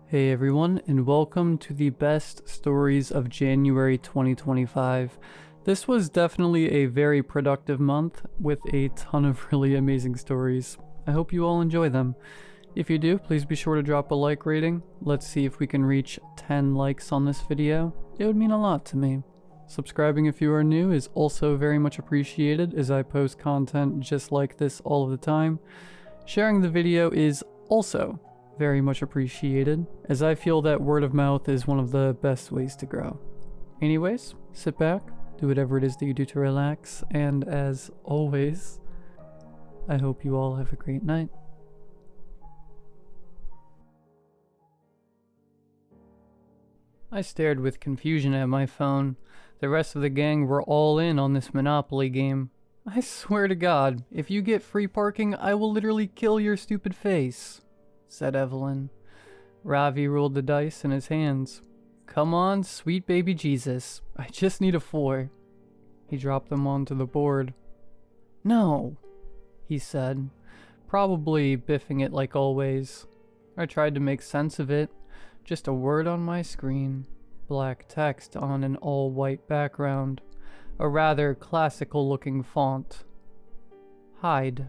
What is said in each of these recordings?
Hey everyone, and welcome to the best stories of January 2025. This was definitely a very productive month with a ton of really amazing stories. I hope you all enjoy them. If you do, please be sure to drop a like rating. Let's see if we can reach 10 likes on this video. It would mean a lot to me. Subscribing if you are new is also very much appreciated, as I post content just like this all of the time. Sharing the video is also very much appreciated, as I feel that word of mouth is one of the best ways to grow. Anyways, sit back, do whatever it is that you do to relax, and as always, I hope you all have a great night. I stared with confusion at my phone. The rest of the gang were all in on this Monopoly game. I swear to God, if you get free parking, I will literally kill your stupid face, said Evelyn. Ravi rolled the dice in his hands. Come on, sweet baby Jesus. I just need a 4. He dropped them onto the board. No, he said, probably biffing it like always. I tried to make sense of it. Just a word on my screen. Black text on an all-white background. A rather classical-looking font. Hide.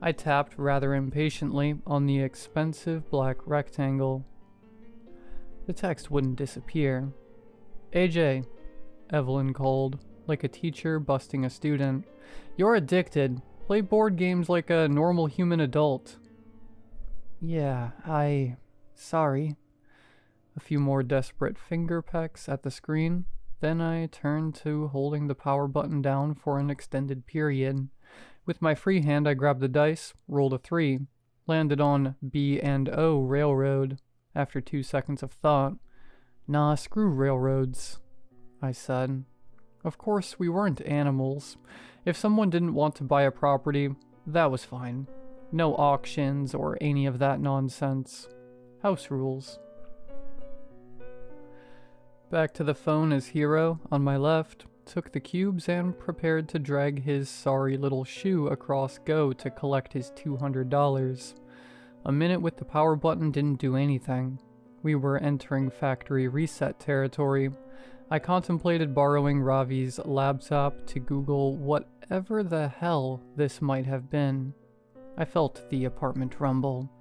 I tapped rather impatiently on the expensive black rectangle. The text wouldn't disappear. AJ, Evelyn called, like a teacher busting a student. You're addicted. Play board games like a normal human adult. Yeah, sorry. A few more desperate finger pecks at the screen. Then I turned to holding the power button down for an extended period. With my free hand, I grabbed the dice, rolled a 3, landed on B&O Railroad. After 2 seconds of thought, nah, screw railroads, I said. Of course, we weren't animals. If someone didn't want to buy a property, that was fine. No auctions or any of that nonsense. House rules. Back to the phone as Hero, on my left, took the cubes and prepared to drag his sorry little shoe across Go to collect his $200. A minute with the power button didn't do anything. We were entering factory reset territory. I contemplated borrowing Ravi's laptop to Google whatever the hell this might have been. I felt the apartment rumble,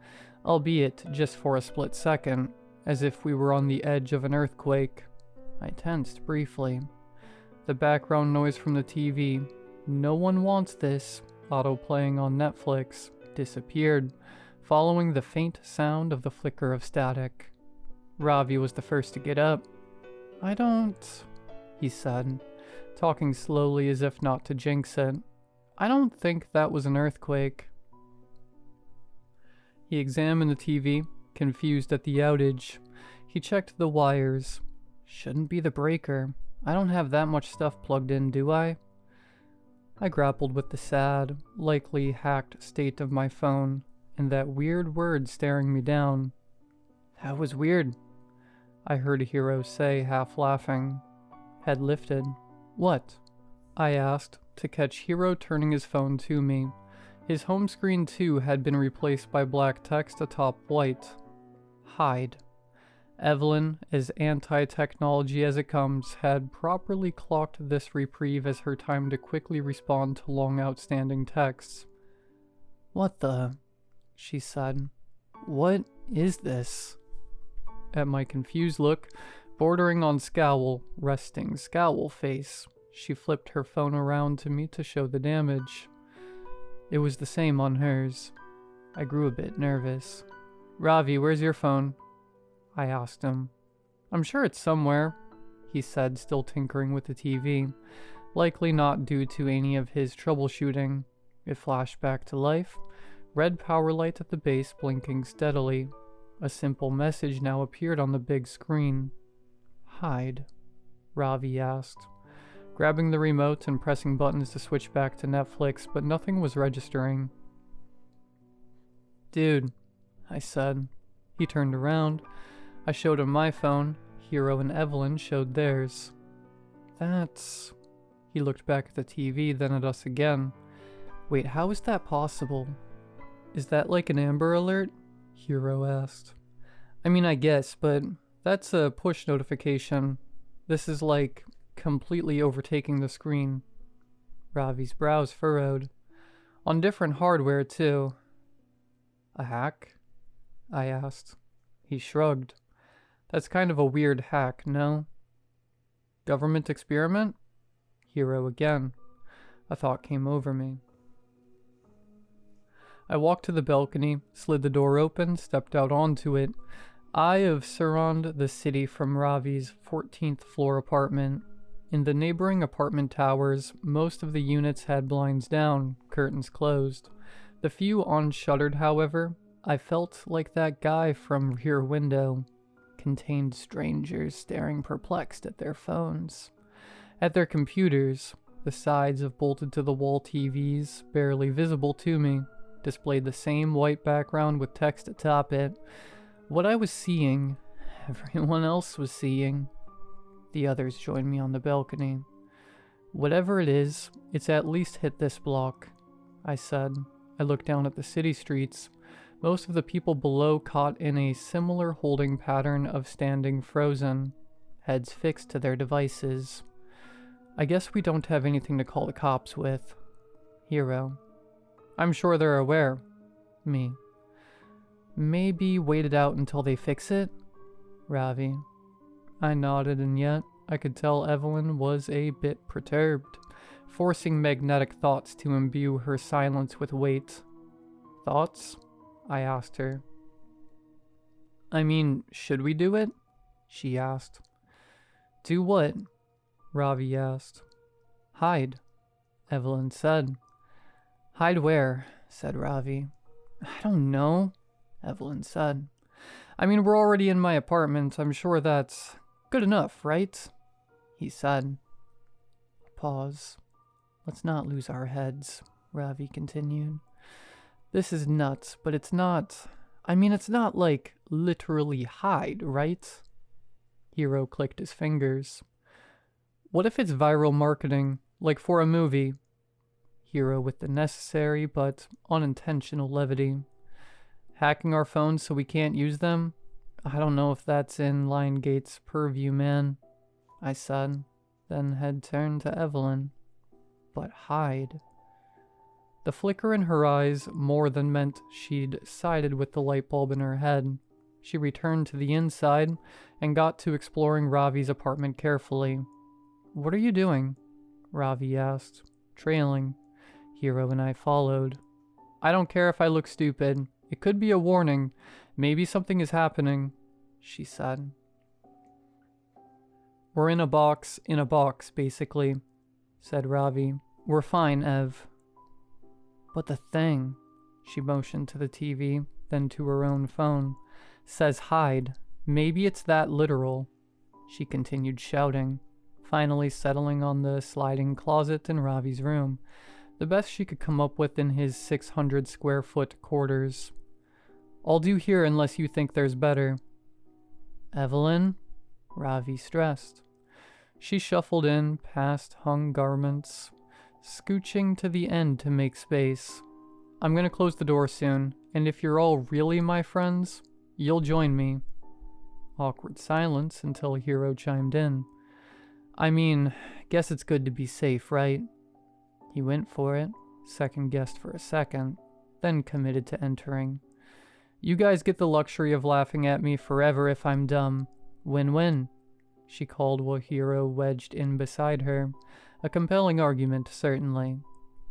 albeit just for a split second, as if we were on the edge of an earthquake. I tensed briefly. The background noise from the TV, "No One Wants This," auto-playing on Netflix, disappeared, following the faint sound of the flicker of static. Ravi was the first to get up. I don't, he said, talking slowly as if not to jinx it. I don't think that was an earthquake. He examined the TV, confused at the outage. He checked the wires. Shouldn't be the breaker. I don't have that much stuff plugged in, do I? I grappled with the sad, likely hacked state of my phone, and that weird word staring me down. That was weird, I heard Hero say, half laughing. Head lifted. What? I asked, to catch Hero turning his phone to me. His home screen too had been replaced by black text atop white. Hide. Evelyn, as anti-technology as it comes, had properly clocked this reprieve as her time to quickly respond to long outstanding texts. What the? She said. What is this? At my confused look, bordering on scowl, resting scowl face, she flipped her phone around to me to show the damage. It was the same on hers. I grew a bit nervous. Ravi, where's your phone? I asked him. I'm sure it's somewhere, he said, still tinkering with the TV, likely not due to any of his troubleshooting. It flashed back to life, red power light at the base blinking steadily. A simple message now appeared on the big screen. Hide, Ravi asked, grabbing the remote and pressing buttons to switch back to Netflix, but nothing was registering. Dude, I said. He turned around. I showed him my phone. Hero and Evelyn showed theirs. That's... He looked back at the TV, then at us again. Wait, how is that possible? Is that like an Amber Alert? Hero asked. I mean, I guess, but that's a push notification. This is like completely overtaking the screen. Ravi's brows furrowed. On different hardware, too. A hack? I asked. He shrugged. That's kind of a weird hack, no? Government experiment? Hero again. A thought came over me. I walked to the balcony, slid the door open, stepped out onto it. I have surrounded the city from Ravi's 14th floor apartment. In the neighboring apartment towers, most of the units had blinds down, curtains closed. The few unshuttered, however, I felt like that guy from Rear Window. Contained strangers staring perplexed at their phones. At their computers, the sides of bolted-to-the-wall TVs, barely visible to me, displayed the same white background with text atop it. What I was seeing, everyone else was seeing. The others joined me on the balcony. Whatever it is, it's at least hit this block, I said. I looked down at the city streets. Most of the people below caught in a similar holding pattern of standing frozen, heads fixed to their devices. I guess we don't have anything to call the cops with. Hero. I'm sure they're aware. Me. Maybe wait it out until they fix it? Ravi. I nodded, and yet I could tell Evelyn was a bit perturbed, forcing magnetic thoughts to imbue her silence with weight. Thoughts? I asked her. I mean, should we do it? She asked. Do what? Ravi asked. Hide, Evelyn said. Hide where? Said Ravi. I don't know, Evelyn said. I mean, we're already in my apartment. I'm sure that's good enough, right? He said. Pause. Let's not lose our heads, Ravi continued. This is nuts, but it's not... I mean, it's not like literally hide, right? Hero clicked his fingers. What if it's viral marketing, like for a movie? Hero with the necessary but unintentional levity. Hacking our phones so we can't use them? I don't know if that's in Lion-Gate's purview, man, I said, then head turned to Evelyn. But hide. The flicker in her eyes more than meant she'd sided with the light bulb in her head. She returned to the inside and got to exploring Ravi's apartment carefully. What are you doing? Ravi asked, trailing. Hero and I followed. I don't care if I look stupid. It could be a warning. Maybe something is happening, she said. We're in a box, basically, said Ravi. We're fine, Ev. But the thing, she motioned to the TV, then to her own phone, says hide. Maybe it's that literal, she continued shouting, finally settling on the sliding closet in Ravi's room, the best she could come up with in his 600 square foot quarters. I'll do here unless you think there's better. Evelyn? Ravi stressed. She shuffled in past hung garments, scooching to the end to make space. I'm gonna close the door soon, and if you're all really my friends, you'll join me. Awkward silence until Hero chimed in. I mean, guess it's good to be safe, right? He went for it, second-guessed for a second, then committed to entering. You guys get the luxury of laughing at me forever if I'm dumb. Win-win, she called while Hero wedged in beside her. A compelling argument, certainly.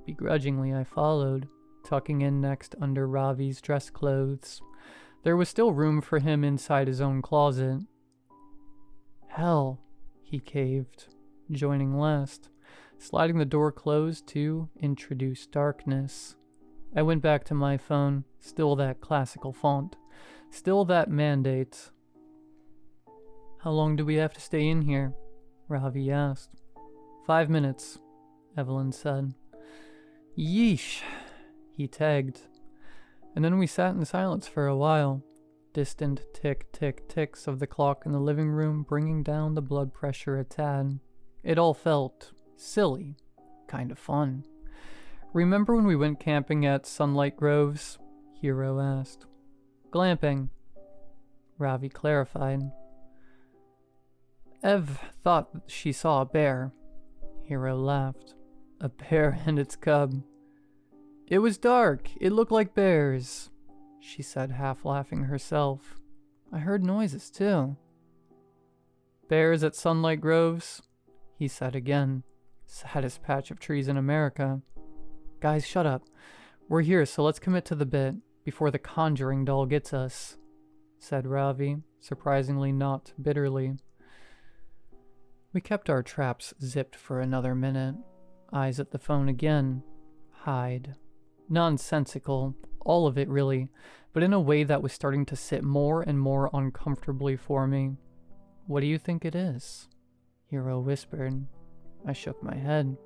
Begrudgingly, I followed, tucking in next under Ravi's dress clothes. There was still room for him inside his own closet. Hell, he caved, joining last, sliding the door closed to introduce darkness. I went back to my phone, still that classical font, still that mandate. How long do we have to stay in here? Ravi asked. 5 minutes, Evelyn said. Yeesh, he tagged. And then we sat in silence for a while, distant tick-tick-ticks of the clock in the living room bringing down the blood pressure a tad. It all felt silly, kind of fun. Remember when we went camping at Sunlight Groves? Hero asked. Glamping. Ravi clarified. Ev thought she saw a bear. Hero laughed. A bear and its cub. It was dark. It looked like bears, she said, half laughing herself. I heard noises, too. Bears at Sunlight Groves? He said again. Saddest patch of trees in America. Guys, shut up. We're here, so let's commit to the bit, before the conjuring doll gets us, said Ravi, surprisingly not bitterly. We kept our traps zipped for another minute. Eyes at the phone again. Hide. Nonsensical. All of it, really, but in a way that was starting to sit more and more uncomfortably for me. What do you think it is? Hero whispered. I shook my head.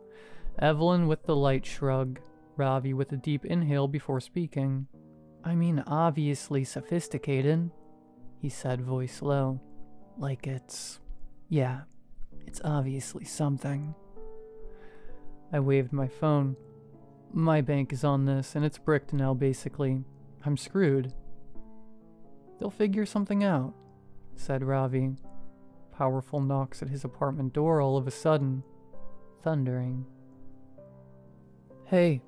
Evelyn with the light shrug. Ravi with a deep inhale before speaking. I mean, obviously sophisticated, he said, voice low. Like it's obviously something. I waved my phone. My bank is on this, and it's bricked now, basically. I'm screwed. They'll figure something out, said Ravi. Powerful knocks at his apartment door all of a sudden. Thundering. Hey,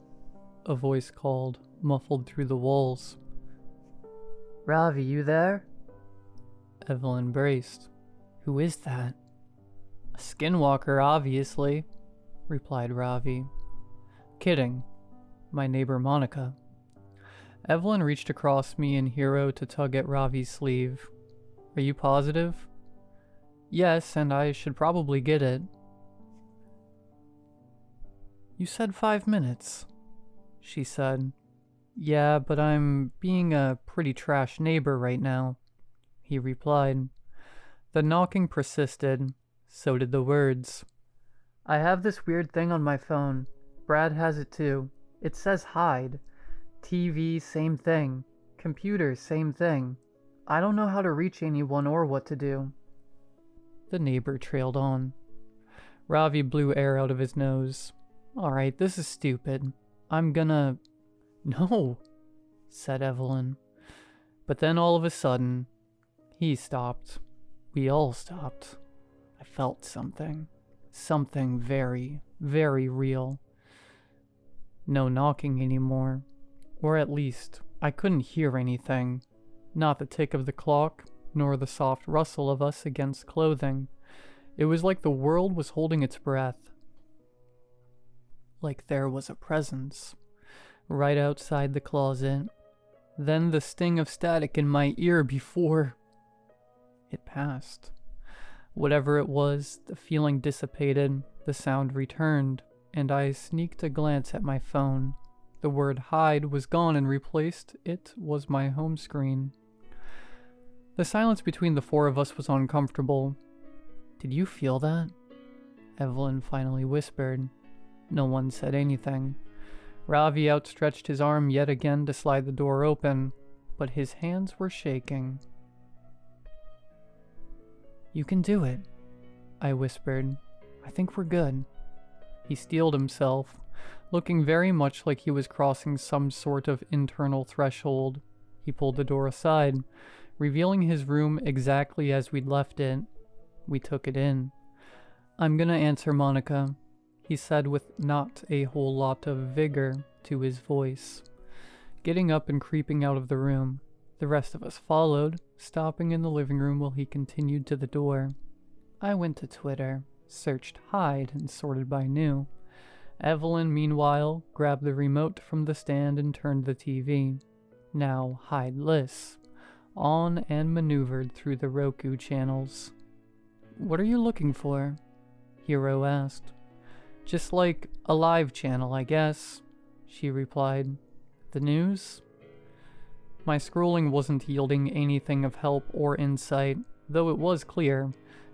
a voice called, muffled through the walls. Ravi, you there? Evelyn braced. Who is that? A skinwalker, obviously, replied Ravi. Kidding. My neighbor Monica. Evelyn reached across me and Hero to tug at Ravi's sleeve. Are you positive? Yes, and I should probably get it. You said 5 minutes, she said. Yeah, but I'm being a pretty trash neighbor right now, he replied. The knocking persisted. So did the words. I have this weird thing on my phone. Brad has it too. It says hide. TV, same thing. Computer, same thing. I don't know how to reach anyone or what to do. The neighbor trailed on. Ravi blew air out of his nose. Alright, this is stupid. I'm gonna... No, said Evelyn. But then all of a sudden, he stopped. We all stopped. I felt something. Something very, very real. No knocking anymore. Or at least, I couldn't hear anything. Not the tick of the clock, nor the soft rustle of us against clothing. It was like the world was holding its breath. Like there was a presence. Right outside the closet. Then the sting of static in my ear before... It passed. Whatever it was, the feeling dissipated, the sound returned, and I sneaked a glance at my phone. The word hide was gone and replaced it was my home screen. The silence between the four of us was uncomfortable. Did you feel that? Evelyn finally whispered. No one said anything. Ravi outstretched his arm yet again to slide the door open, but his hands were shaking. You can do it, I whispered. I think we're good. He steeled himself, looking very much like he was crossing some sort of internal threshold. He pulled the door aside, revealing his room exactly as we'd left it. We took it in. I'm gonna answer Monica, he said with not a whole lot of vigor to his voice. Getting up and creeping out of the room. The rest of us followed, stopping in the living room while he continued to the door. I went to Twitter, searched hide, and sorted by new. Evelyn, meanwhile, grabbed the remote from the stand and turned the TV. Now hideless. On and maneuvered through the Roku channels. What are you looking for? Hero asked. Just like a live channel, I guess, she replied. The news? My scrolling wasn't yielding anything of help or insight, though it was clear,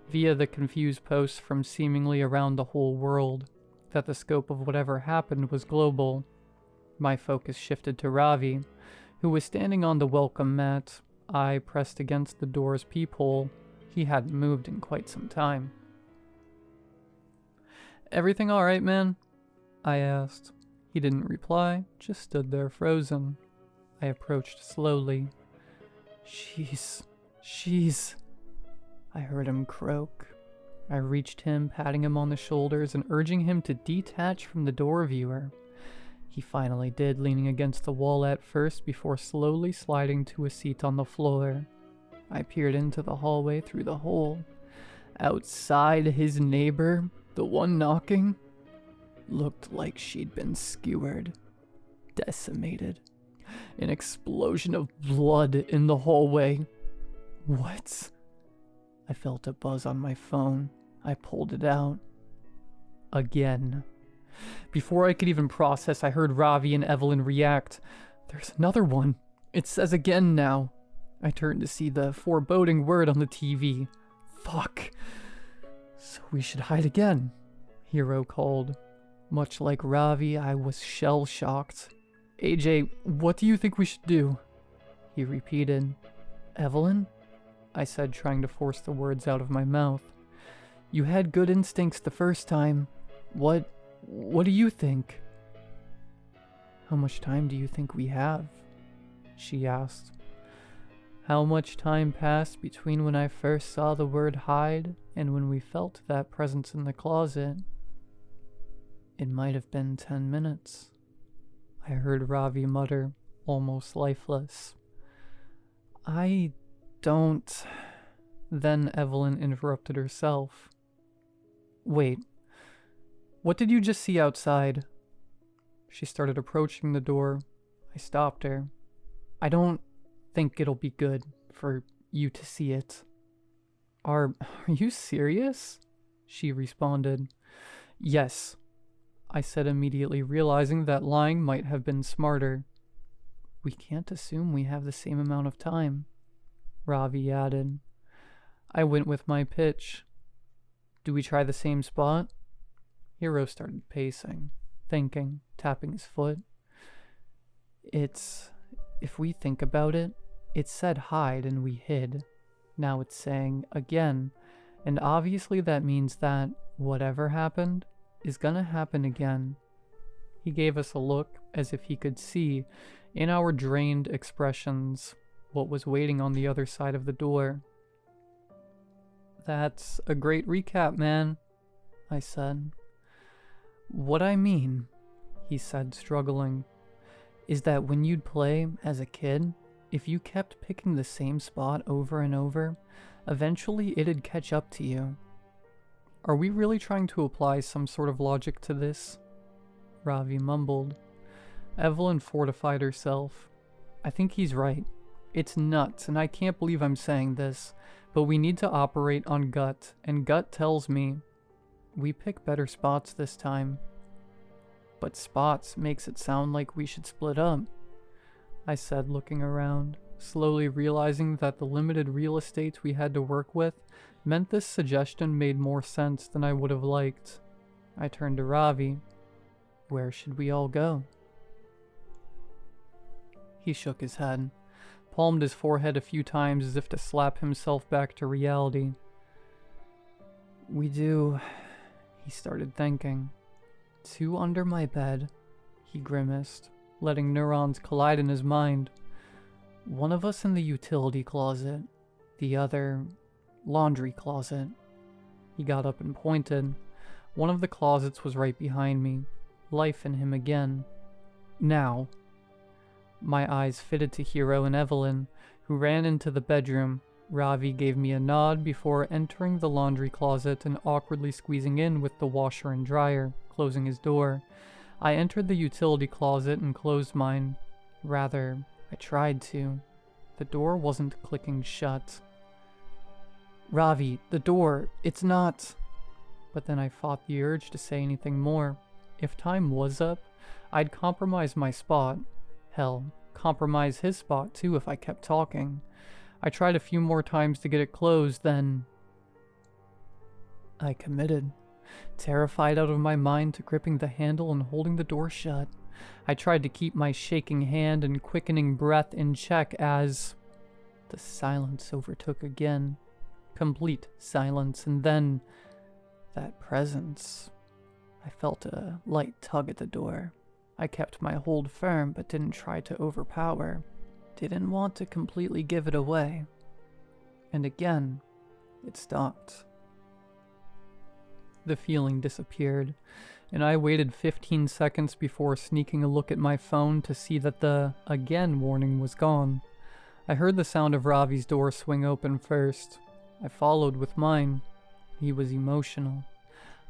via the confused posts from seemingly around the whole world, that the scope of whatever happened was global. My focus shifted to Ravi, who was standing on the welcome mat, eye pressed against the door's peephole. He hadn't moved in quite some time. Everything alright, man? I asked. He didn't reply, just stood there frozen. I approached slowly. She's She's... I heard him croak. I reached him, patting him on the shoulders and urging him to detach from the door viewer. He finally did, leaning against the wall at first before slowly sliding to a seat on the floor. I peered into the hallway through the hole. Outside, his neighbor, the one knocking, looked like she'd been skewered, decimated. An explosion of blood in the hallway. What? I felt a buzz on my phone. I pulled it out. Again. Before I could even process, I heard Ravi and Evelyn react. There's another one. It says again now. I turned to see the foreboding word on the TV. Fuck. So we should hide again, Hero called. Much like Ravi, I was shell-shocked. AJ, what do you think we should do? He repeated. Evelyn? I said, trying to force the words out of my mouth. You had good instincts the first time. What do you think? How much time do you think we have? She asked. How much time passed between when I first saw the word hide and when we felt that presence in the closet? It might have been 10 minutes. I heard Ravi mutter, almost lifeless. I don't... Then Evelyn interrupted herself. Wait, what did you just see outside? She started approaching the door. I stopped her. I don't think it'll be good for you to see it. Are you serious? She responded. Yes, I said immediately, realizing that lying might have been smarter. We can't assume we have the same amount of time, Ravi added. I went with my pitch. Do we try the same spot? Hero started pacing, thinking, tapping his foot. If we think about it, it said hide and we hid. Now it's saying again, and obviously that means that whatever happened is gonna happen again. He gave us a look as if he could see, in our drained expressions, what was waiting on the other side of the door. That's a great recap, man, I said. What I mean, he said, struggling, is that when you'd play as a kid, if you kept picking the same spot over and over, eventually it'd catch up to you. Are we really trying to apply some sort of logic to this? Ravi mumbled. Evelyn fortified herself. I think he's right. It's nuts, and I can't believe I'm saying this, but we need to operate on gut, and gut tells me we pick better spots this time. But spots makes it sound like we should split up, I said, looking around, slowly realizing that the limited real estate we had to work with meant this suggestion made more sense than I would have liked. I turned to Ravi. Where should we all go? He shook his head, palmed his forehead a few times as if to slap himself back to reality. We do... He started thinking. 2 under my bed, he grimaced, letting neurons collide in his mind. One of us in the utility closet, the other... laundry closet. He got up and pointed. One of the closets was right behind me. Life in him again. Now. My eyes fitted to Hero and Evelyn, who ran into the bedroom. Ravi gave me a nod before entering the laundry closet and awkwardly squeezing in with the washer and dryer, closing his door. I entered the utility closet and closed mine. Rather, I tried to. The door wasn't clicking shut. Ravi, the door, it's not... But then I fought the urge to say anything more. If time was up, I'd compromise my spot. Hell, compromise his spot too if I kept talking. I tried a few more times to get it closed, then... I committed, terrified out of my mind to gripping the handle and holding the door shut. I tried to keep my shaking hand and quickening breath in check as... The silence overtook again. Complete silence, and then... that presence. I felt a light tug at the door. I kept my hold firm, but didn't try to overpower. Didn't want to completely give it away. and again, it stopped. The feeling disappeared, and I waited 15 seconds before sneaking a look at my phone to see that the again warning was gone. I heard the sound of Ravi's door swing open first. I followed with mine. He was emotional.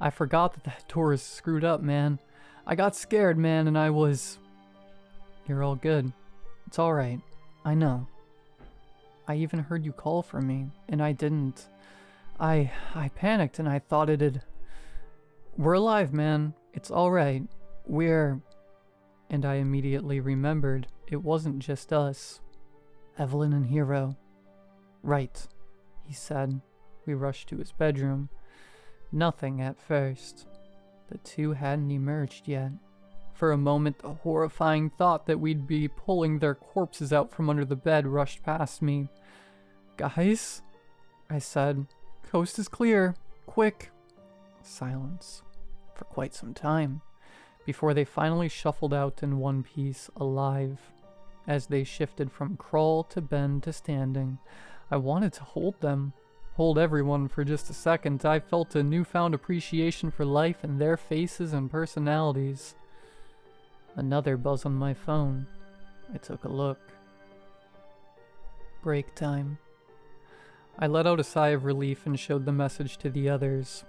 I forgot that door is screwed up, man. I got scared, man, and I was... You're all good. It's alright. I know. I even heard you call for me, and I didn't. I panicked and I thought it'd... We're alive, man. It's alright. We're... And I immediately remembered it wasn't just us. Evelyn and Hero. Right, he said. We rushed to his bedroom. Nothing at first. The two hadn't emerged yet. For a moment, the horrifying thought that we'd be pulling their corpses out from under the bed rushed past me. Guys? I said. Coast is clear. Quick. Silence. For quite some time. Before they finally shuffled out in one piece, alive. As they shifted from crawl to bend to standing, I wanted to hold them. Hold everyone for just a second. I felt a newfound appreciation for life and their faces and personalities. Another buzz on my phone. I took a look. Break time. I let out a sigh of relief and showed the message to the others.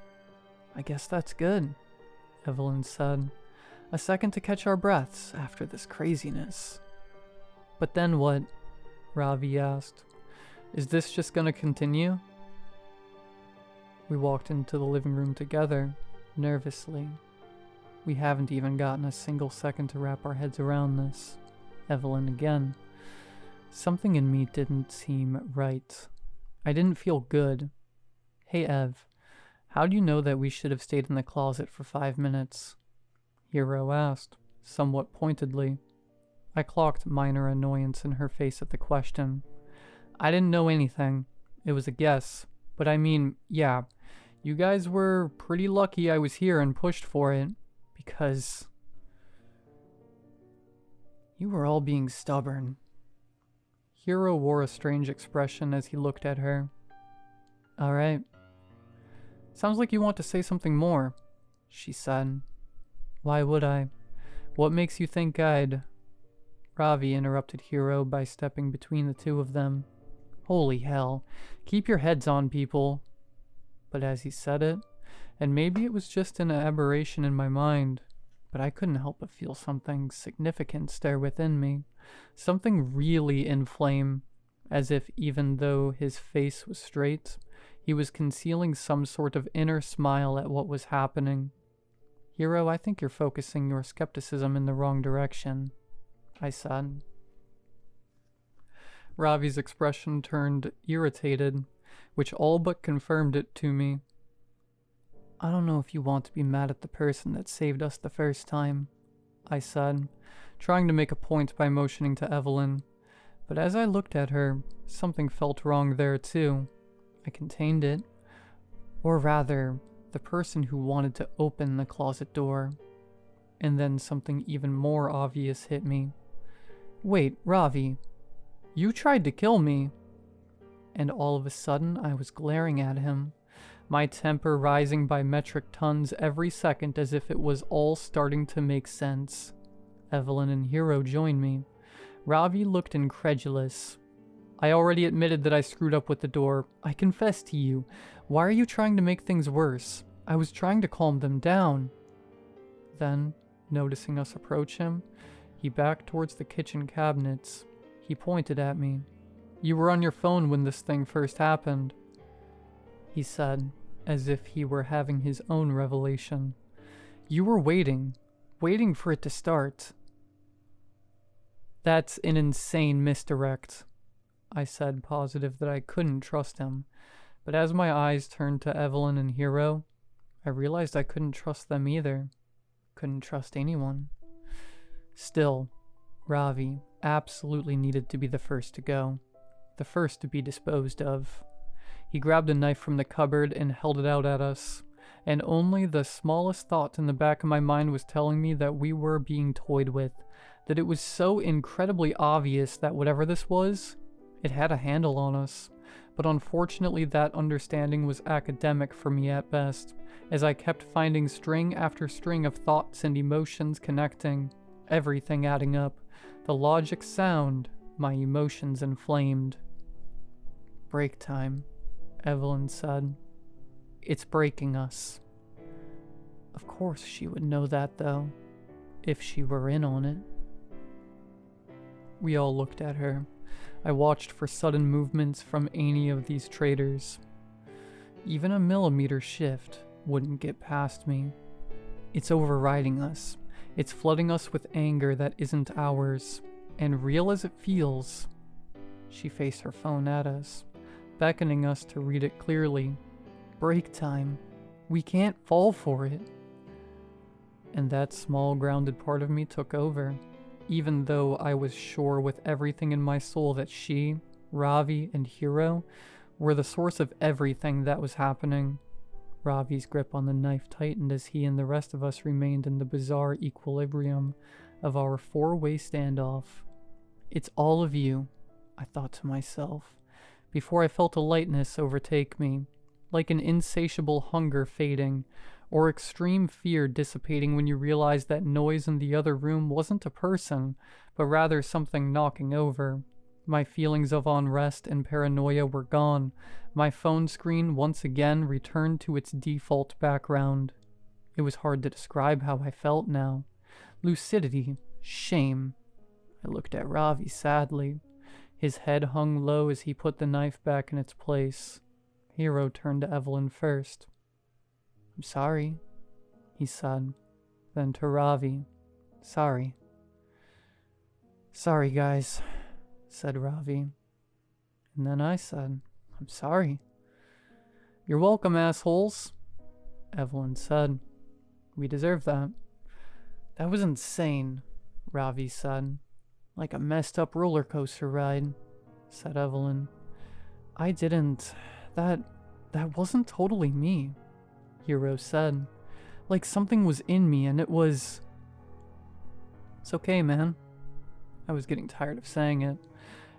I guess that's good, Evelyn said. A second to catch our breaths after this craziness. But then what? Ravi asked. Is this just gonna continue? We walked into the living room together, nervously. We haven't even gotten a single second to wrap our heads around this. Evelyn again. Something in me didn't seem right. I didn't feel good. Hey Ev, how do you know that we should have stayed in the closet for 5 minutes? Hero asked, somewhat pointedly. I clocked minor annoyance in her face at the question. I didn't know anything. It was a guess. But I mean, yeah, you guys were pretty lucky I was here and pushed for it. Because... you were all being stubborn. Hero wore a strange expression as he looked at her. Alright. Sounds like you want to say something more, she said. Why would I? What makes you think I'd... Ravi interrupted Hero by stepping between the two of them. Holy hell. Keep your heads on, people. But as he said it, and maybe it was just an aberration in my mind, but I couldn't help but feel something significant stir within me. Something really inflame, as if even though his face was straight, he was concealing some sort of inner smile at what was happening. Hero, I think you're focusing your skepticism in the wrong direction, I said. Ravi's expression turned irritated, which all but confirmed it to me. I don't know if you want to be mad at the person that saved us the first time, I said, trying to make a point by motioning to Evelyn. But as I looked at her, something felt wrong there too. I contained it. Or rather, the person who wanted to open the closet door. And then something even more obvious hit me. Wait, Ravi, you tried to kill me. And all of a sudden, I was glaring at him, my temper rising by metric tons every second as if it was all starting to make sense. Evelyn and Hero joined me. Ravi looked incredulous. I already admitted that I screwed up with the door. I confess to you. Why are you trying to make things worse? I was trying to calm them down. Then, noticing us approach him, he backed towards the kitchen cabinets. He pointed at me. You were on your phone when this thing first happened, he said, as if he were having his own revelation. You were waiting for it to start. That's an insane misdirect, I said, positive that I couldn't trust him. But as my eyes turned to Evelyn and Hero, I realized I couldn't trust them either. Couldn't trust anyone. Still, Ravi absolutely needed to be the first to go. The first to be disposed of. He grabbed a knife from the cupboard and held it out at us, and only the smallest thought in the back of my mind was telling me that we were being toyed with, that it was so incredibly obvious that whatever this was, it had a handle on us. but unfortunately that understanding was academic for me at best, as I kept finding string after string of thoughts and emotions connecting, everything adding up, the logic sound, my emotions inflamed. "Break time," Evelyn said. "It's breaking us." Of course she would know that, though, if she were in on it. We all looked at her. I watched for sudden movements from any of these traitors. Even a millimeter shift wouldn't get past me. It's overriding us. It's flooding us with anger that isn't ours. And real as it feels, she faced her phone at us, beckoning us to read it clearly. Break time. We can't fall for it. And that small grounded part of me took over, even though I was sure with everything in my soul that she, Ravi, and Hero were the source of everything that was happening. Ravi's grip on the knife tightened as he and the rest of us remained in the bizarre equilibrium of our four-way standoff. It's all of you, I thought to myself, before I felt a lightness overtake me, like an insatiable hunger fading, or extreme fear dissipating when you realize that noise in the other room wasn't a person, but rather something knocking over. My feelings of unrest and paranoia were gone. My phone screen once again returned to its default background. It was hard to describe how I felt now. Lucidity, shame. I looked at Ravi sadly. His head hung low as he put the knife back in its place. Hero turned to Evelyn first. "I'm sorry," he said. Then to Ravi, "Sorry." "Sorry, guys," said Ravi. And then I said, "I'm sorry." "You're welcome, assholes," Evelyn said. "We deserve that." "That was insane," Ravi said. "Like a messed up roller coaster ride," said Evelyn. "I didn't... That wasn't totally me," Hero said. "Like something was in me and it was..." "It's okay, man." I was getting tired of saying it.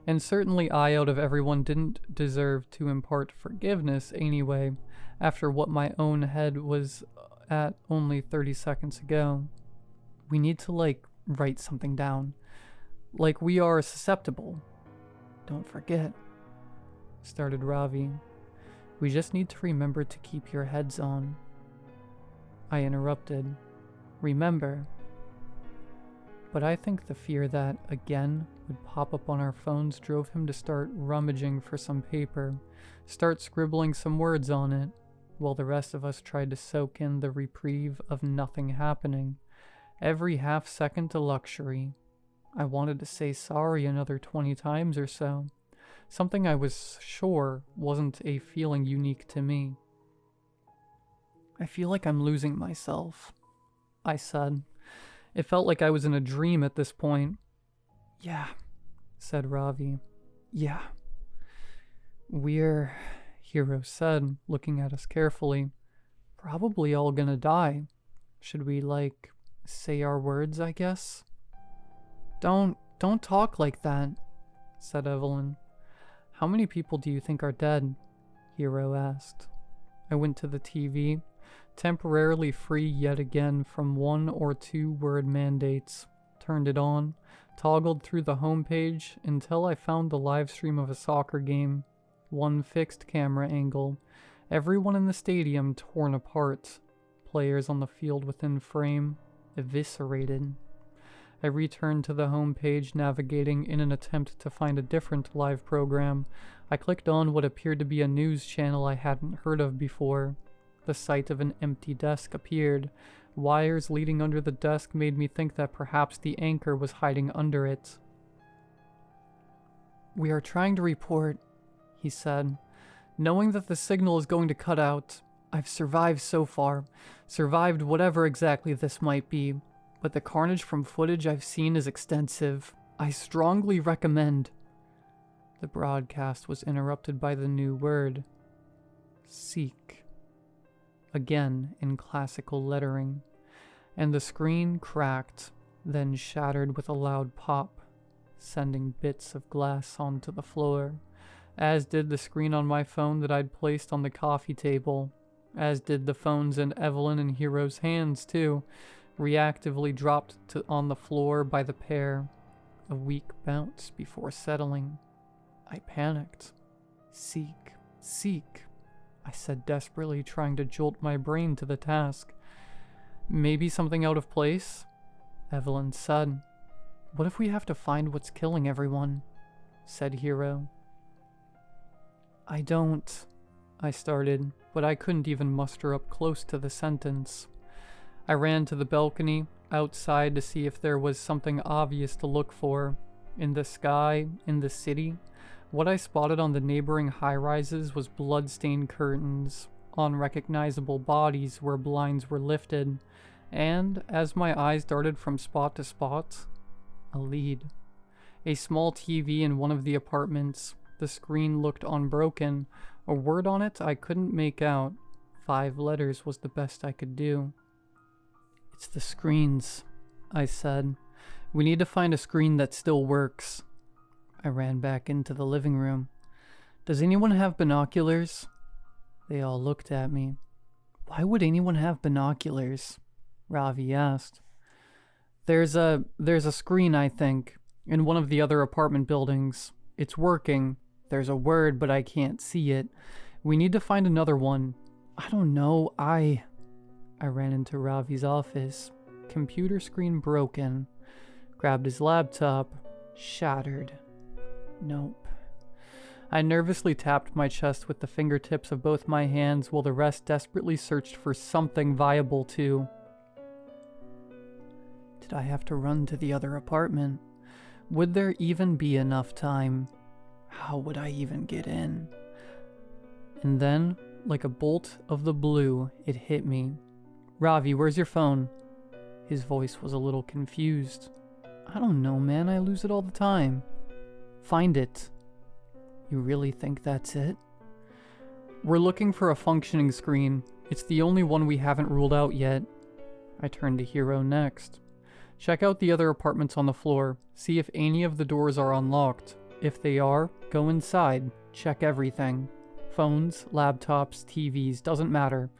And certainly I, out of everyone, didn't deserve to impart forgiveness anyway, after what my own head was at only 30 seconds ago. We need to, write something down. Like we are susceptible. Don't forget, started Ravi. We just need to remember to keep your heads on. I interrupted. Remember. But I think the fear that, again, would pop up on our phones drove him to start rummaging for some paper, start scribbling some words on it, while the rest of us tried to soak in the reprieve of nothing happening. Every half second a luxury. I wanted to say sorry another 20 times or so. Something I was sure wasn't a feeling unique to me. "I feel like I'm losing myself," I said. It felt like I was in a dream at this point. "Yeah," said Ravi. "Yeah." "We're," Hero said, looking at us carefully, "probably all gonna die. Should we, say our words, I guess?" Don't talk like that," said Evelyn. "How many people do you think are dead?" Hero asked. I went to the TV, temporarily free yet again from 1 or 2 word mandates, turned it on, toggled through the homepage until I found the live stream of a soccer game. One fixed camera angle. Everyone in the stadium torn apart. Players on the field within frame. Eviscerated. I returned to the homepage, navigating in an attempt to find a different live program. I clicked on what appeared to be a news channel I hadn't heard of before. The sight of an empty desk appeared. Wires leading under the desk made me think that perhaps the anchor was hiding under it. "We are trying to report," he said, "knowing that the signal is going to cut out. I've survived so far. Survived whatever exactly this might be. But the carnage from footage I've seen is extensive. I strongly recommend..." The broadcast was interrupted by the new word. "Seek." Again in classical lettering. And the screen cracked, then shattered with a loud pop, sending bits of glass onto the floor. as did the screen on my phone that I'd placed on the coffee table, as did the phones in Evelyn and Hero's hands too, reactively dropped on the floor by the pair. A weak bounce before settling. I panicked. Seek, seek, I said desperately, trying to jolt my brain to the task. Maybe something out of place? Evelyn said. What if we have to find what's killing everyone? Said Hero. I started, but I couldn't even muster up close to the sentence. I ran to the balcony, outside, to see if there was something obvious to look for. In the sky, in the city. What I spotted on the neighboring high-rises was blood-stained curtains, unrecognizable bodies where blinds were lifted, and, as my eyes darted from spot to spot, a lead. A small TV in one of the apartments. The screen looked unbroken. A word on it I couldn't make out. 5 letters was the best I could do. It's the screens, I said. We need to find a screen that still works. I ran back into the living room. Does anyone have binoculars? They all looked at me. Why would anyone have binoculars? Ravi asked. There's a screen, I think, in one of the other apartment buildings. It's working. There's a word, but I can't see it. We need to find another one. I don't know, I ran into Ravi's office. Computer screen broken. Grabbed his laptop. Shattered. Nope. I nervously tapped my chest with the fingertips of both my hands while the rest desperately searched for something viable too. Did I have to run to the other apartment? Would there even be enough time? How would I even get in? And then, like a bolt of the blue, it hit me. Ravi, where's your phone? His voice was a little confused. I don't know, man. I lose it all the time. Find it. You really think that's it? We're looking for a functioning screen. It's the only one we haven't ruled out yet. I turned to Hero next. Check out the other apartments on the floor. See if any of the doors are unlocked. If they are, go inside. Check everything. Phones, laptops, TVs, doesn't matter.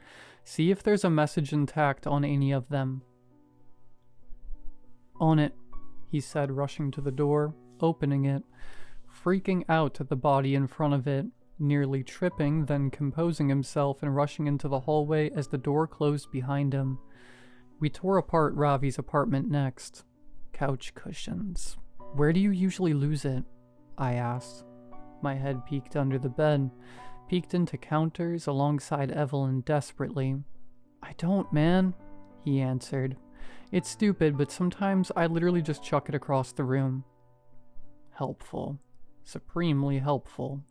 See if there's a message intact on any of them. On it, he said, rushing to the door, opening it, freaking out at the body in front of it, nearly tripping, then composing himself and rushing into the hallway as the door closed behind him. We tore apart Ravi's apartment next. Couch cushions. Where do you usually lose it? I asked. My head peeked under the bed, peeked into counters alongside Evelyn desperately. I don't, man, he answered. It's stupid, but sometimes I literally just chuck it across the room. Helpful. Supremely helpful.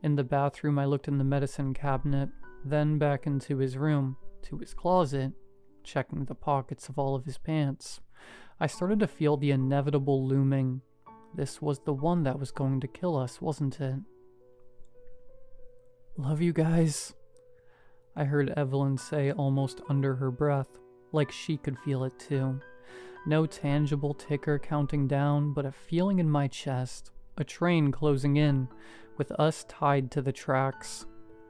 In the bathroom, I looked in the medicine cabinet, then back into his room, to his closet, checking the pockets of all of his pants. I started to feel the inevitable looming. This was the one that was going to kill us, wasn't it? Love you guys, I heard Evelyn say almost under her breath, like she could feel it too. No tangible ticker counting down, but a feeling in my chest. A train closing in, with us tied to the tracks.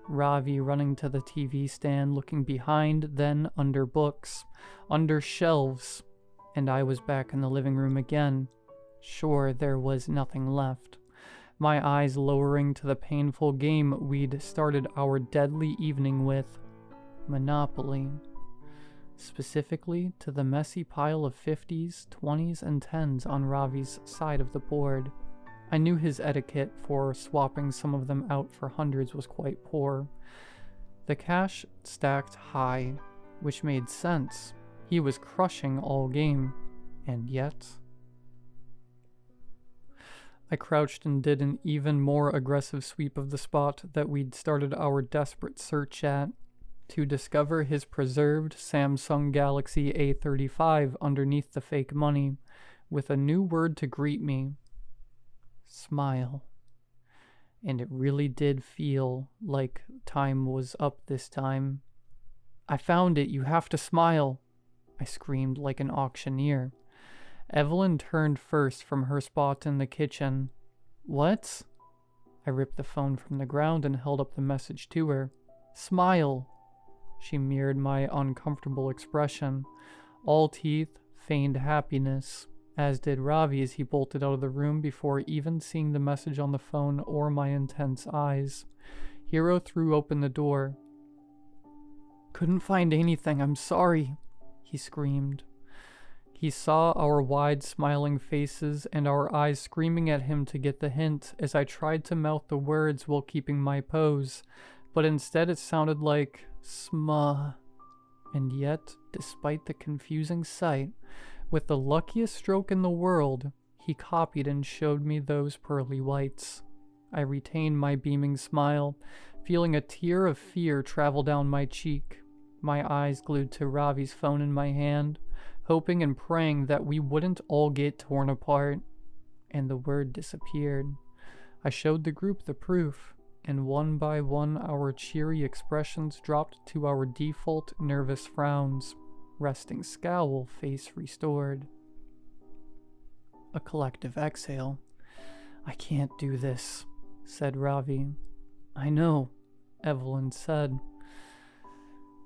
Ravi running to the TV stand, looking behind, then under books, under shelves, and I was back in the living room again. Sure, there was nothing left. My eyes lowering to the painful game we'd started our deadly evening with. Monopoly. Specifically to the messy pile of 50s, 20s, and 10s on Ravi's side of the board. I knew his etiquette for swapping some of them out for hundreds was quite poor. The cash stacked high, which made sense. He was crushing all game, and yet... I crouched and did an even more aggressive sweep of the spot that we'd started our desperate search at, to discover his preserved Samsung Galaxy A35 underneath the fake money, with a new word to greet me. Smile. And it really did feel like time was up this time. I found it, you have to smile, I screamed like an auctioneer. Evelyn turned first from her spot in the kitchen. What? I ripped the phone from the ground and held up the message to her. Smile! She mirrored my uncomfortable expression. All teeth, feigned happiness, as did Ravi as he bolted out of the room before even seeing the message on the phone or my intense eyes. Hero threw open the door. Couldn't find anything, I'm sorry, he screamed. He saw our wide smiling faces and our eyes screaming at him to get the hint as I tried to mouth the words while keeping my pose, but instead it sounded like sma. And yet, despite the confusing sight, with the luckiest stroke in the world, he copied and showed me those pearly whites. I retained my beaming smile, feeling a tear of fear travel down my cheek, my eyes glued to Ravi's phone in my hand, hoping and praying that we wouldn't all get torn apart. And the word disappeared. I showed the group the proof, and one by one our cheery expressions dropped to our default nervous frowns, resting scowl face restored. A collective exhale. I can't do this, said Ravi. I know, Evelyn said.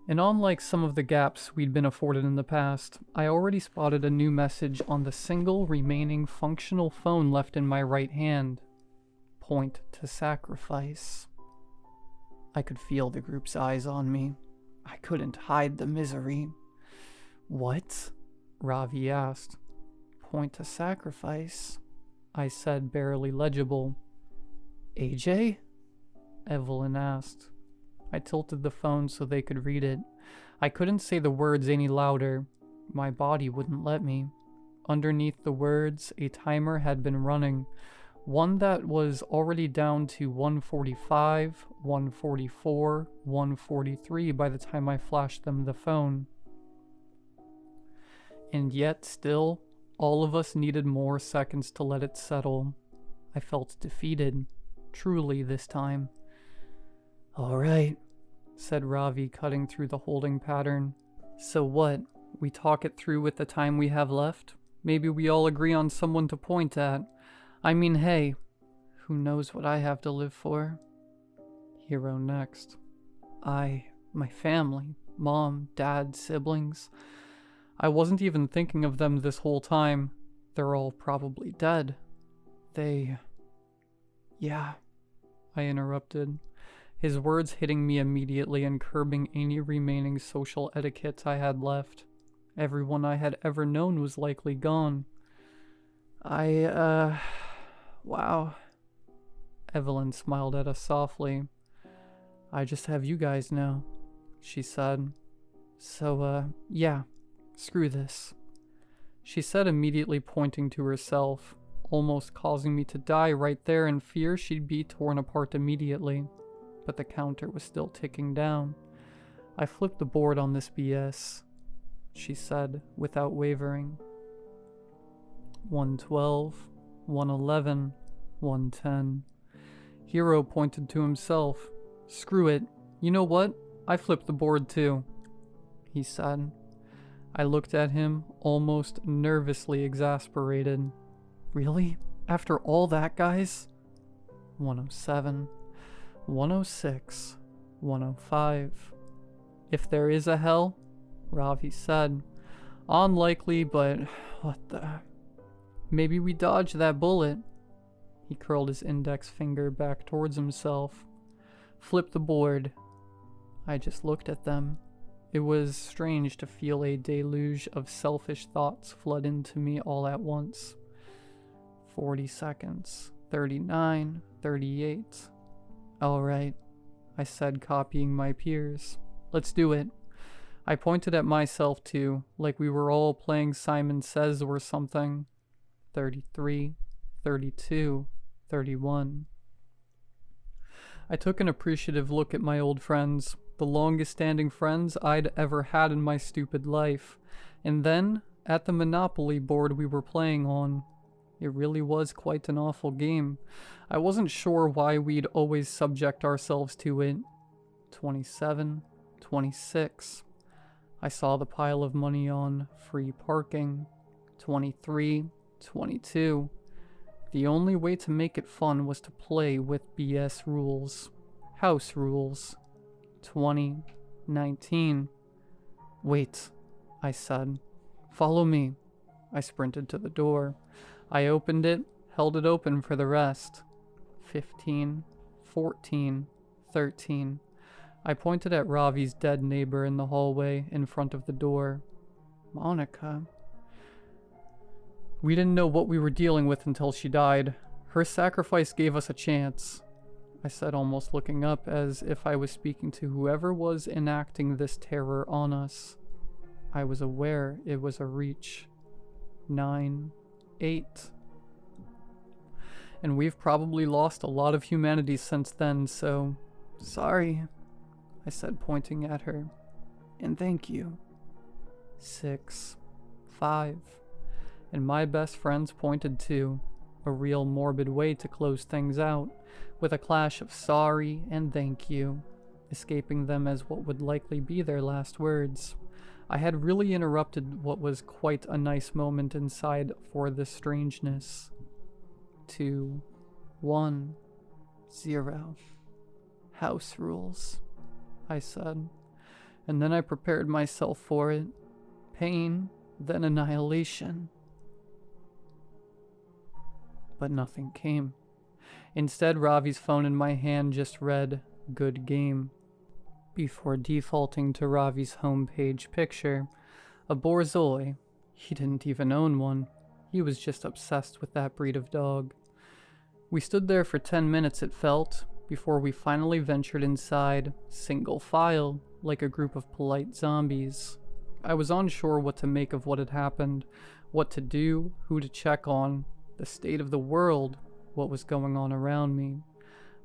And unlike some of the gaps we'd been afforded in the past, I already spotted a new message on the single remaining functional phone left in my right hand. Point to sacrifice. I could feel the group's eyes on me. I couldn't hide the misery. What? Ravi asked. Point to sacrifice, I said, barely legible. AJ? Evelyn asked. I tilted the phone so they could read it. I couldn't say the words any louder. My body wouldn't let me. Underneath the words, a timer had been running, one that was already down to 145, 144, 143 by the time I flashed them the phone. And yet, still, all of us needed more seconds to let it settle. I felt defeated, truly this time. All right, said Ravi, cutting through the holding pattern. So what? We talk it through with the time we have left? Maybe we all agree on someone to point at. I mean, hey, who knows what I have to live for? Hero next. My family, mom, dad, siblings. I wasn't even thinking of them this whole time. They're all probably dead. Yeah, I interrupted, his words hitting me immediately and curbing any remaining social etiquette I had left. Everyone I had ever known was likely gone. Wow. Evelyn smiled at us softly. I just have you guys now, she said. So, yeah, screw this. She said, immediately pointing to herself, almost causing me to die right there in fear she'd be torn apart immediately. But the counter was still ticking down. I flipped the board on this BS, she said, without wavering. 112, 111, 110. Hero pointed to himself. Screw it. You know what? I flipped the board too, he said. I looked at him, almost nervously exasperated. Really? After all that, guys? 107, 106, 105. If there is a hell, Ravi said. Unlikely, but what the... Maybe we dodged that bullet. He curled his index finger back towards himself. Flip the board. I just looked at them. It was strange to feel a deluge of selfish thoughts flood into me all at once. 40 seconds. 39. 38. Alright, I said, copying my peers. Let's do it. I pointed at myself too, like we were all playing Simon Says or something. 33. 32. 31. I took an appreciative look at my old friends, the longest standing friends I'd ever had in my stupid life, and then at the Monopoly board we were playing on. It really was quite an awful game. I wasn't sure why we'd always subject ourselves to it. 27, 26. I saw the pile of money on free parking. 23, 22. The only way to make it fun was to play with BS rules. House rules. 20, 19. Wait, I said. Follow me. I sprinted to the door. I opened it, held it open for the rest. 15, 14, 13. I pointed at Ravi's dead neighbor in the hallway in front of the door. Monica. We didn't know what we were dealing with until she died. Her sacrifice gave us a chance, I said, almost looking up as if I was speaking to whoever was enacting this terror on us. I was aware it was a reach. 9, 8. And we've probably lost a lot of humanity since then, so sorry, I said, pointing at her. And thank you. 6, 5. And my best friends pointed too, a real morbid way to close things out, with a clash of sorry and thank you, escaping them as what would likely be their last words. I had really interrupted what was quite a nice moment inside for the strangeness. 2, 1, 0. House rules, I said, and then I prepared myself for it. Pain, then annihilation. But nothing came. Instead, Ravi's phone in my hand just read, "Good game," before defaulting to Ravi's homepage picture, a Borzoi. He didn't even own one. He was just obsessed with that breed of dog. We stood there for 10 minutes, it felt, before we finally ventured inside, single file, like a group of polite zombies. I was unsure what to make of what had happened, what to do, who to check on, the state of the world, what was going on around me.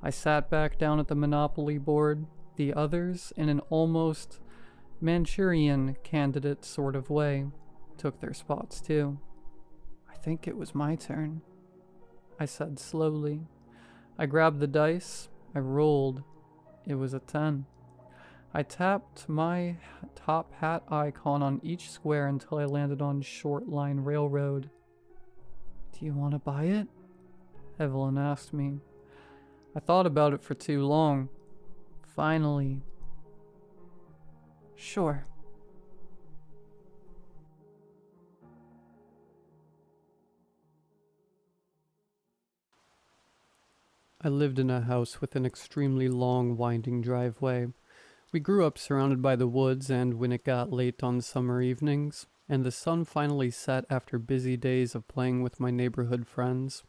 I sat back down at the Monopoly board, the others, in an almost Manchurian candidate sort of way, took their spots too. I think it was my turn, I said slowly. I grabbed the dice, I rolled. It was a 10. I tapped my top hat icon on each square until I landed on Short Line Railroad. Do you want to buy it? Evelyn asked me. I thought about it for too long. Finally. Sure. I lived in a house with an extremely long, winding driveway. We grew up surrounded by the woods, and when it got late on summer evenings, and the sun finally set after busy days of playing with my neighborhood friends,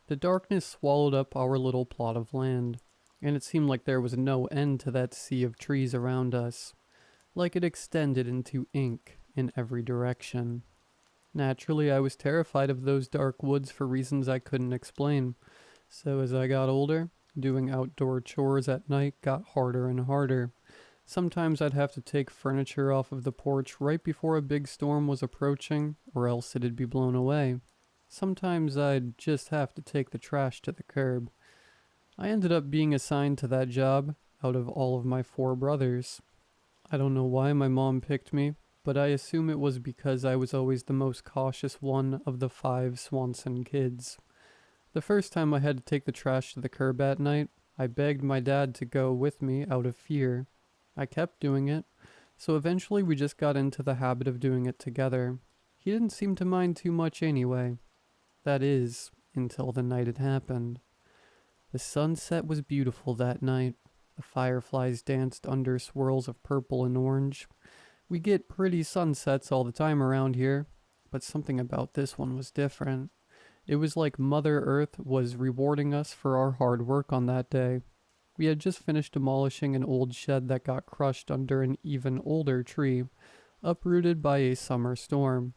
the darkness swallowed up our little plot of land, and it seemed like there was no end to that sea of trees around us, like it extended into ink in every direction. Naturally, I was terrified of those dark woods for reasons I couldn't explain, so as I got older, doing outdoor chores at night got harder and harder. Sometimes I'd have to take furniture off of the porch right before a big storm was approaching, or else it'd be blown away. Sometimes I'd just have to take the trash to the curb. I ended up being assigned to that job out of all of my 4 brothers. I don't know why my mom picked me, but I assume it was because I was always the most cautious one of the 5 Swanson kids. The first time I had to take the trash to the curb at night, I begged my dad to go with me out of fear. I kept doing it, so eventually we just got into the habit of doing it together. He didn't seem to mind too much anyway. That is, until the night it happened. The sunset was beautiful that night. The fireflies danced under swirls of purple and orange. We get pretty sunsets all the time around here, but something about this one was different. It was like Mother Earth was rewarding us for our hard work on that day. We had just finished demolishing an old shed that got crushed under an even older tree, uprooted by a summer storm.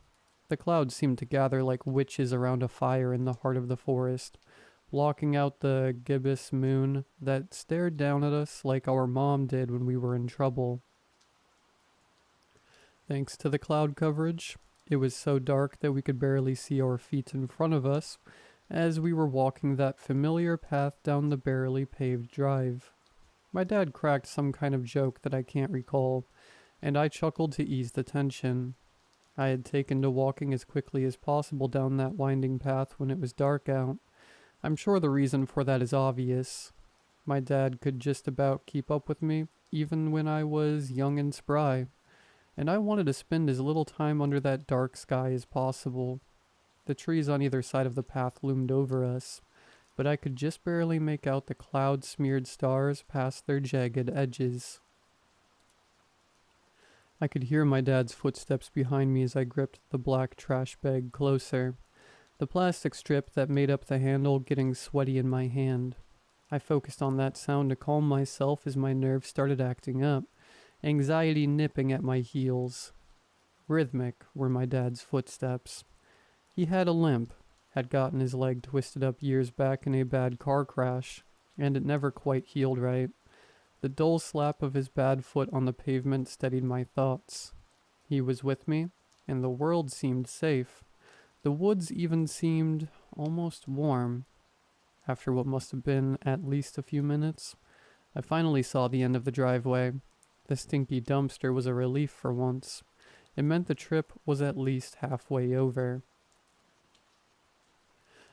The clouds seemed to gather like witches around a fire in the heart of the forest, blocking out the gibbous moon that stared down at us like our mom did when we were in trouble. Thanks to the cloud coverage, it was so dark that we could barely see our feet in front of us as we were walking that familiar path down the barely paved drive. My dad cracked some kind of joke that I can't recall, and I chuckled to ease the tension. I had taken to walking as quickly as possible down that winding path when it was dark out, I'm sure the reason for that is obvious. My dad could just about keep up with me, even when I was young and spry, and I wanted to spend as little time under that dark sky as possible. The trees on either side of the path loomed over us, but I could just barely make out the cloud-smeared stars past their jagged edges. I could hear my dad's footsteps behind me as I gripped the black trash bag closer, the plastic strip that made up the handle getting sweaty in my hand. I focused on that sound to calm myself as my nerves started acting up, anxiety nipping at my heels. Rhythmic were my dad's footsteps. He had a limp, had gotten his leg twisted up years back in a bad car crash, and it never quite healed right. The dull slap of his bad foot on the pavement steadied my thoughts. He was with me, and the world seemed safe. The woods even seemed almost warm. After what must have been at least a few minutes, I finally saw the end of the driveway. The stinky dumpster was a relief for once. It meant the trip was at least halfway over.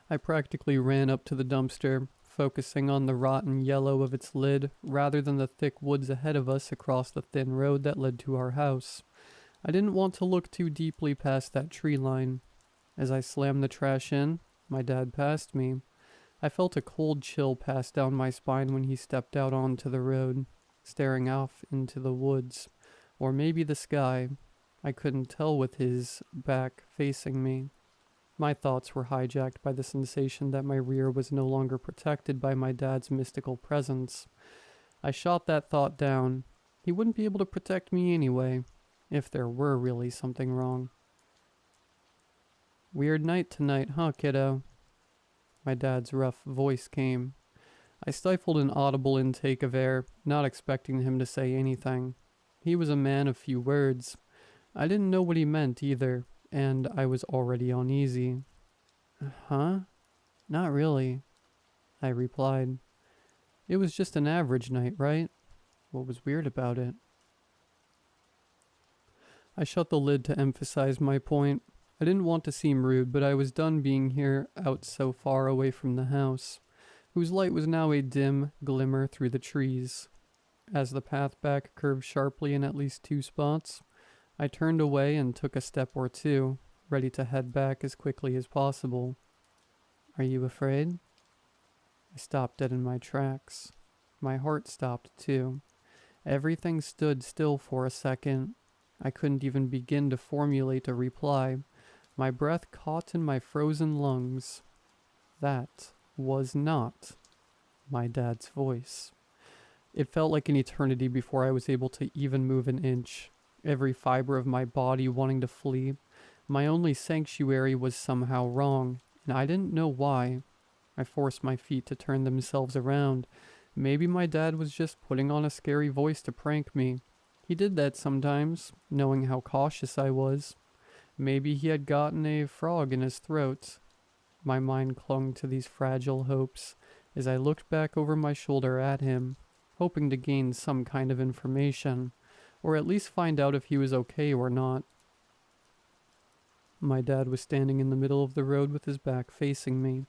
I practically ran up to the dumpster, focusing on the rotten yellow of its lid rather than the thick woods ahead of us across the thin road that led to our house. I didn't want to look too deeply past that tree line. As I slammed the trash in, my dad passed me. I felt a cold chill pass down my spine when he stepped out onto the road, staring off into the woods, or maybe the sky. I couldn't tell with his back facing me. My thoughts were hijacked by the sensation that my rear was no longer protected by my dad's mystical presence. I shot that thought down. He wouldn't be able to protect me anyway, if there were really something wrong. Weird night tonight, huh, kiddo? My dad's rough voice came. I stifled an audible intake of air, not expecting him to say anything. He was a man of few words. I didn't know what he meant either, and I was already uneasy. Huh? Not really, I replied. It was just an average night, right? What was weird about it? I shut the lid to emphasize my point. I didn't want to seem rude, but I was done being here out so far away from the house, whose light was now a dim glimmer through the trees. As the path back curved sharply in at least 2 spots, I turned away and took a step or two, ready to head back as quickly as possible. Are you afraid? I stopped dead in my tracks. My heart stopped too. Everything stood still for a second. I couldn't even begin to formulate a reply. My breath caught in my frozen lungs. That was not my dad's voice. It felt like an eternity before I was able to even move an inch, every fiber of my body wanting to flee. My only sanctuary was somehow wrong, and I didn't know why. I forced my feet to turn themselves around. Maybe my dad was just putting on a scary voice to prank me. He did that sometimes, knowing how cautious I was. Maybe he had gotten a frog in his throat. My mind clung to these fragile hopes as I looked back over my shoulder at him, hoping to gain some kind of information, or at least find out if he was okay or not. My dad was standing in the middle of the road with his back facing me.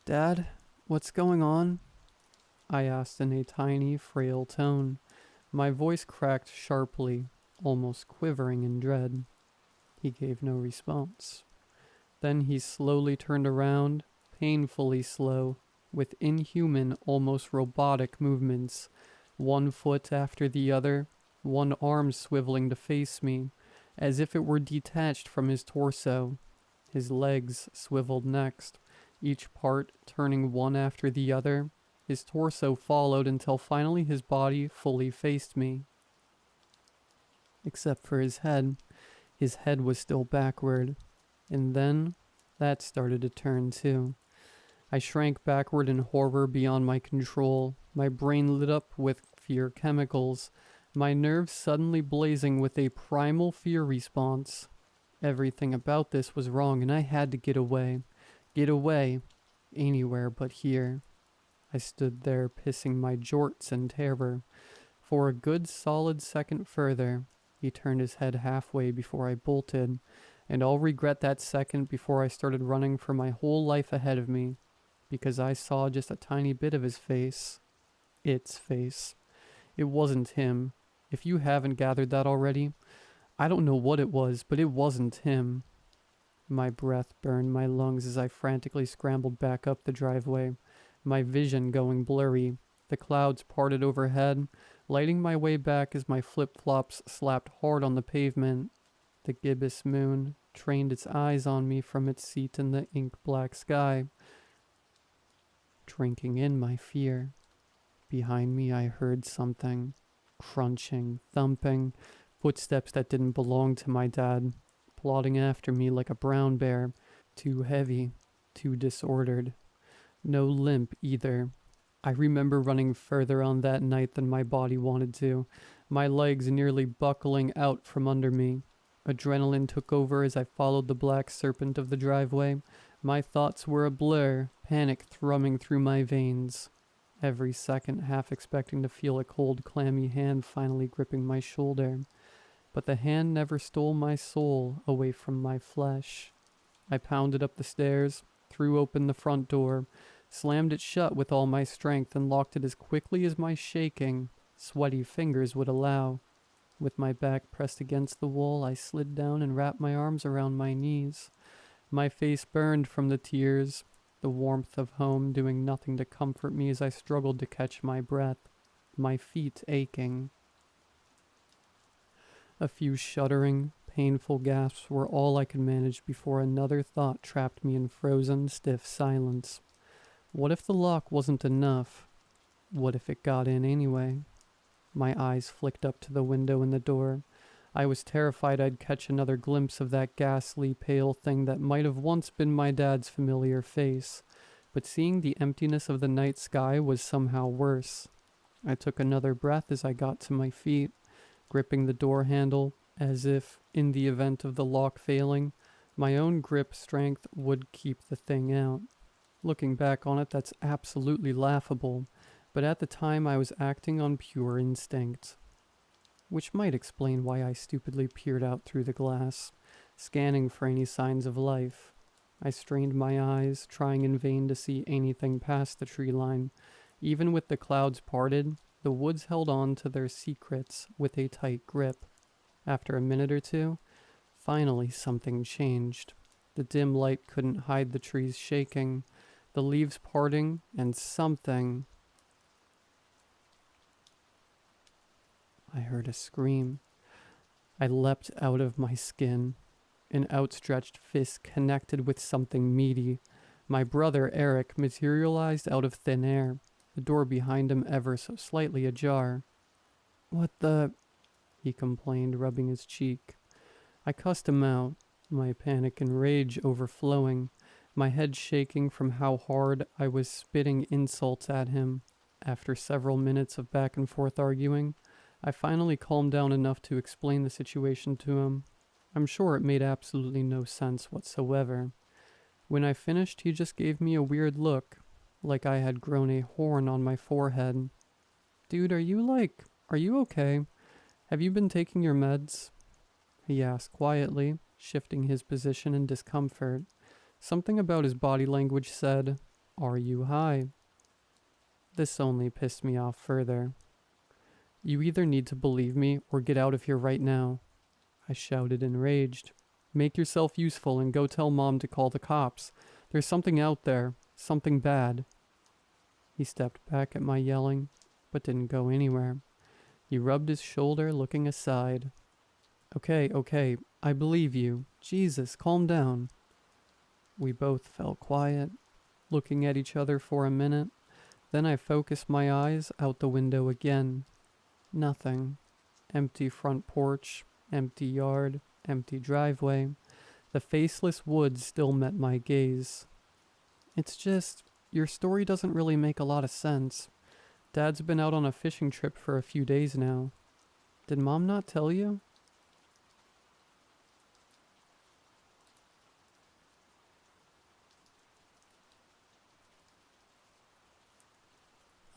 Dad, what's going on? I asked in a tiny, frail tone. My voice cracked sharply, almost quivering in dread. He gave no response. Then he slowly turned around, painfully slow, with inhuman, almost robotic movements, one foot after the other, one arm swiveling to face me, as if it were detached from his torso. His legs swiveled next, each part turning one after the other. His torso followed until finally his body fully faced me. Except for his head. His head was still backward. And then, that started to turn too. I shrank backward in horror beyond my control, my brain lit up with fear chemicals, my nerves suddenly blazing with a primal fear response. Everything about this was wrong, and I had to get away. Get away. Anywhere but here. I stood there, pissing my jorts in terror. For a good solid second further, he turned his head halfway before I bolted, and I'll regret that second before I started running for my whole life ahead of me. because I saw just a tiny bit of his face. Its face. It wasn't him. If you haven't gathered that already, I don't know what it was, but it wasn't him. My breath burned my lungs as I frantically scrambled back up the driveway, my vision going blurry. The clouds parted overhead, lighting my way back as my flip-flops slapped hard on the pavement. The gibbous moon trained its eyes on me from its seat in the ink-black sky, drinking in my fear. Behind me I heard something. Crunching, thumping, footsteps that didn't belong to my dad, plodding after me like a brown bear, too heavy, too disordered. No limp either. I remember running further on that night than my body wanted to, my legs nearly buckling out from under me. Adrenaline took over as I followed the black serpent of the driveway. My thoughts were a blur, panic thrumming through my veins. Every second half expecting to feel a cold, clammy hand finally gripping my shoulder. But the hand never stole my soul away from my flesh. I pounded up the stairs, threw open the front door, slammed it shut with all my strength, and locked it as quickly as my shaking, sweaty fingers would allow. With my back pressed against the wall, I slid down and wrapped my arms around my knees. My face burned from the tears, the warmth of home doing nothing to comfort me as I struggled to catch my breath, my feet aching. A few shuddering, painful gasps were all I could manage before another thought trapped me in frozen, stiff silence. What if the lock wasn't enough? What if it got in anyway? My eyes flicked up to the window in the door. I was terrified I'd catch another glimpse of that ghastly, pale thing that might have once been my dad's familiar face. But seeing the emptiness of the night sky was somehow worse. I took another breath as I got to my feet, gripping the door handle, as if, in the event of the lock failing, my own grip strength would keep the thing out. Looking back on it, that's absolutely laughable, but at the time I was acting on pure instinct. Which might explain why I stupidly peered out through the glass, scanning for any signs of life. I strained my eyes, trying in vain to see anything past the tree line. Even with the clouds parted, the woods held on to their secrets with a tight grip. After a minute or two, finally something changed. The dim light couldn't hide the trees shaking, the leaves parting, and something... I heard a scream. I leapt out of my skin. An outstretched fist connected with something meaty. My brother, Eric, materialized out of thin air, the door behind him ever so slightly ajar. "What the..." he complained, rubbing his cheek. I cussed him out, my panic and rage overflowing, my head shaking from how hard I was spitting insults at him. After several minutes of back and forth arguing, I finally calmed down enough to explain the situation to him. I'm sure it made absolutely no sense whatsoever. When I finished, he just gave me a weird look, like I had grown a horn on my forehead. "Dude, are you okay? Have you been taking your meds?" he asked quietly, shifting his position in discomfort. Something about his body language said, "Are you high?" This only pissed me off further. "You either need to believe me or get out of here right now," I shouted enraged. "Make yourself useful and go tell Mom to call the cops. There's something out there, something bad." He stepped back at my yelling, but didn't go anywhere. He rubbed his shoulder, looking aside. Okay, I believe you. Jesus, calm down." We both fell quiet, looking at each other for a minute. Then I focused my eyes out the window again. Nothing. Empty front porch, empty yard, empty driveway. The faceless woods still met my gaze. "It's just, your story doesn't really make a lot of sense. Dad's been out on a fishing trip for a few days now. Did Mom not tell you?"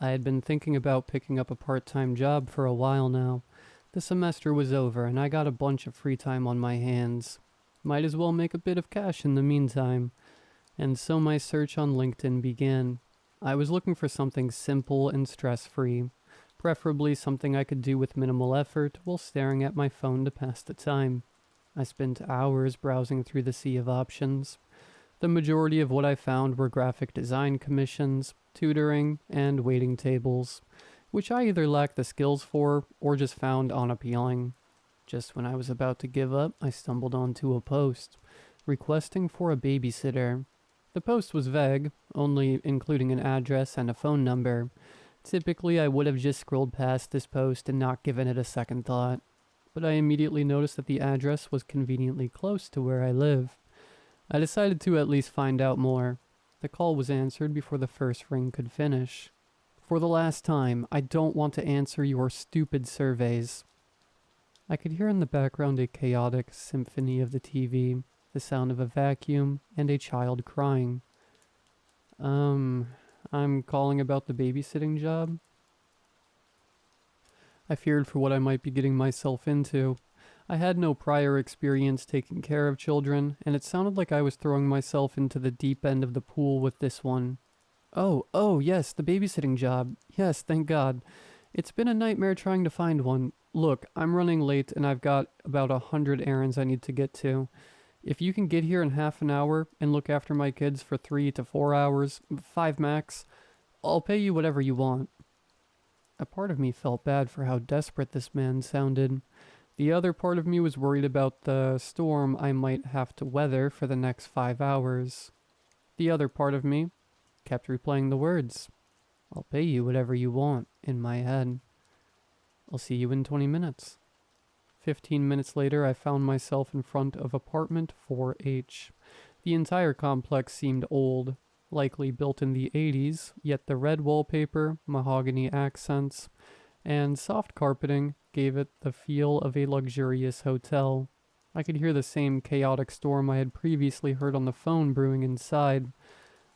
I had been thinking about picking up a part-time job for a while now. The semester was over and I got a bunch of free time on my hands. Might as well make a bit of cash in the meantime. And so my search on LinkedIn began. I was looking for something simple and stress-free, preferably something I could do with minimal effort while staring at my phone to pass the time. I spent hours browsing through the sea of options. The majority of what I found were graphic design commissions, tutoring, and waiting tables, which I either lacked the skills for or just found unappealing. Just when I was about to give up, I stumbled onto a post requesting for a babysitter. The post was vague, only including an address and a phone number. Typically, I would have just scrolled past this post and not given it a second thought, but I immediately noticed that the address was conveniently close to where I live. I decided to at least find out more. The call was answered before the first ring could finish. For the last time, I don't want to answer your stupid surveys. I could hear in the background a chaotic symphony of the TV, the sound of a vacuum, and a child crying. I'm calling about the babysitting job. I feared for what I might be getting myself into. I had no prior experience taking care of children, and it sounded like I was throwing myself into the deep end of the pool with this one. Oh, yes, the babysitting job. Yes, thank God. It's been a nightmare trying to find one. Look, I'm running late and I've got about 100 errands I need to get to. If you can get here in half an hour and look after my kids for 3 to 4 hours, 5 max, I'll pay you whatever you want. A part of me felt bad for how desperate this man sounded. The other part of me was worried about the storm I might have to weather for the next 5 hours. The other part of me kept replaying the words, "I'll pay you whatever you want," in my head. "I'll see you in 20 minutes. 15 minutes later, I found myself in front of apartment 4H. The entire complex seemed old, likely built in the 80s, yet the red wallpaper, mahogany accents, and soft carpeting gave it the feel of a luxurious hotel. I could hear the same chaotic storm I had previously heard on the phone brewing inside.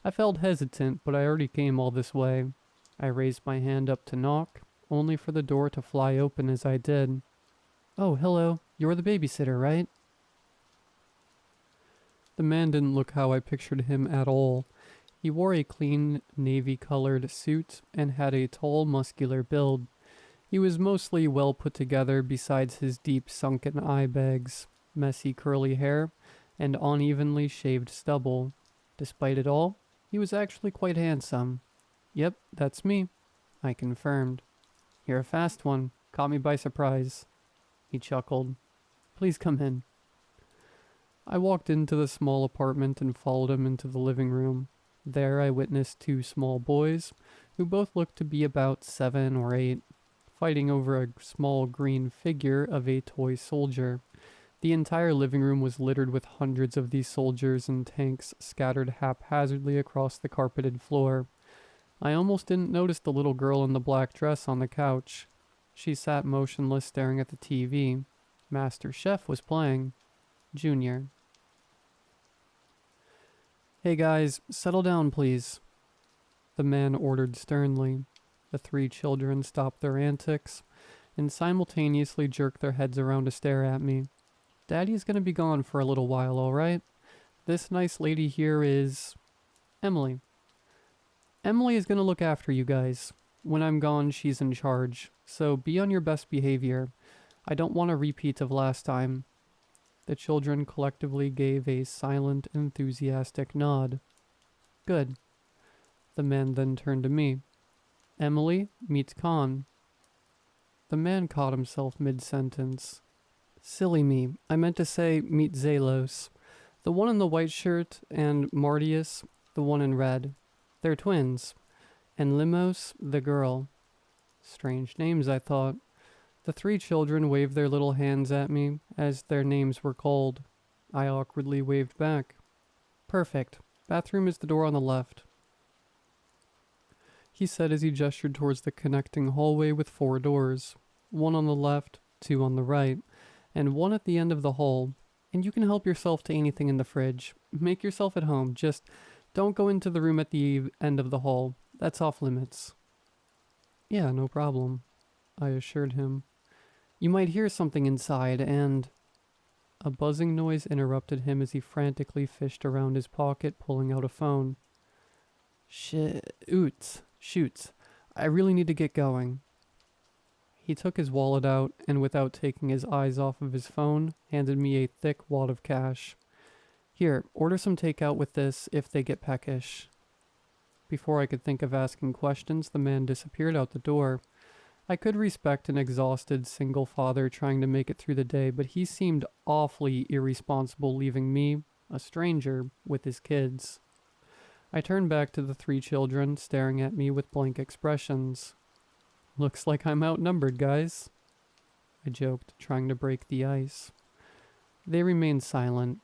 I felt hesitant, but I already came all this way. I raised my hand up to knock, only for the door to fly open as I did. "Oh, hello. You're the babysitter, right?" The man didn't look how I pictured him at all. He wore a clean, navy-colored suit and had a tall, muscular build. He was mostly well put together besides his deep, sunken eye bags, messy curly hair, and unevenly shaved stubble. Despite it all, he was actually quite handsome. "Yep, that's me," I confirmed. "You're a fast one. Caught me by surprise." He chuckled. "Please come in." I walked into the small apartment and followed him into the living room. There I witnessed 2 small boys, who both looked to be about 7 or 8, fighting over a small green figure of a toy soldier. The entire living room was littered with hundreds of these soldiers and tanks scattered haphazardly across the carpeted floor. I almost didn't notice the little girl in the black dress on the couch. She sat motionless staring at the TV. Master Chef was playing. Junior. "Hey guys, settle down please," the man ordered sternly. The 3 children stopped their antics and simultaneously jerked their heads around to stare at me. "Daddy's gonna be gone for a little while, alright? This nice lady here is Emily. Emily is gonna look after you guys. When I'm gone, she's in charge, so be on your best behavior. I don't want a repeat of last time." The children collectively gave a silent, enthusiastic nod. "Good." The man then turned to me. "Emily, meet Khan." The man caught himself mid-sentence. "Silly me, I meant to say meet Zalos. The one in the white shirt, and Martius, the one in red. They're twins. And Limos, the girl." Strange names, I thought. The 3 children waved their little hands at me as their names were called. I awkwardly waved back. "Perfect. Bathroom is the door on the left," he said as he gestured towards the connecting hallway with 4 doors. 1 on the left, 2 on the right, and 1 at the end of the hall. "And you can help yourself to anything in the fridge. Make yourself at home. Just don't go into the room at the end of the hall. That's off limits." "Yeah, no problem," I assured him. "You might hear something inside and..." A buzzing noise interrupted him as he frantically fished around his pocket, pulling out a phone. Shoots. I really need to get going. He took his wallet out and, without taking his eyes off of his phone, handed me a thick wad of cash. Here, order some takeout with this if they get peckish. Before I could think of asking questions, the man disappeared out the door. I could respect an exhausted single father trying to make it through the day, but he seemed awfully irresponsible leaving me, a stranger, with his kids. I turned back to the 3 children, staring at me with blank expressions. Looks like I'm outnumbered, guys, I joked, trying to break the ice. They remained silent.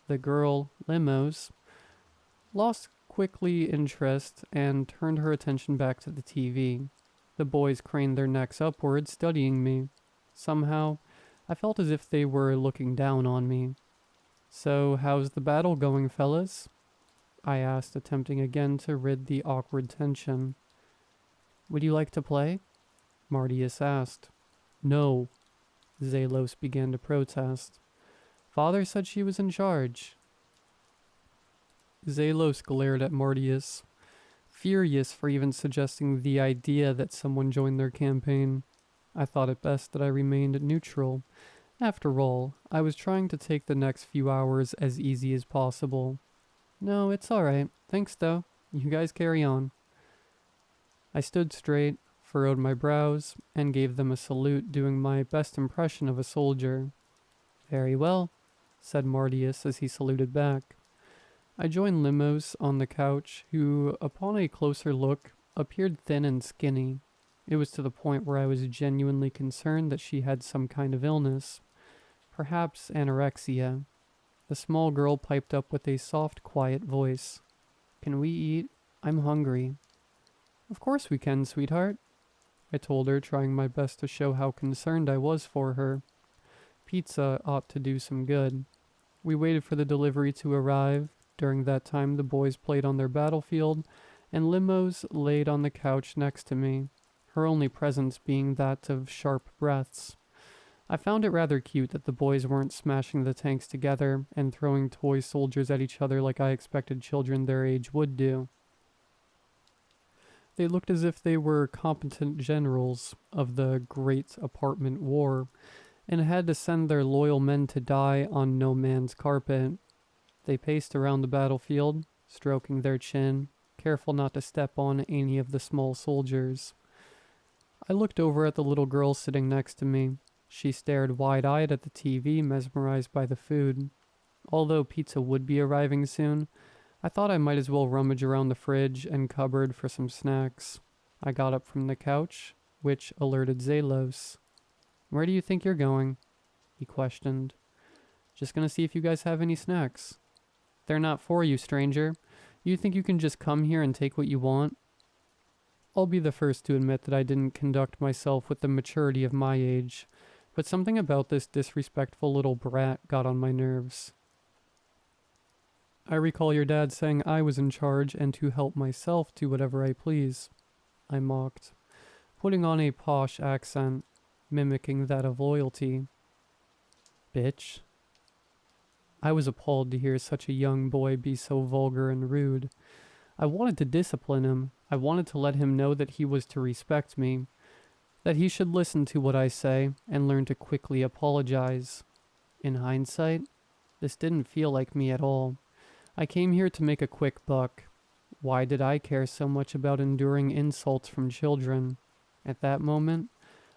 The girl, Limos, lost quickly interest and turned her attention back to the TV. The boys craned their necks upward, studying me. Somehow, I felt as if they were looking down on me. So, how's the battle going, fellas? I asked, attempting again to rid the awkward tension. Would you like to play? Martius asked. No, Zalos began to protest. Father said she was in charge. Zalos glared at Martius, furious for even suggesting the idea that someone join their campaign. I thought it best that I remained neutral. After all, I was trying to take the next few hours as easy as possible. No, it's alright. Thanks, though. You guys carry on. I stood straight, furrowed my brows, and gave them a salute, doing my best impression of a soldier. Very well, said Martius as he saluted back. I joined Limos on the couch, who, upon a closer look, appeared thin and skinny. It was to the point where I was genuinely concerned that she had some kind of illness, perhaps anorexia. The small girl piped up with a soft, quiet voice. Can we eat? I'm hungry. Of course we can, sweetheart, I told her, trying my best to show how concerned I was for her. Pizza ought to do some good. We waited for the delivery to arrive. During that time, the boys played on their battlefield, and Limos laid on the couch next to me, her only presence being that of sharp breaths. I found it rather cute that the boys weren't smashing the tanks together and throwing toy soldiers at each other like I expected children their age would do. They looked as if they were competent generals of the Great Apartment War and had to send their loyal men to die on no man's carpet. They paced around the battlefield, stroking their chin, careful not to step on any of the small soldiers. I looked over at the little girl sitting next to me. She stared wide-eyed at the TV, mesmerized by the food. Although pizza would be arriving soon, I thought I might as well rummage around the fridge and cupboard for some snacks. I got up from the couch, which alerted Zalos. Where do you think you're going? He questioned. Just gonna see if you guys have any snacks. They're not for you, stranger. You think you can just come here and take what you want? I'll be the first to admit that I didn't conduct myself with the maturity of my age, but something about this disrespectful little brat got on my nerves. I recall your dad saying I was in charge and to help myself do whatever I please, I mocked, putting on a posh accent, mimicking that of loyalty. Bitch. I was appalled to hear such a young boy be so vulgar and rude. I wanted to discipline him. I wanted to let him know that he was to respect me, that he should listen to what I say and learn to quickly apologize. In hindsight, this didn't feel like me at all. I came here to make a quick buck. Why did I care so much about enduring insults from children? At that moment,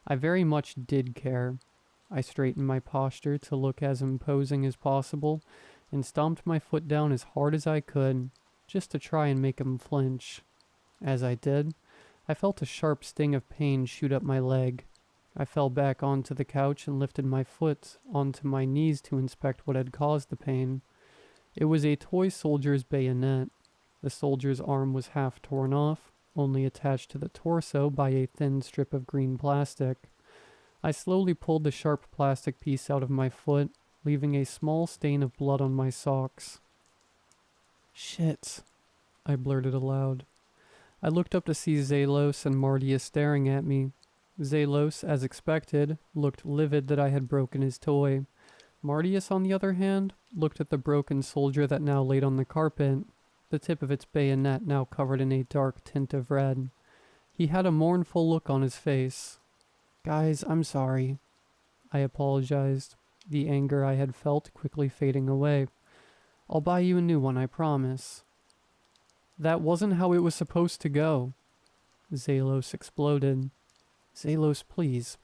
I very much did care. I straightened my posture to look as imposing as possible and stomped my foot down as hard as I could, just to try and make him flinch. As I did, I felt a sharp sting of pain shoot up my leg. I fell back onto the couch and lifted my foot onto my knees to inspect what had caused the pain. It was a toy soldier's bayonet. The soldier's arm was half torn off, only attached to the torso by a thin strip of green plastic. I slowly pulled the sharp plastic piece out of my foot, leaving a small stain of blood on my socks. Shit, I blurted aloud. I looked up to see Zalos and Martius staring at me. Zalos, as expected, looked livid that I had broken his toy. Martius, on the other hand, looked at the broken soldier that now laid on the carpet, the tip of its bayonet now covered in a dark tint of red. He had a mournful look on his face. "Guys, I'm sorry." I apologized, the anger I had felt quickly fading away. "I'll buy you a new one, I promise." "That wasn't how it was supposed to go." Zalos exploded. "Zalos, please.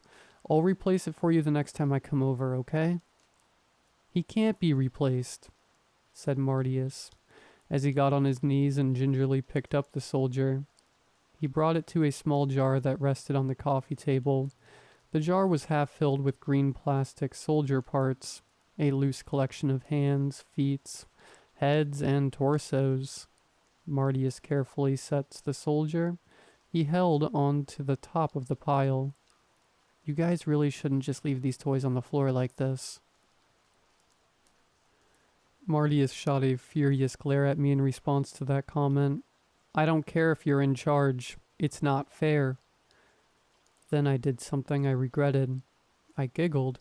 I'll replace it for you the next time I come over, okay?" "He can't be replaced," said Martius, as he got on his knees and gingerly picked up the soldier. He brought it to a small jar that rested on the coffee table. The jar was half filled with green plastic soldier parts, a loose collection of hands, feet, heads, and torsos. Martius carefully sets the soldier. He held on to the top of the pile. "You guys really shouldn't just leave these toys on the floor like this." Martius shot a furious glare at me in response to that comment. "I don't care if you're in charge. It's not fair." Then I did something I regretted. I giggled.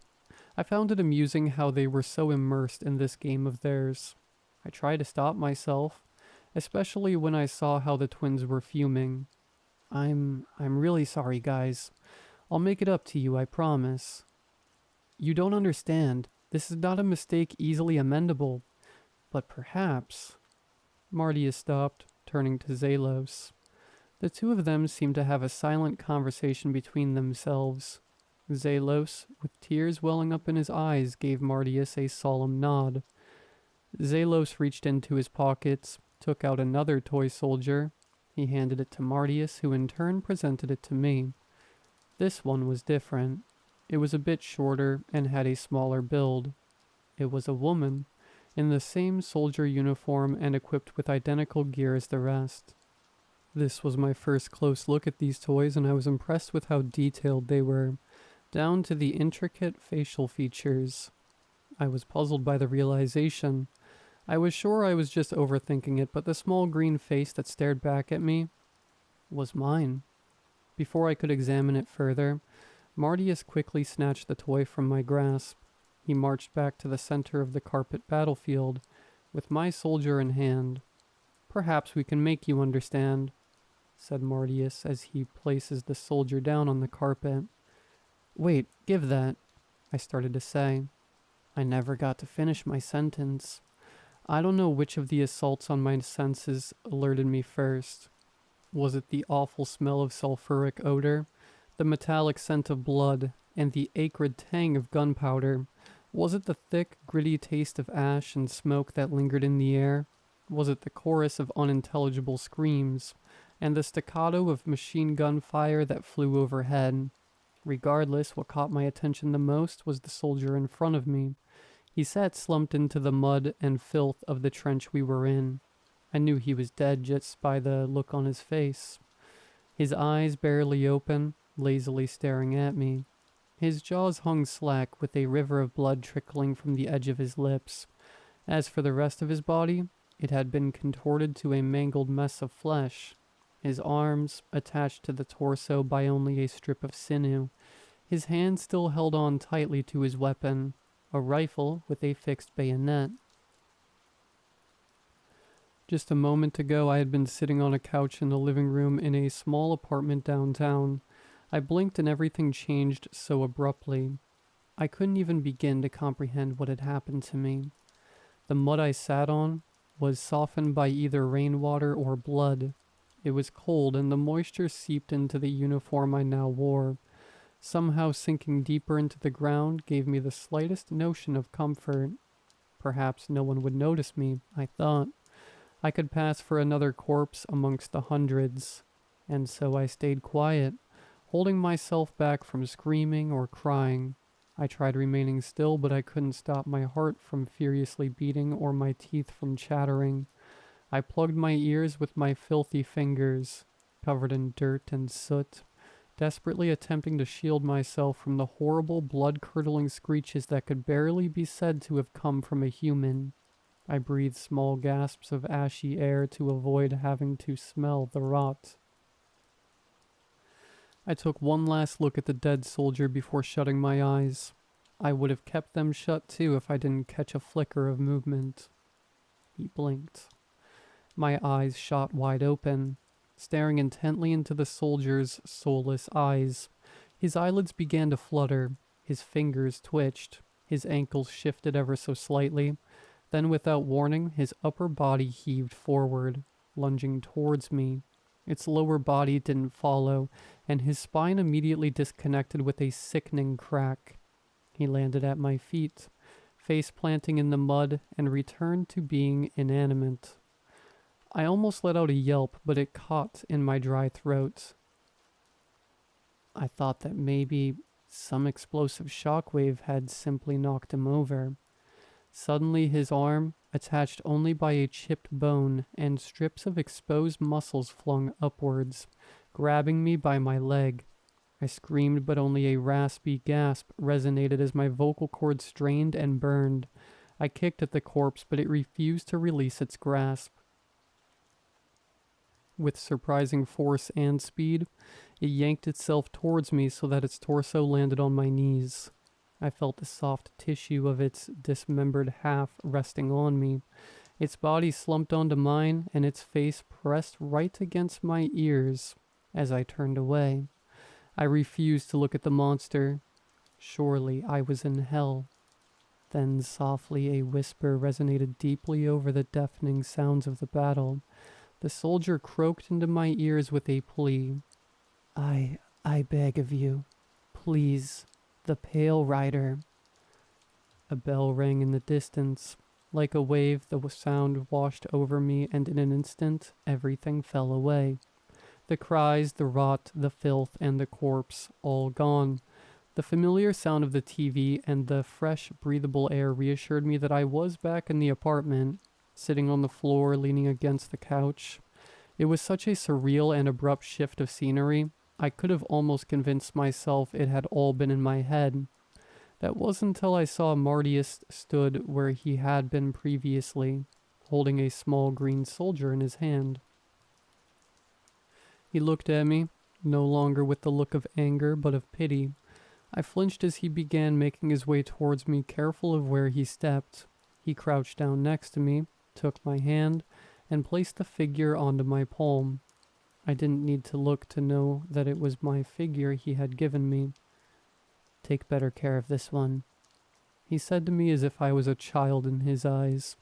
I found it amusing how they were so immersed in this game of theirs. I tried to stop myself, especially when I saw how the twins were fuming. I'm really sorry, guys. I'll make it up to you, I promise." "You don't understand. This is not a mistake easily amendable. But perhaps..." Martius stopped, turning to Zalos. The two of them seemed to have a silent conversation between themselves. Zalos, with tears welling up in his eyes, gave Martius a solemn nod. Zalos reached into his pockets, took out another toy soldier. He handed it to Martius, who in turn presented it to me. This one was different. It was a bit shorter and had a smaller build. It was a woman, in the same soldier uniform and equipped with identical gear as the rest. This was my first close look at these toys, and I was impressed with how detailed they were, down to the intricate facial features. I was puzzled by the realization. I was sure I was just overthinking it, but the small green face that stared back at me was mine. Before I could examine it further, Martius quickly snatched the toy from my grasp. He marched back to the center of the carpet battlefield, with my soldier in hand. "Perhaps we can make you understand," said Martius as he places the soldier down on the carpet. "Wait, give that," I started to say. I never got to finish my sentence. I don't know which of the assaults on my senses alerted me first. Was it the awful smell of sulfuric odor, the metallic scent of blood, and the acrid tang of gunpowder? Was it the thick, gritty taste of ash and smoke that lingered in the air? Was it the chorus of unintelligible screams, and the staccato of machine gun fire that flew overhead? Regardless, what caught my attention the most was the soldier in front of me. He sat slumped into the mud and filth of the trench we were in. I knew he was dead just by the look on his face. His eyes barely open, lazily staring at me. His jaws hung slack, with a river of blood trickling from the edge of his lips. As for the rest of his body, it had been contorted to a mangled mess of flesh. His arms, attached to the torso by only a strip of sinew. His hands still held on tightly to his weapon, a rifle with a fixed bayonet. Just a moment ago, I had been sitting on a couch in the living room in a small apartment downtown. I blinked and everything changed so abruptly. I couldn't even begin to comprehend what had happened to me. The mud I sat on was softened by either rainwater or blood. It was cold, and the moisture seeped into the uniform I now wore. Somehow sinking deeper into the ground gave me the slightest notion of comfort. Perhaps no one would notice me, I thought. I could pass for another corpse amongst the hundreds. And so I stayed quiet, holding myself back from screaming or crying. I tried remaining still, but I couldn't stop my heart from furiously beating or my teeth from chattering. I plugged my ears with my filthy fingers, covered in dirt and soot, desperately attempting to shield myself from the horrible blood-curdling screeches that could barely be said to have come from a human. I breathed small gasps of ashy air to avoid having to smell the rot. I took one last look at the dead soldier before shutting my eyes. I would have kept them shut too if I didn't catch a flicker of movement. He blinked. My eyes shot wide open, staring intently into the soldier's soulless eyes. His eyelids began to flutter, his fingers twitched, his ankles shifted ever so slightly. Then, without warning, his upper body heaved forward, lunging towards me. Its lower body didn't follow, and his spine immediately disconnected with a sickening crack. He landed at my feet, face planting in the mud, and returned to being inanimate. I almost let out a yelp, but it caught in my dry throat. I thought that maybe some explosive shockwave had simply knocked him over. Suddenly his arm, attached only by a chipped bone and strips of exposed muscles, flung upwards, grabbing me by my leg. I screamed, but only a raspy gasp resonated as my vocal cords strained and burned. I kicked at the corpse, but it refused to release its grasp. With surprising force and speed, it yanked itself towards me so that its torso landed on my knees. I felt the soft tissue of its dismembered half resting on me. Its body slumped onto mine, and its face pressed right against my ears as I turned away. I refused to look at the monster. Surely I was in hell. Then softly a whisper resonated deeply over the deafening sounds of the battle. The soldier croaked into my ears with a plea. I beg of you, please, the Pale Rider. A bell rang in the distance. Like a wave, the sound washed over me, and in an instant, everything fell away. The cries, the rot, the filth, and the corpse, all gone. The familiar sound of the TV and the fresh, breathable air reassured me that I was back in the apartment, sitting on the floor, leaning against the couch. It was such a surreal and abrupt shift of scenery. I could have almost convinced myself it had all been in my head. That wasn't until I saw Martius stood where he had been previously, holding a small green soldier in his hand. He looked at me, no longer with the look of anger, but of pity. I flinched as he began making his way towards me, careful of where he stepped. He crouched down next to me, took my hand, and placed the figure onto my palm. I didn't need to look to know that it was my figure he had given me. "Take better care of this one," he said to me as if I was a child in his eyes.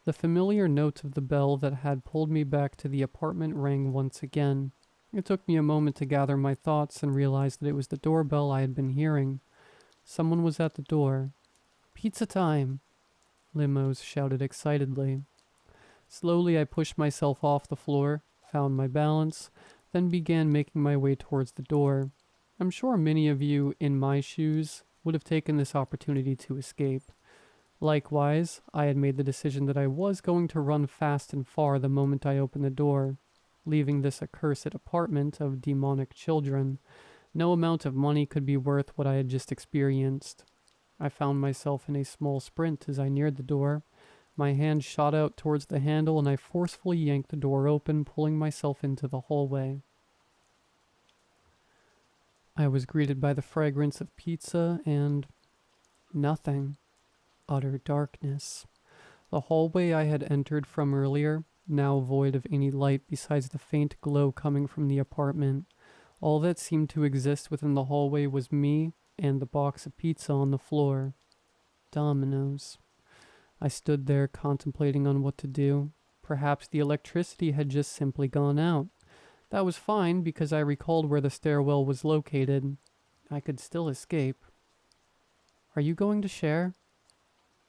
The familiar note of the bell that had pulled me back to the apartment rang once again. It took me a moment to gather my thoughts and realize that it was the doorbell I had been hearing. Someone was at the door. "Pizza time!" Limos shouted excitedly. Slowly I pushed myself off the floor, found my balance, then began making my way towards the door. I'm sure many of you in my shoes would have taken this opportunity to escape. Likewise, I had made the decision that I was going to run fast and far the moment I opened the door, leaving this accursed apartment of demonic children. No amount of money could be worth what I had just experienced. I found myself in a small sprint as I neared the door. My hand shot out towards the handle and I forcefully yanked the door open, pulling myself into the hallway. I was greeted by the fragrance of pizza and nothing. Utter darkness. The hallway I had entered from earlier, now void of any light besides the faint glow coming from the apartment. All that seemed to exist within the hallway was me and the box of pizza on the floor. Dominoes. I stood there contemplating on what to do. Perhaps the electricity had just simply gone out. That was fine because I recalled where the stairwell was located. I could still escape. "Are you going to share?"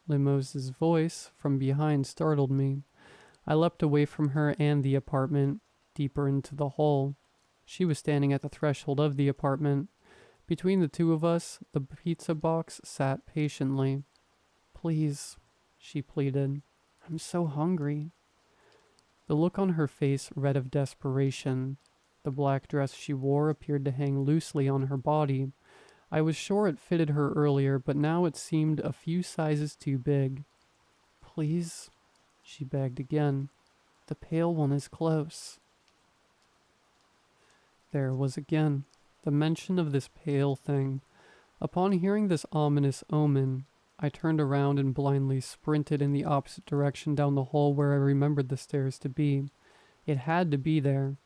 Limos's voice from behind startled me. I leapt away from her and the apartment, deeper into the hall. She was standing at the threshold of the apartment. Between the two of us, the pizza box sat patiently. "Please," she pleaded. "I'm so hungry." The look on her face read of desperation. The black dress she wore appeared to hang loosely on her body. I was sure it fitted her earlier, but now it seemed a few sizes too big. "Please," she begged again. "The pale one is close." There it was again, the mention of this pale thing. Upon hearing this ominous omen, I turned around and blindly sprinted in the opposite direction down the hall where I remembered the stairs to be. It had to be there.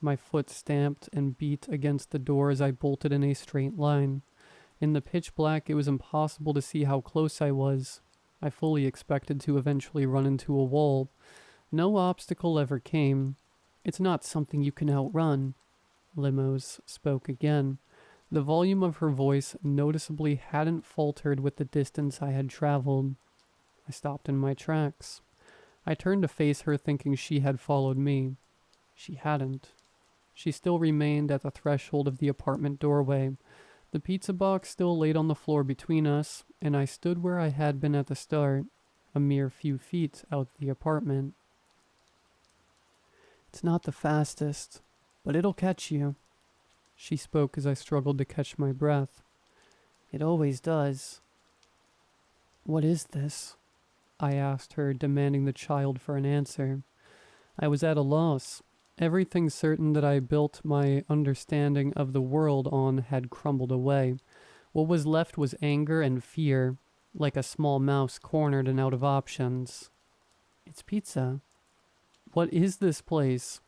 My foot stamped and beat against the door as I bolted in a straight line. In the pitch black, it was impossible to see how close I was. I fully expected to eventually run into a wall. No obstacle ever came. It's not something you can outrun. Limos spoke again. The volume of her voice noticeably hadn't faltered with the distance I had traveled. I stopped in my tracks. I turned to face her thinking she had followed me. She hadn't. She still remained at the threshold of the apartment doorway. The pizza box still laid on the floor between us, and I stood where I had been at the start, a mere few feet out the apartment. It's not the fastest, but it'll catch you. She spoke as I struggled to catch my breath. It always does. What is this? I asked her, demanding the child for an answer. I was at a loss. Everything certain that I built my understanding of the world on had crumbled away. What was left was anger and fear, like a small mouse cornered and out of options. It's pizza. What is this place?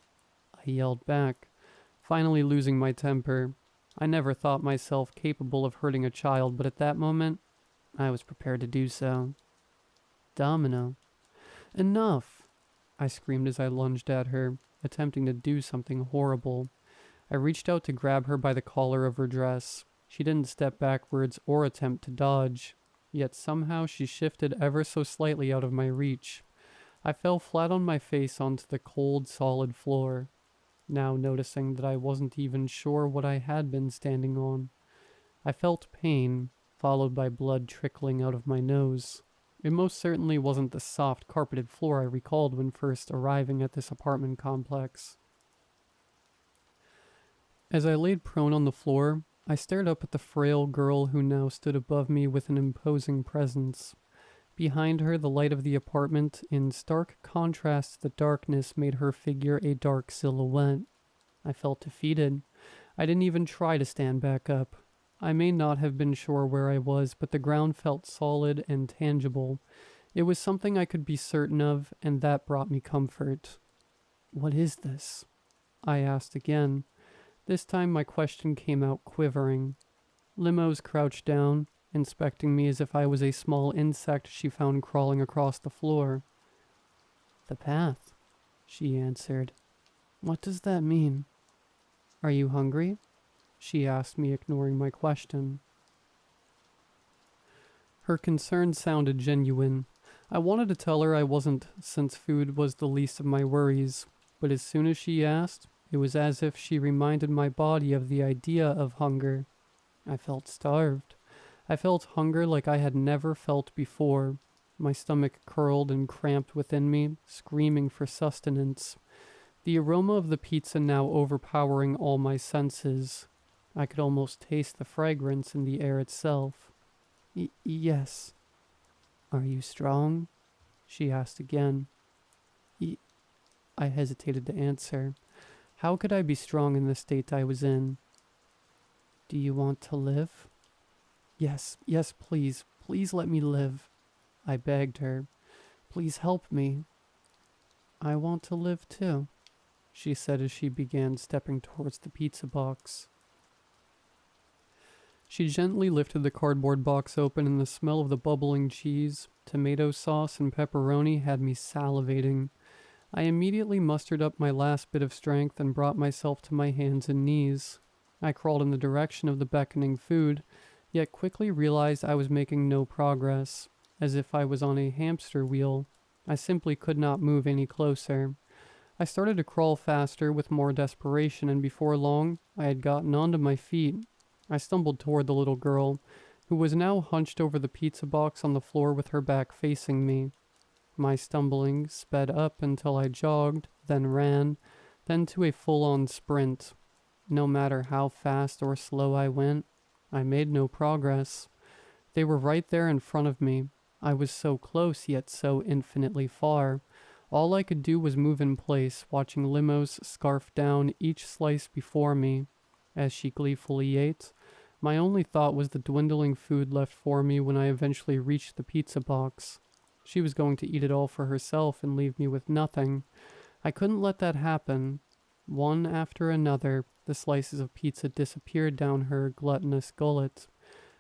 I yelled back, finally losing my temper. I never thought myself capable of hurting a child, but at that moment, I was prepared to do so. Domino. Enough! I screamed as I lunged at her, attempting to do something horrible. I reached out to grab her by the collar of her dress. She didn't step backwards or attempt to dodge, yet somehow she shifted ever so slightly out of my reach. I fell flat on my face onto the cold, solid floor, now noticing that I wasn't even sure what I had been standing on. I felt pain, followed by blood trickling out of my nose. It most certainly wasn't the soft, carpeted floor I recalled when first arriving at this apartment complex. As I laid prone on the floor, I stared up at the frail girl who now stood above me with an imposing presence. Behind her, the light of the apartment, in stark contrast to the darkness, made her figure a dark silhouette. I felt defeated. I didn't even try to stand back up. I may not have been sure where I was, but the ground felt solid and tangible. It was something I could be certain of, and that brought me comfort. What is this? I asked again. This time my question came out quivering. Limos crouched down, inspecting me as if I was a small insect she found crawling across the floor. The path, she answered. What does that mean? Are you hungry? She asked me, ignoring my question. Her concern sounded genuine. I wanted to tell her I wasn't, since food was the least of my worries, but as soon as she asked, it was as if she reminded my body of the idea of hunger. I felt starved. I felt hunger like I had never felt before. My stomach curled and cramped within me, screaming for sustenance. The aroma of the pizza now overpowering all my senses. I could almost taste the fragrance in the air itself. Yes. Are you strong? She asked again. I hesitated to answer. How could I be strong in the state I was in? Do you want to live? Yes, please. Please let me live. I begged her. Please help me. I want to live too, she said as she began stepping towards the pizza box. She gently lifted the cardboard box open, and the smell of the bubbling cheese, tomato sauce, and pepperoni had me salivating. I immediately mustered up my last bit of strength and brought myself to my hands and knees. I crawled in the direction of the beckoning food, yet quickly realized I was making no progress. As if I was on a hamster wheel, I simply could not move any closer. I started to crawl faster with more desperation, and before long, I had gotten onto my feet. I stumbled toward the little girl, who was now hunched over the pizza box on the floor with her back facing me. My stumbling sped up until I jogged, then ran, then to a full-on sprint. No matter how fast or slow I went, I made no progress. They were right there in front of me. I was so close, yet so infinitely far. All I could do was move in place, watching Limos scarf down each slice before me. As she gleefully ate, My only thought was the dwindling food left for me when I eventually reached the pizza box. She was going to eat it all for herself and leave me with nothing. I couldn't let that happen. One after another, the slices of pizza disappeared down her gluttonous gullet.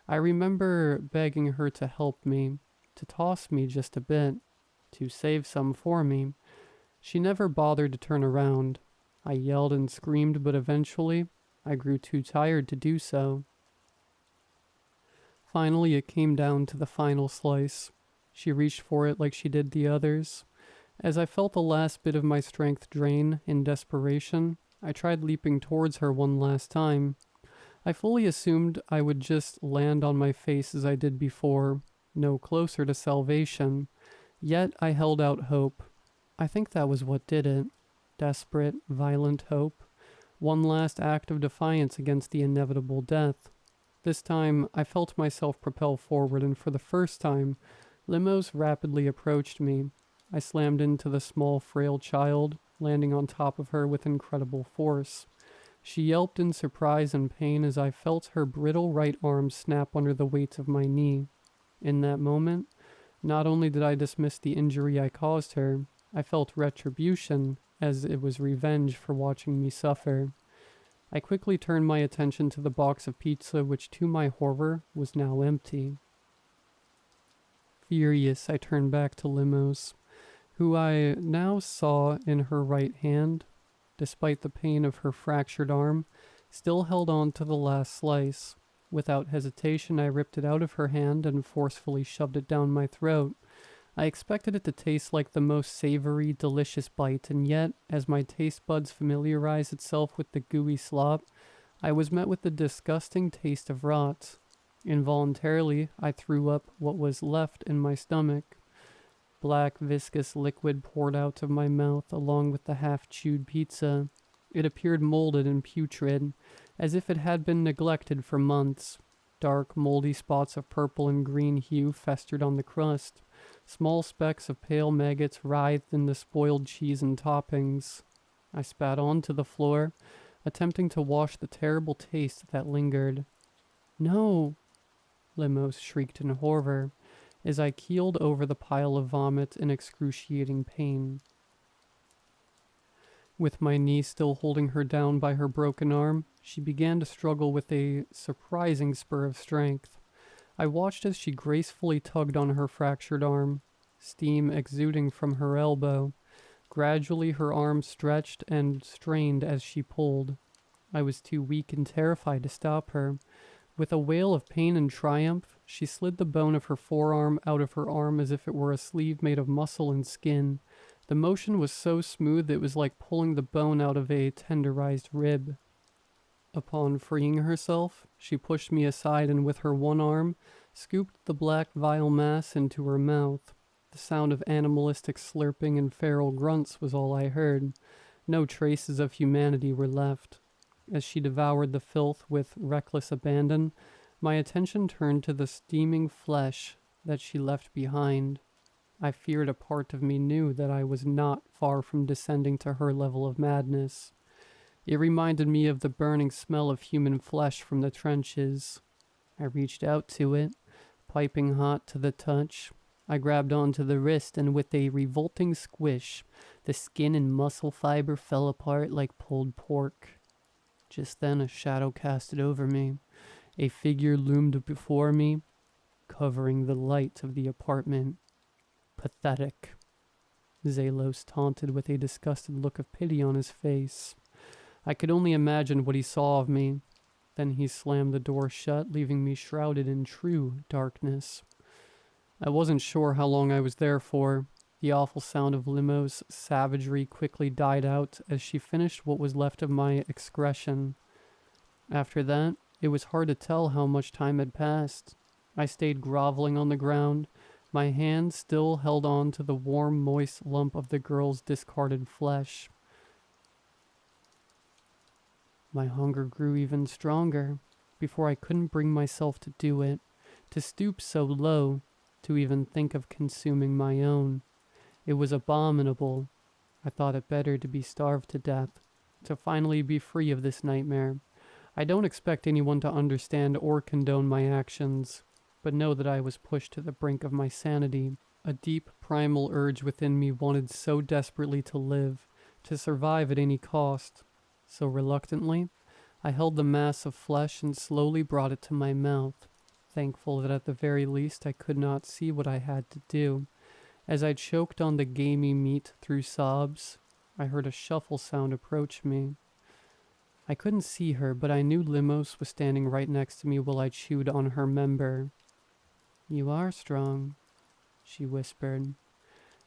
I remember begging her to help me, to toss me just a bit, to save some for me. She never bothered to turn around. I yelled and screamed, but eventually, I grew too tired to do so. Finally, it came down to the final slice. She reached for it like she did the others. As I felt the last bit of my strength drain in desperation, I tried leaping towards her one last time. I fully assumed I would just land on my face as I did before, no closer to salvation. Yet I held out hope. I think that was what did it. Desperate, violent hope. One last act of defiance against the inevitable death. This time, I felt myself propel forward, and for the first time, limos rapidly approached me. I slammed into the small, frail child, landing on top of her with incredible force. She yelped in surprise and pain as I felt her brittle right arm snap under the weight of my knee. In that moment, not only did I dismiss the injury I caused her, I felt retribution, as it was revenge for watching me suffer. I quickly turned my attention to the box of pizza, which to my horror was now empty. Furious, I turned back to Limos, who I now saw in her right hand, despite the pain of her fractured arm, still held on to the last slice. Without hesitation, I ripped it out of her hand and forcefully shoved it down my throat. I expected it to taste like the most savory, delicious bite, and yet, as my taste buds familiarized itself with the gooey slop, I was met with the disgusting taste of rot. Involuntarily, I threw up what was left in my stomach. Black, viscous liquid poured out of my mouth along with the half-chewed pizza. It appeared molded and putrid, as if it had been neglected for months. Dark, moldy spots of purple and green hue festered on the crust. Small specks of pale maggots writhed in the spoiled cheese and toppings. I spat onto the floor, attempting to wash the terrible taste that lingered. "No!" Limos shrieked in horror, as I keeled over the pile of vomit in excruciating pain. With my knee still holding her down by her broken arm, she began to struggle with a surprising spur of strength. I watched as she gracefully tugged on her fractured arm, steam exuding from her elbow. Gradually her arm stretched and strained as she pulled. I was too weak and terrified to stop her. With a wail of pain and triumph, she slid the bone of her forearm out of her arm as if it were a sleeve made of muscle and skin. The motion was so smooth it was like pulling the bone out of a tenderized rib. Upon freeing herself, she pushed me aside and with her one arm, scooped the black vile mass into her mouth. The sound of animalistic slurping and feral grunts was all I heard. No traces of humanity were left. As she devoured the filth with reckless abandon, my attention turned to the steaming flesh that she left behind. I feared a part of me knew that I was not far from descending to her level of madness. It reminded me of the burning smell of human flesh from the trenches. I reached out to it, piping hot to the touch. I grabbed onto the wrist, and with a revolting squish, the skin and muscle fiber fell apart like pulled pork. Just then a shadow casted over me. A figure loomed before me, covering the light of the apartment. Pathetic. Zalos taunted with a disgusted look of pity on his face. I could only imagine what he saw of me. Then he slammed the door shut, leaving me shrouded in true darkness. I wasn't sure how long I was there for. The awful sound of Limo's savagery quickly died out as she finished what was left of my excretion. After that, it was hard to tell how much time had passed. I stayed groveling on the ground, my hand still held on to the warm, moist lump of the girl's discarded flesh. My hunger grew even stronger, before I couldn't bring myself to do it, to stoop so low, to even think of consuming my own. It was abominable. I thought it better to be starved to death, to finally be free of this nightmare. I don't expect anyone to understand or condone my actions, but know that I was pushed to the brink of my sanity. A deep primal urge within me wanted so desperately to live, to survive at any cost. So reluctantly, I held the mass of flesh and slowly brought it to my mouth, thankful that at the very least I could not see what I had to do. As I choked on the gamey meat through sobs, I heard a shuffle sound approach me. I couldn't see her, but I knew Limos was standing right next to me while I chewed on her member. "You are strong," she whispered.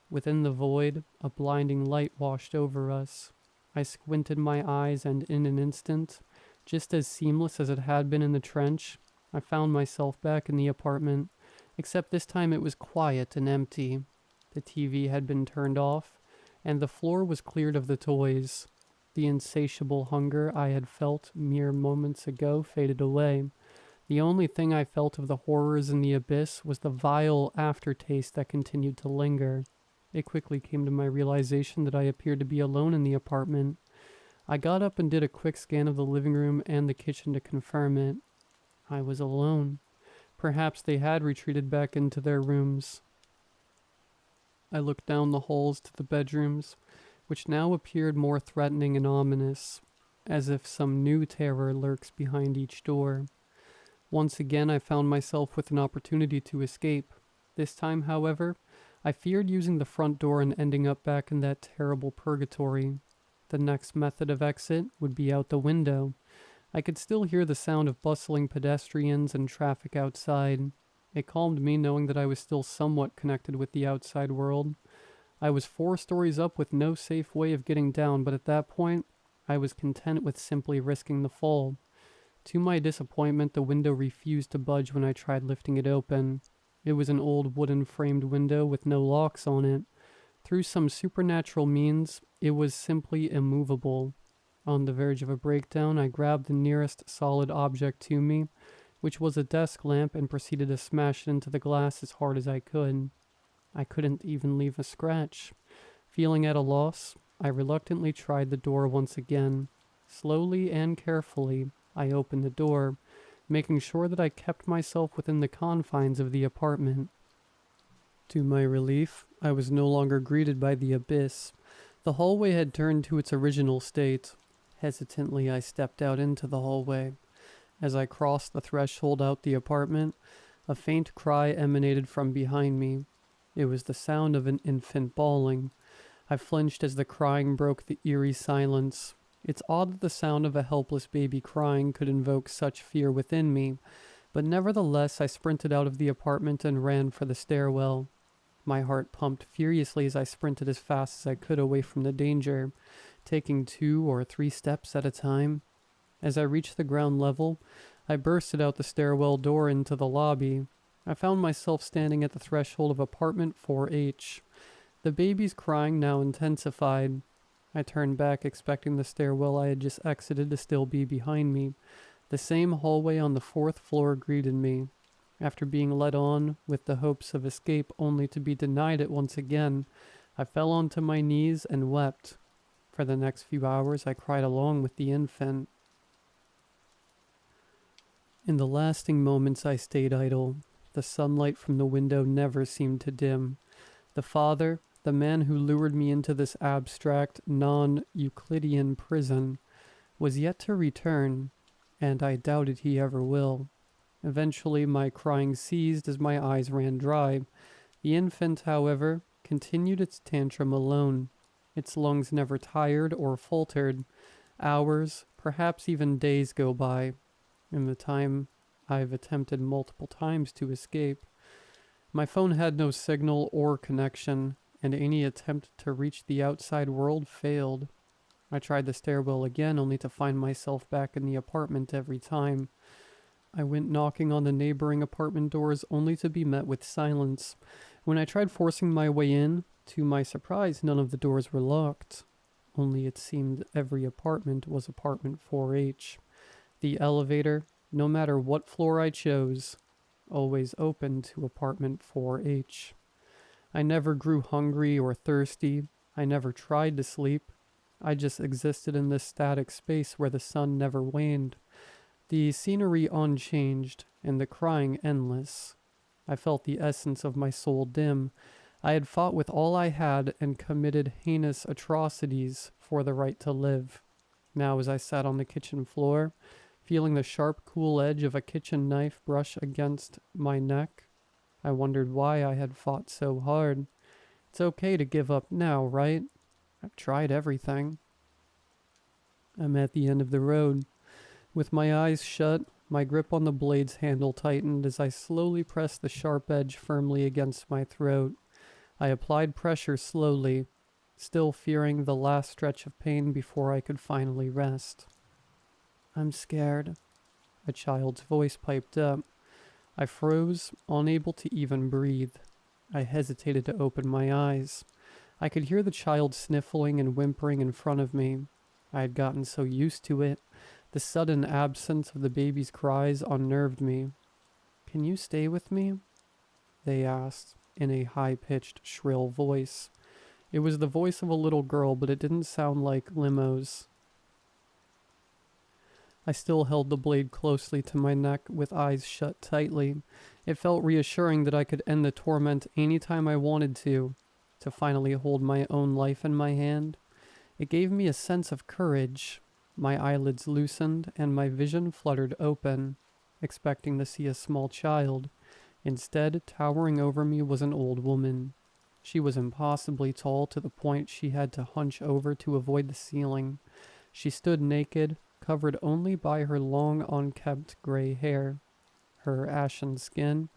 Within the void, a blinding light washed over us. I squinted my eyes and in an instant, just as seamless as it had been in the trench, I found myself back in the apartment, except this time it was quiet and empty. The TV had been turned off, and the floor was cleared of the toys. The insatiable hunger I had felt mere moments ago faded away. The only thing I felt of the horrors in the abyss was the vile aftertaste that continued to linger. It quickly came to my realization that I appeared to be alone in the apartment. I got up and did a quick scan of the living room and the kitchen to confirm it. I was alone. Perhaps they had retreated back into their rooms. I looked down the halls to the bedrooms, which now appeared more threatening and ominous, as if some new terror lurks behind each door. Once again I found myself with an opportunity to escape. This time, however, I feared using the front door and ending up back in that terrible purgatory. The next method of exit would be out the window. I could still hear the sound of bustling pedestrians and traffic outside. It calmed me knowing that I was still somewhat connected with the outside world. I was 4 stories up with no safe way of getting down, but at that point, I was content with simply risking the fall. To my disappointment, the window refused to budge when I tried lifting it open. It was an old wooden framed window with no locks on it. Through some supernatural means, it was simply immovable. On the verge of a breakdown, I grabbed the nearest solid object to me, which was a desk lamp, and proceeded to smash it into the glass as hard as I could. I couldn't even leave a scratch. Feeling at a loss, I reluctantly tried the door once again. Slowly and carefully, I opened the door, making sure that I kept myself within the confines of the apartment. To my relief, I was no longer greeted by the abyss. The hallway had turned to its original state. Hesitantly, I stepped out into the hallway. As I crossed the threshold out the apartment, a faint cry emanated from behind me. It was the sound of an infant bawling. I flinched as the crying broke the eerie silence. It's odd that the sound of a helpless baby crying could invoke such fear within me, but nevertheless I sprinted out of the apartment and ran for the stairwell. My heart pumped furiously as I sprinted as fast as I could away from the danger, taking 2 or 3 steps at a time. As I reached the ground level, I bursted out the stairwell door into the lobby. I found myself standing at the threshold of apartment 4H. The baby's crying now intensified. I turned back, expecting the stairwell I had just exited to still be behind me. The same hallway on the 4th floor greeted me. After being led on with the hopes of escape only to be denied it once again, I fell onto my knees and wept. For the next few hours I cried along with the infant. In the lasting moments I stayed idle. The sunlight from the window never seemed to dim. The father, the man who lured me into this abstract, non-Euclidean prison, was yet to return, and I doubted he ever will. Eventually my crying ceased as my eyes ran dry. The infant, however, continued its tantrum alone. Its lungs never tired or faltered. Hours, perhaps even days go by. In the time, I've attempted multiple times to escape. My phone had no signal or connection, and any attempt to reach the outside world failed. I tried the stairwell again, only to find myself back in the apartment every time. I went knocking on the neighboring apartment doors, only to be met with silence. When I tried forcing my way in, to my surprise, none of the doors were locked. Only it seemed every apartment was apartment 4H. The elevator, no matter what floor I chose, always opened to apartment 4H. I never grew hungry or thirsty. I never tried to sleep. I just existed in this static space where the sun never waned. The scenery unchanged, and the crying endless. I felt the essence of my soul dim. I had fought with all I had and committed heinous atrocities for the right to live. Now as I sat on the kitchen floor, feeling the sharp, cool edge of a kitchen knife brush against my neck, I wondered why I had fought so hard. It's okay to give up now, right? I've tried everything. I'm at the end of the road. With my eyes shut, my grip on the blade's handle tightened as I slowly pressed the sharp edge firmly against my throat. I applied pressure slowly, still fearing the last stretch of pain before I could finally rest. I'm scared, a child's voice piped up. I froze, unable to even breathe. I hesitated to open my eyes. I could hear the child sniffling and whimpering in front of me. I had gotten so used to it. The sudden absence of the baby's cries unnerved me. Can you stay with me? They asked, in a high-pitched, shrill voice. It was the voice of a little girl, but it didn't sound like Limo's. I still held the blade closely to my neck with eyes shut tightly. It felt reassuring that I could end the torment any time I wanted to finally hold my own life in my hand. It gave me a sense of courage. My eyelids loosened and my vision fluttered open, expecting to see a small child. Instead, towering over me was an old woman. She was impossibly tall to the point she had to hunch over to avoid the ceiling. She stood naked, covered only by her long, unkempt gray hair. Her ashen skin,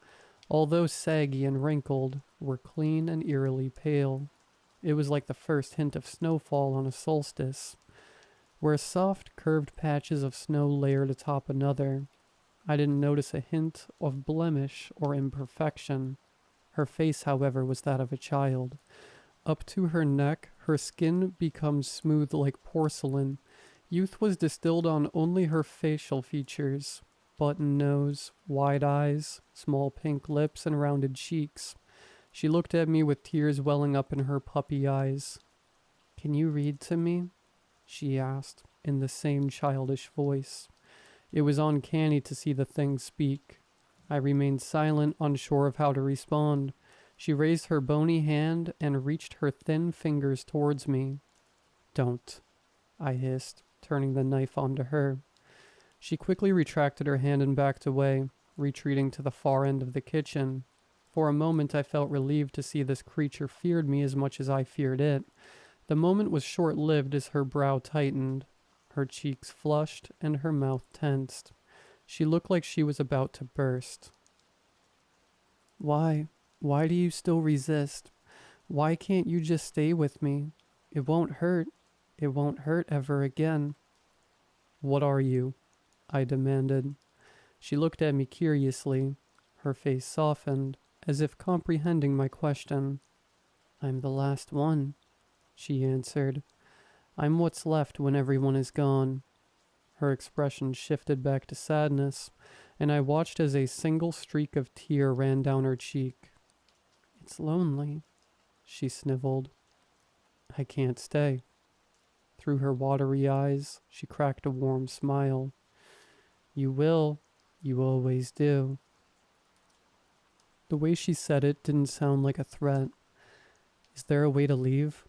although saggy and wrinkled, were clean and eerily pale. It was like the first hint of snowfall on a solstice, where soft, curved patches of snow layered atop another. I didn't notice a hint of blemish or imperfection. Her face, however, was that of a child. Up to her neck, her skin becomes smooth like porcelain. Youth was distilled on only her facial features. Button nose, wide eyes, small pink lips, and rounded cheeks. She looked at me with tears welling up in her puppy eyes. "Can you read to me?" she asked, in the same childish voice. It was uncanny to see the thing speak. I remained silent, unsure of how to respond. She raised her bony hand and reached her thin fingers towards me. "Don't," I hissed, turning the knife onto her. She quickly retracted her hand and backed away, retreating to the far end of the kitchen. For a moment I felt relieved to see this creature feared me as much as I feared it. The moment was short-lived as her brow tightened. Her cheeks flushed and her mouth tensed. She looked like she was about to burst. Why do you still resist? Why can't you just stay with me? It won't hurt. It won't hurt ever again." "What are you?" I demanded. She looked at me curiously. Her face softened, as if comprehending my question. "I'm the last one," she answered. "I'm what's left when everyone is gone." Her expression shifted back to sadness, and I watched as a single streak of tear ran down her cheek. "It's lonely," she sniveled. "I can't stay." Through her watery eyes, she cracked a warm smile. "You will. You always do." The way she said it didn't sound like a threat. "Is there a way to leave?"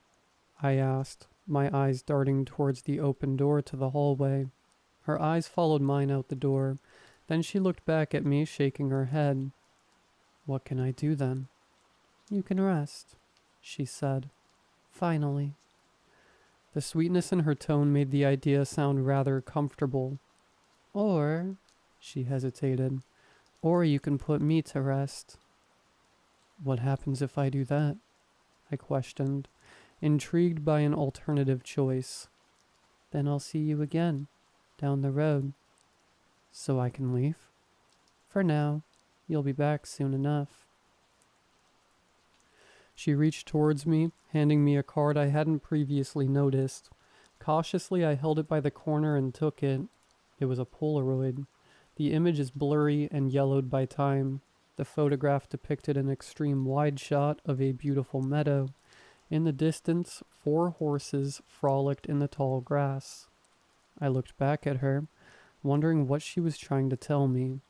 I asked, my eyes darting towards the open door to the hallway. Her eyes followed mine out the door. Then she looked back at me, shaking her head. "What can I do then?" "You can rest," she said. "Finally." The sweetness in her tone made the idea sound rather comfortable. "Or," she hesitated, "or you can put me to rest." "What happens if I do that?" I questioned, intrigued by an alternative choice. "Then I'll see you again, down the road." "So I can leave?" "For now. You'll be back soon enough." She reached towards me, handing me a card I hadn't previously noticed. Cautiously, I held it by the corner and took it. It was a Polaroid. The image is blurry and yellowed by time. The photograph depicted an extreme wide shot of a beautiful meadow. In the distance, 4 horses frolicked in the tall grass. I looked back at her. wondering what she was trying to tell me.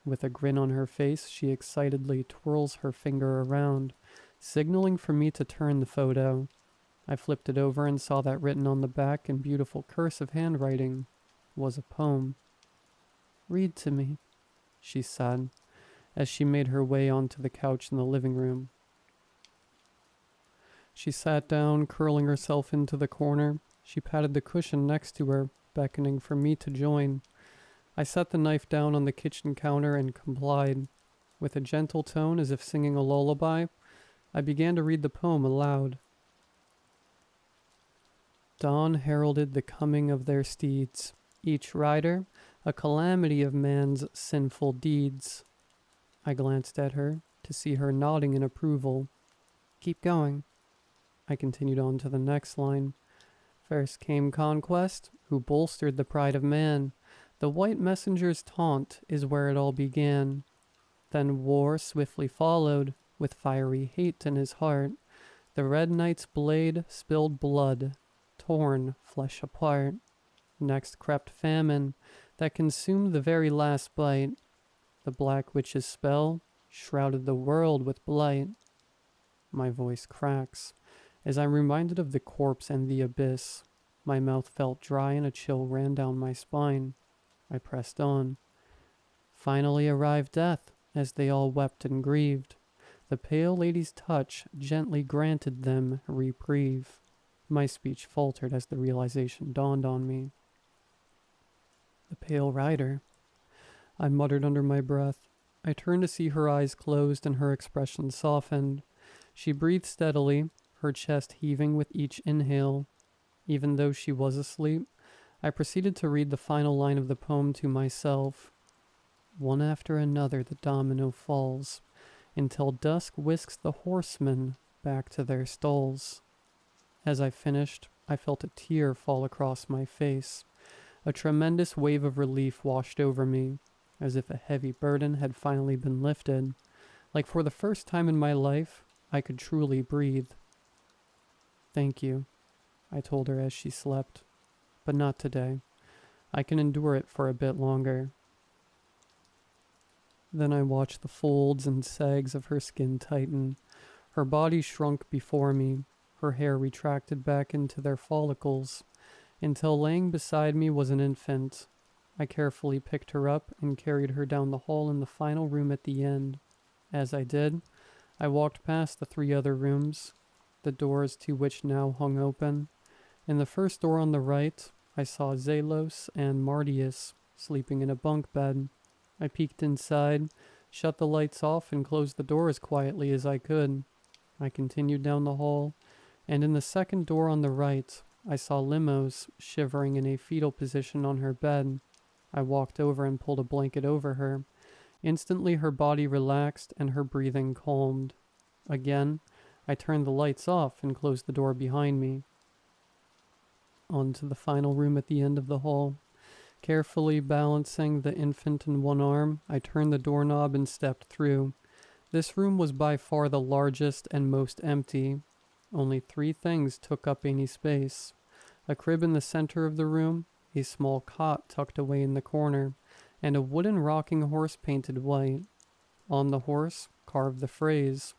With a grin on her face, she excitedly twirls her finger around, signaling for me to turn the photo. I flipped it over and saw that written on the back in beautiful cursive handwriting was a poem. "Read to me," she said, as she made her way onto the couch in the living room. She sat down, curling herself into the corner. She patted the cushion next to her, beckoning for me to join. I set the knife down on the kitchen counter and complied. With a gentle tone, as if singing a lullaby, I began to read the poem aloud. Dawn heralded the coming of their steeds, each rider a calamity of man's sinful deeds. I glanced at her to see her nodding in approval. Keep going. I continued on to the next line. First came conquest, who bolstered the pride of man. The white messenger's taunt is where it all began. Then war swiftly followed, with fiery hate in his heart. The red knight's blade spilled blood, torn flesh apart. Next crept famine, that consumed the very last bite. The black witch's spell shrouded the world with blight. My voice cracks, as I'm reminded of the corpse and the abyss. My mouth felt dry and a chill ran down my spine. I pressed on. Finally arrived death, as they all wept and grieved. The pale lady's touch gently granted them reprieve. My speech faltered as the realization dawned on me. The pale rider, I muttered under my breath. I turned to see her eyes closed and her expression softened. She breathed steadily, her chest heaving with each inhale. Even though she was asleep, I proceeded to read the final line of the poem to myself. One after another the domino falls, until dusk whisks the horsemen back to their stalls. As I finished, I felt a tear fall across my face. A tremendous wave of relief washed over me, as if a heavy burden had finally been lifted. Like for the first time in my life, I could truly breathe. Thank you, I told her as she slept. But not today. I can endure it for a bit longer. Then I watched the folds and sags of her skin tighten. Her body shrunk before me, her hair retracted back into their follicles, until laying beside me was an infant. I carefully picked her up and carried her down the hall in the final room at the end. As I did, I walked past the 3 other rooms, the doors to which now hung open. In the first door on the right, I saw Zalos and Martius sleeping in a bunk bed. I peeked inside, shut the lights off, and closed the door as quietly as I could. I continued down the hall, and in the second door on the right, I saw Limos shivering in a fetal position on her bed. I walked over and pulled a blanket over her. Instantly her body relaxed and her breathing calmed. Again, I turned the lights off and closed the door behind me. On to the final room at the end of the hall. Carefully balancing the infant in one arm, I turned the doorknob and stepped through. This room was by far the largest and most empty. Only 3 things took up any space. A crib in the center of the room, a small cot tucked away in the corner, and a wooden rocking horse painted white. On the horse, carved the phrase,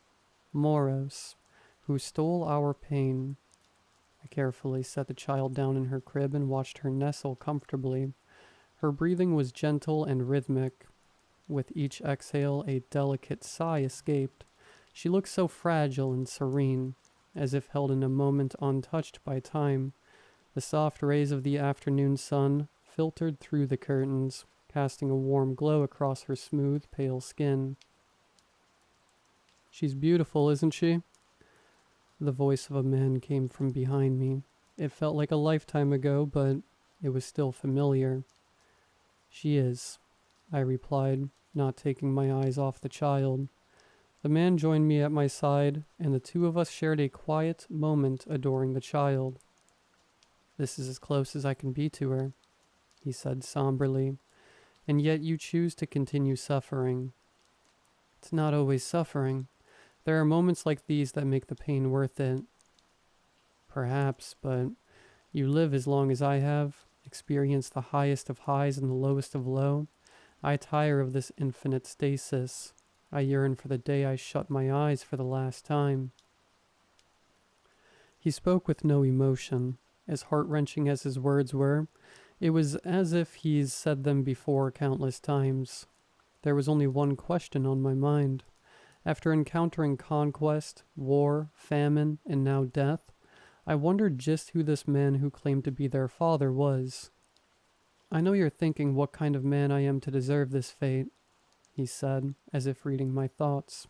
Moros, who stole our pain. I carefully set the child down in her crib and watched her nestle comfortably. Her breathing was gentle and rhythmic. With each exhale, a delicate sigh escaped. She looked so fragile and serene, as if held in a moment untouched by time. The soft rays of the afternoon sun filtered through the curtains, casting a warm glow across her smooth, pale skin. She's beautiful, isn't she? The voice of a man came from behind me. It felt like a lifetime ago, but it was still familiar. She is, I replied, not taking my eyes off the child. The man joined me at my side, and the 2 of us shared a quiet moment adoring the child. This is as close as I can be to her, he said somberly, and yet you choose to continue suffering. It's not always suffering. There are moments like these that make the pain worth it. Perhaps, but you live as long as I have, experience the highest of highs and the lowest of low. I tire of this infinite stasis. I yearn for the day I shut my eyes for the last time. He spoke with no emotion. As heart-wrenching as his words were, it was as if he's said them before countless times. There was only one question on my mind. After encountering conquest, war, famine, and now death, I wondered just who this man who claimed to be their father was. "I know you're thinking what kind of man I am to deserve this fate," he said, as if reading my thoughts.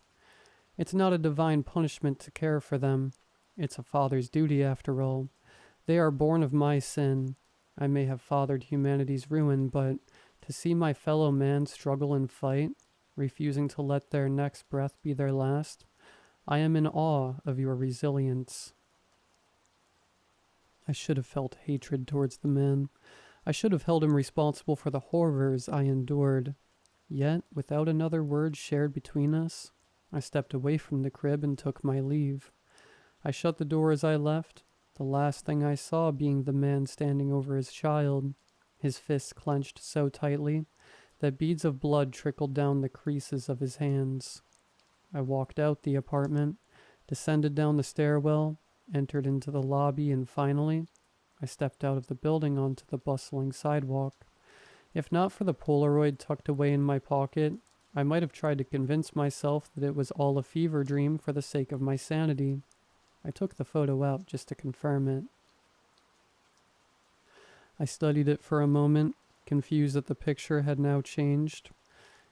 "It's not a divine punishment to care for them. It's a father's duty, after all. They are born of my sin. I may have fathered humanity's ruin, but to see my fellow man struggle and fight, refusing to let their next breath be their last, I am in awe of your resilience." I should have felt hatred towards the man. I should have held him responsible for the horrors I endured. Yet, without another word shared between us, I stepped away from the crib and took my leave. I shut the door as I left, the last thing I saw being the man standing over his child, his fists clenched so tightly that beads of blood trickled down the creases of his hands. I walked out the apartment, descended down the stairwell, entered into the lobby, and finally, I stepped out of the building onto the bustling sidewalk. If not for the Polaroid tucked away in my pocket, I might have tried to convince myself that it was all a fever dream for the sake of my sanity. I took the photo out just to confirm it. I studied it for a moment, confused that the picture had now changed.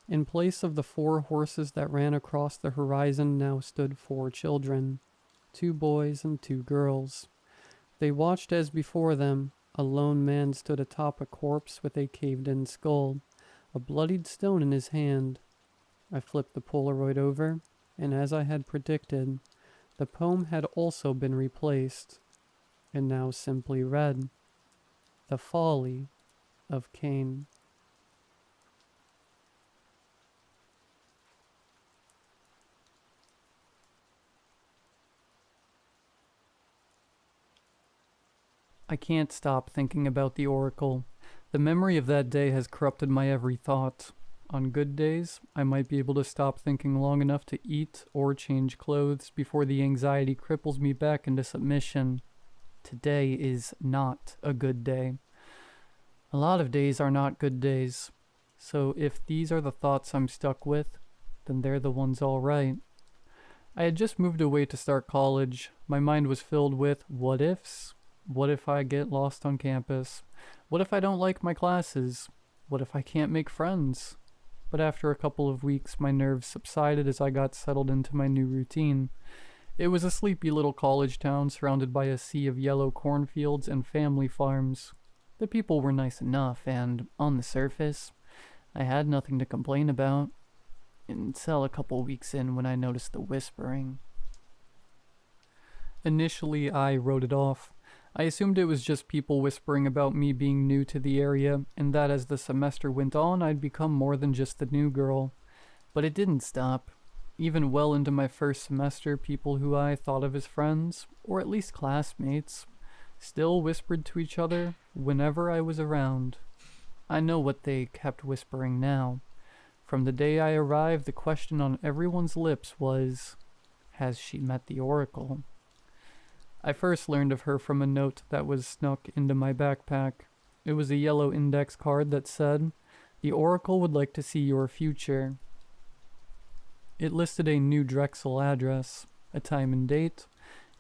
In place of the 4 horses that ran across the horizon now stood 4 children, 2 boys and 2 girls. They watched as before them, a lone man stood atop a corpse with a caved-in skull, a bloodied stone in his hand. I flipped the Polaroid over, and as I had predicted, the poem had also been replaced, and now simply read, "The Folly of Cain." I can't stop thinking about the Oracle. The memory of that day has corrupted my every thought. On good days, I might be able to stop thinking long enough to eat or change clothes before the anxiety cripples me back into submission. Today is not a good day. A lot of days are not good days. So if these are the thoughts I'm stuck with, then they're the ones all right. I had just moved away to start college. My mind was filled with what ifs. What if I get lost on campus? What if I don't like my classes? What if I can't make friends? But after a couple of weeks, my nerves subsided as I got settled into my new routine. It was a sleepy little college town surrounded by a sea of yellow cornfields and family farms. The people were nice enough, and on the surface, I had nothing to complain about. Until a couple weeks in when I noticed the whispering. Initially, I wrote it off. I assumed it was just people whispering about me being new to the area, and that as the semester went on, I'd become more than just the new girl. But it didn't stop. Even well into my first semester, people who I thought of as friends, or at least classmates, still whispered to each other whenever I was around. I know what they kept whispering now. From the day I arrived, the question on everyone's lips was, has she met the Oracle? I first learned of her from a note that was snuck into my backpack. It was a yellow index card that said, "The Oracle would like to see your future." It listed a New Drexel address, a time and date,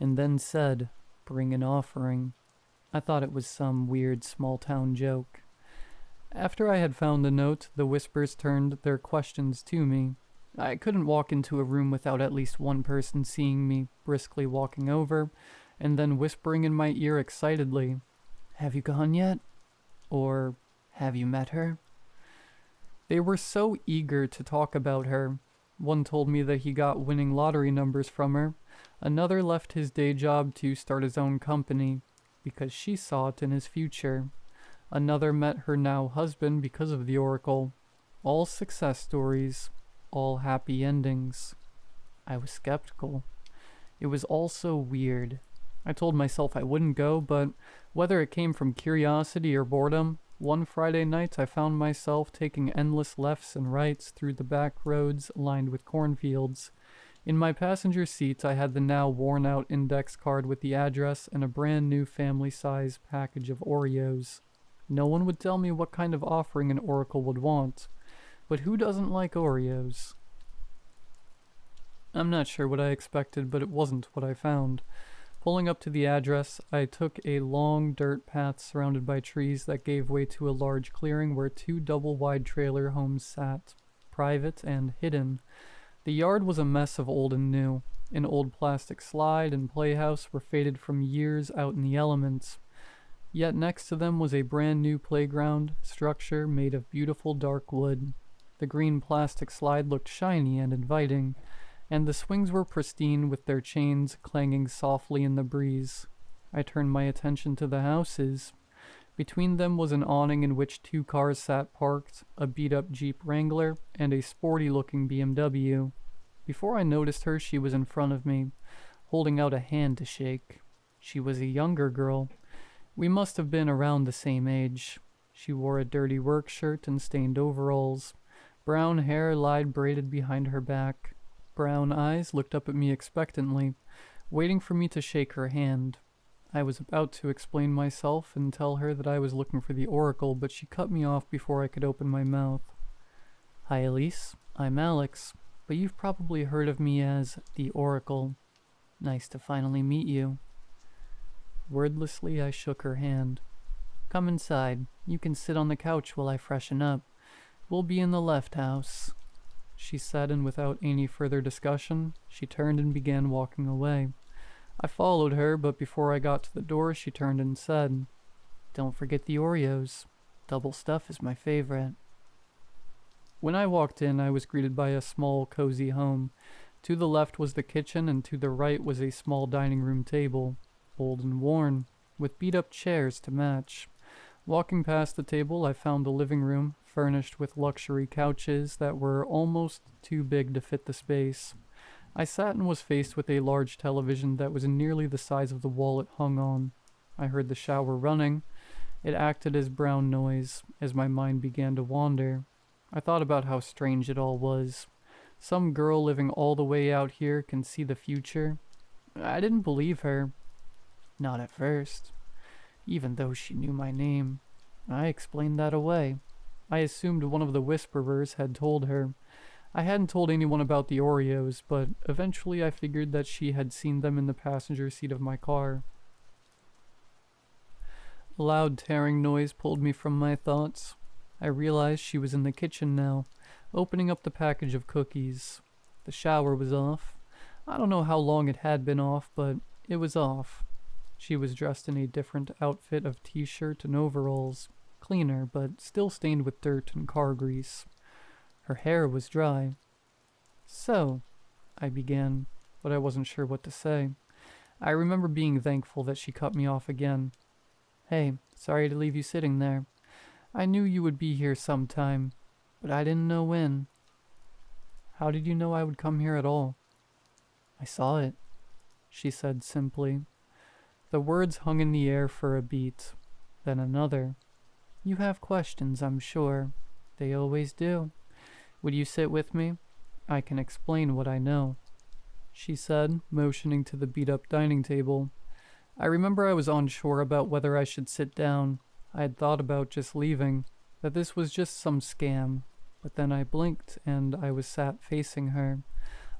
and then said, "Bring an offering." I thought it was some weird small-town joke. After I had found the note, the whispers turned their questions to me. I couldn't walk into a room without at least one person seeing me, briskly walking over, and then whispering in my ear excitedly, "Have you gone yet?" Or, "Have you met her?" They were so eager to talk about her. One told me that he got winning lottery numbers from her. Another left his day job to start his own company, because she saw it in his future. Another met her now husband because of the Oracle. All success stories, all happy endings. I was skeptical. It was all so weird. I told myself I wouldn't go, but whether it came from curiosity or boredom, one Friday night I found myself taking endless lefts and rights through the back roads lined with cornfields. In my passenger seat, I had the now worn-out index card with the address and a brand new family-size package of Oreos. No one would tell me what kind of offering an oracle would want, but who doesn't like Oreos? I'm not sure what I expected, but it wasn't what I found. Pulling up to the address, I took a long dirt path surrounded by trees that gave way to a large clearing where two double-wide trailer homes sat, private and hidden. The yard was a mess of old and new. An old plastic slide and playhouse were faded from years out in the elements. Yet next to them was a brand new playground structure made of beautiful dark wood. The green plastic slide looked shiny and inviting, and the swings were pristine with their chains clanging softly in the breeze. I turned my attention to the houses. Between them was an awning in which two cars sat parked, a beat-up Jeep Wrangler and a sporty-looking BMW. Before I noticed her, she was in front of me, holding out a hand to shake. She was a younger girl. We must have been around the same age. She wore a dirty work shirt and stained overalls. Brown hair lied braided behind her back. Brown eyes looked up at me expectantly, waiting for me to shake her hand. I was about to explain myself and tell her that I was looking for the oracle, but she cut me off before I could open my mouth. Hi, Elise. I'm Alex, but you've probably heard of me as the Oracle. Nice to finally meet you. Wordlessly, I shook her hand. Come inside. You can sit on the couch while I freshen up. We'll be in the left house, she said, and without any further discussion, she turned and began walking away. I followed her, but before I got to the door, she turned and said, Don't forget the Oreos. Double stuff is my favorite. When I walked in, I was greeted by a small, cozy home. To the left was the kitchen, and to the right was a small dining room table, old and worn, with beat-up chairs to match. Walking past the table, I found the living room, furnished with luxury couches that were almost too big to fit the space. I sat and was faced with a large television that was nearly the size of the wall it hung on. I heard the shower running. It acted as brown noise, as my mind began to wander. I thought about how strange it all was. Some girl living all the way out here can see the future. I didn't believe her. Not at first. Even though she knew my name. I explained that away. I assumed one of the whisperers had told her. I hadn't told anyone about the Oreos, but eventually I figured that she had seen them in the passenger seat of my car. A loud tearing noise pulled me from my thoughts. I realized she was in the kitchen now, opening up the package of cookies. The shower was off. I don't know how long it had been off, but it was off. She was dressed in a different outfit of t-shirt and overalls, cleaner but still stained with dirt and car grease. Her hair was dry. So, I began, but I wasn't sure what to say. I remember being thankful that she cut me off again. Hey, sorry to leave you sitting there. I knew you would be here sometime, but I didn't know when. How did you know I would come here at all? I saw it, she said simply. The words hung in the air for a beat, then another. You have questions, I'm sure. They always do. Would you sit with me? I can explain what I know, she said, motioning to the beat-up dining table. I remember I was unsure about whether I should sit down. I had thought about just leaving, that this was just some scam. But then I blinked, and I was sat facing her.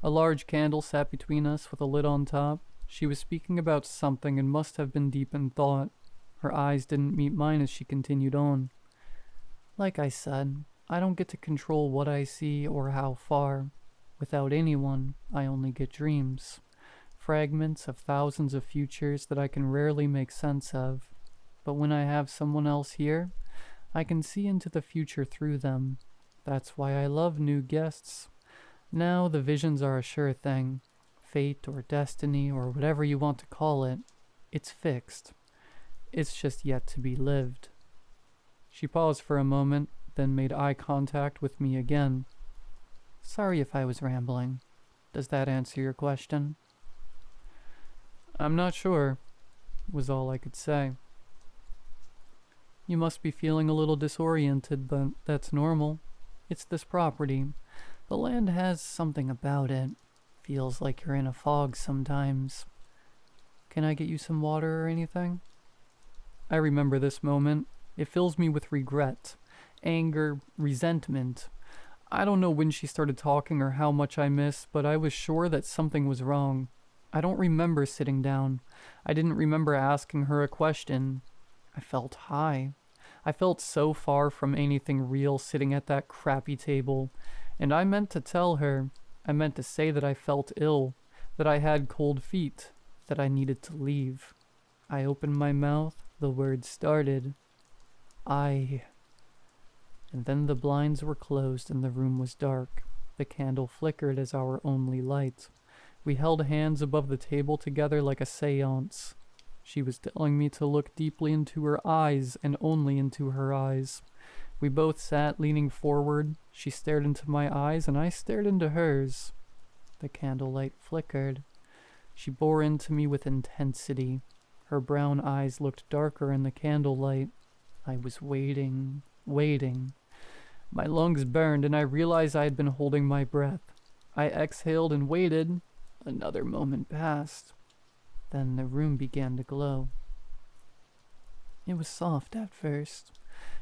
A large candle sat between us with a lid on top. She was speaking about something and must have been deep in thought. Her eyes didn't meet mine as she continued on. Like I said, I don't get to control what I see or how far. Without anyone, I only get dreams. Fragments of thousands of futures that I can rarely make sense of. But when I have someone else here, I can see into the future through them. That's why I love new guests. Now the visions are a sure thing. Fate or destiny or whatever you want to call it. It's fixed. It's just yet to be lived. She paused for a moment, then made eye contact with me again. Sorry if I was rambling. Does that answer your question? I'm not sure. was all I could say. You must be feeling a little disoriented, but that's normal. It's this property. The land has something about it. Feels like you're in a fog sometimes. Can I get you some water or anything? I remember this moment. It fills me with regret, anger, resentment. I don't know when she started talking or how much I missed, but I was sure that something was wrong. I don't remember sitting down. I didn't remember asking her a question. I felt high. I felt so far from anything real sitting at that crappy table. And I meant to tell her. I meant to say that I felt ill, that I had cold feet, that I needed to leave. I opened my mouth. The words started. And then the blinds were closed and the room was dark. The candle flickered as our only light. We held hands above the table together like a seance. She was telling me to look deeply into her eyes and only into her eyes. We both sat leaning forward. She stared into my eyes and I stared into hers. The candlelight flickered. She bore into me with intensity. Her brown eyes looked darker in the candlelight. I was waiting. My lungs burned and I realized I had been holding my breath. I exhaled and waited. Another moment passed. Then the room began to glow. It was soft at first,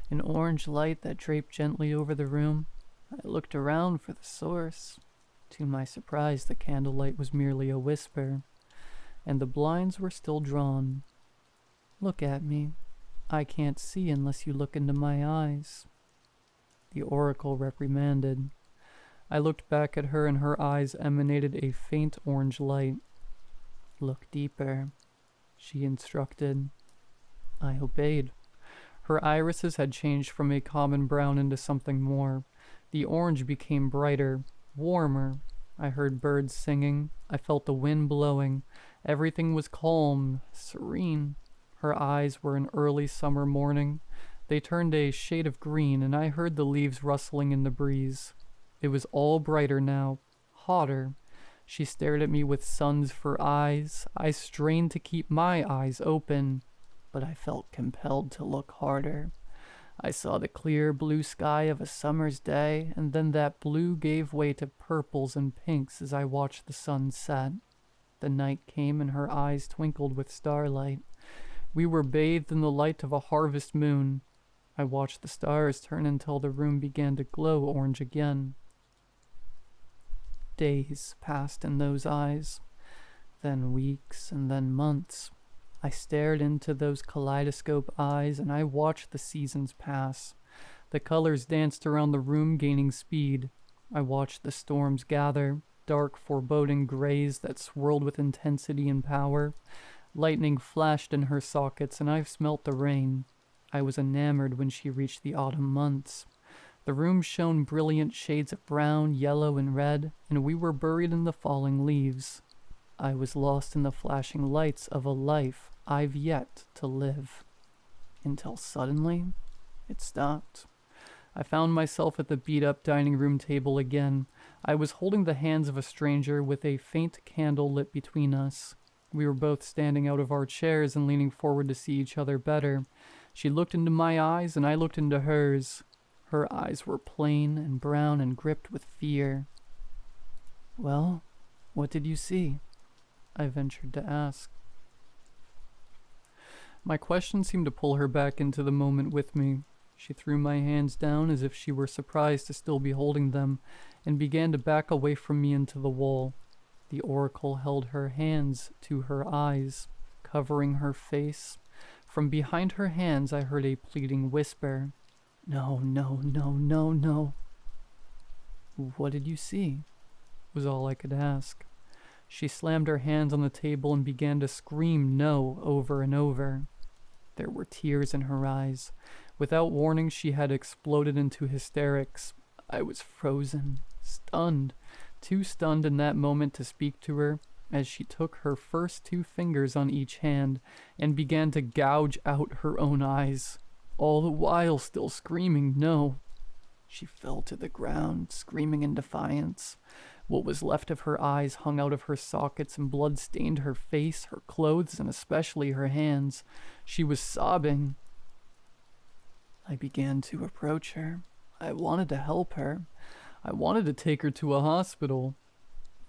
an orange light that draped gently over the room. I looked around for the source. To my surprise, the candlelight was merely a whisper, and the blinds were still drawn. Look at me. I can't see unless you look into my eyes. The oracle reprimanded. I looked back at her and her eyes emanated a faint orange light. Look deeper, she instructed. I obeyed. Her irises had changed from a common brown into something more. The orange became brighter, warmer. I heard birds singing. I felt the wind blowing. Everything was calm, serene. Her eyes were an early summer morning. They turned a shade of green, and I heard the leaves rustling in the breeze. It was all brighter now, hotter. She stared at me with suns for eyes. I strained to keep my eyes open, but I felt compelled to look harder. I saw the clear blue sky of a summer's day, and then that blue gave way to purples and pinks as I watched the sun set. The night came and her eyes twinkled with starlight. We were bathed in the light of a harvest moon. I watched the stars turn until the room began to glow orange again. Days passed in those eyes, then weeks, and then months. I stared into those kaleidoscope eyes, and I watched the seasons pass. The colors danced around the room, gaining speed. I watched the storms gather, dark, foreboding grays that swirled with intensity and power. Lightning flashed in her sockets, and I smelt the rain. I was enamored when she reached the autumn months. The room shone brilliant shades of brown, yellow, and red, and we were buried in the falling leaves. I was lost in the flashing lights of a life I've yet to live. Until suddenly, it stopped. I found myself at the beat-up dining room table again. I was holding the hands of a stranger with a faint candle lit between us. We were both standing out of our chairs and leaning forward to see each other better. She looked into my eyes, and I looked into hers. Her eyes were plain and brown and gripped with fear. Well, what did you see? I ventured to ask. My question seemed to pull her back into the moment with me. She threw my hands down as if she were surprised to still be holding them, and began to back away from me into the wall. The oracle held her hands to her eyes, covering her face. From behind her hands I heard a pleading whisper. No, no, no, no, no. What did you see? Was all I could ask. She slammed her hands on the table and began to scream no over and over. There were tears in her eyes. Without warning, she had exploded into hysterics. I was frozen, stunned, too stunned in that moment to speak to her, as she took her first 2 fingers on each hand and began to gouge out her own eyes, all the while still screaming no. She fell to the ground, screaming in defiance. What was left of her eyes hung out of her sockets, and blood stained her face, her clothes, and especially her hands. She was sobbing. I began to approach her. I wanted to help her. I wanted to take her to a hospital.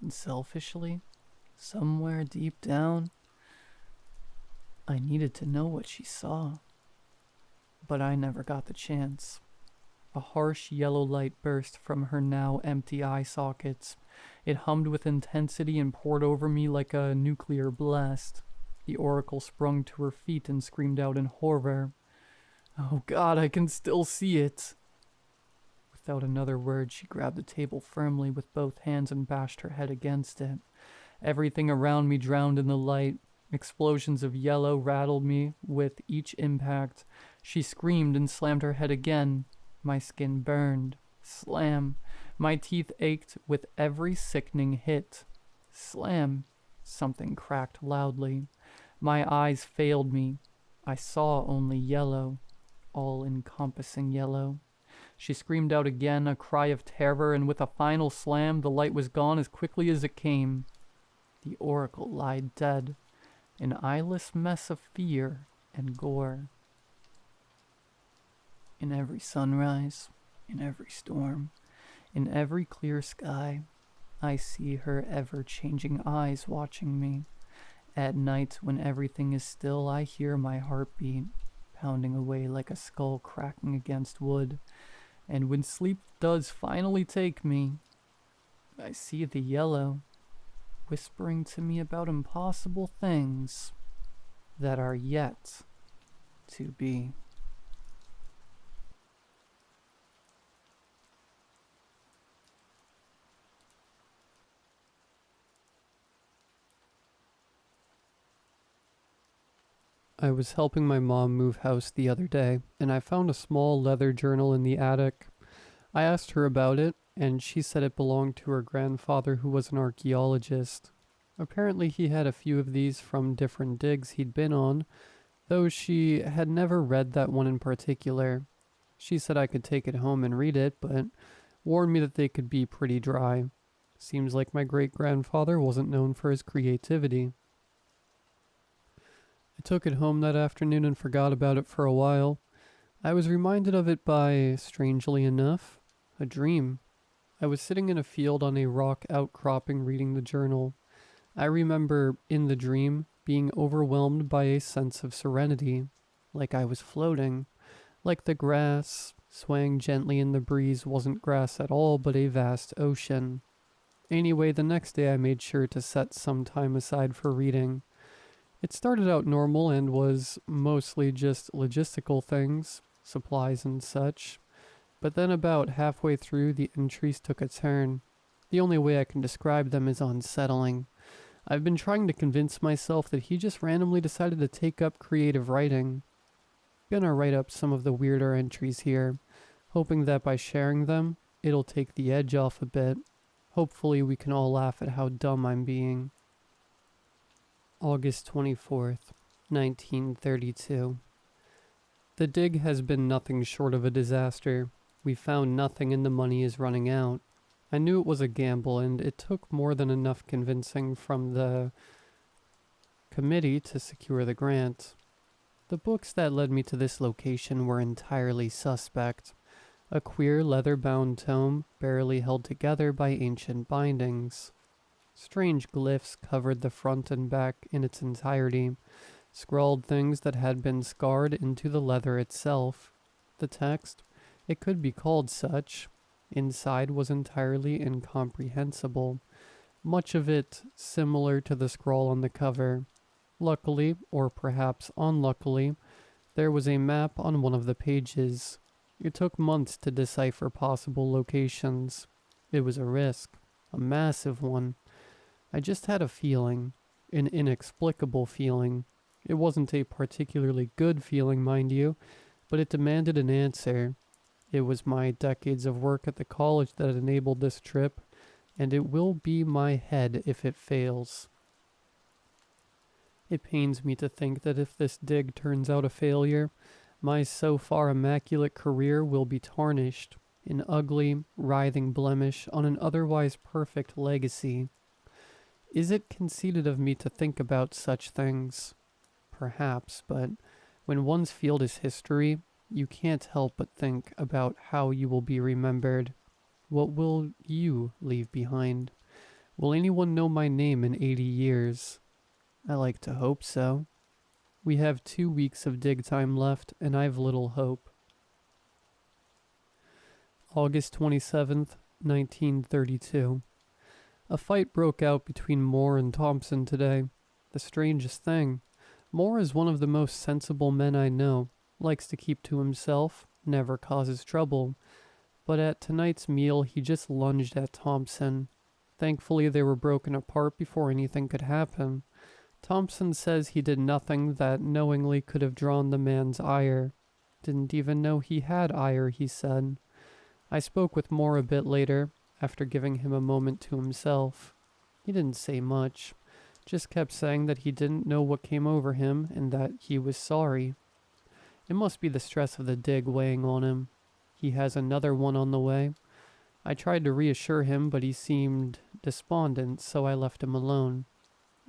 And selfishly, somewhere deep down, I needed to know what she saw. But I never got the chance. A harsh yellow light burst from her now empty eye sockets. It hummed with intensity and poured over me like a nuclear blast. The oracle sprung to her feet and screamed out in horror. Oh God, I can still see it. Without another word, she grabbed the table firmly with both hands and bashed her head against it. Everything around me drowned in the light. Explosions of yellow rattled me with each impact. She screamed and slammed her head again. My skin burned. Slam. My teeth ached with every sickening hit. Slam. Something cracked loudly. My eyes failed me. I saw only yellow. All-encompassing yellow. She screamed out again, a cry of terror, and with a final slam, the light was gone as quickly as it came. The oracle lied dead, an eyeless mess of fear and gore. In every sunrise, in every storm, in every clear sky, I see her ever-changing eyes watching me. At night, when everything is still, I hear my heartbeat pounding away like a skull cracking against wood. And when sleep does finally take me, I see the yellow whispering to me about impossible things that are yet to be. I was helping my mom move house the other day, and I found a small leather journal in the attic. I asked her about it, and she said it belonged to her grandfather, who was an archaeologist. Apparently he had a few of these from different digs he'd been on, though she had never read that one in particular. She said I could take it home and read it, but warned me that they could be pretty dry. Seems like my great-grandfather wasn't known for his creativity. I took it home that afternoon and forgot about it for a while. I was reminded of it by, strangely enough, a dream. I was sitting in a field on a rock outcropping reading the journal. I remember, in the dream, being overwhelmed by a sense of serenity, like I was floating, like the grass, swaying gently in the breeze, wasn't grass at all but a vast ocean. Anyway, the next day I made sure to set some time aside for reading. It started out normal and was mostly just logistical things, supplies and such, but then about halfway through the entries took a turn. The only way I can describe them is unsettling. I've been trying to convince myself that he just randomly decided to take up creative writing. I'm gonna write up some of the weirder entries here, hoping that by sharing them, it'll take the edge off a bit. Hopefully we can all laugh at how dumb I'm being. August 24th, 1932. The dig has been nothing short of a disaster. We found nothing and the money is running out. I knew it was a gamble, and it took more than enough convincing from the committee to secure the grant. The books that led me to this location were entirely suspect. A queer leather-bound tome barely held together by ancient bindings. Strange glyphs covered the front and back in its entirety, scrawled things that had been scarred into the leather itself. The text, it could be called such, inside was entirely incomprehensible, much of it similar to the scrawl on the cover. Luckily, or perhaps unluckily, there was a map on one of the pages. It took months to decipher possible locations. It was a risk, a massive one. I just had a feeling, an inexplicable feeling. It wasn't a particularly good feeling, mind you, but it demanded an answer. It was my decades of work at the college that enabled this trip, and it will be my head if it fails. It pains me to think that if this dig turns out a failure, my so far immaculate career will be tarnished. an ugly, writhing blemish on an otherwise perfect legacy. Is it conceited of me to think about such things? Perhaps, but when one's field is history, you can't help but think about how you will be remembered. What will you leave behind? Will anyone know my name in 80 years? I like to hope so. We have 2 weeks of dig time left, and I've little hope. August 27th, 1932. A fight broke out between Moore and Thompson today. The strangest thing. Moore is one of the most sensible men I know, likes to keep to himself, never causes trouble. But at tonight's meal, he just lunged at Thompson. Thankfully, they were broken apart before anything could happen. Thompson says he did nothing that knowingly could have drawn the man's ire. Didn't even know he had ire, he said. I spoke with Moore a bit later, after giving him a moment to himself. He didn't say much, just kept saying that he didn't know what came over him and that he was sorry. It must be the stress of the dig weighing on him. He has another one on the way. I tried to reassure him, but he seemed despondent, so I left him alone.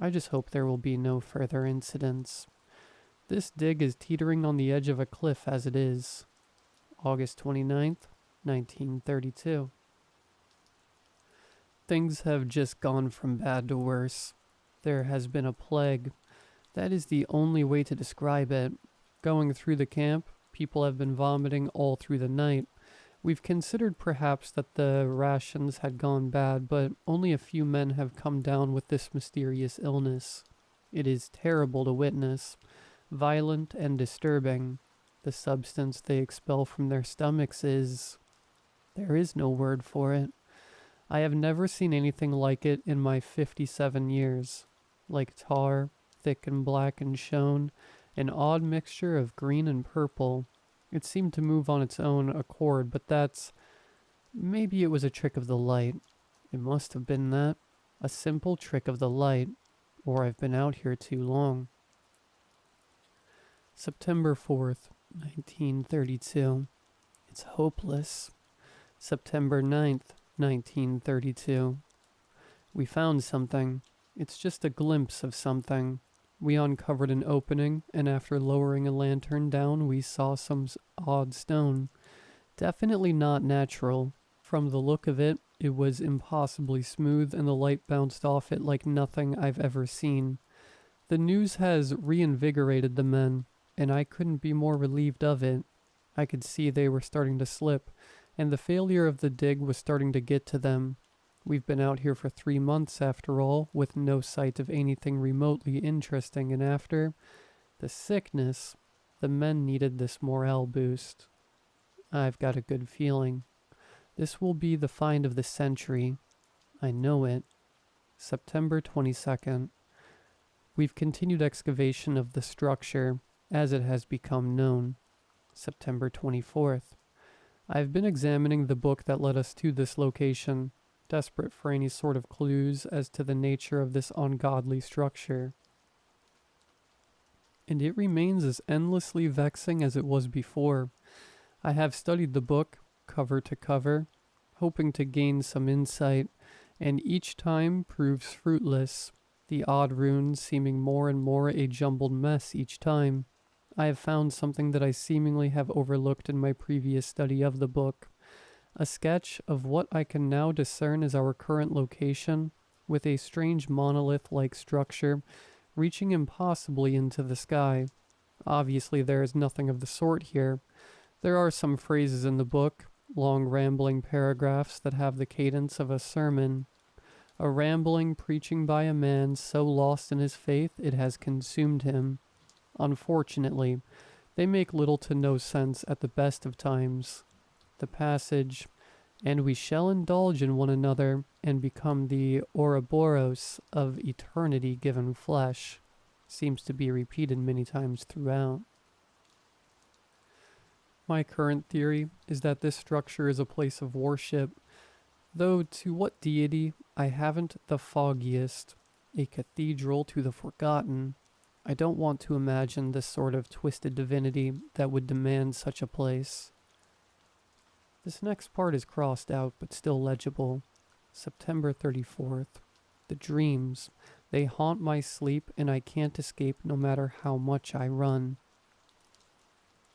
I just hope there will be no further incidents. This dig is teetering on the edge of a cliff as it is. August 29th, 1932. Things have just gone from bad to worse. There has been a plague. That is the only way to describe it. Going through the camp, people have been vomiting all through the night. We've considered perhaps that the rations had gone bad, but only a few men have come down with this mysterious illness. It is terrible to witness, violent and disturbing. The substance they expel from their stomachs is... there is no word for it. I have never seen anything like it in my 57 years. Like tar, thick and black and shown, an odd mixture of green and purple. It seemed to move on its own accord, but that's... maybe it was a trick of the light. It must have been that. A simple trick of the light. Or I've been out here too long. September 4th, 1932. It's hopeless. September 9th, 1932. We found something. It's just a glimpse of something. We uncovered an opening, and after lowering a lantern down, we saw some odd stone. Definitely not natural. From the look of it, it was impossibly smooth, and the light bounced off it like nothing I've ever seen. The news has reinvigorated the men, and I couldn't be more relieved of it. I could see they were starting to slip, and the failure of the dig was starting to get to them. We've been out here for 3 months after all, with no sight of anything remotely interesting, and after the sickness, the men needed this morale boost. I've got a good feeling. This will be the find of the century. I know it. September 22nd. We've continued excavation of the structure, as it has become known. September 24th. I've been examining the book that led us to this location, desperate for any sort of clues as to the nature of this ungodly structure. And it remains as endlessly vexing as it was before. I have studied the book, cover to cover, hoping to gain some insight, and each time proves fruitless, the odd runes seeming more and more a jumbled mess each time. I have found something that I seemingly have overlooked in my previous study of the book. A sketch of what I can now discern as our current location, with a strange monolith-like structure reaching impossibly into the sky. Obviously there is nothing of the sort here. There are some phrases in the book, long rambling paragraphs that have the cadence of a sermon. A rambling preaching by a man so lost in his faith it has consumed him. Unfortunately, they make little to no sense at the best of times. The passage, "And we shall indulge in one another and become the Ouroboros of eternity given flesh," seems to be repeated many times throughout. My current theory is that this structure is a place of worship, though to what deity I haven't the foggiest. A cathedral to the forgotten. I don't want to imagine the sort of twisted divinity that would demand such a place. This next part is crossed out but still legible. September 34th. The dreams. They haunt my sleep and I can't escape no matter how much I run.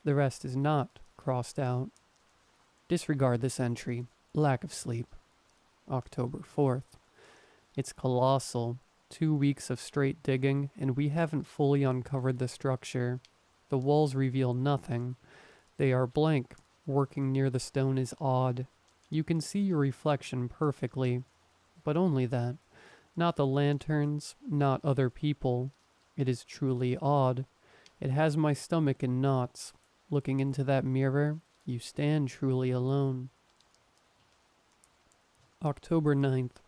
The rest is not crossed out. Disregard this entry. Lack of sleep. October 4th. It's colossal. 2 weeks of straight digging and we haven't fully uncovered the structure. The walls reveal nothing. They are blank. Working near the stone is odd. You can see your reflection perfectly, but only that. Not the lanterns, not other people. It is truly odd. It has my stomach in knots. Looking into that mirror, you stand truly alone. October 9th.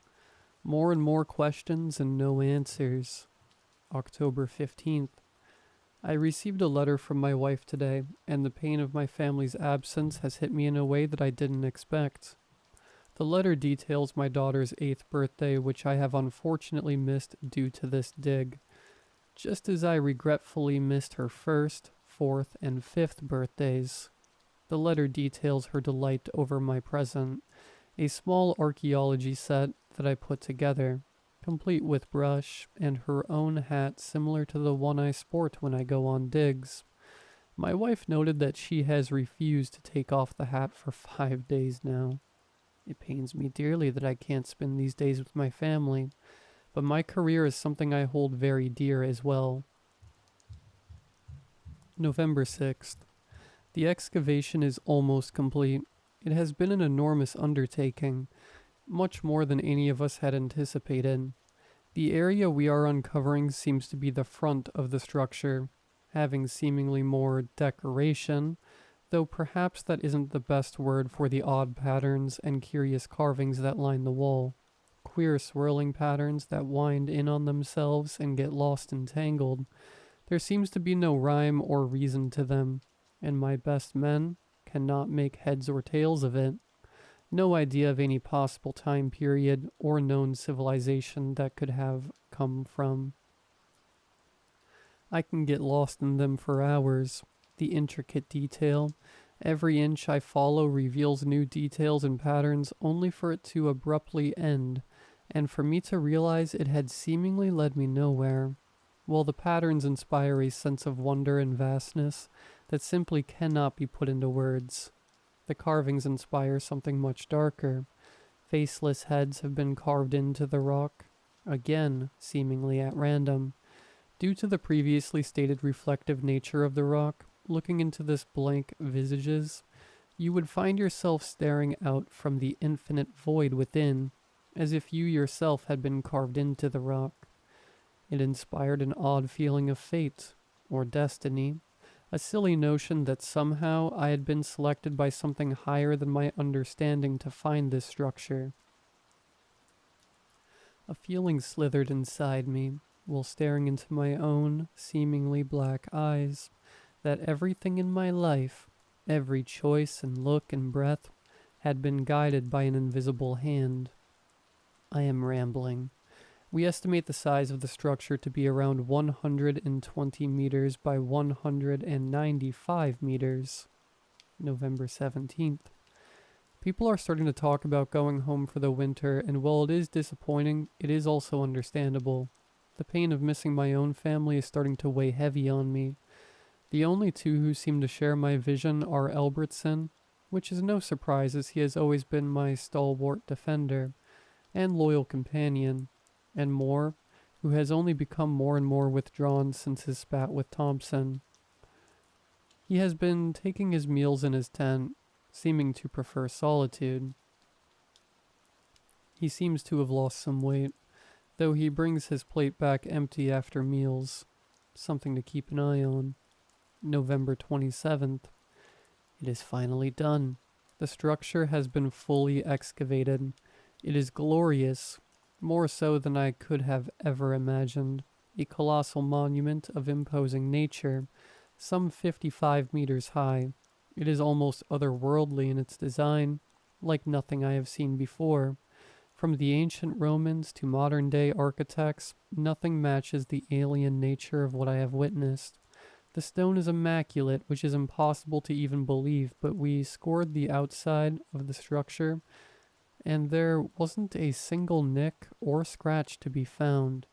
More and more questions and no answers. October 15th. I received a letter from my wife today, and the pain of my family's absence has hit me in a way that I didn't expect. The letter details my daughter's 8th birthday, which I have unfortunately missed due to this dig, just as I regretfully missed her 1st, 4th, and 5th birthdays. The letter details her delight over my present, a small archaeology set that I put together, complete with brush and her own hat similar to the one I sport when I go on digs. My wife noted that she has refused to take off the hat for 5 days now. It pains me dearly that I can't spend these days with my family, but my career is something I hold very dear as well. November 6th. The excavation is almost complete. It has been an enormous undertaking, much more than any of us had anticipated. The area we are uncovering seems to be the front of the structure, having seemingly more decoration, though perhaps that isn't the best word for the odd patterns and curious carvings that line the wall. Queer swirling patterns that wind in on themselves and get lost and tangled. There seems to be no rhyme or reason to them, and my best men cannot make heads or tails of it. No idea of any possible time period or known civilization that could have come from. I can get lost in them for hours. The intricate detail. Every inch I follow reveals new details and patterns only for it to abruptly end, and for me to realize it had seemingly led me nowhere. While the patterns inspire a sense of wonder and vastness that simply cannot be put into words. The carvings inspire something much darker. Faceless heads have been carved into the rock, again seemingly at random. Due to the previously stated reflective nature of the rock, looking into this blank visages, you would find yourself staring out from the infinite void within, as if you yourself had been carved into the rock. It inspired an odd feeling of fate, or destiny, a silly notion that somehow I had been selected by something higher than my understanding to find this structure. A feeling slithered inside me, while staring into my own, seemingly black eyes, that everything in my life, every choice and look and breath, had been guided by an invisible hand. I am rambling. We estimate the size of the structure to be around 120 meters by 195 meters. November 17th. People are starting to talk about going home for the winter, and while it is disappointing, it is also understandable. The pain of missing my own family is starting to weigh heavy on me. The only two who seem to share my vision are Albertson, which is no surprise as he has always been my stalwart defender and loyal companion, and Moore, who has only become more and more withdrawn since his spat with Thompson. He has been taking his meals in his tent, seeming to prefer solitude. He seems to have lost some weight, though he brings his plate back empty after meals, something to keep an eye on. November 27th. It is finally done. The structure has been fully excavated. It is glorious, more so than I could have ever imagined. A colossal monument of imposing nature, some 55 meters high. It is almost otherworldly in its design, like nothing I have seen before. From the ancient Romans to modern-day architects, nothing matches the alien nature of what I have witnessed. The stone is immaculate, which is impossible to even believe, but we scored the outside of the structure, and there wasn't a single nick or scratch to be found.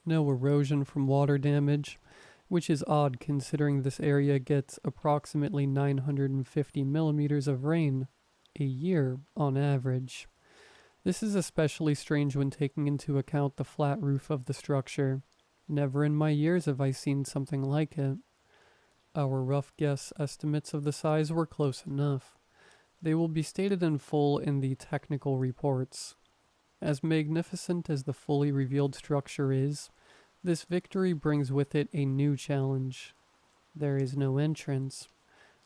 No erosion from water damage, which is odd considering this area gets approximately 950 millimeters of rain a year on average. This is especially strange when taking into account the flat roof of the structure. Never in my years have I seen something like it. Our rough guess estimates of the size were close enough. They will be stated in full in the technical reports. As magnificent as the fully revealed structure is, this victory brings with it a new challenge. There is no entrance.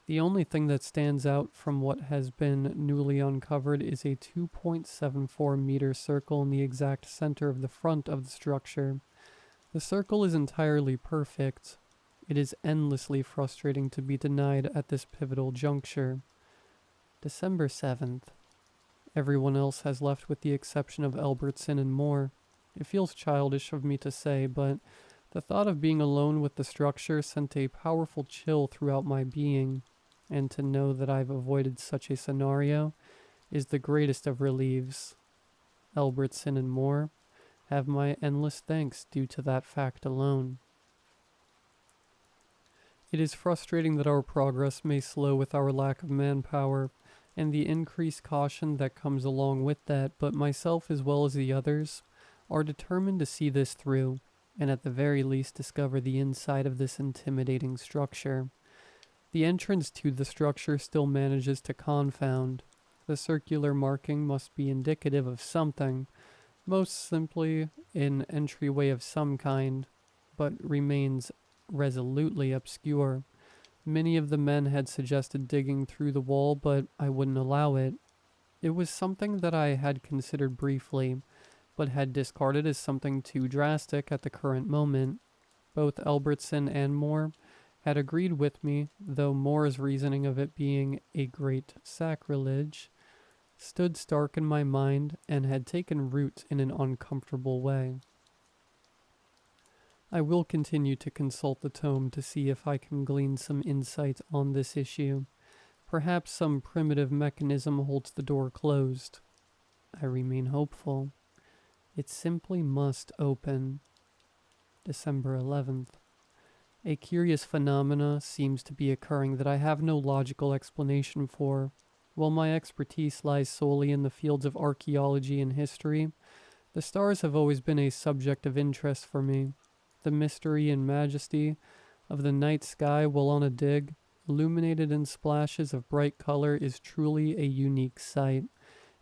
The only thing that stands out from what has been newly uncovered is a 2.74 meter circle in the exact center of the front of the structure. The circle is entirely perfect. It is endlessly frustrating to be denied at this pivotal juncture. December 7th. Everyone else has left with the exception of Albertson and Moore. It feels childish of me to say, but the thought of being alone with the structure sent a powerful chill throughout my being, and to know that I've avoided such a scenario is the greatest of relieves. Albertson and Moore have my endless thanks due to that fact alone. It is frustrating that our progress may slow with our lack of manpower, and the increased caution that comes along with that, but myself as well as the others are determined to see this through, and at the very least discover the inside of this intimidating structure. The entrance to the structure still manages to confound. The circular marking must be indicative of something, most simply an entryway of some kind, but remains resolutely obscure. Many of the men had suggested digging through the wall, but I wouldn't allow it. It was something that I had considered briefly, but had discarded as something too drastic at the current moment. Both Albertson and Moore had agreed with me, though Moore's reasoning of it being a great sacrilege stood stark in my mind and had taken root in an uncomfortable way. I will continue to consult the tome to see if I can glean some insight on this issue. Perhaps some primitive mechanism holds the door closed. I remain hopeful. It simply must open. December 11th. A curious phenomena seems to be occurring that I have no logical explanation for. While my expertise lies solely in the fields of archaeology and history, the stars have always been a subject of interest for me. The mystery and majesty of the night sky while on a dig, illuminated in splashes of bright color, is truly a unique sight.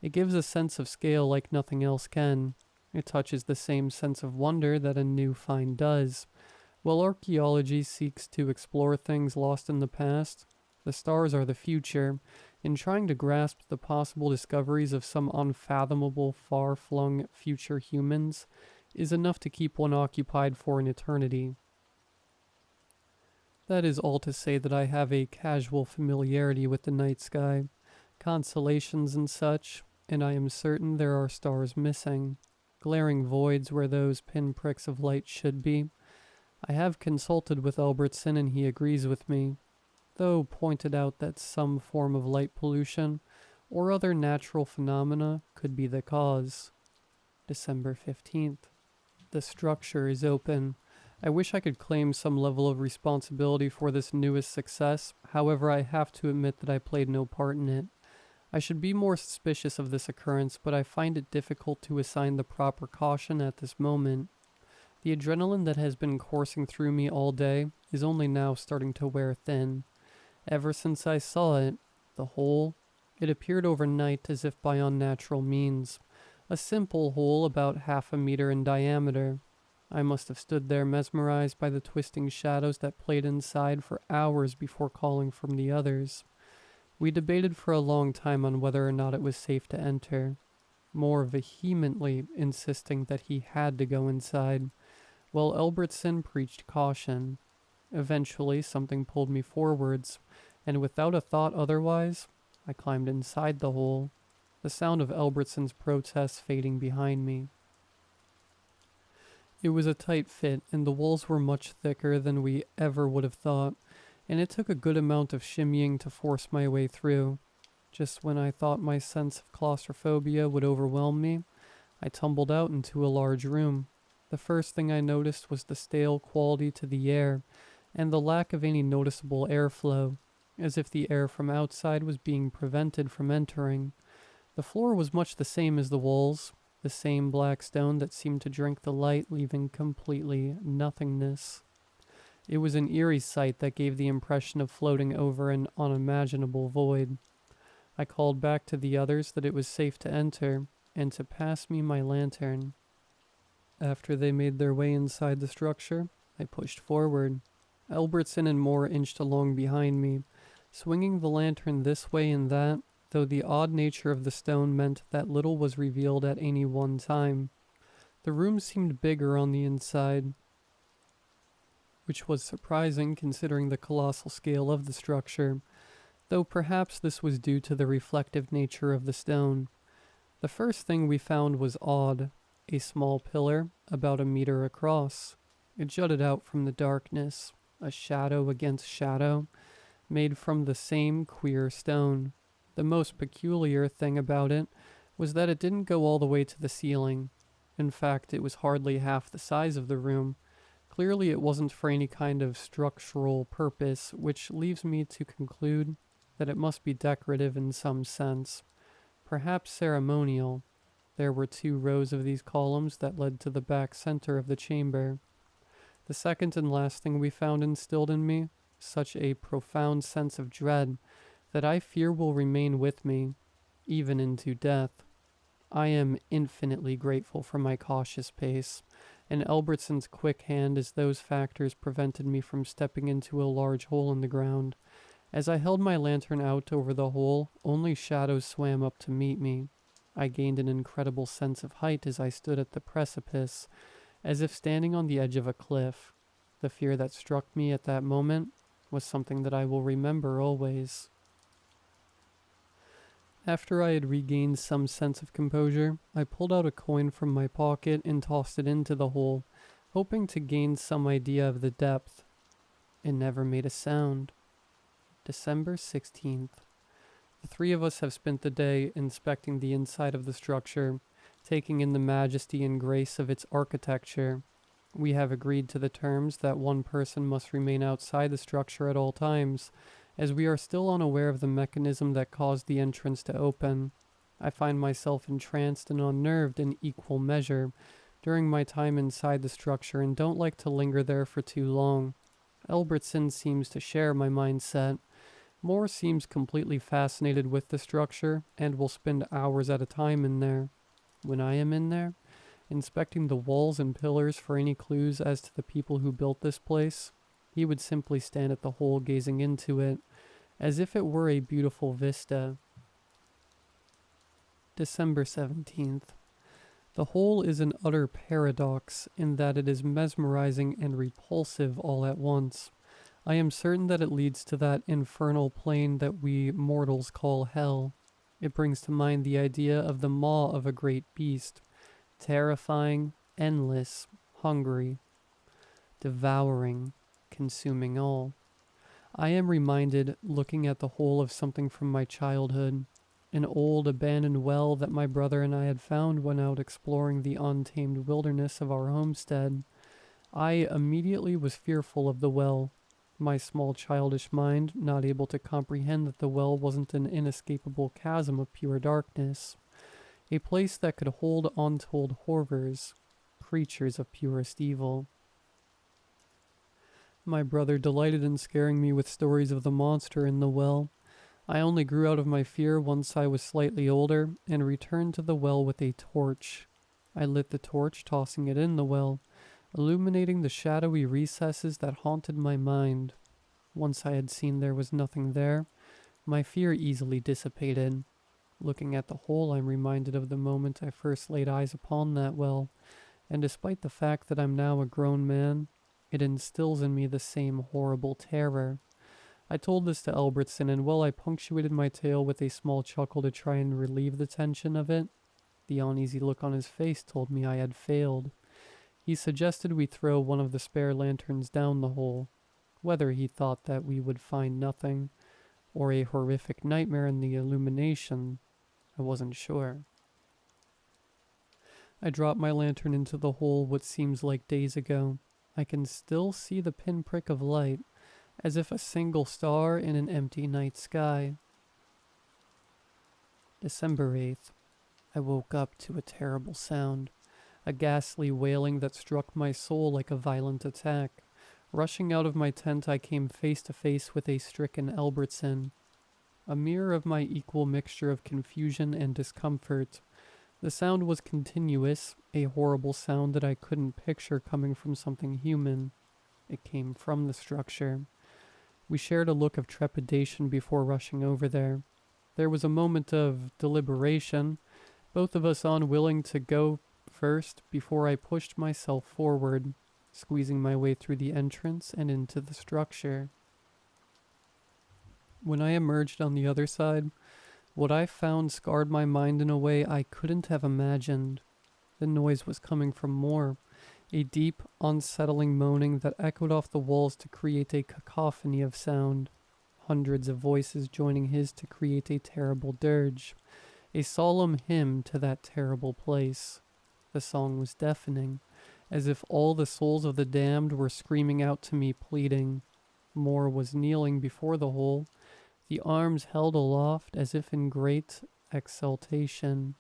It gives a sense of scale like nothing else can. It touches the same sense of wonder that a new find does. While archaeology seeks to explore things lost in the past, the stars are the future. In trying to grasp the possible discoveries of some unfathomable, far-flung future humans is enough to keep one occupied for an eternity. That is all to say that I have a casual familiarity with the night sky, constellations and such, and I am certain there are stars missing, glaring voids where those pinpricks of light should be. I have consulted with Albertson and he agrees with me, though pointed out that some form of light pollution or other natural phenomena could be the cause. December 15th. The structure is open. I wish I could claim some level of responsibility for this newest success, however I have to admit that I played no part in it. I should be more suspicious of this occurrence, but I find it difficult to assign the proper caution at this moment. The adrenaline that has been coursing through me all day is only now starting to wear thin. Ever since I saw it, the hole, it appeared overnight as if by unnatural means. A simple hole about 1/2 meter in diameter. I must have stood there mesmerized by the twisting shadows that played inside for hours before calling from the others. We debated for a long time on whether or not it was safe to enter, more vehemently insisting that he had to go inside, while Albertson preached caution. Eventually, something pulled me forwards, and without a thought otherwise, I climbed inside the hole, the sound of Albertson's protests fading behind me. It was a tight fit, and the walls were much thicker than we ever would have thought, and it took a good amount of shimmying to force my way through. Just when I thought my sense of claustrophobia would overwhelm me, I tumbled out into a large room. The first thing I noticed was the stale quality to the air, and the lack of any noticeable airflow, as if the air from outside was being prevented from entering. The floor was much the same as the walls, the same black stone that seemed to drink the light, leaving completely nothingness. It was an eerie sight that gave the impression of floating over an unimaginable void. I called back to the others that it was safe to enter, and to pass me my lantern. After they made their way inside the structure, I pushed forward. Albertson and Moore inched along behind me, swinging the lantern this way and that, though the odd nature of the stone meant that little was revealed at any one time. The room seemed bigger on the inside, which was surprising considering the colossal scale of the structure, though perhaps this was due to the reflective nature of the stone. The first thing we found was odd, a small pillar about a meter across. It jutted out from the darkness, a shadow against shadow, made from the same queer stone. The most peculiar thing about it was that it didn't go all the way to the ceiling. In fact, it was hardly half the size of the room. Clearly it wasn't for any kind of structural purpose, which leaves me to conclude that it must be decorative in some sense. Perhaps ceremonial. There were 2 rows of these columns that led to the back center of the chamber. The second and last thing we found instilled in me such a profound sense of dread that I fear will remain with me, even into death. I am infinitely grateful for my cautious pace, and Albertson's quick hand, as those factors prevented me from stepping into a large hole in the ground. As I held my lantern out over the hole, only shadows swam up to meet me. I gained an incredible sense of height as I stood at the precipice, as if standing on the edge of a cliff. The fear that struck me at that moment was something that I will remember always. After I had regained some sense of composure, I pulled out a coin from my pocket and tossed it into the hole, hoping to gain some idea of the depth. It never made a sound. December 16th. The 3 of us have spent the day inspecting the inside of the structure, taking in the majesty and grace of its architecture. We have agreed to the terms that one person must remain outside the structure at all times, as we are still unaware of the mechanism that caused the entrance to open. I find myself entranced and unnerved in equal measure during my time inside the structure and don't like to linger there for too long. Albertson seems to share my mindset. Moore seems completely fascinated with the structure and will spend hours at a time in there. When I am in there, inspecting the walls and pillars for any clues as to the people who built this place, he would simply stand at the hole gazing into it, as if it were a beautiful vista. December 17th. The hole is an utter paradox in that it is mesmerizing and repulsive all at once. I am certain that it leads to that infernal plane that we mortals call hell. It brings to mind the idea of the maw of a great beast, terrifying, endless, hungry, devouring, consuming all. I am reminded, looking at the whole, of something from my childhood, an old abandoned well that my brother and I had found when out exploring the untamed wilderness of our homestead. I immediately was fearful of the well, my small childish mind not able to comprehend that the well wasn't an inescapable chasm of pure darkness, a place that could hold untold horrors, creatures of purest evil. My brother delighted in scaring me with stories of the monster in the well. I only grew out of my fear once I was slightly older and returned to the well with a torch. I lit the torch, tossing it in the well, illuminating the shadowy recesses that haunted my mind. Once I had seen there was nothing there, my fear easily dissipated. Looking at the hole, I'm reminded of the moment I first laid eyes upon that well, and despite the fact that I'm now a grown man, it instills in me the same horrible terror. I told this to Albertson, and while I punctuated my tale with a small chuckle to try and relieve the tension of it, the uneasy look on his face told me I had failed. He suggested we throw one of the spare lanterns down the hole. Whether he thought that we would find nothing, or a horrific nightmare in the illumination, I wasn't sure. I dropped my lantern into the hole what seems like days ago. I can still see the pinprick of light, as if a single star in an empty night sky. December 8th. I woke up to a terrible sound, a ghastly wailing that struck my soul like a violent attack. Rushing out of my tent, I came face to face with a stricken Albertson, a mirror of my equal mixture of confusion and discomfort. The sound was continuous, a horrible sound that I couldn't picture coming from something human. It came from the structure. We shared a look of trepidation before rushing over there. There was a moment of deliberation, both of us unwilling to go first before I pushed myself forward, squeezing my way through the entrance and into the structure. When I emerged on the other side, what I found scarred my mind in a way I couldn't have imagined. The noise was coming from more, a deep, unsettling moaning that echoed off the walls to create a cacophony of sound, hundreds of voices joining his to create a terrible dirge, a solemn hymn to that terrible place. The song was deafening, as if all the souls of the damned were screaming out to me, pleading. More was kneeling before the hole, the arms held aloft as if in great exultation.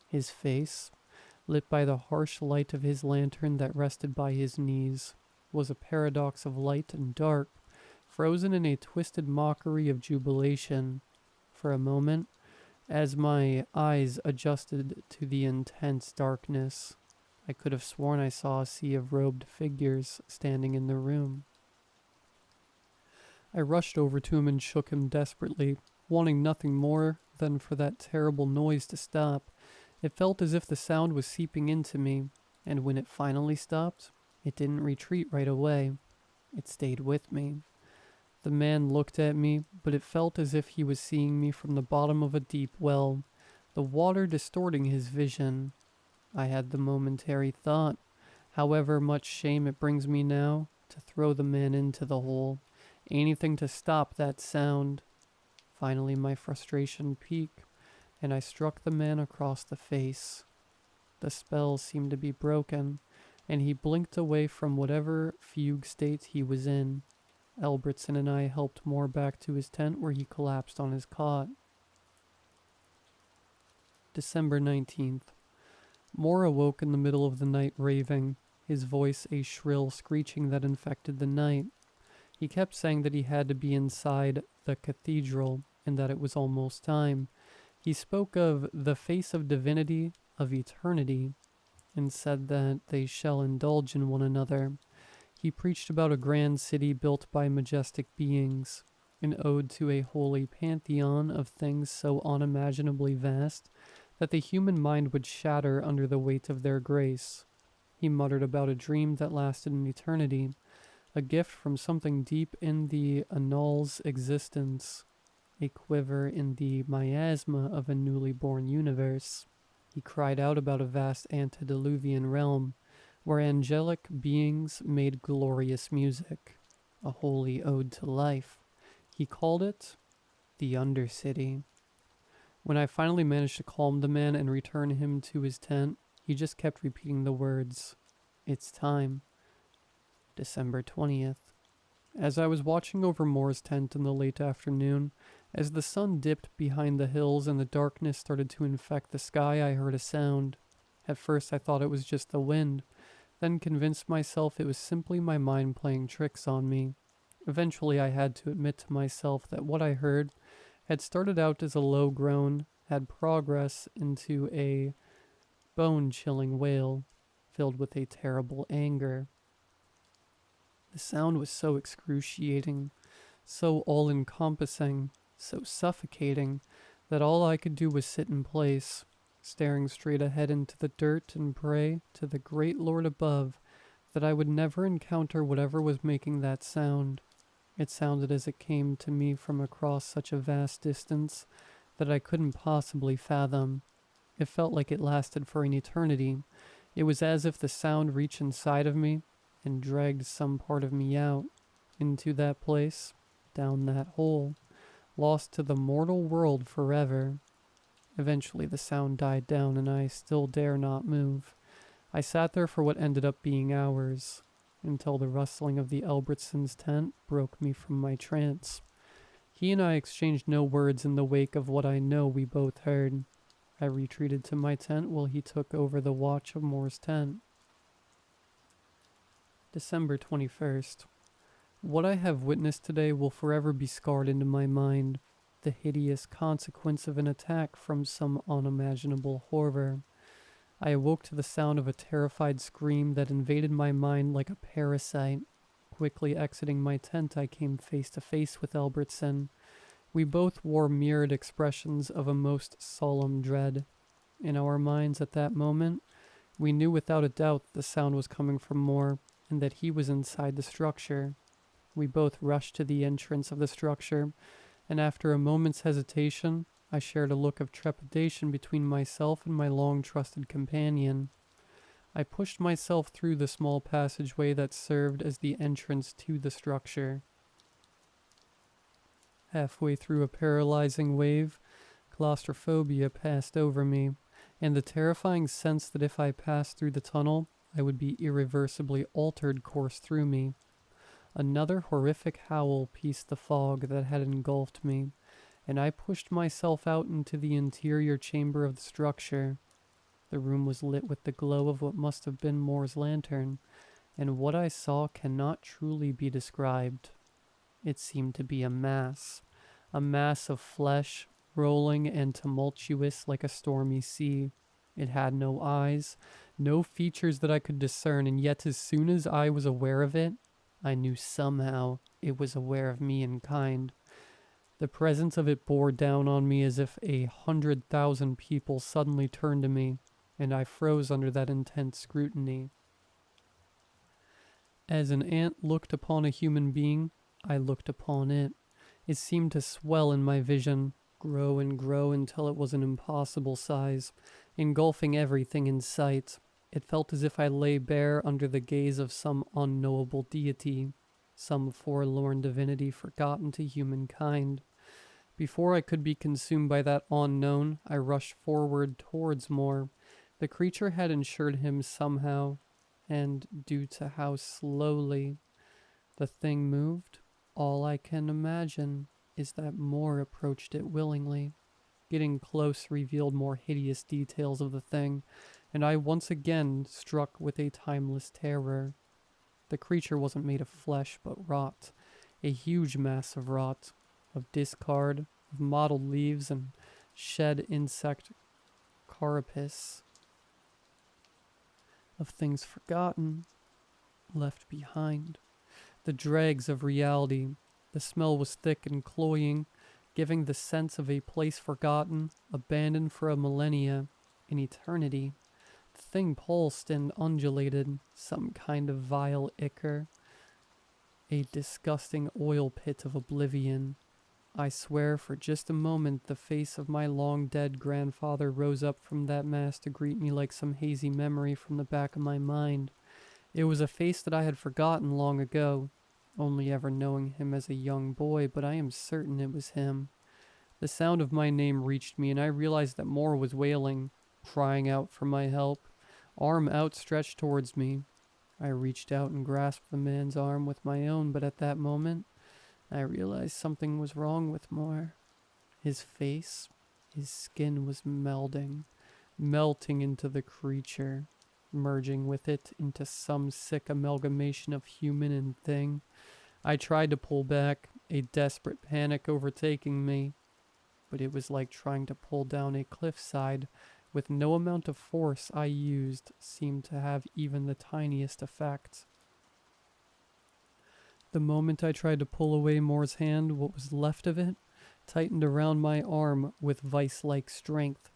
His face, lit by the harsh light of his lantern that rested by his knees, was a paradox of light and dark, frozen in a twisted mockery of jubilation. For a moment, as my eyes adjusted to the intense darkness, I could have sworn I saw a sea of robed figures standing in the room. I rushed over to him and shook him desperately, wanting nothing more than for that terrible noise to stop. It felt as if the sound was seeping into me, and when it finally stopped, it didn't retreat right away. It stayed with me. The man looked at me, but it felt as if he was seeing me from the bottom of a deep well, the water distorting his vision. I had the momentary thought, however much shame it brings me now, to throw the man into the hole. Anything to stop that sound. Finally my frustration peaked, and I struck the man across the face. The spell seemed to be broken, and he blinked away from whatever fugue state he was in. Albertson and I helped Moore back to his tent where he collapsed on his cot. December 19th. Moore awoke in the middle of the night raving, his voice a shrill screeching that infected the night. He kept saying that he had to be inside the cathedral and that it was almost time. He spoke of the face of divinity, of eternity, and said that they shall indulge in one another. He preached about a grand city built by majestic beings, an ode to a holy pantheon of things so unimaginably vast that the human mind would shatter under the weight of their grace. He muttered about a dream that lasted an eternity, a gift from something deep in the annals existence, a quiver in the miasma of a newly born universe. He cried out about a vast antediluvian realm, where angelic beings made glorious music, a holy ode to life. He called it the Undercity. When I finally managed to calm the man and return him to his tent, he just kept repeating the words, "It's time." December 20th. As I was watching over Moore's tent in the late afternoon, as the sun dipped behind the hills and the darkness started to infect the sky, I heard a sound. At first I thought it was just the wind, then convinced myself it was simply my mind playing tricks on me. Eventually I had to admit to myself that what I heard had started out as a low groan, had progressed into a bone-chilling wail, filled with a terrible anger. The sound was so excruciating, so all-encompassing, so suffocating, that all I could do was sit in place, staring straight ahead into the dirt and pray to the great Lord above that I would never encounter whatever was making that sound. It sounded as it came to me from across such a vast distance that I couldn't possibly fathom. It felt like it lasted for an eternity, It was as if the sound reached inside of me and dragged some part of me out, into that place, down that hole, lost to the mortal world forever. Eventually the sound died down and I still dare not move. I sat there for what ended up being hours, until the rustling of the Albertsons' tent broke me from my trance. He and I exchanged no words in the wake of what I know we both heard. I retreated to my tent while he took over the watch of Moore's tent. December 21st. What I have witnessed today will forever be scarred into my mind, the hideous consequence of an attack from some unimaginable horror. I awoke to the sound of a terrified scream that invaded my mind like a parasite. Quickly exiting my tent, I came face to face with Albertson. We both wore mirrored expressions of a most solemn dread. In our minds at that moment, we knew without a doubt the sound was coming from Moore, and that he was inside the structure. We both rushed to the entrance of the structure, and after a moment's hesitation, I shared a look of trepidation between myself and my long-trusted companion. I pushed myself through the small passageway that served as the entrance to the structure. Halfway through a paralyzing wave, claustrophobia passed over me, and the terrifying sense that if I passed through the tunnel, I would be irreversibly altered coursed through me. Another horrific howl pieced the fog that had engulfed me, and I pushed myself out into the interior chamber of the structure. The room was lit with the glow of what must have been Moore's lantern, and what I saw cannot truly be described. It seemed to be a mass of flesh, rolling and tumultuous like a stormy sea. It had no eyes, no features that I could discern, and yet as soon as I was aware of it, I knew somehow it was aware of me in kind. The presence of it bore down on me as if 100,000 people suddenly turned to me, and I froze under that intense scrutiny. As an ant looked upon a human being, I looked upon it. It seemed to swell in my vision, grow and grow until it was an impossible size, engulfing everything in sight. It felt as if I lay bare under the gaze of some unknowable deity, some forlorn divinity forgotten to humankind. Before I could be consumed by that unknown, I rushed forward towards Moore. The creature had ensured him somehow, and due to how slowly the thing moved, all I can imagine is that Moore approached it willingly. Getting close revealed more hideous details of the thing, and I once again struck with a timeless terror. The creature wasn't made of flesh, but rot, a huge mass of rot, of discard, of mottled leaves and shed insect carapace, of things forgotten, left behind, the dregs of reality. The smell was thick and cloying, giving the sense of a place forgotten, abandoned for a millennia, an eternity. The thing pulsed and undulated, some kind of vile ichor, a disgusting oil pit of oblivion. I swear for just a moment the face of my long-dead grandfather rose up from that mass to greet me like some hazy memory from the back of my mind. It was a face that I had forgotten long ago, only ever knowing him as a young boy, but I am certain it was him. The sound of my name reached me, and I realized that Moore was wailing, crying out for my help, arm outstretched towards me. I reached out and grasped the man's arm with my own, but at that moment, I realized something was wrong with Moore. His face, his skin was melting into the creature, merging with it into some sick amalgamation of human and thing. I tried to pull back, a desperate panic overtaking me, but it was like trying to pull down a cliffside. With no amount of force I used seemed to have even the tiniest effect. The moment I tried to pull away Moore's hand, what was left of it tightened around my arm with vice-like strength.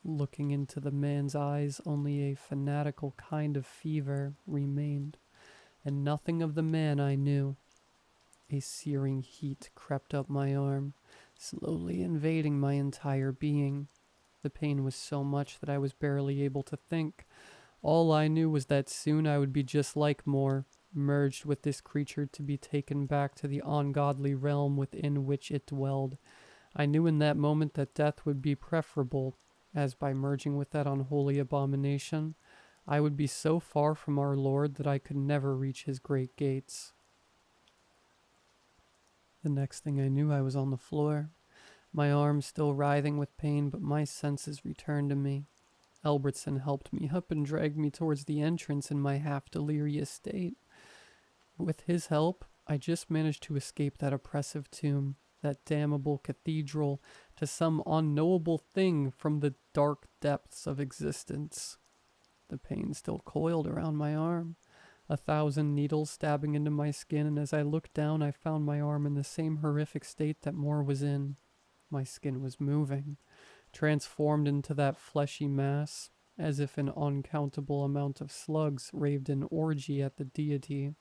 Looking into the man's eyes, only a fanatical kind of fever remained, and nothing of the man I knew. A searing heat crept up my arm, slowly invading my entire being. The pain was so much that I was barely able to think. All I knew was that soon I would be just like Moore, merged with this creature to be taken back to the ungodly realm within which it dwelled. I knew in that moment that death would be preferable, as by merging with that unholy abomination, I would be so far from our Lord that I could never reach his great gates. The next thing I knew, I was on the floor, my arms still writhing with pain, but my senses returned to me. Albertson helped me up and dragged me towards the entrance in my half-delirious state. With his help, I just managed to escape that oppressive tomb, that damnable cathedral, to some unknowable thing from the dark depths of existence. The pain still coiled around my arm, 1,000 needles stabbing into my skin, and as I looked down, I found my arm in the same horrific state that Moore was in. My skin was moving, transformed into that fleshy mass, as if an uncountable amount of slugs raved in orgy at the deity,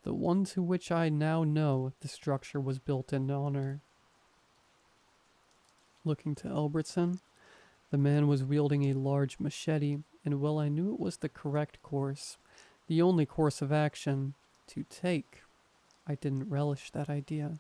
the one to which I now know the structure was built in honor. Looking to Albertson, the man was wielding a large machete, and while I knew it was the correct course, the only course of action to take, I didn't relish that idea.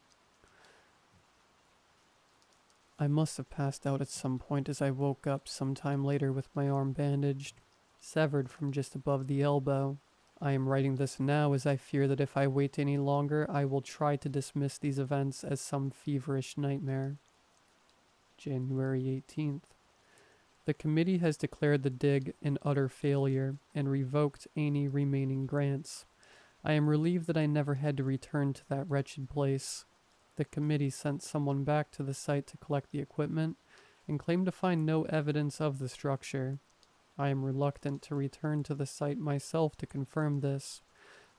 I must have passed out at some point as I woke up some time later with my arm bandaged, severed from just above the elbow. I am writing this now as I fear that if I wait any longer, I will try to dismiss these events as some feverish nightmare. January 18th. The committee has declared the dig an utter failure and revoked any remaining grants. I am relieved that I never had to return to that wretched place. The committee sent someone back to the site to collect the equipment and claimed to find no evidence of the structure. I am reluctant to return to the site myself to confirm this.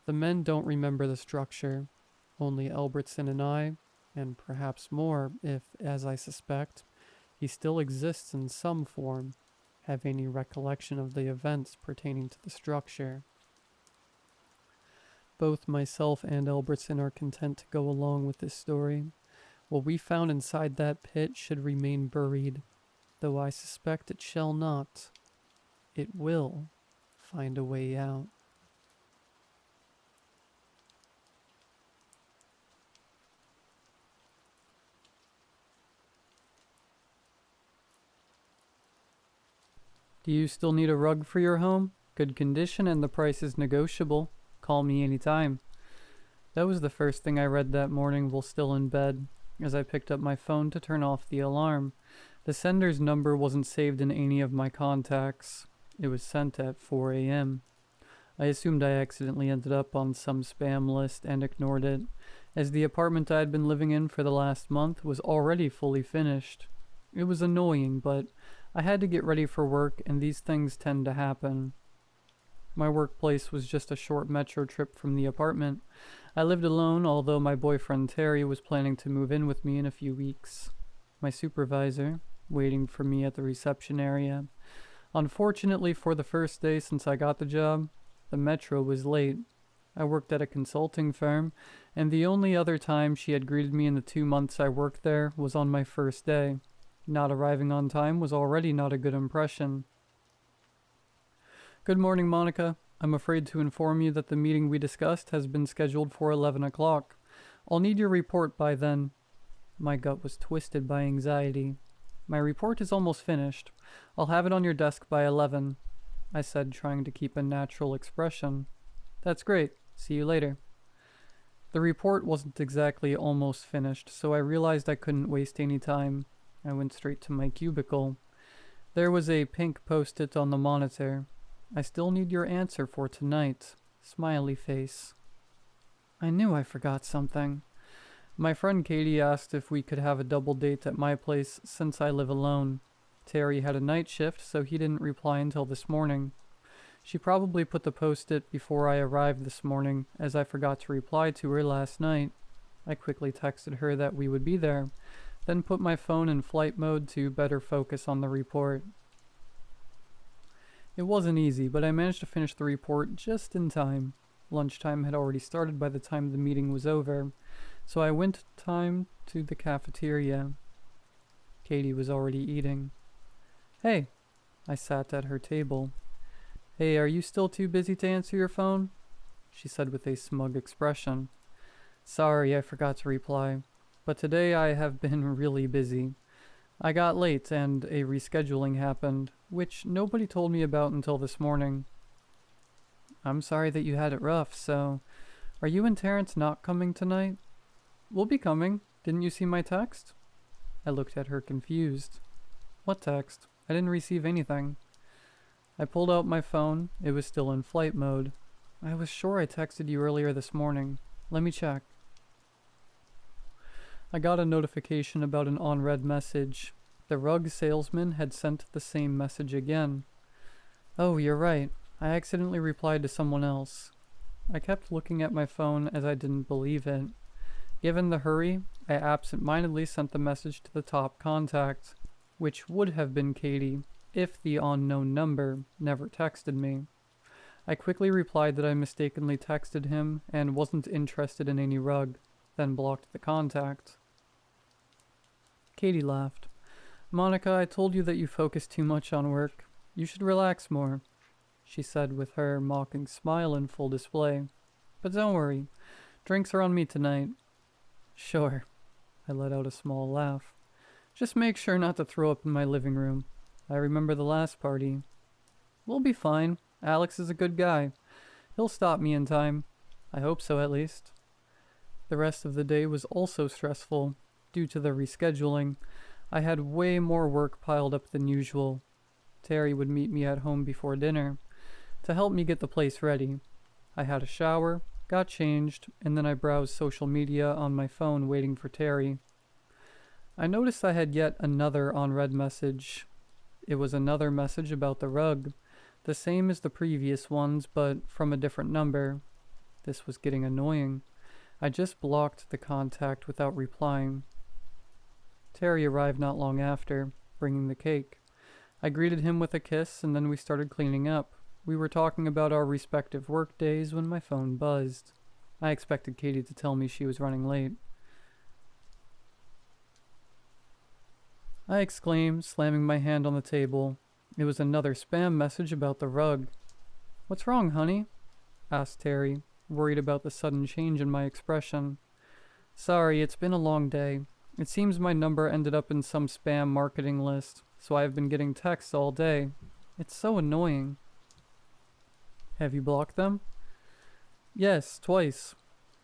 The men don't remember the structure. Only Albertson and I, and perhaps more if, as I suspect, he still exists in some form, have any recollection of the events pertaining to the structure. Both myself and Albertson are content to go along with this story. What we found inside that pit should remain buried, though I suspect it shall not. It will find a way out. Do you still need a rug for your home? Good condition and the price is negotiable. Call me anytime. That was the first thing I read that morning while still in bed, as I picked up my phone to turn off the alarm. The sender's number wasn't saved in any of my contacts. It was sent at 4 a.m. I assumed I accidentally ended up on some spam list and ignored it, as the apartment I'd been living in for the last month was already fully finished. It was annoying, but I had to get ready for work, and these things tend to happen. My workplace was just a short metro trip from the apartment. I lived alone, although my boyfriend Terry was planning to move in with me in a few weeks. My supervisor, waiting for me at the reception area. Unfortunately, for the first day since I got the job, the metro was late. I worked at a consulting firm, and the only other time she had greeted me in the 2 months I worked there was on my first day. Not arriving on time was already not a good impression. Good morning, Monica. I'm afraid to inform you that the meeting we discussed has been scheduled for 11 o'clock. I'll need your report by then. My gut was twisted by anxiety. My report is almost finished. I'll have it on your desk by 11, I said, trying to keep a natural expression. That's great. See you later. The report wasn't exactly almost finished, so I realized I couldn't waste any time. I went straight to my cubicle. There was a pink post-it on the monitor. I still need your answer for tonight. Smiley face. I knew I forgot something. My friend Katie asked if we could have a double date at my place since I live alone. Terry had a night shift, so he didn't reply until this morning. She probably put the post-it before I arrived this morning, as I forgot to reply to her last night. I quickly texted her that we would be there, then put my phone in flight mode to better focus on the report. It wasn't easy, but I managed to finish the report just in time. Lunchtime had already started by the time the meeting was over, so I went time to the cafeteria. Katie was already eating. Hey, I sat at her table. Hey, are you still too busy to answer your phone? She said with a smug expression. Sorry, I forgot to reply. But today I have been really busy. I got late and a rescheduling happened, which nobody told me about until this morning. I'm sorry that you had it rough, so... Are you and Terrence not coming tonight? We'll be coming. Didn't you see my text? I looked at her confused. What text? I didn't receive anything. I pulled out my phone. It was still in flight mode. I was sure I texted you earlier this morning. Let me check. I got a notification about an unread message. The rug salesman had sent the same message again. Oh, you're right. I accidentally replied to someone else. I kept looking at my phone as I didn't believe it. Given the hurry, I absent-mindedly sent the message to the top contact, which would have been Katie if the unknown number never texted me. I quickly replied that I mistakenly texted him and wasn't interested in any rug, then blocked the contact. Katie laughed. Monica, I told you that you focus too much on work. You should relax more, she said with her mocking smile in full display. But don't worry, drinks are on me tonight. Sure, I let out a small laugh. Just make sure not to throw up in my living room. I remember the last party. We'll be fine. Alex is a good guy. He'll stop me in time. I hope so, at least. The rest of the day was also stressful. Due to the rescheduling, I had way more work piled up than usual. Terry would meet me at home before dinner to help me get the place ready. I had a shower, got changed, and then I browsed social media on my phone waiting for Terry. I noticed I had yet another unread message. It was another message about the rug, the same as the previous ones, but from a different number. This was getting annoying. I just blocked the contact without replying. Terry arrived not long after, bringing the cake. I greeted him with a kiss, and then we started cleaning up. We were talking about our respective work days when my phone buzzed. I expected Katie to tell me she was running late. I exclaimed, slamming my hand on the table. It was another spam message about the rug. What's wrong, honey? Asked Terry, worried about the sudden change in my expression. Sorry, it's been a long day. It seems my number ended up in some spam marketing list, so I've been getting texts all day. It's so annoying. Have you blocked them? Yes, twice.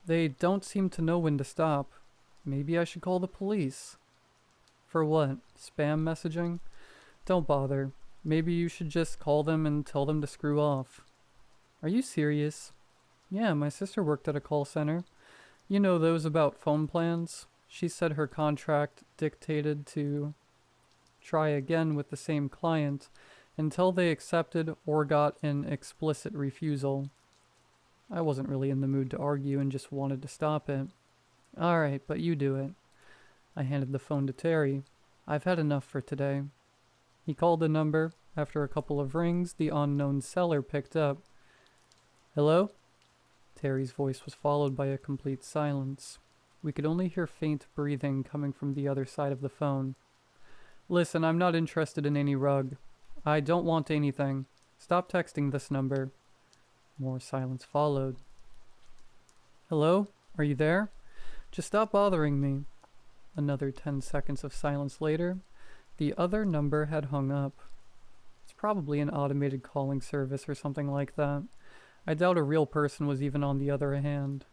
They don't seem to know when to stop. Maybe I should call the police. For what? Spam messaging? Don't bother. Maybe you should just call them and tell them to screw off. Are you serious? Yeah, my sister worked at a call center. You know those about phone plans? She said her contract dictated to try again with the same client until they accepted or got an explicit refusal. I wasn't really in the mood to argue and just wanted to stop it. Alright, but you do it. I handed the phone to Terry. I've had enough for today. He called the number. After a couple of rings, the unknown seller picked up. Hello? Terry's voice was followed by a complete silence. We could only hear faint breathing coming from the other side of the phone. Listen, I'm not interested in any rug. I don't want anything. Stop texting this number. More silence followed. Hello? Are you there? Just stop bothering me. Another 10 seconds of silence later, the other number had hung up. It's probably an automated calling service or something like that. I doubt a real person was even on the other hand.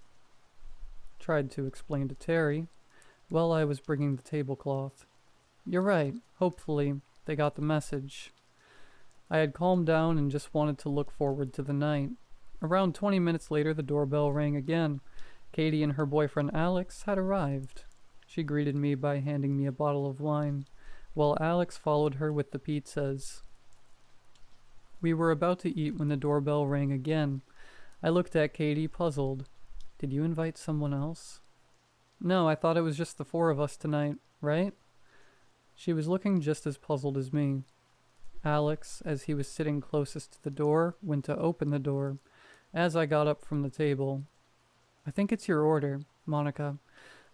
Tried to explain to Terry while I was bringing the tablecloth. You're right. Hopefully, they got the message. I had calmed down and just wanted to look forward to the night. Around 20 minutes later, the doorbell rang again. Katie and her boyfriend Alex had arrived. She greeted me by handing me a bottle of wine, while Alex followed her with the pizzas. We were about to eat when the doorbell rang again. I looked at Katie, puzzled. Did you invite someone else? No, I thought it was just the four of us tonight, right? She was looking just as puzzled as me. Alex, as he was sitting closest to the door, went to open the door, as I got up from the table. I think it's your order, Monica.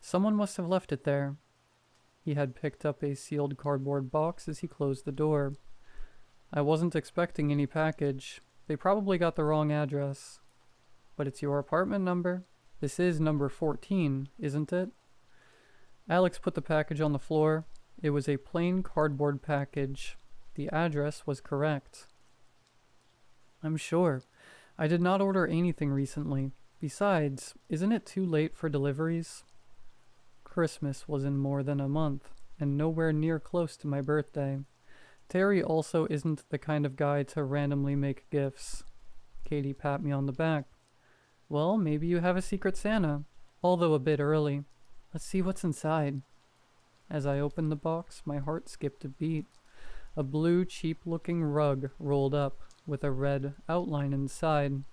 Someone must have left it there. He had picked up a sealed cardboard box as he closed the door. I wasn't expecting any package, They probably got the wrong address. But it's your apartment number. This is number 14, isn't it? Alex put the package on the floor. It was a plain cardboard package. The address was correct. I'm sure. I did not order anything recently. Besides, isn't it too late for deliveries? Christmas was in more than a month, and nowhere near close to my birthday. Terry also isn't the kind of guy to randomly make gifts. Katie pat me on the back. Well, maybe you have a secret Santa, although a bit early. Let's see what's inside. As I opened the box, my heart skipped a beat. A blue, cheap-looking rug rolled up, with a red outline inside.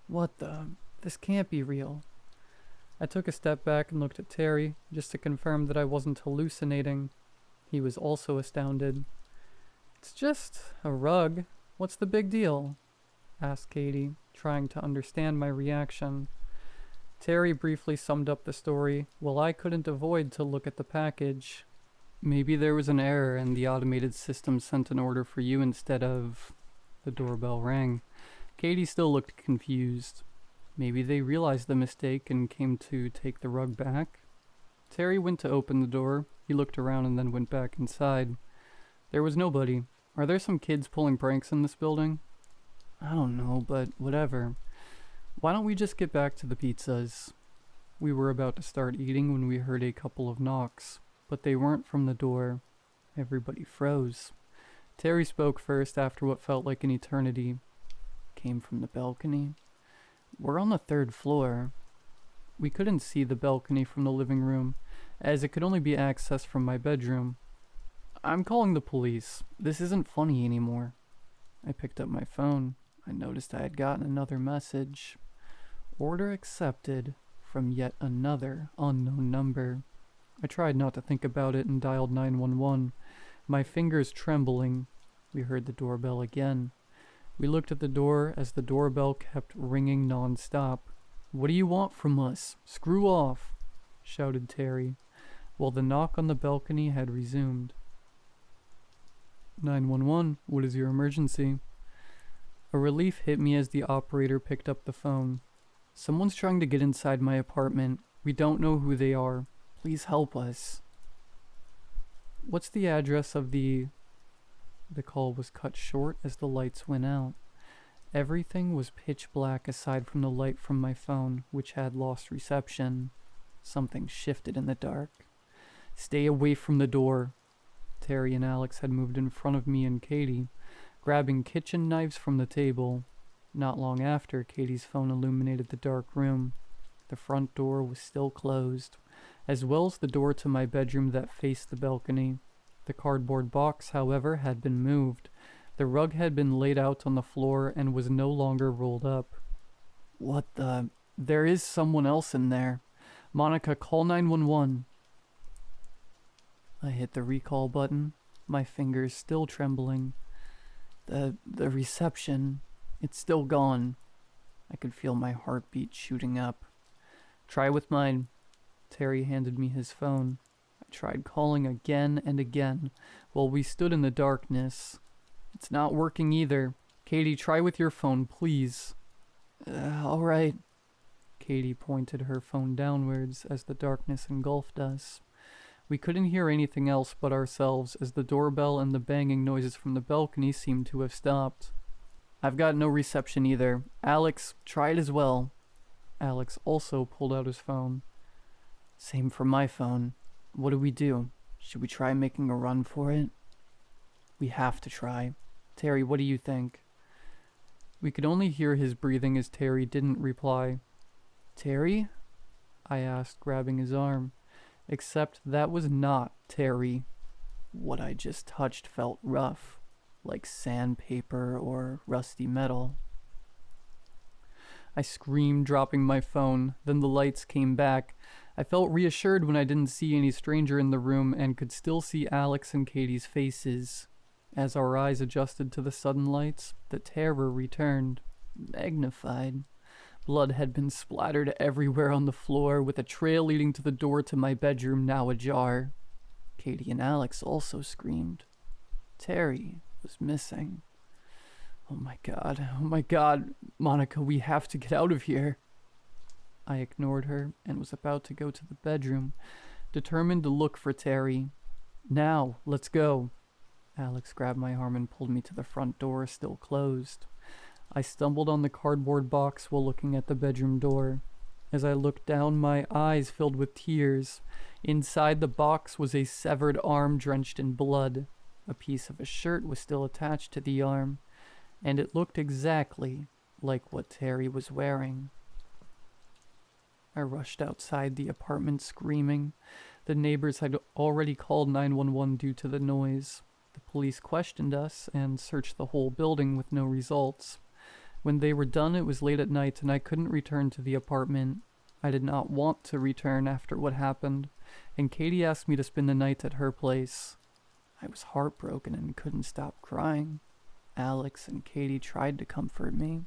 What the? This can't be real. I took a step back and looked at Terry, just to confirm that I wasn't hallucinating. He was also astounded. It's just a rug. What's the big deal? Asked Katie, trying to understand my reaction. Terry briefly summed up the story, while I couldn't avoid to look at the package. Maybe there was an error and the automated system sent an order for you instead of... The doorbell rang. Katie still looked confused. Maybe they realized the mistake and came to take the rug back? Terry went to open the door. He looked around and then went back inside. There was nobody. Are there some kids pulling pranks in this building? I don't know, but whatever. Why don't we just get back to the pizzas? We were about to start eating when we heard a couple of knocks, but they weren't from the door. Everybody froze. Terry spoke first after what felt like an eternity. Came from the balcony. We're on the 3rd floor. We couldn't see the balcony from the living room, as it could only be accessed from my bedroom. I'm calling the police. This isn't funny anymore. I picked up my phone. I noticed I had gotten another message. Order accepted from yet another unknown number. I tried not to think about it and dialed 911. My fingers trembling. We heard the doorbell again. We looked at the door as the doorbell kept ringing non-stop. What do you want from us? Screw off, shouted Terry, while the knock on the balcony had resumed. 911, what is your emergency? A relief hit me as the operator picked up the phone. Someone's trying to get inside my apartment. We don't know who they are. Please help us. What's the address of the... The call was cut short as the lights went out. Everything was pitch black aside from the light from my phone, which had lost reception. Something shifted in the dark. Stay away from the door. Terry and Alex had moved in front of me and Katie, grabbing kitchen knives from the table. Not long after, Katie's phone illuminated the dark room. The front door was still closed, as well as the door to my bedroom that faced the balcony. The cardboard box, however, had been moved. The rug had been laid out on the floor and was no longer rolled up. What the... There is someone else in there. Monica, call 911. I hit the recall button, my fingers still trembling. The reception, it's still gone. I could feel my heartbeat shooting up. Try with mine. Terry handed me his phone. I tried calling again and again while we stood in the darkness. It's not working either. Katie, try with your phone, please. All right. Katie pointed her phone downwards as the darkness engulfed us. We couldn't hear anything else but ourselves as the doorbell and the banging noises from the balcony seemed to have stopped. I've got no reception either. Alex, try it as well. Alex also pulled out his phone. Same for my phone. What do we do? Should we try making a run for it? We have to try. Terry, what do you think? We could only hear his breathing as Terry didn't reply. Terry? I asked, grabbing his arm. Except that was not Terry. What I just touched felt rough, like sandpaper or rusty metal. I screamed, dropping my phone. Then the lights came back. I felt reassured when I didn't see any stranger in the room and could still see Alex and Katie's faces. As our eyes adjusted to the sudden lights, the terror returned, magnified. Blood had been splattered everywhere on the floor, with a trail leading to the door to my bedroom now ajar. Katie and Alex also screamed. Terry was missing. Oh my god, Monica, we have to get out of here. I ignored her and was about to go to the bedroom, determined to look for Terry. Now, let's go. Alex grabbed my arm and pulled me to the front door, still closed. I stumbled on the cardboard box while looking at the bedroom door. As I looked down, my eyes filled with tears. Inside the box was a severed arm drenched in blood. A piece of a shirt was still attached to the arm, and it looked exactly like what Terry was wearing. I rushed outside the apartment screaming. The neighbors had already called 911 due to the noise. The police questioned us and searched the whole building with no results. When they were done, it was late at night and I couldn't return to the apartment. I did not want to return after what happened, and Katie asked me to spend the night at her place. I was heartbroken and couldn't stop crying. Alex and Katie tried to comfort me,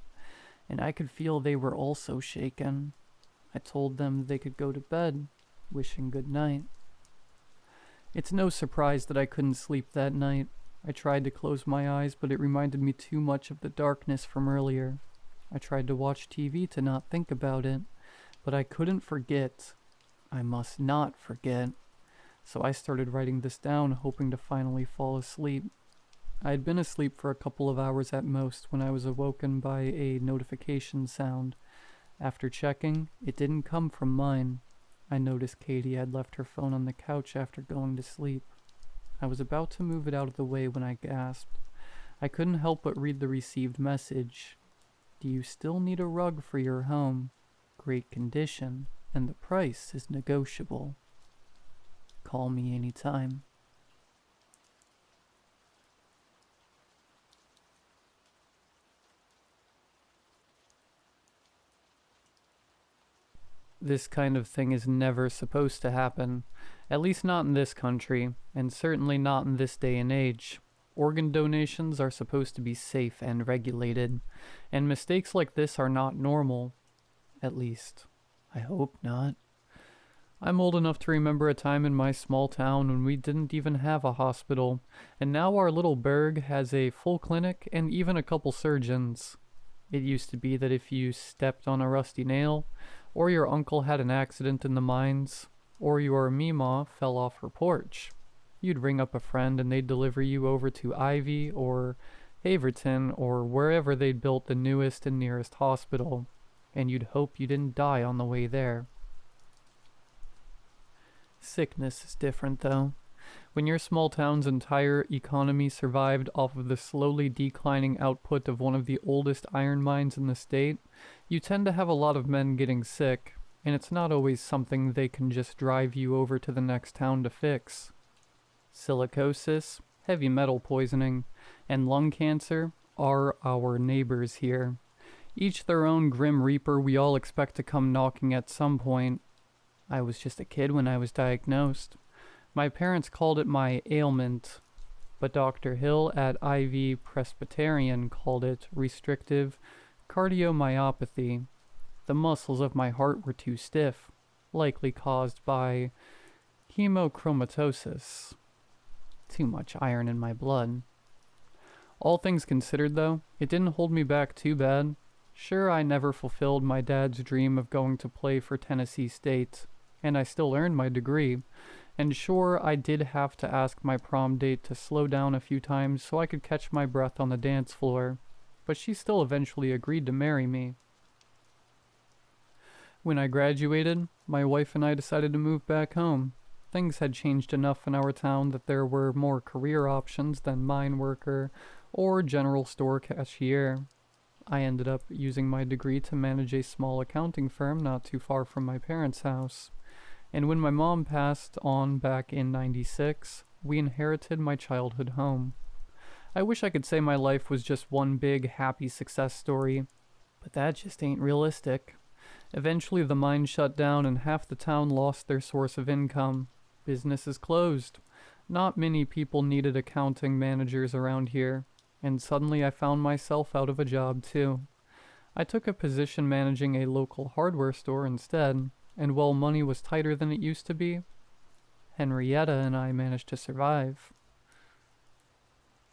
and I could feel they were also shaken. I told them they could go to bed, wishing good night. It's no surprise that I couldn't sleep that night. I tried to close my eyes, but it reminded me too much of the darkness from earlier. I tried to watch TV to not think about it, but I couldn't forget. I must not forget. So I started writing this down, hoping to finally fall asleep. I had been asleep for a couple of hours at most when I was awoken by a notification sound. After checking, it didn't come from mine. I noticed Katie had left her phone on the couch after going to sleep. I was about to move it out of the way when I gasped. I couldn't help but read the received message. Do you still need a rug for your home? Great condition, and the price is negotiable. Call me anytime. This kind of thing is never supposed to happen, at least not in this country, and certainly not in this day and age. Organ donations are supposed to be safe and regulated, and mistakes like this are not normal. At least, I hope not. I'm old enough to remember a time in my small town when we didn't even have a hospital, and now our little burg has a full clinic and even a couple surgeons. It used to be that if you stepped on a rusty nail, or your uncle had an accident in the mines, or your Meemaw fell off her porch, you'd ring up a friend and they'd deliver you over to Ivy or Haverton or wherever they'd built the newest and nearest hospital, and you'd hope you didn't die on the way there. Sickness is different, though. When your small town's entire economy survived off of the slowly declining output of one of the oldest iron mines in the state, you tend to have a lot of men getting sick, and it's not always something they can just drive you over to the next town to fix. Silicosis, heavy metal poisoning, and lung cancer are our neighbors here. Each their own grim reaper we all expect to come knocking at some point. I was just a kid when I was diagnosed. My parents called it my ailment, but Dr. Hill at IV Presbyterian called it restrictive cardiomyopathy. The muscles of my heart were too stiff, likely caused by hemochromatosis. Too much iron in my blood. All things considered, though, it didn't hold me back too bad. Sure, I never fulfilled my dad's dream of going to play for Tennessee State, and I still earned my degree. And sure, I did have to ask my prom date to slow down a few times so I could catch my breath on the dance floor, but she still eventually agreed to marry me. When I graduated, my wife and I decided to move back home. Things had changed enough in our town that there were more career options than mine worker or general store cashier. I ended up using my degree to manage a small accounting firm not too far from my parents' house. And when my mom passed on back in '96, we inherited my childhood home. I wish I could say my life was just one big happy success story, but that just ain't realistic. Eventually the mine shut down and half the town lost their source of income. Businesses closed. Not many people needed accounting managers around here, and suddenly I found myself out of a job too. I took a position managing a local hardware store instead, and while money was tighter than it used to be, Henrietta and I managed to survive.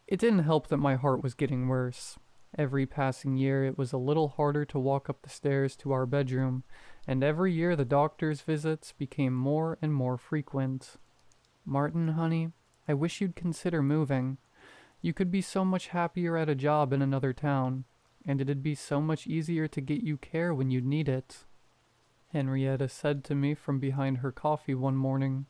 It didn't help that my heart was getting worse. Every passing year it was a little harder to walk up the stairs to our bedroom, and every year the doctor's visits became more and more frequent. Martin, honey, I wish you'd consider moving. You could be so much happier at a job in another town, and it'd be so much easier to get you care when you'd need it. Henrietta said to me from behind her coffee one morning.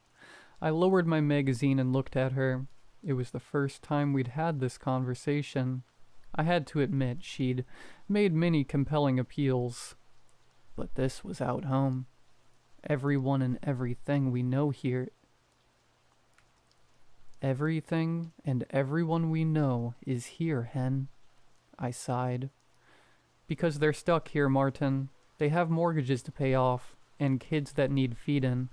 I lowered my magazine and looked at her. It was the first time we'd had this conversation. I had to admit she'd made many compelling appeals. But this was out home. Everyone and everything we know here. Everything and everyone we know is here, Hen. I sighed. Because they're stuck here, Martin. They have mortgages to pay off, and kids that need feedin',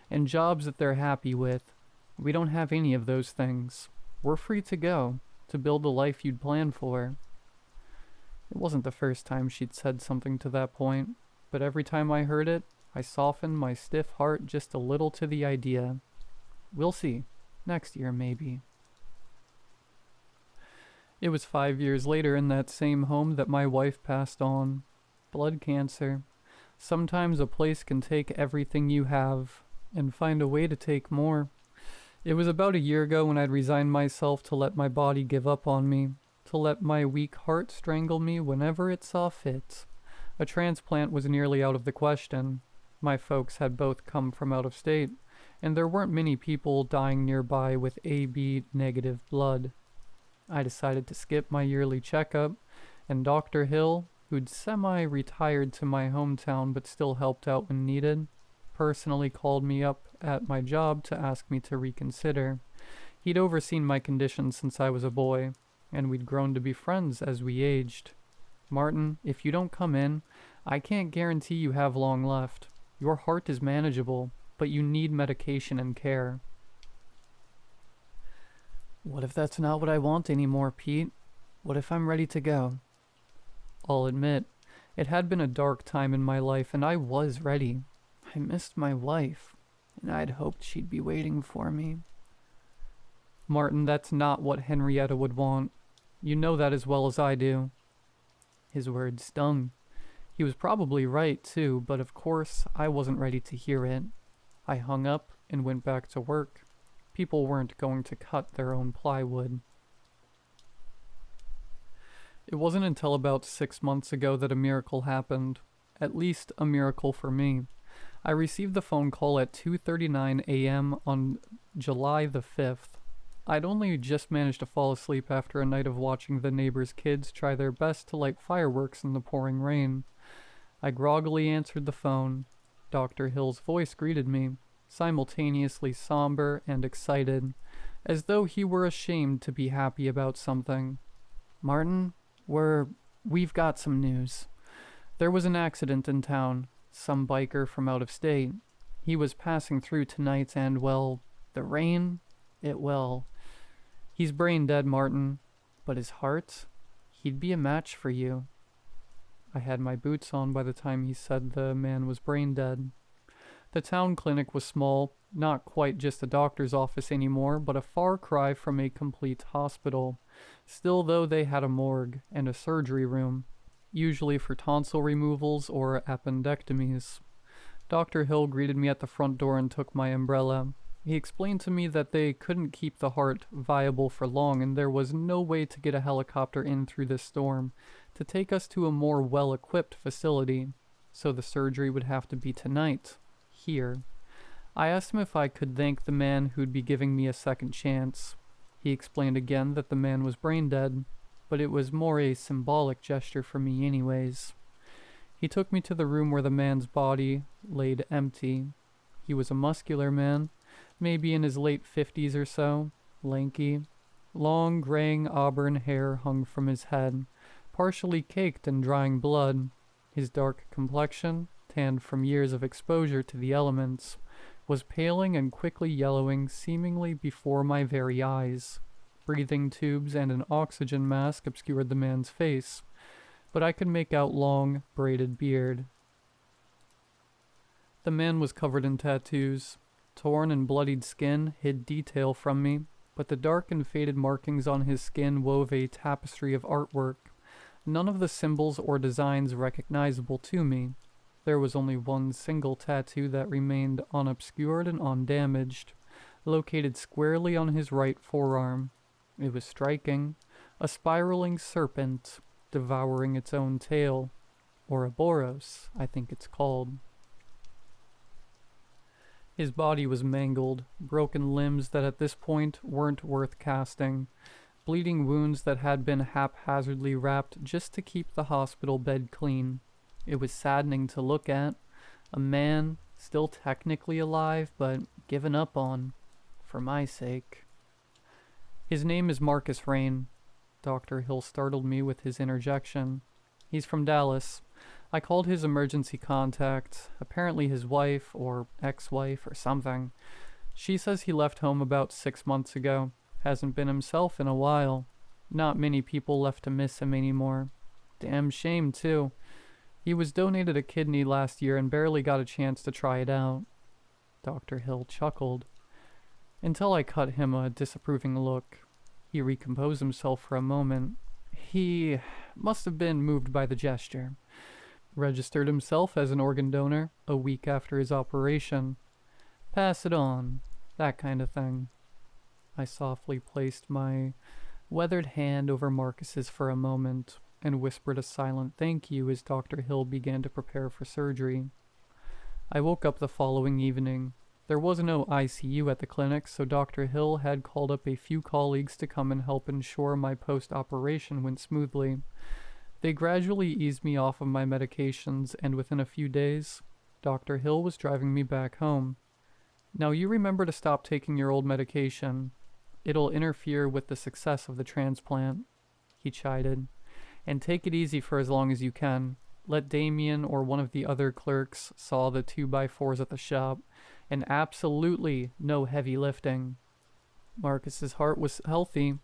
and jobs that they're happy with. We don't have any of those things. We're free to go, to build the life you'd planned for. It wasn't the first time she'd said something to that point, but every time I heard it, I softened my stiff heart just a little to the idea. We'll see. Next year, maybe. It was 5 years later in that same home that my wife passed on. Blood cancer. Sometimes a place can take everything you have and find a way to take more. It was about a year ago when I'd resigned myself to let my body give up on me, to let my weak heart strangle me whenever it saw fit. A transplant was nearly out of the question. My folks had both come from out of state, and there weren't many people dying nearby with AB negative blood. I decided to skip my yearly checkup, and Dr. Hill, who'd semi-retired to my hometown but still helped out when needed, personally called me up at my job to ask me to reconsider. He'd overseen my condition since I was a boy, and we'd grown to be friends as we aged. Martin, if you don't come in, I can't guarantee you have long left. Your heart is manageable, but you need medication and care. What if that's not what I want anymore, Pete? What if I'm ready to go? I'll admit, it had been a dark time in my life, and I was ready. I missed my wife, and I'd hoped she'd be waiting for me. Martin, that's not what Henrietta would want. You know that as well as I do. His words stung. He was probably right, too, but of course I wasn't ready to hear it. I hung up and went back to work. People weren't going to cut their own plywood. It wasn't until about 6 months ago that a miracle happened. At least a miracle for me. I received the phone call at 2:39 a.m. on July the 5th. I'd only just managed to fall asleep after a night of watching the neighbors' kids try their best to light fireworks in the pouring rain. I groggily answered the phone. Dr. Hill's voice greeted me, simultaneously somber and excited, as though he were ashamed to be happy about something. Martin, we've got some news. There was an accident in town. Some biker from out of state. He was passing through tonight and, well, the rain, he's brain dead, Martin. But his heart, he'd be a match for you. I had my boots on by the time he said the man was brain dead. The town clinic was small, not quite just a doctor's office anymore, but a far cry from a complete hospital. Still, though, they had a morgue and a surgery room, usually for tonsil removals or appendectomies. Dr. Hill greeted me at the front door and took my umbrella. He explained to me that they couldn't keep the heart viable for long, and there was no way to get a helicopter in through this storm to take us to a more well-equipped facility, so the surgery would have to be tonight, here. I asked him if I could thank the man who'd be giving me a second chance. He explained again that the man was brain dead, but it was more a symbolic gesture for me anyways. He took me to the room where the man's body laid empty. He was a muscular man, maybe in his late 50s or so, lanky. Long graying auburn hair hung from his head, partially caked in drying blood. His dark complexion, tanned from years of exposure to the elements, was paling and quickly yellowing seemingly before my very eyes. Breathing tubes and an oxygen mask obscured the man's face, but I could make out long, braided beard. The man was covered in tattoos. Torn and bloodied skin hid detail from me, but the dark and faded markings on his skin wove a tapestry of artwork. None of the symbols or designs recognizable to me. There was only one single tattoo that remained unobscured and undamaged, located squarely on his right forearm. It was striking, a spiraling serpent devouring its own tail, Ouroboros, I think it's called. His body was mangled, broken limbs that at this point weren't worth casting, bleeding wounds that had been haphazardly wrapped just to keep the hospital bed clean. It was saddening to look at. A man, still technically alive, but given up on, for my sake. His name is Marcus Rain. Dr. Hill startled me with his interjection. He's from Dallas. I called his emergency contact, apparently his wife, or ex-wife, or something. She says he left home about 6 months ago. Hasn't been himself in a while. Not many people left to miss him anymore. Damn shame, too. He was donated a kidney last year and barely got a chance to try it out. Dr. Hill chuckled. Until I cut him a disapproving look. He recomposed himself for a moment. He must have been moved by the gesture. Registered himself as an organ donor a week after his operation. Pass it on. That kind of thing. I softly placed my weathered hand over Marcus's for a moment and whispered a silent thank you as Dr. Hill began to prepare for surgery. I woke up the following evening. There was no ICU at the clinic, so Dr. Hill had called up a few colleagues to come and help ensure my post-operation went smoothly. They gradually eased me off of my medications, and within a few days, Dr. Hill was driving me back home. Now you remember to stop taking your old medication. It'll interfere with the success of the transplant, he chided. And take it easy for as long as you can. Let Damien or one of the other clerks saw the 2x4s at the shop, and absolutely no heavy lifting. Marcus's heart was healthy,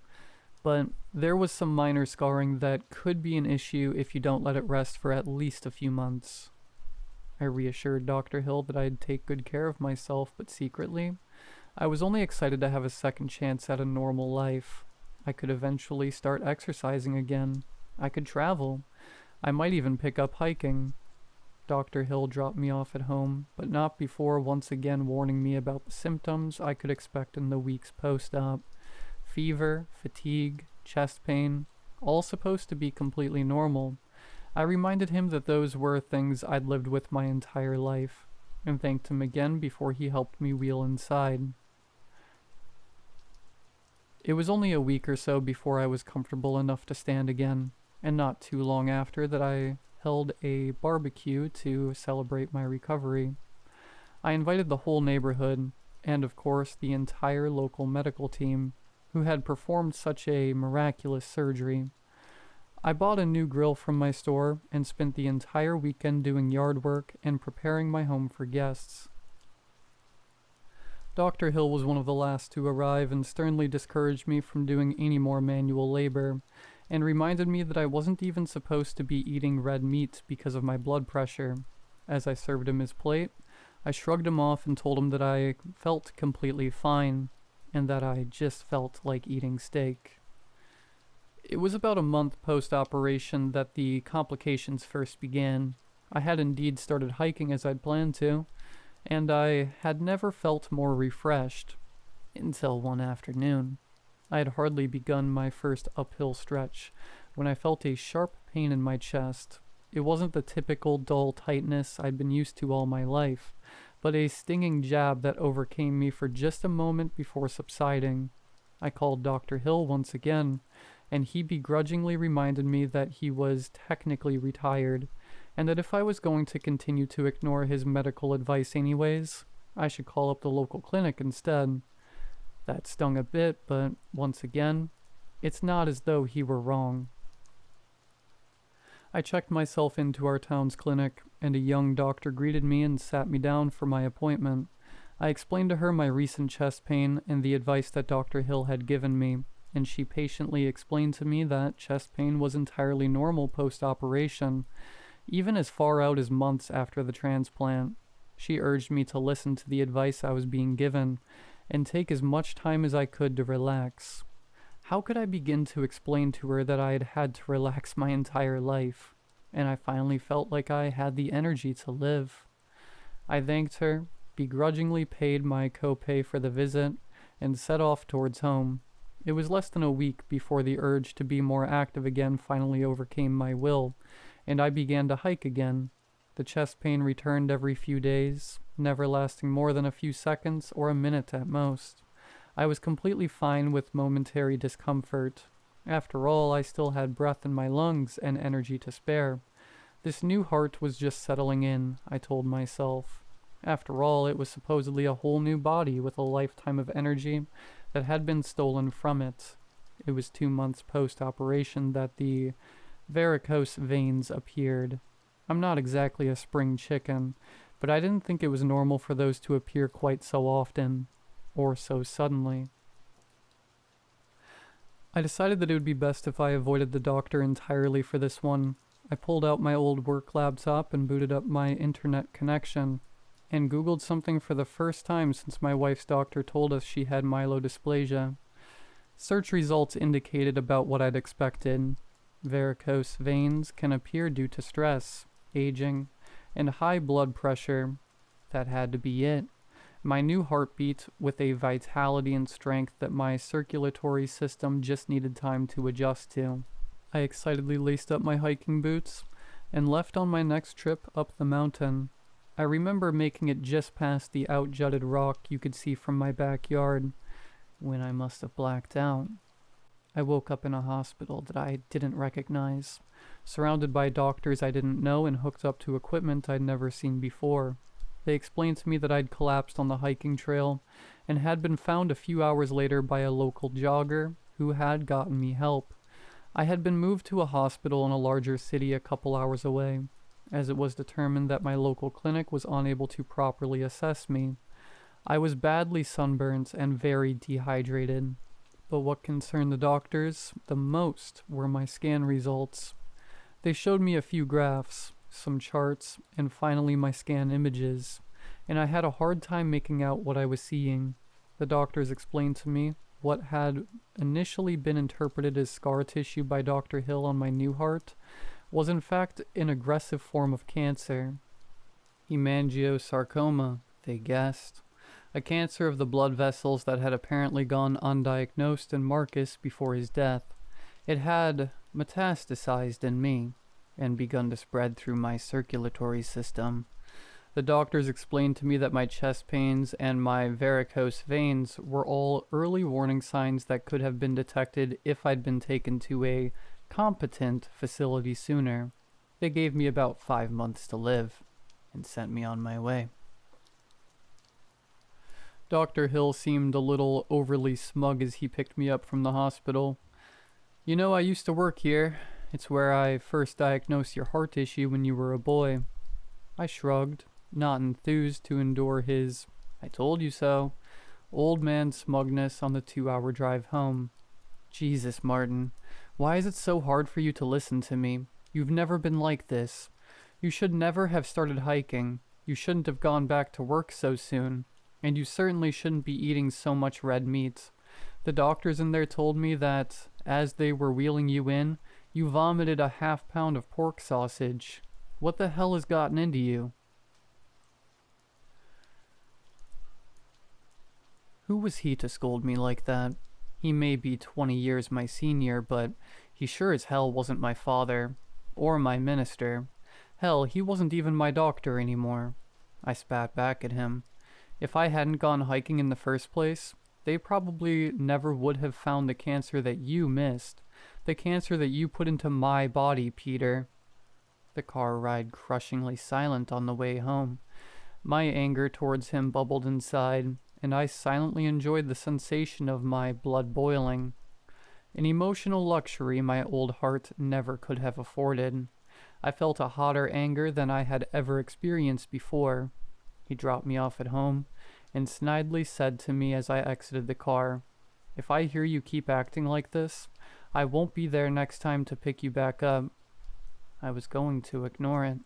but there was some minor scarring that could be an issue if you don't let it rest for at least a few months. I reassured Dr. Hill that I'd take good care of myself, but secretly, I was only excited to have a second chance at a normal life. I could eventually start exercising again. I could travel. I might even pick up hiking. Dr. Hill dropped me off at home, but not before once again warning me about the symptoms I could expect in the weeks post-op. Fever, fatigue, chest pain, all supposed to be completely normal. I reminded him that those were things I'd lived with my entire life, and thanked him again before he helped me wheel inside. It was only a week or so before I was comfortable enough to stand again, and not too long after that I held a barbecue to celebrate my recovery. I invited the whole neighborhood, and of course the entire local medical team, who had performed such a miraculous surgery. I bought a new grill from my store and spent the entire weekend doing yard work and preparing my home for guests. Dr. Hill was one of the last to arrive and sternly discouraged me from doing any more manual labor, and reminded me that I wasn't even supposed to be eating red meat because of my blood pressure. As I served him his plate, I shrugged him off and told him that I felt completely fine, and that I just felt like eating steak. It was about a month post-operation that the complications first began. I had indeed started hiking as I'd planned to, and I had never felt more refreshed, until one afternoon. I had hardly begun my first uphill stretch when I felt a sharp pain in my chest. It wasn't the typical dull tightness I'd been used to all my life, but a stinging jab that overcame me for just a moment before subsiding. I called Dr. Hill once again, and he begrudgingly reminded me that he was technically retired, and that if I was going to continue to ignore his medical advice anyways, I should call up the local clinic instead. That stung a bit, but once again, it's not as though he were wrong. I checked myself into our town's clinic, and a young doctor greeted me and sat me down for my appointment. I explained to her my recent chest pain and the advice that Dr. Hill had given me, and she patiently explained to me that chest pain was entirely normal post-operation, even as far out as months after the transplant. She urged me to listen to the advice I was being given, and take as much time as I could to relax. How could I begin to explain to her that I had had to relax my entire life, and I finally felt like I had the energy to live? I thanked her, begrudgingly paid my copay for the visit, and set off towards home. It was less than a week before the urge to be more active again finally overcame my will, and I began to hike again. The chest pain returned every few days, never lasting more than a few seconds or a minute at most. I was completely fine with momentary discomfort. After all, I still had breath in my lungs and energy to spare. This new heart was just settling in, I told myself. After all, it was supposedly a whole new body with a lifetime of energy that had been stolen from it. It was 2 months post-operation that the varicose veins appeared. I'm not exactly a spring chicken, but I didn't think it was normal for those to appear quite so often, or so suddenly. I decided that it would be best if I avoided the doctor entirely for this one. I pulled out my old work laptop and booted up my internet connection, and Googled something for the first time since my wife's doctor told us she had myelodysplasia. Search results indicated about what I'd expected. Varicose veins can appear due to stress, aging, and high blood pressure. That had to be it. My new heartbeat with a vitality and strength that my circulatory system just needed time to adjust to. I excitedly laced up my hiking boots and left on my next trip up the mountain. I remember making it just past the out-jutted rock you could see from my backyard, when I must have blacked out. I woke up in a hospital that I didn't recognize, surrounded by doctors I didn't know and hooked up to equipment I'd never seen before. They explained to me that I'd collapsed on the hiking trail and had been found a few hours later by a local jogger who had gotten me help. I had been moved to a hospital in a larger city a couple hours away, as it was determined that my local clinic was unable to properly assess me. I was badly sunburnt and very dehydrated, but what concerned the doctors the most were my scan results. They showed me a few graphs, some charts, and finally my scan images, and I had a hard time making out what I was seeing. The doctors explained to me what had initially been interpreted as scar tissue by Dr. Hill on my new heart was in fact an aggressive form of cancer. Hemangiosarcoma, they guessed. A cancer of the blood vessels that had apparently gone undiagnosed in Marcus before his death. It had metastasized in me and begun to spread through my circulatory system. The doctors explained to me that my chest pains and my varicose veins were all early warning signs that could have been detected if I'd been taken to a competent facility sooner. They gave me about 5 months to live and sent me on my way. Dr. Hill seemed a little overly smug as he picked me up from the hospital. "You know, I used to work here. It's where I first diagnosed your heart issue when you were a boy." I shrugged, not enthused to endure his "I told you so" old man smugness on the 2-hour drive home. Jesus, Martin, why is it so hard for you to listen to me? You've never been like this. You should never have started hiking. You shouldn't have gone back to work so soon. And you certainly shouldn't be eating so much red meat. The doctors in there told me that, as they were wheeling you in, you vomited a half-pound of pork sausage. What the hell has gotten into you? Who was he to scold me like that? He may be 20 years my senior, but he sure as hell wasn't my father, or my minister. Hell, he wasn't even my doctor anymore. I spat back at him. If I hadn't gone hiking in the first place, they probably never would have found the cancer that you missed. The cancer that you put into my body, Peter. The car ride crushingly silent on the way home. My anger towards him bubbled inside, and I silently enjoyed the sensation of my blood boiling. An emotional luxury my old heart never could have afforded. I felt a hotter anger than I had ever experienced before. He dropped me off at home and snidely said to me as I exited the car, "If I hear you keep acting like this, I won't be there next time to pick you back up." I was going to ignore it.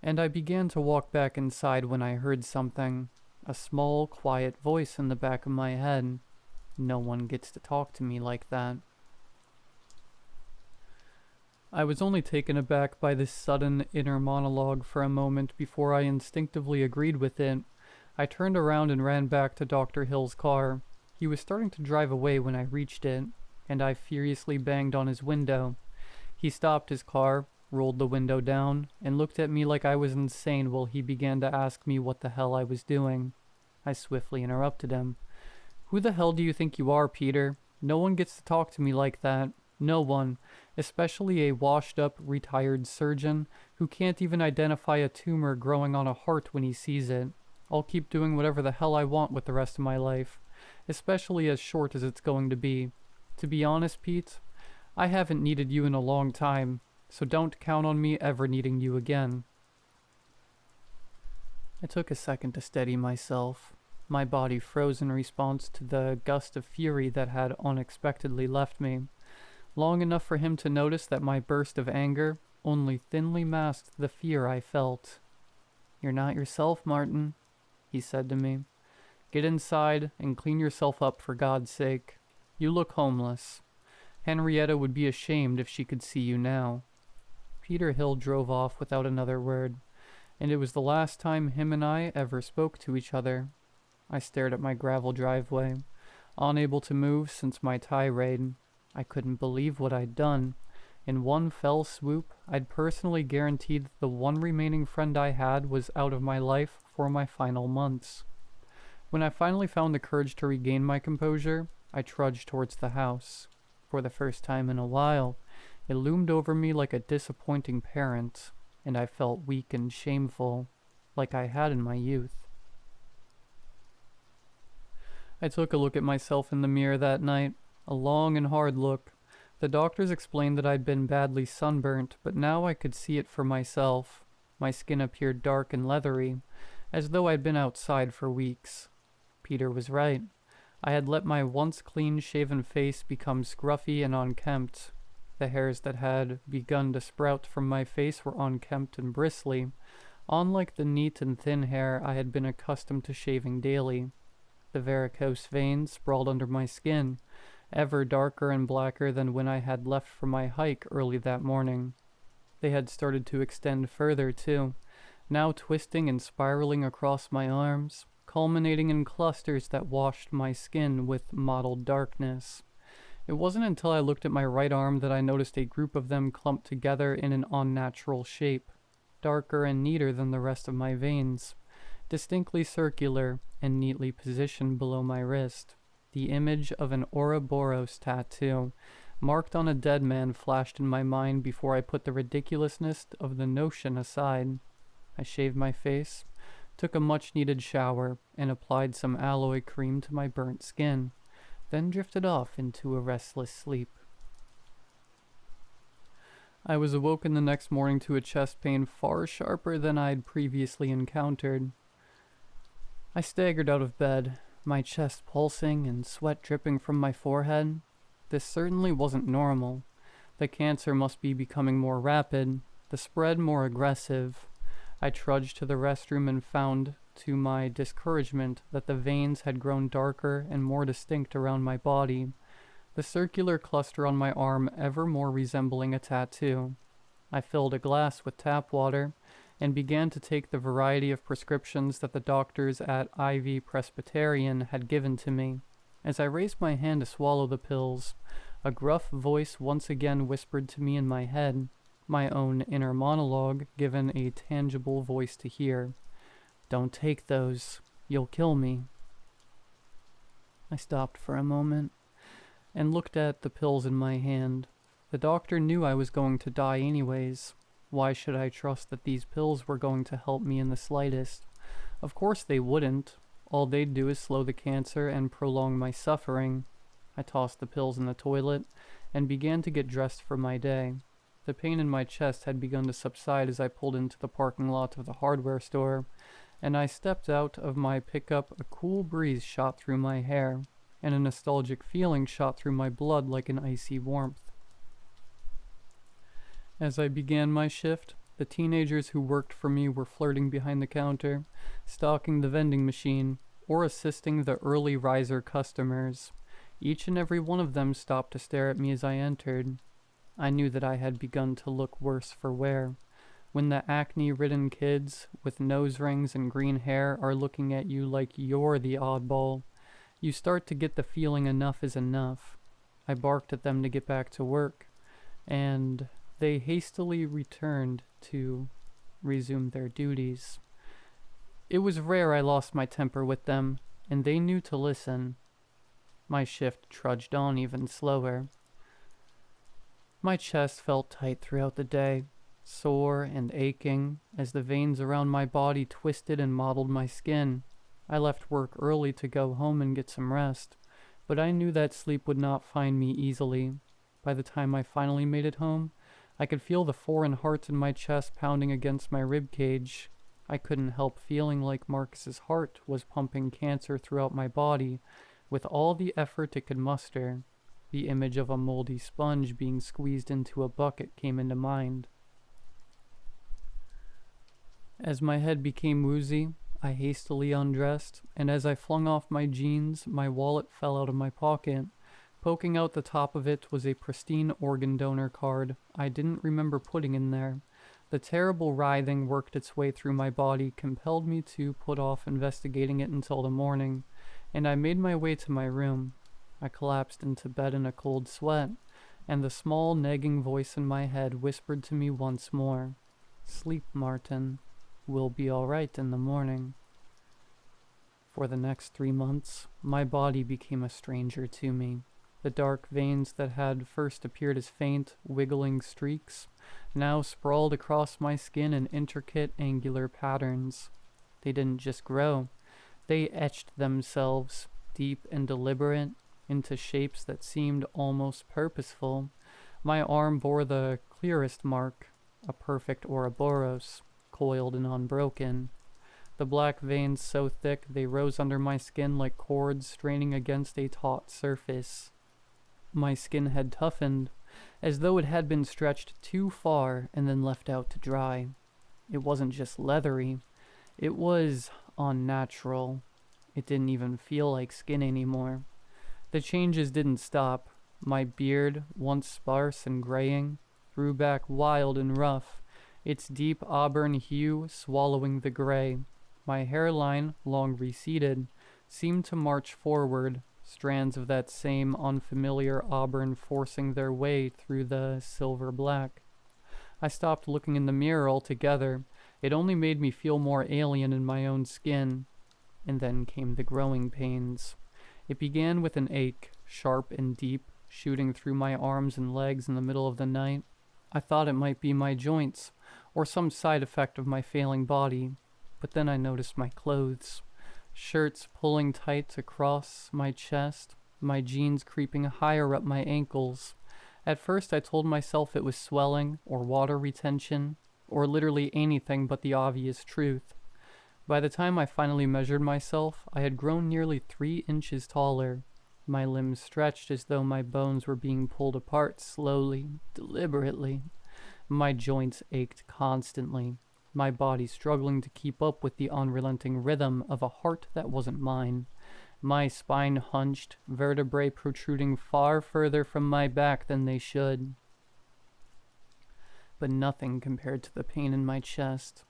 And I began to walk back inside when I heard something, a small, quiet voice in the back of my head. No one gets to talk to me like that. I was only taken aback by this sudden inner monologue for a moment before I instinctively agreed with it. I turned around and ran back to Dr. Hill's car. He was starting to drive away when I reached it, and I furiously banged on his window. He stopped his car, rolled the window down, and looked at me like I was insane while he began to ask me what the hell I was doing. I swiftly interrupted him. "Who the hell do you think you are, Peter? No one gets to talk to me like that. No one, especially a washed-up, retired surgeon who can't even identify a tumor growing on a heart when he sees it. I'll keep doing whatever the hell I want with the rest of my life, especially as short as it's going to be. To be honest, Pete, I haven't needed you in a long time, so don't count on me ever needing you again." I took a second to steady myself. My body froze in response to the gust of fury that had unexpectedly left me. Long enough for him to notice that my burst of anger only thinly masked the fear I felt. "You're not yourself, Martin," he said to me. "Get inside and clean yourself up for God's sake. You look homeless. Henrietta would be ashamed if she could see you now." Peter Hill drove off without another word, and it was the last time him and I ever spoke to each other. I stared at my gravel driveway, unable to move since my tirade. I couldn't believe what I'd done. In one fell swoop, I'd personally guaranteed the one remaining friend I had was out of my life for my final months. When I finally found the courage to regain my composure, I trudged towards the house. For the first time in a while, it loomed over me like a disappointing parent, and I felt weak and shameful, like I had in my youth. I took a look at myself in the mirror that night, a long and hard look. The doctors explained that I'd been badly sunburnt, but now I could see it for myself. My skin appeared dark and leathery, as though I'd been outside for weeks. Peter was right. I had let my once clean-shaven face become scruffy and unkempt. The hairs that had begun to sprout from my face were unkempt and bristly, unlike the neat and thin hair I had been accustomed to shaving daily. The varicose veins sprawled under my skin, ever darker and blacker than when I had left for my hike early that morning. They had started to extend further, too, now twisting and spiraling across my arms, culminating in clusters that washed my skin with mottled darkness. It wasn't until I looked at my right arm that I noticed a group of them clumped together in an unnatural shape, darker and neater than the rest of my veins, distinctly circular and neatly positioned below my wrist. The image of an Ouroboros tattoo, marked on a dead man, flashed in my mind before I put the ridiculousness of the notion aside. I shaved my face, took a much-needed shower, and applied some alloy cream to my burnt skin, then drifted off into a restless sleep. I was awoken the next morning to a chest pain far sharper than I'd previously encountered. I staggered out of bed, my chest pulsing and sweat dripping from my forehead. This certainly wasn't normal. The cancer must be becoming more rapid, the spread more aggressive. I trudged to the restroom and found, to my discouragement, that the veins had grown darker and more distinct around my body, the circular cluster on my arm ever more resembling a tattoo. I filled a glass with tap water and began to take the variety of prescriptions that the doctors at IV Presbyterian had given to me. As I raised my hand to swallow the pills, a gruff voice once again whispered to me in my head, my own inner monologue given a tangible voice to hear. "Don't take those. You'll kill me." I stopped for a moment and looked at the pills in my hand. The doctor knew I was going to die anyways. Why should I trust that these pills were going to help me in the slightest? Of course they wouldn't. All they'd do is slow the cancer and prolong my suffering. I tossed the pills in the toilet and began to get dressed for my day. The pain in my chest had begun to subside as I pulled into the parking lot of the hardware store, and I stepped out of my pickup. A cool breeze shot through my hair, and a nostalgic feeling shot through my blood like an icy warmth. As I began my shift, the teenagers who worked for me were flirting behind the counter, stocking the vending machine, or assisting the early riser customers. Each and every one of them stopped to stare at me as I entered. I knew that I had begun to look worse for wear. When the acne-ridden kids with nose rings and green hair are looking at you like you're the oddball, you start to get the feeling enough is enough. I barked at them to get back to work, and they hastily returned to resume their duties. It was rare I lost my temper with them, and they knew to listen. My shift trudged on even slower. My chest felt tight throughout the day, sore and aching, as the veins around my body twisted and mottled my skin. I left work early to go home and get some rest, but I knew that sleep would not find me easily. By the time I finally made it home, I could feel the foreign heart in my chest pounding against my rib cage. I couldn't help feeling like Marcus's heart was pumping cancer throughout my body with all the effort it could muster. The image of a moldy sponge being squeezed into a bucket came into mind. As my head became woozy, I hastily undressed, and as I flung off my jeans, my wallet fell out of my pocket. Poking out the top of it was a pristine organ donor card I didn't remember putting in there. The terrible writhing worked its way through my body, compelled me to put off investigating it until the morning, and I made my way to my room. I collapsed into bed in a cold sweat, and the small nagging voice in my head whispered to me once more, "Sleep, Martin. We'll be all right in the morning." For the next 3 months, my body became a stranger to me. The dark veins that had first appeared as faint, wiggling streaks now sprawled across my skin in intricate, angular patterns. They didn't just grow. They etched themselves, deep and deliberate, into shapes that seemed almost purposeful. My arm bore the clearest mark, a perfect Ouroboros, coiled and unbroken. The black veins so thick they rose under my skin like cords straining against a taut surface. My skin had toughened, as though it had been stretched too far and then left out to dry. It wasn't just leathery, it was unnatural. It didn't even feel like skin anymore. The changes didn't stop. My beard, once sparse and graying, grew back wild and rough, its deep auburn hue swallowing the gray. My hairline, long receded, seemed to march forward, strands of that same unfamiliar auburn forcing their way through the silver black. I stopped looking in the mirror altogether. It only made me feel more alien in my own skin. And then came the growing pains. It began with an ache, sharp and deep, shooting through my arms and legs in the middle of the night. I thought it might be my joints, or some side effect of my failing body. But then I noticed my clothes. Shirts pulling tight across my chest, my jeans creeping higher up my ankles. At first I told myself it was swelling, or water retention, or literally anything but the obvious truth. By the time I finally measured myself, I had grown nearly 3 inches taller. My limbs stretched as though my bones were being pulled apart slowly, deliberately. My joints ached constantly, my body struggling to keep up with the unrelenting rhythm of a heart that wasn't mine. My spine hunched, vertebrae protruding far further from my back than they should. But nothing compared to the pain in my chest.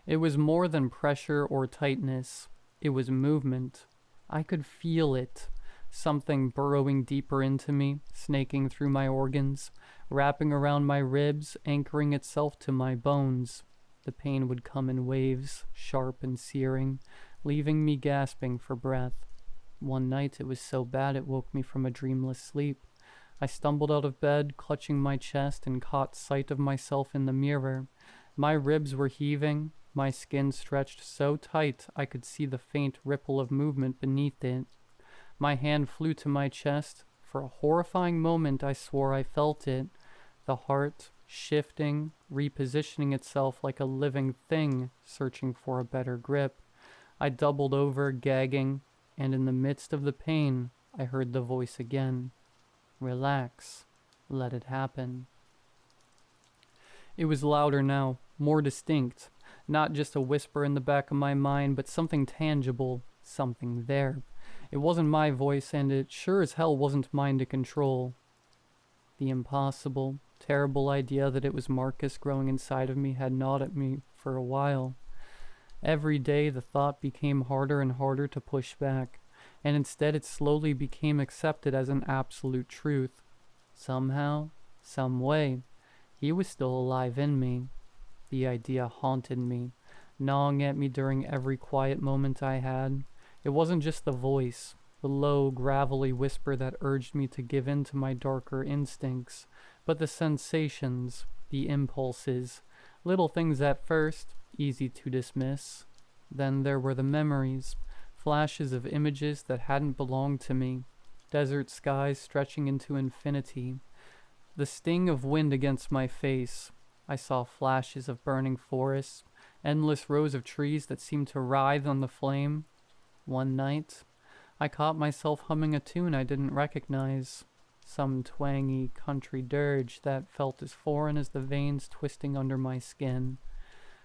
It was more than pressure or tightness. It was movement. I could feel it. Something burrowing deeper into me, snaking through my organs, wrapping around my ribs, anchoring itself to my bones. The pain would come in waves, sharp and searing, leaving me gasping for breath. One night it was so bad it woke me from a dreamless sleep. I stumbled out of bed, clutching my chest, and caught sight of myself in the mirror. My ribs were heaving, my skin stretched so tight I could see the faint ripple of movement beneath it. My hand flew to my chest. For a horrifying moment I swore I felt it. The heart, shifting, repositioning itself like a living thing, searching for a better grip. I doubled over, gagging, and in the midst of the pain, I heard the voice again. Relax. Let it happen. It was louder now, more distinct. Not just a whisper in the back of my mind, but something tangible, something there. It wasn't my voice, and it sure as hell wasn't mine to control. The impossible, terrible idea that it was Marcus growing inside of me had gnawed at me for a while. Every day the thought became harder and harder to push back, and instead it slowly became accepted as an absolute truth. Somehow, some way, he was still alive in me. The idea haunted me, gnawing at me during every quiet moment I had. It wasn't just the voice, the low, gravelly whisper that urged me to give in to my darker instincts, but the sensations, the impulses, little things at first, easy to dismiss. Then there were the memories, flashes of images that hadn't belonged to me, desert skies stretching into infinity, the sting of wind against my face. I saw flashes of burning forests, endless rows of trees that seemed to writhe on the flame. One night, I caught myself humming a tune I didn't recognize, some twangy country dirge that felt as foreign as the veins twisting under my skin.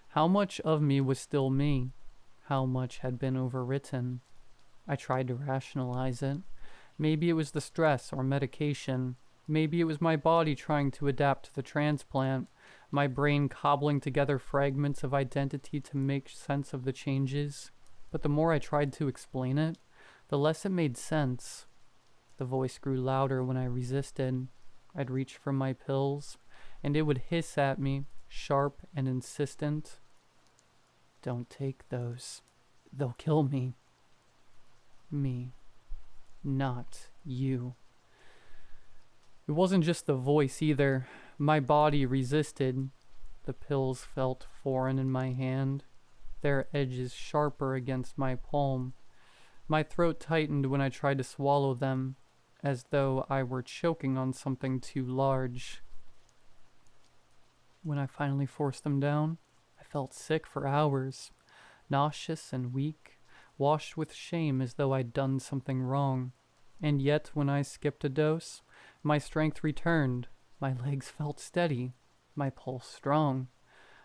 How much of me was still me? How much had been overwritten? I tried to rationalize it. Maybe it was the stress or medication. Maybe it was my body trying to adapt to the transplant, my brain cobbling together fragments of identity to make sense of the changes. But the more I tried to explain it, the less it made sense. The voice grew louder when I resisted. I'd reach for my pills, and it would hiss at me, sharp and insistent. Don't take those. They'll kill me. Me. Not you. It wasn't just the voice either. My body resisted. The pills felt foreign in my hand, their edges sharper against my palm. My throat tightened when I tried to swallow them, as though I were choking on something too large. When I finally forced them down, I felt sick for hours, nauseous and weak, washed with shame as though I'd done something wrong. And yet, when I skipped a dose, my strength returned, my legs felt steady, my pulse strong.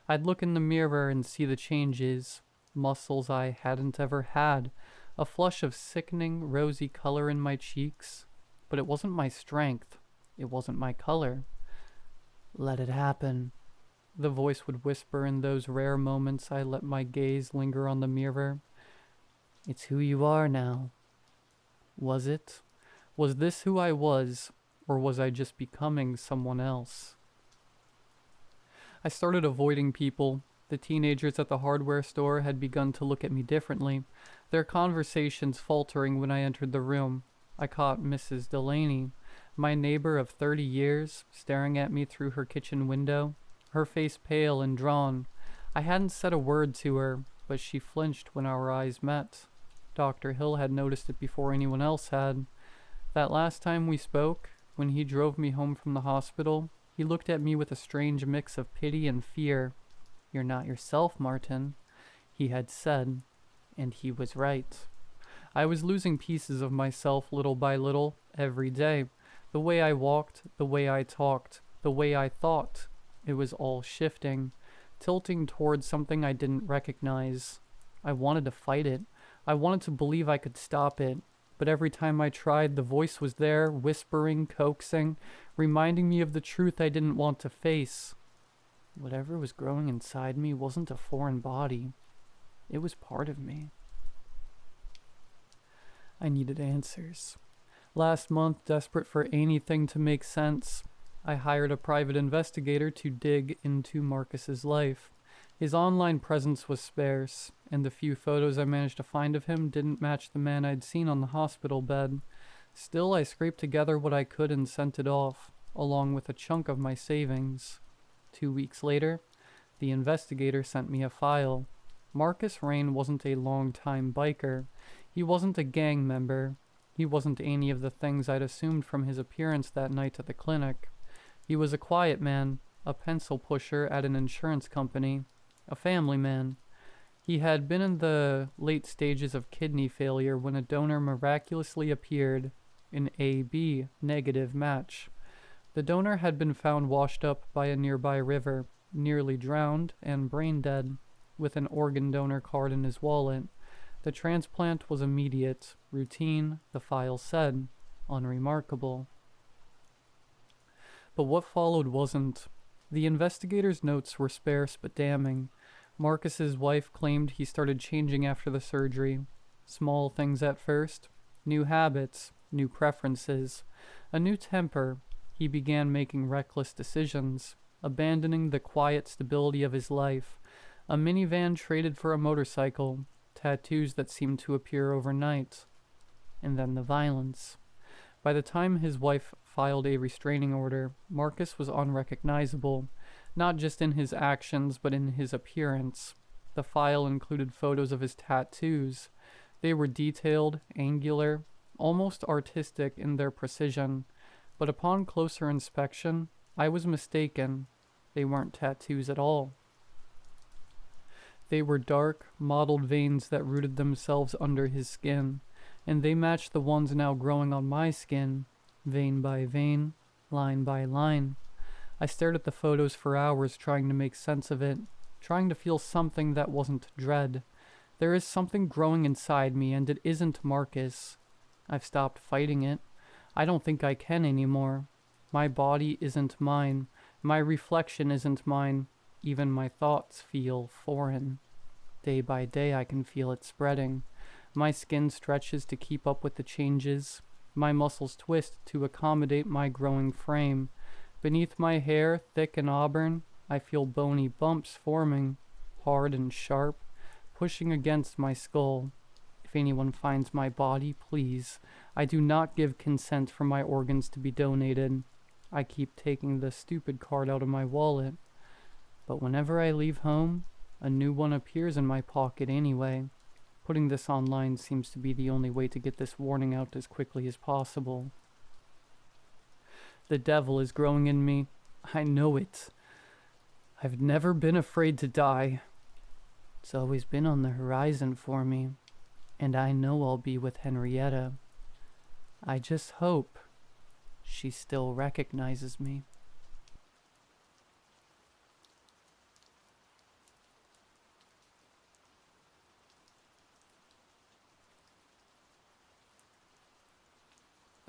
I'd look in the mirror and see the changes, muscles I hadn't ever had, a flush of sickening, rosy color in my cheeks. But it wasn't my strength, it wasn't my color. Let it happen, the voice would whisper in those rare moments I let my gaze linger on the mirror. It's who you are now. Was it? Was this who I was, or was I just becoming someone else? I started avoiding people. The teenagers at the hardware store had begun to look at me differently, their conversations faltering when I entered the room. I caught Mrs. Delaney, my neighbor of 30 years, staring at me through her kitchen window, her face pale and drawn. I hadn't said a word to her, but she flinched when our eyes met. Dr. Hill had noticed it before anyone else had. That last time we spoke, when he drove me home from the hospital, he looked at me with a strange mix of pity and fear. You're not yourself, Martin, he had said, and he was right. I was losing pieces of myself little by little, every day. The way I walked, the way I talked, the way I thought. It was all shifting, tilting towards something I didn't recognize. I wanted to fight it. I wanted to believe I could stop it. But every time I tried, the voice was there, whispering, coaxing, reminding me of the truth I didn't want to face. Whatever was growing inside me wasn't a foreign body. It was part of me. I needed answers. Last month, desperate for anything to make sense, I hired a private investigator to dig into Marcus's life. His online presence was sparse, and the few photos I managed to find of him didn't match the man I'd seen on the hospital bed. Still, I scraped together what I could and sent it off, along with a chunk of my savings. 2 weeks later, the investigator sent me a file. Marcus Rain wasn't a long-time biker. He wasn't a gang member. He wasn't any of the things I'd assumed from his appearance that night at the clinic. He was a quiet man, a pencil pusher at an insurance company, a family man. He had been in the late stages of kidney failure when a donor miraculously appeared, an AB negative match. The donor had been found washed up by a nearby river, nearly drowned and brain dead, with an organ donor card in his wallet. The transplant was immediate, routine, the file said, unremarkable. But what followed wasn't. The investigator's notes were sparse but damning. Marcus's wife claimed he started changing after the surgery. Small things at first. New habits, new preferences, a new temper. He began making reckless decisions, abandoning the quiet stability of his life. A minivan traded for a motorcycle, tattoos that seemed to appear overnight. And then the violence. By the time his wife filed a restraining order, Marcus was unrecognizable, not just in his actions but in his appearance. The file included photos of his tattoos. They were detailed, angular, almost artistic in their precision, but upon closer inspection, I was mistaken. They weren't tattoos at all. They were dark, mottled veins that rooted themselves under his skin, and they matched the ones now growing on my skin, vein by vein, line by line. I stared at the photos for hours trying to make sense of it, trying to feel something that wasn't dread. There is something growing inside me, and it isn't Marcus. I've stopped fighting it. I don't think I can anymore. My body isn't mine. My reflection isn't mine. Even my thoughts feel foreign. Day by day I can feel it spreading. My skin stretches to keep up with the changes. My muscles twist to accommodate my growing frame. Beneath my hair, thick and auburn, I feel bony bumps forming, hard and sharp, pushing against my skull. If anyone finds my body, please. I do not give consent for my organs to be donated. I keep taking the stupid card out of my wallet. But whenever I leave home, a new one appears in my pocket anyway. Putting this online seems to be the only way to get this warning out as quickly as possible. The devil is growing in me. I know it. I've never been afraid to die. It's always been on the horizon for me, and I know I'll be with Henrietta. I just hope she still recognizes me.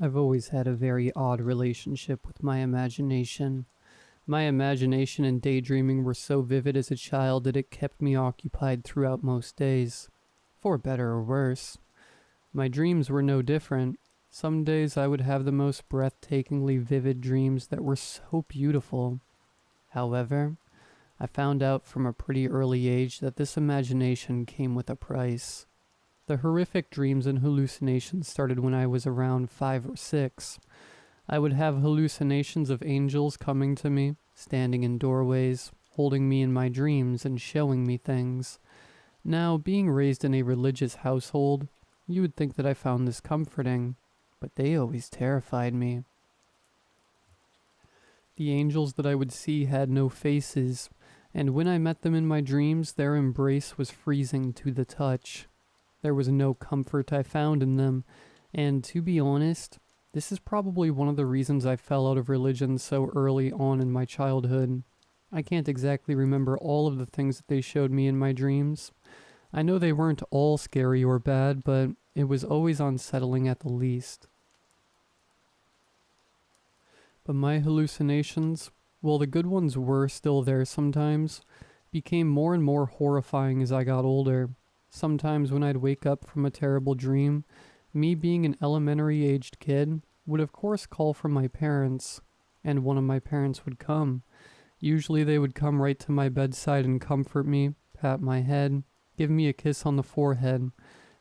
I've always had a very odd relationship with my imagination. My imagination and daydreaming were so vivid as a child that it kept me occupied throughout most days, for better or worse. My dreams were no different. Some days I would have the most breathtakingly vivid dreams that were so beautiful. However, I found out from a pretty early age that this imagination came with a price. The horrific dreams and hallucinations started when I was around 5 or 6. I would have hallucinations of angels coming to me, standing in doorways, holding me in my dreams and showing me things. Now, being raised in a religious household, you would think that I found this comforting, but they always terrified me. The angels that I would see had no faces, and when I met them in my dreams, their embrace was freezing to the touch. There was no comfort I found in them, and to be honest, this is probably one of the reasons I fell out of religion so early on in my childhood. I can't exactly remember all of the things that they showed me in my dreams. I know they weren't all scary or bad, but it was always unsettling at the least. But my hallucinations, while the good ones were still there sometimes, became more and more horrifying as I got older. Sometimes when I'd wake up from a terrible dream, me being an elementary-aged kid would of course call for my parents, and one of my parents would come. Usually they would come right to my bedside and comfort me, pat my head, give me a kiss on the forehead,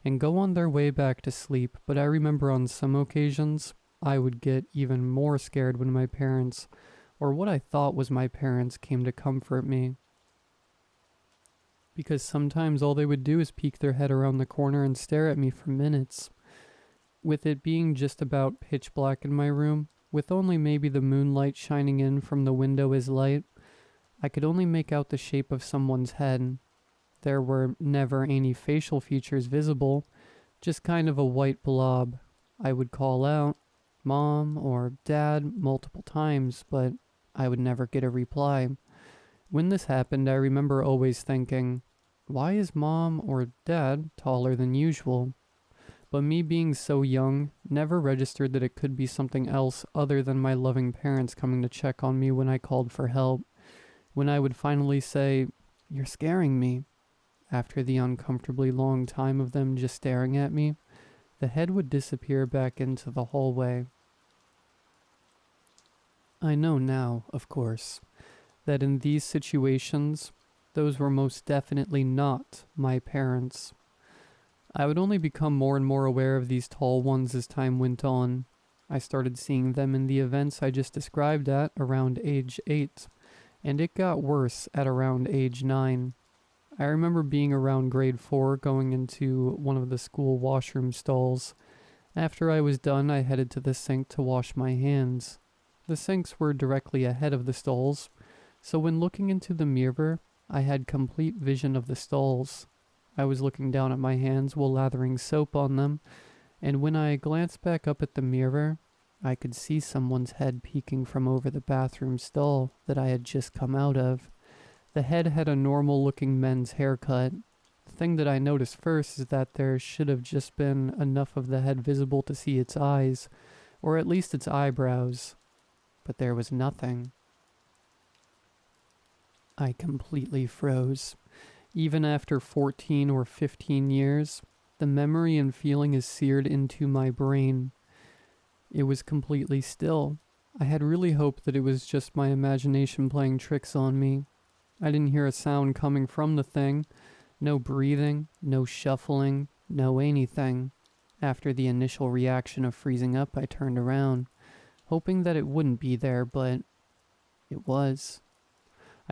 and go on their way back to sleep. But I remember on some occasions, I would get even more scared when my parents, or what I thought was my parents, came to comfort me. Because sometimes all they would do is peek their head around the corner and stare at me for minutes. With it being just about pitch black in my room, with only maybe the moonlight shining in from the window as light, I could only make out the shape of someone's head. There were never any facial features visible, just kind of a white blob. I would call out, "Mom" or "Dad" multiple times, but I would never get a reply. When this happened, I remember always thinking, Why is mom or dad taller than usual? But me being so young never registered that it could be something else other than my loving parents coming to check on me when I called for help. When I would finally say, "You're scaring me," after the uncomfortably long time of them just staring at me, the head would disappear back into the hallway. I know now, of course, that in these situations, those were most definitely not my parents. I would only become more and more aware of these tall ones as time went on. I started seeing them in the events I just described at around age 8, and it got worse at around age 9. I remember being around grade 4 going into one of the school washroom stalls. After I was done, I headed to the sink to wash my hands. The sinks were directly ahead of the stalls, so when looking into the mirror, I had complete vision of the stalls. I was looking down at my hands while lathering soap on them, and when I glanced back up at the mirror, I could see someone's head peeking from over the bathroom stall that I had just come out of. The head had a normal-looking men's haircut. The thing that I noticed first is that there should have just been enough of the head visible to see its eyes, or at least its eyebrows. But there was nothing. I completely froze. Even after 14 or 15 years, the memory and feeling is seared into my brain. It was completely still. I had really hoped that it was just my imagination playing tricks on me. I didn't hear a sound coming from the thing. No breathing, no shuffling, no anything. After the initial reaction of freezing up, I turned around, hoping that it wouldn't be there, but it was.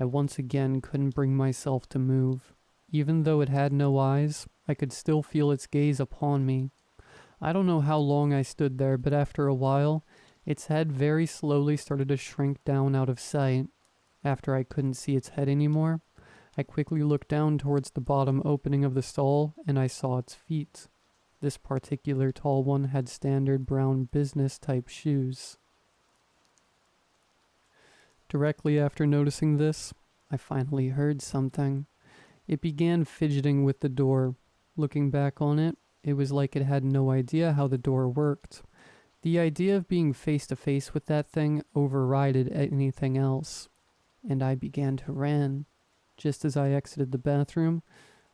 I once again couldn't bring myself to move. Even though it had no eyes, I could still feel its gaze upon me. I don't know how long I stood there, but after a while, its head very slowly started to shrink down out of sight. After I couldn't see its head anymore, I quickly looked down towards the bottom opening of the stall, and I saw its feet. This particular tall one had standard brown business-type shoes. Directly after noticing this, I finally heard something. It began fidgeting with the door. Looking back on it, it was like it had no idea how the door worked. The idea of being face to face with that thing overrided anything else, and I began to run. Just as I exited the bathroom,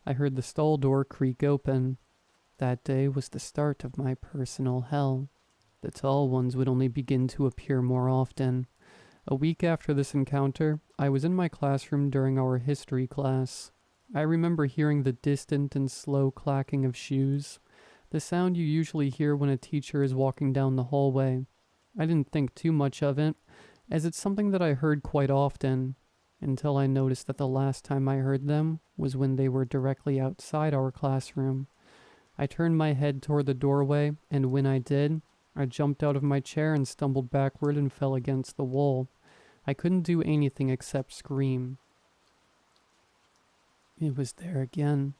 I heard the stall door creak open. That day was the start of my personal hell. The tall ones would only begin to appear more often. A week after this encounter, I was in my classroom during our history class. I remember hearing the distant and slow clacking of shoes, the sound you usually hear when a teacher is walking down the hallway. I didn't think too much of it, as it's something that I heard quite often, until I noticed that the last time I heard them was when they were directly outside our classroom. I turned my head toward the doorway, and when I did, I jumped out of my chair and stumbled backward and fell against the wall. I couldn't do anything except scream. It was there again.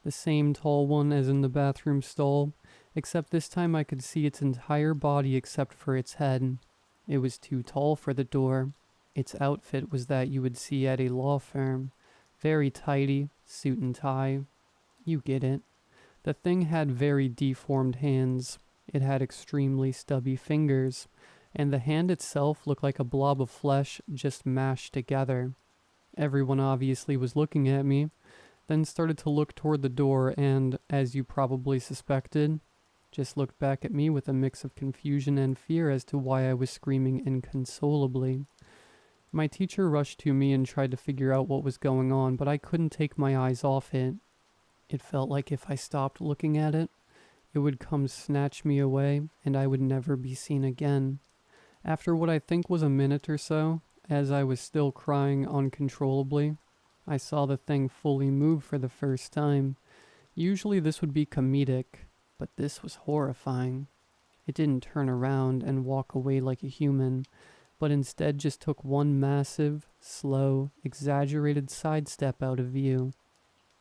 The same tall one as in the bathroom stall, except this time I could see its entire body except for its head. It was too tall for the door. Its outfit was that you would see at a law firm. Very tidy, suit and tie. You get it. The thing had very deformed hands. It had extremely stubby fingers, and the hand itself looked like a blob of flesh just mashed together. Everyone obviously was looking at me, then started to look toward the door and, as you probably suspected, just looked back at me with a mix of confusion and fear as to why I was screaming inconsolably. My teacher rushed to me and tried to figure out what was going on, but I couldn't take my eyes off it. It felt like if I stopped looking at it, it would come snatch me away and I would never be seen again. After what I think was a minute or so, as I was still crying uncontrollably, I saw the thing fully move for the first time. Usually this would be comedic, but this was horrifying. It didn't turn around and walk away like a human, but instead just took one massive, slow, exaggerated sidestep out of view.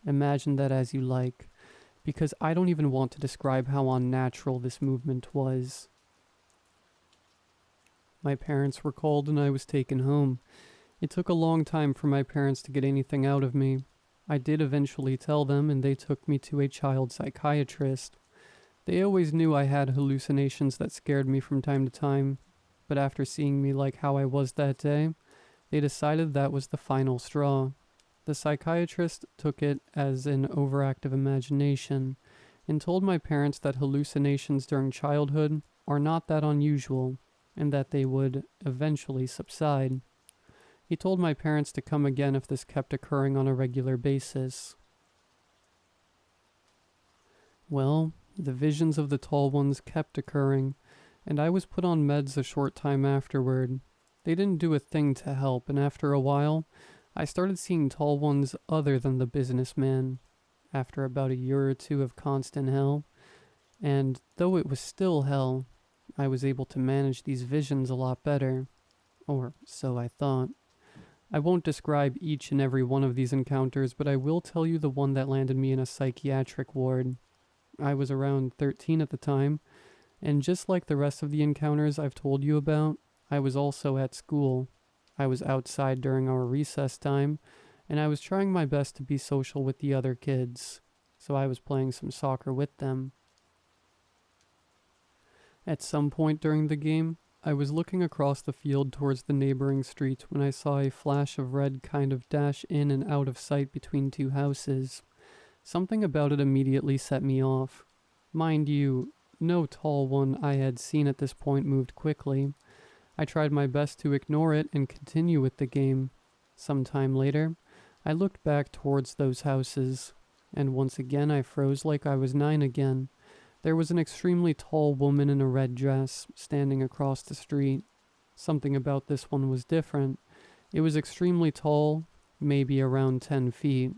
Imagine that as you like, because I don't even want to describe how unnatural this movement was. My parents were called and I was taken home. It took a long time for my parents to get anything out of me. I did eventually tell them, and they took me to a child psychiatrist. They always knew I had hallucinations that scared me from time to time, but after seeing me like how I was that day, they decided that was the final straw. The psychiatrist took it as an overactive imagination and told my parents that hallucinations during childhood are not that unusual and that they would eventually subside. He told my parents to come again if this kept occurring on a regular basis. Well, the visions of the tall ones kept occurring, and I was put on meds a short time afterward. They didn't do a thing to help, and after a while, I started seeing tall ones other than the businessman, after about a year or two of constant hell, and though it was still hell, I was able to manage these visions a lot better, or so I thought. I won't describe each and every one of these encounters, but I will tell you the one that landed me in a psychiatric ward. I was around 13 at the time, and just like the rest of the encounters I've told you about, I was also at school. I was outside during our recess time, and I was trying my best to be social with the other kids, so I was playing some soccer with them. At some point during the game, I was looking across the field towards the neighboring street when I saw a flash of red kind of dash in and out of sight between two houses. Something about it immediately set me off. Mind you, no tall one I had seen at this point moved quickly. I tried my best to ignore it and continue with the game. Some time later, I looked back towards those houses, and once again I froze like I was 9 again. There was an extremely tall woman in a red dress standing across the street. Something about this one was different. It was extremely tall, maybe around 10 feet.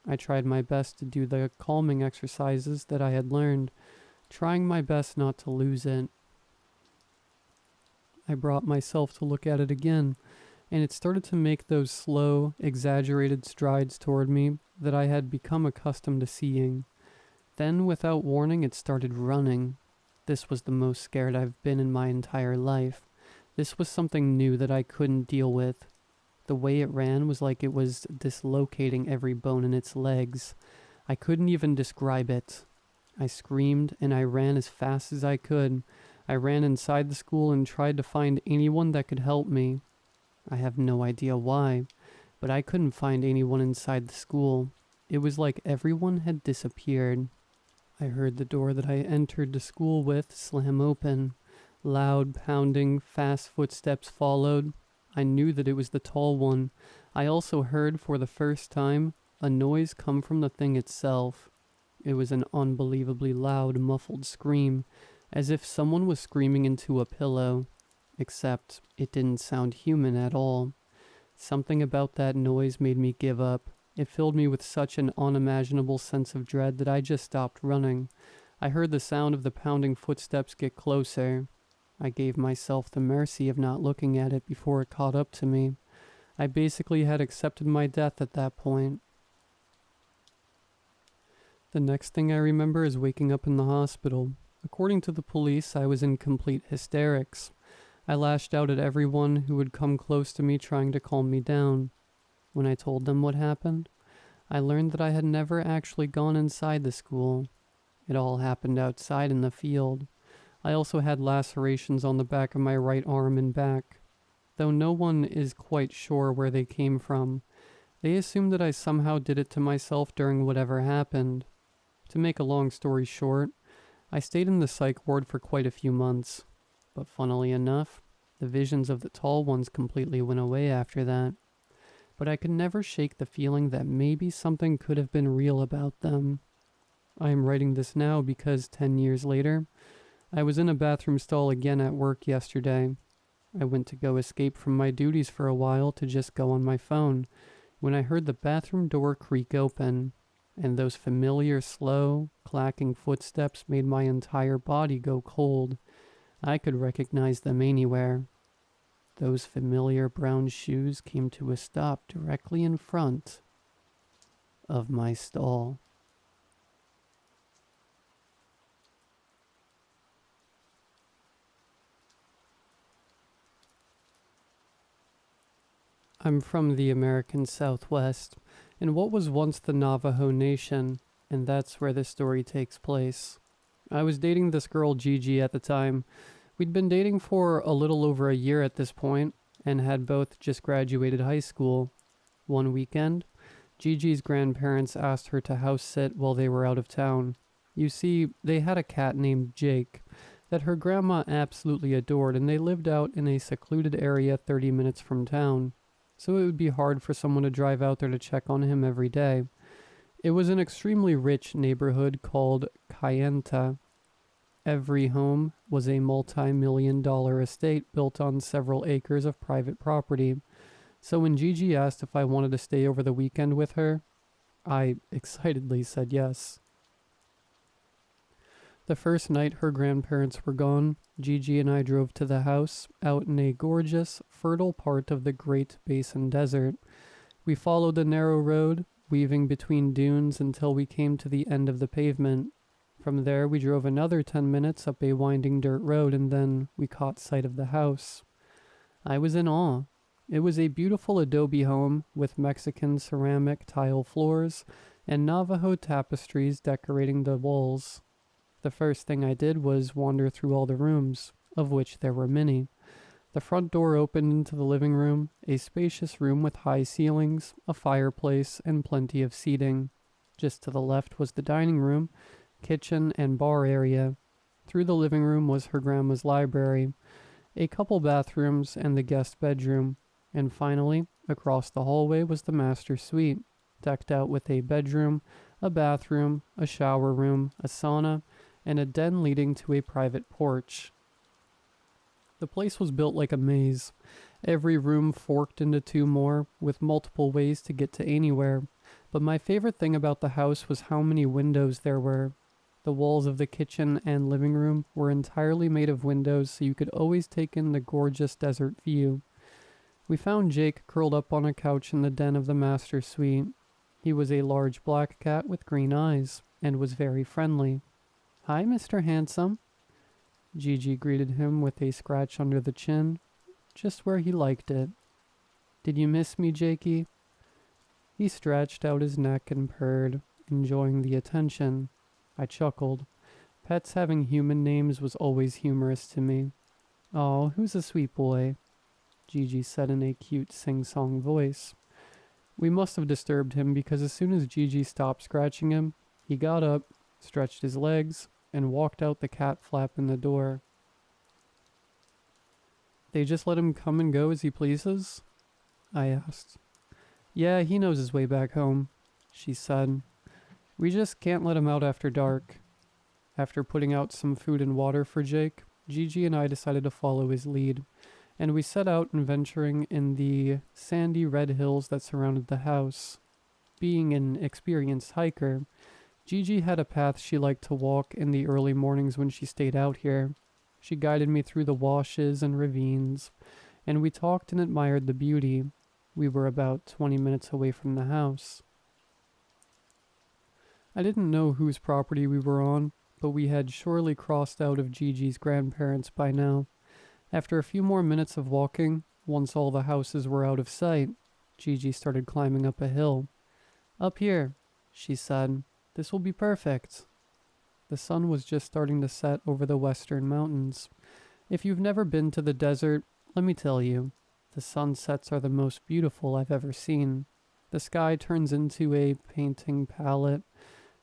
I tried my best to do the calming exercises that I had learned, trying my best not to lose it. I brought myself to look at it again, and it started to make those slow, exaggerated strides toward me that I had become accustomed to seeing. Then, without warning, it started running. This was the most scared I've been in my entire life. This was something new that I couldn't deal with. The way it ran was like it was dislocating every bone in its legs. I couldn't even describe it. I screamed and I ran as fast as I could. I ran inside the school and tried to find anyone that could help me. I have no idea why, but I couldn't find anyone inside the school. It was like everyone had disappeared. I heard the door that I entered the school with slam open. Loud, pounding, fast footsteps followed. I knew that it was the tall one. I also heard, for the first time, a noise come from the thing itself. It was an unbelievably loud, muffled scream, as if someone was screaming into a pillow, except it didn't sound human at all. Something about that noise made me give up. It filled me with such an unimaginable sense of dread that I just stopped running. I heard the sound of the pounding footsteps get closer. I gave myself the mercy of not looking at it before it caught up to me. I basically had accepted my death at that point. The next thing I remember is waking up in the hospital. According to the police, I was in complete hysterics. I lashed out at everyone who would come close to me trying to calm me down. When I told them what happened, I learned that I had never actually gone inside the school. It all happened outside in the field. I also had lacerations on the back of my right arm and back. Though no one is quite sure where they came from, they assumed that I somehow did it to myself during whatever happened. To make a long story short, I stayed in the psych ward for quite a few months. But funnily enough, the visions of the tall ones completely went away after that. But I could never shake the feeling that maybe something could have been real about them. I am writing this now because 10 years later, I was in a bathroom stall again at work yesterday. I went to go escape from my duties for a while to just go on my phone when I heard the bathroom door creak open, and those familiar slow, clacking footsteps made my entire body go cold. I could recognize them anywhere. Those familiar brown shoes came to a stop directly in front of my stall. I'm from the American Southwest, in what was once the Navajo Nation, and that's where this story takes place. I was dating this girl Gigi at the time. We'd been dating for a little over a year at this point, and had both just graduated high school. One weekend, Gigi's grandparents asked her to house sit while they were out of town. You see, they had a cat named Jake that her grandma absolutely adored, and they lived out in a secluded area 30 minutes from town, so it would be hard for someone to drive out there to check on him every day. It was an extremely rich neighborhood called Kayenta. Every home was a multi-million-dollar estate built on several acres of private property. So when Gigi asked if I wanted to stay over the weekend with her, I excitedly said yes. The first night her grandparents were gone, Gigi and I drove to the house, out in a gorgeous, fertile part of the Great Basin Desert. We followed the narrow road, weaving between dunes until we came to the end of the pavement. From there, we drove another 10 minutes up a winding dirt road, and then we caught sight of the house. I was in awe. It was a beautiful adobe home with Mexican ceramic tile floors and Navajo tapestries decorating the walls. The first thing I did was wander through all the rooms, of which there were many. The front door opened into the living room, a spacious room with high ceilings, a fireplace, and plenty of seating. Just to the left was the dining room, kitchen, and bar area. Through the living room was her grandma's library, a couple bathrooms, and the guest bedroom. And finally, across the hallway was the master suite, decked out with a bedroom, a bathroom, a shower room, a sauna, and a den leading to a private porch. The place was built like a maze. Every room forked into two more, with multiple ways to get to anywhere. But my favorite thing about the house was how many windows there were. The walls of the kitchen and living room were entirely made of windows, so you could always take in the gorgeous desert view. We found Jake curled up on a couch in the den of the master suite. He was a large black cat with green eyes, and was very friendly. "Hi, Mr. Handsome." Gigi greeted him with a scratch under the chin, just where he liked it. "Did you miss me, Jakey?" He stretched out his neck and purred, enjoying the attention. I chuckled. Pets having human names was always humorous to me. "Aw, who's a sweet boy?" Gigi said in a cute sing-song voice. We must have disturbed him, because as soon as Gigi stopped scratching him, he got up, stretched his legs, and walked out the cat flap in the door. "They just let him come and go as he pleases?" I asked. "Yeah, he knows his way back home," she said. "We just can't let him out after dark." After putting out some food and water for Jake, Gigi and I decided to follow his lead, and we set out adventuring in the sandy red hills that surrounded the house. Being an experienced hiker, Gigi had a path she liked to walk in the early mornings when she stayed out here. She guided me through the washes and ravines, and we talked and admired the beauty. We were about 20 minutes away from the house. I didn't know whose property we were on, but we had surely crossed out of Gigi's grandparents by now. After a few more minutes of walking, once all the houses were out of sight, Gigi started climbing up a hill. "Up here," she said. "This will be perfect." The sun was just starting to set over the western mountains. If you've never been to the desert, let me tell you, the sunsets are the most beautiful I've ever seen. The sky turns into a painting palette,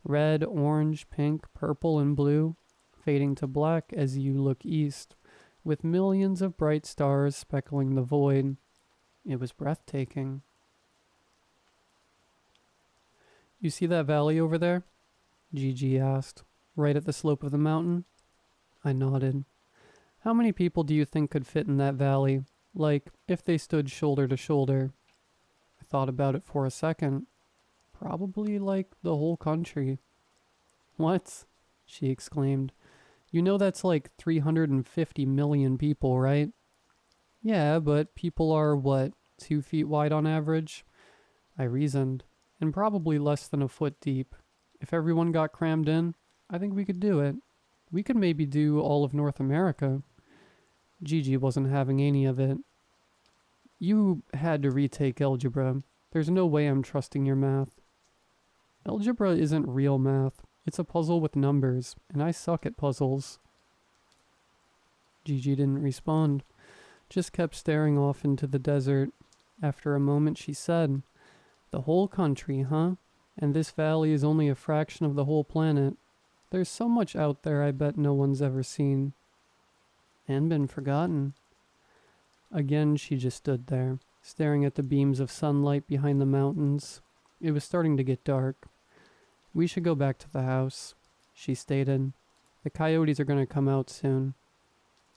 red, orange, pink, purple, and blue, fading to black as you look east, with millions of bright stars speckling the void. It was breathtaking. "You see that valley over there?" Gigi asked. "Right at the slope of the mountain?" I nodded. "How many people do you think could fit in that valley? Like, if they stood shoulder to shoulder?" I thought about it for a second. "Probably like the whole country." "What?" she exclaimed. "You know that's like 350 million people, right?" "Yeah, but people are, 2 feet wide on average?" I reasoned. "And probably less than a foot deep. If everyone got crammed in, I think we could do it. We could maybe do all of North America." Gigi wasn't having any of it. "You had to retake algebra. There's no way I'm trusting your math. Algebra isn't real math. It's a puzzle with numbers, and I suck at puzzles. Gigi didn't respond, just kept staring off into the desert. After a moment she said, "The whole country, huh? And this valley is only a fraction of the whole planet. There's so much out there I bet no one's ever seen. And been forgotten." Again she just stood there, staring at the beams of sunlight behind the mountains. It was starting to get dark. "We should go back to the house," she stated. "The coyotes are going to come out soon."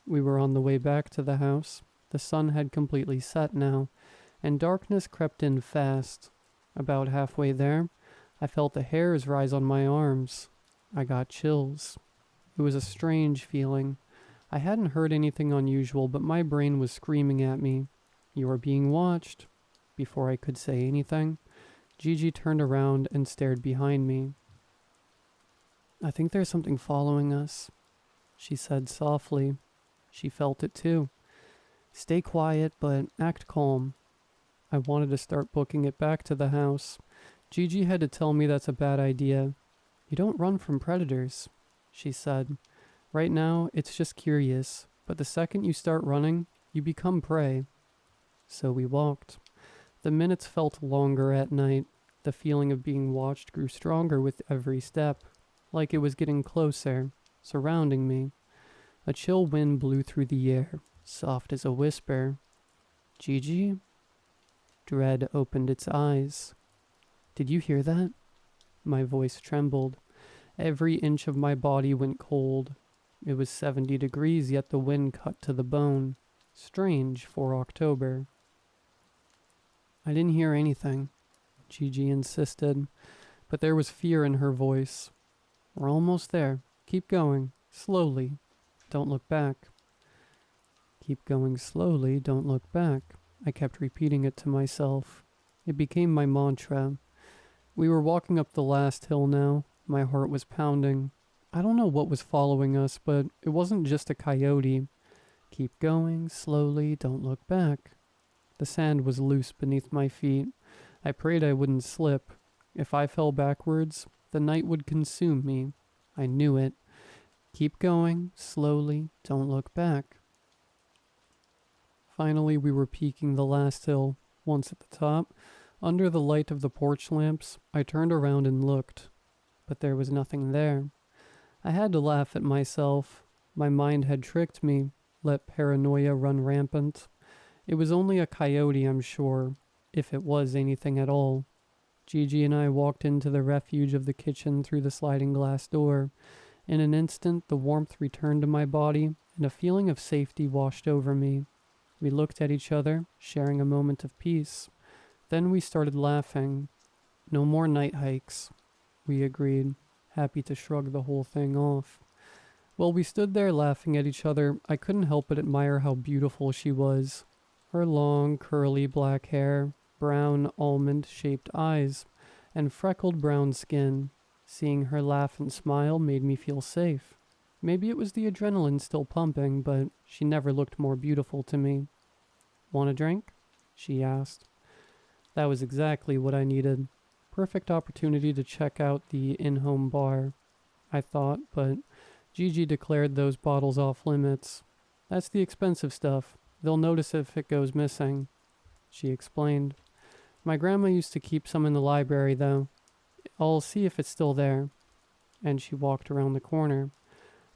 We were on the way back to the house. The sun had completely set now, and darkness crept in fast. About halfway there, I felt the hairs rise on my arms. I got chills. It was a strange feeling. I hadn't heard anything unusual, but my brain was screaming at me, "You are being watched." Before I could say anything, Gigi turned around and stared behind me. "I think there's something following us," she said softly. She felt it too. "Stay quiet, but act calm." I wanted to start booking it back to the house. Gigi had to tell me that's a bad idea. "You don't run from predators," she said. "Right now, it's just curious, but the second you start running, you become prey." So we walked. The minutes felt longer at night. The feeling of being watched grew stronger with every step, like it was getting closer, surrounding me. A chill wind blew through the air, soft as a whisper. "Gigi?" Dread opened its eyes. "Did you hear that?" My voice trembled. Every inch of my body went cold. It was 70 degrees, yet the wind cut to the bone. Strange for October. "I didn't hear anything," Gigi insisted, but there was fear in her voice. "We're almost there. Keep going. Slowly. Don't look back." "Keep going slowly. Don't look back." I kept repeating it to myself. It became my mantra. We were walking up the last hill now. My heart was pounding. I don't know what was following us, but it wasn't just a coyote. "Keep going slowly. Don't look back." The sand was loose beneath my feet. I prayed I wouldn't slip. If I fell backwards, the night would consume me. I knew it. "Keep going, slowly, don't look back." Finally, we were peaking the last hill. Once at the top, under the light of the porch lamps, I turned around and looked. But there was nothing there. I had to laugh at myself. My mind had tricked me, let paranoia run rampant. It was only a coyote, I'm sure, if it was anything at all. Gigi and I walked into the refuge of the kitchen through the sliding glass door. In an instant, the warmth returned to my body, and a feeling of safety washed over me. We looked at each other, sharing a moment of peace. Then we started laughing. "No more night hikes," we agreed, happy to shrug the whole thing off. While we stood there laughing at each other, I couldn't help but admire how beautiful she was. Her long, curly black hair, brown, almond-shaped eyes, and freckled brown skin. Seeing her laugh and smile made me feel safe. Maybe it was the adrenaline still pumping, but she never looked more beautiful to me. "Want a drink?" she asked. That was exactly what I needed. Perfect opportunity to check out the in-home bar, I thought, but Gigi declared those bottles off limits. "That's the expensive stuff. They'll notice if it goes missing," she explained. "My grandma used to keep some in the library, though. I'll see if it's still there." And she walked around the corner.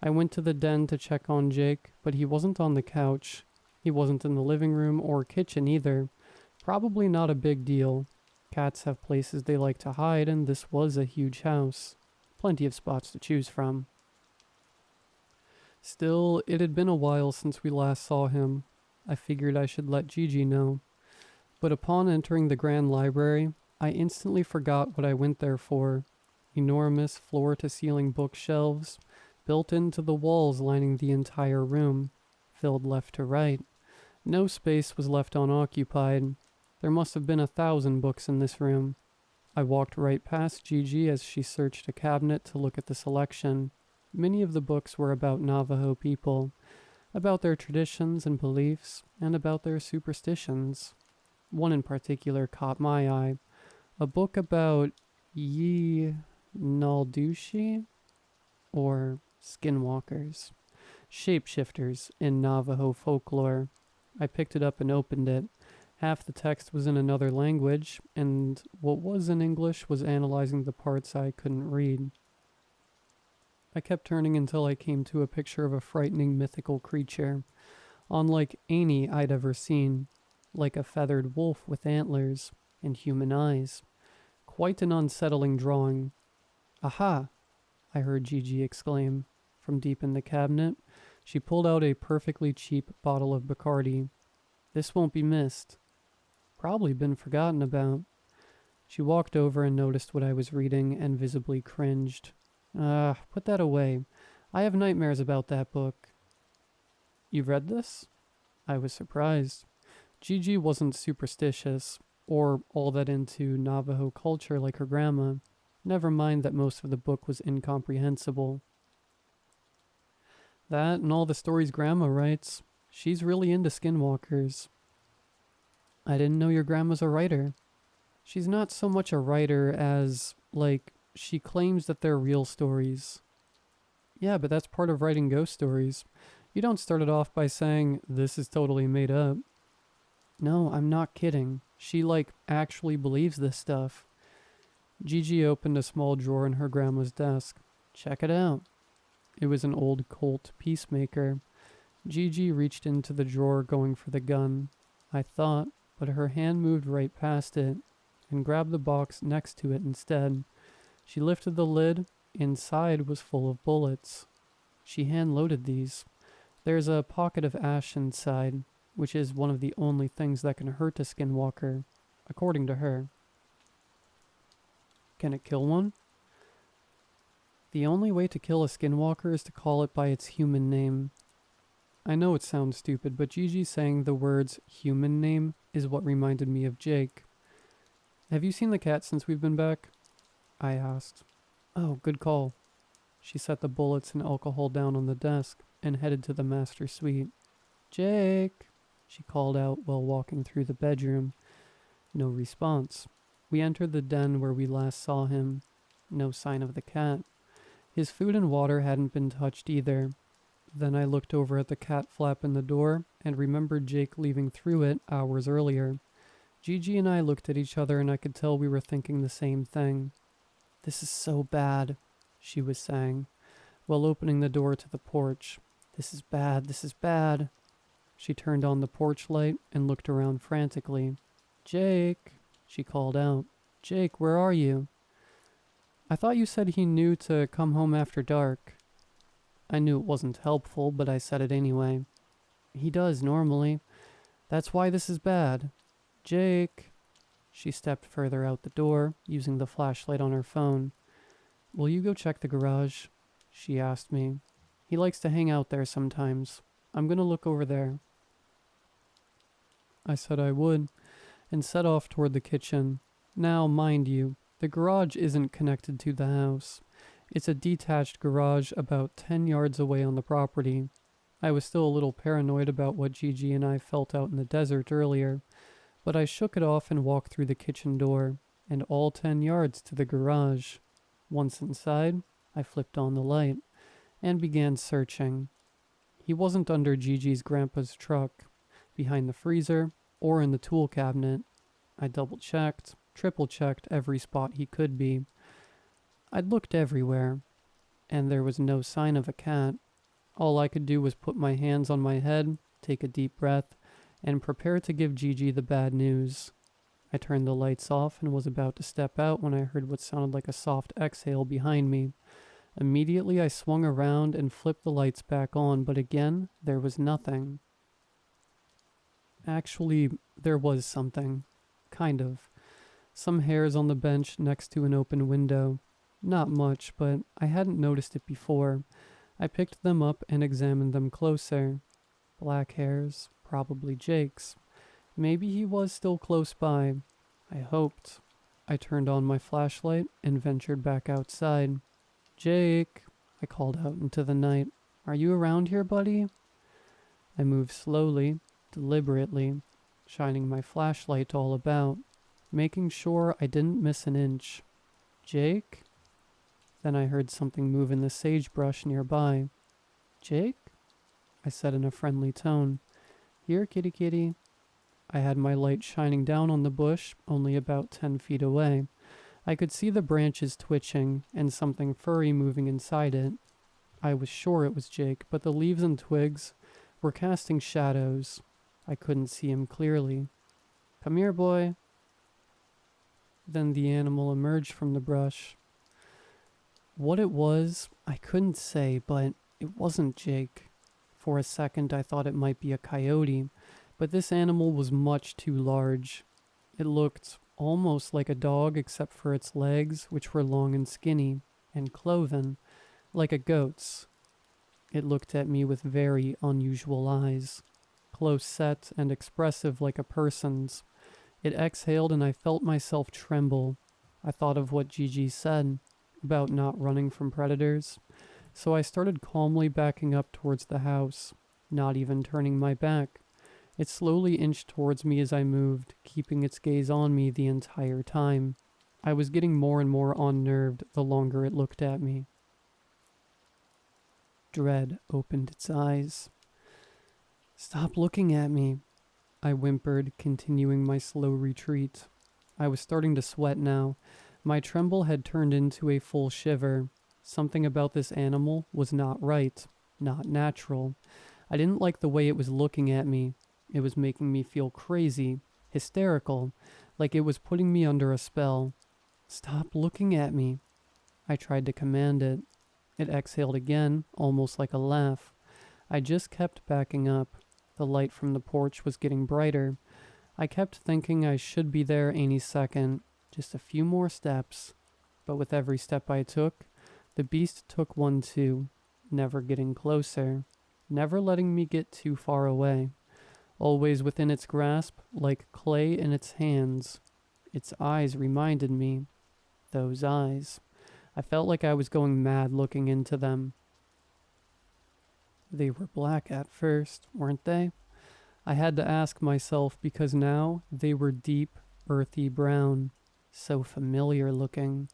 I went to the den to check on Jake, but he wasn't on the couch. He wasn't in the living room or kitchen either. Probably not a big deal. Cats have places they like to hide, and this was a huge house. Plenty of spots to choose from. Still, it had been a while since we last saw him. I figured I should let Gigi know. But upon entering the grand library, I instantly forgot what I went there for. Enormous floor-to-ceiling bookshelves, built into the walls lining the entire room, filled left to right. No space was left unoccupied. There must have been 1,000 books in this room. I walked right past Gigi as she searched a cabinet to look at the selection. Many of the books were about Navajo people, about their traditions and beliefs, and about their superstitions. One in particular caught my eye. A book about Naldushi, or skinwalkers, shapeshifters in Navajo folklore. I picked it up and opened it. Half the text was in another language, and what was in English was analyzing the parts I couldn't read. I kept turning until I came to a picture of a frightening mythical creature, unlike any I'd ever seen, like a feathered wolf with antlers and human eyes. Quite an unsettling drawing. Aha! I heard Gigi exclaim. From deep in the cabinet, she pulled out a perfectly cheap bottle of Bacardi. This won't be missed. Probably been forgotten about. She walked over and noticed what I was reading and visibly cringed. Put that away. I have nightmares about that book. You've read this? I was surprised. Gigi wasn't superstitious, or all that into Navajo culture like her grandma. Never mind that most of the book was incomprehensible. That and all the stories Grandma writes. She's really into skinwalkers. I didn't know your grandma's a writer. She's not so much a writer as, she claims that they're real stories. Yeah, but that's part of writing ghost stories. You don't start it off by saying, this is totally made up. No, I'm not kidding. She, actually believes this stuff. Gigi opened a small drawer in her grandma's desk. Check it out. It was an old Colt Peacemaker. Gigi reached into the drawer going for the gun. I thought, but her hand moved right past it and grabbed the box next to it instead. She lifted the lid. Inside was full of bullets. She hand-loaded these. There's a pocket of ash inside, which is one of the only things that can hurt a skinwalker, according to her. Can it kill one? The only way to kill a skinwalker is to call it by its human name. I know it sounds stupid, but Gigi saying the words human name is what reminded me of Jake. Have you seen the cat since we've been back? I asked. Oh, good call. She set the bullets and alcohol down on the desk and headed to the master suite. Jake, she called out while walking through the bedroom. No response. We entered the den where we last saw him. No sign of the cat. His food and water hadn't been touched either. Then I looked over at the cat flap in the door and remembered Jake leaving through it hours earlier. Gigi and I looked at each other and I could tell we were thinking the same thing. This is so bad, she was saying, while opening the door to the porch. This is bad, this is bad. She turned on the porch light and looked around frantically. Jake, she called out. Jake, where are you? I thought you said he knew to come home after dark. I knew it wasn't helpful, but I said it anyway. He does normally. That's why this is bad. Jake. She stepped further out the door, using the flashlight on her phone. Will you go check the garage? She asked me. He likes to hang out there sometimes. I'm gonna look over there. I said I would, and set off toward the kitchen. Now, mind you, the garage isn't connected to the house. It's a detached garage about 10 yards away on the property. I was still a little paranoid about what Gigi and I felt out in the desert earlier, but I shook it off and walked through the kitchen door, and all 10 yards to the garage. Once inside, I flipped on the light, and began searching. He wasn't under Gigi's grandpa's truck, behind the freezer, or in the tool cabinet. I double-checked, triple-checked every spot he could be. I'd looked everywhere, and there was no sign of a cat. All I could do was put my hands on my head, take a deep breath, and prepare to give Gigi the bad news. I turned the lights off and was about to step out when I heard what sounded like a soft exhale behind me. Immediately I swung around and flipped the lights back on, but again, there was nothing. Actually, there was something. Kind of. Some hairs on the bench next to an open window. Not much, but I hadn't noticed it before. I picked them up and examined them closer. Black hairs, probably Jake's. Maybe he was still close by. I hoped. I turned on my flashlight and ventured back outside. Jake, I called out into the night. Are you around here, buddy? I moved slowly, deliberately. shining my flashlight all about, making sure I didn't miss an inch. Jake? Then I heard something move in the sagebrush nearby. Jake? I said in a friendly tone. Here, kitty kitty. I had my light shining down on the bush, only about 10 feet away. I could see the branches twitching and something furry moving inside it. I was sure it was Jake, but the leaves and twigs were casting shadows. I couldn't see him clearly. Come here, boy. Then the animal emerged from the brush. What it was, I couldn't say, but it wasn't Jake. For a second, I thought it might be a coyote, but this animal was much too large. It looked almost like a dog except for its legs, which were long and skinny, and cloven, like a goat's. It looked at me with very unusual eyes, close set and expressive like a person's. It exhaled and I felt myself tremble. I thought of what Gigi said about not running from predators, so I started calmly backing up towards the house, not even turning my back. It slowly inched towards me as I moved, keeping its gaze on me the entire time. I was getting more and more unnerved the longer it looked at me. Dread opened its eyes. Stop looking at me, I whimpered, continuing my slow retreat. I was starting to sweat now. My tremble had turned into a full shiver. Something about this animal was not right, not natural. I didn't like the way it was looking at me. It was making me feel crazy, hysterical, like it was putting me under a spell. Stop looking at me. I tried to command it. It exhaled again, almost like a laugh. I just kept backing up. The light from the porch was getting brighter. I kept thinking I should be there any second. Just a few more steps. But with every step I took, the beast took one too, never getting closer, never letting me get too far away. Always within its grasp, like clay in its hands. Its eyes reminded me. Those eyes. I felt like I was going mad looking into them. They were black at first, weren't they? I had to ask myself because now they were deep, earthy brown. So familiar looking.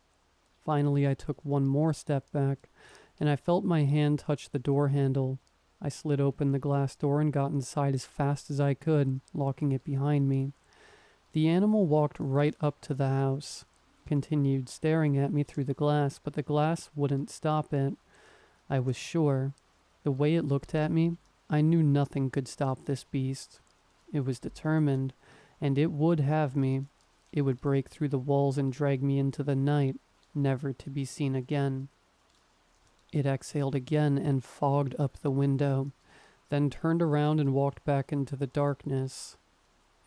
Finally, I took one more step back, and I felt my hand touch the door handle. I slid open the glass door and got inside as fast as I could, locking it behind me. The animal walked right up to the house, continued staring at me through the glass, but the glass wouldn't stop it. I was sure. The way it looked at me, I knew nothing could stop this beast. It was determined, and it would have me. It would break through the walls and drag me into the night, never to be seen again. It exhaled again and fogged up the window, then turned around and walked back into the darkness.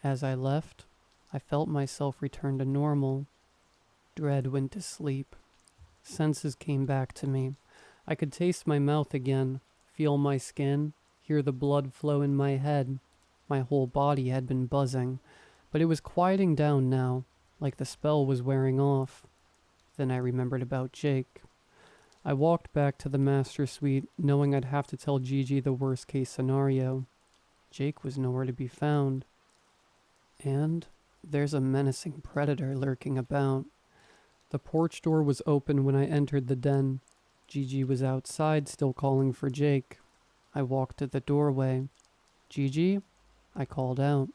As I left, I felt myself return to normal. Dread went to sleep. Senses came back to me. I could taste my mouth again, feel my skin, hear the blood flow in my head. My whole body had been buzzing, but it was quieting down now, like the spell was wearing off. Then I remembered about Jake. I walked back to the master suite, knowing I'd have to tell Gigi the worst-case scenario. Jake was nowhere to be found. And there's a menacing predator lurking about. The porch door was open when I entered the den. Gigi was outside, still calling for Jake. I walked to the doorway. Gigi? I called out.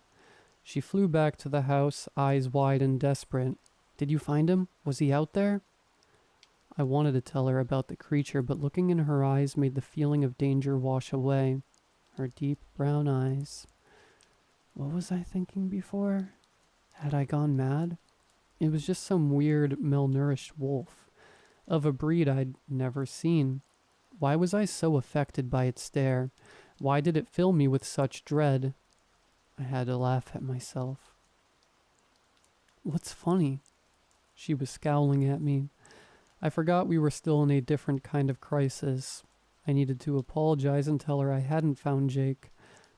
She flew back to the house, eyes wide and desperate. Did you find him? Was he out there? I wanted to tell her about the creature, but looking in her eyes made the feeling of danger wash away. Her deep brown eyes. What was I thinking before? Had I gone mad? It was just some weird, malnourished wolf, of a breed I'd never seen. Why was I so affected by its stare? Why did it fill me with such dread? I had to laugh at myself. What's funny? She was scowling at me. I forgot we were still in a different kind of crisis. I needed to apologize and tell her I hadn't found Jake,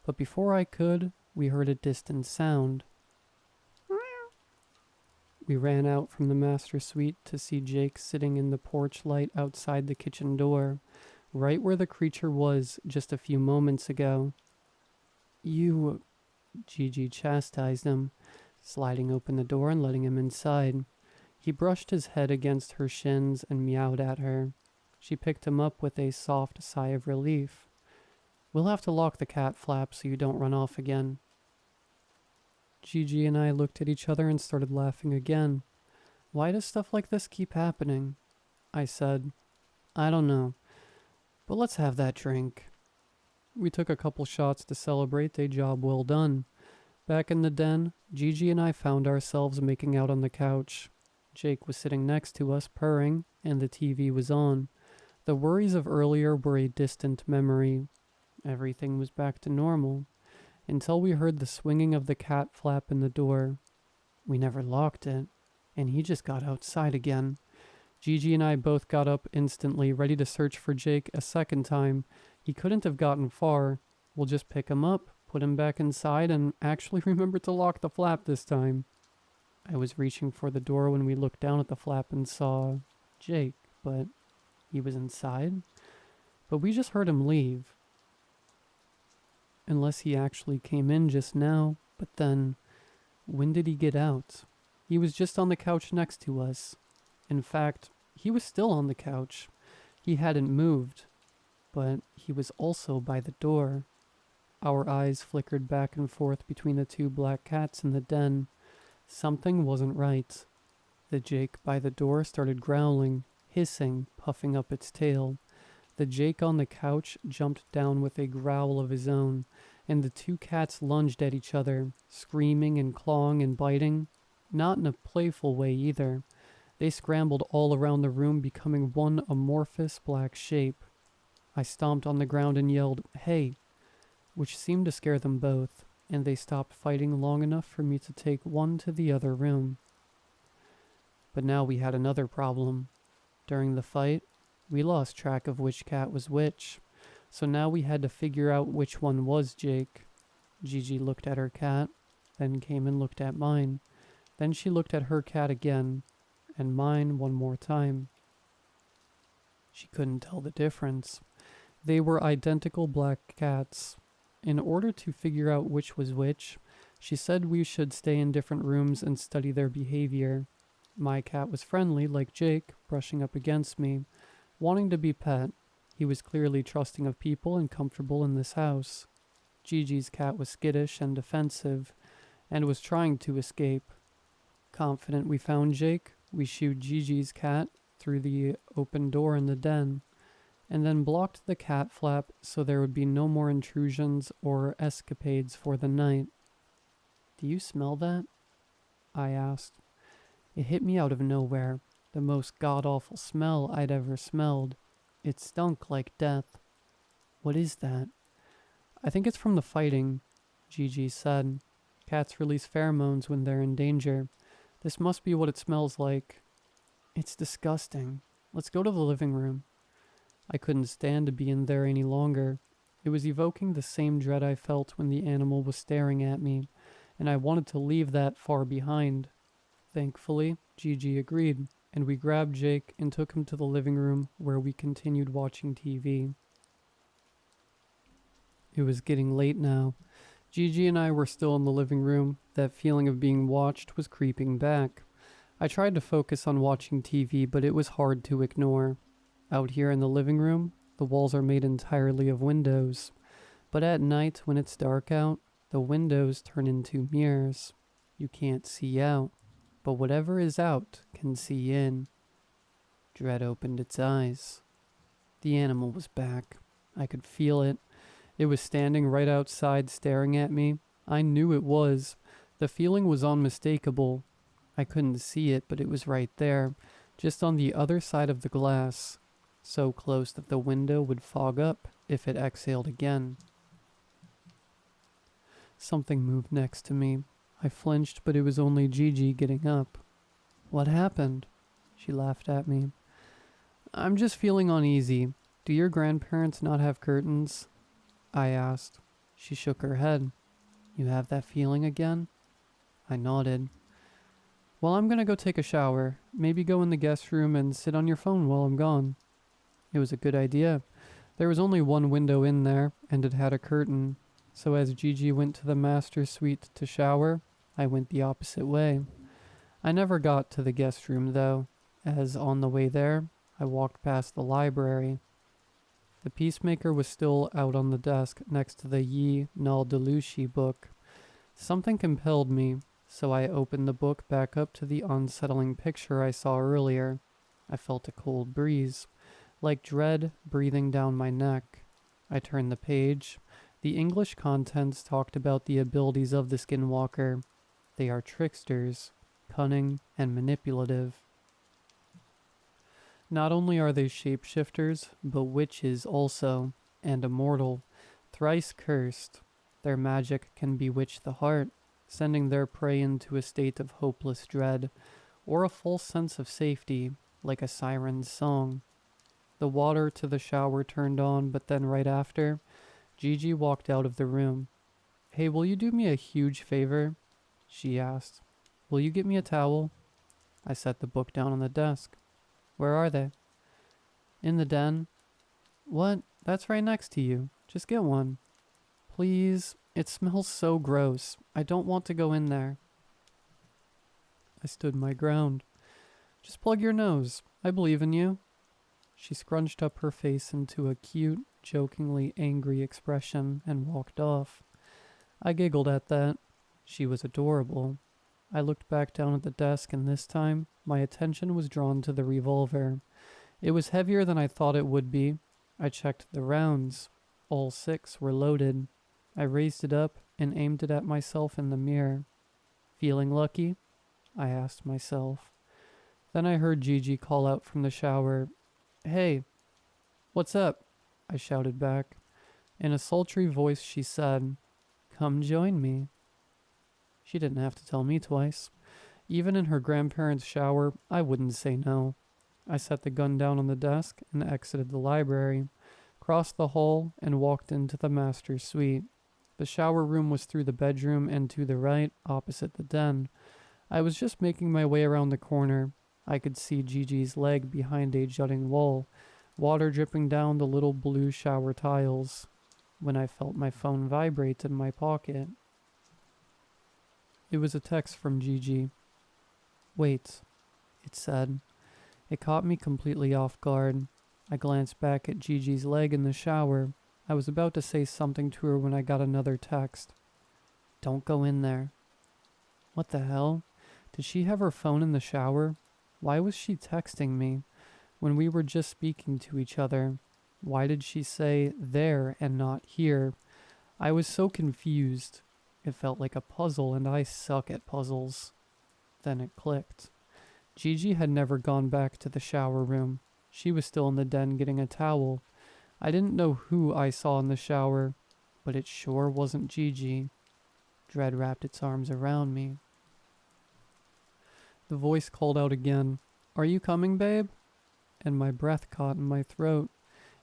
but before I could, we heard a distant sound. We ran out from the master suite to see Jake sitting in the porch light outside the kitchen door, right where the creature was just a few moments ago. You Gigi chastised him, sliding open the door and letting him inside. He brushed his head against her shins and meowed at her. She picked him up with a soft sigh of relief. We'll have to lock the cat flap so you don't run off again. Gigi and I looked at each other and started laughing again. Why does stuff like this keep happening? I said. I don't know, but let's have that drink. We took a couple shots to celebrate a job well done. Back in the den, Gigi and I found ourselves making out on the couch. Jake was sitting next to us purring, and the TV was on. The worries of earlier were a distant memory. Everything was back to normal, until we heard the swinging of the cat flap in the door. We never locked it, and he just got outside again. Gigi and I both got up instantly, ready to search for Jake a second time. He couldn't have gotten far. We'll just pick him up, put him back inside, and actually remember to lock the flap this time. I was reaching for the door when we looked down at the flap and saw Jake, but he was inside. But we just heard him leave. Unless he actually came in just now, but then, when did he get out? He was just on the couch next to us. In fact, he was still on the couch. He hadn't moved, but he was also by the door. Our eyes flickered back and forth between the two black cats in the den. Something wasn't right. The Jake by the door started growling, hissing, puffing up its tail. The Jake on the couch jumped down with a growl of his own, and the two cats lunged at each other, screaming and clawing and biting. Not in a playful way either. They scrambled all around the room, becoming one amorphous black shape. I stomped on the ground and yelled, "Hey!" which seemed to scare them both, and they stopped fighting long enough for me to take one to the other room. But now we had another problem. During the fight, we lost track of which cat was which, so now we had to figure out which one was Jake. Gigi looked at her cat, then came and looked at mine. Then she looked at her cat again, and mine one more time. She couldn't tell the difference. They were identical black cats. In order to figure out which was which, she said we should stay in different rooms and study their behavior. My cat was friendly, like Jake, brushing up against me, wanting to be pet. He was clearly trusting of people and comfortable in this house. Gigi's cat was skittish and defensive, and was trying to escape. Confident we found Jake, we shooed Gigi's cat through the open door in the den, and then blocked the cat flap so there would be no more intrusions or escapades for the night. "Do you smell that?" I asked. It hit me out of nowhere, the most god-awful smell I'd ever smelled. It stunk like death. "What is that?" "I think it's from the fighting," Gigi said. "Cats release pheromones when they're in danger. This must be what it smells like." "It's disgusting. Let's go to the living room." I couldn't stand to be in there any longer. It was evoking the same dread I felt when the animal was staring at me, and I wanted to leave that far behind. Thankfully, Gigi agreed, and we grabbed Jake and took him to the living room where we continued watching TV. It was getting late now. Gigi and I were still in the living room. That feeling of being watched was creeping back. I tried to focus on watching TV, but it was hard to ignore. Out here in the living room, the walls are made entirely of windows. But at night, when it's dark out, the windows turn into mirrors. You can't see out, but whatever is out can see in. Dread opened its eyes. The animal was back. I could feel it. It was standing right outside staring at me. I knew it was. The feeling was unmistakable. I couldn't see it, but it was right there, just on the other side of the glass, so close that the window would fog up if it exhaled again. Something moved next to me. I flinched, but it was only Gigi getting up. "What happened?" She laughed at me. "I'm just feeling uneasy. Do your grandparents not have curtains?" I asked. She shook her head. "You have that feeling again?" I nodded. "Well, I'm gonna go take a shower. Maybe go in the guest room and sit on your phone while I'm gone." It was a good idea. There was only one window in there, and it had a curtain. So as Gigi went to the master suite to shower, I went the opposite way. I never got to the guest room though, as on the way there, I walked past the library. The Peacemaker was still out on the desk next to the Ye Nal Delushi book. Something compelled me, so I opened the book back up to the unsettling picture I saw earlier. I felt a cold breeze, like dread breathing down my neck. I turned the page. The English contents talked about the abilities of the Skinwalker. They are tricksters, cunning, and manipulative. Not only are they shapeshifters, but witches also, and immortal, thrice cursed. Their magic can bewitch the heart, sending their prey into a state of hopeless dread, or a false sense of safety, like a siren's song. The water to the shower turned on, but then right after, Gigi walked out of the room. "Hey, will you do me a huge favor?" she asked. "Will you get me a towel?" I set the book down on the desk. "Where are they?" "In the den." "What? That's right next to you. Just get one." "Please. It smells so gross. I don't want to go in there." I stood my ground. "Just plug your nose. I believe in you." She scrunched up her face into a cute, jokingly angry expression and walked off. I giggled at that. She was adorable. I looked back down at the desk, and this time, my attention was drawn to the revolver. It was heavier than I thought it would be. I checked the rounds. All 6 were loaded. I raised it up and aimed it at myself in the mirror. "Feeling lucky?" I asked myself. Then I heard Gigi call out from the shower, "Hey, what's up?" I shouted back. In a sultry voice she said, "Come join me." She didn't have to tell me twice. Even in her grandparents' shower, I wouldn't say no. I set the gun down on the desk and exited the library, crossed the hall, and walked into the master's suite. The shower room was through the bedroom and to the right, opposite the den. I was just making my way around the corner. I could see Gigi's leg behind a jutting wall, water dripping down the little blue shower tiles, when I felt my phone vibrate in my pocket. It was a text from Gigi. "Wait," it said. It caught me completely off guard. I glanced back at Gigi's leg in the shower. I was about to say something to her when I got another text. "Don't go in there." What the hell? Did she have her phone in the shower? Why was she texting me when we were just speaking to each other? Why did she say there and not here? I was so confused. It felt like a puzzle, and I suck at puzzles. Then it clicked. Gigi had never gone back to the shower room. She was still in the den getting a towel. I didn't know who I saw in the shower, but it sure wasn't Gigi. Dread wrapped its arms around me. The voice called out again, "Are you coming, babe?" And my breath caught in my throat.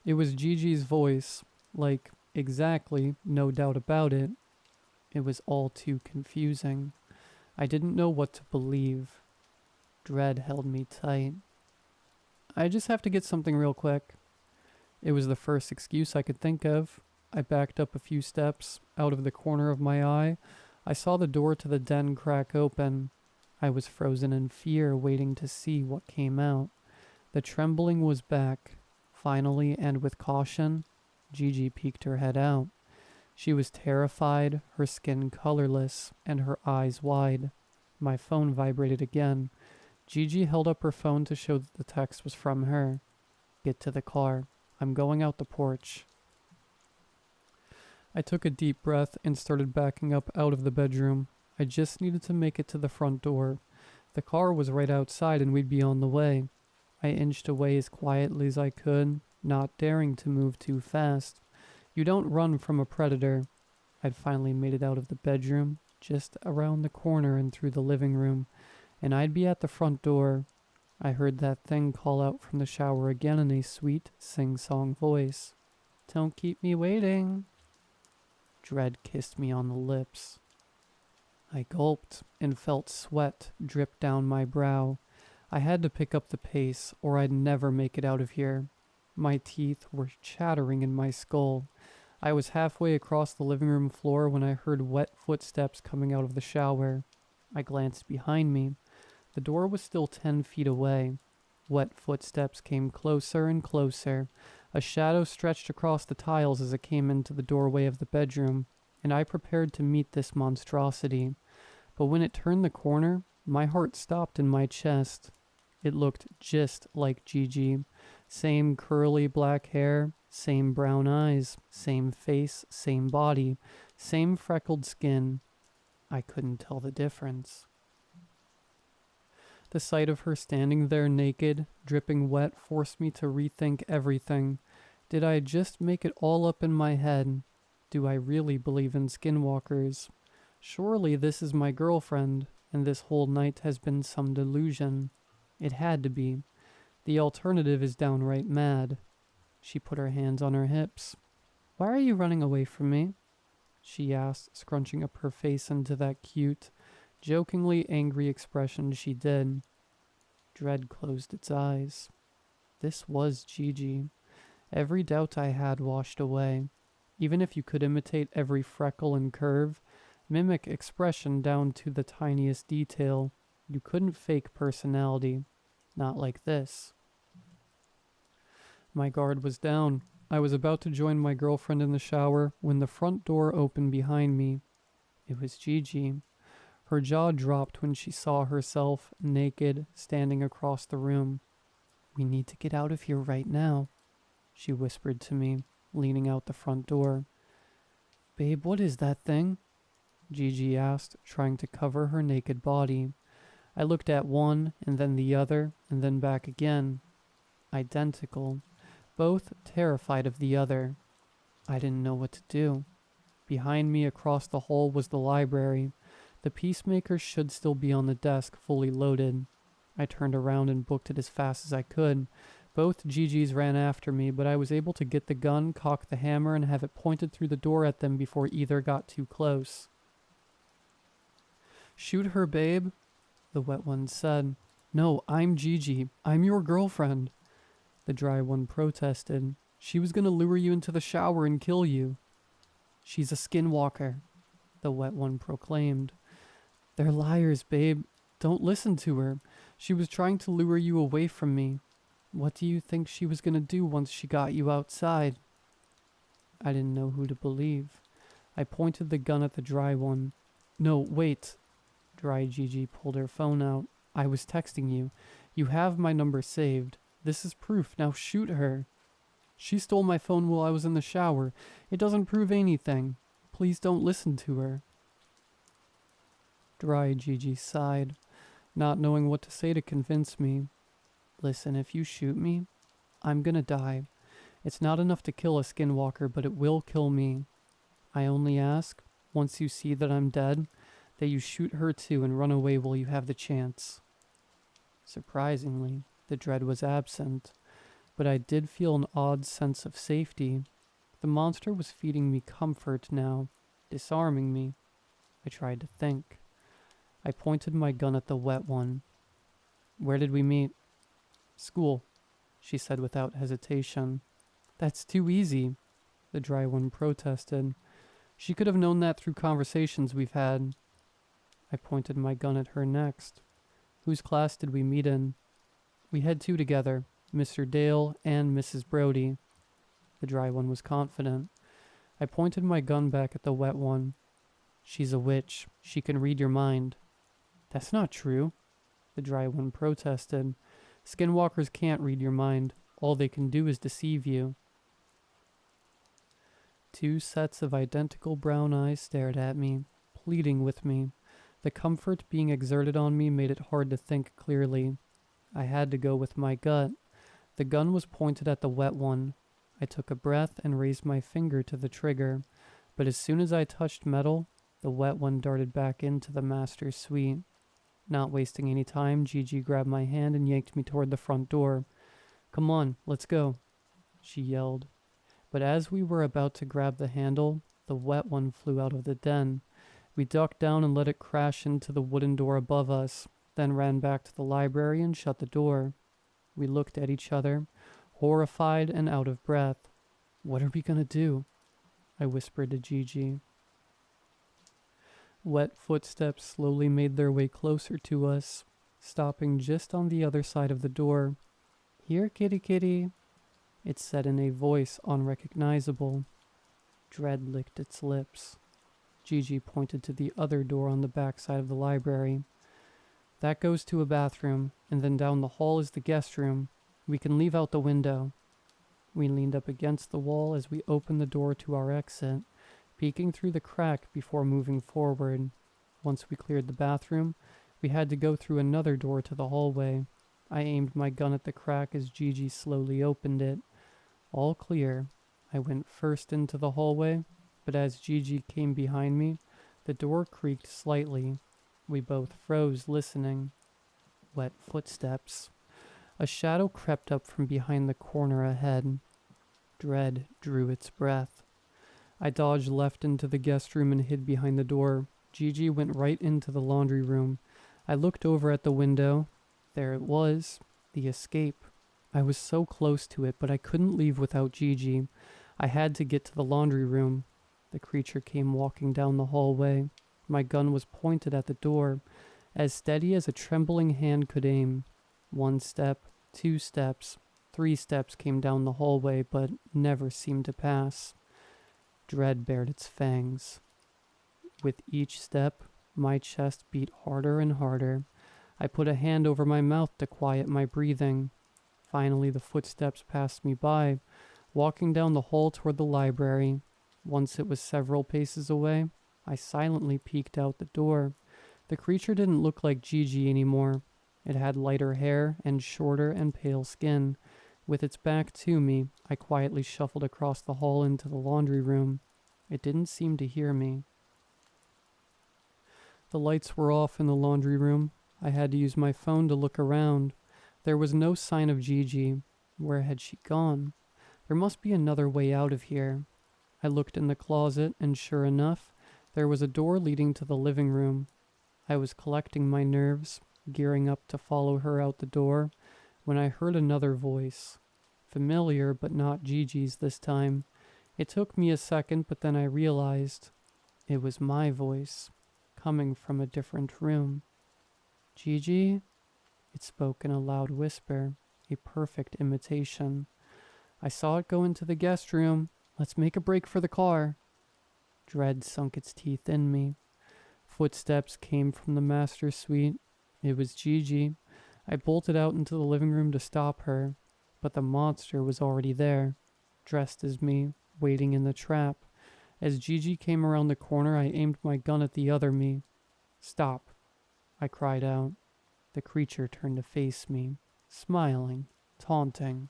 It was Gigi's voice, like, exactly, no doubt about it. It was all too confusing. I didn't know what to believe. Dread held me tight. "I just have to get something real quick." It was the first excuse I could think of. I backed up a few steps. Out of the corner of my eye, I saw the door to the den crack open. I was frozen in fear, waiting to see what came out. The trembling was back. Finally, and with caution, Gigi peeked her head out. She was terrified, her skin colorless, and her eyes wide. My phone vibrated again. Gigi held up her phone to show that the text was from her. "Get to the car. I'm going out the porch." I took a deep breath and started backing up out of the bedroom. I just needed to make it to the front door. The car was right outside and we'd be on the way. I inched away as quietly as I could, not daring to move too fast. You don't run from a predator. I'd finally made it out of the bedroom, just around the corner and through the living room, and I'd be at the front door. I heard that thing call out from the shower again in a sweet, sing-song voice. "Don't keep me waiting." Dread kissed me on the lips. I gulped and felt sweat drip down my brow. I had to pick up the pace, or I'd never make it out of here. My teeth were chattering in my skull. I was halfway across the living room floor when I heard wet footsteps coming out of the shower. I glanced behind me. The door was still 10 feet away. Wet footsteps came closer and closer. A shadow stretched across the tiles as it came into the doorway of the bedroom, and I prepared to meet this monstrosity. But when it turned the corner, my heart stopped in my chest. It looked just like Gigi. Same curly black hair, same brown eyes, same face, same body, same freckled skin. I couldn't tell the difference. The sight of her standing there naked, dripping wet, forced me to rethink everything. Did I just make it all up in my head? Do I really believe in skinwalkers? Surely this is my girlfriend, and this whole night has been some delusion. It had to be. The alternative is downright mad. She put her hands on her hips. "Why are you running away from me?" she asked, scrunching up her face into that cute, jokingly angry expression she did. Dread closed its eyes. This was Gigi. Every doubt I had washed away. Even if you could imitate every freckle and curve, mimic expression down to the tiniest detail, you couldn't fake personality. Not like this. My guard was down. I was about to join my girlfriend in the shower when the front door opened behind me. It was Gigi. Her jaw dropped when she saw herself, naked, standing across the room. "We need to get out of here right now," she whispered to me, leaning out the front door. "Babe, what is that thing?" Gigi asked, trying to cover her naked body. I looked at one, and then the other, and then back again. Identical. Both terrified of the other. I didn't know what to do. Behind me across the hall was the library. The Peacemaker should still be on the desk, fully loaded. I turned around and booked it as fast as I could. Both Gigi's ran after me, but I was able to get the gun, cock the hammer, and have it pointed through the door at them before either got too close. "Shoot her, babe," the wet one said. "No, I'm Gigi. I'm your girlfriend," the dry one protested. "She was gonna lure you into the shower and kill you." "She's a skinwalker," the wet one proclaimed. "They're liars, babe. Don't listen to her. She was trying to lure you away from me. What do you think she was gonna do once she got you outside?" I didn't know who to believe. I pointed the gun at the dry one. "No, wait." Dry Gigi pulled her phone out. "I was texting you. You have my number saved. This is proof. Now shoot her." "She stole my phone while I was in the shower. It doesn't prove anything. Please don't listen to her." Dry Gigi sighed, not knowing what to say to convince me. "Listen, if you shoot me, I'm gonna die. It's not enough to kill a skinwalker, but it will kill me. I only ask, once you see that I'm dead, that you shoot her too and run away while you have the chance." Surprisingly, the dread was absent, but I did feel an odd sense of safety. The monster was feeding me comfort now, disarming me. I tried to think. I pointed my gun at the wet one. "Where did we meet?" "School," she said without hesitation. "That's too easy," the dry one protested. "She could have known that through conversations we've had." I pointed my gun at her next. "Whose class did we meet in?" "We had two together, Mr. Dale and Mrs. Brody." The dry one was confident. I pointed my gun back at the wet one. "She's a witch. She can read your mind." "That's not true," the dry one protested. "Skinwalkers can't read your mind. All they can do is deceive you." Two sets of identical brown eyes stared at me, pleading with me. The comfort being exerted on me made it hard to think clearly. I had to go with my gut. The gun was pointed at the wet one. I took a breath and raised my finger to the trigger, but as soon as I touched metal, the wet one darted back into the master's suite. Not wasting any time, Gigi grabbed my hand and yanked me toward the front door. "Come on, let's go," she yelled. But as we were about to grab the handle, the wet one flew out of the den. We ducked down and let it crash into the wooden door above us, then ran back to the library and shut the door. We looked at each other, horrified and out of breath. What are we gonna do? I whispered to Gigi. Wet footsteps slowly made their way closer to us, stopping just on the other side of the door. "Here, kitty kitty," it said in a voice unrecognizable. Dread licked its lips. Gigi pointed to the other door on the back side of the library. "That goes to a bathroom, and then down the hall is the guest room. We can leave out the window." We leaned up against the wall as we opened the door to our exit, peeking through the crack before moving forward. Once we cleared the bathroom, we had to go through another door to the hallway. I aimed my gun at the crack as Gigi slowly opened it. All clear. I went first into the hallway, but as Gigi came behind me, the door creaked slightly. We both froze, listening. Wet footsteps. A shadow crept up from behind the corner ahead. Dread drew its breath. I dodged left into the guest room and hid behind the door. Gigi went right into the laundry room. I looked over at the window. There it was, the escape. I was so close to it, but I couldn't leave without Gigi. I had to get to the laundry room. The creature came walking down the hallway. My gun was pointed at the door, as steady as a trembling hand could aim. 1 step, 2 steps, 3 steps came down the hallway, but never seemed to pass. Dread bared its fangs. With each step, my chest beat harder and harder. I put a hand over my mouth to quiet my breathing. Finally, the footsteps passed me by, walking down the hall toward the library. Once it was several paces away, I silently peeked out the door. The creature didn't look like Gigi anymore. It had lighter hair and shorter and pale skin. With its back to me, I quietly shuffled across the hall into the laundry room. It didn't seem to hear me. The lights were off in the laundry room. I had to use my phone to look around. There was no sign of Gigi. Where had she gone? There must be another way out of here. I looked in the closet, and sure enough, there was a door leading to the living room. I was collecting my nerves, gearing up to follow her out the door, when I heard another voice. Familiar, but not Gigi's this time. It took me a second, but then I realized it was my voice, coming from a different room. "Gigi?" It spoke in a loud whisper, a perfect imitation. "I saw it go into the guest room. Let's make a break for the car." Dread sunk its teeth in me. Footsteps came from the master suite. It was Gigi. I bolted out into the living room to stop her, but the monster was already there, dressed as me, waiting in the trap. As Gigi came around the corner, I aimed my gun at the other me. "Stop," I cried out. The creature turned to face me, smiling, taunting.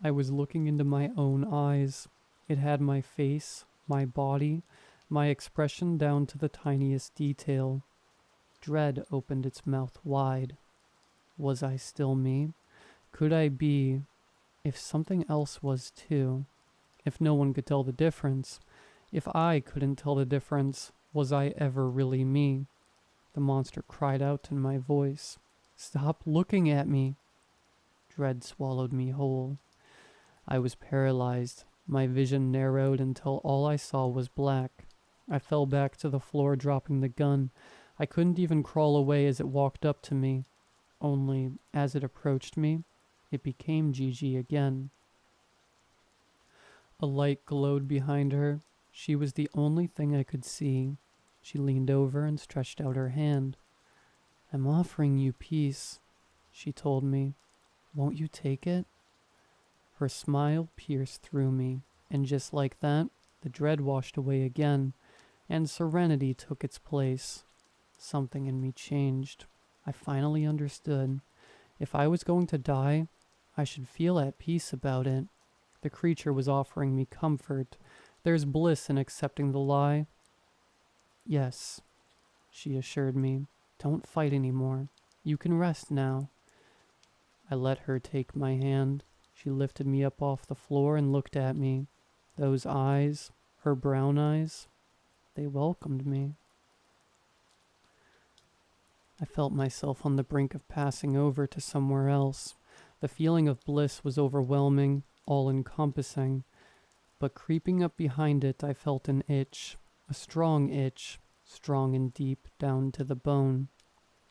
I was looking into my own eyes. It had my face, my body, my expression down to the tiniest detail. Dread opened its mouth wide. Was I still me? Could I be, if something else was too? If no one could tell the difference? If I couldn't tell the difference, was I ever really me? The monster cried out in my voice. "Stop looking at me!" Dread swallowed me whole. I was paralyzed. My vision narrowed until all I saw was black. I fell back to the floor, dropping the gun. I couldn't even crawl away as it walked up to me. Only, as it approached me, it became Gigi again. A light glowed behind her. She was the only thing I could see. She leaned over and stretched out her hand. "I'm offering you peace," she told me. "Won't you take it?" Her smile pierced through me, and just like that, the dread washed away again, and serenity took its place. Something in me changed. I finally understood. If I was going to die, I should feel at peace about it. The creature was offering me comfort. There's bliss in accepting the lie. "Yes," she assured me. "Don't fight anymore. You can rest now." I let her take my hand. She lifted me up off the floor and looked at me. Those eyes, her brown eyes, they welcomed me. I felt myself on the brink of passing over to somewhere else. The feeling of bliss was overwhelming, all-encompassing. But creeping up behind it, I felt an itch, a strong itch, strong and deep down to the bone.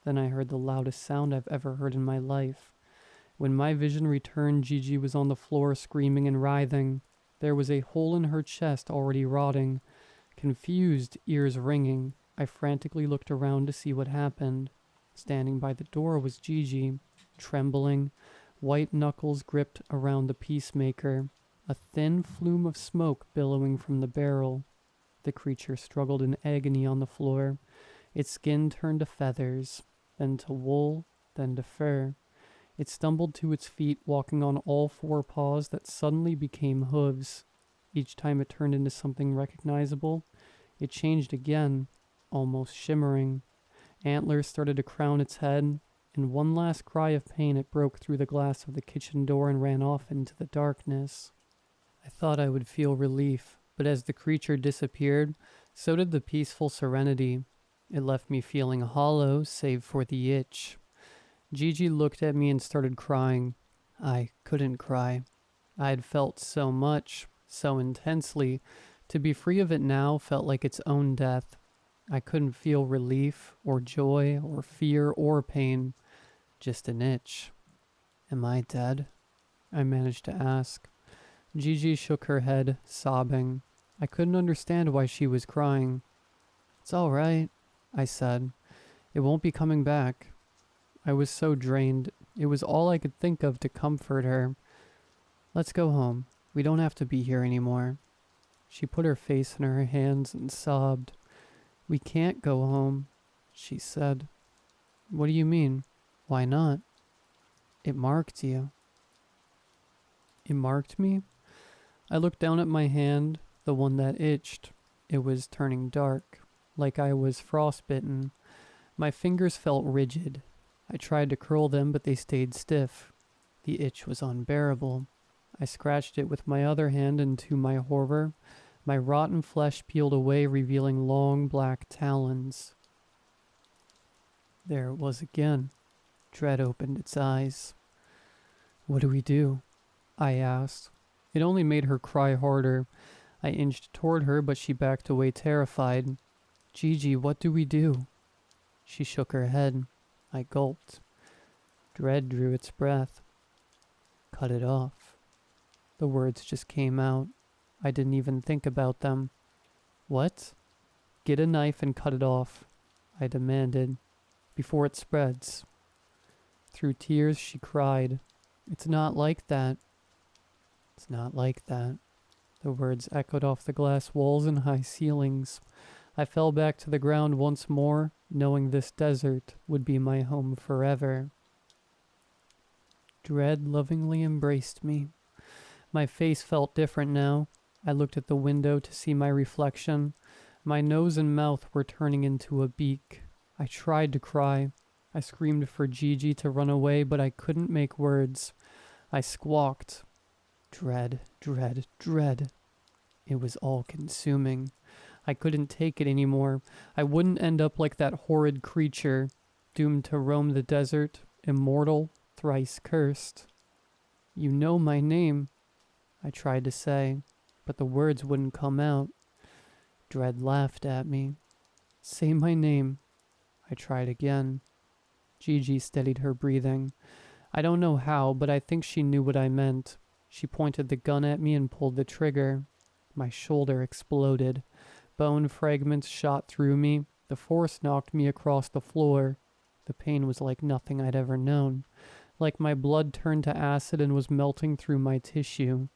Then I heard the loudest sound I've ever heard in my life. When my vision returned, Gigi was on the floor screaming and writhing. There was a hole in her chest already rotting. Confused, ears ringing, I frantically looked around to see what happened. Standing by the door was Gigi, trembling, white knuckles gripped around the peacemaker, a thin flume of smoke billowing from the barrel. The creature struggled in agony on the floor. Its skin turned to feathers, then to wool, then to fur. It stumbled to its feet, walking on all four paws that suddenly became hooves. Each time it turned into something recognizable, it changed again, almost shimmering. Antlers started to crown its head. In one last cry of pain, it broke through the glass of the kitchen door and ran off into the darkness. I thought I would feel relief, but as the creature disappeared, so did the peaceful serenity. It left me feeling hollow, save for the itch. Gigi looked at me and started crying. I couldn't cry. I had felt so much, so intensely. To be free of it now felt like its own death. I couldn't feel relief, or joy, or fear, or pain. Just an itch. Am I dead? I managed to ask. Gigi shook her head, sobbing. I couldn't understand why she was crying. It's all right, I said. It won't be coming back. I was so drained. It was all I could think of to comfort her. Let's go home. We don't have to be here anymore. She put her face in her hands and sobbed. We can't go home, she said. What do you mean? Why not? It marked you. It marked me? I looked down at my hand, the one that itched. It was turning dark, like I was frostbitten. My fingers felt rigid. I tried to curl them, but they stayed stiff. The itch was unbearable. I scratched it with my other hand, and to my horror, my rotten flesh peeled away, revealing long black talons. There it was again. Dread opened its eyes. What do we do? I asked. It only made her cry harder. I inched toward her, but she backed away terrified. Gigi, what do we do? She shook her head. I gulped. Dread drew its breath. Cut it off. The words just came out. I didn't even think about them. What? Get a knife and cut it off, I demanded, before it spreads. Through tears, she cried, It's not like that. It's not like that. The words echoed off the glass walls and high ceilings. I fell back to the ground once more, knowing this desert would be my home forever. Dread lovingly embraced me. My face felt different now. I looked at the window to see my reflection. My nose and mouth were turning into a beak. I tried to cry. I screamed for Gigi to run away, but I couldn't make words. I squawked. Dread, dread, dread. It was all-consuming. I couldn't take it anymore. I wouldn't end up like that horrid creature, doomed to roam the desert, immortal, thrice cursed. You know my name, I tried to say, but the words wouldn't come out. Dread laughed at me. Say my name. I tried again. Gigi steadied her breathing. I don't know how, but I think she knew what I meant. She pointed the gun at me and pulled the trigger. My shoulder exploded. Bone fragments shot through me. The force knocked me across the floor. The pain was like nothing I'd ever known. Like my blood turned to acid and was melting through my tissue.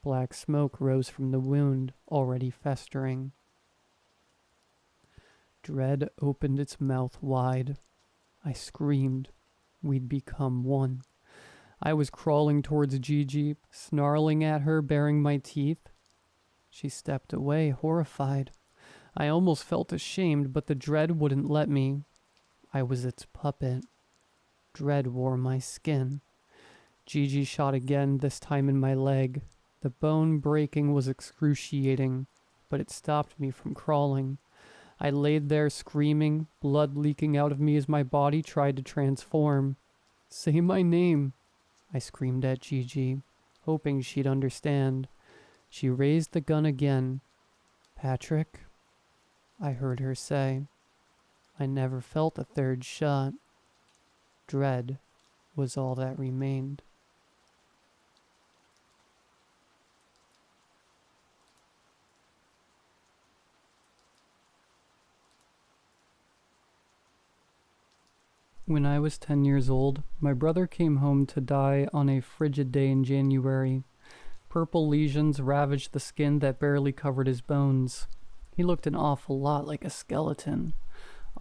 Black smoke rose from the wound, already festering. Dread opened its mouth wide. I screamed. We'd become one. I was crawling towards Gigi, snarling at her, baring my teeth. She stepped away, horrified. I almost felt ashamed, but the dread wouldn't let me. I was its puppet. Dread wore my skin. Gigi shot again, this time in my leg. The bone breaking was excruciating, but it stopped me from crawling. I laid there screaming, blood leaking out of me as my body tried to transform. Say my name, I screamed at Gigi, hoping she'd understand. She raised the gun again. "Patrick," I heard her say. I never felt a third shot. Dread was all that remained. When I was 10 years old, my brother came home to die on a frigid day in January. Purple lesions ravaged the skin that barely covered his bones. He looked an awful lot like a skeleton,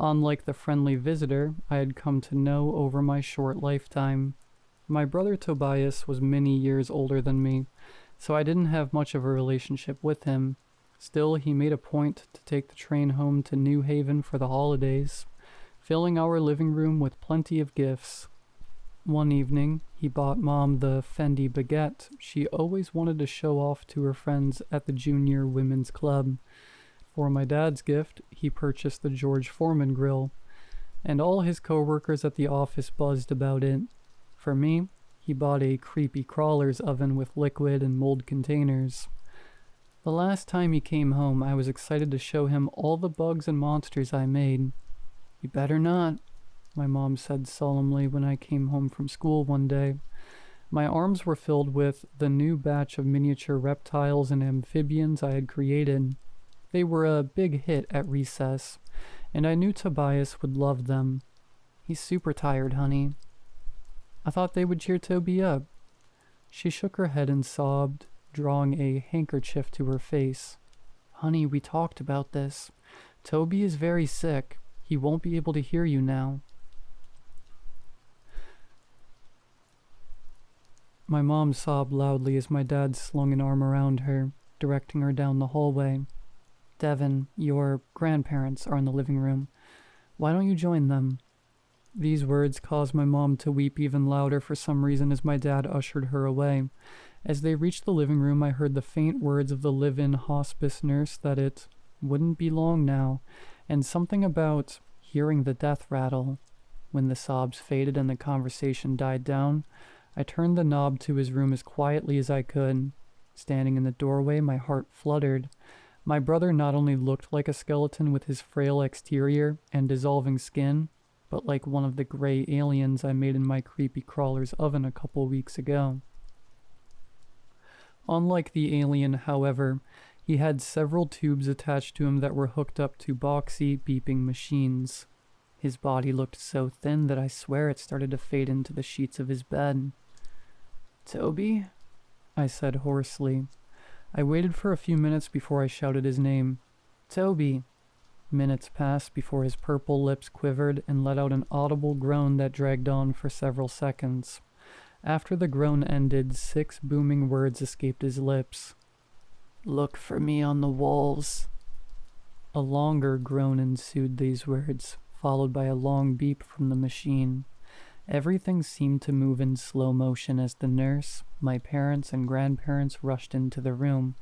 unlike the friendly visitor I had come to know over my short lifetime. My brother Tobias was many years older than me, so I didn't have much of a relationship with him. Still, he made a point to take the train home to New Haven for the holidays, filling our living room with plenty of gifts. One evening, he bought Mom the Fendi baguette she always wanted to show off to her friends at the Junior Women's Club. For my dad's gift, he purchased the George Foreman grill, and all his coworkers at the office buzzed about it. For me, he bought a creepy crawler's oven with liquid and mold containers. The last time he came home, I was excited to show him all the bugs and monsters I made. "You better not," my mom said solemnly when I came home from school one day. My arms were filled with the new batch of miniature reptiles and amphibians I had created. They were a big hit at recess, and I knew Tobias would love them. "He's super tired, honey." "I thought they would cheer Toby up." She shook her head and sobbed, drawing a handkerchief to her face. "Honey, we talked about this. Toby is very sick. He won't be able to hear you now." My mom sobbed loudly as my dad slung an arm around her, directing her down the hallway. "Devin, your grandparents are in the living room. Why don't you join them?" These words caused my mom to weep even louder for some reason as my dad ushered her away. As they reached the living room, I heard the faint words of the live-in hospice nurse that it wouldn't be long now, and something about hearing the death rattle. When the sobs faded and the conversation died down, I turned the knob to his room as quietly as I could. Standing in the doorway, my heart fluttered. My brother not only looked like a skeleton with his frail exterior and dissolving skin, but like one of the gray aliens I made in my creepy crawler's oven a couple weeks ago. Unlike the alien, however, he had several tubes attached to him that were hooked up to boxy, beeping machines. His body looked so thin that I swear it started to fade into the sheets of his bed. "Toby?" I said hoarsely. I waited for a few minutes before I shouted his name. "Toby!" Minutes passed before his purple lips quivered and let out an audible groan that dragged on for several seconds. After the groan ended, 6 booming words escaped his lips. "Look for me on the walls." A longer groan ensued these words, followed by a long beep from the machine. Everything seemed to move in slow motion as the nurse, my parents, and grandparents rushed into the room.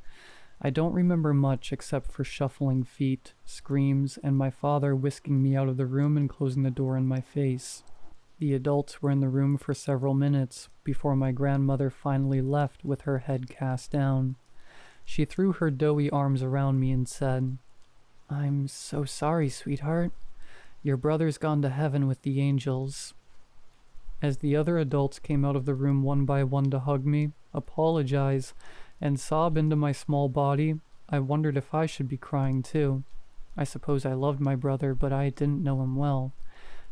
I don't remember much except for shuffling feet, screams, and my father whisking me out of the room and closing the door in my face. The adults were in the room for several minutes before my grandmother finally left with her head cast down. She threw her doughy arms around me and said, "I'm so sorry, sweetheart. Your brother's gone to heaven with the angels." As the other adults came out of the room one by one to hug me, apologize, and sob into my small body, I wondered if I should be crying too. I suppose I loved my brother, but I didn't know him well.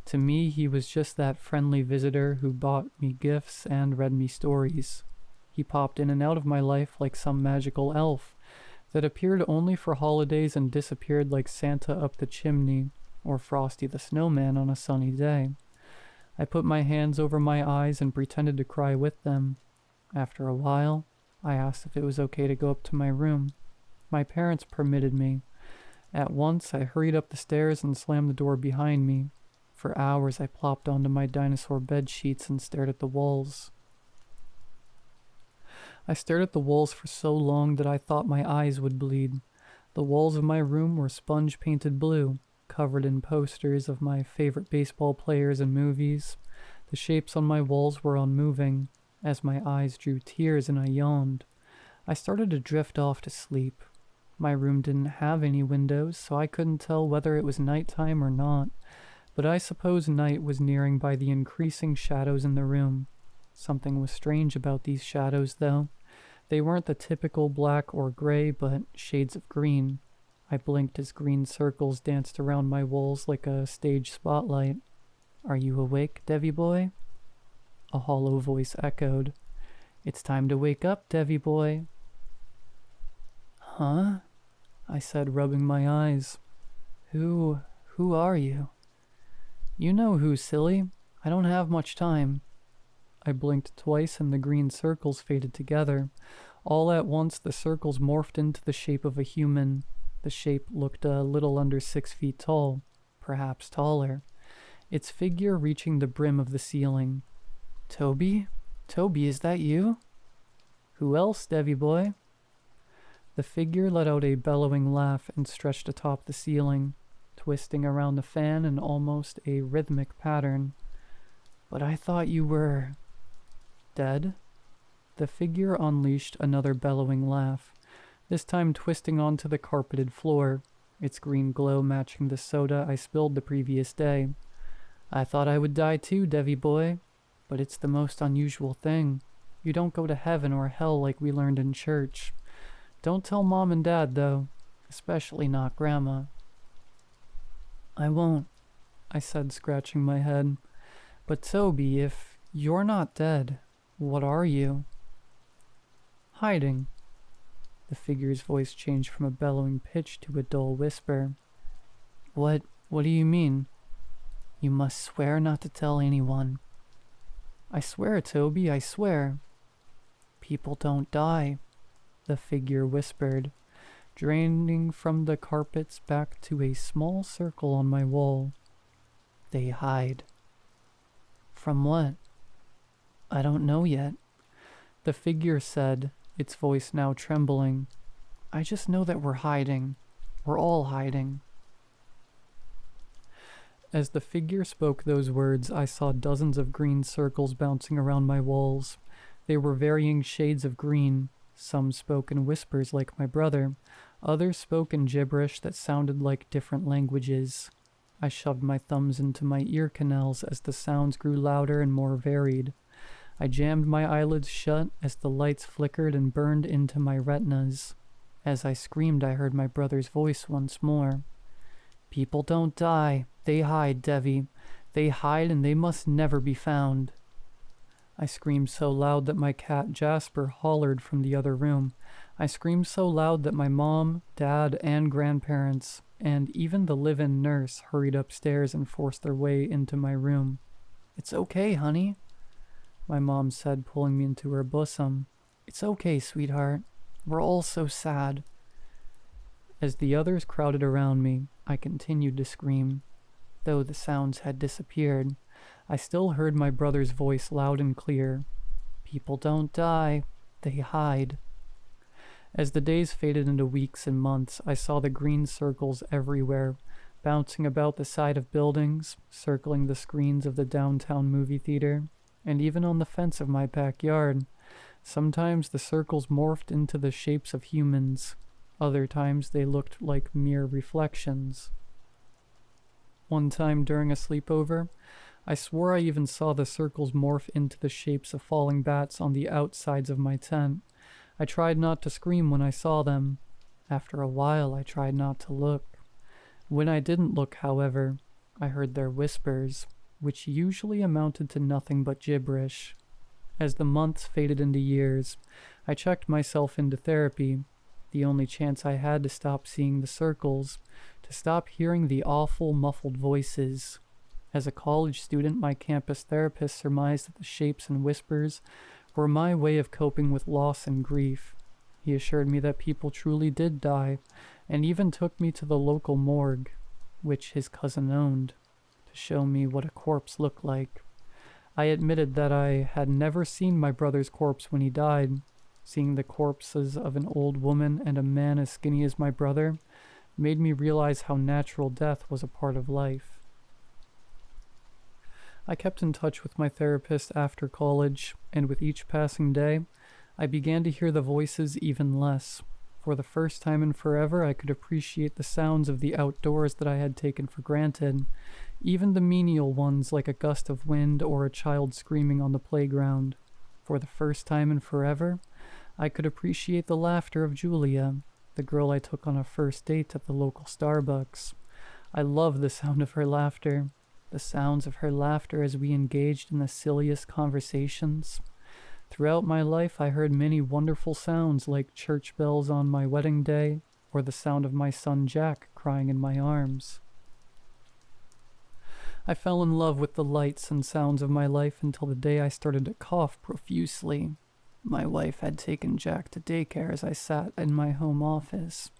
To me, he was just that friendly visitor who bought me gifts and read me stories. He popped in and out of my life like some magical elf that appeared only for holidays and disappeared like Santa up the chimney, or Frosty the Snowman on a sunny day. I put my hands over my eyes and pretended to cry with them. After a while, I asked if it was okay to go up to my room. My parents permitted me. At once, I hurried up the stairs and slammed the door behind me. For hours, I plopped onto my dinosaur bed sheets and stared at the walls. I stared at the walls for so long that I thought my eyes would bleed. The walls of my room were sponge-painted blue, covered in posters of my favorite baseball players and movies. The shapes on my walls were unmoving. As my eyes drew tears and I yawned. I started to drift off to sleep. My room didn't have any windows, so I couldn't tell whether it was nighttime or not, but I suppose night was nearing by the increasing shadows in the room. Something was strange about these shadows, though. They weren't the typical black or gray, but shades of green. I blinked as green circles danced around my walls like a stage spotlight. "Are you awake, Devi boy?" A hollow voice echoed. "It's time to wake up, Devi boy." "Huh?" I said, rubbing my eyes. Who are you?" "You know who, silly. I don't have much time." I blinked twice and the green circles faded together. All at once the circles morphed into the shape of a human. The shape looked a little under 6 feet tall, perhaps taller, its figure reaching the brim of the ceiling. "Toby? Toby, is that you?" "Who else, Devi boy?" The figure let out a bellowing laugh and stretched atop the ceiling, twisting around the fan in almost a rhythmic pattern. "But I thought you were... dead?" The figure unleashed another bellowing laugh, this time twisting onto the carpeted floor, its green glow matching the soda I spilled the previous day. "I thought I would die too, Devi boy, but it's the most unusual thing. You don't go to heaven or hell like we learned in church. Don't tell Mom and Dad, though, especially not Grandma." "I won't," I said, scratching my head. "But Toby, if you're not dead, what are you?" "Hiding." The figure's voice changed from a bellowing pitch to a dull whisper. What do you mean?" "You must swear not to tell anyone." "I swear, Toby, I swear." "People don't die," the figure whispered, draining from the carpets back to a small circle on my wall. "They hide." "From what?" "I don't know yet," the figure said, its voice now trembling. "I just know that we're hiding. We're all hiding." As the figure spoke those words, I saw dozens of green circles bouncing around my walls. They were varying shades of green. Some spoke in whispers like my brother. Others spoke in gibberish that sounded like different languages. I shoved my thumbs into my ear canals as the sounds grew louder and more varied. I jammed my eyelids shut as the lights flickered and burned into my retinas. As I screamed, I heard my brother's voice once more. "People don't die. They hide, Devi. They hide and they must never be found." I screamed so loud that my cat Jasper hollered from the other room. I screamed so loud that my mom, dad, and grandparents, and even the live-in nurse hurried upstairs and forced their way into my room. "It's okay, honey," my mom said, pulling me into her bosom. "It's okay, sweetheart. We're all so sad." As the others crowded around me, I continued to scream. Though the sounds had disappeared, I still heard my brother's voice loud and clear. "People don't die. They hide." As the days faded into weeks and months, I saw the green circles everywhere, bouncing about the side of buildings, circling the screens of the downtown movie theater, and even on the fence of my backyard. Sometimes the circles morphed into the shapes of humans. Other times they looked like mere reflections. One time during a sleepover, I swore I even saw the circles morph into the shapes of falling bats on the outsides of my tent. I tried not to scream when I saw them. After a while, I tried not to look. When I didn't look, however, I heard their whispers, which usually amounted to nothing but gibberish. As the months faded into years, I checked myself into therapy, the only chance I had to stop seeing the circles, to stop hearing the awful, muffled voices. As a college student, my campus therapist surmised that the shapes and whispers were my way of coping with loss and grief. He assured me that people truly did die, and even took me to the local morgue, which his cousin owned, to show me what a corpse looked like. I admitted that I had never seen my brother's corpse when he died. Seeing the corpses of an old woman and a man as skinny as my brother made me realize how natural death was a part of life. I kept in touch with my therapist after college, and with each passing day, I began to hear the voices even less. For the first time in forever, I could appreciate the sounds of the outdoors that I had taken for granted, even the menial ones like a gust of wind or a child screaming on the playground. For the first time in forever, I could appreciate the laughter of Julia, the girl I took on a first date at the local Starbucks. I loved the sound of her laughter, the sounds of her laughter as we engaged in the silliest conversations. Throughout my life, I heard many wonderful sounds like church bells on my wedding day, or the sound of my son Jack crying in my arms. I fell in love with the lights and sounds of my life until the day I started to cough profusely. My wife had taken Jack to daycare as I sat in my home office,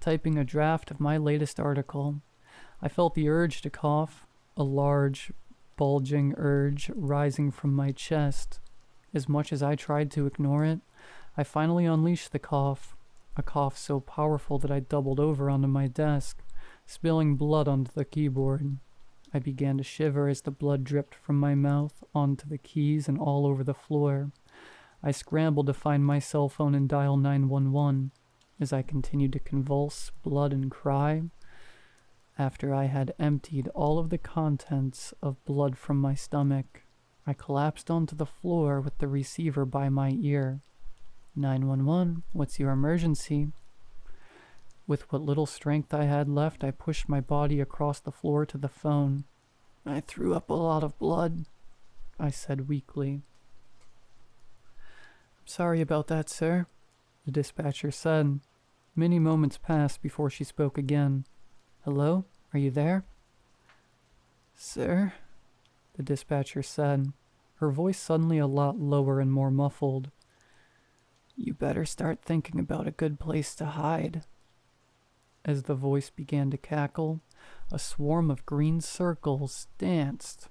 typing a draft of my latest article. I felt the urge to cough, a large, bulging urge rising from my chest. As much as I tried to ignore it, I finally unleashed the cough, a cough so powerful that I doubled over onto my desk, spilling blood onto the keyboard. I began to shiver as the blood dripped from my mouth onto the keys and all over the floor. I scrambled to find my cell phone and dial 911 as I continued to convulse, blood, and cry. After I had emptied all of the contents of blood from my stomach, I collapsed onto the floor with the receiver by my ear. 911, what's your emergency? With what little strength I had left, I pushed my body across the floor to the phone. I threw up a lot of blood, I said weakly. Sorry about that, sir, the dispatcher said. Many moments passed before she spoke again. Hello? Are you there? Sir? The dispatcher said, her voice suddenly a lot lower and more muffled. You better start thinking about a good place to hide. As the voice began to cackle, a swarm of green circles danced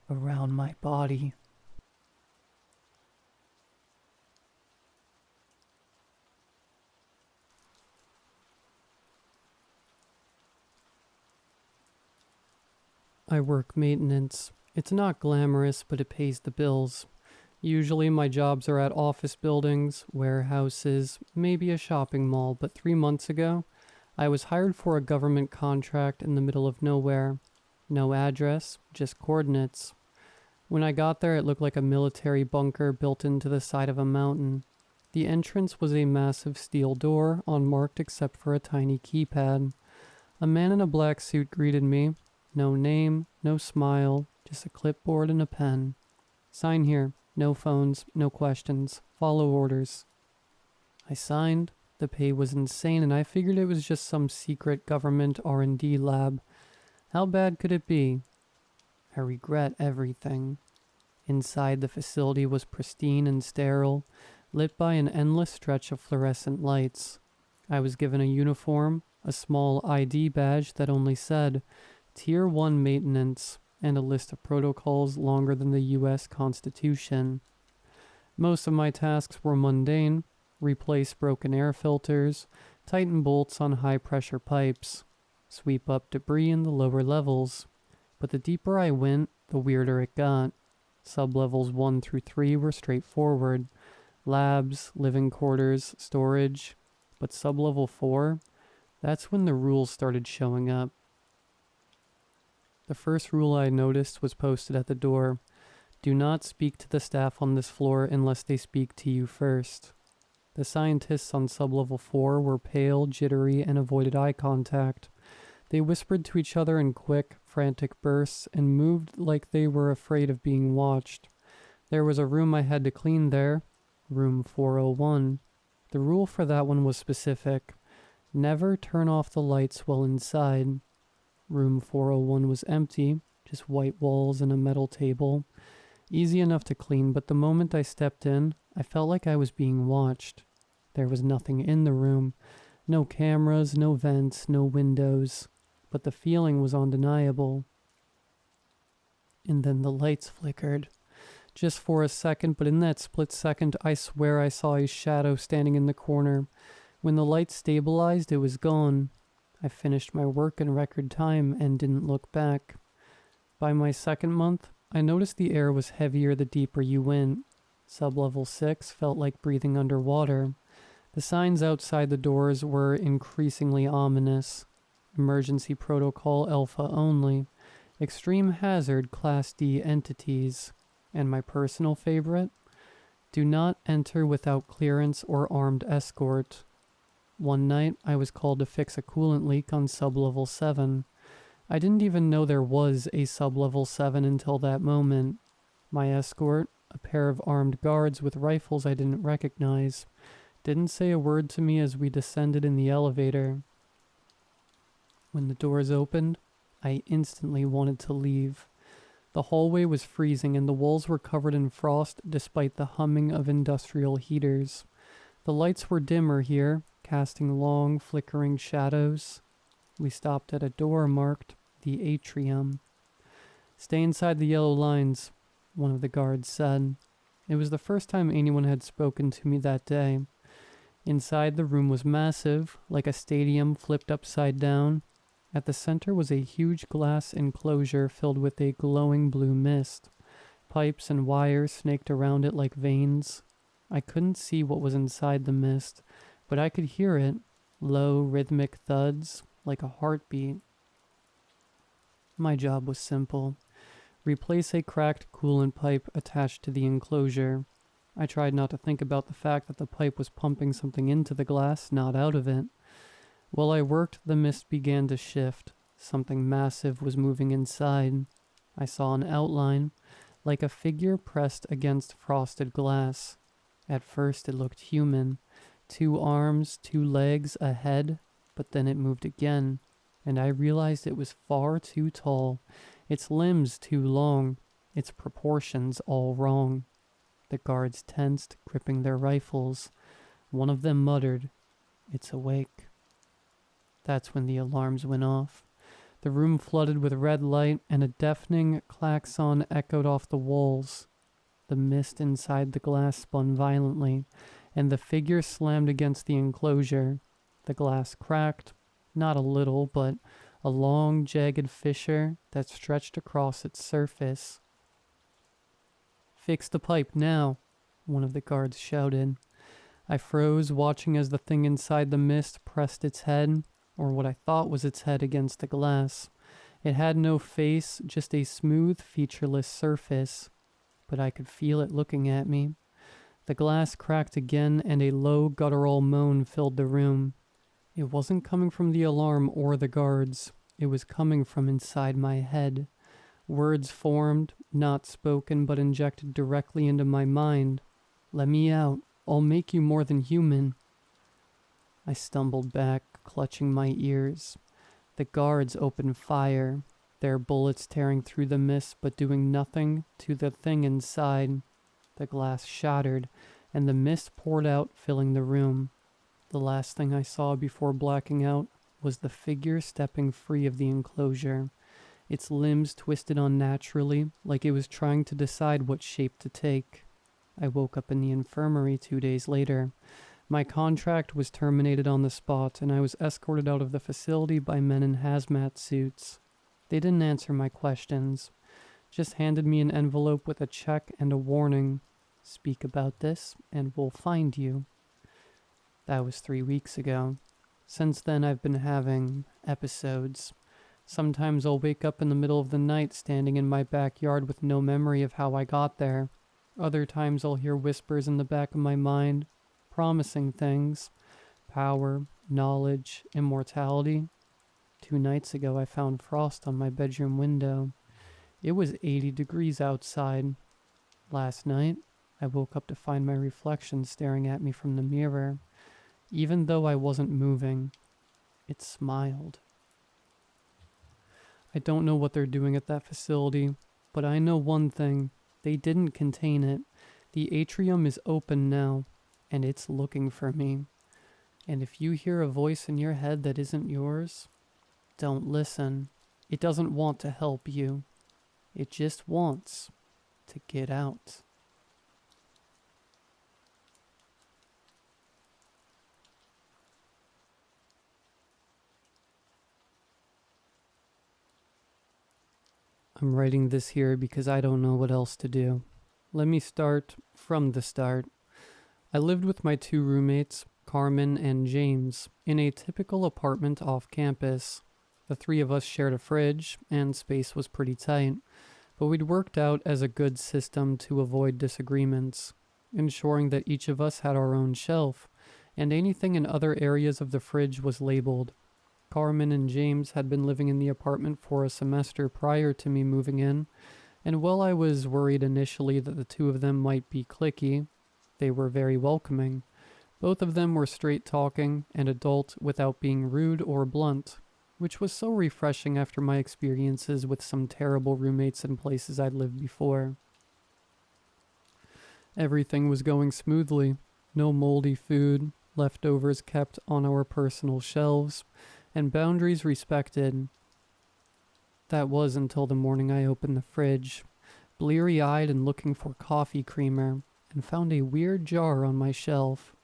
around my body. I work maintenance. It's not glamorous, but it pays the bills. Usually my jobs are at office buildings, warehouses, maybe a shopping mall, but 3 months ago, I was hired for a government contract in the middle of nowhere. No address, just coordinates. When I got there, it looked like a military bunker built into the side of a mountain. The entrance was a massive steel door, unmarked except for a tiny keypad. A man in a black suit greeted me. No name, no smile, just a clipboard and a pen. Sign here. No phones, no questions. Follow orders. I signed. The pay was insane, and I figured it was just some secret government R&D lab. How bad could it be? I regret everything. Inside, the facility was pristine and sterile, lit by an endless stretch of fluorescent lights. I was given a uniform, a small ID badge that only said, Tier 1 Maintenance, and a list of protocols longer than the U.S. Constitution. Most of my tasks were mundane: replace broken air filters, tighten bolts on high-pressure pipes, sweep up debris in the lower levels. But the deeper I went, the weirder it got. Sublevels 1 through 3 were straightforward. Labs, living quarters, storage. But sublevel 4, that's when the rules started showing up. The first rule I noticed was posted at the door. Do not speak to the staff on this floor unless they speak to you first. The scientists on sublevel 4 were pale, jittery, and avoided eye contact. They whispered to each other in quick, frantic bursts and moved like they were afraid of being watched. There was a room I had to clean there, room 401. The rule for that one was specific. Never turn off the lights while inside. Room 401 was empty, just white walls and a metal table. Easy enough to clean, but the moment I stepped in, I felt like I was being watched. There was nothing in the room. No cameras, no vents, no windows. But the feeling was undeniable. And then the lights flickered. Just for a second, but in that split second, I swear I saw a shadow standing in the corner. When the light stabilized, it was gone. I finished my work in record time and didn't look back. By my second month, I noticed the air was heavier the deeper you went. Sublevel 6 felt like breathing underwater. The signs outside the doors were increasingly ominous. Emergency Protocol Alpha only. Extreme Hazard Class D entities. And my personal favorite? Do not enter without clearance or armed escort. One night, I was called to fix a coolant leak on sublevel 7. I didn't even know there was a sublevel 7 until that moment. My escort, a pair of armed guards with rifles I didn't recognize, didn't say a word to me as we descended in the elevator. When the doors opened, I instantly wanted to leave. The hallway was freezing and the walls were covered in frost despite the humming of industrial heaters. The lights were dimmer here, casting long, flickering shadows. We stopped at a door marked the atrium. "Stay inside the yellow lines," one of the guards said. It was the first time anyone had spoken to me that day. Inside, the room was massive, like a stadium flipped upside down. At the center was a huge glass enclosure filled with a glowing blue mist. Pipes and wires snaked around it like veins. I couldn't see what was inside the mist, but I could hear it, low, rhythmic thuds, like a heartbeat. My job was simple. Replace a cracked coolant pipe attached to the enclosure. I tried not to think about the fact that the pipe was pumping something into the glass, not out of it. While I worked, the mist began to shift. Something massive was moving inside. I saw an outline, like a figure pressed against frosted glass. At first it looked human. 2 arms, 2 legs, a head, but then it moved again, and I realized it was far too tall, its limbs too long, its proportions all wrong. The guards tensed, gripping their rifles. One of them muttered, "It's awake." That's when the alarms went off. The room flooded with red light, and a deafening klaxon echoed off the walls. The mist inside the glass spun violently, and the figure slammed against the enclosure. The glass cracked, not a little, but a long, jagged fissure that stretched across its surface. "Fix the pipe now," one of the guards shouted. I froze, watching as the thing inside the mist pressed its head, or what I thought was its head, against the glass. It had no face, just a smooth, featureless surface, but I could feel it looking at me. The glass cracked again, and a low, guttural moan filled the room. It wasn't coming from the alarm or the guards. It was coming from inside my head. Words formed, not spoken, but injected directly into my mind. "Let me out. I'll make you more than human." I stumbled back, clutching my ears. The guards opened fire, their bullets tearing through the mist but doing nothing to the thing inside. The glass shattered, and the mist poured out, filling the room. The last thing I saw before blacking out was the figure stepping free of the enclosure. Its limbs twisted unnaturally, like it was trying to decide what shape to take. I woke up in the infirmary 2 days later. My contract was terminated on the spot, and I was escorted out of the facility by men in hazmat suits. They didn't answer my questions, just handed me an envelope with a check and a warning. "Speak about this, and we'll find you." That was 3 weeks ago. Since then, I've been having episodes. Sometimes I'll wake up in the middle of the night standing in my backyard with no memory of how I got there. Other times I'll hear whispers in the back of my mind, promising things. Power, knowledge, immortality. 2 nights ago I found frost on my bedroom window. It was 80 degrees outside. Last night, I woke up to find my reflection staring at me from the mirror. Even though I wasn't moving, it smiled. I don't know what they're doing at that facility, but I know one thing. They didn't contain it. The atrium is open now, and it's looking for me. And if you hear a voice in your head that isn't yours, don't listen. It doesn't want to help you. It just wants to get out. I'm writing this here because I don't know what else to do. Let me start from the start. I lived with my 2 roommates, Carmen and James, in a typical apartment off campus. The 3 of us shared a fridge, and space was pretty tight, but we'd worked out as a good system to avoid disagreements, ensuring that each of us had our own shelf, and anything in other areas of the fridge was labeled. Carmen and James had been living in the apartment for a semester prior to me moving in, and while I was worried initially that the 2 of them might be cliquey, they were very welcoming. Both of them were straight-talking and adult without being rude or blunt, which was so refreshing after my experiences with some terrible roommates in places I'd lived before. Everything was going smoothly. No moldy food, leftovers kept on our personal shelves, and boundaries respected. That was until the morning I opened the fridge, bleary-eyed and looking for coffee creamer, and found a weird jar on my shelf.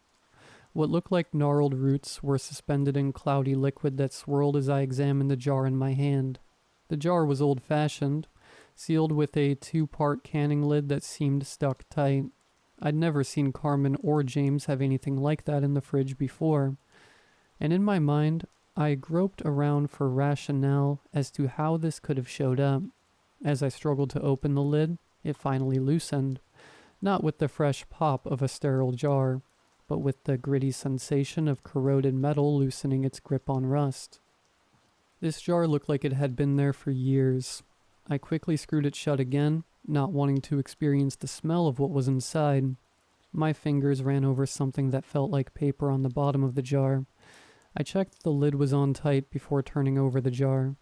What looked like gnarled roots were suspended in cloudy liquid that swirled as I examined the jar in my hand. The jar was old-fashioned, sealed with a 2-part canning lid that seemed stuck tight. I'd never seen Carmen or James have anything like that in the fridge before, and in my mind, I groped around for rationale as to how this could have showed up. As I struggled to open the lid, it finally loosened, not with the fresh pop of a sterile jar, but with the gritty sensation of corroded metal loosening its grip on rust. This jar looked like it had been there for years. I quickly screwed it shut again, not wanting to experience the smell of what was inside. My fingers ran over something that felt like paper on the bottom of the jar. I checked the lid was on tight before turning over the jar.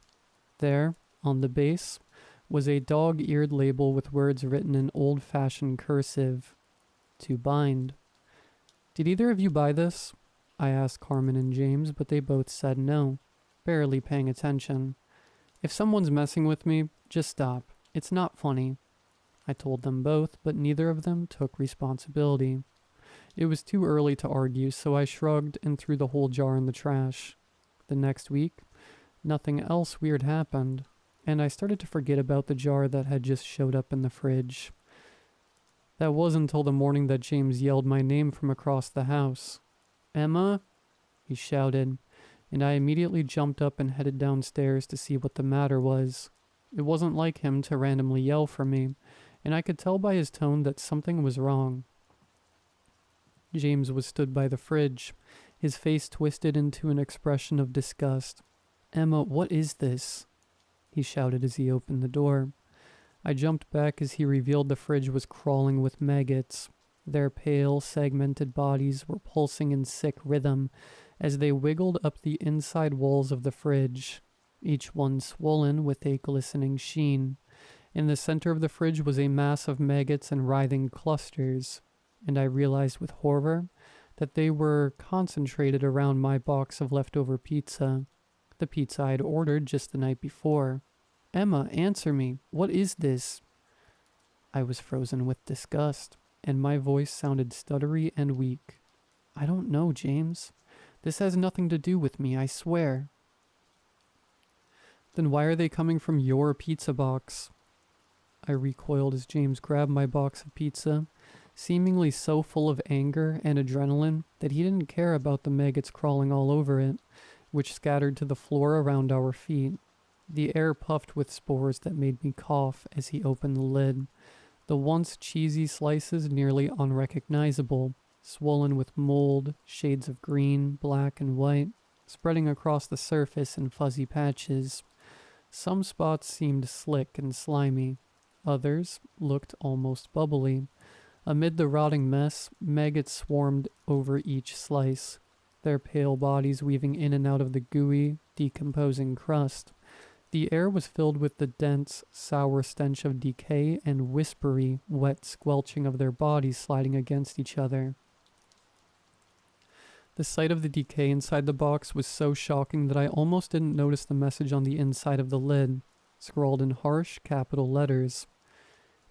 There, on the base, was a dog-eared label with words written in old-fashioned cursive. To bind. Did either of you buy this? I asked Carmen and James, but they both said no, barely paying attention. If someone's messing with me, just stop. It's not funny. I told them both, but neither of them took responsibility. It was too early to argue, so I shrugged and threw the whole jar in the trash. The next week, nothing else weird happened, and I started to forget about the jar that had just showed up in the fridge. That was until the morning that James yelled my name from across the house. "Emma?" he shouted, and I immediately jumped up and headed downstairs to see what the matter was. It wasn't like him to randomly yell for me, and I could tell by his tone that something was wrong. James was stood by the fridge, his face twisted into an expression of disgust. "Emma, what is this?" he shouted as he opened the door. I jumped back as he revealed the fridge was crawling with maggots. Their pale, segmented bodies were pulsing in sick rhythm as they wiggled up the inside walls of the fridge, each one swollen with a glistening sheen. In the center of the fridge was a mass of maggots and writhing clusters, and I realized with horror that they were concentrated around my box of leftover pizza, the pizza I'd ordered just the night before. "Emma, answer me. What is this?" I was frozen with disgust, and my voice sounded stuttery and weak. "I don't know, James. This has nothing to do with me, I swear." "Then why are they coming from your pizza box?" I recoiled as James grabbed my box of pizza, seemingly so full of anger and adrenaline that he didn't care about the maggots crawling all over it, which scattered to the floor around our feet. The air puffed with spores that made me cough as he opened the lid. The once cheesy slices nearly unrecognizable, swollen with mold, shades of green, black, and white, spreading across the surface in fuzzy patches. Some spots seemed slick and slimy. Others looked almost bubbly. Amid the rotting mess, maggots swarmed over each slice, their pale bodies weaving in and out of the gooey, decomposing crust. The air was filled with the dense, sour stench of decay and whispery, wet squelching of their bodies sliding against each other. The sight of the decay inside the box was so shocking that I almost didn't notice the message on the inside of the lid, scrawled in harsh capital letters.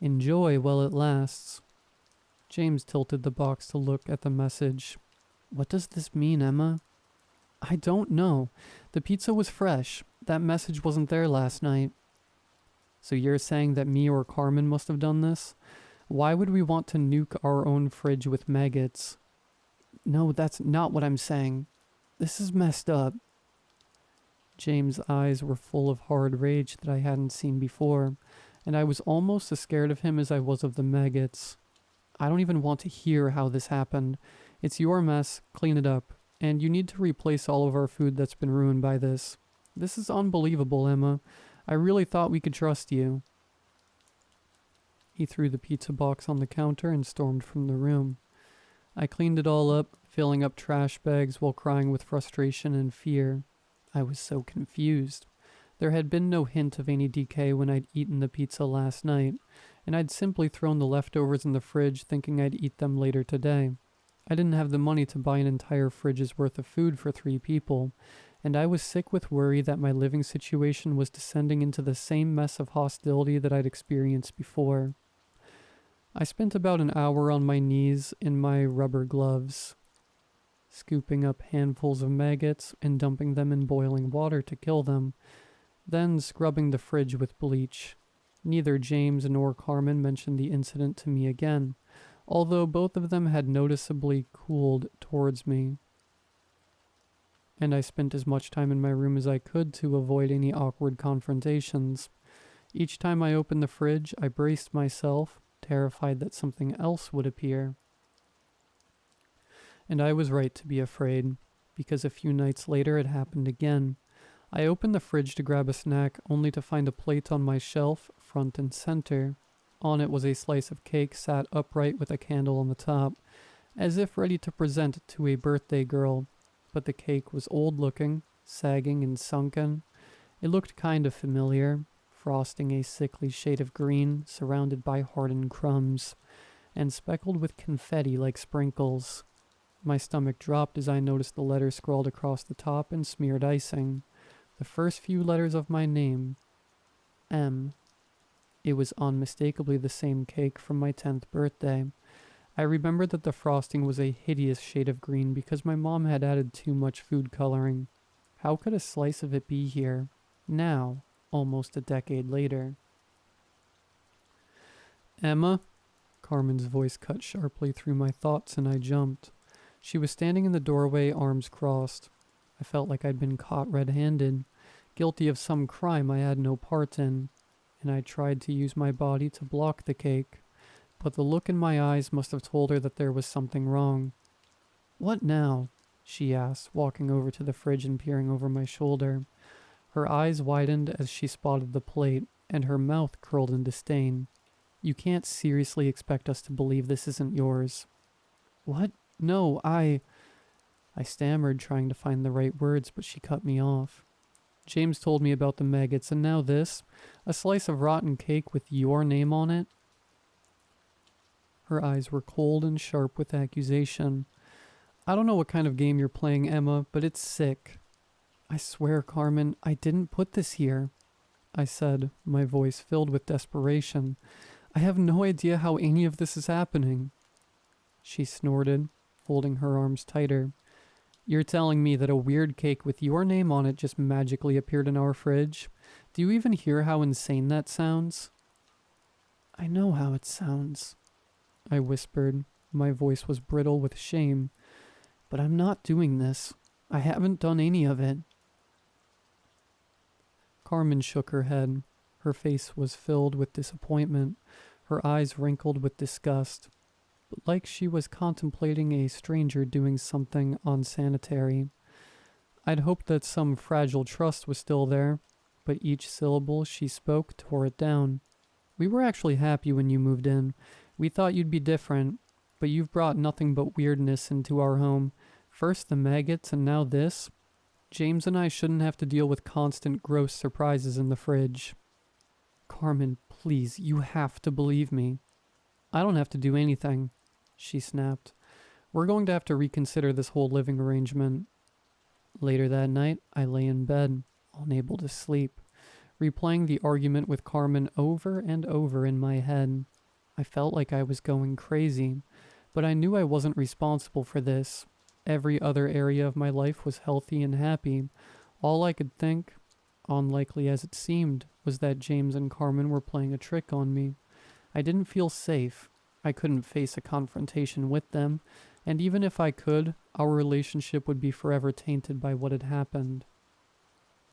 "Enjoy while it lasts." James tilted the box to look at the message. "What does this mean, Emma?" "I don't know. The pizza was fresh. That message wasn't there last night." "So you're saying that me or Carmen must have done this?" Why would we want to nuke our own fridge with maggots? No, that's not what I'm saying. This is messed up. James' eyes were full of hard rage that I hadn't seen before, and I was almost as scared of him as I was of the maggots. I don't even want to hear how this happened. It's your mess, clean it up, and you need to replace all of our food that's been ruined by this. This is unbelievable, Emma. I really thought we could trust you. He threw the pizza box on the counter and stormed from the room. I cleaned it all up, filling up trash bags while crying with frustration and fear. I was so confused. There had been no hint of any decay when I'd eaten the pizza last night, and I'd simply thrown the leftovers in the fridge thinking I'd eat them later today. I didn't have the money to buy an entire fridge's worth of food for 3 people, and I was sick with worry that my living situation was descending into the same mess of hostility that I'd experienced before. I spent about an hour on my knees in my rubber gloves, scooping up handfuls of maggots and dumping them in boiling water to kill them, then scrubbing the fridge with bleach. Neither James nor Carmen mentioned the incident to me again, although both of them had noticeably cooled towards me. And I spent as much time in my room as I could to avoid any awkward confrontations. Each time I opened the fridge, I braced myself, terrified that something else would appear. And I was right to be afraid, because a few nights later it happened again. I opened the fridge to grab a snack, only to find a plate on my shelf, front and center. On it was a slice of cake sat upright with a candle on the top, as if ready to present to a birthday girl. But the cake was old-looking, sagging and sunken. It looked kind of familiar, frosting a sickly shade of green, surrounded by hardened crumbs, and speckled with confetti like sprinkles. My stomach dropped as I noticed the letters scrawled across the top and smeared icing. The first few letters of my name. M. It was unmistakably the same cake from my 10th birthday. I remembered that the frosting was a hideous shade of green because my mom had added too much food coloring. How could a slice of it be here, now, almost a decade later? Emma? Carmen's voice cut sharply through my thoughts and I jumped. She was standing in the doorway, arms crossed. I felt like I'd been caught red-handed, guilty of some crime I had no part in, and I tried to use my body to block the cake, but the look in my eyes must have told her that there was something wrong. What now? She asked, walking over to the fridge and peering over my shoulder. Her eyes widened as she spotted the plate, and her mouth curled in disdain. You can't seriously expect us to believe this isn't yours. What? No, I stammered, trying to find the right words, but she cut me off. James told me about the maggots, and now this? A slice of rotten cake with your name on it? Her eyes were cold and sharp with accusation. I don't know what kind of game you're playing, Emma, but it's sick. I swear, Carmen, I didn't put this here, I said, my voice filled with desperation. I have no idea how any of this is happening. She snorted, folding her arms tighter. You're telling me that a weird cake with your name on it just magically appeared in our fridge? Do you even hear how insane that sounds? I know how it sounds, I whispered. My voice was brittle with shame. But I'm not doing this. I haven't done any of it. Carmen shook her head. Her face was filled with disappointment, her eyes wrinkled with disgust, but like she was contemplating a stranger doing something unsanitary. I'd hoped that some fragile trust was still there, but each syllable she spoke tore it down. We were actually happy when you moved in. We thought you'd be different, but you've brought nothing but weirdness into our home. First the maggots and now this. James and I shouldn't have to deal with constant gross surprises in the fridge. Carmen, please, you have to believe me. I don't have to do anything, she snapped. We're going to have to reconsider this whole living arrangement. Later that night, I lay in bed, unable to sleep, replaying the argument with Carmen over and over in my head. I felt like I was going crazy, but I knew I wasn't responsible for this. Every other area of my life was healthy and happy. All I could think, unlikely as it seemed, was that James and Carmen were playing a trick on me. I didn't feel safe, I couldn't face a confrontation with them, and even if I could, our relationship would be forever tainted by what had happened.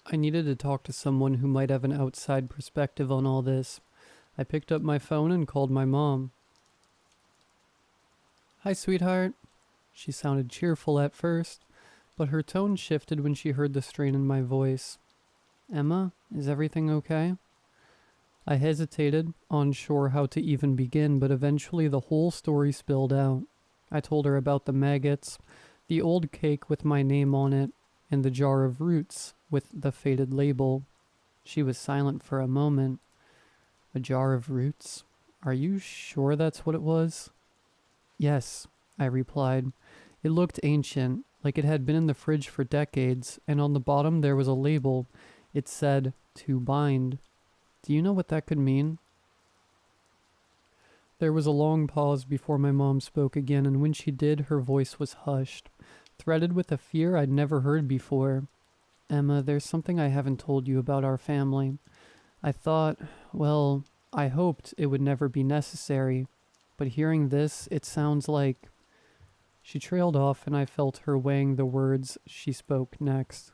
I needed to talk to someone who might have an outside perspective on all this. I picked up my phone and called my mom. "Hi, sweetheart." She sounded cheerful at first, but her tone shifted when she heard the strain in my voice. "Emma, is everything okay?" I hesitated, unsure how to even begin, but eventually the whole story spilled out. I told her about the maggots, the old cake with my name on it, and the jar of roots with the faded label. She was silent for a moment. "A jar of roots? Are you sure that's what it was?" "Yes," I replied. It looked ancient, like it had been in the fridge for decades, and on the bottom there was a label. It said, "To bind." Do you know what that could mean? There was a long pause before my mom spoke again, and when she did, her voice was hushed, threaded with a fear I'd never heard before. "Emma, there's something I haven't told you about our family. I thought, well, I hoped it would never be necessary, but hearing this, it sounds like..." She trailed off, and I felt her weighing the words she spoke next.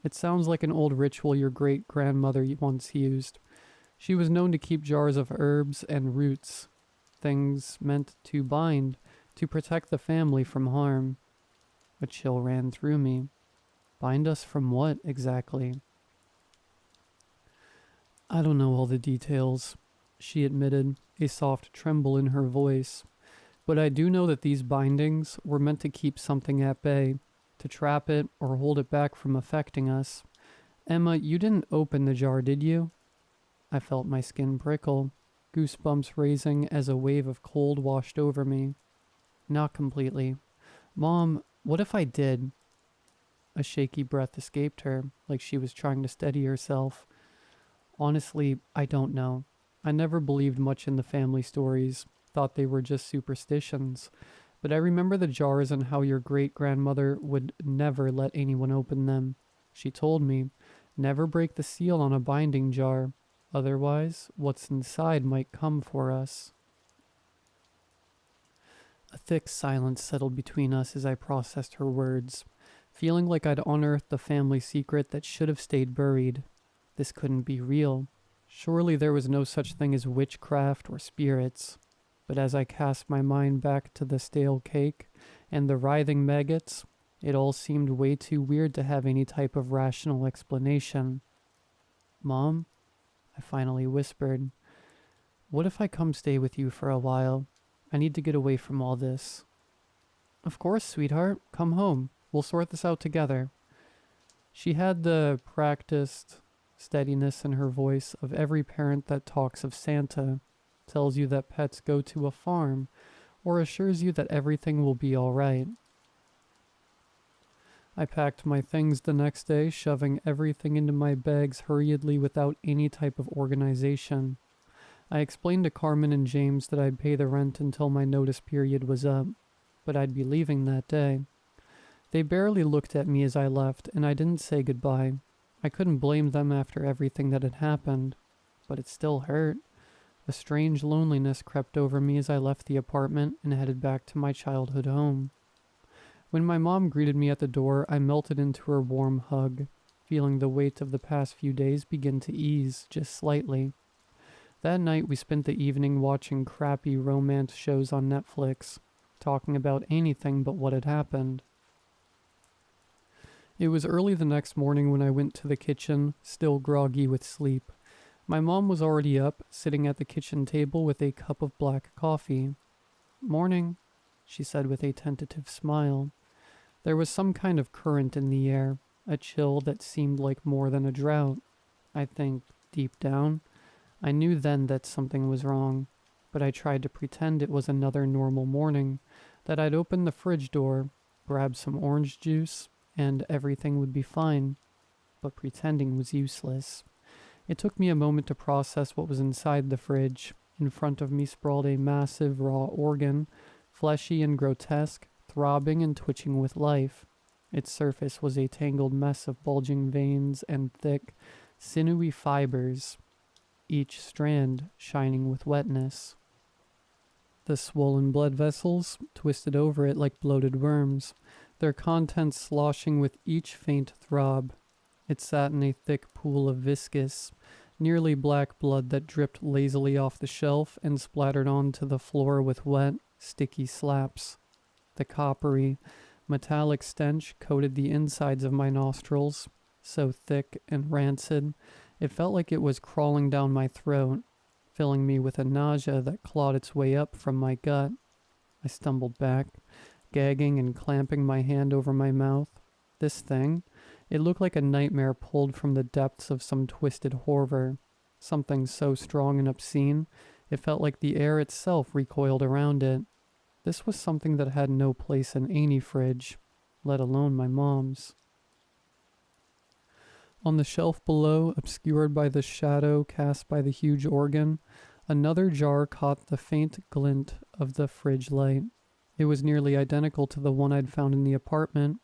"It sounds like an old ritual your great-grandmother once used. She was known to keep jars of herbs and roots, things meant to bind, to protect the family from harm." A chill ran through me. Bind us from what, exactly? "I don't know all the details," she admitted, a soft tremble in her voice. "But I do know that these bindings were meant to keep something at bay, to trap it or hold it back from affecting us. Emma, you didn't open the jar, did you?" I felt my skin prickle, goosebumps raising as a wave of cold washed over me. "Not completely. Mom, what if I did?" A shaky breath escaped her, like she was trying to steady herself. "Honestly, I don't know. I never believed much in the family stories, thought they were just superstitions. But I remember the jars and how your great-grandmother would never let anyone open them. She told me, never break the seal on a binding jar. Otherwise, what's inside might come for us." A thick silence settled between us as I processed her words, feeling like I'd unearthed the family secret that should have stayed buried. This couldn't be real. Surely there was no such thing as witchcraft or spirits. But as I cast my mind back to the stale cake and the writhing maggots, it all seemed way too weird to have any type of rational explanation. "Mom," I finally whispered, "what if I come stay with you for a while? I need to get away from all this." "Of course, sweetheart. Come home. We'll sort this out together." She had the practiced steadiness in her voice of every parent that talks of Santa, tells you that pets go to a farm, or assures you that everything will be all right. I packed my things the next day, shoving everything into my bags hurriedly without any type of organization. I explained to Carmen and James that I'd pay the rent until my notice period was up, but I'd be leaving that day. They barely looked at me as I left, and I didn't say goodbye. I couldn't blame them after everything that had happened, but it still hurt. A strange loneliness crept over me as I left the apartment and headed back to my childhood home. When my mom greeted me at the door, I melted into her warm hug, feeling the weight of the past few days begin to ease just slightly. That night we spent the evening watching crappy romance shows on Netflix, talking about anything but what had happened. It was early the next morning when I went to the kitchen, still groggy with sleep. My mom was already up, sitting at the kitchen table with a cup of black coffee. "Morning," she said with a tentative smile. There was some kind of current in the air, a chill that seemed like more than a drought. I think, deep down, I knew then that something was wrong, but I tried to pretend it was another normal morning, that I'd open the fridge door, grab some orange juice, and everything would be fine. But pretending was useless. It took me a moment to process what was inside the fridge. In front of me sprawled a massive raw organ, fleshy and grotesque, throbbing and twitching with life. Its surface was a tangled mess of bulging veins and thick, sinewy fibers, each strand shining with wetness. The swollen blood vessels twisted over it like bloated worms, their contents sloshing with each faint throb. It sat in a thick pool of viscous, nearly black blood that dripped lazily off the shelf and splattered onto the floor with wet, sticky slaps. The coppery, metallic stench coated the insides of my nostrils, so thick and rancid, it felt like it was crawling down my throat, filling me with a nausea that clawed its way up from my gut. I stumbled back, gagging and clamping my hand over my mouth. This thing, it looked like a nightmare pulled from the depths of some twisted horror. Something so strong and obscene, it felt like the air itself recoiled around it. This was something that had no place in any fridge, let alone my mom's. On the shelf below, obscured by the shadow cast by the huge organ, another jar caught the faint glint of the fridge light. It was nearly identical to the one I'd found in the apartment,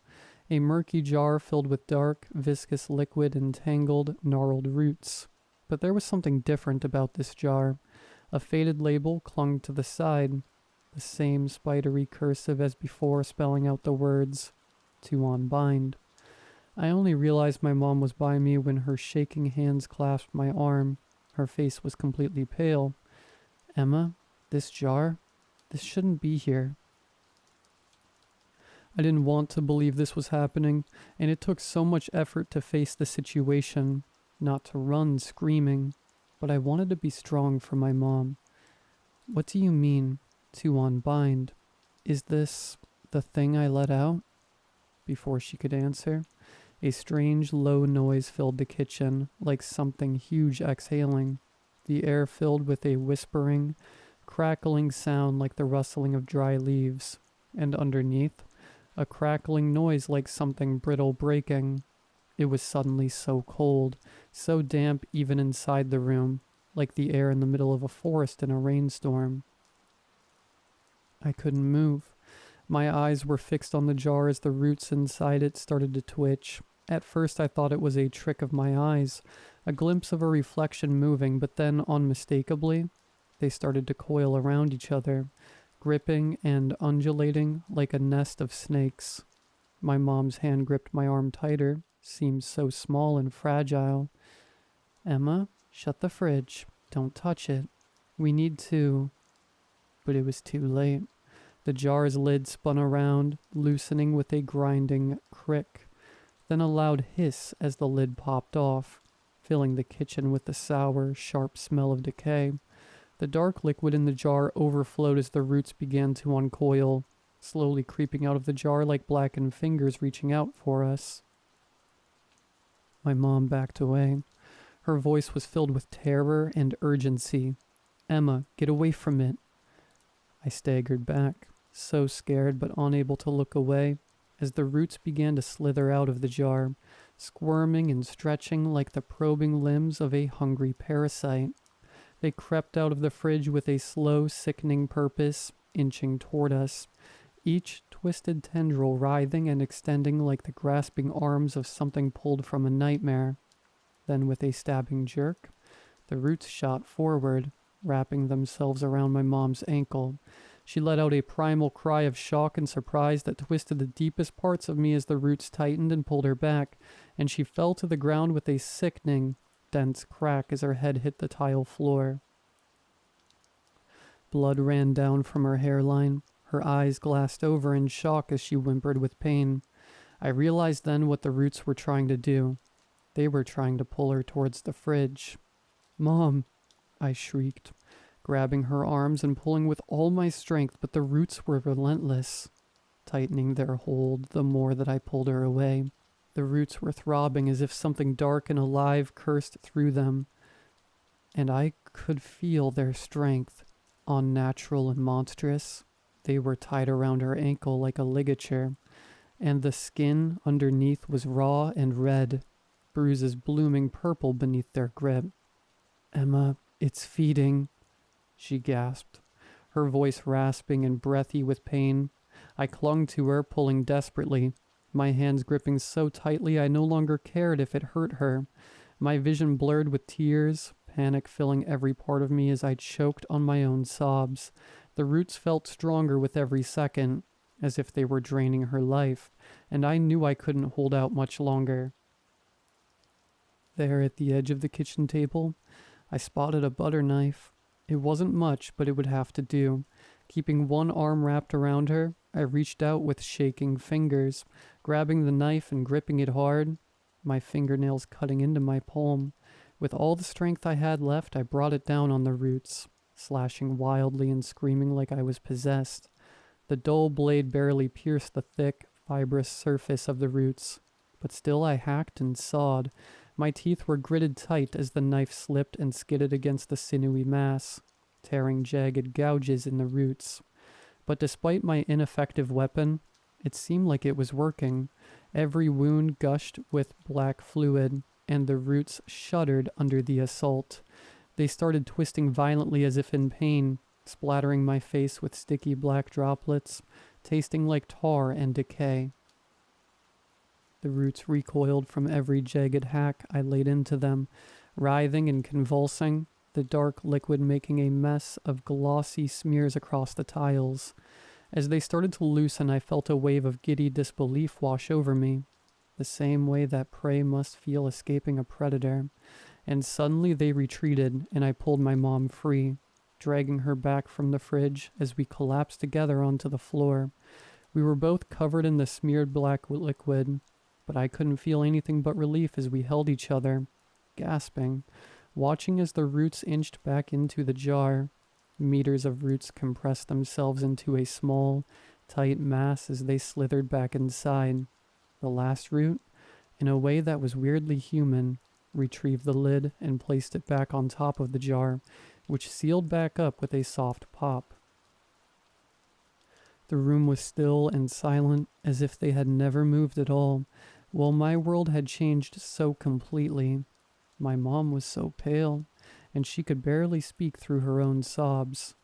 a murky jar filled with dark, viscous liquid and tangled, gnarled roots. But there was something different about this jar. A faded label clung to the side, the same spidery cursive as before spelling out the words, "To unbind." I only realized my mom was by me when her shaking hands clasped my arm. Her face was completely pale. "Emma, this jar? This shouldn't be here." I didn't want to believe this was happening, and it took so much effort to face the situation, not to run screaming, but I wanted to be strong for my mom. "What do you mean, to unbind? Is this the thing I let out?" Before she could answer, a strange, low noise filled the kitchen, like something huge exhaling. The air filled with a whispering, crackling sound like the rustling of dry leaves, and underneath, a crackling noise like something brittle breaking. It was suddenly so cold, so damp even inside the room, like the air in the middle of a forest in a rainstorm. I couldn't move. My eyes were fixed on the jar as the roots inside it started to twitch. At first I thought it was a trick of my eyes, a glimpse of a reflection moving, but then, unmistakably, they started to coil around each other, gripping and undulating like a nest of snakes. My mom's hand gripped my arm tighter, seemed so small and fragile. "Emma, shut the fridge. Don't touch it. We need to..." But it was too late. The jar's lid spun around, loosening with a grinding crick. Then a loud hiss as the lid popped off, filling the kitchen with the sour, sharp smell of decay. The dark liquid in the jar overflowed as the roots began to uncoil, slowly creeping out of the jar like blackened fingers reaching out for us. My mom backed away. Her voice was filled with terror and urgency. "Emma, get away from it." I staggered back, so scared but unable to look away, as the roots began to slither out of the jar, squirming and stretching like the probing limbs of a hungry parasite. They crept out of the fridge with a slow, sickening purpose, inching toward us, each twisted tendril writhing and extending like the grasping arms of something pulled from a nightmare. Then with a stabbing jerk, the roots shot forward, wrapping themselves around my mom's ankle. She let out a primal cry of shock and surprise that twisted the deepest parts of me as the roots tightened and pulled her back, and she fell to the ground with a sickening, dense crack as her head hit the tile floor. Blood ran down from her hairline. Her eyes glassed over in shock as she whimpered with pain. I realized then what the roots were trying to do. They were trying to pull her towards the fridge. "Mom!" I shrieked, grabbing her arms and pulling with all my strength, but the roots were relentless, tightening their hold the more that I pulled her away. The roots were throbbing as if something dark and alive cursed through them, and I could feel their strength, unnatural and monstrous. They were tied around her ankle like a ligature, and the skin underneath was raw and red, bruises blooming purple beneath their grip. "Emma, it's feeding," she gasped, her voice rasping and breathy with pain. I clung to her, pulling desperately, my hands gripping so tightly I no longer cared if it hurt her. My vision blurred with tears, panic filling every part of me as I choked on my own sobs. The roots felt stronger with every second, as if they were draining her life, and I knew I couldn't hold out much longer. There at the edge of the kitchen table, I spotted a butter knife. It wasn't much, but it would have to do. Keeping one arm wrapped around her, I reached out with shaking fingers, grabbing the knife and gripping it hard, my fingernails cutting into my palm. With all the strength I had left, I brought it down on the roots, slashing wildly and screaming like I was possessed. The dull blade barely pierced the thick, fibrous surface of the roots, but still I hacked and sawed. My teeth were gritted tight as the knife slipped and skidded against the sinewy mass, tearing jagged gouges in the roots. But despite my ineffective weapon, it seemed like it was working. Every wound gushed with black fluid, and the roots shuddered under the assault. They started twisting violently as if in pain, splattering my face with sticky black droplets, tasting like tar and decay. The roots recoiled from every jagged hack I laid into them, writhing and convulsing, the dark liquid making a mess of glossy smears across the tiles. As they started to loosen, I felt a wave of giddy disbelief wash over me, the same way that prey must feel escaping a predator. And suddenly they retreated, and I pulled my mom free, dragging her back from the fridge as we collapsed together onto the floor. We were both covered in the smeared black liquid, but I couldn't feel anything but relief as we held each other, gasping, watching as the roots inched back into the jar. Meters of roots compressed themselves into a small, tight mass as they slithered back inside. The last root, in a way that was weirdly human, retrieved the lid and placed it back on top of the jar, which sealed back up with a soft pop. The room was still and silent, as if they had never moved at all, while my world had changed so completely. My mom was so pale, and she could barely speak through her own sobs.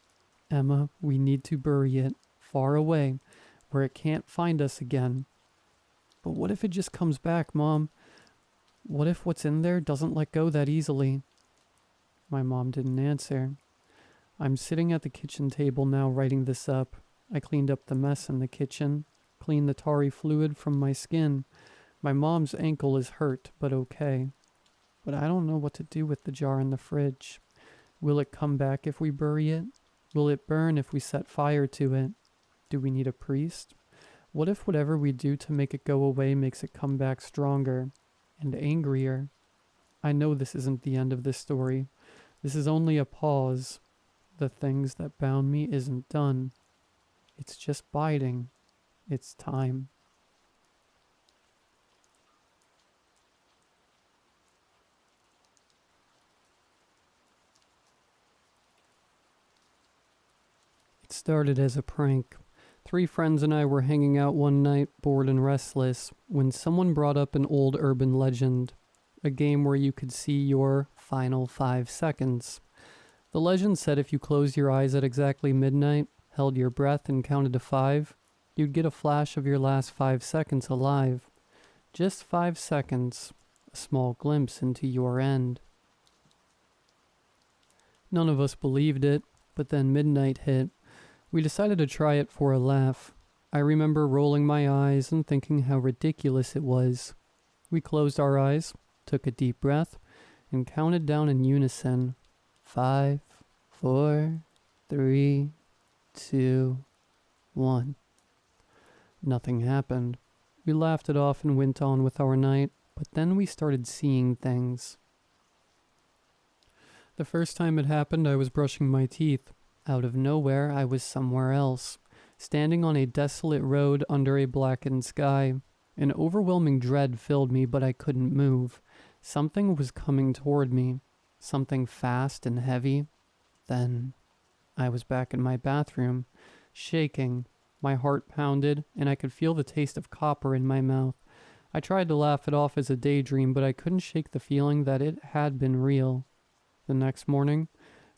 "Emma, we need to bury it, far away, where it can't find us again." "But what if it just comes back, Mom? What if what's in there doesn't let go that easily?" My mom didn't answer. I'm sitting at the kitchen table now writing this up. I cleaned up the mess in the kitchen, cleaned the tarry fluid from my skin. My mom's ankle is hurt, but okay. But I don't know what to do with the jar in the fridge. Will it come back if we bury it? Will it burn if we set fire to it? Do we need a priest? What if whatever we do to make it go away makes it come back stronger and angrier? I know this isn't the end of this story. This is only a pause. The things that bound me isn't done. It's just biding. It's time. It started as a prank. 3 friends and I were hanging out one night, bored and restless, when someone brought up an old urban legend, a game where you could see your final 5 seconds. The legend said if you closed your eyes at exactly midnight, held your breath and counted to 5, you'd get a flash of your last 5 seconds alive. Just 5 seconds, a small glimpse into your end. None of us believed it, but then midnight hit. We decided to try it for a laugh. I remember rolling my eyes and thinking how ridiculous it was. We closed our eyes, took a deep breath, and counted down in unison. 5, 4, 3, 2, 1. Nothing happened. We laughed it off and went on with our night, but then we started seeing things. The first time it happened, I was brushing my teeth. Out of nowhere, I was somewhere else, standing on a desolate road under a blackened sky. An overwhelming dread filled me, but I couldn't move. Something was coming toward me, something fast and heavy. Then I was back in my bathroom, shaking. My heart pounded, and I could feel the taste of copper in my mouth. I tried to laugh it off as a daydream, but I couldn't shake the feeling that it had been real. The next morning,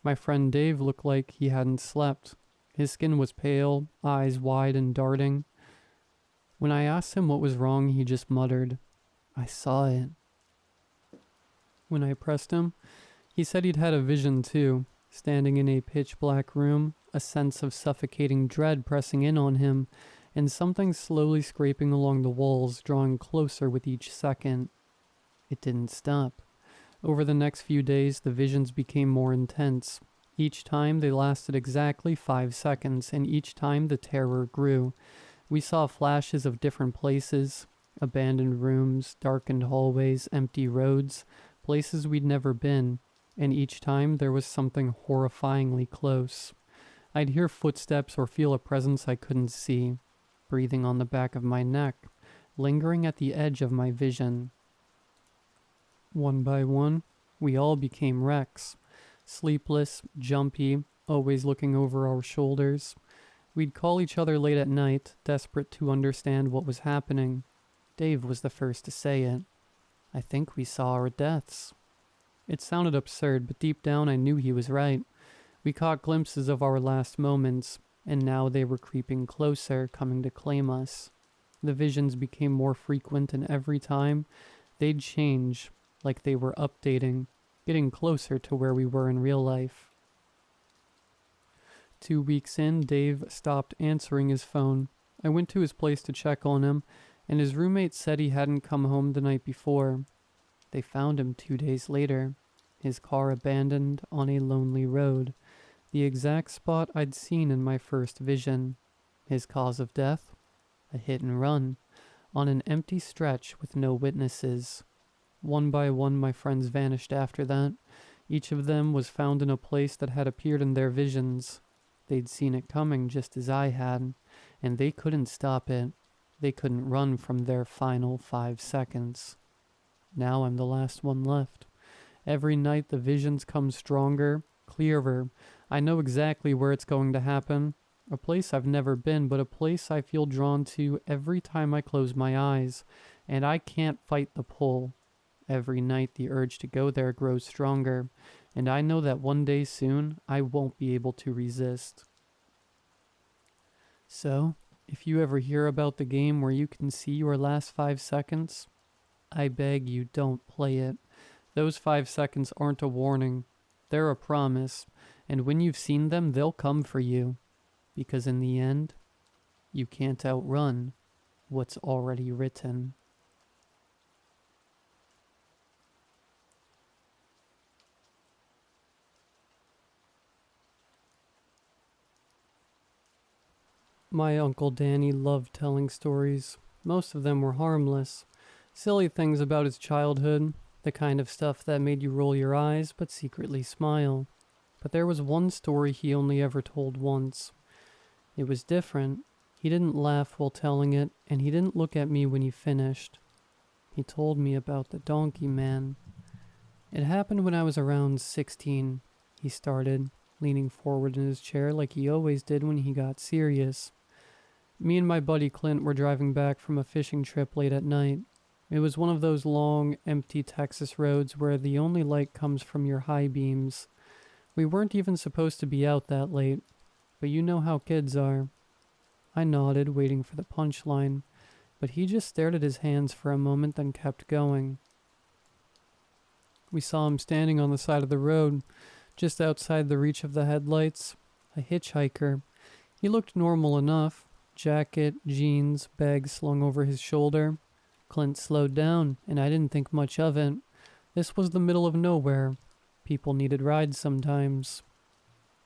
my friend Dave looked like he hadn't slept. His skin was pale, eyes wide and darting. When I asked him what was wrong, he just muttered, "I saw it." When I pressed him, he said he'd had a vision too, standing in a pitch black room, a sense of suffocating dread pressing in on him, and something slowly scraping along the walls, drawing closer with each second. It didn't stop. Over the next few days, the visions became more intense. Each time they lasted exactly 5 seconds, and each time the terror grew. We saw flashes of different places, abandoned rooms, darkened hallways, empty roads, places we'd never been, and each time there was something horrifyingly close. I'd hear footsteps or feel a presence I couldn't see, breathing on the back of my neck, lingering at the edge of my vision. One by one, we all became wrecks. Sleepless, jumpy, always looking over our shoulders. We'd call each other late at night, desperate to understand what was happening. Dave was the first to say it. I think we saw our deaths. It sounded absurd, but deep down I knew he was right. We caught glimpses of our last moments, and now they were creeping closer, coming to claim us. The visions became more frequent, and every time, they'd change, like they were updating, getting closer to where we were in real life. 2 weeks in, Dave stopped answering his phone. I went to his place to check on him, and his roommate said he hadn't come home the night before. They found him 2 days later, his car abandoned on a lonely road, the exact spot I'd seen in my first vision. His cause of death? A hit and run, on an empty stretch with no witnesses. One by one my friends vanished after that. Each of them was found in a place that had appeared in their visions. They'd seen it coming just as I had, and they couldn't stop it. They couldn't run from their final 5 seconds. Now I'm the last one left. Every night the visions come stronger, clearer. I know exactly where it's going to happen. A place I've never been, but a place I feel drawn to every time I close my eyes, and I can't fight the pull. Every night the urge to go there grows stronger, and I know that one day soon I won't be able to resist. So, if you ever hear about the game where you can see your last 5 seconds, I beg you don't play it. Those 5 seconds aren't a warning. They're a promise, and when you've seen them, they'll come for you. Because in the end, you can't outrun what's already written. My Uncle Danny loved telling stories. Most of them were harmless. Silly things about his childhood, the kind of stuff that made you roll your eyes but secretly smile. But there was one story he only ever told once. It was different. He didn't laugh while telling it, and he didn't look at me when he finished. He told me about the donkey man. It happened when I was around 16, he started, leaning forward in his chair like he always did when he got serious. Me and my buddy Clint were driving back from a fishing trip late at night. It was one of those long, empty Texas roads where the only light comes from your high beams. We weren't even supposed to be out that late, but you know how kids are. I nodded, waiting for the punchline, but he just stared at his hands for a moment, then kept going. We saw him standing on the side of the road, just outside the reach of the headlights, a hitchhiker. He looked normal enough. Jacket, jeans, bag slung over his shoulder. Clint slowed down, and I didn't think much of it. This was the middle of nowhere. People needed rides sometimes.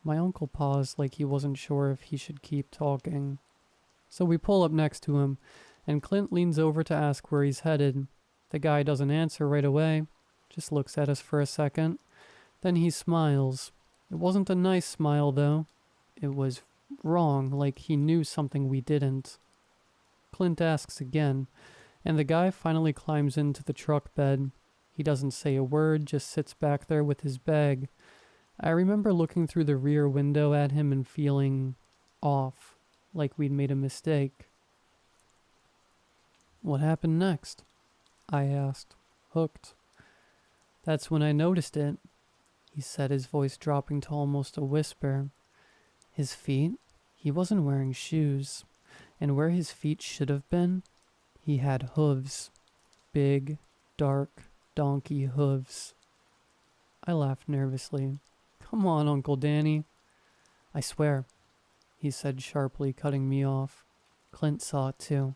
My uncle paused like he wasn't sure if he should keep talking. So we pull up next to him, and Clint leans over to ask where he's headed. The guy doesn't answer right away, just looks at us for a second. Then he smiles. It wasn't a nice smile, though. It was wrong, like he knew something we didn't. Clint asks again, and the guy finally climbs into the truck bed. He doesn't say a word, just sits back there with his bag. I remember looking through the rear window at him and feeling off, like we'd made a mistake. What happened next? I asked, hooked. That's when I noticed it, he said, his voice dropping to almost a whisper. His feet? He wasn't wearing shoes, and where his feet should have been, he had hooves. Big, dark, donkey hooves. I laughed nervously. Come on, Uncle Danny. I swear, he said sharply, cutting me off. Clint saw it too.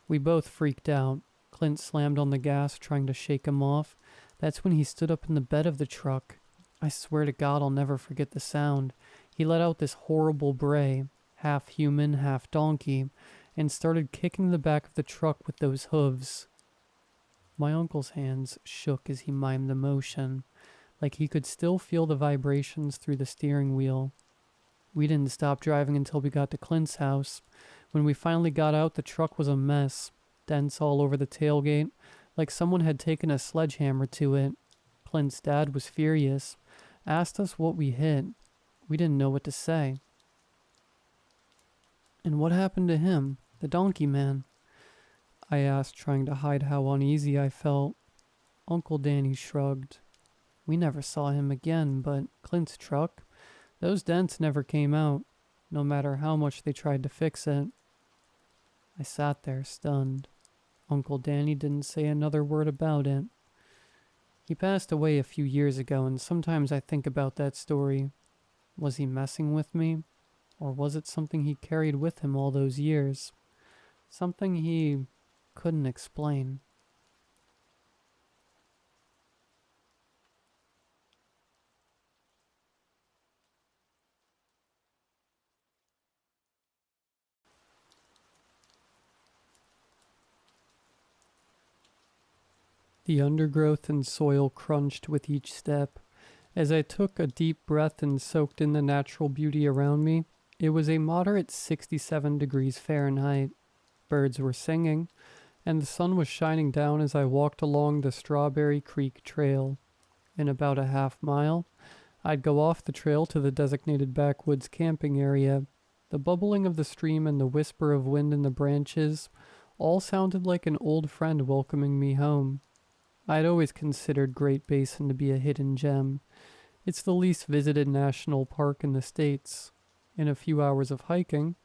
We both freaked out. Clint slammed on the gas, trying to shake him off. That's when he stood up in the bed of the truck. I swear to God I'll never forget the sound. He let out this horrible bray, half human, half donkey, and started kicking the back of the truck with those hooves. My uncle's hands shook as he mimed the motion, like he could still feel the vibrations through the steering wheel. We didn't stop driving until we got to Clint's house. When we finally got out, the truck was a mess. Dents all over the tailgate, like someone had taken a sledgehammer to it. Clint's dad was furious, asked us what we hit. We didn't know what to say. And what happened to him, the donkey man? I asked, trying to hide how uneasy I felt. Uncle Danny shrugged. We never saw him again, but Clint's truck, those dents never came out, no matter how much they tried to fix it. I sat there, stunned. Uncle Danny didn't say another word about it. He passed away a few years ago, and sometimes I think about that story. Was he messing with me? Or was it something he carried with him all those years? Something he couldn't explain. The undergrowth and soil crunched with each step. As I took a deep breath and soaked in the natural beauty around me, it was a moderate 67 degrees Fahrenheit. Birds were singing, and the sun was shining down as I walked along the Strawberry Creek Trail. In about a half mile, I'd go off the trail to the designated backwoods camping area. The bubbling of the stream and the whisper of wind in the branches all sounded like an old friend welcoming me home. I'd always considered Great Basin to be a hidden gem. It's the least visited national park in the States. In a few hours of hiking,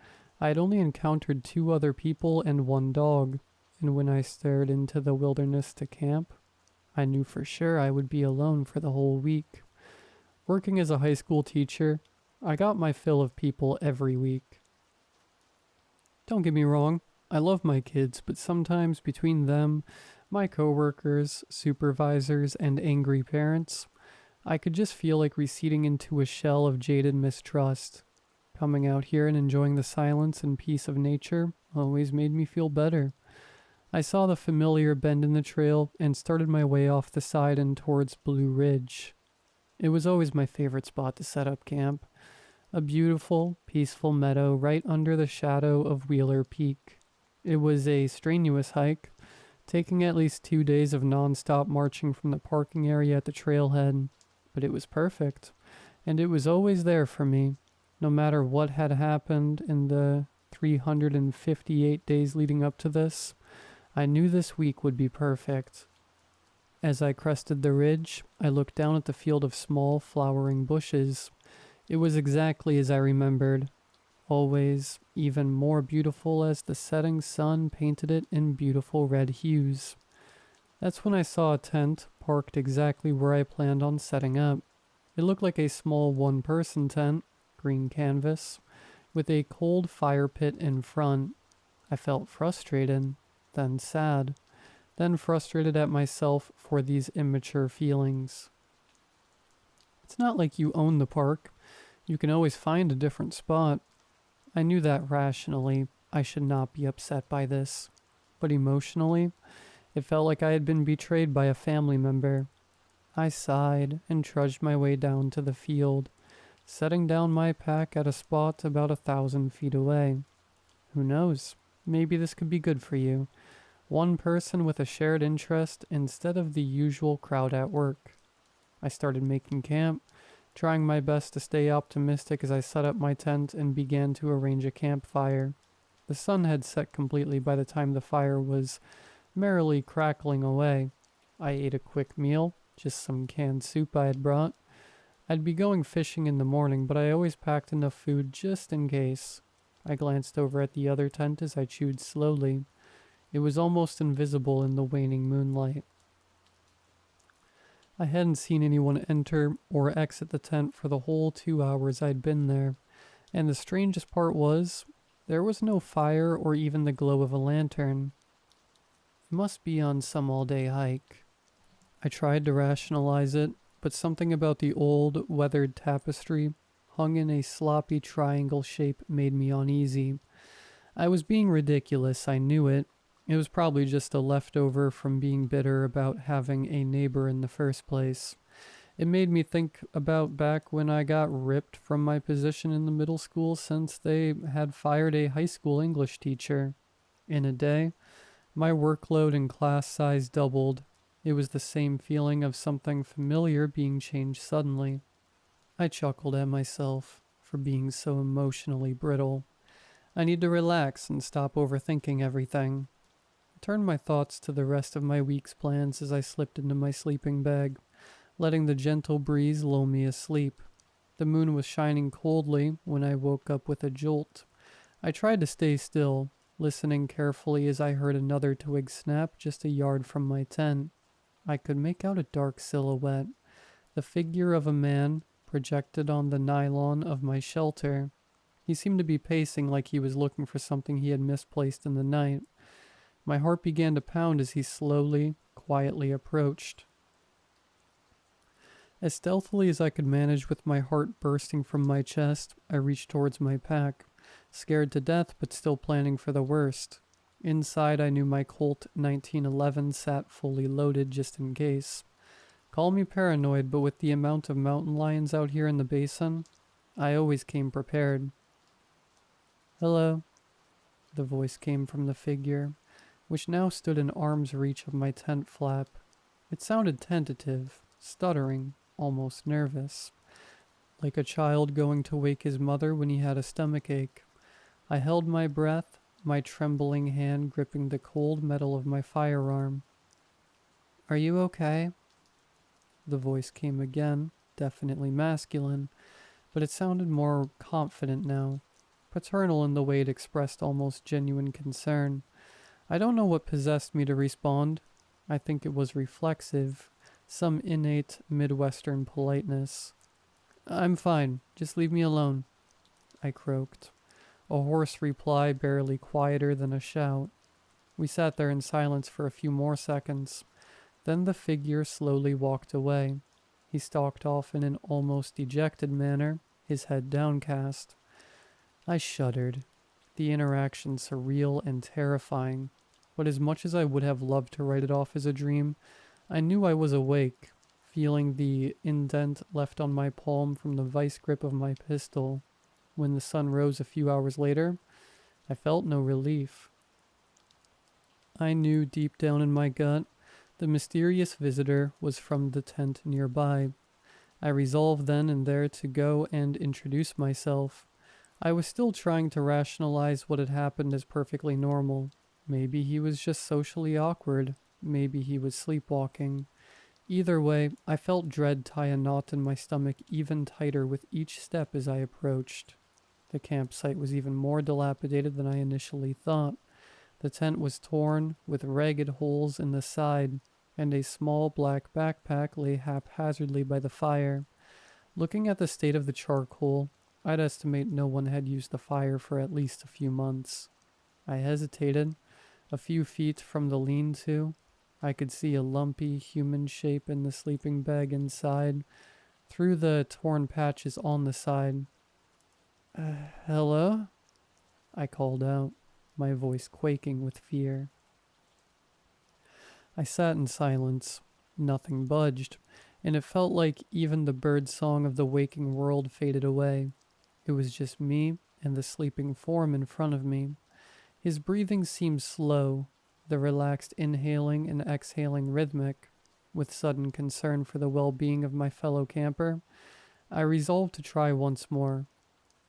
I had only encountered 2 other people and 1 dog, and when I stared into the wilderness to camp, I knew for sure I would be alone for the whole week. Working as a high school teacher, I got my fill of people every week. Don't get me wrong, I love my kids, but sometimes between them, my coworkers, supervisors, and angry parents, I could just feel like receding into a shell of jaded mistrust. Coming out here and enjoying the silence and peace of nature always made me feel better. I saw the familiar bend in the trail and started my way off the side and towards Blue Ridge. It was always my favorite spot to set up camp. A beautiful, peaceful meadow right under the shadow of Wheeler Peak. It was a strenuous hike, taking at least 2 days of non-stop marching from the parking area at the trailhead, but it was perfect, and it was always there for me, no matter what had happened in the 358 days leading up to this. I knew this week would be perfect. As I crested the ridge, I looked down at the field of small, flowering bushes. It was exactly as I remembered. Always even more beautiful as the setting sun painted it in beautiful red hues. That's when I saw a tent parked exactly where I planned on setting up. It looked like a small one-person tent, green canvas, with a cold fire pit in front. I felt frustrated, then sad, then frustrated at myself for these immature feelings. It's not like you own the park. You can always find a different spot. I knew that rationally I should not be upset by this, but emotionally, it felt like I had been betrayed by a family member. I sighed and trudged my way down to the field, setting down my pack at a spot about 1,000 feet away. Who knows? Maybe this could be good for you. One person with a shared interest instead of the usual crowd at work. I started making camp, trying my best to stay optimistic as I set up my tent and began to arrange a campfire. The sun had set completely by the time the fire was merrily crackling away. I ate a quick meal, just some canned soup I had brought. I'd be going fishing in the morning, but I always packed enough food just in case. I glanced over at the other tent as I chewed slowly. It was almost invisible in the waning moonlight. I hadn't seen anyone enter or exit the tent for the whole 2 hours I'd been there. And the strangest part was, there was no fire or even the glow of a lantern. It must be on some all-day hike. I tried to rationalize it, but something about the old, weathered tapestry hung in a sloppy triangle shape made me uneasy. I was being ridiculous, I knew it. It was probably just a leftover from being bitter about having a neighbor in the first place. It made me think about back when I got ripped from my position in the middle school since they had fired a high school English teacher. In a day, my workload and class size doubled. It was the same feeling of something familiar being changed suddenly. I chuckled at myself for being so emotionally brittle. I need to relax and stop overthinking everything. I turned my thoughts to the rest of my week's plans as I slipped into my sleeping bag, letting the gentle breeze lull me asleep. The moon was shining coldly when I woke up with a jolt. I tried to stay still, listening carefully as I heard another twig snap just a yard from my tent. I could make out a dark silhouette, the figure of a man projected on the nylon of my shelter. He seemed to be pacing like he was looking for something he had misplaced in the night. My heart began to pound as he slowly, quietly approached. As stealthily as I could manage with my heart bursting from my chest, I reached towards my pack, scared to death but still planning for the worst. Inside, I knew my Colt 1911 sat fully loaded just in case. Call me paranoid, but with the amount of mountain lions out here in the basin, I always came prepared. "Hello," the voice came from the figure, which now stood in arm's reach of my tent flap. It sounded tentative, stuttering, almost nervous, like a child going to wake his mother when he had a stomachache. I held my breath, my trembling hand gripping the cold metal of my firearm. "Are you okay?" The voice came again, definitely masculine, but it sounded more confident now, paternal in the way it expressed almost genuine concern. I don't know what possessed me to respond. I think it was reflexive, some innate Midwestern politeness. "I'm fine, just leave me alone," I croaked, a hoarse reply barely quieter than a shout. We sat there in silence for a few more seconds. Then the figure slowly walked away. He stalked off in an almost dejected manner, his head downcast. I shuddered, the interaction surreal and terrifying, but as much as I would have loved to write it off as a dream, I knew I was awake, feeling the indent left on my palm from the vice grip of my pistol. When the sun rose a few hours later, I felt no relief. I knew deep down in my gut the mysterious visitor was from the tent nearby. I resolved then and there to go and introduce myself. I was still trying to rationalize what had happened as perfectly normal. Maybe he was just socially awkward. Maybe he was sleepwalking. Either way, I felt dread tie a knot in my stomach even tighter with each step as I approached. The campsite was even more dilapidated than I initially thought. The tent was torn, with ragged holes in the side, and a small black backpack lay haphazardly by the fire. Looking at the state of the charcoal, I'd estimate no one had used the fire for at least a few months. I hesitated. A few feet from the lean-to, I could see a lumpy human shape in the sleeping bag inside, through the torn patches on the side. "Hello?" I called out, my voice quaking with fear. I sat in silence. Nothing budged, and it felt like even the bird song of the waking world faded away. It was just me and the sleeping form in front of me. His breathing seemed slow, the relaxed inhaling and exhaling rhythmic. With sudden concern for the well-being of my fellow camper, I resolved to try once more.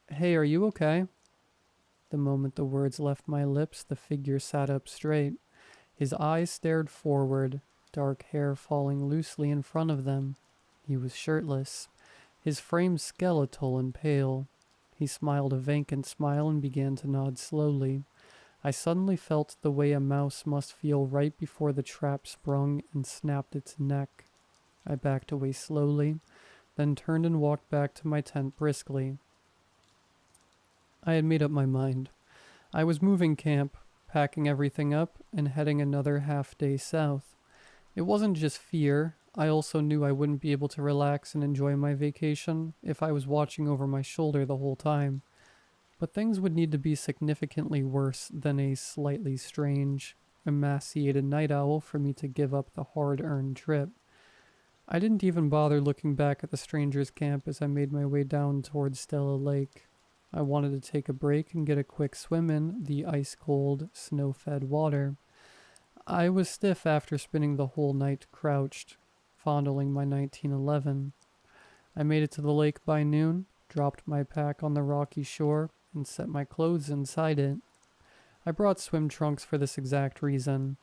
"Hey, are you okay?" The moment the words left my lips, the figure sat up straight. His eyes stared forward, dark hair falling loosely in front of them. He was shirtless, his frame skeletal and pale. He smiled a vacant smile and began to nod slowly. I suddenly felt the way a mouse must feel right before the trap sprung and snapped its neck. I backed away slowly, then turned and walked back to my tent briskly. I had made up my mind. I was moving camp, packing everything up, and heading another half day south. It wasn't just fear, I also knew I wouldn't be able to relax and enjoy my vacation if I was watching over my shoulder the whole time. But things would need to be significantly worse than a slightly strange, emaciated night owl for me to give up the hard-earned trip. I didn't even bother looking back at the stranger's camp as I made my way down towards Stella Lake. I wanted to take a break and get a quick swim in the ice-cold, snow-fed water. I was stiff after spending the whole night crouched, fondling my 1911. I made it to the lake by noon, dropped my pack on the rocky shore, and set my clothes inside it. I brought swim trunks for this exact reason.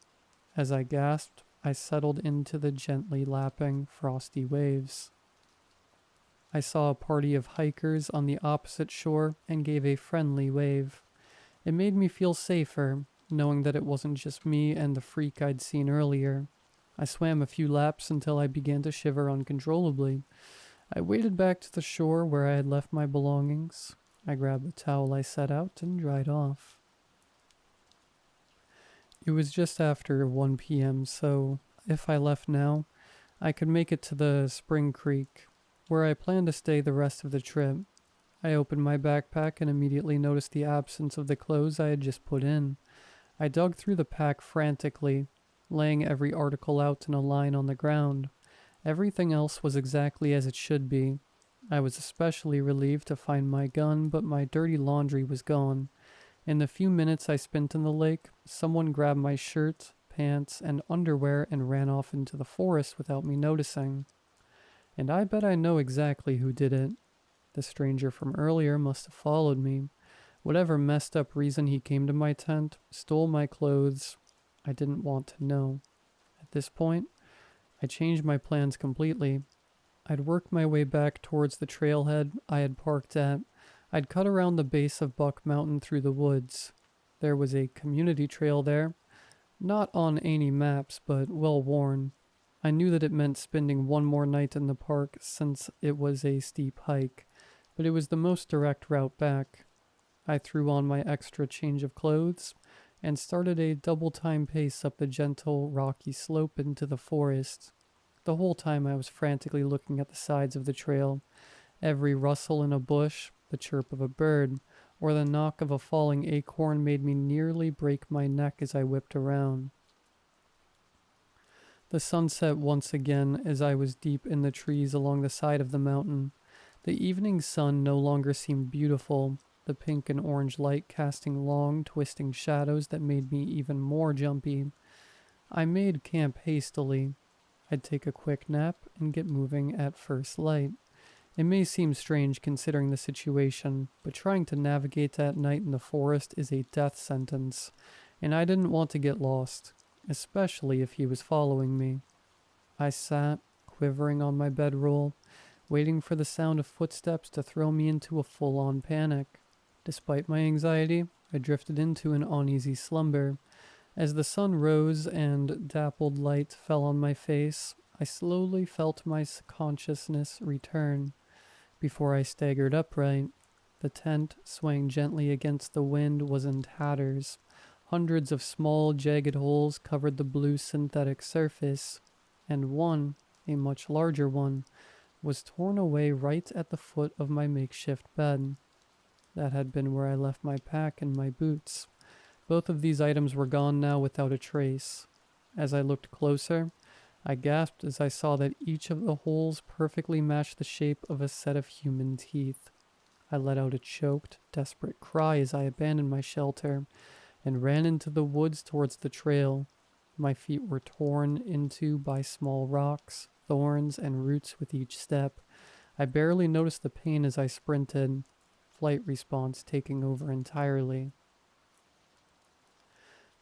As I gasped, I settled into the gently lapping, frosty waves. I saw a party of hikers on the opposite shore and gave a friendly wave. It made me feel safer, knowing that it wasn't just me and the freak I'd seen earlier. I swam a few laps until I began to shiver uncontrollably. I waded back to the shore where I had left my belongings. I grabbed the towel I set out and dried off. It was just after 1 p.m., so if I left now, I could make it to the Spring Creek, where I planned to stay the rest of the trip. I opened my backpack and immediately noticed the absence of the clothes I had just put in. I dug through the pack frantically, laying every article out in a line on the ground. Everything else was exactly as it should be. I was especially relieved to find my gun, but my dirty laundry was gone. In the few minutes I spent in the lake, someone grabbed my shirt, pants, and underwear and ran off into the forest without me noticing. And I bet I know exactly who did it. The stranger from earlier must have followed me. Whatever messed up reason he came to my tent, stole my clothes, I didn't want to know. At this point, I changed my plans completely. I'd worked my way back towards the trailhead I had parked at. I'd cut around the base of Buck Mountain through the woods. There was a community trail there, not on any maps, but well worn. I knew that it meant spending one more night in the park since it was a steep hike, but it was the most direct route back. I threw on my extra change of clothes and started a double-time pace up the gentle, rocky slope into the forest. The whole time I was frantically looking at the sides of the trail. Every rustle in a bush, the chirp of a bird, or the knock of a falling acorn made me nearly break my neck as I whipped around. The sun set once again as I was deep in the trees along the side of the mountain. The evening sun no longer seemed beautiful, the pink and orange light casting long, twisting shadows that made me even more jumpy. I made camp hastily. I'd take a quick nap and get moving at first light. It may seem strange considering the situation, but trying to navigate that night in the forest is a death sentence, and I didn't want to get lost, especially if he was following me. I sat, quivering on my bedroll, waiting for the sound of footsteps to throw me into a full-on panic. Despite my anxiety, I drifted into an uneasy slumber. As the sun rose and dappled light fell on my face, I slowly felt my consciousness return. Before I staggered upright, the tent, swaying gently against the wind, was in tatters. Hundreds of small, jagged holes covered the blue synthetic surface, and one, a much larger one, was torn away right at the foot of my makeshift bed. That had been where I left my pack and my boots. Both of these items were gone now without a trace. As I looked closer, I gasped as I saw that each of the holes perfectly matched the shape of a set of human teeth. I let out a choked, desperate cry as I abandoned my shelter and ran into the woods towards the trail. My feet were torn into by small rocks, thorns, and roots with each step. I barely noticed the pain as I sprinted, flight response taking over entirely.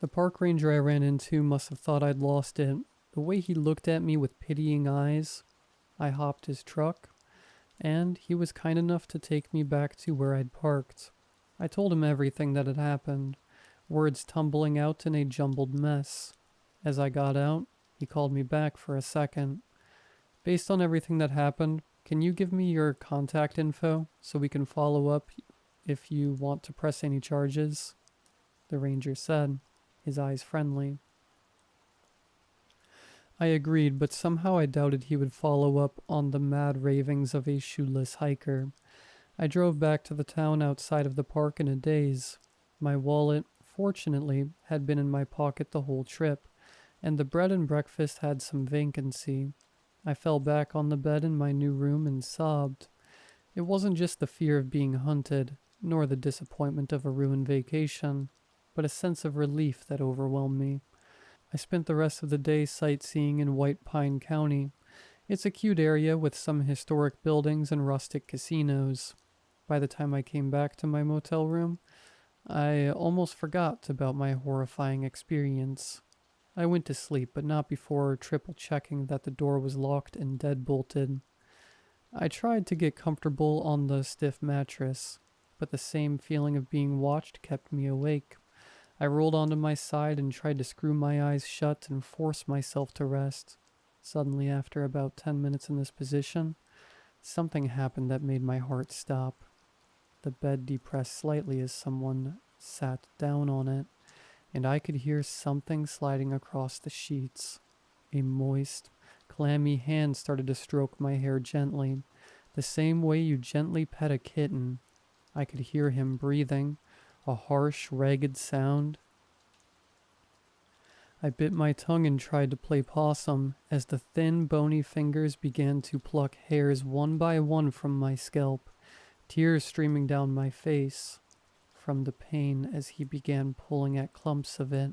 The park ranger I ran into must have thought I'd lost it. The way he looked at me with pitying eyes. I hopped his truck, and he was kind enough to take me back to where I'd parked. I told him everything that had happened, words tumbling out in a jumbled mess. As I got out, he called me back for a second. Based on everything that happened, can you give me your contact info so we can follow up if you want to press any charges," the ranger said, his eyes friendly. I agreed, but somehow I doubted he would follow up on the mad ravings of a shoeless hiker. I drove back to the town outside of the park in a daze. My wallet, fortunately, had been in my pocket the whole trip, and the bread and breakfast had some vacancy. I fell back on the bed in my new room and sobbed. It wasn't just the fear of being hunted, nor the disappointment of a ruined vacation, but a sense of relief that overwhelmed me. I spent the rest of the day sightseeing in White Pine County. It's a cute area with some historic buildings and rustic casinos. By the time I came back to my motel room, I almost forgot about my horrifying experience. I went to sleep, but not before triple checking that the door was locked and deadbolted. I tried to get comfortable on the stiff mattress, but the same feeling of being watched kept me awake. I rolled onto my side and tried to screw my eyes shut and force myself to rest. Suddenly, after about 10 minutes in this position, something happened that made my heart stop. The bed depressed slightly as someone sat down on it, and I could hear something sliding across the sheets. A moist, clammy hand started to stroke my hair gently, the same way you gently pet a kitten. I could hear him breathing, a harsh, ragged sound. I bit my tongue and tried to play possum as the thin, bony fingers began to pluck hairs one by one from my scalp, tears streaming down my face from the pain as he began pulling at clumps of it,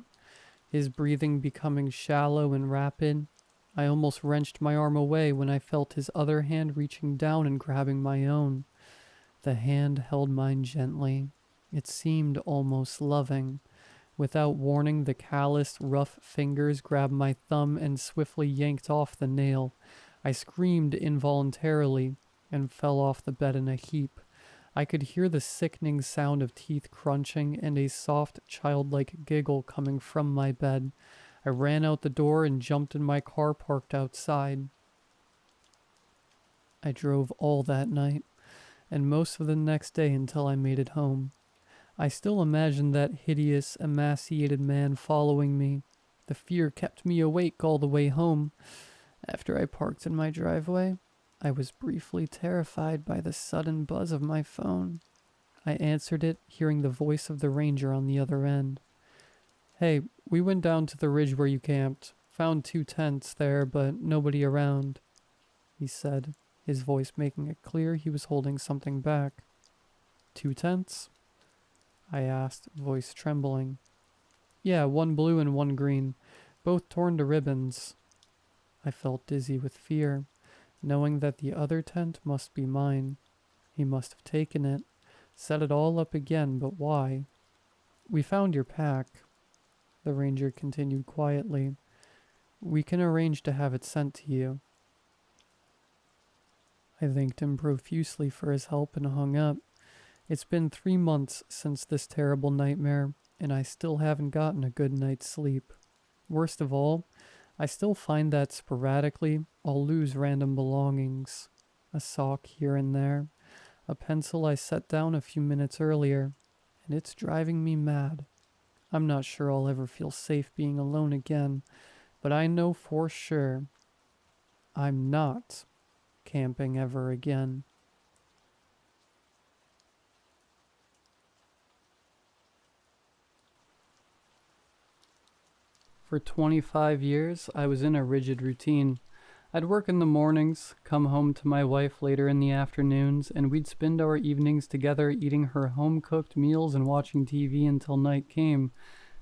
his breathing becoming shallow and rapid. I almost wrenched my arm away when I felt his other hand reaching down and grabbing my own. The hand held mine gently. It seemed almost loving. Without warning, the calloused, rough fingers grabbed my thumb and swiftly yanked off the nail. I screamed involuntarily and fell off the bed in a heap. I could hear the sickening sound of teeth crunching and a soft, childlike giggle coming from my bed. I ran out the door and jumped in my car parked outside. I drove all that night, and most of the next day until I made it home. I still imagined that hideous, emaciated man following me. The fear kept me awake all the way home. After I parked in my driveway, I was briefly terrified by the sudden buzz of my phone. I answered it, hearing the voice of the ranger on the other end. "Hey, we went down to the ridge where you camped. Found 2 tents there, but nobody around," he said, his voice making it clear he was holding something back. "2 tents?" I asked, voice trembling. "Yeah, 1 blue and 1 green, both torn to ribbons." I felt dizzy with fear, knowing that the other tent must be mine. He must have taken it, set it all up again, but why? "We found your pack," the ranger continued quietly. "We can arrange to have it sent to you." I thanked him profusely for his help and hung up. It's been 3 months since this terrible nightmare, and I still haven't gotten a good night's sleep. Worst of all, I still find that sporadically I'll lose random belongings. A sock here and there, a pencil I set down a few minutes earlier, and it's driving me mad. I'm not sure I'll ever feel safe being alone again, but I know for sure I'm not camping ever again. For 25 years, I was in a rigid routine. I'd work in the mornings, come home to my wife later in the afternoons, and we'd spend our evenings together eating her home-cooked meals and watching TV until night came,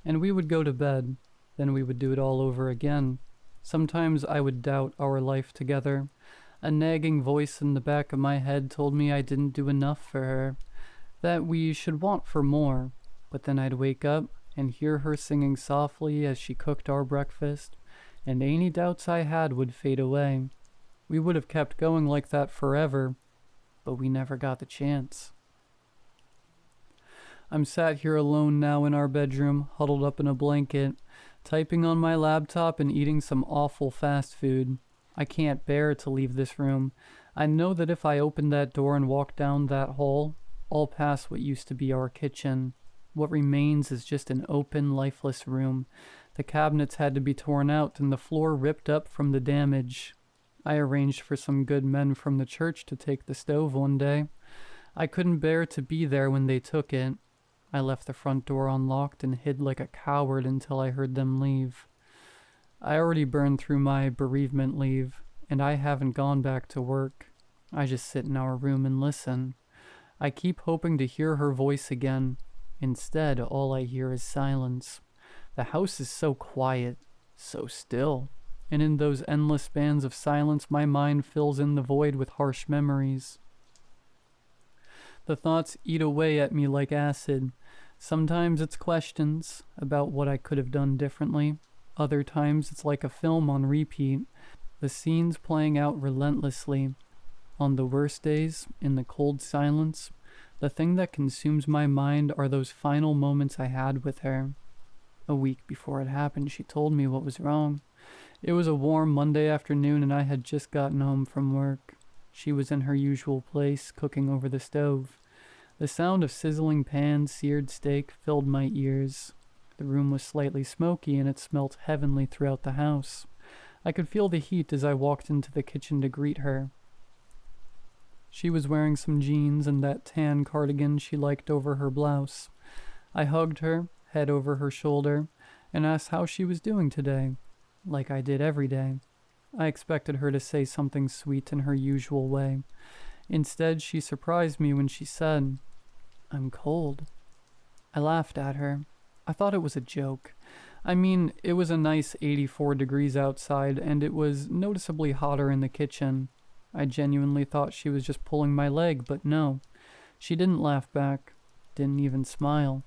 and we would go to bed. Then we would do it all over again. Sometimes I would doubt our life together. A nagging voice in the back of my head told me I didn't do enough for her, that we should want for more. But then I'd wake up and hear her singing softly as she cooked our breakfast, and any doubts I had would fade away. We would have kept going like that forever, but we never got the chance. I'm sat here alone now in our bedroom, huddled up in a blanket, typing on my laptop and eating some awful fast food. I can't bear to leave this room. I know that if I opened that door and walked down that hall, all past what used to be our kitchen. What remains is just an open, lifeless room. The cabinets had to be torn out and the floor ripped up from the damage. I arranged for some good men from the church to take the stove one day. I couldn't bear to be there when they took it. I left the front door unlocked and hid like a coward until I heard them leave. I already burned through my bereavement leave, and I haven't gone back to work. I just sit in our room and listen. I keep hoping to hear her voice again. Instead, all I hear is silence. The house is so quiet, so still, and in those endless spans of silence my mind fills in the void with harsh memories. The thoughts eat away at me like acid. Sometimes it's questions about what I could have done differently. Other times it's like a film on repeat, the scenes playing out relentlessly. On the worst days, in the cold silence, the thing that consumes my mind are those final moments I had with her. A week before it happened, she told me what was wrong. It was a warm Monday afternoon and I had just gotten home from work. She was in her usual place, cooking over the stove. The sound of sizzling pans, seared steak filled my ears. The room was slightly smoky and it smelt heavenly throughout the house. I could feel the heat as I walked into the kitchen to greet her. She was wearing some jeans and that tan cardigan she liked over her blouse. I hugged her, head over her shoulder, and asked how she was doing today, like I did every day. I expected her to say something sweet in her usual way. Instead, she surprised me when she said, "I'm cold." I laughed at her. I thought it was a joke. I mean, it was a nice 84 degrees outside, and it was noticeably hotter in the kitchen. I genuinely thought she was just pulling my leg, but no. She didn't laugh back, didn't even smile.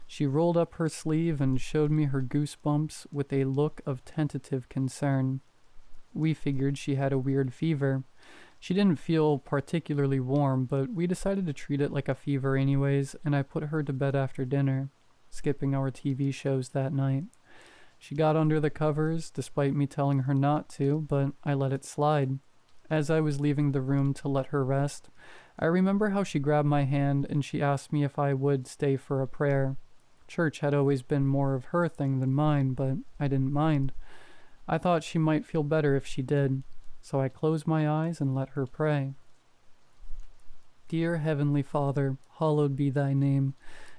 She rolled up her sleeve and showed me her goosebumps with a look of tentative concern. We figured she had a weird fever. She didn't feel particularly warm, but we decided to treat it like a fever anyways, and I put her to bed after dinner, skipping our TV shows that night. She got under the covers, despite me telling her not to, but I let it slide. As I was leaving the room to let her rest, I remember how she grabbed my hand and she asked me if I would stay for a prayer. Church had always been more of her thing than mine, but I didn't mind. I thought she might feel better if she did, so I closed my eyes and let her pray. Dear Heavenly Father, hallowed be thy name.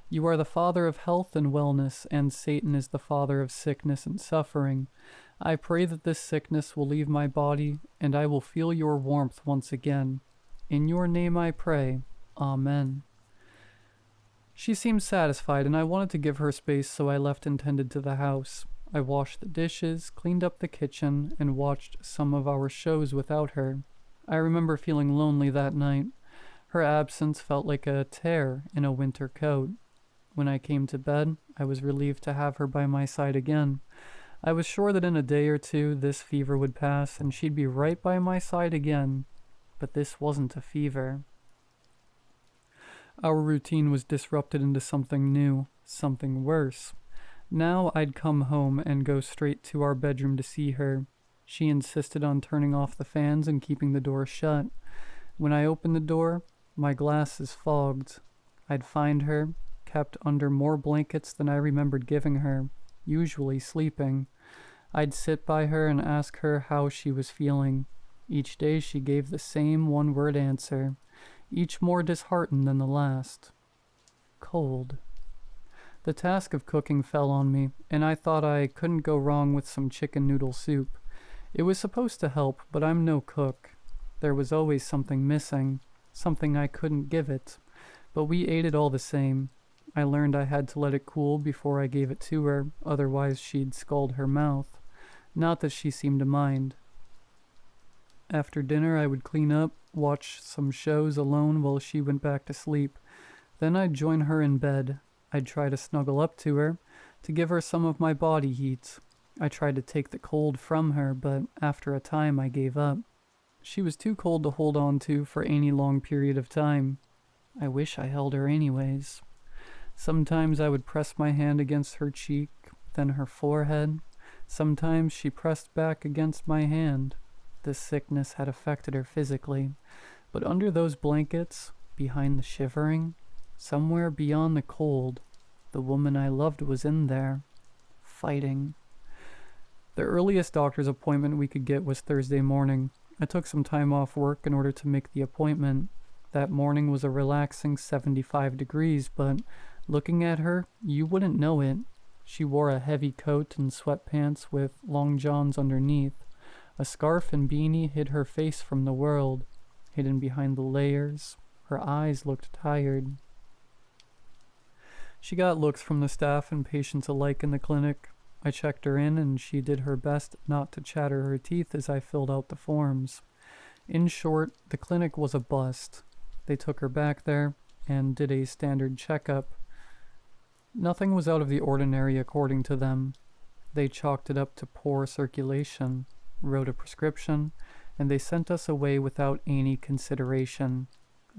You are the Father of health and wellness, and Satan is the father of sickness and suffering. I pray that this sickness will leave my body, and I will feel your warmth once again. In your name I pray. Amen. She seemed satisfied, and I wanted to give her space, so I left and tended to the house. I washed the dishes, cleaned up the kitchen, and watched some of our shows without her. I remember feeling lonely that night. Her absence felt like a tear in a winter coat. When I came to bed, I was relieved to have her by my side again. I was sure that in a day or two this fever would pass and she'd be right by my side again. But this wasn't a fever. Our routine was disrupted into something new, something worse. Now I'd come home and go straight to our bedroom to see her. She insisted on turning off the fans and keeping the door shut. When I opened the door, my glasses fogged. I'd find her, kept under more blankets than I remembered giving her, usually sleeping. I'd sit by her and ask her how she was feeling. Each day she gave the same one-word answer, each more disheartened than the last. Cold. The task of cooking fell on me, and I thought I couldn't go wrong with some chicken noodle soup. It was supposed to help, but I'm no cook. There was always something missing, something I couldn't give it, but we ate it all the same. I learned I had to let it cool before I gave it to her, otherwise she'd scald her mouth. Not that she seemed to mind. After dinner I would clean up, watch some shows alone while she went back to sleep. Then I'd join her in bed. I'd try to snuggle up to her, to give her some of my body heat. I tried to take the cold from her, but after a time I gave up. She was too cold to hold on to for any long period of time. I wish I held her anyways. Sometimes I would press my hand against her cheek, then her forehead. Sometimes she pressed back against my hand. This sickness had affected her physically, but under those blankets, behind the shivering, Somewhere beyond the cold, the woman I loved was in there, fighting. The earliest doctor's appointment we could get was Thursday morning. I took some time off work in order to make the appointment. That morning was a relaxing 75 degrees, but looking at her, you wouldn't know it. She wore a heavy coat and sweatpants with long johns underneath. A scarf and beanie hid her face from the world. Hidden behind the layers, her eyes looked tired. She got looks from the staff and patients alike in the clinic. I checked her in, and she did her best not to chatter her teeth as I filled out the forms. In short, the clinic was a bust. They took her back there and did a standard checkup. Nothing was out of the ordinary according to them. They chalked it up to poor circulation, wrote a prescription, and they sent us away without any consideration.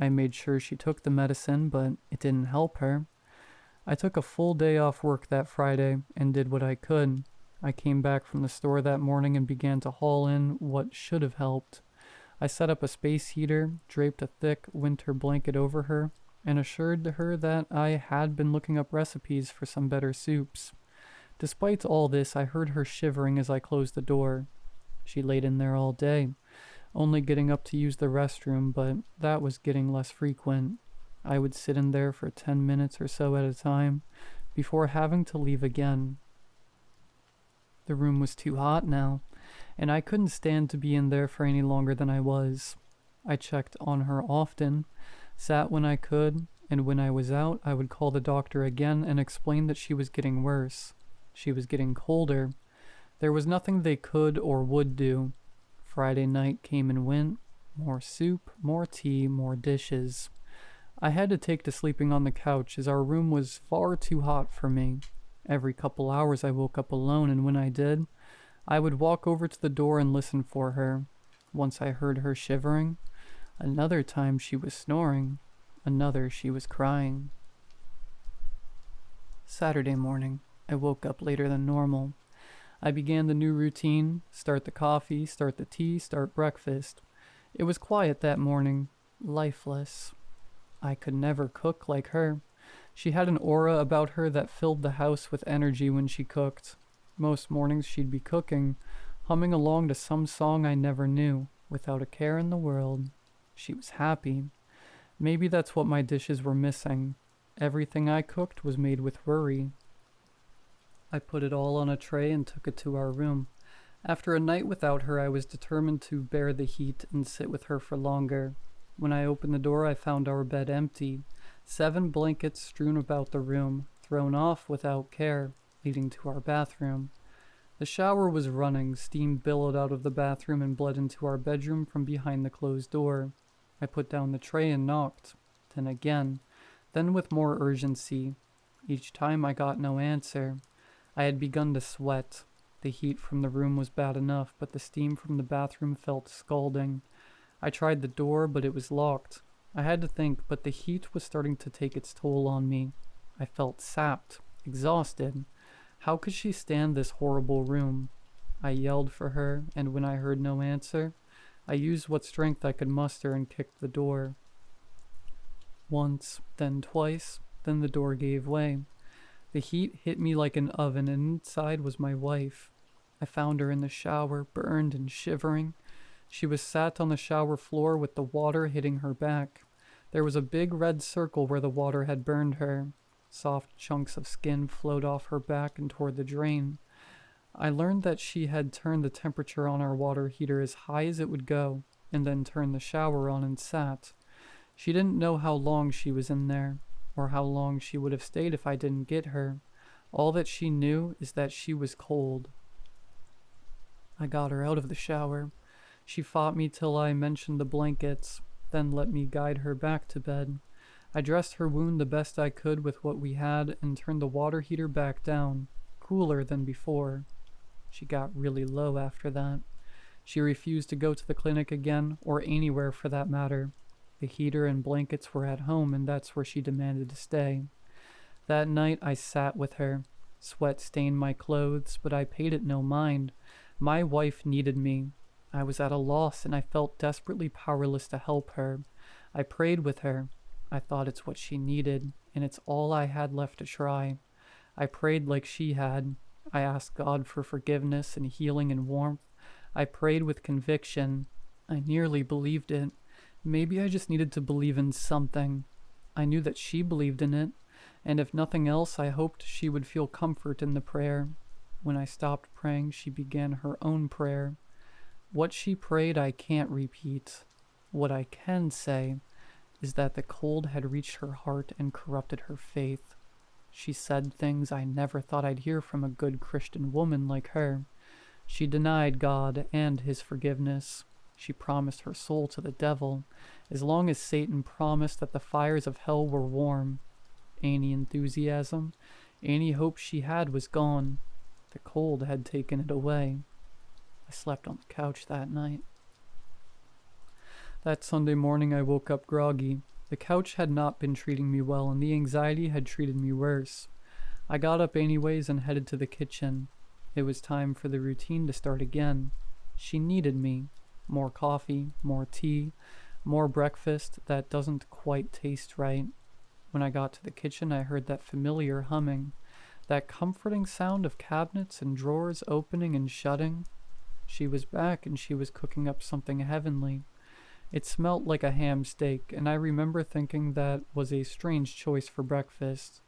I made sure she took the medicine, but it didn't help her. I took a full day off work that Friday and did what I could. I came back from the store that morning and began to haul in what should have helped. I set up a space heater, draped a thick winter blanket over her, and assured her that I had been looking up recipes for some better soups. Despite all this, I heard her shivering as I closed the door. She laid in there all day, only getting up to use the restroom, but that was getting less frequent. I would sit in there for 10 minutes or so at a time, before having to leave again. The room was too hot now, and I couldn't stand to be in there for any longer than I was. I checked on her often, sat when I could, and when I was out, I would call the doctor again and explain that she was getting worse. She was getting colder. There was nothing they could or would do. Friday night came and went. More soup, more tea, more dishes. I had to take to sleeping on the couch as our room was far too hot for me. Every couple hours I woke up alone, and when I did, I would walk over to the door and listen for her. Once I heard her shivering. Another time she was snoring. Another she was crying. Saturday morning, I woke up later than normal. I began the new routine, start the coffee, start the tea, start breakfast. It was quiet that morning, lifeless. I could never cook like her. She had an aura about her that filled the house with energy when she cooked. Most mornings she'd be cooking, humming along to some song I never knew, without a care in the world. She was happy. Maybe that's what my dishes were missing. Everything I cooked was made with worry. I put it all on a tray and took it to our room. After a night without her, I was determined to bear the heat and sit with her for longer. When I opened the door, I found our bed empty. 7 blankets strewn about the room, thrown off without care, leading to our bathroom. The shower was running, steam billowed out of the bathroom and bled into our bedroom from behind the closed door. I put down the tray and knocked, then again, then with more urgency. Each time I got no answer. I had begun to sweat. The heat from the room was bad enough, but the steam from the bathroom felt scalding. I tried the door, but it was locked. I had to think, but the heat was starting to take its toll on me. I felt sapped, exhausted. How could she stand this horrible room? I yelled for her, and when I heard no answer, I used what strength I could muster and kicked the door. Once, then twice, then the door gave way. The heat hit me like an oven, and inside was my wife. I found her in the shower, burned and shivering. She was sat on the shower floor with the water hitting her back. There was a big red circle where the water had burned her. Soft chunks of skin flowed off her back and toward the drain. I learned that she had turned the temperature on our water heater as high as it would go, and then turned the shower on and sat. She didn't know how long she was in there, or how long she would have stayed if I didn't get her. All that she knew is that she was cold. I got her out of the shower. She fought me till I mentioned the blankets, then let me guide her back to bed. I dressed her wound the best I could with what we had and turned the water heater back down, cooler than before. She got really low after that. She refused to go to the clinic again, or anywhere for that matter. The heater and blankets were at home, and that's where she demanded to stay. That night I sat with her. Sweat stained my clothes, but I paid it no mind. My wife needed me. I was at a loss, and I felt desperately powerless to help her. I prayed with her. I thought it's what she needed, and it's all I had left to try. I prayed like she had. I asked God for forgiveness and healing and warmth. I prayed with conviction. I nearly believed it. Maybe I just needed to believe in something. I knew that she believed in it, and if nothing else, I hoped she would feel comfort in the prayer. When I stopped praying, she began her own prayer. What she prayed, I can't repeat. What I can say is that the cold had reached her heart and corrupted her faith. She said things I never thought I'd hear from a good Christian woman like her. She denied God and his forgiveness. She promised her soul to the devil, as long as Satan promised that the fires of hell were warm. Any enthusiasm, any hope she had was gone. The cold had taken it away. I slept on the couch that night. That Sunday morning I woke up groggy. The couch had not been treating me well, and the anxiety had treated me worse. I got up anyways and headed to the kitchen. It was time for the routine to start again. She needed me. More coffee, more tea, more breakfast that doesn't quite taste right. When I got to the kitchen, I heard that familiar humming, that comforting sound of cabinets and drawers opening and shutting. She was back, and she was cooking up something heavenly. It smelt like a ham steak, and I remember thinking that was a strange choice for breakfast.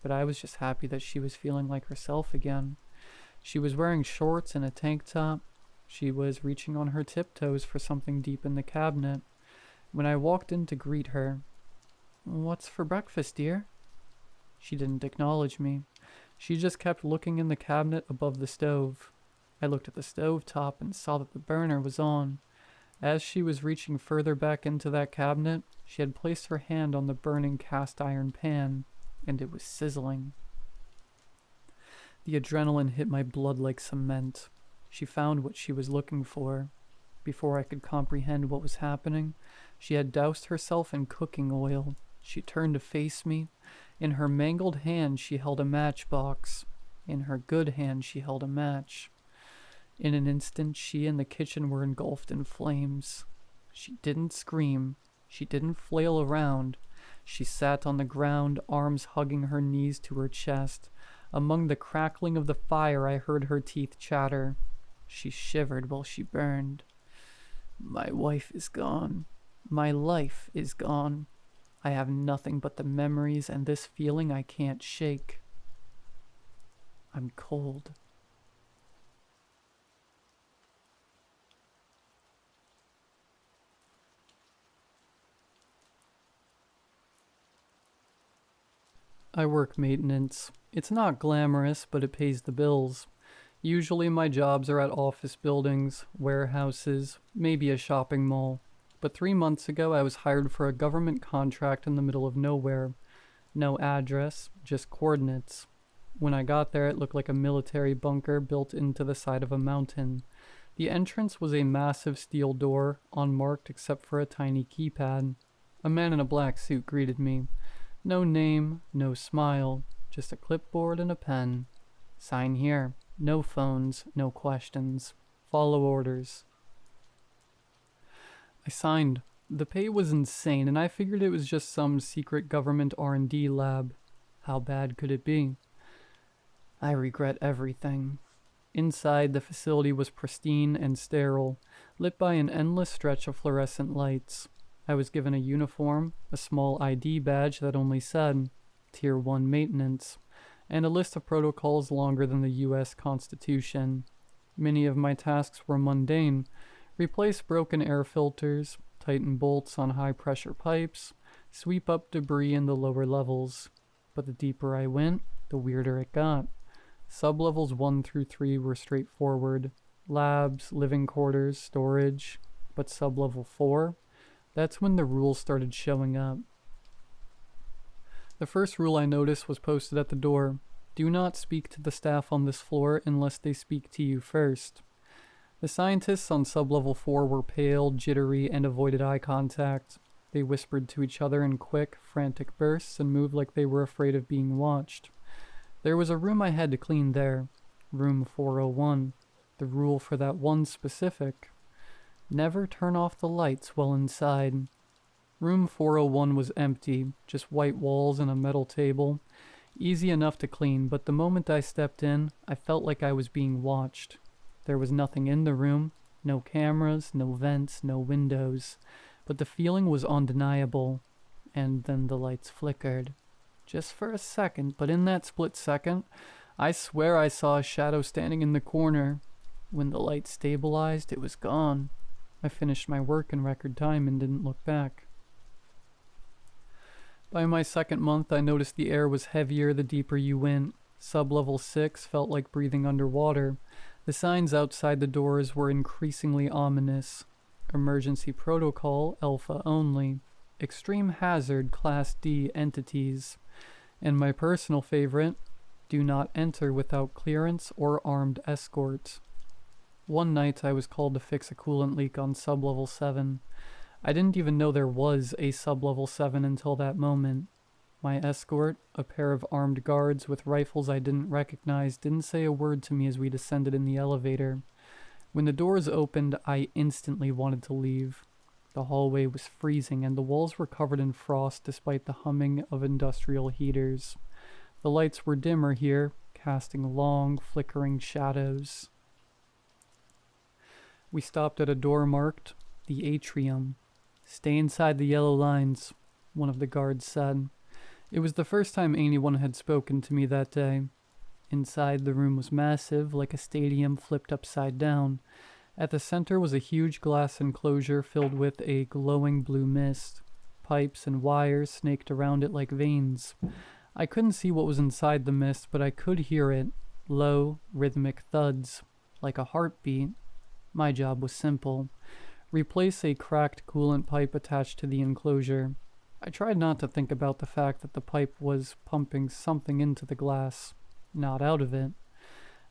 But I was just happy that she was feeling like herself again. She was wearing shorts and a tank top. She was reaching on her tiptoes for something deep in the cabinet. When I walked in to greet her, "What's for breakfast, dear?" She didn't acknowledge me. She just kept looking in the cabinet above the stove. I looked at the stove top and saw that the burner was on. As she was reaching further back into that cabinet, she had placed her hand on the burning cast iron pan, and it was sizzling. The adrenaline hit my blood like cement. She found what she was looking for. Before I could comprehend what was happening, she had doused herself in cooking oil. She turned to face me. In her mangled hand, she held a matchbox. In her good hand, she held a match. In an instant, she and the kitchen were engulfed in flames. She didn't scream. She didn't flail around. She sat on the ground, arms hugging her knees to her chest. Among the crackling of the fire, I heard her teeth chatter. She shivered while she burned. My wife is gone. My life is gone. I have nothing but the memories and this feeling I can't shake. I'm cold. I work maintenance. It's not glamorous, but it pays the bills. Usually my jobs are at office buildings, warehouses, maybe a shopping mall. But 3 months ago I was hired for a government contract in the middle of nowhere. No address, just coordinates. When I got there, it looked like a military bunker built into the side of a mountain. The entrance was a massive steel door, unmarked except for a tiny keypad. A man in a black suit greeted me. No name, no smile, just a clipboard and a pen. Sign here. No phones, no questions. Follow orders. I signed. The pay was insane, and I figured it was just some secret government R&D lab. How bad could it be? I regret everything. Inside, the facility was pristine and sterile, lit by an endless stretch of fluorescent lights. I was given a uniform, a small ID badge that only said, Tier 1 Maintenance, and a list of protocols longer than the U.S. Constitution. Many of my tasks were mundane. Replace broken air filters, tighten bolts on high-pressure pipes, sweep up debris in the lower levels. But the deeper I went, the weirder it got. Sublevels 1 through 3 were straightforward. Labs, living quarters, storage. But sublevel 4? That's when the rules started showing up. The first rule I noticed was posted at the door. Do not speak to the staff on this floor unless they speak to you first. The scientists on sublevel 4 were pale, jittery, and avoided eye contact. They whispered to each other in quick, frantic bursts and moved like they were afraid of being watched. There was a room I had to clean there. Room 401. The rule for that one specific. Never turn off the lights while inside. Room 401 was empty, just white walls and a metal table. Easy enough to clean, but the moment I stepped in, I felt like I was being watched. There was nothing in the room, no cameras, no vents, no windows, but the feeling was undeniable. And then the lights flickered. Just for a second, but in that split second, I swear I saw a shadow standing in the corner. When the light stabilized, it was gone. I finished my work in record time and didn't look back. By my second month, I noticed the air was heavier the deeper you went. Sub-level 6 felt like breathing underwater. The signs outside the doors were increasingly ominous. Emergency protocol, alpha only. Extreme hazard, class D entities. And my personal favorite, do not enter without clearance or armed escort. One night I was called to fix a coolant leak on sub-level 7. I didn't even know there was a sub-level 7 until that moment. My escort, a pair of armed guards with rifles I didn't recognize, didn't say a word to me as we descended in the elevator. When the doors opened, I instantly wanted to leave. The hallway was freezing and the walls were covered in frost despite the humming of industrial heaters. The lights were dimmer here, casting long, flickering shadows. We stopped at a door marked, "The Atrium." "Stay inside the yellow lines," one of the guards said. It was the first time anyone had spoken to me that day. Inside, the room was massive, like a stadium flipped upside down. At the center was a huge glass enclosure filled with a glowing blue mist. Pipes and wires snaked around it like veins. I couldn't see what was inside the mist, but I could hear it. Low, rhythmic thuds, like a heartbeat. My job was simple. Replace a cracked coolant pipe attached to the enclosure. I tried not to think about the fact that the pipe was pumping something into the glass, not out of it.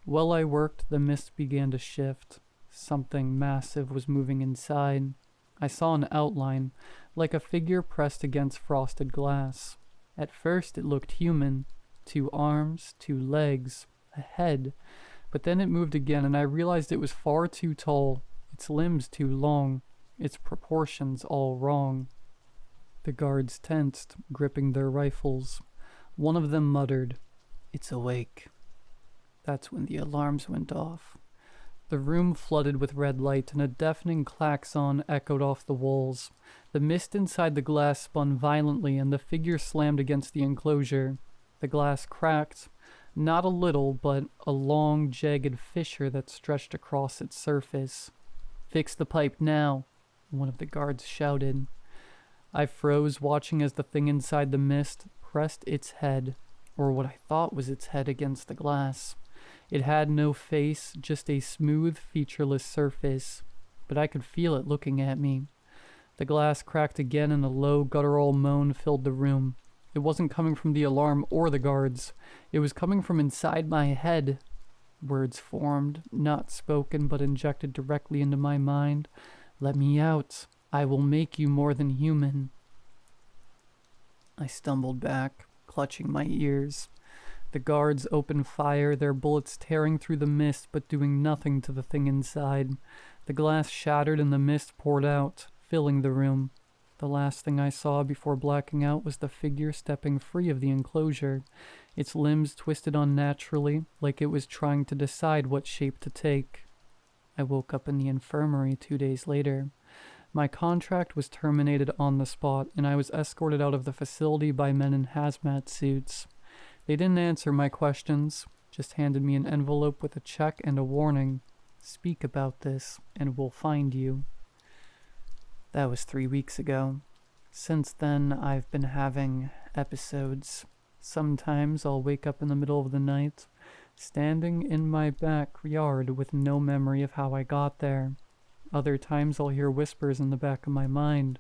While I worked, the mist began to shift. Something massive was moving inside. I saw an outline, like a figure pressed against frosted glass. At first it looked human. 2 arms, 2 legs, a head. But then it moved again and I realized it was far too tall. Its limbs too long, its proportions all wrong. The guards tensed, gripping their rifles. One of them muttered, "It's awake." That's when the alarms went off. The room flooded with red light and a deafening klaxon echoed off the walls. The mist inside the glass spun violently and the figure slammed against the enclosure. The glass cracked, not a little, but a long, jagged fissure that stretched across its surface. "Fix the pipe now," one of the guards shouted. I froze, watching as the thing inside the mist pressed its head, or what I thought was its head, against the glass. It had no face, just a smooth, featureless surface, but I could feel it looking at me. The glass cracked again and a low, guttural moan filled the room. It wasn't coming from the alarm or the guards. It was coming from inside my head. Words formed, not spoken, but injected directly into my mind. "Let me out. I will make you more than human." I stumbled back, clutching my ears. The guards opened fire, their bullets tearing through the mist but doing nothing to the thing inside. The glass shattered and the mist poured out, filling the room. The last thing I saw before blacking out was the figure stepping free of the enclosure, its limbs twisted unnaturally, like it was trying to decide what shape to take. I woke up in the infirmary 2 days later. My contract was terminated on the spot, and I was escorted out of the facility by men in hazmat suits. They didn't answer my questions, just handed me an envelope with a check and a warning. "Speak about this, and we'll find you." That was 3 weeks ago. Since then, I've been having episodes. Sometimes I'll wake up in the middle of the night, standing in my backyard with no memory of how I got there. Other times I'll hear whispers in the back of my mind,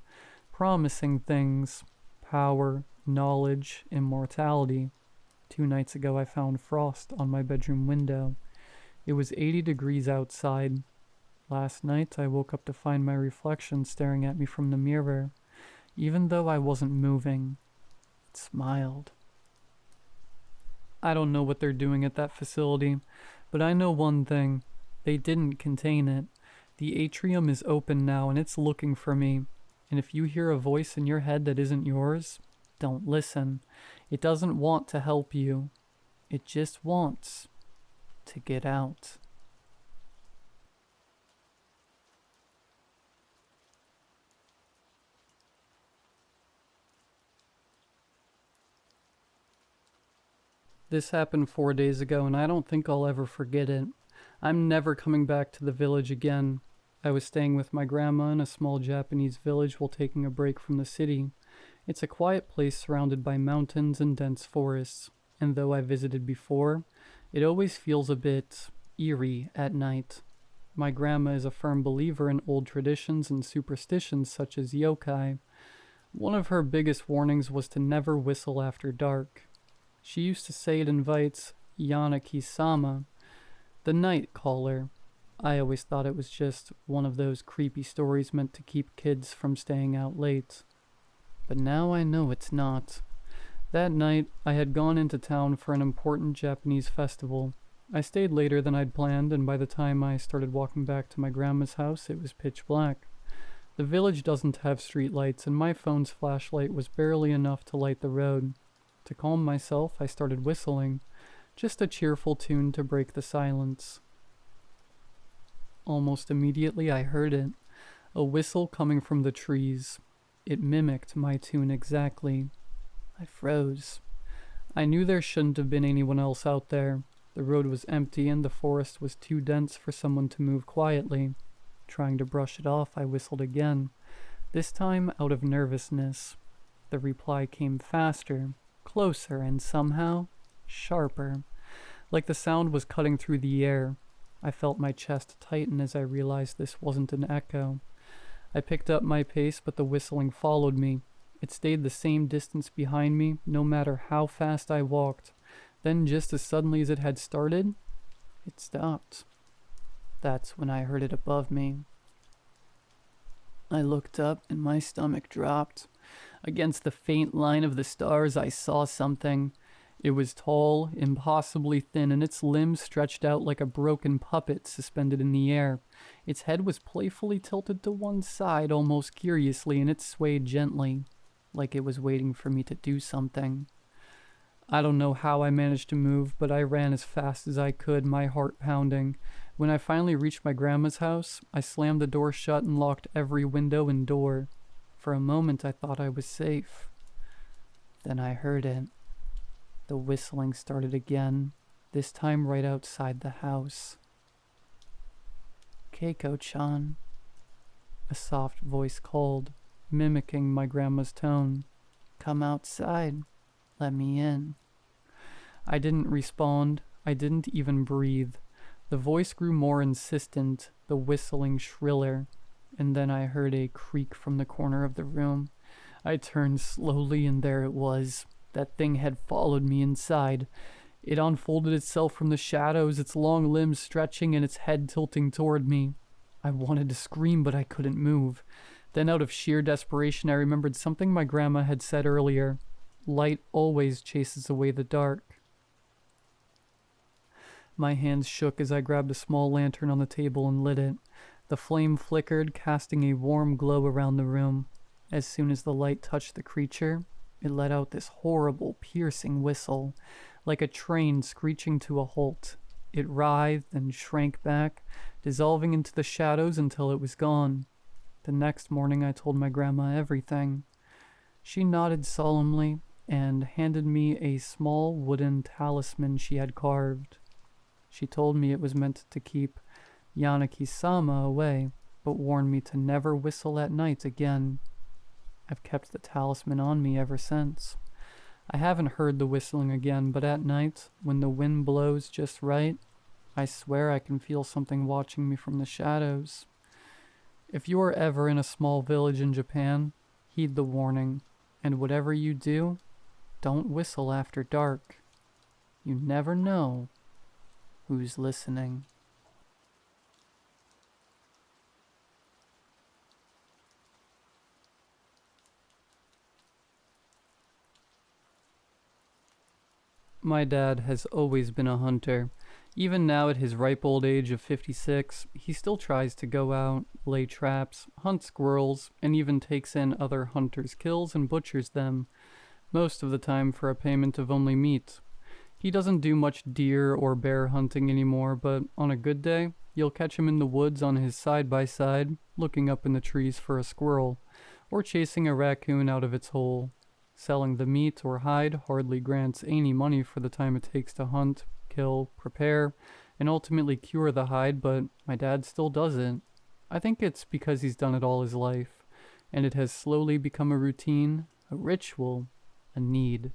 promising things, power, knowledge, immortality. 2 nights ago I found frost on my bedroom window. It was 80 degrees outside. Last night I woke up to find my reflection staring at me from the mirror. Even though I wasn't moving, it smiled. I don't know what they're doing at that facility, but I know one thing. They didn't contain it. The atrium is open now and it's looking for me. And if you hear a voice in your head that isn't yours, don't listen. It doesn't want to help you. It just wants to get out. This happened 4 days ago, and I don't think I'll ever forget it. I'm never coming back to the village again. I was staying with my grandma in a small Japanese village while taking a break from the city. It's a quiet place surrounded by mountains and dense forests, and though I visited before, it always feels a bit eerie at night. My grandma is a firm believer in old traditions and superstitions such as yokai. One of her biggest warnings was to never whistle after dark. She used to say it invites Yanaki-sama, the night caller. I always thought it was just one of those creepy stories meant to keep kids from staying out late. But now I know it's not. That night, I had gone into town for an important Japanese festival. I stayed later than I'd planned, and by the time I started walking back to my grandma's house, it was pitch black. The village doesn't have street lights, and my phone's flashlight was barely enough to light the road. To calm myself, I started whistling, just a cheerful tune to break the silence. Almost immediately I heard it, a whistle coming from the trees. It mimicked my tune exactly. I froze. I knew there shouldn't have been anyone else out there. The road was empty and the forest was too dense for someone to move quietly. Trying to brush it off, I whistled again, this time out of nervousness. The reply came faster, closer, and somehow sharper, like the sound was cutting through the air. I felt my chest tighten as I realized this wasn't an echo. I picked up my pace, but the whistling followed me. It stayed the same distance behind me, no matter how fast I walked. Then, just as suddenly as it had started, it stopped. That's when I heard it above me. I looked up and my stomach dropped. Against the faint line of the stars, I saw something. It was tall, impossibly thin, and its limbs stretched out like a broken puppet suspended in the air. Its head was playfully tilted to one side, almost curiously, and it swayed gently, like it was waiting for me to do something. I don't know how I managed to move, but I ran as fast as I could, my heart pounding. When I finally reached my grandma's house, I slammed the door shut and locked every window and door. For a moment I thought I was safe. Then I heard it. The whistling started again, this time right outside the house. "Keiko-chan," a soft voice called, mimicking my grandma's tone. "Come outside. Let me in." I didn't respond. I didn't even breathe. The voice grew more insistent, the whistling shriller, and then I heard a creak from the corner of the room. I turned slowly, and there it was. That thing had followed me inside. It unfolded itself from the shadows, its long limbs stretching and its head tilting toward me. I wanted to scream, but I couldn't move. Then out of sheer desperation, I remembered something my grandma had said earlier. Light always chases away the dark. My hands shook as I grabbed a small lantern on the table and lit it. The flame flickered, casting a warm glow around the room. As soon as the light touched the creature, it let out this horrible, piercing whistle, like a train screeching to a halt. It writhed and shrank back, dissolving into the shadows until it was gone. The next morning I told my grandma everything. She nodded solemnly and handed me a small wooden talisman she had carved. She told me it was meant to keep Yanaki-sama away, but warned me to never whistle at night again. I've kept the talisman on me ever since. I haven't heard the whistling again, but at night, when the wind blows just right, I swear I can feel something watching me from the shadows. If you are ever in a small village in Japan, heed the warning, and whatever you do, don't whistle after dark. You never know who's listening. My dad has always been a hunter. Even now at his ripe old age of 56, he still tries to go out, lay traps, hunt squirrels, and even takes in other hunters' kills and butchers them, most of the time for a payment of only meat. He doesn't do much deer or bear hunting anymore, but on a good day, you'll catch him in the woods on his side-by-side, looking up in the trees for a squirrel, or chasing a raccoon out of its hole. Selling the meat or hide hardly grants any money for the time it takes to hunt, kill, prepare, and ultimately cure the hide, but my dad still does it. I think it's because he's done it all his life, and it has slowly become a routine, a ritual, a need.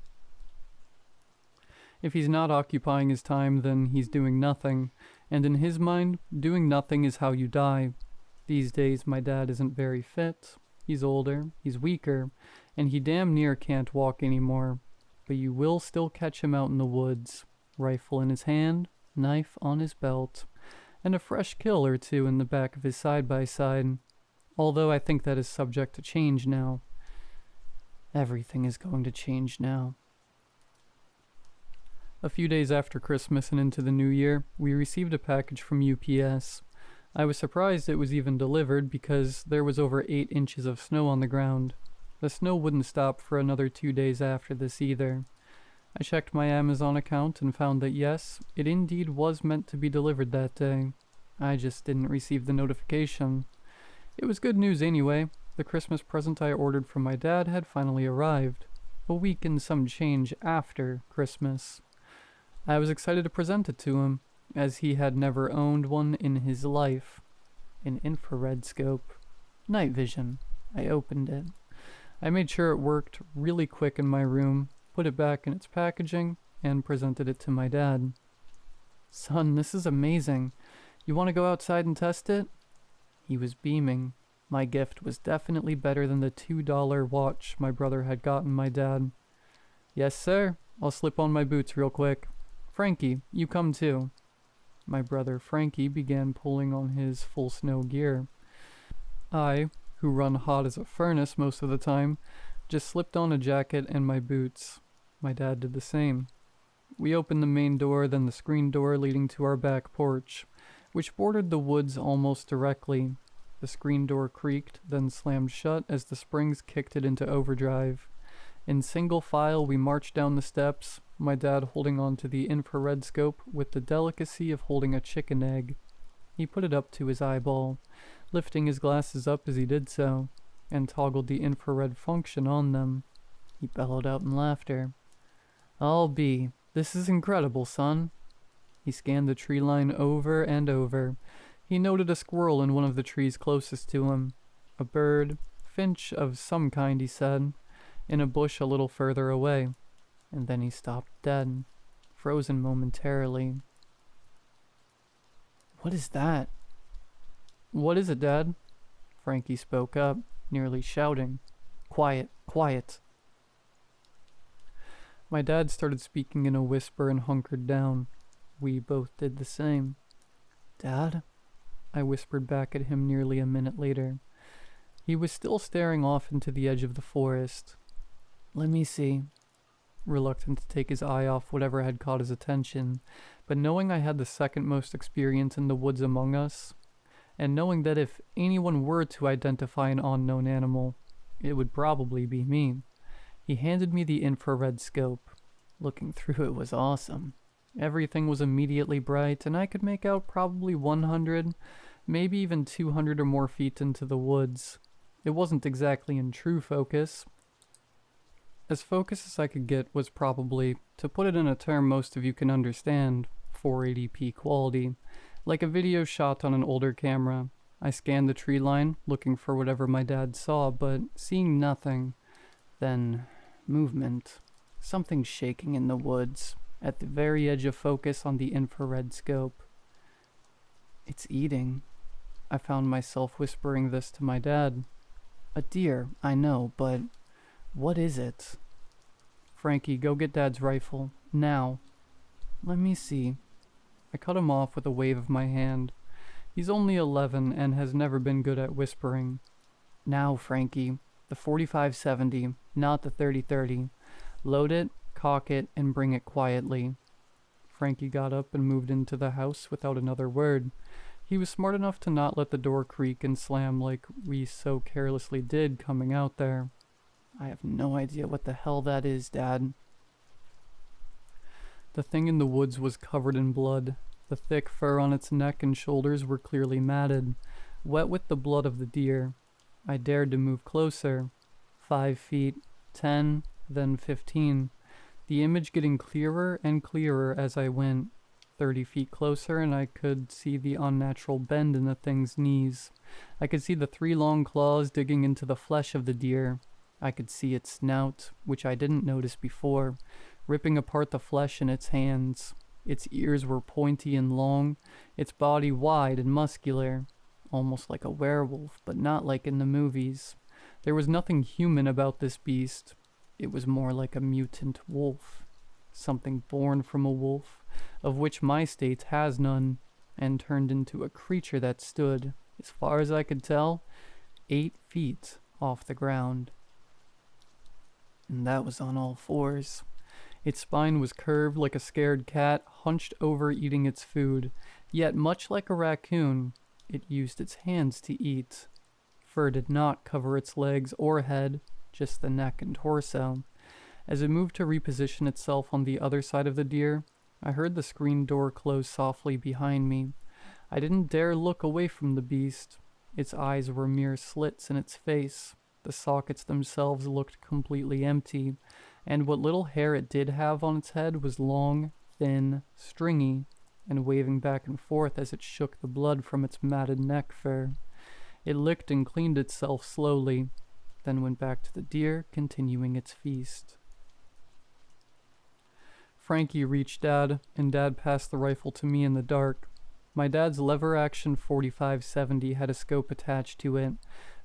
If he's not occupying his time, then he's doing nothing, and in his mind, doing nothing is how you die. These days, my dad isn't very fit. He's older, he's weaker, and he damn near can't walk anymore. But you will still catch him out in the woods, rifle in his hand, knife on his belt, and a fresh kill or two in the back of his side-by-side. Although I think that is subject to change now. Everything is going to change now. A few days after Christmas and into the new year, we received a package from UPS. I was surprised it was even delivered because there was over 8 inches of snow on the ground. The snow wouldn't stop for another 2 days after this either. I checked my Amazon account and found that yes, it indeed was meant to be delivered that day. I just didn't receive the notification. It was good news anyway. The Christmas present I ordered from my dad had finally arrived, a week and some change after Christmas. I was excited to present it to him, as he had never owned one in his life. An infrared scope. Night vision. I opened it. I made sure it worked really quick in my room, put it back in its packaging, and presented it to my dad. "Son, this is amazing. You want to go outside and test it?" He was beaming. My gift was definitely better than the $2 watch my brother had gotten my dad. "Yes, sir. I'll slip on my boots real quick. Frankie, you come too." My brother Frankie began pulling on his full snow gear. I, who run hot as a furnace most of the time, just slipped on a jacket and my boots. My dad did the same. We opened the main door, then the screen door leading to our back porch, which bordered the woods almost directly. The screen door creaked, then slammed shut as the springs kicked it into overdrive. In single file, we marched down the steps, my dad holding on to the infrared scope with the delicacy of holding a chicken egg. He put it up to his eyeball, lifting his glasses up as he did so, and toggled the infrared function on them. He bellowed out in laughter. "I'll be. This is incredible, son." He scanned the tree line over and over. He noted a squirrel in one of the trees closest to him. A bird, finch of some kind, he said, in a bush a little further away. And then he stopped dead, frozen momentarily. "What is that?" "What is it, Dad?" Frankie spoke up, nearly shouting. "Quiet, quiet." My dad started speaking in a whisper and hunkered down. We both did the same. "Dad?" I whispered back at him nearly a minute later. He was still staring off into the edge of the forest. "Let me see." Reluctant to take his eye off whatever had caught his attention, but knowing I had the second most experience in the woods among us, and knowing that if anyone were to identify an unknown animal, it would probably be me, he handed me the infrared scope. Looking through it was awesome. Everything was immediately bright, and I could make out probably 100, maybe even 200 or more feet into the woods. It wasn't exactly in true focus. As focused as I could get was probably, to put it in a term most of you can understand, 480p quality, like a video shot on an older camera. I scanned the tree line, looking for whatever my dad saw, but seeing nothing. Then, movement. Something shaking in the woods, at the very edge of focus on the infrared scope. "It's eating." I found myself whispering this to my dad. "A deer, I know, but what is it?" "Frankie, go get Dad's rifle. Now." "Let me see." I cut him off with a wave of my hand. He's only 11 and has never been good at whispering. "Now, Frankie. The 45-70, not the 30-30. Load it, cock it, and bring it quietly." Frankie got up and moved into the house without another word. He was smart enough to not let the door creak and slam like we so carelessly did coming out there. I have no idea what the hell that is, Dad. The thing in the woods was covered in blood. The thick fur on its neck and shoulders were clearly matted, wet with the blood of the deer. I dared to move closer. 5 feet, 10, then 15. The image getting clearer and clearer as I went. 30 feet closer and I could see the unnatural bend in the thing's knees. I could see the 3 long claws digging into the flesh of the deer. I could see its snout, which I didn't notice before, ripping apart the flesh in its hands. Its ears were pointy and long, its body wide and muscular, almost like a werewolf, but not like in the movies. There was nothing human about this beast. It was more like a mutant wolf. Something born from a wolf, of which my state has none, and turned into a creature that stood, as far as I could tell, 8 feet off the ground. And that was on all 4s. Its spine was curved like a scared cat, hunched over eating its food, yet much like a raccoon, it used its hands to eat. Fur did not cover its legs or head, just the neck and torso. As it moved to reposition itself on the other side of the deer, I heard the screen door close softly behind me. I didn't dare look away from the beast. Its eyes were mere slits in its face. The sockets themselves looked completely empty, and what little hair it did have on its head was long, thin, stringy, and waving back and forth as it shook the blood from its matted neck fur. It licked and cleaned itself slowly, then went back to the deer, continuing its feast. Frankie reached Dad, and Dad passed the rifle to me in the dark. My dad's lever-action 45-70 had a scope attached to it,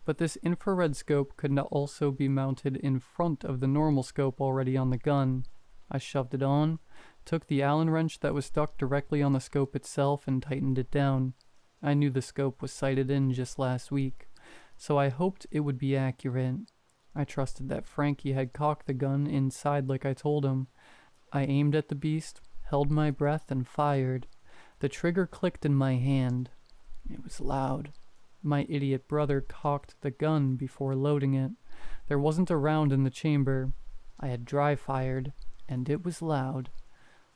but this infrared scope could also be mounted in front of the normal scope already on the gun. I shoved it on, took the Allen wrench that was stuck directly on the scope itself and tightened it down. I knew the scope was sighted in just last week, so I hoped it would be accurate. I trusted that Frankie had cocked the gun inside like I told him. I aimed at the beast, held my breath, and fired. The trigger clicked in my hand. It was loud. My idiot brother cocked the gun before loading it. There wasn't a round in the chamber. I had dry fired, and it was loud.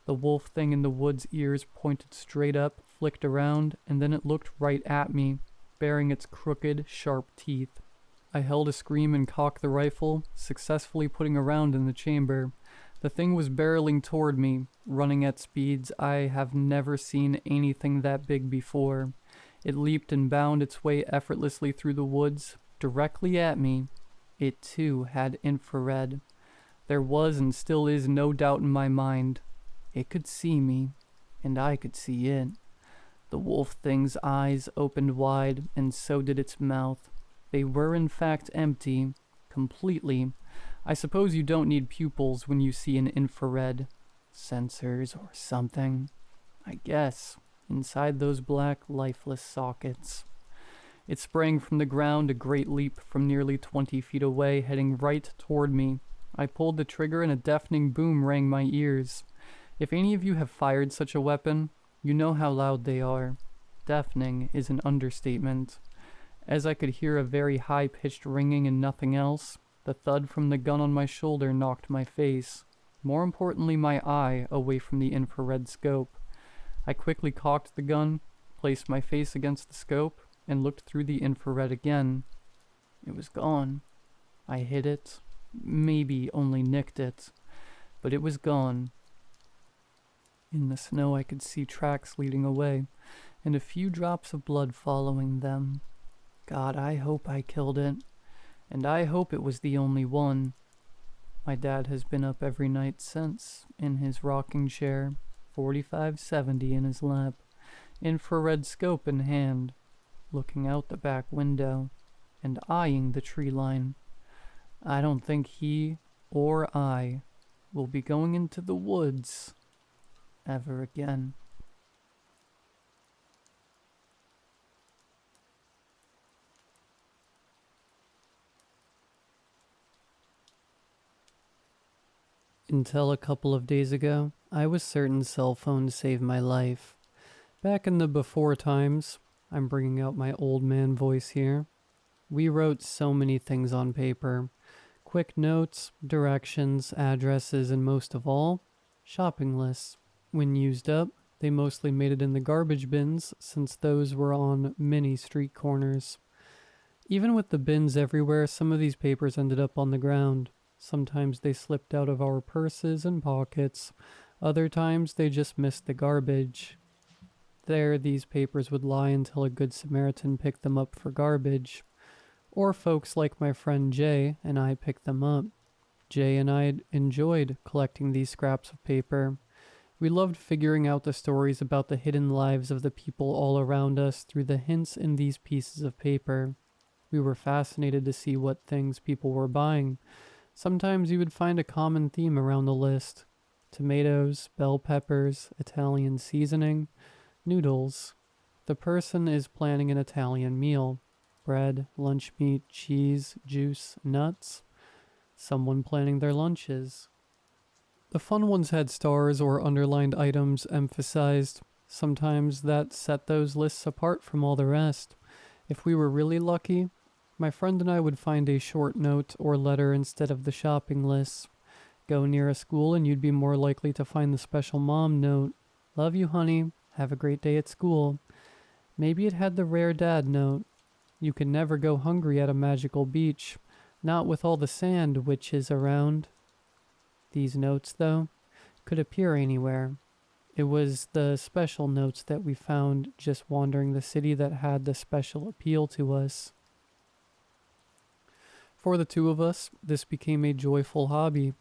The wolf thing in the wood's ears pointed straight up, flicked around, and then it looked right at me, baring its crooked, sharp teeth. I held a scream and cocked the rifle, successfully putting a round in the chamber. The thing was barreling toward me, running at speeds I have never seen anything that big before. It leaped and bounded its way effortlessly through the woods, directly at me. It too had infrared. There was and still is no doubt in my mind. It could see me, and I could see it. The wolf thing's eyes opened wide, and so did its mouth. They were in fact empty, completely. I suppose you don't need pupils when you see an infrared. Sensors or something. I guess. Inside those black, lifeless sockets. It sprang from the ground a great leap from nearly 20 feet away, heading right toward me. I pulled the trigger and a deafening boom rang my ears. If any of you have fired such a weapon, you know how loud they are. Deafening is an understatement. As I could hear a very high-pitched ringing and nothing else, the thud from the gun on my shoulder knocked my face, more importantly my eye, away from the infrared scope. I quickly cocked the gun, placed my face against the scope, and looked through the infrared again. It was gone. I hit it, maybe only nicked it, but it was gone. In the snow I could see tracks leading away, and a few drops of blood following them. God, I hope I killed it, and I hope it was the only one. My dad has been up every night since, in his rocking chair, 45-70 in his lap, infrared scope in hand, looking out the back window, and eyeing the tree line. I don't think he or I will be going into the woods ever again. Until a couple of days ago, I was certain cell phones saved my life. Back in the before times, I'm bringing out my old man voice here, we wrote so many things on paper. Quick notes, directions, addresses, and most of all, shopping lists. When used up, they mostly made it in the garbage bins since those were on many street corners. Even with the bins everywhere, some of these papers ended up on the ground. Sometimes they slipped out of our purses and pockets. Other times they just missed the garbage. There, these papers would lie until a good Samaritan picked them up for garbage. Or folks like my friend Jay and I picked them up. Jay and I enjoyed collecting these scraps of paper. We loved figuring out the stories about the hidden lives of the people all around us through the hints in these pieces of paper. We were fascinated to see what things people were buying. Sometimes you would find a common theme around the list. Tomatoes, bell peppers, Italian seasoning, noodles. The person is planning an Italian meal. Bread, lunch meat, cheese, juice, nuts. Someone planning their lunches. The fun ones had stars or underlined items emphasized. Sometimes that set those lists apart from all the rest. If we were really lucky, my friend and I would find a short note or letter instead of the shopping lists. Go near a school and you'd be more likely to find the special mom note. Love you, honey. Have a great day at school. Maybe it had the rare dad note. You can never go hungry at a magical beach, not with all the sand witches around. These notes, though, could appear anywhere. It was the special notes that we found just wandering the city that had the special appeal to us. For the two of us, this became a joyful hobby.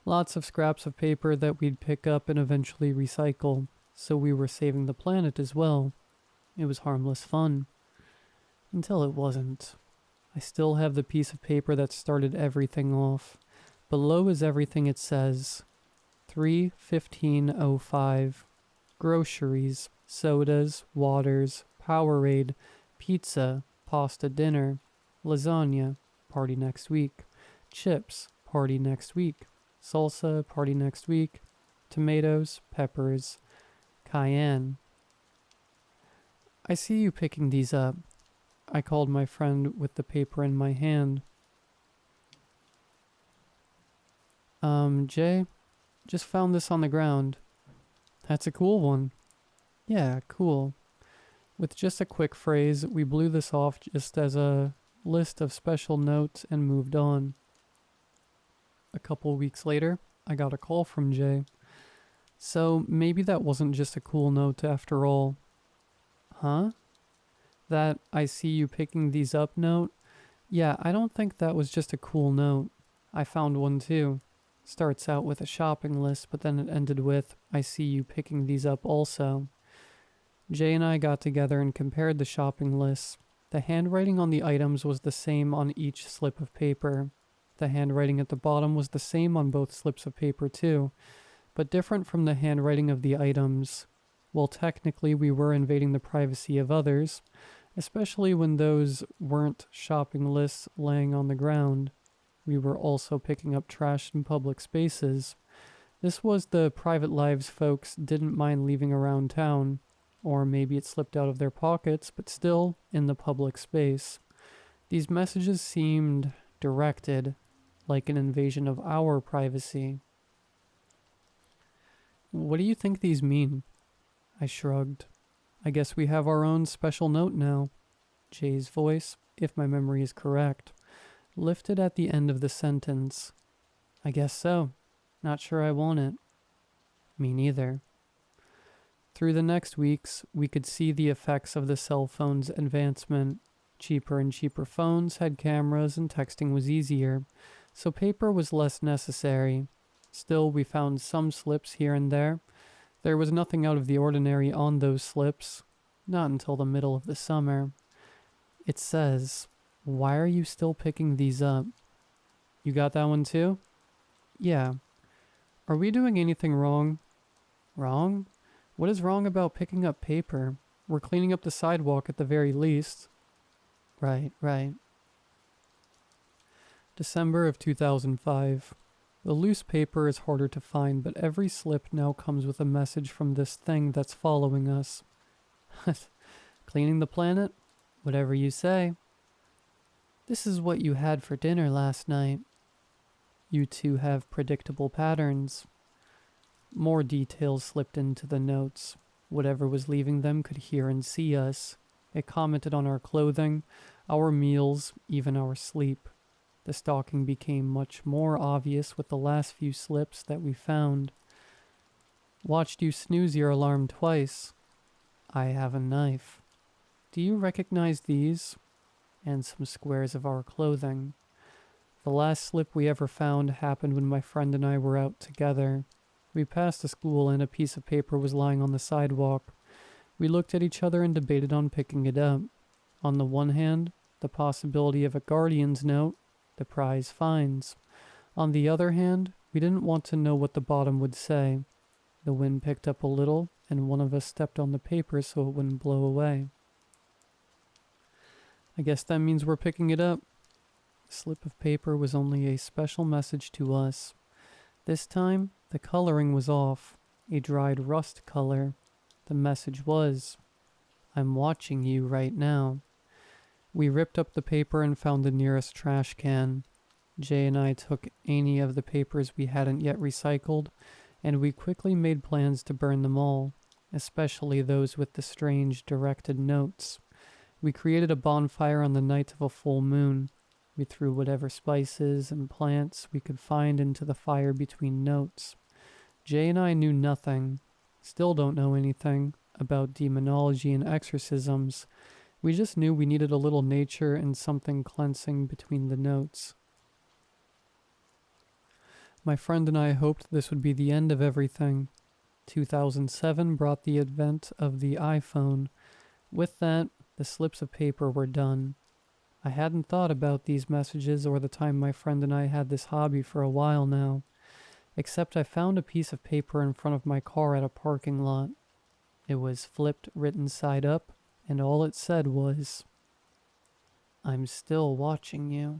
Lots of scraps of paper that we'd pick up and eventually recycle, so we were saving the planet as well. It was harmless fun. Until it wasn't. I still have the piece of paper that started everything off. Below is everything it says. 3/15/05. Groceries, sodas, waters, Powerade, pizza, pasta dinner, lasagna, party next week, chips, party next week, salsa, party next week, tomatoes, peppers, cayenne. I see you picking these up. I called my friend with the paper in my hand. Jay, just found this on the ground. That's a cool one. Yeah, cool. With just a quick phrase, we blew this off just as a list of special notes and moved on. A couple weeks later, I got a call from Jay. So maybe that wasn't just a cool note after all. Huh? That I see you picking these up note? Yeah, I don't think that was just a cool note. I found one too. Starts out with a shopping list, but then it ended with, I see you picking these up also. Jay and I got together and compared the shopping lists. The handwriting on the items was the same on each slip of paper. The handwriting at the bottom was the same on both slips of paper too, but different from the handwriting of the items. Well, technically we were invading the privacy of others, especially when those weren't shopping lists laying on the ground. We were also picking up trash in public spaces. This was the private lives folks didn't mind leaving around town, or maybe it slipped out of their pockets, but still in the public space. These messages seemed directed, like an invasion of our privacy. What do you think these mean? I shrugged. I guess we have our own special note now. Jay's voice, if my memory is correct, lifted at the end of the sentence. I guess so. Not sure I want it. Me neither. Through the next weeks, we could see the effects of the cell phone's advancement. Cheaper and cheaper phones had cameras and texting was easier, so paper was less necessary. Still, we found some slips here and there. There was nothing out of the ordinary on those slips. Not until the middle of the summer. It says, "Why are you still picking these up?" You got that one too? Yeah. Are we doing anything wrong? Wrong? What is wrong about picking up paper? We're cleaning up the sidewalk at the very least. Right. December of 2005. The loose paper is harder to find, but every slip now comes with a message from this thing that's following us. Cleaning the planet? Whatever you say. This is what you had for dinner last night. You two have predictable patterns. More details slipped into the notes. Whatever was leaving them could hear and see us. It commented on our clothing, our meals, even our sleep. The stalking became much more obvious with the last few slips that we found. Watched you snooze your alarm twice. I have a knife. Do you recognize these? And some squares of our clothing. The last slip we ever found happened when my friend and I were out together. We passed a school and a piece of paper was lying on the sidewalk. We looked at each other and debated on picking it up. On the one hand, the possibility of a guardian's note, the prize fines. On the other hand, we didn't want to know what the bottom would say. The wind picked up a little, and one of us stepped on the paper so it wouldn't blow away. I guess that means we're picking it up. The slip of paper was only a special message to us. This time, the coloring was off, a dried rust color. The message was, I'm watching you right now. We ripped up the paper and found the nearest trash can. Jay and I took any of the papers we hadn't yet recycled, and we quickly made plans to burn them all, especially those with the strange directed notes. We created a bonfire on the night of a full moon. We threw whatever spices and plants we could find into the fire between notes. Jay and I knew nothing, still don't know anything, about demonology and exorcisms. We just knew we needed a little nature and something cleansing between the notes. My friend and I hoped this would be the end of everything. 2007 brought the advent of the iPhone. With that, the slips of paper were done. I hadn't thought about these messages or the time my friend and I had this hobby for a while now, except I found a piece of paper in front of my car at a parking lot. It was flipped, written side up, and all it said was, I'm still watching you.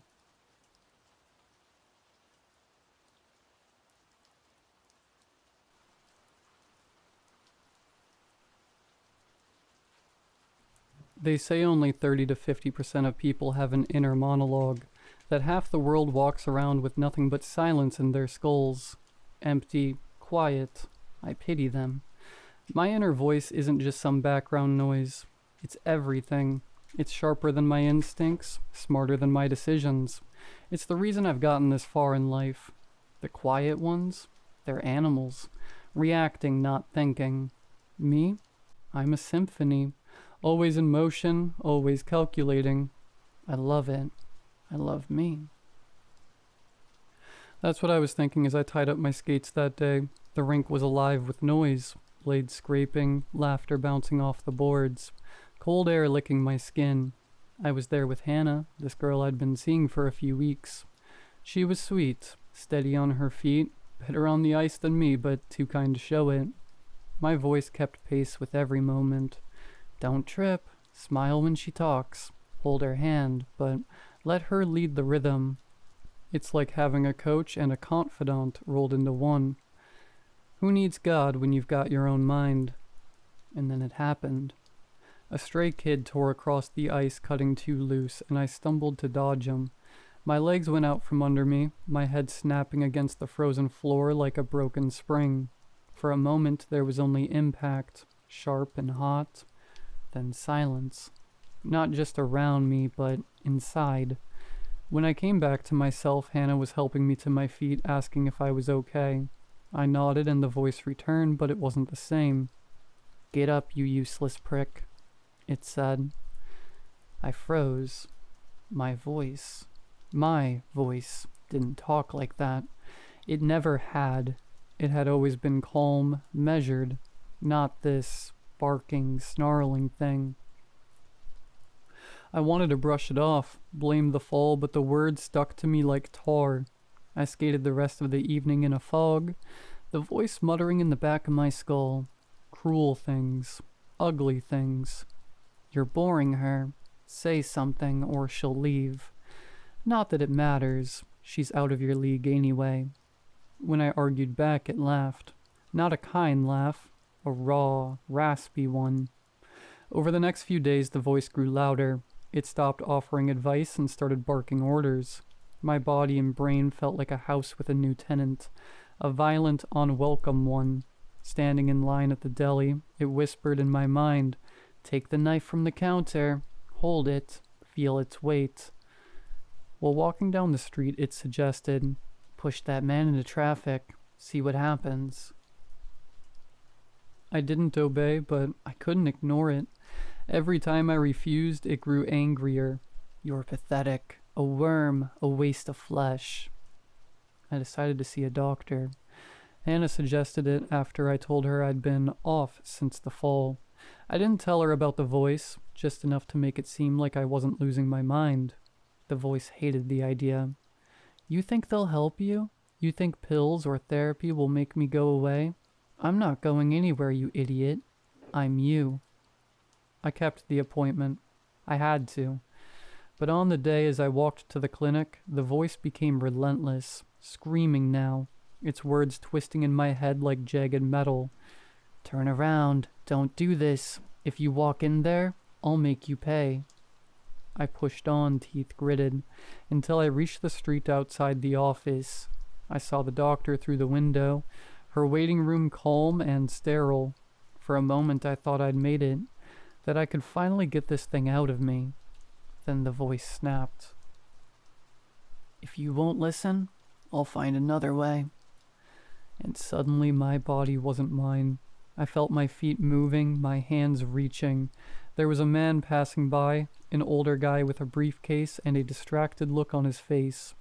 They say only 30 to 50% of people have an inner monologue, that half the world walks around with nothing but silence in their skulls. Empty, quiet. I pity them. My inner voice isn't just some background noise. It's everything. It's sharper than my instincts, smarter than my decisions. It's the reason I've gotten this far in life. The quiet ones, they're animals, reacting, not thinking. Me? I'm a symphony. Always in motion, always calculating. I love it. I love me. That's what I was thinking as I tied up my skates that day. The rink was alive with noise, blades scraping, laughter bouncing off the boards, cold air licking my skin. I was there with Hannah, this girl I'd been seeing for a few weeks. She was sweet, steady on her feet, better on the ice than me, but too kind to show it. My voice kept pace with every moment. Don't trip, smile when she talks, hold her hand, but let her lead the rhythm. It's like having a coach and a confidant rolled into one. Who needs God when you've got your own mind? And then it happened. A stray kid tore across the ice, cutting too loose, and I stumbled to dodge him. My legs went out from under me, my head snapping against the frozen floor like a broken spring. For a moment there was only impact, sharp and hot. Then silence. Not just around me, but inside. When I came back to myself, Hannah was helping me to my feet, asking if I was okay. I nodded and the voice returned, but it wasn't the same. Get up, you useless prick, it said. I froze. My voice didn't talk like that. It never had. It had always been calm, measured, not this barking, snarling thing. I wanted to brush it off, blame the fall, but the words stuck to me like tar. I skated the rest of the evening in a fog, the voice muttering in the back of my skull. Cruel things, ugly things. You're boring her. Say something or she'll leave. Not that it matters. She's out of your league anyway. When I argued back, it laughed. Not a kind laugh, a raw, raspy one. Over the next few days, the voice grew louder. It stopped offering advice and started barking orders. My body and brain felt like a house with a new tenant, a violent, unwelcome one. Standing in line at the deli, it whispered in my mind, "Take the knife from the counter, hold it, feel its weight." While walking down the street, it suggested, "Push that man into traffic, see what happens." I didn't obey, but I couldn't ignore it. Every time I refused, it grew angrier. "You're pathetic, a worm, a waste of flesh." I decided to see a doctor. Hannah suggested it after I told her I'd been off since the fall. I didn't tell her about the voice, just enough to make it seem like I wasn't losing my mind. The voice hated the idea. "You think they'll help you? You think pills or therapy will make me go away? I'm not going anywhere, you idiot. I'm you." I kept the appointment. I had to. But on the day as I walked to the clinic, the voice became relentless, screaming now, its words twisting in my head like jagged metal. "Turn around. Don't do this. If you walk in there, I'll make you pay." I pushed on, teeth gritted, until I reached the street outside the office. I saw the doctor through the window, her waiting room calm and sterile. For a moment I thought I'd made it, that I could finally get this thing out of me. Then the voice snapped. "If you won't listen, I'll find another way." And suddenly my body wasn't mine. I felt my feet moving, my hands reaching. There was a man passing by, an older guy with a briefcase and a distracted look on his face.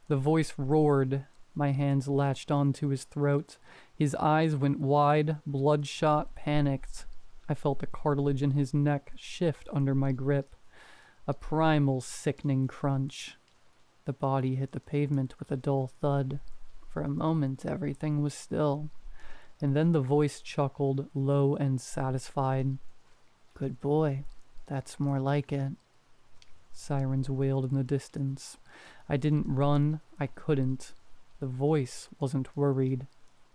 The voice roared. My hands latched onto his throat. His eyes went wide, bloodshot, panicked. I felt the cartilage in his neck shift under my grip. A primal, sickening crunch. The body hit the pavement with a dull thud. For a moment, everything was still. And then the voice chuckled, low and satisfied. "Good boy. That's more like it." Sirens wailed in the distance. I didn't run. I couldn't. The voice wasn't worried.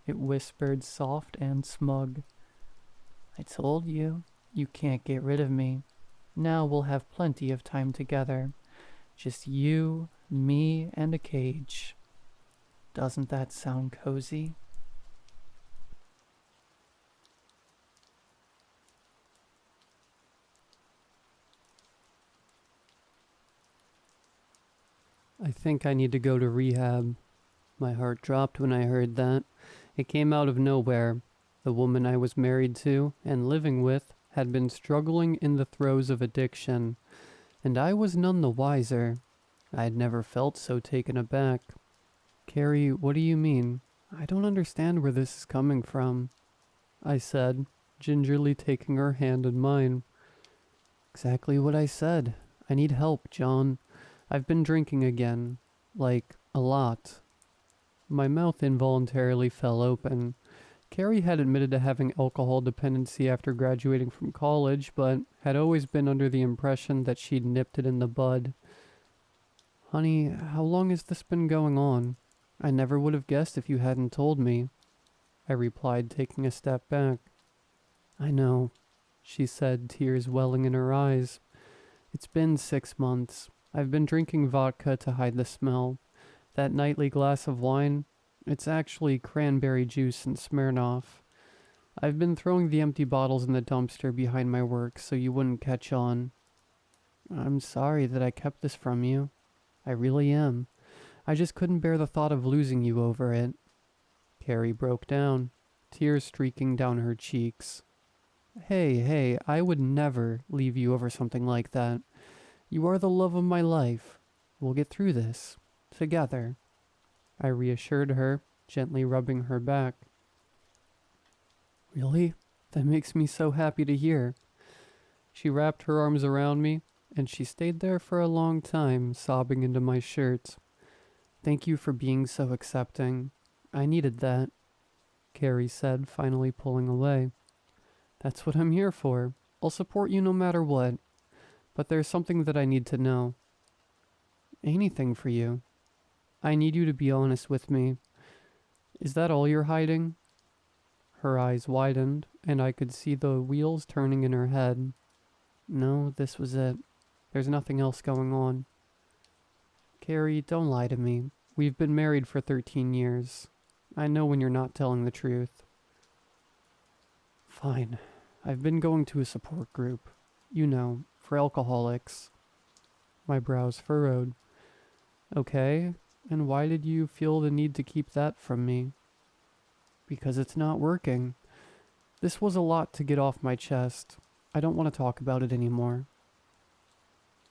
It whispered, soft and smug. "I told you, you can't get rid of me. Now we'll have plenty of time together. Just you, me, and a cage. Doesn't that sound cozy?" I think I need to go to rehab. My heart dropped when I heard that. It came out of nowhere. The woman I was married to and living with had been struggling in the throes of addiction, and I was none the wiser. I had never felt so taken aback. "Carrie, what do you mean? I don't understand where this is coming from," I said, gingerly taking her hand in mine. "Exactly what I said. I need help, John. I've been drinking again. Like, a lot." My mouth involuntarily fell open. Carrie had admitted to having alcohol dependency after graduating from college, but had always been under the impression that she'd nipped it in the bud. "Honey, how long has this been going on? I never would have guessed if you hadn't told me," I replied, taking a step back. "I know," she said, tears welling in her eyes. "It's been 6 months. I've been drinking vodka to hide the smell. That nightly glass of wine, it's actually cranberry juice and Smirnoff. I've been throwing the empty bottles in the dumpster behind my work so you wouldn't catch on. I'm sorry that I kept this from you. I really am. I just couldn't bear the thought of losing you over it." Carrie broke down, tears streaking down her cheeks. Hey, I would never leave you over something like that. You are the love of my life. We'll get through this. Together," I reassured her, gently rubbing her back. "Really? That makes me so happy to hear." She wrapped her arms around me, and she stayed there for a long time, sobbing into my shirt. "Thank you for being so accepting. I needed that," Carrie said, finally pulling away. "That's what I'm here for. I'll support you no matter what. But there's something that I need to know." "Anything for you. I need you to be honest with me. Is that all you're hiding? Her eyes widened, and I could see the wheels turning in her head. No, this was it. There's nothing else going on. Carrie, don't lie to me. We've been married for 13 years. I know when you're not telling the truth. Fine. I've been going to a support group. You know, for alcoholics. My brows furrowed. Okay, and why did you feel the need to keep that from me? Because it's not working. This was a lot to get off my chest. I don't want to talk about it anymore.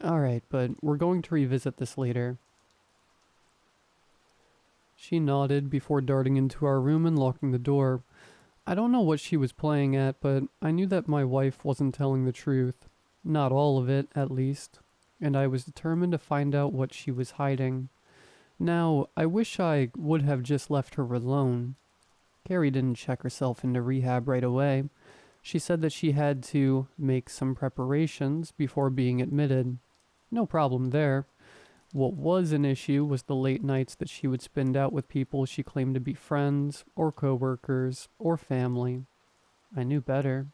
Alright, but we're going to revisit this later. She nodded before darting into our room and locking the door. I don't know what she was playing at, but I knew that my wife wasn't telling the truth. Not all of it, at least. And I was determined to find out what she was hiding. Now, I wish I would have just left her alone. Carrie didn't check herself into rehab right away. She said that she had to make some preparations before being admitted. No problem there. What was an issue was the late nights that she would spend out with people she claimed to be friends, or co-workers, or family. I knew better.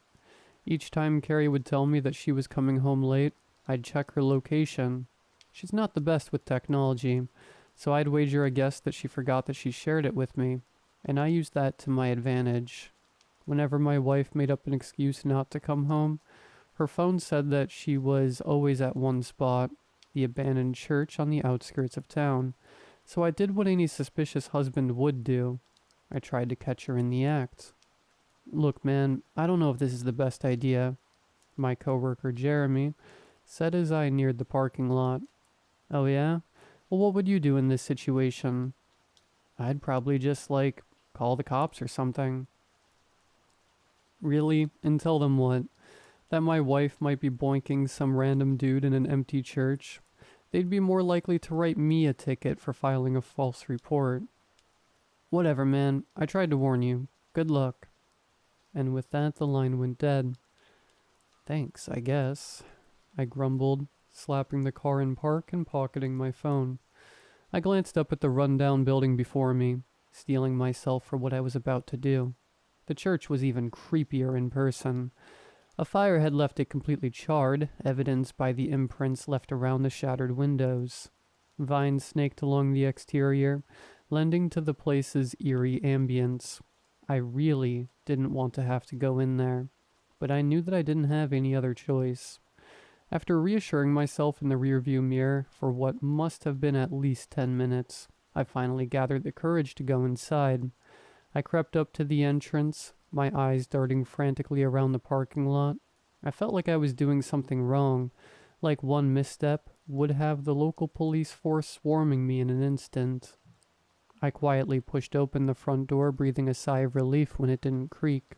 Each time Carrie would tell me that she was coming home late, I'd check her location. She's not the best with technology, so I'd wager a guess that she forgot that she shared it with me, and I used that to my advantage. Whenever my wife made up an excuse not to come home, her phone said that she was always at one spot, the abandoned church on the outskirts of town, so I did what any suspicious husband would do. I tried to catch her in the act. Look, man, I don't know if this is the best idea, my coworker Jeremy said as I neared the parking lot. Oh yeah? Well, what would you do in this situation? I'd probably just, call the cops or something. Really? And tell them what? That my wife might be boinking some random dude in an empty church? They'd be more likely to write me a ticket for filing a false report. Whatever, man. I tried to warn you. Good luck. And with that, the line went dead. Thanks, I guess, I grumbled, slapping the car in park and pocketing my phone. I glanced up at the rundown building before me, steeling myself for what I was about to do. The church was even creepier in person. A fire had left it completely charred, evidenced by the imprints left around the shattered windows. Vines snaked along the exterior, lending to the place's eerie ambience. I really didn't want to have to go in there, but I knew that I didn't have any other choice. After reassuring myself in the rearview mirror for what must have been at least 10 minutes, I finally gathered the courage to go inside. I crept up to the entrance, my eyes darting frantically around the parking lot. I felt like I was doing something wrong, like one misstep would have the local police force swarming me in an instant. I quietly pushed open the front door, breathing a sigh of relief when it didn't creak.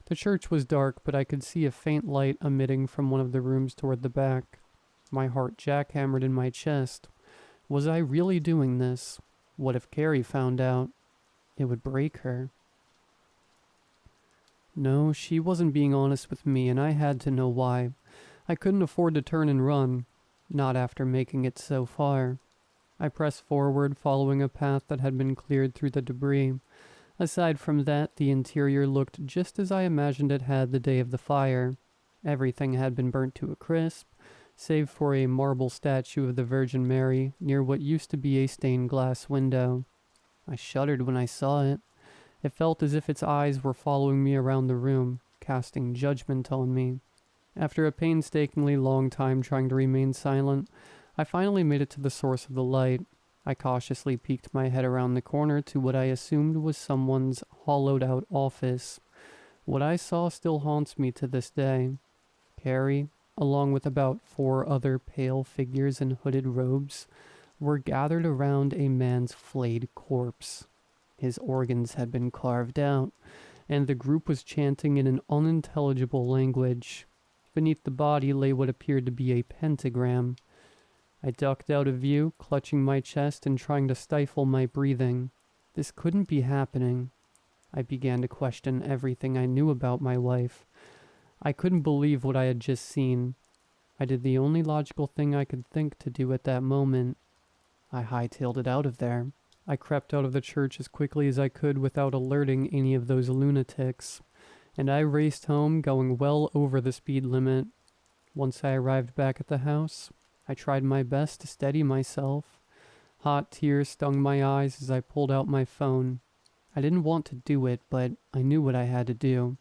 The church was dark, but I could see a faint light emitting from one of the rooms toward the back. My heart jackhammered in my chest. Was I really doing this? What if Carrie found out? It would break her. No, she wasn't being honest with me, and I had to know why. I couldn't afford to turn and run, not after making it so far. I pressed forward, following a path that had been cleared through the debris. Aside from that, the interior looked just as I imagined it had the day of the fire. Everything had been burnt to a crisp, save for a marble statue of the Virgin Mary near what used to be a stained glass window. I shuddered when I saw it. It felt as if its eyes were following me around the room, casting judgment on me. After a painstakingly long time trying to remain silent, I finally made it to the source of the light. I cautiously peeked my head around the corner to what I assumed was someone's hollowed-out office. What I saw still haunts me to this day. Carrie, along with about 4 other pale figures in hooded robes, were gathered around a man's flayed corpse. His organs had been carved out, and the group was chanting in an unintelligible language. Beneath the body lay what appeared to be a pentagram. I ducked out of view, clutching my chest and trying to stifle my breathing. This couldn't be happening. I began to question everything I knew about my wife. I couldn't believe what I had just seen. I did the only logical thing I could think to do at that moment. I hightailed it out of there. I crept out of the church as quickly as I could without alerting any of those lunatics, and I raced home going well over the speed limit. Once I arrived back at the house, I tried my best to steady myself. Hot tears stung my eyes as I pulled out my phone. I didn't want to do it, but I knew what I had to do.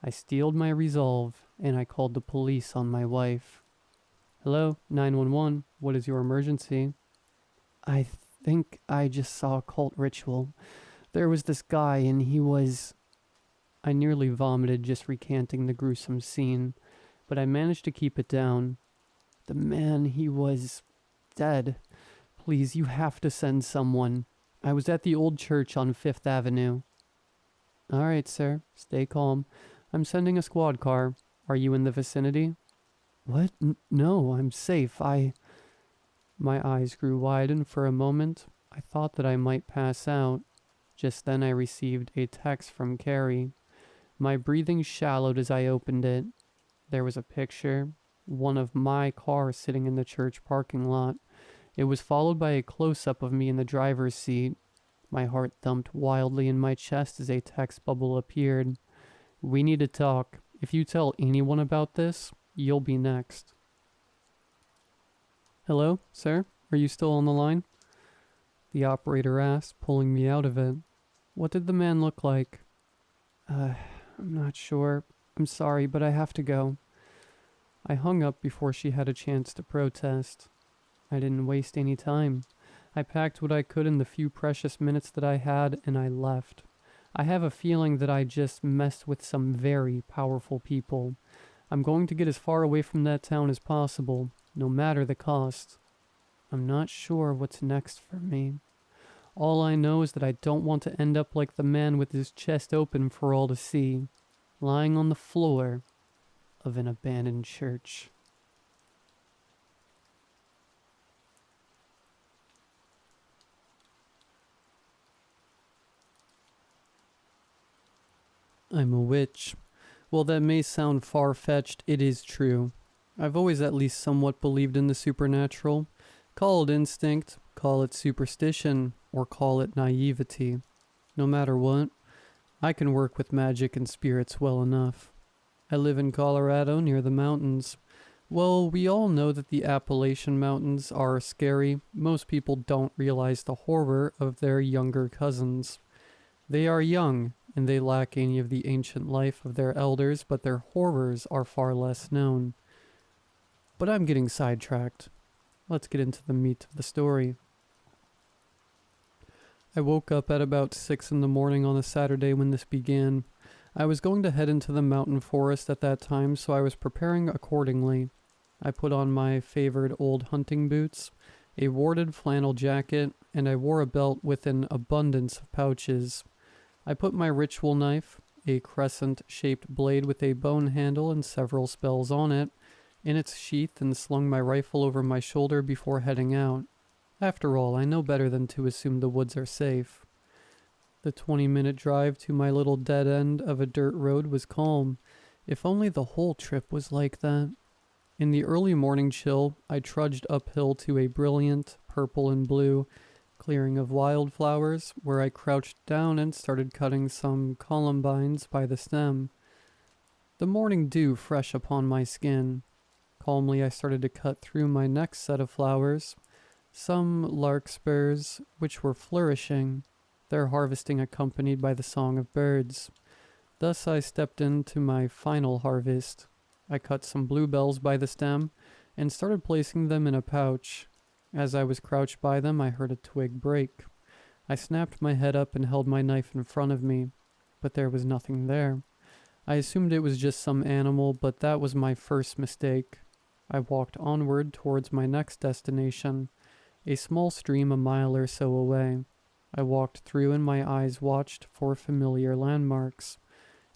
I steeled my resolve, and I called the police on my wife. "Hello, 911, what is your emergency?" "I think I just saw a cult ritual. There was this guy and he was..." I nearly vomited just recanting the gruesome scene, but I managed to keep it down. "The man, he was dead. Please, you have to send someone. I was at the old church on 5th Avenue. "All right, sir. Stay calm. I'm sending a squad car. Are you in the vicinity?" "What? No, I'm safe. My eyes grew wide, and for a moment, I thought that I might pass out. Just then I received a text from Carrie. My breathing shallowed as I opened it. There was a picture, one of my car sitting in the church parking lot. It was followed by a close-up of me in the driver's seat. My heart thumped wildly in my chest as a text bubble appeared. "We need to talk. If you tell anyone about this, you'll be next." "Hello, sir? Are you still on the line?" the operator asked, pulling me out of it. "What did the man look like?" I'm not sure. I'm sorry, but I have to go." I hung up before she had a chance to protest. I didn't waste any time. I packed what I could in the few precious minutes that I had, and I left. I have a feeling that I just messed with some very powerful people. I'm going to get as far away from that town as possible, no matter the cost. I'm not sure what's next for me. All I know is that I don't want to end up like the man with his chest open for all to see, lying on the floor of an abandoned church. I'm a witch. While that may sound far-fetched, it is true. I've always at least somewhat believed in the supernatural. Call it instinct, call it superstition, or call it naivety. No matter what, I can work with magic and spirits well enough. I live in Colorado near the mountains. Well, we all know that the Appalachian Mountains are scary. Most people don't realize the horror of their younger cousins. They are young, and they lack any of the ancient life of their elders, but their horrors are far less known. But I'm getting sidetracked. Let's get into the meat of the story. I woke up at about 6 in the morning on a Saturday when this began. I was going to head into the mountain forest at that time, so I was preparing accordingly. I put on my favored old hunting boots, a warded flannel jacket, and I wore a belt with an abundance of pouches. I put my ritual knife, a crescent-shaped blade with a bone handle and several spells on it, in its sheath and slung my rifle over my shoulder before heading out. After all, I know better than to assume the woods are safe. The 20-minute drive to my little dead end of a dirt road was calm. If only the whole trip was like that. In the early morning chill, I trudged uphill to a brilliant purple and blue clearing of wildflowers, where I crouched down and started cutting some columbines by the stem. The morning dew fresh upon my skin. Calmly I started to cut through my next set of flowers, some larkspurs, which were flourishing, their harvesting accompanied by the song of birds. Thus I stepped into my final harvest. I cut some bluebells by the stem, and started placing them in a pouch. As I was crouched by them, I heard a twig break. I snapped my head up and held my knife in front of me, but there was nothing there. I assumed it was just some animal, but that was my first mistake. I walked onward towards my next destination, a small stream a mile or so away. I walked through and my eyes watched for familiar landmarks.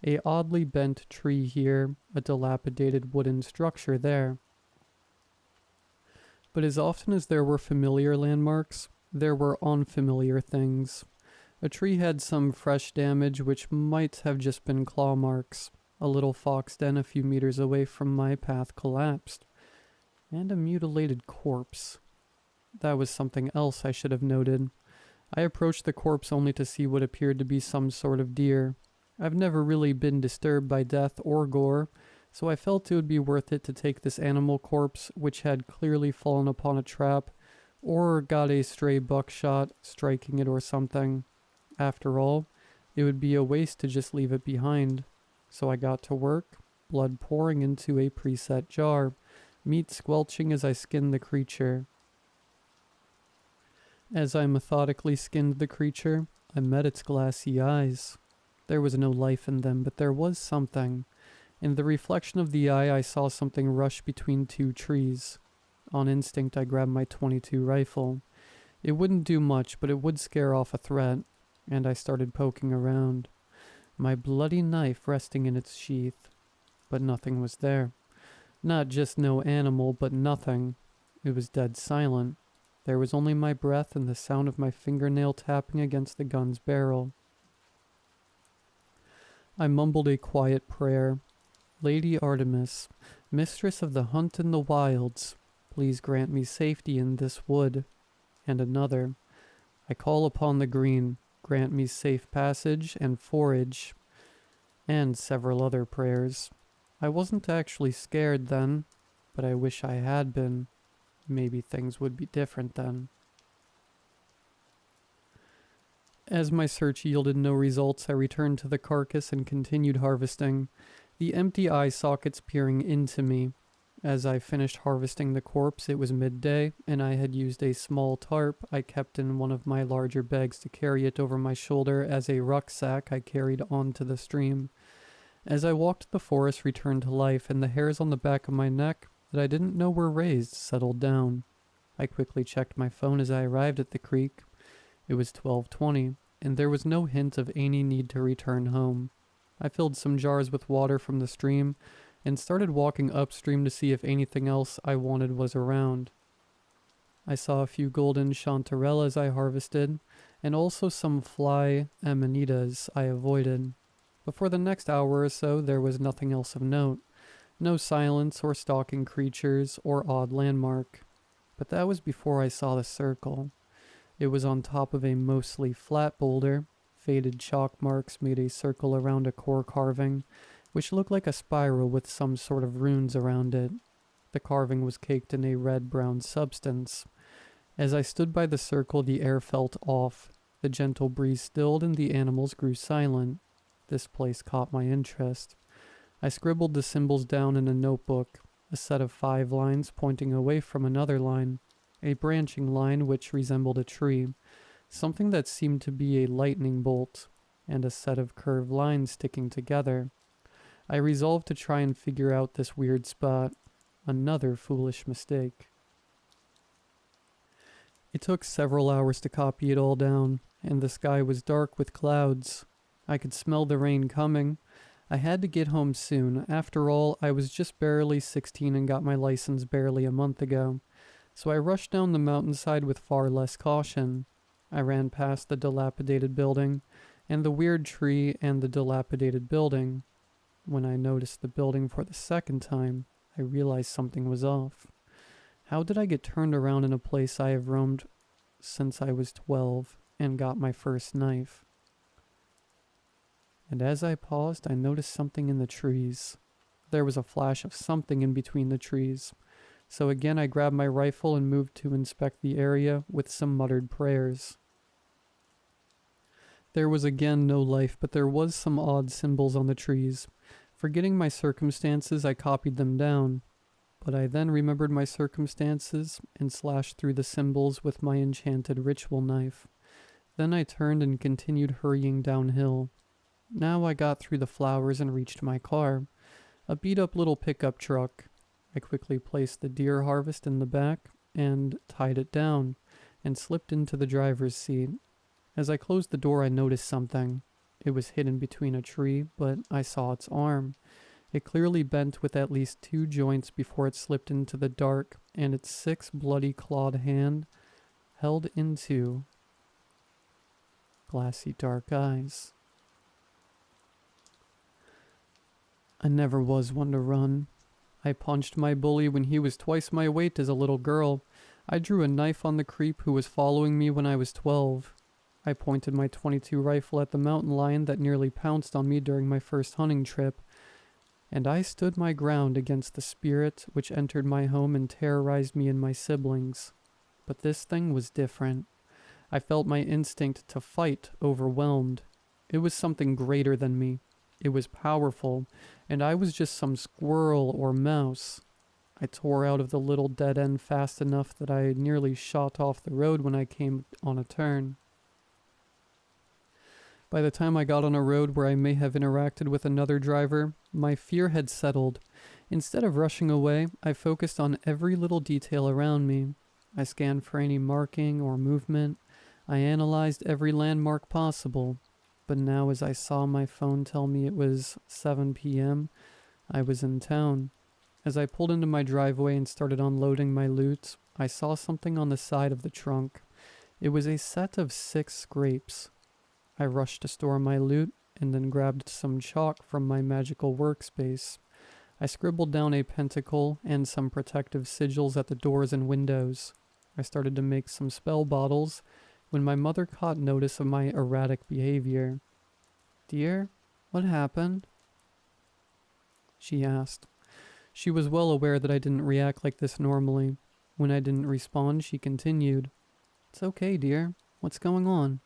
A oddly bent tree here, a dilapidated wooden structure there. But as often as there were familiar landmarks, there were unfamiliar things. A tree had some fresh damage which might have just been claw marks. A little fox den a few meters away from my path collapsed. And a mutilated corpse. That was something else I should have noted. I approached the corpse only to see what appeared to be some sort of deer. I've never really been disturbed by death or gore, so I felt it would be worth it to take this animal corpse, which had clearly fallen upon a trap, or got a stray buckshot striking it or something. After all, it would be a waste to just leave it behind. So I got to work, blood pouring into a preset jar, meat squelching as I skinned the creature. As I methodically skinned the creature, I met its glassy eyes. There was no life in them, but there was something. In the reflection of the eye, I saw something rush between two trees. On instinct, I grabbed my .22 rifle. It wouldn't do much, but it would scare off a threat, and I started poking around, my bloody knife resting in its sheath. But nothing was there. Not just no animal, but nothing. It was dead silent. There was only my breath and the sound of my fingernail tapping against the gun's barrel. I mumbled a quiet prayer. Lady Artemis, mistress of the hunt in the wilds, please grant me safety in this wood. And another. I call upon the green, grant me safe passage and forage. And several other prayers. I wasn't actually scared then, but I wish I had been. Maybe things would be different then. As my search yielded no results, I returned to the carcass and continued harvesting, the empty eye sockets peering into me. As I finished harvesting the corpse, it was midday, and I had used a small tarp I kept in one of my larger bags to carry it over my shoulder as a rucksack I carried onto the stream. As I walked, the forest returned to life, and the hairs on the back of my neck that I didn't know were raised settled down. I quickly checked my phone as I arrived at the creek. It was 12:20, and there was no hint of any need to return home. I filled some jars with water from the stream and started walking upstream to see if anything else I wanted was around. I saw a few golden chanterelles I harvested, and also some fly amanitas I avoided. But for the next hour or so, there was nothing else of note. No silence or stalking creatures or odd landmark. But that was before I saw the circle. It was on top of a mostly flat boulder. Faded chalk marks made a circle around a core carving, which looked like a spiral with some sort of runes around it. The carving was caked in a red-brown substance. As I stood by the circle, the air felt off. The gentle breeze stilled and the animals grew silent. This place caught my interest. I scribbled the symbols down in a notebook, a set of 5 lines pointing away from another line, a branching line which resembled a tree, something that seemed to be a lightning bolt, and a set of curved lines sticking together. I resolved to try and figure out this weird spot. Another foolish mistake. It took several hours to copy it all down, and the sky was dark with clouds. I could smell the rain coming. I had to get home soon. After all, I was just barely 16 and got my license barely a month ago. So I rushed down the mountainside with far less caution. I ran past the dilapidated building, and the weird tree and the dilapidated building. When I noticed the building for the second time, I realized something was off. How did I get turned around in a place I have roamed since I was 12 and got my first knife? And as I paused, I noticed something in the trees. There was a flash of something in between the trees. So again I grabbed my rifle and moved to inspect the area with some muttered prayers. There was again no life, but there was some odd symbols on the trees. Forgetting my circumstances, I copied them down. But I then remembered my circumstances and slashed through the symbols with my enchanted ritual knife. Then I turned and continued hurrying downhill. Now I got through the flowers and reached my car, a beat-up little pickup truck. I quickly placed the deer harvest in the back and tied it down and slipped into the driver's seat. As I closed the door, I noticed something. It was hidden between a tree, but I saw its arm. It clearly bent with at least 2 joints before it slipped into the dark, and its 6 bloody clawed hand held into glassy dark eyes. I never was one to run. I punched my bully when he was twice my weight as a little girl. I drew a knife on the creep who was following me when I was 12. I pointed my .22 rifle at the mountain lion that nearly pounced on me during my first hunting trip, and I stood my ground against the spirit which entered my home and terrorized me and my siblings. But this thing was different. I felt my instinct to fight overwhelmed. It was something greater than me. It was powerful, and I was just some squirrel or mouse. I tore out of the little dead end fast enough that I nearly shot off the road when I came on a turn. By the time I got on a road where I may have interacted with another driver, my fear had settled. Instead of rushing away, I focused on every little detail around me. I scanned for any marking or movement. I analyzed every landmark possible. But now as I saw my phone tell me it was 7 p.m., I was in town. As I pulled into my driveway and started unloading my loot, I saw something on the side of the trunk. It was a set of 6 grapes. I rushed to store my loot and then grabbed some chalk from my magical workspace. I scribbled down a pentacle and some protective sigils at the doors and windows. I started to make some spell bottles when my mother caught notice of my erratic behavior. "Dear, what happened?" she asked. She was well aware that I didn't react like this normally. When I didn't respond, she continued, "It's okay, dear. What's going on?"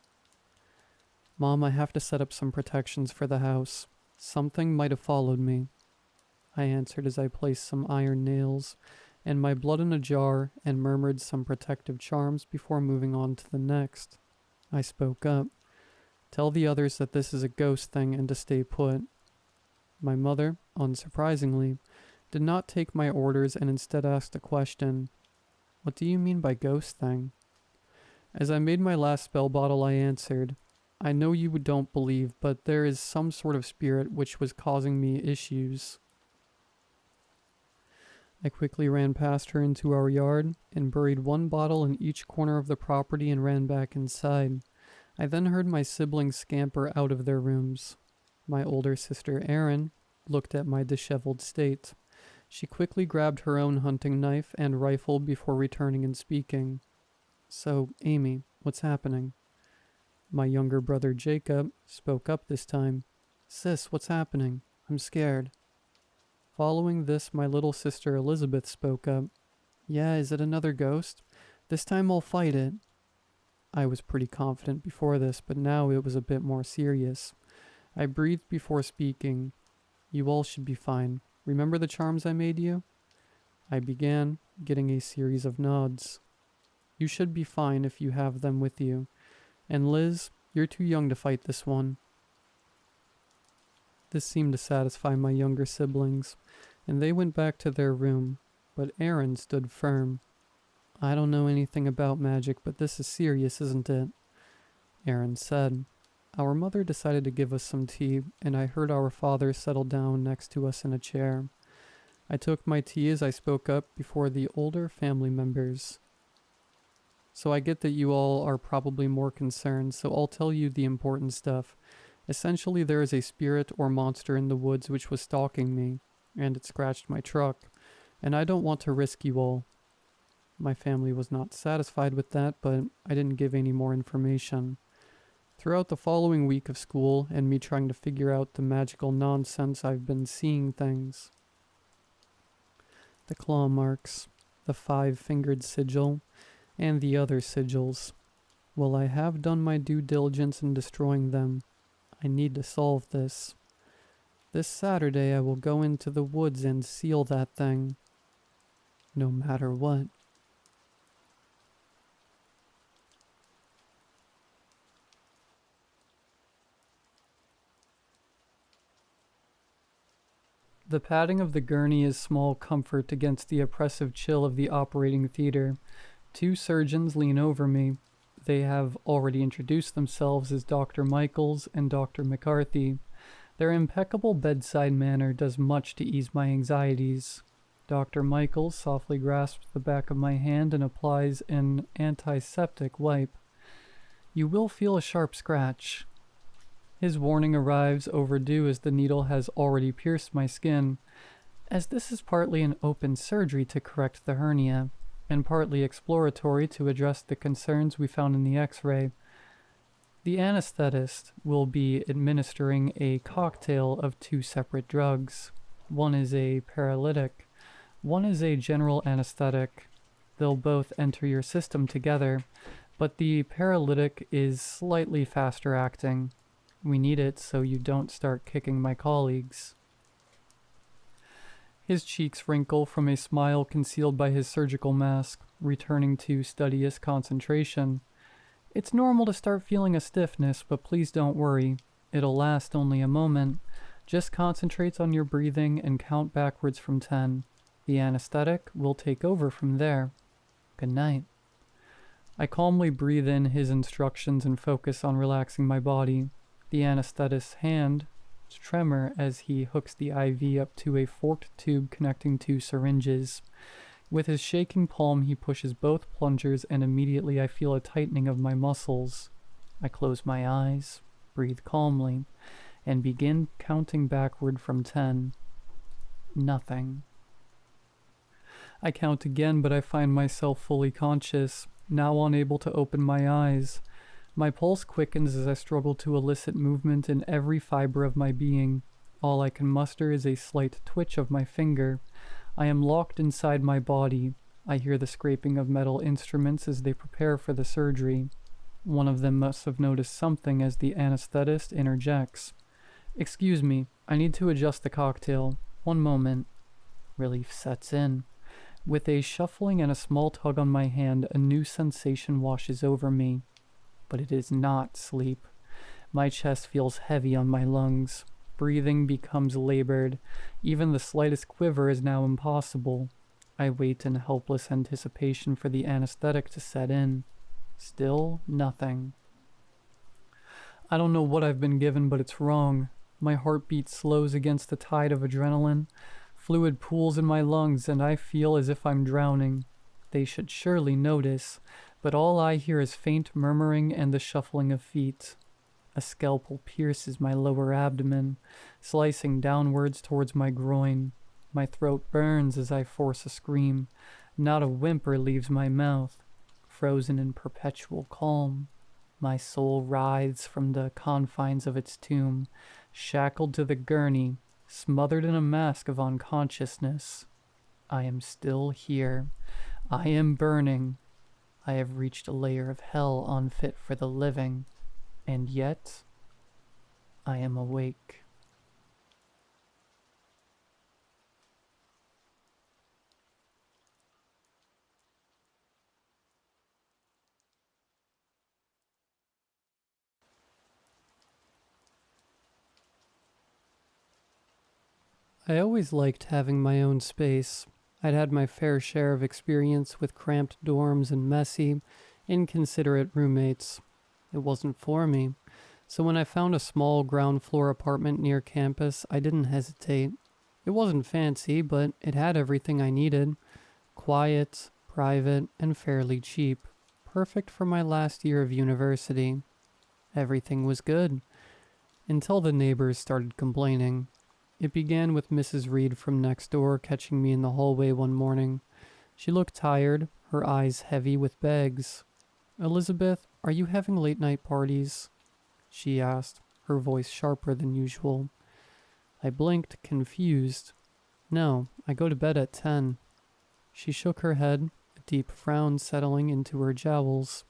"Mom, I have to set up some protections for the house. Something might have followed me," I answered as I placed some iron nails and my blood in a jar and murmured some protective charms before moving on to the next. I spoke up. "Tell the others that this is a ghost thing and to stay put." My mother, unsurprisingly, did not take my orders and instead asked a question. "What do you mean by ghost thing?" As I made my last spell bottle, I answered, "I know you don't believe, but there is some sort of spirit which was causing me issues." I quickly ran past her into our yard and buried one bottle in each corner of the property and ran back inside. I then heard my siblings scamper out of their rooms. My older sister, Erin, looked at my disheveled state. She quickly grabbed her own hunting knife and rifle before returning and speaking. "So, Amy, what's happening?" My younger brother, Jacob, spoke up this time. "Sis, what's happening? I'm scared." Following this, my little sister Elizabeth spoke up. "Yeah, is it another ghost? This time I'll fight it." I was pretty confident before this, but now it was a bit more serious. I breathed before speaking. "You all should be fine. Remember the charms I made you?" I began, getting a series of nods. "You should be fine if you have them with you. And Liz, you're too young to fight this one." This seemed to satisfy my younger siblings, and they went back to their room, but Erin stood firm. "I don't know anything about magic, but this is serious, isn't it?" Erin said. Our mother decided to give us some tea, and I heard our father settle down next to us in a chair. I took my tea as I spoke up before the older family members. "So I get that you all are probably more concerned, so I'll tell you the important stuff. Essentially, there is a spirit or monster in the woods which was stalking me, and it scratched my truck, and I don't want to risk you all." My family was not satisfied with that, but I didn't give any more information. Throughout the following week of school and me trying to figure out the magical nonsense, I've been seeing things. The claw marks, the 5-fingered sigil, and the other sigils. Well, I have done my due diligence in destroying them. I need to solve this. This Saturday I will go into the woods and seal that thing. No matter what. The padding of the gurney is small comfort against the oppressive chill of the operating theater. 2 surgeons lean over me. They have already introduced themselves as Dr. Michaels and Dr. McCarthy. Their impeccable bedside manner does much to ease my anxieties. Dr. Michaels softly grasps the back of my hand and applies an antiseptic wipe. "You will feel a sharp scratch." His warning arrives overdue as the needle has already pierced my skin. As this is partly an open surgery to correct the hernia, and partly exploratory to address the concerns we found in the X-ray, The anesthetist will be administering a cocktail of two separate drugs. One is a paralytic, one is a general anesthetic. They'll both enter your system together, but the paralytic is slightly faster acting. We need it so you don't start kicking my colleagues. His cheeks wrinkle from a smile concealed by his surgical mask, returning to studious concentration. It's normal to start feeling a stiffness, but please don't worry. It'll last only a moment. Just concentrate on your breathing and count backwards from 10. The anesthetic will take over from there. Good night. I calmly breathe in his instructions and focus on relaxing my body. The anesthetist's hand tremor as he hooks the IV up to a forked tube connecting two syringes. With his shaking palm, he pushes both plungers, and immediately I feel a tightening of my muscles. I close my eyes, breathe calmly, and begin counting backward from 10. Nothing. I count again, but I find myself fully conscious, now unable to open my eyes. My pulse quickens as I struggle to elicit movement in every fiber of my being. All I can muster is a slight twitch of my finger. I am locked inside my body. I hear the scraping of metal instruments as they prepare for the surgery. One of them must have noticed something as the anesthetist interjects. "Excuse me, I need to adjust the cocktail. One moment." Relief sets in. With a shuffling and a small tug on my hand, a new sensation washes over me. But it is not sleep. My chest feels heavy on my lungs. Breathing becomes labored. Even the slightest quiver is now impossible. I wait in helpless anticipation for the anesthetic to set in. Still nothing. I don't know what I've been given, but it's wrong. My heartbeat slows against the tide of adrenaline. Fluid pools in my lungs, and I feel as if I'm drowning. They should surely notice, but all I hear is faint murmuring and the shuffling of feet. A scalpel pierces my lower abdomen, slicing downwards towards my groin. My throat burns as I force a scream. Not a whimper leaves my mouth. Frozen in perpetual calm, my soul writhes from the confines of its tomb, shackled to the gurney, smothered in a mask of unconsciousness. I am still here. I am burning. I have reached a layer of hell unfit for the living, and yet I am awake. I always liked having my own space. I'd had my fair share of experience with cramped dorms and messy, inconsiderate roommates. It wasn't for me. So when I found a small ground floor apartment near campus, I didn't hesitate. It wasn't fancy, but it had everything I needed. Quiet, private, and fairly cheap. Perfect for my last year of university. Everything was good. Until the neighbors started complaining. It began with Mrs. Reed from next door catching me in the hallway one morning. She looked tired, her eyes heavy with bags. "Elizabeth, are you having late-night parties?" she asked, her voice sharper than usual. I blinked, confused. "No, I go to bed at 10. She shook her head, a deep frown settling into her jowls.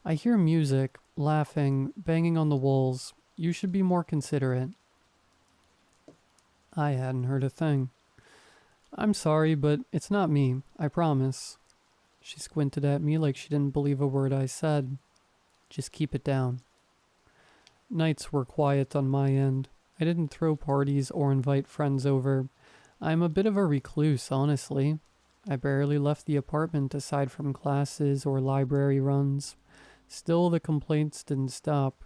"I hear music, laughing, banging on the walls. You should be more considerate." I hadn't heard a thing. "I'm sorry, but it's not me, I promise." She squinted at me like she didn't believe a word I said. "Just keep it down." Nights were quiet on my end. I didn't throw parties or invite friends over. I'm a bit of a recluse, honestly. I barely left the apartment aside from classes or library runs. Still, the complaints didn't stop.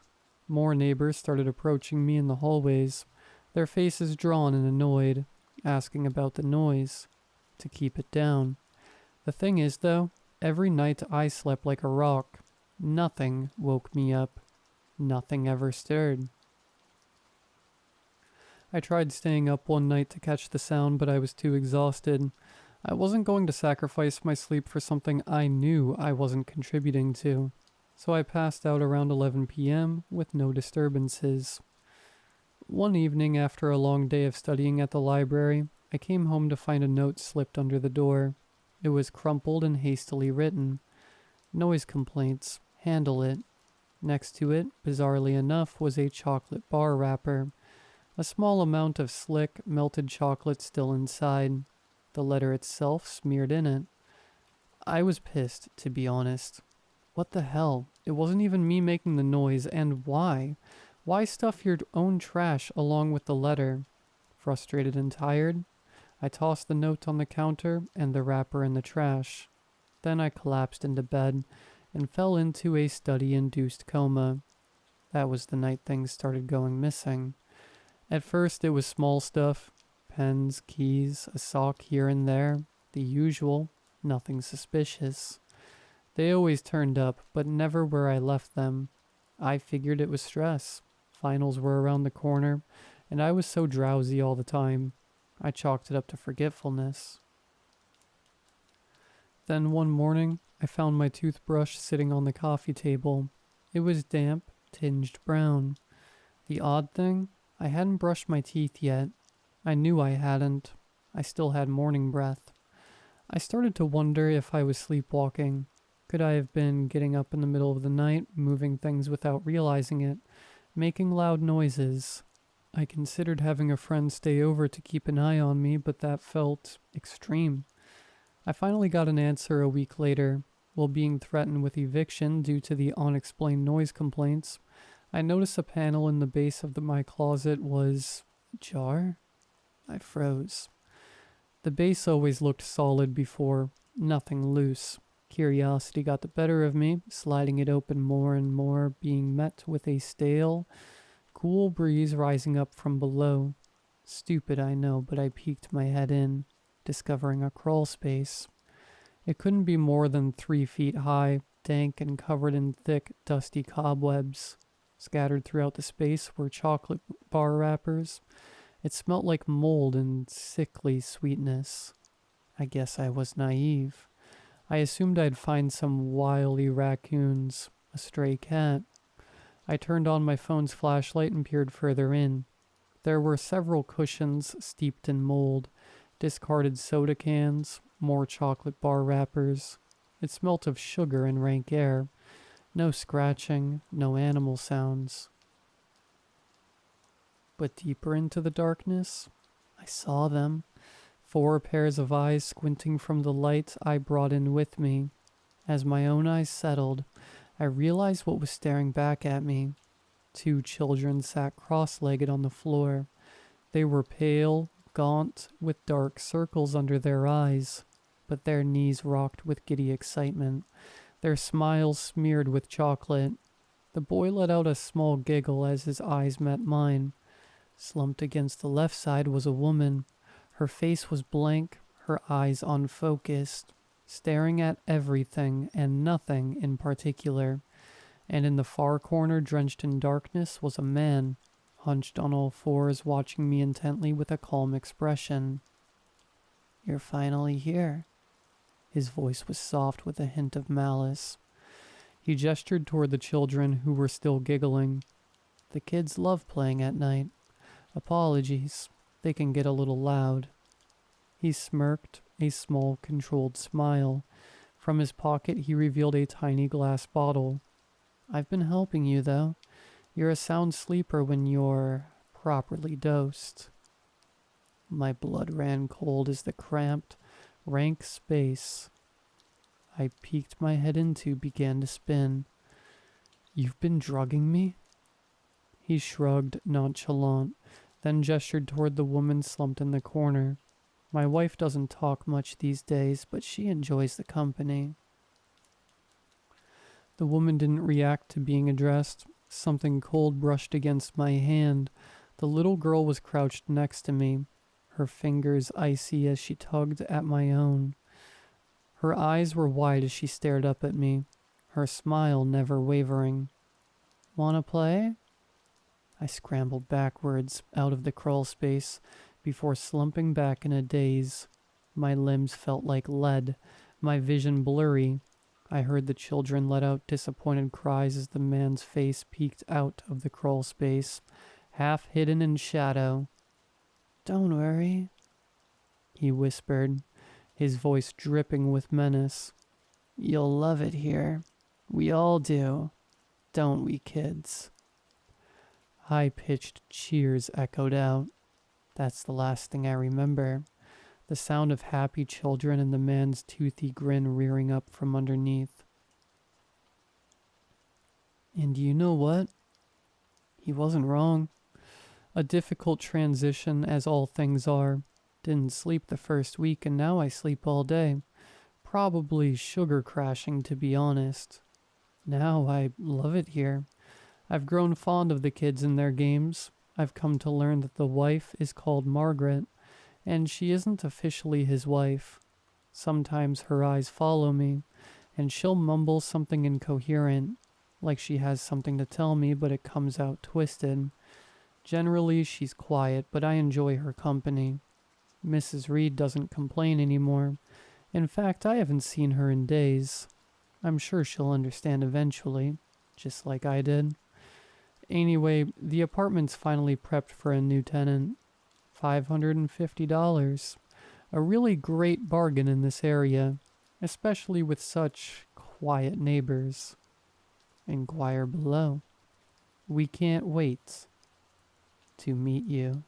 More neighbors started approaching me in the hallways, their faces drawn and annoyed, asking about the noise, to keep it down. The thing is, though, every night I slept like a rock. Nothing woke me up. Nothing ever stirred. I tried staying up one night to catch the sound, but I was too exhausted. I wasn't going to sacrifice my sleep for something I knew I wasn't contributing to. so I passed out around 11 p.m. with no disturbances. One evening after a long day of studying at the library, I came home to find a note slipped under the door. It was crumpled and hastily written. Noise complaints. Handle it. Next to it, bizarrely enough, was a chocolate bar wrapper. A small amount of slick, melted chocolate still inside. The letter itself smeared in it. I was pissed, to be honest. What the hell? It wasn't even me making the noise, and why? Why stuff your own trash along with the letter? Frustrated and tired, I tossed the note on the counter and the wrapper in the trash. Then I collapsed into bed and fell into a study-induced coma. That was the night things started going missing. At first it was small stuff, pens, keys, a sock here and there, the usual, nothing suspicious. They always turned up, but never where I left them. I figured it was stress. Finals were around the corner, and I was so drowsy all the time. I chalked it up to forgetfulness. Then one morning, I found my toothbrush sitting on the coffee table. It was damp, tinged brown. The odd thing, I hadn't brushed my teeth yet. I knew I hadn't. I still had morning breath. I started to wonder if I was sleepwalking. Could I have been getting up in the middle of the night, moving things without realizing it, making loud noises? I considered having a friend stay over to keep an eye on me, but that felt extreme. I finally got an answer a week later. While being threatened with eviction due to the unexplained noise complaints, I noticed a panel in the base of my closet was ajar. I froze. The base always looked solid before, nothing loose. Curiosity got the better of me, sliding it open more and more, being met with a stale, cool breeze rising up from below. Stupid, I know, but I peeked my head in, discovering a crawl space. It couldn't be more than 3 feet high, dank and covered in thick, dusty cobwebs. Scattered throughout the space were chocolate bar wrappers. It smelt like mold and sickly sweetness. I guess I was naive. I assumed I'd find some wily raccoons, a stray cat. I turned on my phone's flashlight and peered further in. There were several cushions steeped in mold, discarded soda cans, more chocolate bar wrappers. It smelt of sugar and rank air. No scratching, no animal sounds. But deeper into the darkness, I saw them. 4 pairs of eyes squinting from the light I brought in with me. As my own eyes settled, I realized what was staring back at me. 2 children sat cross-legged on the floor. They were pale, gaunt, with dark circles under their eyes, but their knees rocked with giddy excitement, their smiles smeared with chocolate. The boy let out a small giggle as his eyes met mine. Slumped against the left side was a woman. Her face was blank, her eyes unfocused, staring at everything and nothing in particular. And in the far corner, drenched in darkness, was a man, hunched on all fours, watching me intently with a calm expression. "You're finally here." His voice was soft with a hint of malice. He gestured toward the children who were still giggling. "The kids love playing at night. Apologies, they can get a little loud." He smirked, a small, controlled smile. From his pocket he revealed a tiny glass bottle. "I've been helping you, though. You're a sound sleeper when you're properly dosed." My blood ran cold as the cramped, rank space I peeked my head into began to spin. "You've been drugging me?" He shrugged, nonchalant, then gestured toward the woman slumped in the corner. "My wife doesn't talk much these days, but she enjoys the company." The woman didn't react to being addressed. Something cold brushed against my hand. The little girl was crouched next to me, her fingers icy as she tugged at my own. Her eyes were wide as she stared up at me, her smile never wavering. "Wanna play?" I scrambled backwards out of the crawl space before slumping back in a daze. My limbs felt like lead, my vision blurry. I heard the children let out disappointed cries as the man's face peeked out of the crawl space, half hidden in shadow. "Don't worry," he whispered, his voice dripping with menace. "You'll love it here. We all do. Don't we, kids?" High-pitched cheers echoed out. That's the last thing I remember. The sound of happy children and the man's toothy grin rearing up from underneath. And you know what? He wasn't wrong. A difficult transition, as all things are. Didn't sleep the first week, and now I sleep all day. Probably sugar crashing, to be honest. Now I love it here. I've grown fond of the kids and their games. I've come to learn that the wife is called Margaret, and she isn't officially his wife. Sometimes her eyes follow me, and she'll mumble something incoherent, like she has something to tell me, but it comes out twisted. Generally, she's quiet, but I enjoy her company. Mrs. Reed doesn't complain anymore. In fact, I haven't seen her in days. I'm sure she'll understand eventually, just like I did. Anyway, the apartment's finally prepped for a new tenant. $550. A really great bargain in this area, especially with such quiet neighbors. Inquire below. We can't wait to meet you.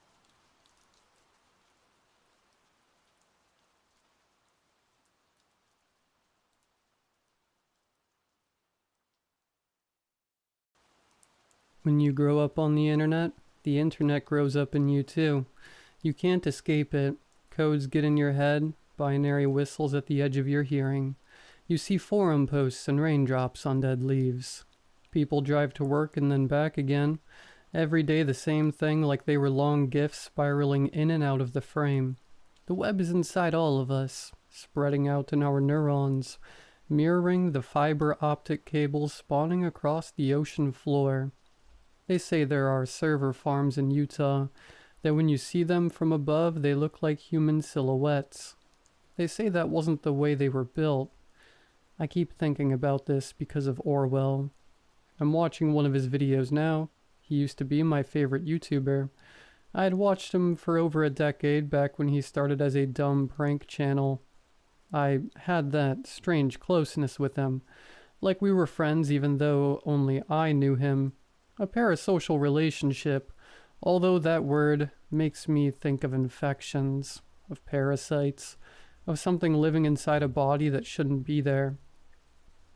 When you grow up on the internet grows up in you too. You can't escape it. Codes get in your head, binary whistles at the edge of your hearing. You see forum posts and raindrops on dead leaves. People drive to work and then back again. Every day the same thing, like they were long GIFs spiraling in and out of the frame. The web is inside all of us, spreading out in our neurons, mirroring the fiber optic cables spawning across the ocean floor. They say there are server farms in Utah, that when you see them from above, they look like human silhouettes. They say that wasn't the way they were built. I keep thinking about this because of Orwell. I'm watching one of his videos now. He used to be my favorite YouTuber. I had watched him for over a decade back when he started as a dumb prank channel. I had that strange closeness with him, like we were friends even though only I knew him. A parasocial relationship, although that word makes me think of infections, of parasites, of something living inside a body that shouldn't be there.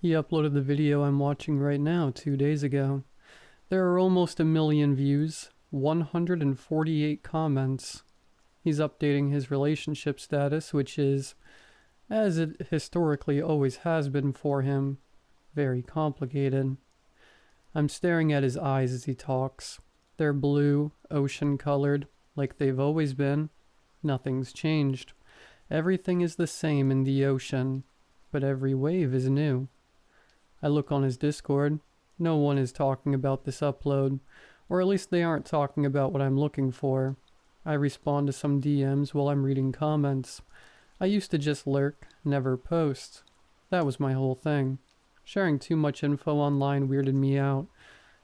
He uploaded the video I'm watching right now 2 days ago. There are almost 1 million views, 148 comments. He's updating his relationship status, which is, as it historically always has been for him, very complicated. I'm staring at his eyes as he talks. They're blue, ocean-colored, like they've always been. Nothing's changed. Everything is the same in the ocean, but every wave is new. I look on his Discord. No one is talking about this upload, or at least they aren't talking about what I'm looking for. I respond to some DMs while I'm reading comments. I used to just lurk, never post. That was my whole thing. Sharing too much info online weirded me out.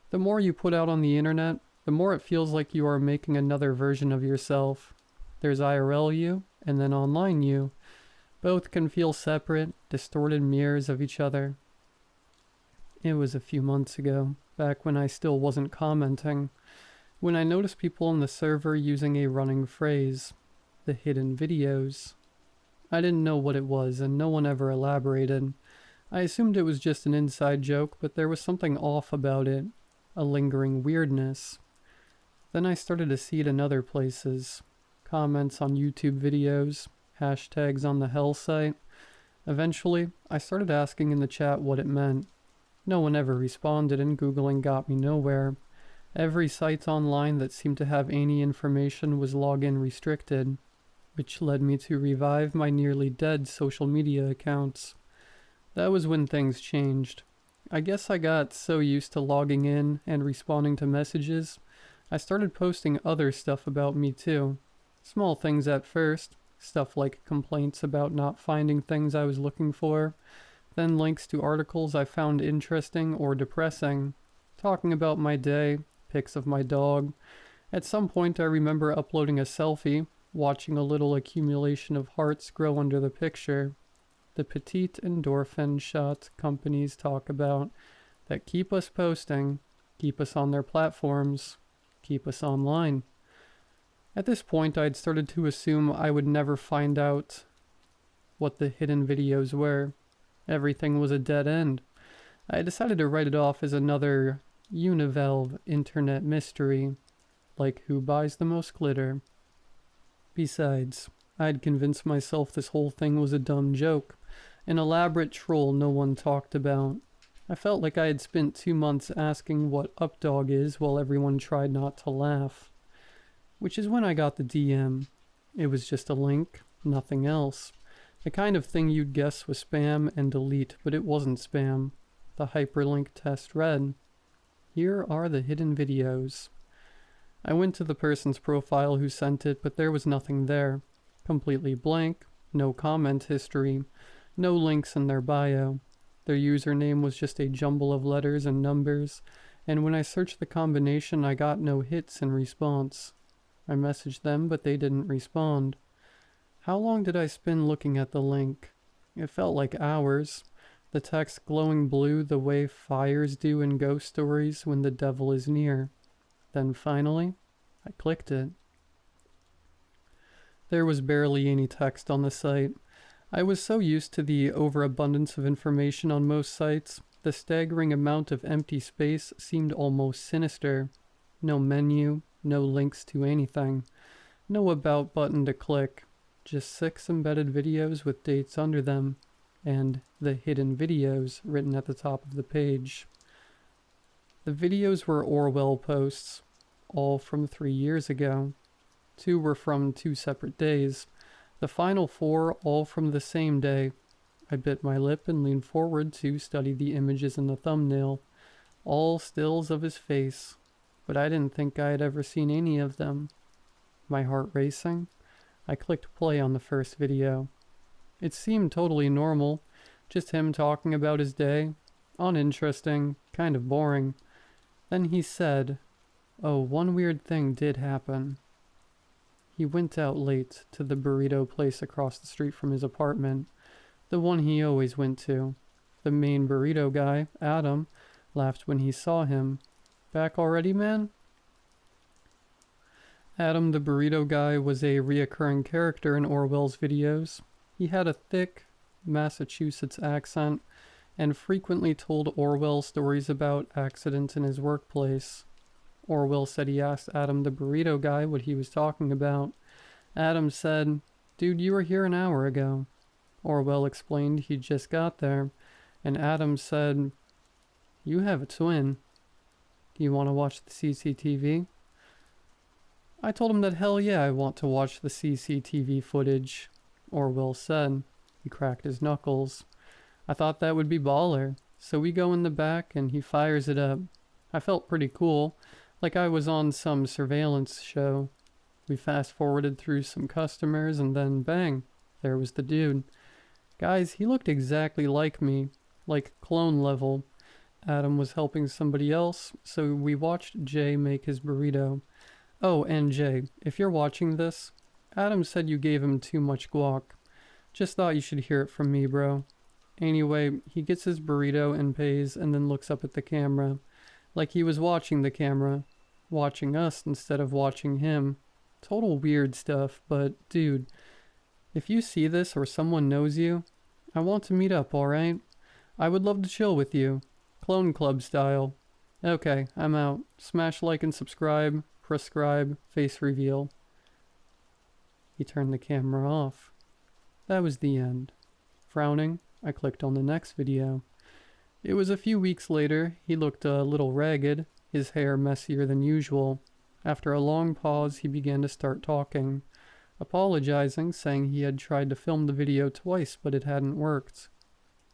The more you put out on the internet, the more it feels like you are making another version of yourself. There's IRL you, and then online you. Both can feel separate, distorted mirrors of each other. It was a few months ago, back when I still wasn't commenting, when I noticed people on the server using a running phrase, the hidden videos. I didn't know what it was, and no one ever elaborated. I assumed it was just an inside joke, but there was something off about it, a lingering weirdness. Then I started to see it in other places. Comments on YouTube videos, hashtags on the Hell site. Eventually, I started asking in the chat what it meant. No one ever responded, and Googling got me nowhere. Every site online that seemed to have any information was login restricted, which led me to revive my nearly dead social media accounts. That was when things changed. I guess I got so used to logging in and responding to messages, I started posting other stuff about me too. Small things at first, stuff like complaints about not finding things I was looking for, then links to articles I found interesting or depressing, talking about my day, pics of my dog. At some point I remember uploading a selfie, watching a little accumulation of hearts grow under the picture. The petite endorphin shot companies talk about that keep us posting, keep us on their platforms, keep us online. At this point, I'd started to assume I would never find out what the hidden videos were. Everything was a dead end. I decided to write it off as another Univalve internet mystery, like who buys the most glitter. Besides, I'd convinced myself this whole thing was a dumb joke, an elaborate troll no one talked about. I felt like I had spent 2 months asking what updog is while everyone tried not to laugh. Which is when I got the DM. It was just a link, nothing else. The kind of thing you'd guess was spam and delete, but it wasn't spam. The hyperlink test read, "Here are the hidden videos." I went to the person's profile who sent it, but there was nothing there. Completely blank, no comment history, no links in their bio. Their username was just a jumble of letters and numbers, and when I searched the combination, I got no hits in response. I messaged them, but they didn't respond. How long did I spend looking at the link? It felt like hours. The text glowing blue the way fires do in ghost stories when the devil is near. Then finally, I clicked it. There was barely any text on the site. I was so used to the overabundance of information on most sites, the staggering amount of empty space seemed almost sinister. No menu, no links to anything, no about button to click, just 6 embedded videos with dates under them, and the hidden videos written at the top of the page. The videos were Orwell posts, all from 3 years ago. 2 were from 2 separate days. The final 4 all from the same day. I bit my lip and leaned forward to study the images in the thumbnail. All stills of his face, but I didn't think I had ever seen any of them. My heart racing, I clicked play on the first video. It seemed totally normal, just him talking about his day. Uninteresting, kind of boring. Then he said, "Oh, one weird thing did happen." He went out late to the burrito place across the street from his apartment, the one he always went to. The main burrito guy, Adam, laughed when he saw him. "Back already, man?" Adam the burrito guy was a reoccurring character in Orwell's videos. He had a thick Massachusetts accent and frequently told Orwell stories about accidents in his workplace. Orwell said he asked Adam the burrito guy what he was talking about. Adam said, "Dude, you were here an hour ago." Orwell explained he just got there, and Adam said, "You have a twin. Do you want to watch the CCTV?" I told him that hell yeah, I want to watch the CCTV footage. Orwell said. He cracked his knuckles. I thought that would be baller, so we go in the back and he fires it up. I felt pretty cool, like I was on some surveillance show. We fast forwarded through some customers and then bang, there was the dude. Guys, he looked exactly like me, like clone level. Adam was helping somebody else, so we watched Jay make his burrito. Oh, and Jay, if you're watching this, Adam said you gave him too much guac. Just thought you should hear it from me, bro. Anyway, he gets his burrito and pays and then looks up at the camera. Like he was watching the camera. Watching us instead of watching him. Total weird stuff, but dude, if you see this or someone knows you, I want to meet up, alright? I would love to chill with you. Clone Club style. Okay, I'm out. Smash like and subscribe. Prescribe. Face reveal. He turned the camera off. That was the end. Frowning, I clicked on the next video. It was a few weeks later. He looked a little ragged, his hair messier than usual. After a long pause, he began to start talking, apologizing, saying he had tried to film the video twice, but it hadn't worked.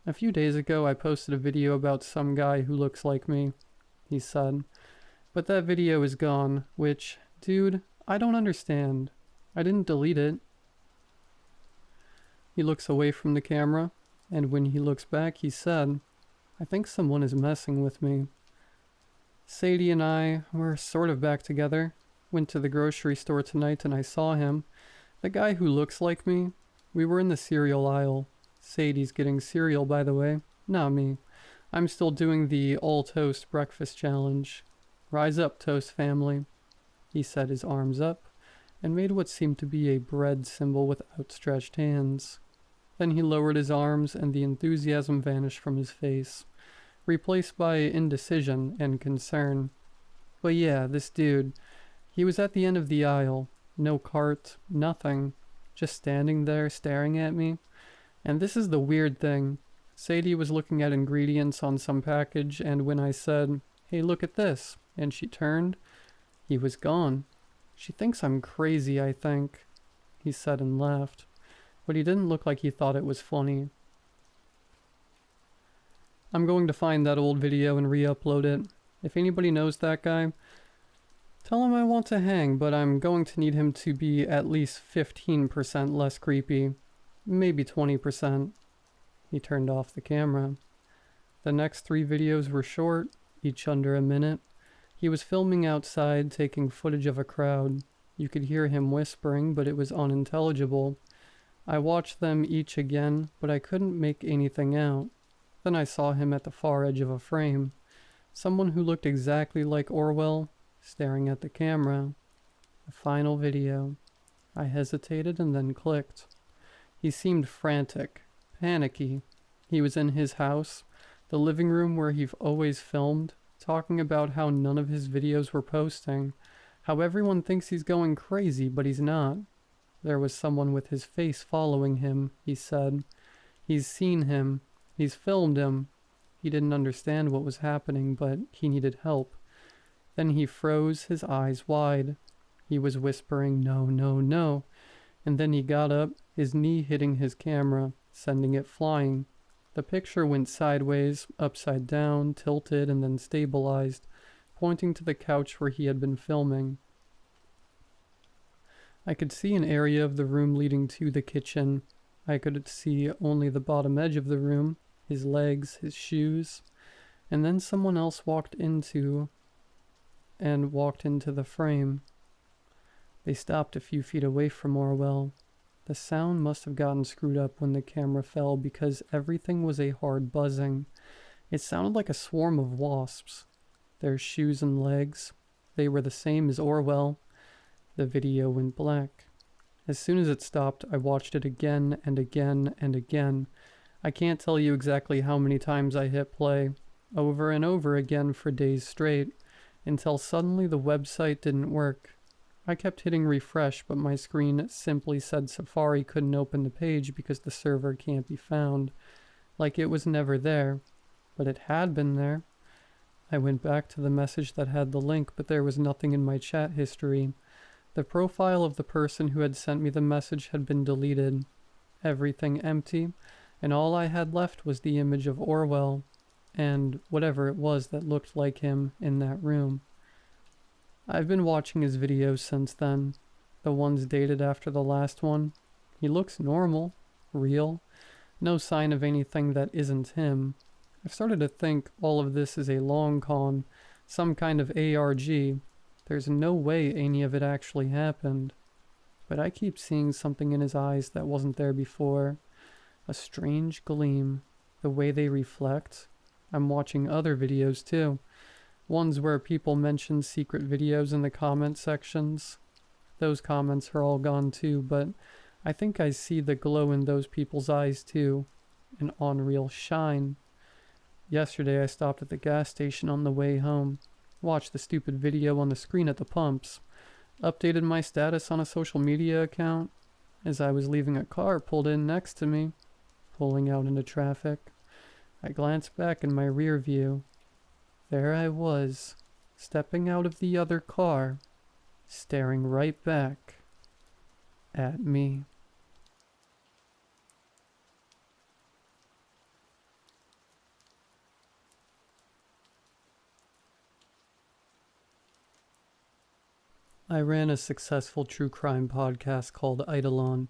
A few days ago, I posted a video about some guy who looks like me, he said. But that video is gone, which, dude, I don't understand. I didn't delete it. He looks away from the camera. and when he looks back, he said, "I think someone is messing with me." Sadie and I were sort of back together. Went to the grocery store tonight and I saw him. The guy who looks like me. We were in the cereal aisle. Sadie's getting cereal, by the way. Not me. I'm still doing the all-toast breakfast challenge. Rise up, toast family. He set his arms up and made what seemed to be a bread symbol with outstretched hands. Then he lowered his arms and the enthusiasm vanished from his face, replaced by indecision and concern. But yeah, this dude, he was at the end of the aisle. No cart, nothing. Just standing there staring at me. And this is the weird thing. Sadie was looking at ingredients on some package, and when I said, "Hey, look at this," and she turned, he was gone. "She thinks I'm crazy, I think," he said and laughed. But he didn't look like he thought it was funny. I'm going to find that old video and re-upload it. If anybody knows that guy, tell him I want to hang, but I'm going to need him to be at least 15% less creepy. Maybe 20%. He turned off the camera. The next 3 videos were short, each under a minute. He was filming outside, taking footage of a crowd. You could hear him whispering, but it was unintelligible. I watched them each again, but I couldn't make anything out. Then I saw him at the far edge of a frame. Someone who looked exactly like Orwell, staring at the camera. The final video. I hesitated and then clicked. He seemed frantic, panicky. He was in his house, the living room where he've always filmed, talking about how none of his videos were posting, how everyone thinks he's going crazy, but he's not. There was someone with his face following him, he said. He's seen him. He's filmed him. He didn't understand what was happening, but he needed help. Then he froze, his eyes wide. He was whispering, "No, no, no." And then he got up, his knee hitting his camera, sending it flying. The picture went sideways, upside down, tilted, and then stabilized, pointing to the couch where he had been filming. I could see an area of the room leading to the kitchen. I could see only the bottom edge of the room, his legs, his shoes. And then someone else walked into the frame. They stopped a few feet away from Orwell. The sound must have gotten screwed up when the camera fell because everything was a hard buzzing. It sounded like a swarm of wasps. Their shoes and legs, they were the same as Orwell. The video went black. As soon as it stopped, I watched it again and again and again. I can't tell you exactly how many times I hit play, over and over again for days straight, until suddenly the website didn't work. I kept hitting refresh, but my screen simply said Safari couldn't open the page because the server can't be found. Like it was never there, but it had been there. I went back to the message that had the link, but there was nothing in my chat history. The profile of the person who had sent me the message had been deleted. Everything empty, and all I had left was the image of Orwell, and whatever it was that looked like him in that room. I've been watching his videos since then, the ones dated after the last one. He looks normal, real, no sign of anything that isn't him. I've started to think all of this is a long con, some kind of ARG. There's no way any of it actually happened. But I keep seeing something in his eyes that wasn't there before. A strange gleam, the way they reflect. I'm watching other videos too. Ones where people mention secret videos in the comment sections. Those comments are all gone too, but I think I see the glow in those people's eyes too. An unreal shine. Yesterday I stopped at the gas station on the way home. Watched the stupid video on the screen at the pumps. Updated my status on a social media account. As I was leaving, a car pulled in next to me, pulling out into traffic. I glanced back in my rear view. There I was, stepping out of the other car, staring right back at me. I ran a successful true crime podcast called Eidolon.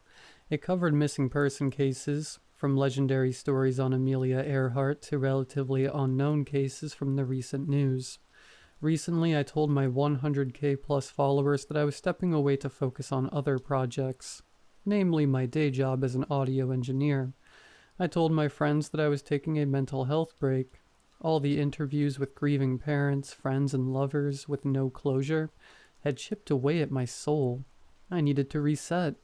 It covered missing person cases, from legendary stories on Amelia Earhart to relatively unknown cases from the recent news. Recently, I told my 100k plus followers that I was stepping away to focus on other projects, namely my day job as an audio engineer. I told my friends that I was taking a mental health break. All the interviews with grieving parents, friends, and lovers with no closure had chipped away at my soul. I needed to reset,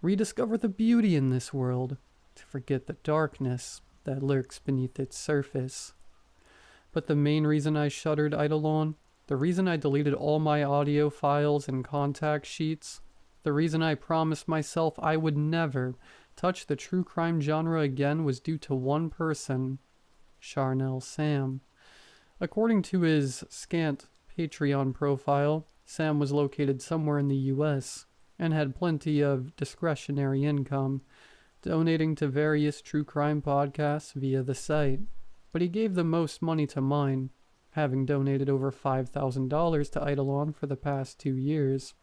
rediscover the beauty in this world, to forget the darkness that lurks beneath its surface. But the main reason I shuttered Eidolon, the reason I deleted all my audio files and contact sheets, the reason I promised myself I would never touch the true crime genre again was due to one person, Charnel Sam. According to his scant Patreon profile, Sam was located somewhere in the US and had plenty of discretionary income, donating to various true crime podcasts via the site. But he gave the most money to mine, having donated over $5,000 to Eidolon for the past 2 years,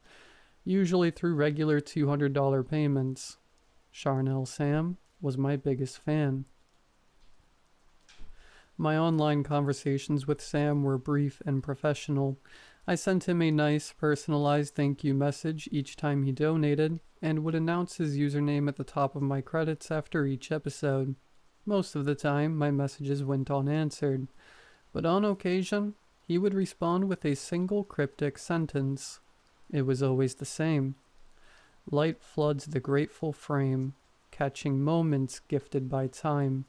usually through regular $200 payments. Charnel Sam was my biggest fan. My online conversations with Sam were brief and professional. I sent him a nice, personalized thank you message each time he donated, and would announce his username at the top of my credits after each episode. Most of the time, my messages went unanswered, but on occasion, he would respond with a single cryptic sentence. It was always the same. Light floods the grateful frame, catching moments gifted by time.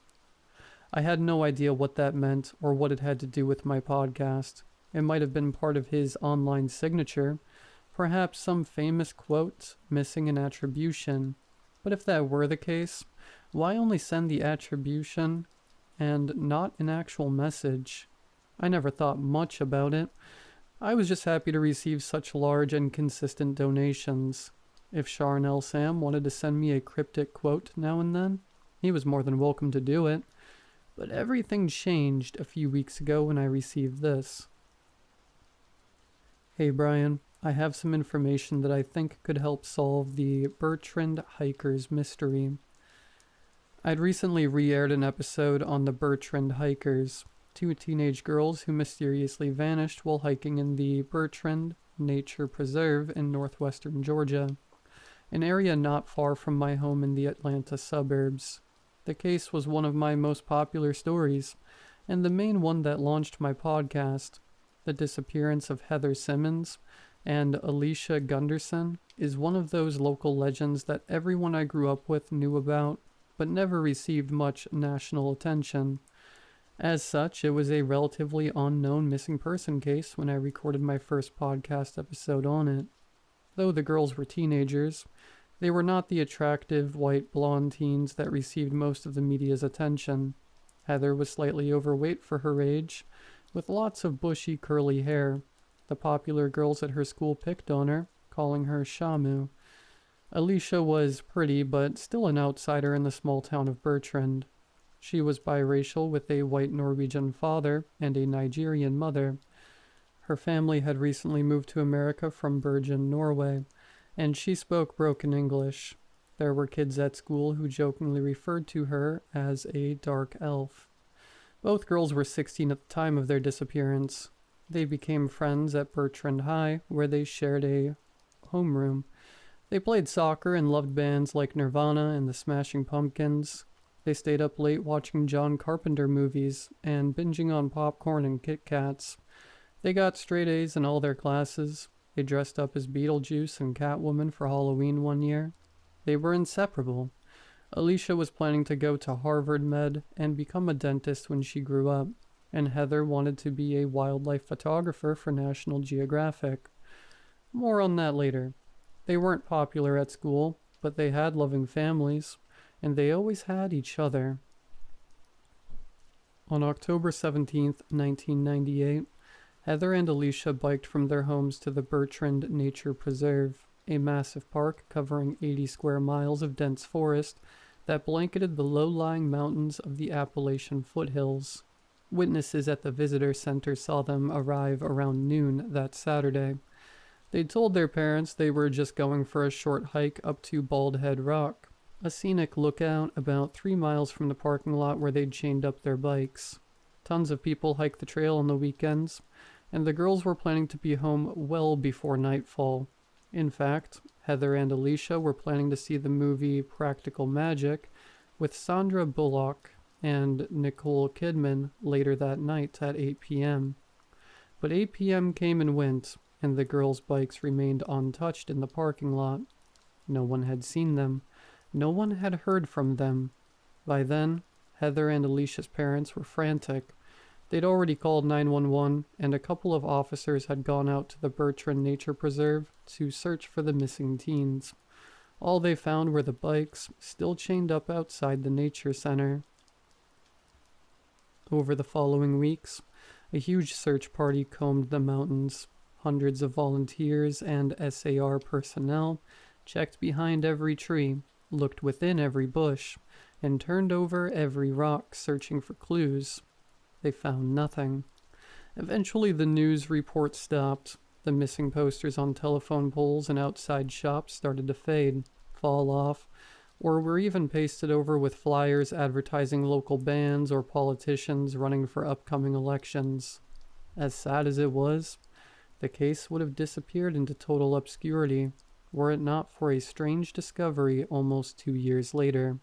I had no idea what that meant or what it had to do with my podcast. It might have been part of his online signature, perhaps some famous quote missing an attribution. But if that were the case, why only send the attribution and not an actual message? I never thought much about it. I was just happy to receive such large and consistent donations. If Charnel Sam wanted to send me a cryptic quote now and then, he was more than welcome to do it. But everything changed a few weeks ago when I received this. Hey Brian, I have some information that I think could help solve the Bertrand Hikers mystery. I'd recently re-aired an episode on the Bertrand Hikers, 2 teenage girls who mysteriously vanished while hiking in the Bertrand Nature Preserve in northwestern Georgia, an area not far from my home in the Atlanta suburbs. The case was one of my most popular stories, and the main one that launched my podcast. The disappearance of Heather Simmons and Alicia Gunderson is one of those local legends that everyone I grew up with knew about, but never received much national attention. As such, it was a relatively unknown missing person case when I recorded my first podcast episode on it. Though the girls were teenagers, they were not the attractive, white, blonde teens that received most of the media's attention. Heather was slightly overweight for her age, with lots of bushy, curly hair. The popular girls at her school picked on her, calling her Shamu. Alicia was pretty, but still an outsider in the small town of Bertrand. She was biracial with a white Norwegian father and a Nigerian mother. Her family had recently moved to America from Bergen, Norway, and she spoke broken English. There were kids at school who jokingly referred to her as a dark elf. Both girls were 16 at the time of their disappearance. They became friends at Bertrand High, where they shared a homeroom. They played soccer and loved bands like Nirvana and the Smashing Pumpkins. They stayed up late watching John Carpenter movies and binging on popcorn and Kit Kats. They got straight A's in all their classes. They dressed up as Beetlejuice and Catwoman for Halloween one year. They were inseparable. Alicia was planning to go to Harvard Med and become a dentist when she grew up, and Heather wanted to be a wildlife photographer for National Geographic. More on that later. They weren't popular at school, but they had loving families, and they always had each other. On October 17th, 1998, Heather and Alicia biked from their homes to the Bertrand Nature Preserve, a massive park covering 80 square miles of dense forest that blanketed the low-lying mountains of the Appalachian foothills. Witnesses at the visitor center saw them arrive around noon that Saturday. They told their parents they were just going for a short hike up to Bald Head Rock, A scenic lookout about 3 miles from the parking lot where they'd chained up their bikes. Tons of people hike the trail on the weekends, and the girls were planning to be home well before nightfall. In fact, Heather and Alicia were planning to see the movie Practical Magic with Sandra Bullock and Nicole Kidman later that night at 8 p.m. But 8 p.m. came and went, and the girls' bikes remained untouched in the parking lot. No one had seen them. No one had heard from them. By then, Heather and Alicia's parents were frantic. They'd already called 911, and a couple of officers had gone out to the Bertrand Nature Preserve to search for the missing teens. All they found were the bikes, still chained up outside the nature center. Over the following weeks, a huge search party combed the mountains. Hundreds of volunteers and SAR personnel checked behind every tree, looked within every bush, and turned over every rock searching for clues. They found nothing. Eventually the news report stopped. The missing posters on telephone poles and outside shops started to fade, fall off, or were even pasted over with flyers advertising local bands or politicians running for upcoming elections. As sad as it was, the case would have disappeared into total obscurity, were it not for a strange discovery almost 2 years later.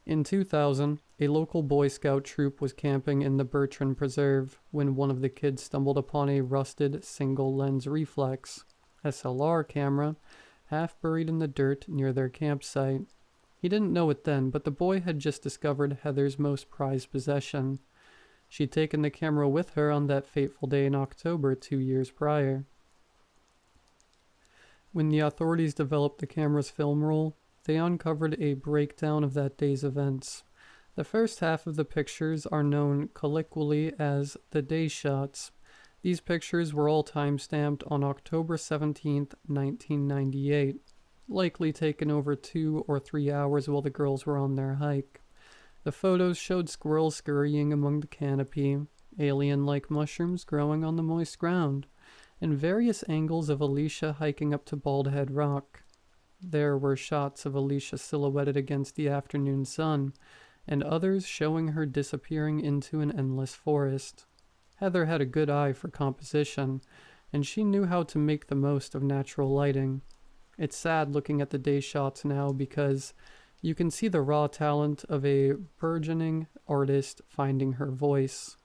In 2000, a local Boy Scout troop was camping in the Bertrand Preserve when one of the kids stumbled upon a rusted single-lens reflex SLR camera half buried in the dirt near their campsite. He didn't know it then, but the boy had just discovered Heather's most prized possession. She'd taken the camera with her on that fateful day in October 2 years prior. When the authorities developed the camera's film roll, they uncovered a breakdown of that day's events. The first half of the pictures are known colloquially as the day shots. These pictures were all time-stamped on October 17th, 1998, likely taken over 2 or 3 hours while the girls were on their hike. The photos showed squirrels scurrying among the canopy, alien-like mushrooms growing on the moist ground, and various angles of Alicia hiking up to Bald Head Rock. There were shots of Alicia silhouetted against the afternoon sun, and others showing her disappearing into an endless forest. Heather had a good eye for composition, and she knew how to make the most of natural lighting. It's sad looking at the day shots now because you can see the raw talent of a burgeoning artist finding her voice.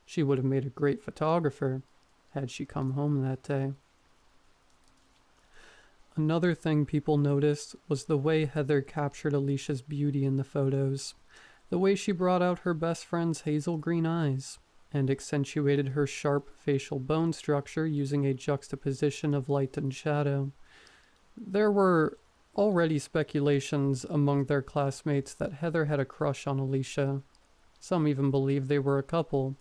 She would have made a great photographer had she come home that day. Another thing people noticed was the way Heather captured Alicia's beauty in the photos, the way she brought out her best friend's hazel green eyes, and accentuated her sharp facial bone structure using a juxtaposition of light and shadow. There were already speculations among their classmates that Heather had a crush on Alicia. Some even believed they were a couple,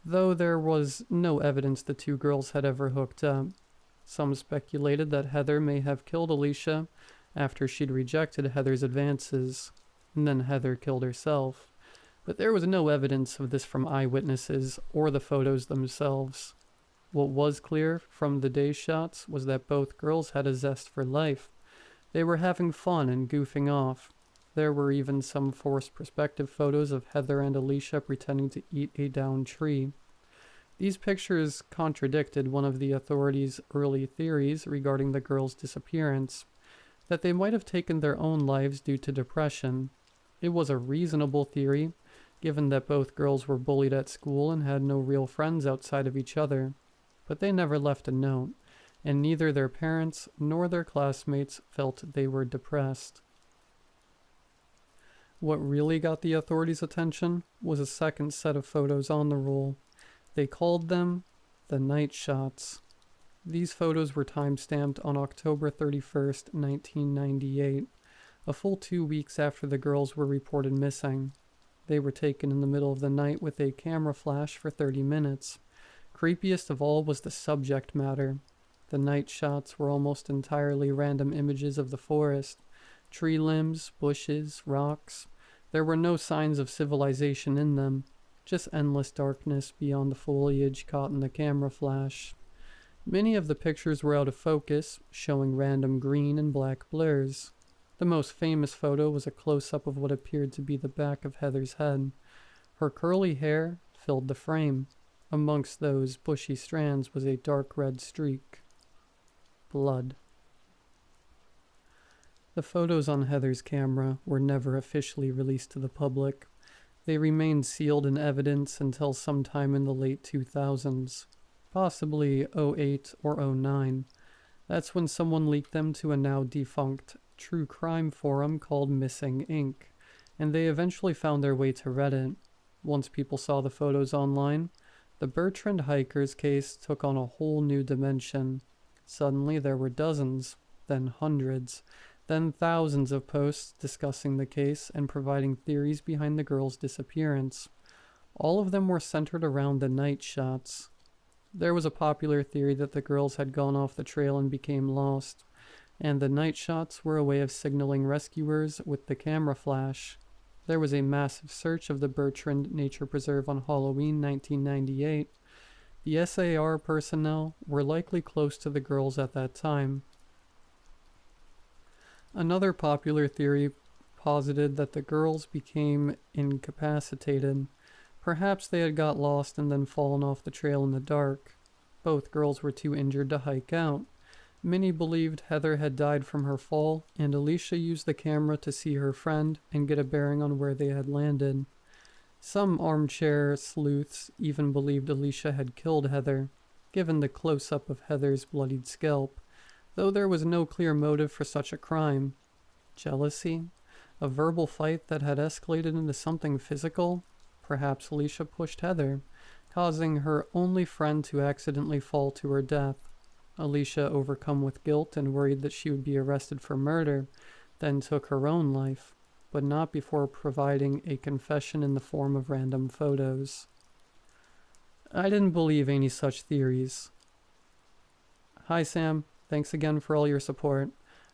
though there was no evidence the two girls had ever hooked up. Some speculated that Heather may have killed Alicia after she'd rejected Heather's advances, and then Heather killed herself. But there was no evidence of this from eyewitnesses or the photos themselves. What was clear from the day shots was that both girls had a zest for life. They were having fun and goofing off. There were even some forced perspective photos of Heather and Alicia pretending to eat a downed tree. These pictures contradicted one of the authorities' early theories regarding the girls' disappearance, that they might have taken their own lives due to depression. It was a reasonable theory, given that both girls were bullied at school and had no real friends outside of each other. But they never left a note, and neither their parents nor their classmates felt they were depressed. What really got the authorities' attention was a second set of photos on the roll. They called them the night shots. These photos were time-stamped on October 31st, 1998, a full 2 weeks after the girls were reported missing. They were taken in the middle of the night with a camera flash for 30 minutes. Creepiest of all was the subject matter. The night shots were almost entirely random images of the forest, tree limbs, bushes, rocks. There were no signs of civilization in them. Just endless darkness beyond the foliage caught in the camera flash. Many of the pictures were out of focus, showing random green and black blurs. The most famous photo was a close-up of what appeared to be the back of Heather's head. Her curly hair filled the frame. Amongst those bushy strands was a dark red streak. Blood. The photos on Heather's camera were never officially released to the public. They remained sealed in evidence until sometime in the late 2000s, possibly 08 or 09. That's when someone leaked them to a now defunct true crime forum called Missing Inc., and they eventually found their way to Reddit. Once people saw the photos online, the Bertrand hikers case took on a whole new dimension. Suddenly there were dozens, then hundreds, then thousands of posts discussing the case and providing theories behind the girl's disappearance. All of them were centered around the night shots. There was a popular theory that the girls had gone off the trail and became lost, and the night shots were a way of signaling rescuers with the camera flash. There was a massive search of the Bertrand Nature Preserve on Halloween 1998. The SAR personnel were likely close to the girls at that time. Another popular theory posited that the girls became incapacitated. Perhaps they had got lost and then fallen off the trail in the dark. Both girls were too injured to hike out. Many believed Heather had died from her fall, and Alicia used the camera to see her friend and get a bearing on where they had landed. Some armchair sleuths even believed Alicia had killed Heather, given the close-up of Heather's bloodied scalp, though there was no clear motive for such a crime. Jealousy? A verbal fight that had escalated into something physical? Perhaps Alicia pushed Heather, causing her only friend to accidentally fall to her death. Alicia, overcome with guilt and worried that she would be arrested for murder, then took her own life, but not before providing a confession in the form of random photos. I didn't believe any such theories. Hi Sam, thanks again for all your support.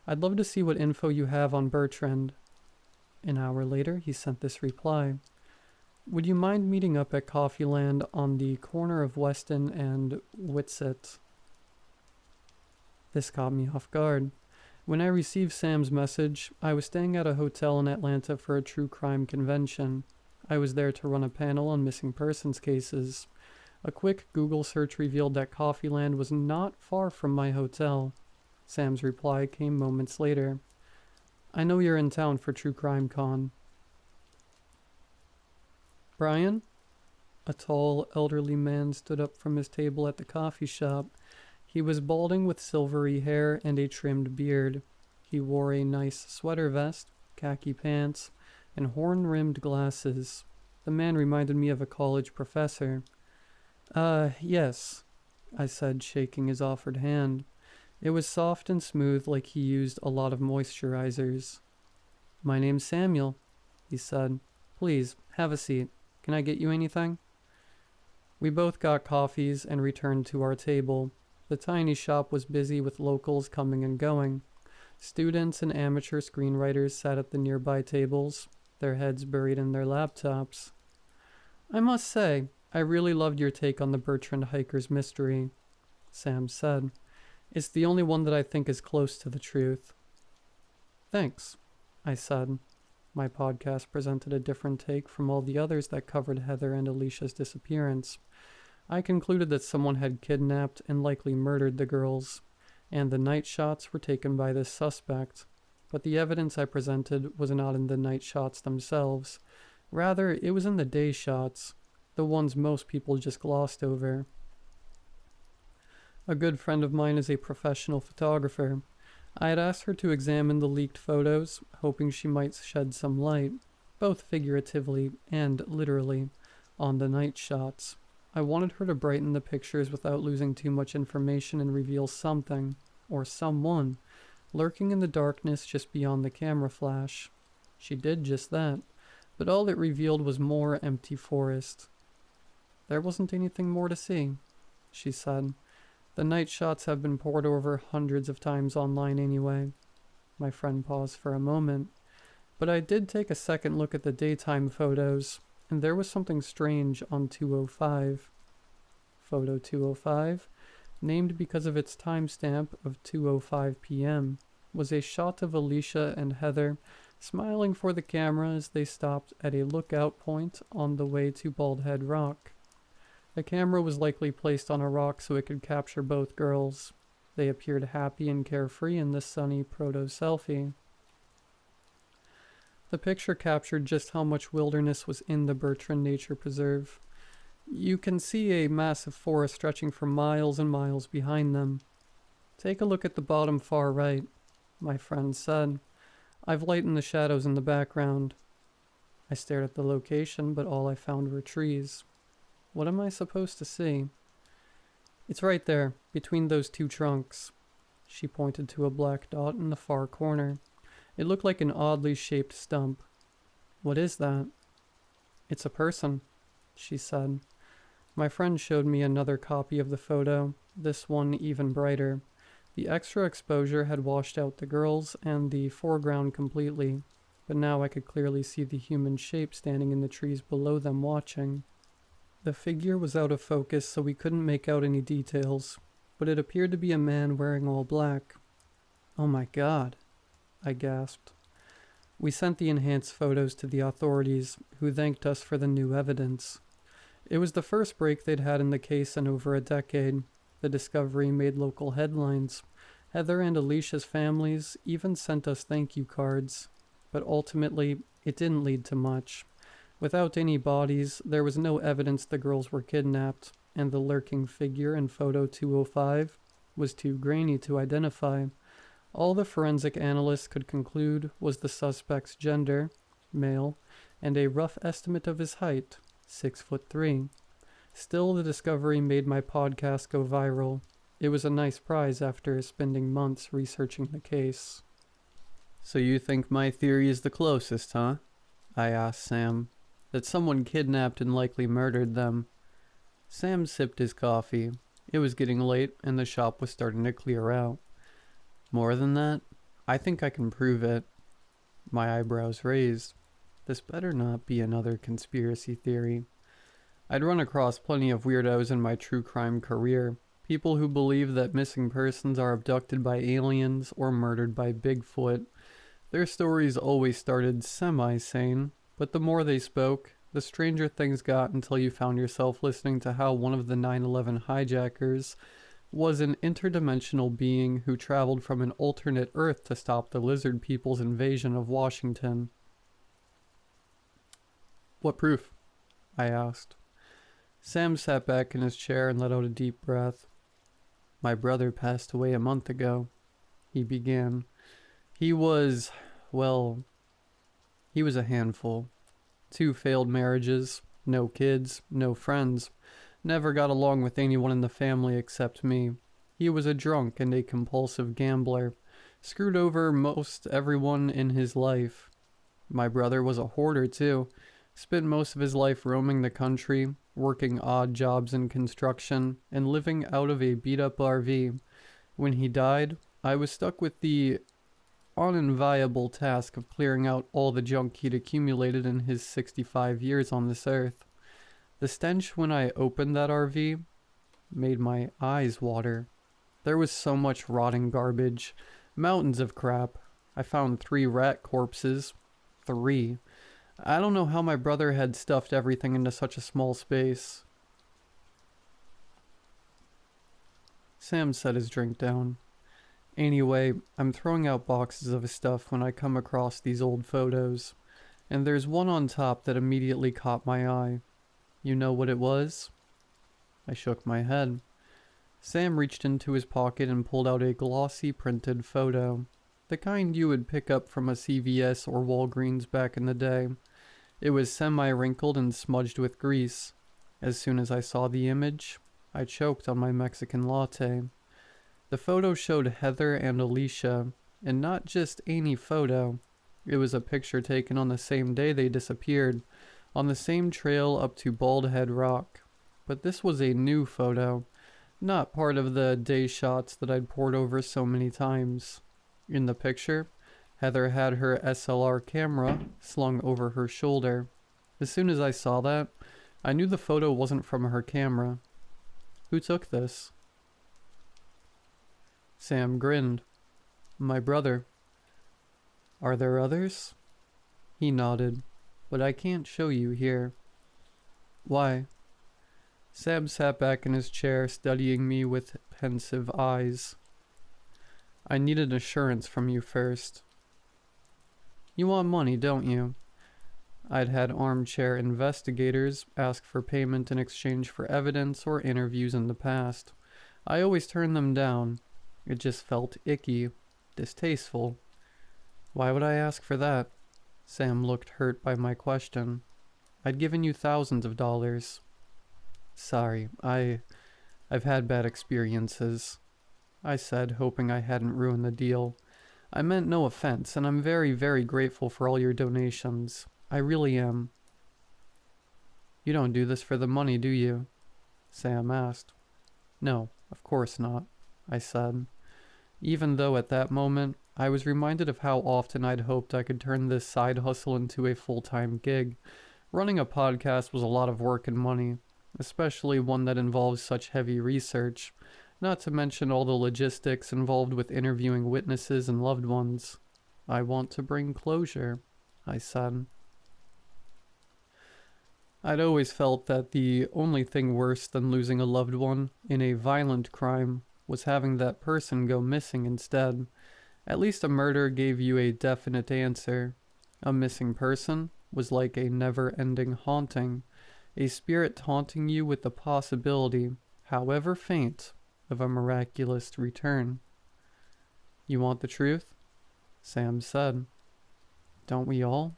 I'd love to see what info you have on Bertrand. An hour later, he sent this reply. Would you mind meeting up at Coffeeland on the corner of Weston and Whitsett? This caught me off guard. When I received Sam's message, I was staying at a hotel in Atlanta for a true crime convention. I was there to run a panel on missing persons cases. A quick Google search revealed that Coffeeland was not far from my hotel. Sam's reply came moments later. I know you're in town for True Crime Con. Brian? A tall, elderly man stood up from his table at the coffee shop. He was balding with silvery hair and a trimmed beard. He wore a nice sweater vest, khaki pants, and horn-rimmed glasses. The man reminded me of a college professor. Yes, I said, shaking his offered hand. It was soft and smooth like he used a lot of moisturizers. My name's Samuel, he said. Please, have a seat. Can I get you anything? We both got coffees and returned to our table. The tiny shop was busy with locals coming and going. Students and amateur screenwriters sat at the nearby tables, their heads buried in their laptops. I must say, I really loved your take on the Bertrand hikers mystery, Sam said. It's the only one that I think is close to the truth. Thanks, I said. My podcast presented a different take from all the others that covered Heather and Alicia's disappearance. I concluded that someone had kidnapped and likely murdered the girls, and the night shots were taken by this suspect. But the evidence I presented was not in the night shots themselves. Rather, it was in the day shots, the ones most people just glossed over. A good friend of mine is a professional photographer. I had asked her to examine the leaked photos, hoping she might shed some light, both figuratively and literally, on the night shots. I wanted her to brighten the pictures without losing too much information and reveal something, or someone, lurking in the darkness just beyond the camera flash. She did just that, but all it revealed was more empty forest. There wasn't anything more to see, she said. The night shots have been poured over hundreds of times online anyway. My friend paused for a moment. But I did take a second look at the daytime photos, and there was something strange on 205. Photo 205, named because of its timestamp of 2:05 p.m. was a shot of Alicia and Heather smiling for the camera as they stopped at a lookout point on the way to Baldhead Rock. The camera was likely placed on a rock so it could capture both girls. They appeared happy and carefree in the sunny proto-selfie. The picture captured just how much wilderness was in the Bertrand Nature Preserve. You can see a massive forest stretching for miles and miles behind them. "Take a look at the bottom far right," my friend said. "I've lightened the shadows in the background." I stared at the location, but all I found were trees. What am I supposed to see? "It's right there, between those two trunks." She pointed to a black dot in the far corner. It looked like an oddly shaped stump. "What is that?" "It's a person," she said. My friend showed me another copy of the photo, this one even brighter. The extra exposure had washed out the girls and the foreground completely, but now I could clearly see the human shape standing in the trees below them watching. The figure was out of focus, so we couldn't make out any details, but it appeared to be a man wearing all black. "Oh my God," I gasped. We sent the enhanced photos to the authorities, who thanked us for the new evidence. It was the first break they'd had in the case in over a decade. The discovery made local headlines. Heather and Alicia's families even sent us thank you cards, but ultimately it didn't lead to much. Without any bodies, there was no evidence the girls were kidnapped, and the lurking figure in photo 205 was too grainy to identify. All the forensic analysts could conclude was the suspect's gender, male, and a rough estimate of his height, 6'3". Still, the discovery made my podcast go viral. It was a nice prize after spending months researching the case. "So you think my theory is the closest, huh?" I asked Sam. "That someone kidnapped and likely murdered them." Sam sipped his coffee. It was getting late, and the shop was starting to clear out. "More than that? I think I can prove it." My eyebrows raised. This better not be another conspiracy theory. I'd run across plenty of weirdos in my true crime career. People who believe that missing persons are abducted by aliens or murdered by Bigfoot. Their stories always started semi-sane, but the more they spoke, the stranger things got until you found yourself listening to how one of the 9/11 hijackers was an interdimensional being who traveled from an alternate Earth to stop the lizard people's invasion of Washington. "What proof?" I asked. Sam sat back in his chair and let out a deep breath. "My brother passed away a month ago," he began. He was a handful. 2 failed marriages, no kids, no friends. Never got along with anyone in the family except me. He was a drunk and a compulsive gambler. Screwed over most everyone in his life. My brother was a hoarder too. Spent most of his life roaming the country, working odd jobs in construction, and living out of a beat-up RV. When he died, I was stuck with the unenviable task of clearing out all the junk he'd accumulated in his 65 years on this earth. The stench when I opened that RV made my eyes water. There was so much rotting garbage, mountains of crap. I found 3 rat corpses. 3. I don't know how my brother had stuffed everything into such a small space. Sam set his drink down. "Anyway, I'm throwing out boxes of his stuff when I come across these old photos, and there's one on top that immediately caught my eye. You know what it was?" I shook my head. Sam reached into his pocket and pulled out a glossy printed photo, the kind you would pick up from a CVS or Walgreens back in the day. It was semi-wrinkled and smudged with grease. As soon as I saw the image, I choked on my Mexican latte. The photo showed Heather and Alicia, and not just any photo. It was a picture taken on the same day they disappeared, on the same trail up to Baldhead Rock. But this was a new photo, not part of the day shots that I'd pored over so many times. In the picture, Heather had her SLR camera slung over her shoulder. As soon as I saw that, I knew the photo wasn't from her camera. "Who took this?" Sam grinned. My brother. Are there others? He nodded. But I can't show you here. Why? Sam sat back in his chair, studying me with pensive eyes. I need an assurance from you first. You want money, don't you? I'd had armchair investigators ask for payment in exchange for evidence or interviews in the past. I always turned them down. It just felt icky, distasteful. Why would I ask for that? Sam looked hurt by my question. I'd given you thousands of dollars. Sorry, I've had bad experiences, I said, hoping I hadn't ruined the deal. I meant no offense, and I'm very, very grateful for all your donations. I really am. You don't do this for the money, do you? Sam asked. No, of course not, I said. Even though at that moment, I was reminded of how often I'd hoped I could turn this side hustle into a full-time gig. Running a podcast was a lot of work and money, especially one that involves such heavy research, not to mention all the logistics involved with interviewing witnesses and loved ones. I want to bring closure, I said. I'd always felt that the only thing worse than losing a loved one in a violent crime was having that person go missing instead. At least a murder gave you a definite answer. A missing person was like a never-ending haunting, a spirit taunting you with the possibility, however faint, of a miraculous return. You want the truth? Sam said. Don't we all?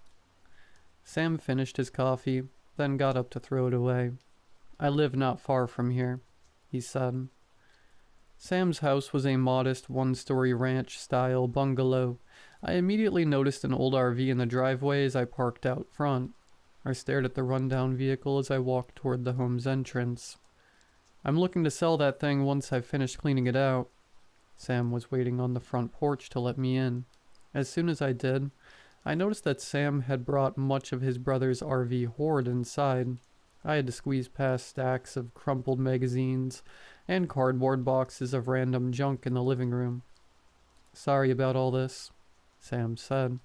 Sam finished his coffee, then got up to throw it away. I live not far from here, he said. Sam's house was a modest one-story ranch-style bungalow. I immediately noticed an old RV in the driveway as I parked out front. I stared at the rundown vehicle as I walked toward the home's entrance. I'm looking to sell that thing once I've finished cleaning it out. Sam was waiting on the front porch to let me in. As soon as I did, I noticed that Sam had brought much of his brother's RV hoard inside. I had to squeeze past stacks of crumpled magazines and cardboard boxes of random junk in the living room. Sorry about all this, Sam said.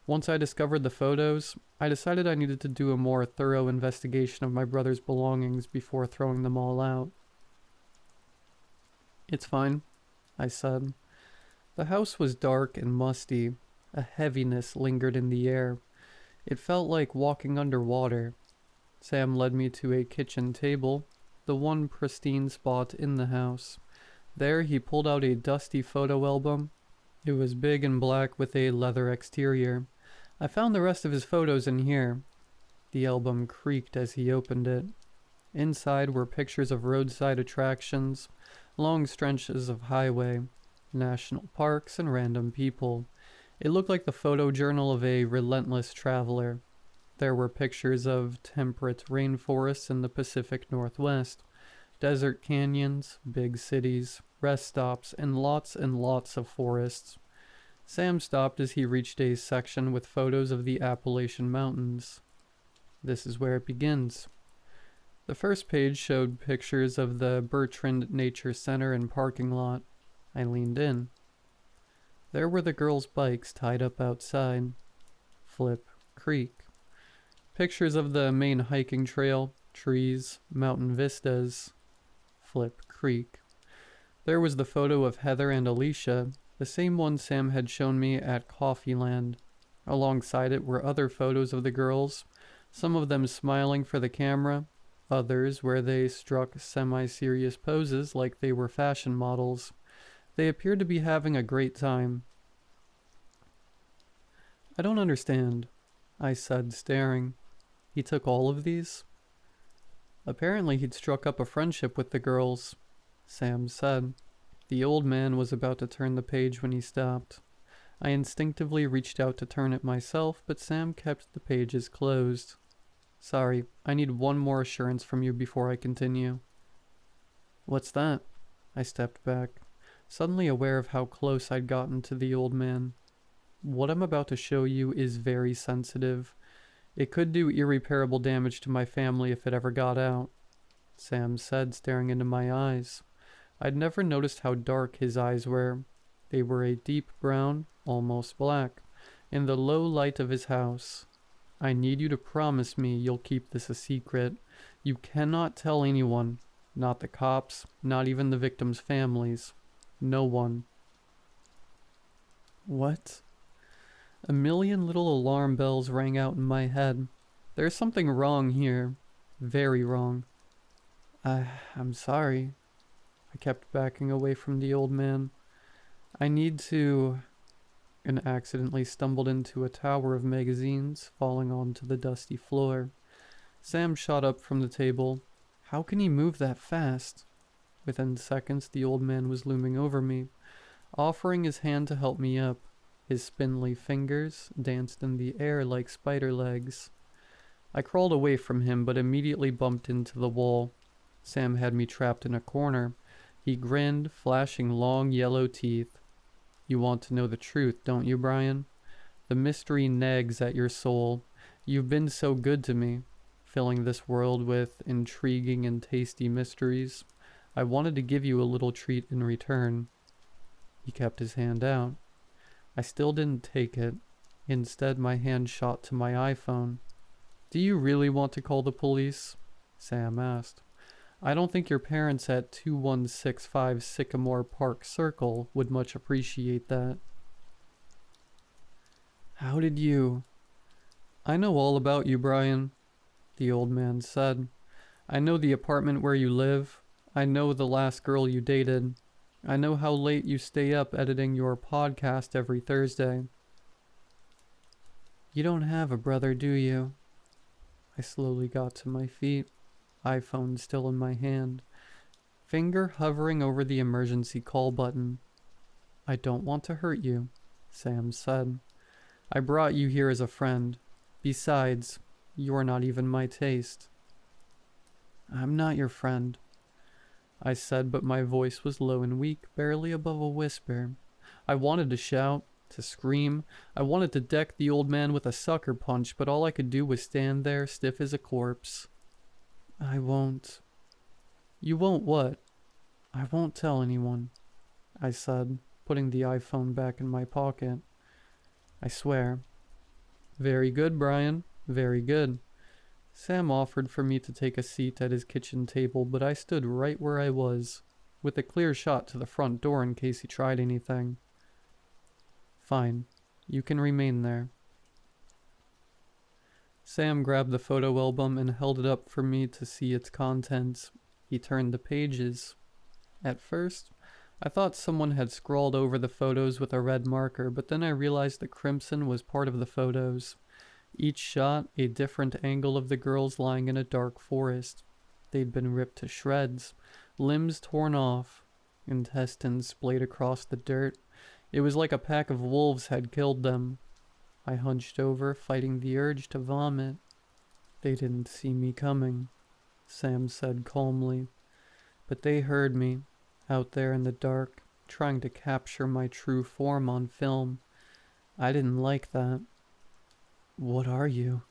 Once I discovered the photos, I decided I needed to do a more thorough investigation of my brother's belongings before throwing them all out. It's fine, I said. The house was dark and musty. A heaviness lingered in the air. It felt like walking underwater. Sam led me to a kitchen table, the one pristine spot in the house. There he pulled out a dusty photo album. It was big and black with a leather exterior. I found the rest of his photos in here. The album creaked as he opened it. Inside were pictures of roadside attractions, long stretches of highway, national parks, and random people. It looked like the photo journal of a relentless traveler. There were pictures of temperate rainforests in the Pacific Northwest, desert canyons, big cities, rest stops, and lots of forests. Sam stopped as he reached a section with photos of the Appalachian Mountains. This is where it begins. The first page showed pictures of the Bertrand Nature Center and parking lot. I leaned in. There were the girls' bikes tied up outside. Flip Creek. Pictures of the main hiking trail, trees, mountain vistas. Flip Creek. There was the photo of Heather and Alicia, the same one Sam had shown me at Coffeeland. Alongside it were other photos of the girls, some of them smiling for the camera, others where they struck semi-serious poses like they were fashion models. They appeared to be having a great time. I don't understand, I said, staring. He took all of these? Apparently he'd struck up a friendship with the girls, Sam said. The old man was about to turn the page when he stopped. I instinctively reached out to turn it myself, but Sam kept the pages closed. Sorry, I need one more assurance from you before I continue. What's that? I stepped back, suddenly aware of how close I'd gotten to the old man. What I'm about to show you is very sensitive. It could do irreparable damage to my family if it ever got out, Sam said, staring into my eyes. I'd never noticed how dark his eyes were. They were a deep brown, almost black, in the low light of his house. I need you to promise me you'll keep this a secret. You cannot tell anyone. Not the cops, not even the victims' families. No one. What? A million little alarm bells rang out in my head. There's something wrong here. Very wrong. I'm sorry. I kept backing away from the old man. I need to... And accidentally stumbled into a tower of magazines, falling onto the dusty floor. Sam shot up from the table. How can he move that fast? Within seconds, the old man was looming over me, offering his hand to help me up. His spindly fingers danced in the air like spider legs. I crawled away from him, but immediately bumped into the wall. Sam had me trapped in a corner. He grinned, flashing long yellow teeth. You want to know the truth, don't you, Brian? The mystery nags at your soul. You've been so good to me, filling this world with intriguing and tasty mysteries. I wanted to give you a little treat in return. He kept his hand out. I still didn't take it. Instead, my hand shot to my iPhone. Do you really want to call the police? Sam asked. I don't think your parents at 2165 Sycamore Park Circle would much appreciate that. How did you... I know all about you, Brian, the old man said. I know the apartment where you live. I know the last girl you dated. I know how late you stay up editing your podcast every Thursday. You don't have a brother, do you? I slowly got to my feet, iPhone still in my hand, finger hovering over the emergency call button. I don't want to hurt you, Sam said. I brought you here as a friend. Besides, you're not even my taste. I'm not your friend, I said, but my voice was low and weak, barely above a whisper. I wanted to shout, to scream. I wanted to deck the old man with a sucker punch, but all I could do was stand there, stiff as a corpse. I won't. You won't what? I won't tell anyone, I said, putting the iPhone back in my pocket. I swear. Very good, Brian. Very good. Sam offered for me to take a seat at his kitchen table, but I stood right where I was, with a clear shot to the front door in case he tried anything. Fine. You can remain there. Sam grabbed the photo album and held it up for me to see its contents. He turned the pages. At first, I thought someone had scrawled over the photos with a red marker, but then I realized the crimson was part of the photos. Each shot a different angle of the girls lying in a dark forest. They'd been ripped to shreds, limbs torn off, intestines splayed across the dirt. It was like a pack of wolves had killed them. I hunched over, fighting the urge to vomit. They didn't see me coming, Sam said calmly. But they heard me, out there in the dark, trying to capture my true form on film. I didn't like that. What are you?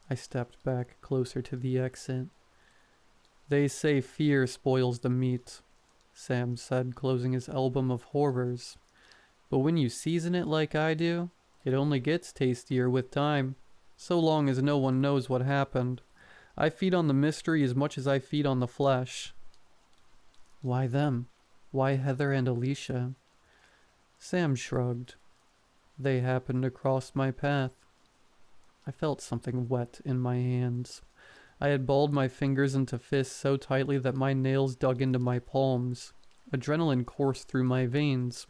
I stepped back closer to the exit. They say fear spoils the meat, Sam said, closing his album of horrors. But when you season it like I do, it only gets tastier with time, so long as no one knows what happened. I feed on the mystery as much as I feed on the flesh. Why them? Why Heather and Alicia? Sam shrugged. They happened to cross my path. I felt something wet in my hands. I had balled my fingers into fists so tightly that my nails dug into my palms. Adrenaline coursed through my veins.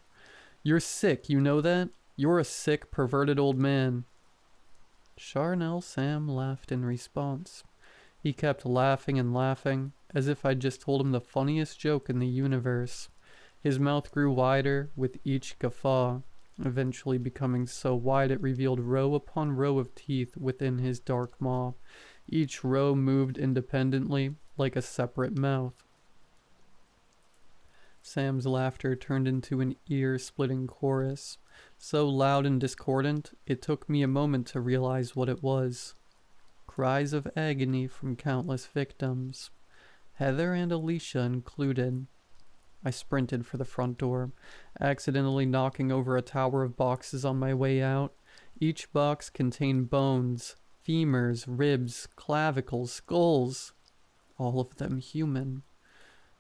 You're sick, you know that? You're a sick, perverted old man. Charnel Sam laughed in response. He kept laughing and laughing, as if I'd just told him the funniest joke in the universe. His mouth grew wider with each guffaw, eventually becoming so wide it revealed row upon row of teeth within his dark maw. Each row moved independently, like a separate mouth. Sam's laughter turned into an ear-splitting chorus, so loud and discordant it took me a moment to realize what it was. Cries of agony from countless victims, Heather and Alicia included. I sprinted for the front door, accidentally knocking over a tower of boxes on my way out. Each box contained bones, femurs, ribs, clavicles, skulls, all of them human.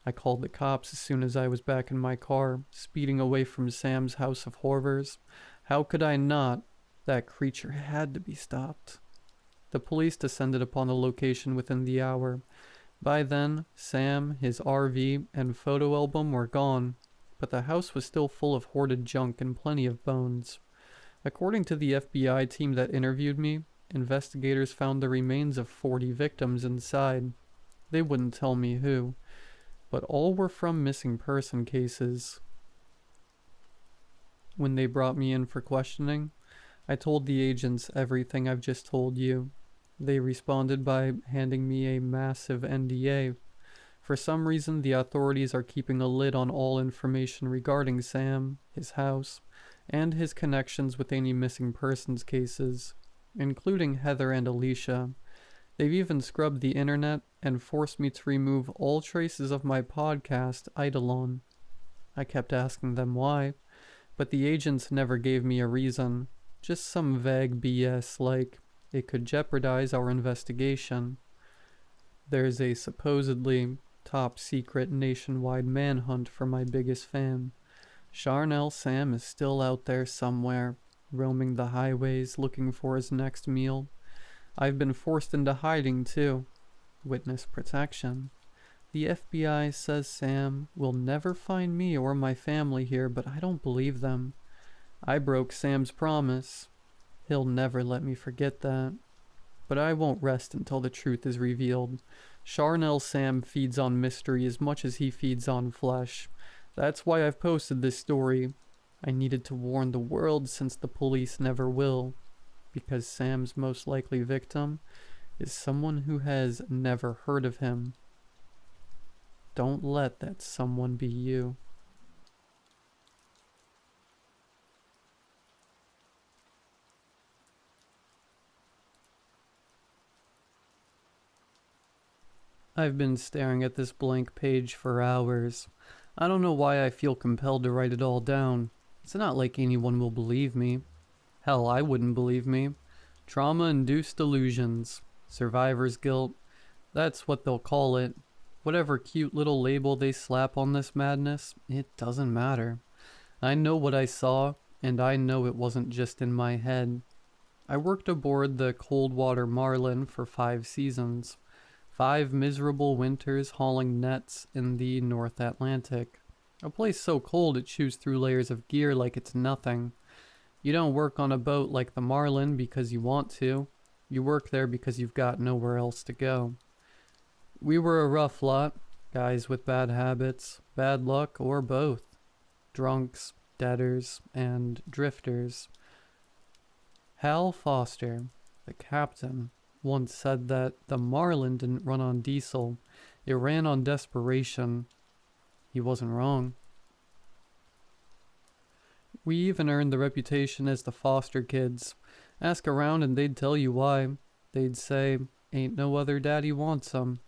I called the cops as soon as I was back in my car, speeding away from Sam's house of horrors. How could I not? That creature had to be stopped. The police descended upon the location within the hour. By then, Sam, his RV, and photo album were gone, but the house was still full of hoarded junk and plenty of bones. According to the FBI team that interviewed me, investigators found the remains of 40 victims inside. They wouldn't tell me who, but all were from missing person cases. When they brought me in for questioning, I told the agents everything I've just told you. They responded by handing me a massive NDA. For some reason, the authorities are keeping a lid on all information regarding Sam, his house, and his connections with any missing persons cases, including Heather and Alicia. They've even scrubbed the internet and forced me to remove all traces of my podcast, Eidolon. I kept asking them why, but the agents never gave me a reason, just some vague BS like, it could jeopardize our investigation. There's a supposedly top-secret nationwide manhunt for my biggest fan. Charnel Sam is still out there somewhere, roaming the highways looking for his next meal. I've been forced into hiding too. Witness protection. The FBI says Sam will never find me or my family here, but I don't believe them. I broke Sam's promise. He'll never let me forget that. But I won't rest until the truth is revealed. Charnel Sam feeds on mystery as much as he feeds on flesh. That's why I've posted this story. I needed to warn the world since the police never will. Because Sam's most likely victim is someone who has never heard of him. Don't let that someone be you. I've been staring at this blank page for hours. I don't know why I feel compelled to write it all down. It's not like anyone will believe me. Hell, I wouldn't believe me. Trauma-induced delusions. Survivor's guilt. That's what they'll call it. Whatever cute little label they slap on this madness, it doesn't matter. I know what I saw, and I know it wasn't just in my head. I worked aboard the Coldwater Marlin for 5 seasons. 5 miserable winters hauling nets in the North Atlantic. A place so cold it chews through layers of gear like it's nothing. You don't work on a boat like the Marlin because you want to. You work there because you've got nowhere else to go. We were a rough lot, guys with bad habits, bad luck, or both. Drunks, debtors, and drifters. Hal Foster, the captain, once said that the Marlin didn't run on diesel, it ran on desperation. He wasn't wrong. We even earned the reputation as the Foster kids. Ask around and they'd tell you why. They'd say, ain't no other daddy wants 'em.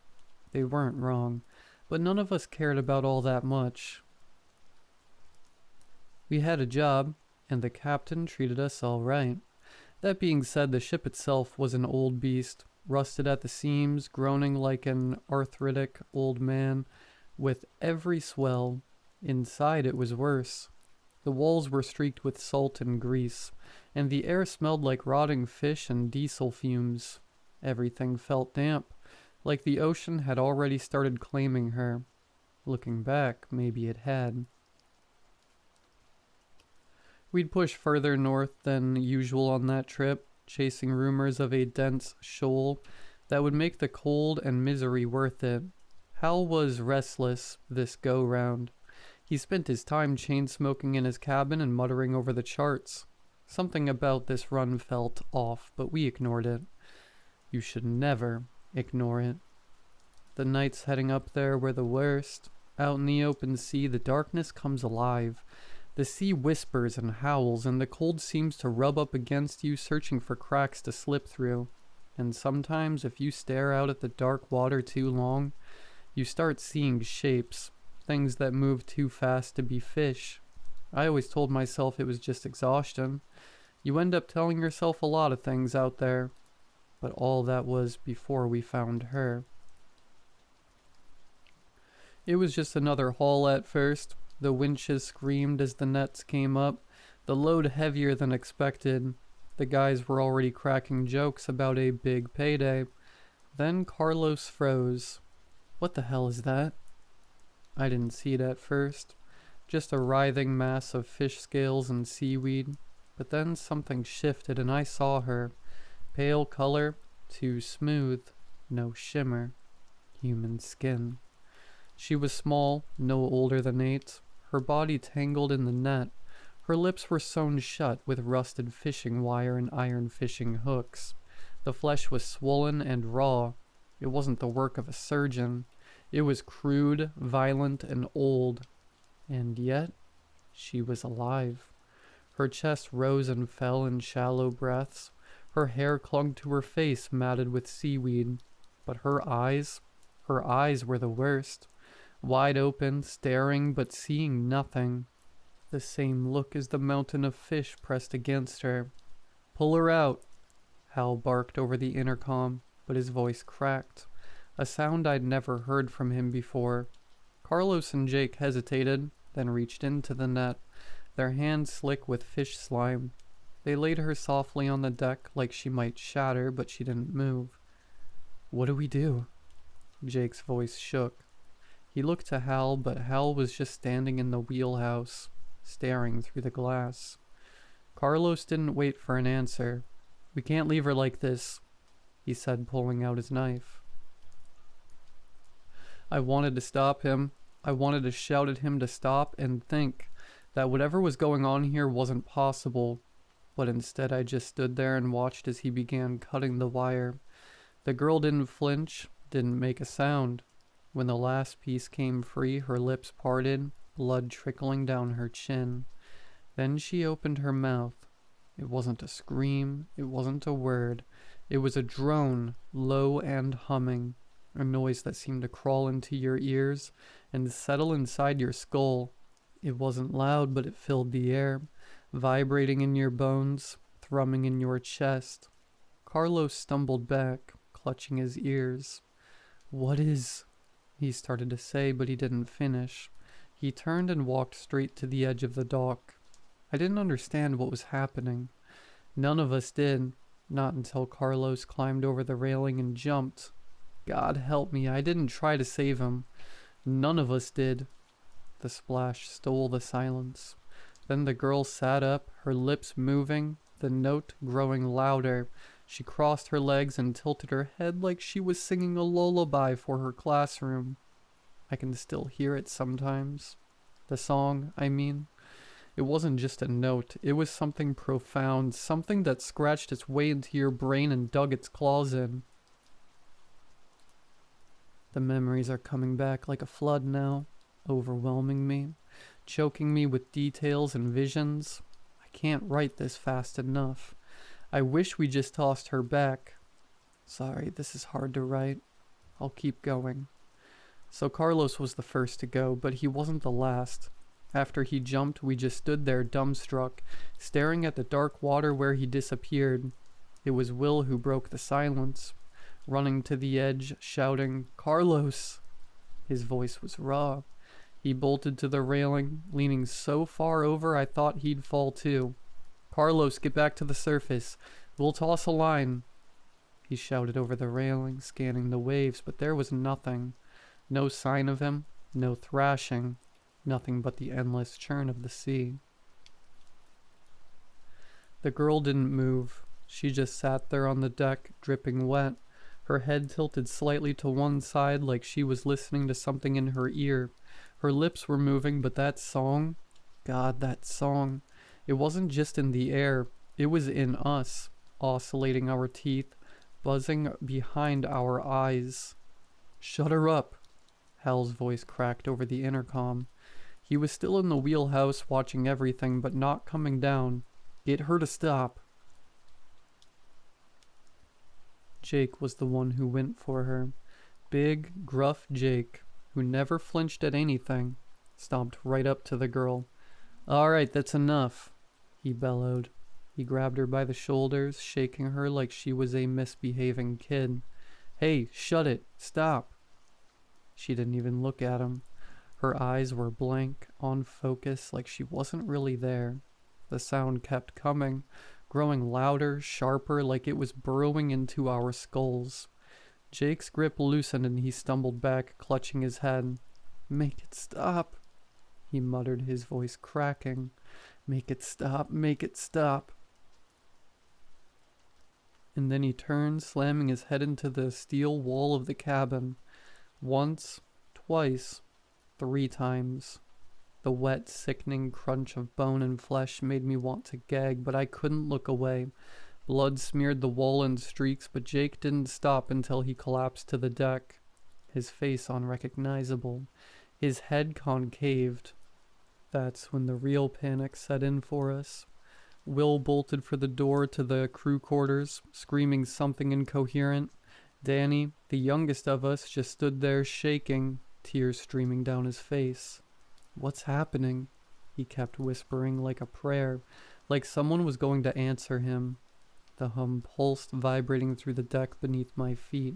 They weren't wrong, but none of us cared about all that much. We had a job, and the captain treated us all right. That being said, the ship itself was an old beast, rusted at the seams, groaning like an arthritic old man. With every swell, inside it was worse. The walls were streaked with salt and grease, and the air smelled like rotting fish and diesel fumes. Everything felt damp, like the ocean had already started claiming her. Looking back, maybe it had. We'd push further north than usual on that trip, chasing rumors of a dense shoal that would make the cold and misery worth it. Hal was restless this go-round. He spent his time chain-smoking in his cabin and muttering over the charts. Something about this run felt off, but we ignored it. You should never ignore it. The nights heading up there were the worst. Out in the open sea, the darkness comes alive. The sea whispers and howls, and the cold seems to rub up against you, searching for cracks to slip through. And sometimes, if you stare out at the dark water too long, you start seeing shapes. things that move too fast to be fish. I always told myself it was just exhaustion. You end up telling yourself a lot of things out there. But all that was before we found her. It was just another haul at first. The winches screamed as the nets came up, the load heavier than expected. The guys were already cracking jokes about a big payday. Then Carlos froze. What the hell is that? I didn't see it at first. Just a writhing mass of fish scales and seaweed. But then something shifted and I saw her. Pale color, too smooth, no shimmer. Human skin. She was small, no older than 8. Her body tangled in the net. Her lips were sewn shut with rusted fishing wire and iron fishing hooks. The flesh was swollen and raw. It wasn't the work of a surgeon. It was crude, violent, and old. And yet, she was alive. Her chest rose and fell in shallow breaths. Her hair clung to her face, matted with seaweed. But her eyes were the worst. Wide open, staring, but seeing nothing. The same look as the mountain of fish pressed against her. "Pull her out," Hal barked over the intercom, but his voice cracked. A sound I'd never heard from him before. Carlos and Jake hesitated, then reached into the net, their hands slick with fish slime. They laid her softly on the deck like she might shatter, but she didn't move. "What do we do?" Jake's voice shook. He looked to Hal, but Hal was just standing in the wheelhouse, staring through the glass. Carlos didn't wait for an answer. "We can't leave her like this," he said, pulling out his knife. I wanted to stop him. I wanted to shout at him to stop and think that whatever was going on here wasn't possible. But instead I just stood there and watched as he began cutting the wire. The girl didn't flinch, didn't make a sound. When the last piece came free, her lips parted, blood trickling down her chin. Then she opened her mouth. It wasn't a scream, it wasn't a word. It was a drone, low and humming. A noise that seemed to crawl into your ears and settle inside your skull. It wasn't loud, but it filled the air, vibrating in your bones, thrumming in your chest. Carlos stumbled back, clutching his ears. "What is—" he started to say, but he didn't finish. He turned and walked straight to the edge of the dock. I didn't understand what was happening. None of us did, not until Carlos climbed over the railing and jumped. God help me, I didn't try to save him. None of us did. The splash stole the silence. Then the girl sat up, her lips moving, the note growing louder. She crossed her legs and tilted her head like she was singing a lullaby for her classroom. I can still hear it sometimes. The song, I mean. It wasn't just a note, it was something profound, something that scratched its way into your brain and dug its claws in. The memories are coming back like a flood now, overwhelming me, choking me with details and visions. I can't write this fast enough. I wish we just tossed her back. Sorry, this is hard to write. I'll keep going. So Carlos was the first to go, but he wasn't the last. After he jumped, we just stood there dumbstruck, staring at the dark water where he disappeared. It was Will who broke the silence, running to the edge, shouting, "Carlos!" His voice was raw. He bolted to the railing, leaning so far over I thought he'd fall too. "Carlos, get back to the surface. We'll toss a line." He shouted over the railing, scanning the waves, but there was nothing. No sign of him, no thrashing. Nothing but the endless churn of the sea. The girl didn't move. She just sat there on the deck, dripping wet, her head tilted slightly to one side like she was listening to something in her ear. Her lips were moving, but that song, God, that song, it wasn't just in the air, it was in us, oscillating our teeth, buzzing behind our eyes. "Shut her up," Hal's voice cracked over the intercom. He was still in the wheelhouse watching everything, but not coming down. "Get her to stop." Jake was the one who went for her. Big, gruff Jake. who never flinched at anything, stomped right up to the girl. "All right, that's enough," he bellowed. He grabbed her by the shoulders, shaking her like she was a misbehaving kid. "Hey, shut it! Stop!" She didn't even look at him. Her eyes were blank, on focus, like she wasn't really there. The sound kept coming, growing louder, sharper, like it was burrowing into our skulls. Jake's grip loosened and he stumbled back, clutching his head. "Make it stop," he muttered, his voice cracking. "Make it stop, make it stop." And then he turned, slamming his head into the steel wall of the cabin. Once, twice, 3 times. The wet, sickening crunch of bone and flesh made me want to gag, but I couldn't look away. Blood smeared the wall in streaks, but Jake didn't stop until he collapsed to the deck, his face unrecognizable, his head concaved. That's when the real panic set in for us. Will bolted for the door to the crew quarters, screaming something incoherent. Danny, the youngest of us, just stood there shaking, tears streaming down his face. "What's happening?" he kept whispering like a prayer, like someone was going to answer him. The hum pulsed, vibrating through the deck beneath my feet.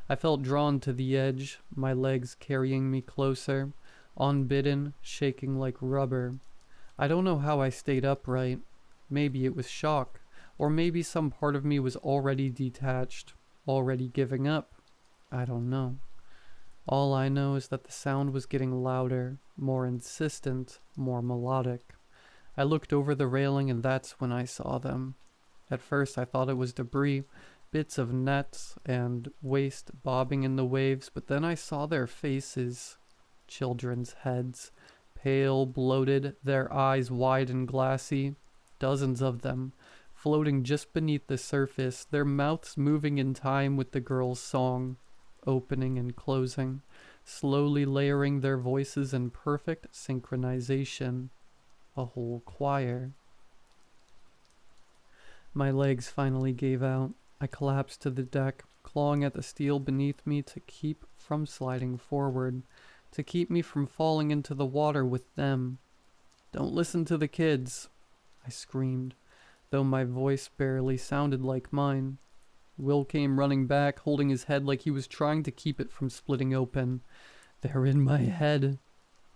I felt drawn to the edge, my legs carrying me closer, unbidden, shaking like rubber. I don't know how I stayed upright. Maybe it was shock, or maybe some part of me was already detached, already giving up. I don't know. All I know is that the sound was getting louder, more insistent, more melodic. I looked over the railing and that's when I saw them. At first I thought it was debris, bits of nets and waste bobbing in the waves, but then I saw their faces. Children's heads, pale, bloated, their eyes wide and glassy. Dozens of them, floating just beneath the surface, their mouths moving in time with the girl's song, opening and closing, slowly layering their voices in perfect synchronization. A whole choir. My legs finally gave out. I collapsed to the deck, clawing at the steel beneath me to keep from sliding forward, to keep me from falling into the water with them. "Don't listen to the kids," I screamed, though my voice barely sounded like mine. Will came running back, holding his head like he was trying to keep it from splitting open. "They're in my head,"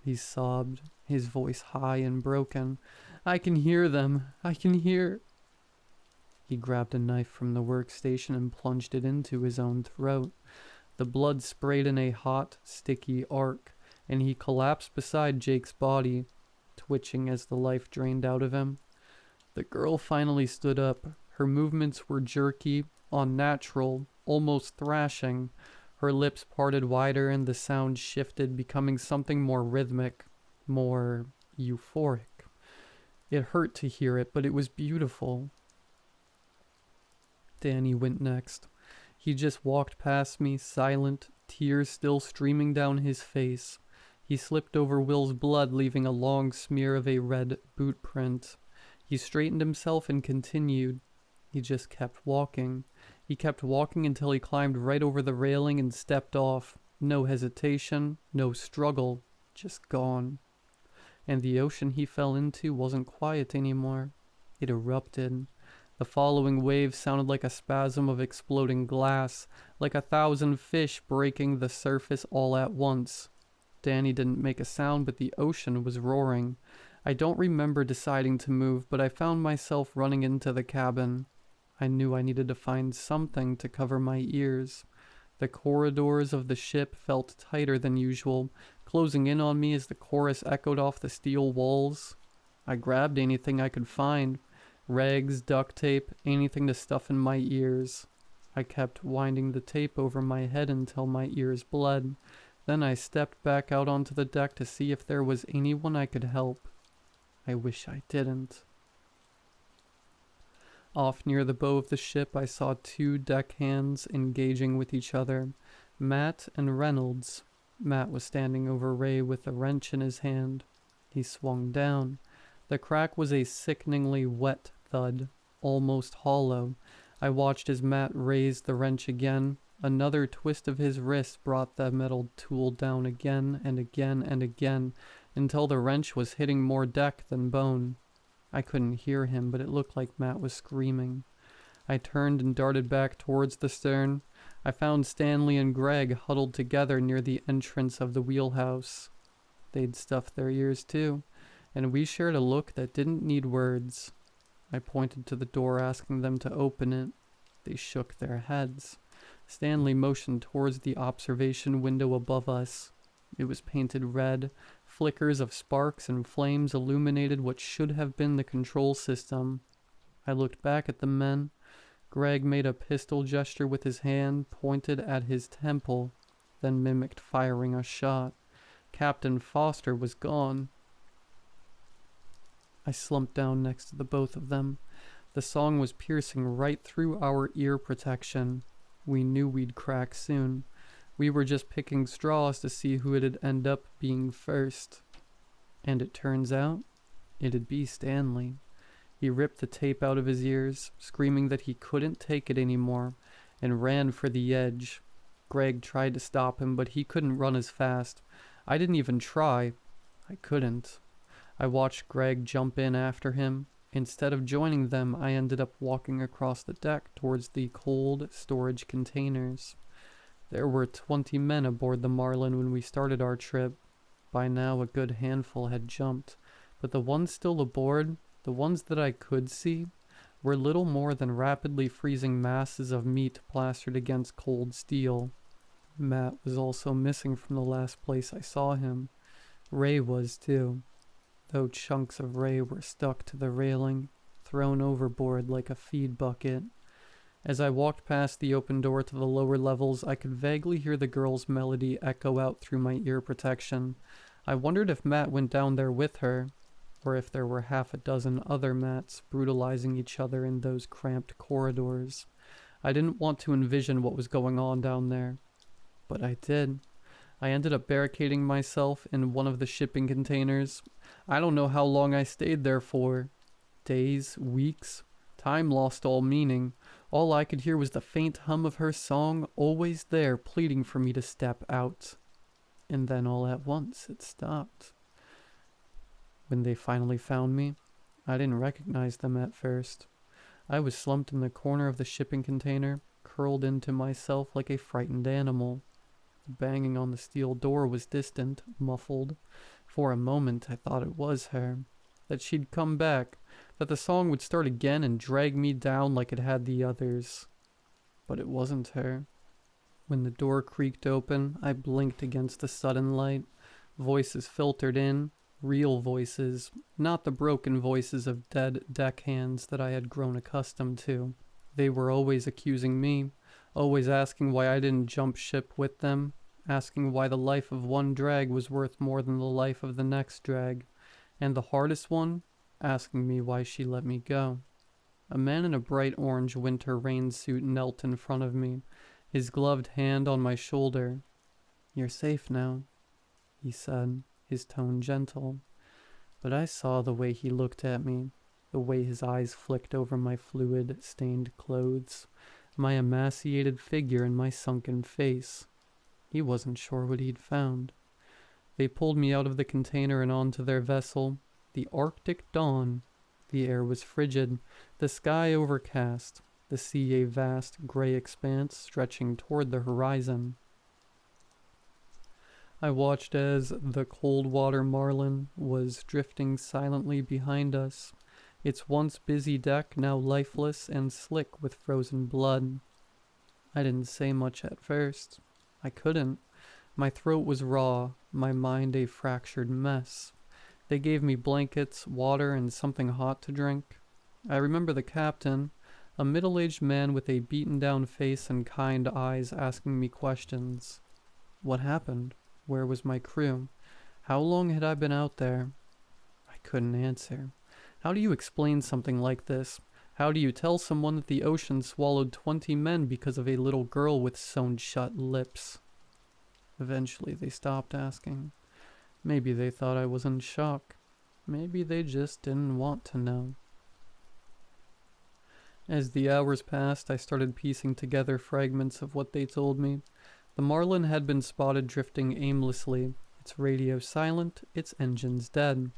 he sobbed, his voice high and broken. "I can hear them. I can hear..." He grabbed a knife from the workstation and plunged it into his own throat. The blood sprayed in a hot, sticky arc, and he collapsed beside Jake's body, twitching as the life drained out of him. The girl finally stood up. Her movements were jerky, unnatural, almost thrashing. Her lips parted wider and the sound shifted, becoming something more rhythmic, more euphoric. It hurt to hear it, but it was beautiful. Danny went next. He just walked past me, silent, tears still streaming down his face. He slipped over Will's blood, leaving a long smear of a red boot print. He straightened himself and continued. He just kept walking. He kept walking until he climbed right over the railing and stepped off. No hesitation, no struggle, just gone. And the ocean he fell into wasn't quiet anymore. It erupted. The following wave sounded like a spasm of exploding glass, like 1,000 fish breaking the surface all at once. Danny didn't make a sound, but the ocean was roaring. I don't remember deciding to move, but I found myself running into the cabin. I knew I needed to find something to cover my ears. The corridors of the ship felt tighter than usual, closing in on me as the chorus echoed off the steel walls. I grabbed anything I could find. Rags, duct tape, anything to stuff in my ears. I kept winding the tape over my head until my ears bled. Then I stepped back out onto the deck to see if there was anyone I could help. I wish I didn't. Off near the bow of the ship, I saw 2 deckhands engaging with each other. Matt and Reynolds. Matt was standing over Ray with a wrench in his hand. He swung down. The crack was a sickeningly wet thud, almost hollow. I watched as Matt raised the wrench again, Another twist of his wrist brought the metal tool down again and again and again until the wrench was hitting more deck than bone. I couldn't hear him, but it looked like Matt was screaming. I turned and darted back towards the stern. I found Stanley and Greg huddled together near the entrance of the wheelhouse. They'd stuffed their ears too, and we shared a look that didn't need words. I pointed to the door, asking them to open it. They shook their heads. Stanley motioned towards the observation window above us. It was painted red. Flickers of sparks and flames illuminated what should have been the control system. I looked back at the men. Greg made a pistol gesture with his hand, pointed at his temple, then mimicked firing a shot. Captain Foster was gone. I slumped down next to the both of them. The song was piercing right through our ear protection. We knew we'd crack soon. We were just picking straws to see who it'd end up being first. And it turns out, it'd be Stanley. He ripped the tape out of his ears, screaming that he couldn't take it anymore, and ran for the edge. Greg tried to stop him, but he couldn't run as fast. I didn't even try. I couldn't. I watched Greg jump in after him. Instead of joining them, I ended up walking across the deck towards the cold storage containers. There were 20 men aboard the Marlin when we started our trip. By now, a good handful had jumped, but the ones still aboard, the ones that I could see, were little more than rapidly freezing masses of meat plastered against cold steel. Matt was also missing from the last place I saw him. Ray was too, though chunks of Ray were stuck to the railing, thrown overboard like a feed bucket. As I walked past the open door to the lower levels, I could vaguely hear the girl's melody echo out through my ear protection. I wondered if Matt went down there with her, or if there were half a dozen other Matts brutalizing each other in those cramped corridors. I didn't want to envision what was going on down there, but I did. I ended up barricading myself in one of the shipping containers. I don't know how long I stayed there for. Days, weeks. Time lost all meaning. All I could hear was the faint hum of her song, always there, pleading for me to step out. And then all at once it stopped. When they finally found me, I didn't recognize them at first. I was slumped in the corner of the shipping container, curled into myself like a frightened animal. The banging on the steel door was distant, muffled. For a moment I thought it was her, that she'd come back, that the song would start again and drag me down like it had the others. But it wasn't her. When the door creaked open, I blinked against the sudden light. Voices filtered in, real voices, not the broken voices of dead deckhands that I had grown accustomed to. They were always accusing me, always asking why I didn't jump ship with them, asking why the life of one drag was worth more than the life of the next drag, and the hardest one, asking me why she let me go. A man in a bright orange winter rain suit knelt in front of me, his gloved hand on my shoulder. "You're safe now," he said, his tone gentle. But I saw the way he looked at me, the way his eyes flicked over my fluid-stained clothes, my emaciated figure and my sunken face. He wasn't sure what he'd found. They pulled me out of the container and onto their vessel, the Arctic dawn. The air was frigid, the sky overcast, the sea a vast gray expanse stretching toward the horizon. I watched as the Coldwater Marlin was drifting silently behind us, its once busy deck now lifeless and slick with frozen blood. I didn't say much at first. I couldn't. My throat was raw, my mind a fractured mess. They gave me blankets, water, and something hot to drink. I remember the captain, a middle-aged man with a beaten-down face and kind eyes, asking me questions. What happened? Where was my crew? How long had I been out there? I couldn't answer. How do you explain something like this? How do you tell someone that the ocean swallowed 20 men because of a little girl with sewn-shut lips? Eventually they stopped asking. Maybe they thought I was in shock. Maybe they just didn't want to know. As the hours passed, I started piecing together fragments of what they told me. The Marlin had been spotted drifting aimlessly, its radio silent, its engines dead.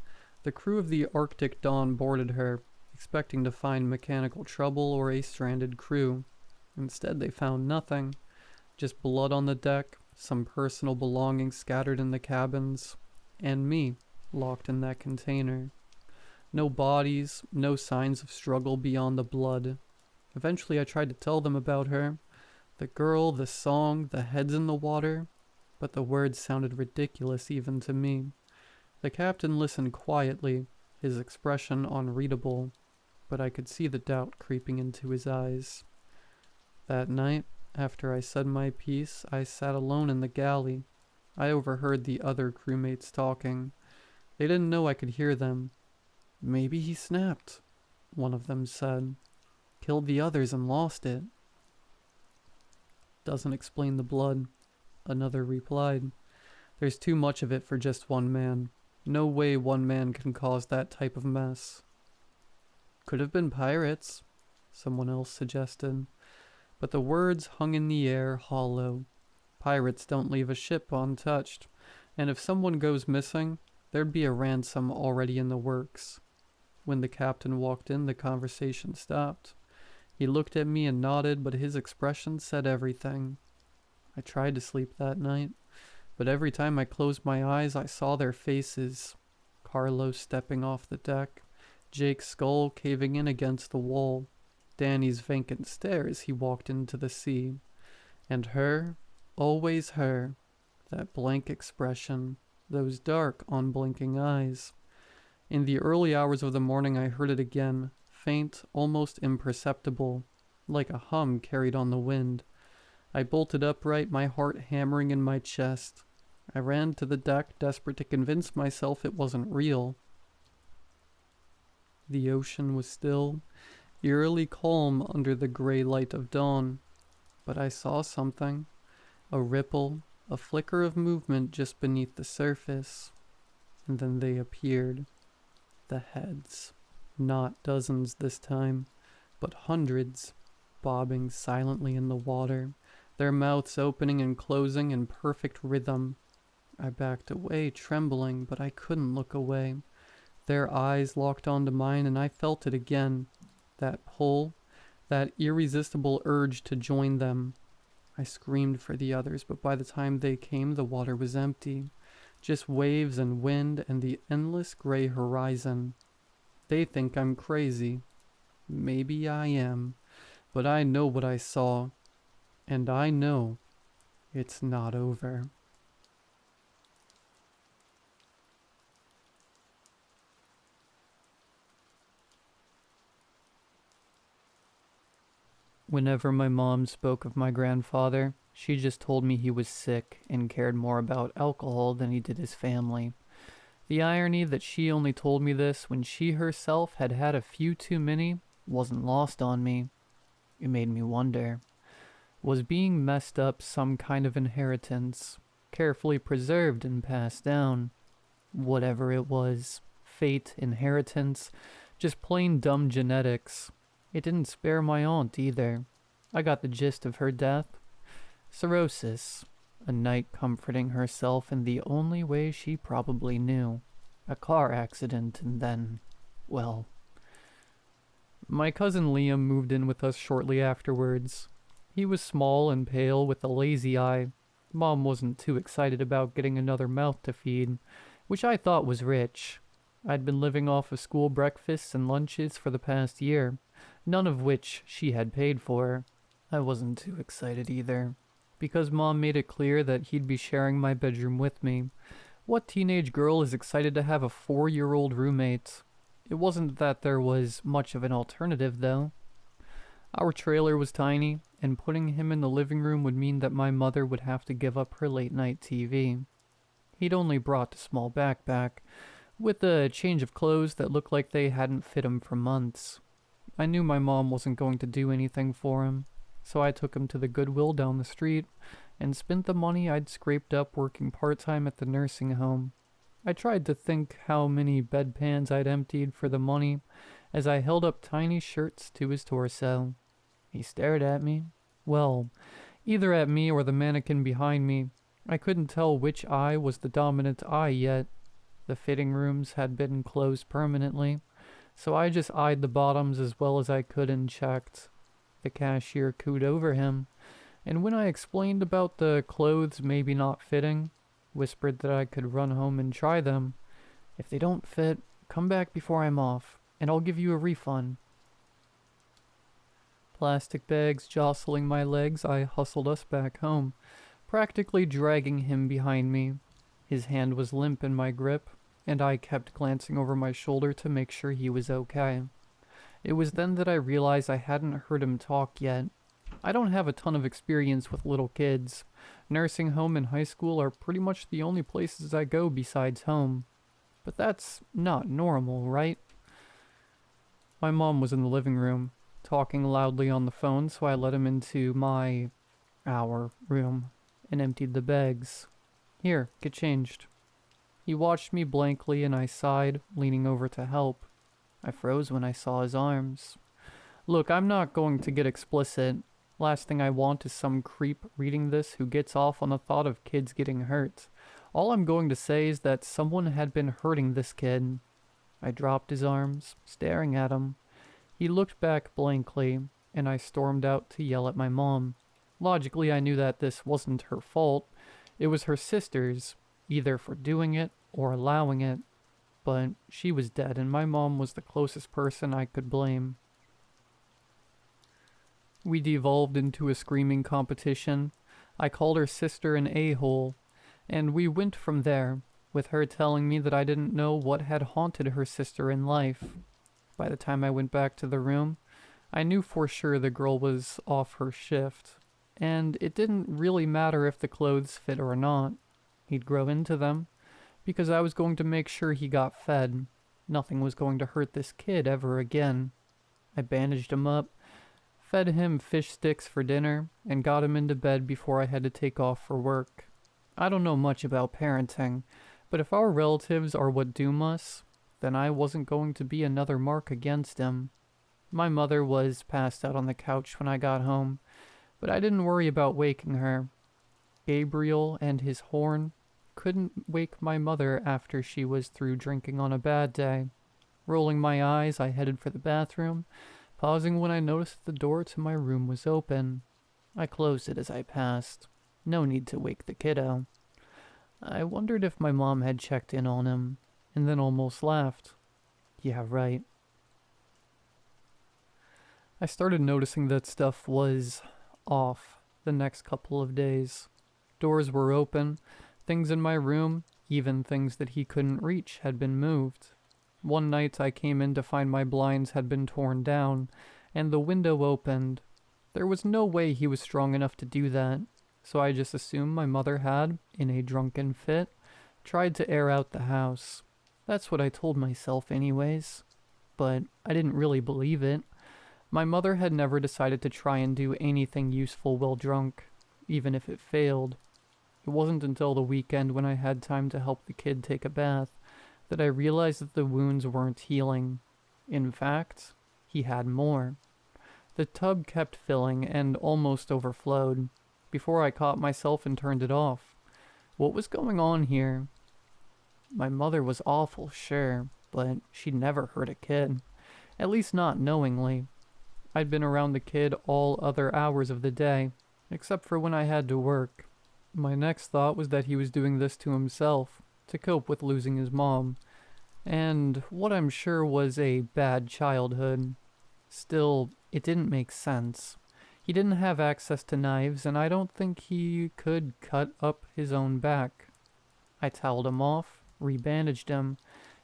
The crew of the Arctic Dawn boarded her, expecting to find mechanical trouble or a stranded crew. Instead, they found nothing. Just blood on the deck, some personal belongings scattered in the cabins, and me, locked in that container. No bodies, no signs of struggle beyond the blood. Eventually I tried to tell them about her. The girl, the song, the heads in the water, but the words sounded ridiculous even to me. The captain listened quietly, his expression unreadable, but I could see the doubt creeping into his eyes. That night, after I said my piece, I sat alone in the galley. I overheard the other crewmates talking. They didn't know I could hear them. "Maybe he snapped," one of them said. "Killed the others and lost it." "Doesn't explain the blood," another replied. "There's too much of it for just one man. No way one man can cause that type of mess." "Could have been pirates," someone else suggested. But the words hung in the air hollow. Pirates don't leave a ship untouched, and if someone goes missing, there'd be a ransom already in the works. When the captain walked in, the conversation stopped. He looked at me and nodded, but his expression said everything. I tried to sleep that night, but every time I closed my eyes, I saw their faces. Carlos stepping off the deck, Jake's skull caving in against the wall, Danny's vacant stare as he walked into the sea, and her, always her, that blank expression, those dark, unblinking eyes. In the early hours of the morning I heard it again, faint, almost imperceptible, like a hum carried on the wind. I bolted upright, my heart hammering in my chest. I ran to the deck, desperate to convince myself it wasn't real. The ocean was still, eerily calm under the gray light of dawn. But I saw something, a ripple, a flicker of movement just beneath the surface. And then they appeared. The heads. Not dozens this time, but hundreds, bobbing silently in the water, their mouths opening and closing in perfect rhythm. I backed away, trembling, but I couldn't look away. Their eyes locked onto mine, and I felt it again. That pull, that irresistible urge to join them. I screamed for the others, but by the time they came, the water was empty. Just waves and wind and the endless gray horizon. They think I'm crazy. Maybe I am. But I know what I saw. And I know it's not over. Whenever my mom spoke of my grandfather, she just told me he was sick and cared more about alcohol than he did his family. The irony that she only told me this when she herself had had a few too many wasn't lost on me. It made me wonder, was being messed up some kind of inheritance, carefully preserved and passed down? Whatever it was, fate, inheritance, just plain dumb genetics. It didn't spare my aunt either. I got the gist of her death. Cirrhosis. A night comforting herself in the only way she probably knew. A car accident, and then, well. My cousin Liam moved in with us shortly afterwards. He was small and pale with a lazy eye. Mom wasn't too excited about getting another mouth to feed, which I thought was rich. I'd been living off of school breakfasts and lunches for the past year, none of which she had paid for. I wasn't too excited either, because Mom made it clear that he'd be sharing my bedroom with me. What teenage girl is excited to have a 4-year-old roommate? It wasn't that there was much of an alternative, though. Our trailer was tiny, and putting him in the living room would mean that my mother would have to give up her late-night TV. He'd only brought a small backpack, with a change of clothes that looked like they hadn't fit him for months. I knew my mom wasn't going to do anything for him, so I took him to the Goodwill down the street and spent the money I'd scraped up working part-time at the nursing home. I tried to think how many bedpans I'd emptied for the money, as I held up tiny shirts to his torso. He stared at me. Well, either at me or the mannequin behind me. I couldn't tell which eye was the dominant eye yet. The fitting rooms had been closed permanently, so I just eyed the bottoms as well as I could and checked. The cashier cooed over him, and when I explained about the clothes maybe not fitting, whispered that I could run home and try them. If they don't fit, come back before I'm off, and I'll give you a refund. Plastic bags jostling my legs, I hustled us back home, practically dragging him behind me. His hand was limp in my grip, and I kept glancing over my shoulder to make sure he was okay. It was then that I realized I hadn't heard him talk yet. I don't have a ton of experience with little kids. Nursing home and high school are pretty much the only places I go besides home. But that's not normal, right? My mom was in the living room, talking loudly on the phone, so I let him into our room, and emptied the bags. Here, get changed. He watched me blankly and I sighed, leaning over to help. I froze when I saw his arms. Look, I'm not going to get explicit. Last thing I want is some creep reading this who gets off on the thought of kids getting hurt. All I'm going to say is that someone had been hurting this kid. I dropped his arms, staring at him. He looked back blankly, and I stormed out to yell at my mom. Logically, I knew that this wasn't her fault. It was her sister's, either for doing it or allowing it. But she was dead, and my mom was the closest person I could blame. We devolved into a screaming competition. I called her sister an a-hole, and we went from there, with her telling me that I didn't know what had haunted her sister in life. By the time I went back to the room, I knew for sure the girl was off her shift, and it didn't really matter if the clothes fit or not. He'd grow into them, because I was going to make sure he got fed. Nothing was going to hurt this kid ever again. I bandaged him up, fed him fish sticks for dinner, and got him into bed before I had to take off for work. I don't know much about parenting, but if our relatives are what doom us, then I wasn't going to be another mark against him. My mother was passed out on the couch when I got home, but I didn't worry about waking her. Gabriel and his horn couldn't wake my mother after she was through drinking on a bad day. Rolling my eyes, I headed for the bathroom, pausing when I noticed the door to my room was open. I closed it as I passed. No need to wake the kiddo. I wondered if my mom had checked in on him, and then almost laughed. Yeah, right. I started noticing that stuff was off the next couple of days. Doors were open, things in my room, even things that he couldn't reach, had been moved. One night I came in to find my blinds had been torn down, and the window opened. There was no way he was strong enough to do that, so I just assumed my mother had, in a drunken fit, tried to air out the house. That's what I told myself anyways. But I didn't really believe it. My mother had never decided to try and do anything useful while drunk, even if it failed. It wasn't until the weekend when I had time to help the kid take a bath that I realized that the wounds weren't healing. In fact, he had more. The tub kept filling and almost overflowed, before I caught myself and turned it off. What was going on here? My mother was awful, sure, but she'd never hurt a kid. At least not knowingly. I'd been around the kid all other hours of the day, except for when I had to work. My next thought was that he was doing this to himself, to cope with losing his mom, and what I'm sure was a bad childhood. Still, it didn't make sense. He didn't have access to knives, and I don't think he could cut up his own back. I toweled him off, rebandaged him,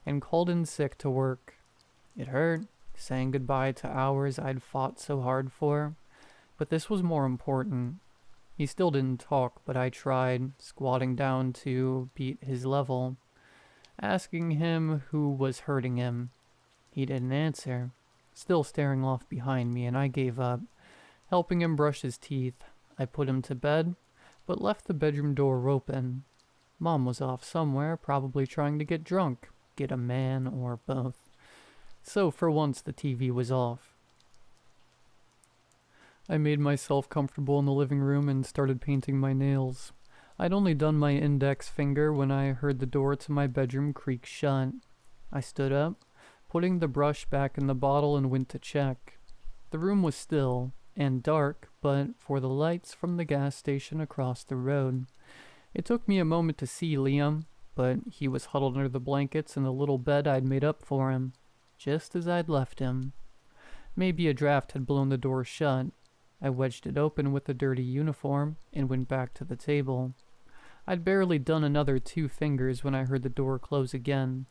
and called in sick to work. It hurt, saying goodbye to hours I'd fought so hard for, but this was more important. He still didn't talk, but I tried, squatting down to beat his level, asking him who was hurting him. He didn't answer, still staring off behind me, and I gave up. Helping him brush his teeth, I put him to bed, but left the bedroom door open. Mom was off somewhere, probably trying to get drunk, get a man, or both. So for once the TV was off. I made myself comfortable in the living room and started painting my nails. I'd only done my index finger when I heard the door to my bedroom creak shut. I stood up, putting the brush back in the bottle, and went to check. The room was still and dark, but for the lights from the gas station across the road. It took me a moment to see Liam, but he was huddled under the blankets in the little bed I'd made up for him, just as I'd left him. Maybe a draft had blown the door shut. I wedged it open with the dirty uniform and went back to the table. I'd barely done another 2 fingers when I heard the door close again.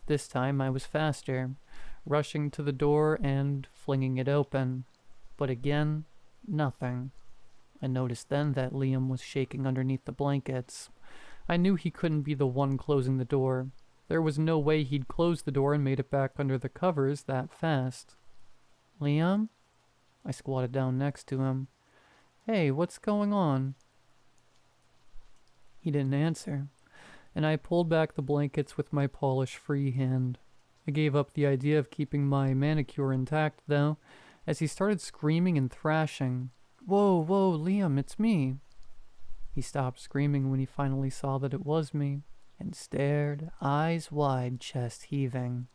This time I was faster, rushing to the door and flinging it open. But again, nothing. I noticed then that Liam was shaking underneath the blankets. I knew he couldn't be the one closing the door. There was no way he'd closed the door and made it back under the covers that fast. Liam? I squatted down next to him. Hey, what's going on? He didn't answer, and I pulled back the blankets with my polish-free hand. I gave up the idea of keeping my manicure intact, though, as he started screaming and thrashing. Whoa, Liam, it's me. He stopped screaming when he finally saw that it was me, and stared, eyes wide, chest heaving.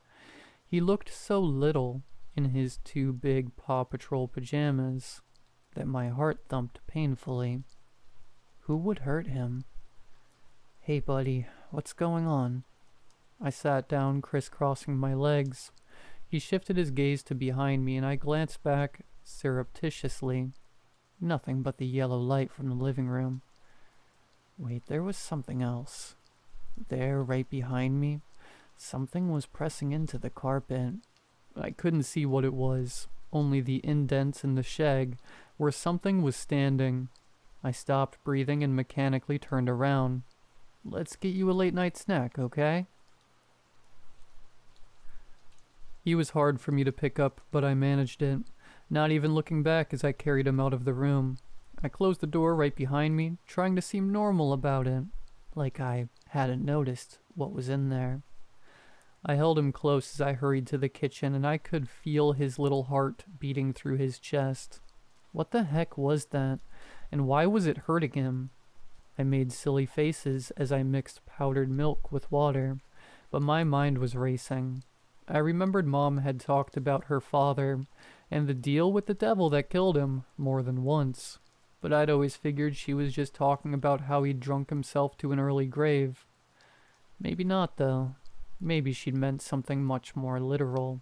He looked so little in his 2 big Paw Patrol pajamas that my heart thumped painfully. Who would hurt him? Hey, buddy, what's going on? I sat down, crisscrossing my legs. He shifted his gaze to behind me, and I glanced back surreptitiously. Nothing but the yellow light from the living room. Wait, there was something else. There, right behind me, something was pressing into the carpet. I couldn't see what it was, only the indents in the shag where something was standing. I stopped breathing and mechanically turned around. Let's get you a late-night snack, okay? He was hard for me to pick up, but I managed it, not even looking back as I carried him out of the room. I closed the door right behind me, trying to seem normal about it, like I hadn't noticed what was in there. I held him close as I hurried to the kitchen, and I could feel his little heart beating through his chest. What the heck was that, and why was it hurting him? I made silly faces as I mixed powdered milk with water, but my mind was racing. I remembered Mom had talked about her father and the deal with the devil that killed him more than once, but I'd always figured she was just talking about how he'd drunk himself to an early grave. Maybe not, though. Maybe she'd meant something much more literal.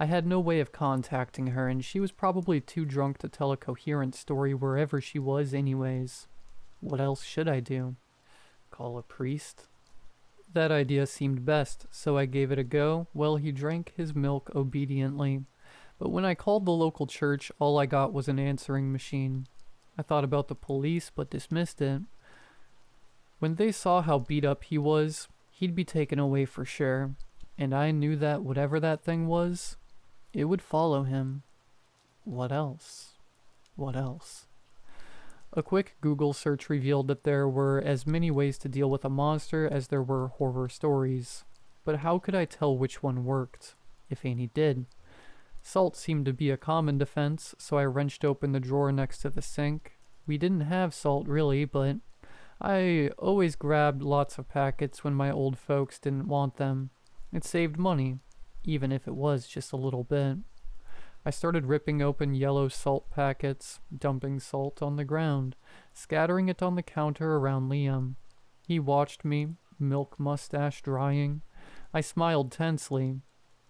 I had no way of contacting her, and she was probably too drunk to tell a coherent story wherever she was anyways. What else should I do? Call a priest? That idea seemed best, so I gave it a go while he drank his milk obediently. But when I called the local church, all I got was an answering machine. I thought about the police, but dismissed it. When they saw how beat up he was, he'd be taken away for sure, and I knew that whatever that thing was, it would follow him. What else? What else? A quick Google search revealed that there were as many ways to deal with a monster as there were horror stories. But how could I tell which one worked, if any did? Salt seemed to be a common defense, so I wrenched open the drawer next to the sink. We didn't have salt really, but I always grabbed lots of packets when my old folks didn't want them. It saved money, even if it was just a little bit. I started ripping open yellow salt packets, dumping salt on the ground, scattering it on the counter around Liam. He watched me, milk mustache drying. I smiled tensely.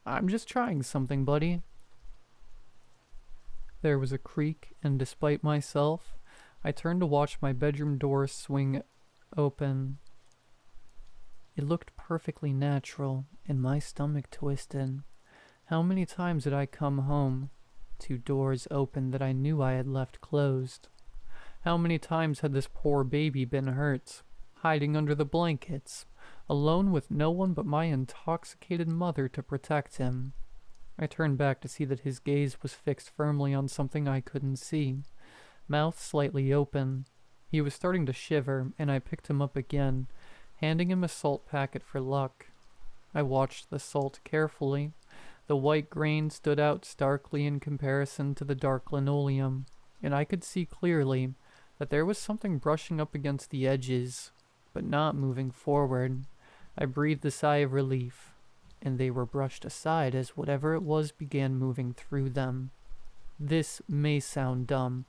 I'm just trying something, buddy. There was a creak, and despite myself, I turned to watch my bedroom door swing open. It looked perfectly natural, and my stomach twisted. How many times had I come home to doors open that I knew I had left closed? How many times had this poor baby been hurt, hiding under the blankets, alone with no one but my intoxicated mother to protect him? I turned back to see that his gaze was fixed firmly on something I couldn't see, mouth slightly open. He was starting to shiver, and I picked him up again, handing him a salt packet for luck. I watched the salt carefully. The white grain stood out starkly in comparison to the dark linoleum, and I could see clearly that there was something brushing up against the edges, but not moving forward. I breathed a sigh of relief, and they were brushed aside as whatever it was began moving through them. This may sound dumb,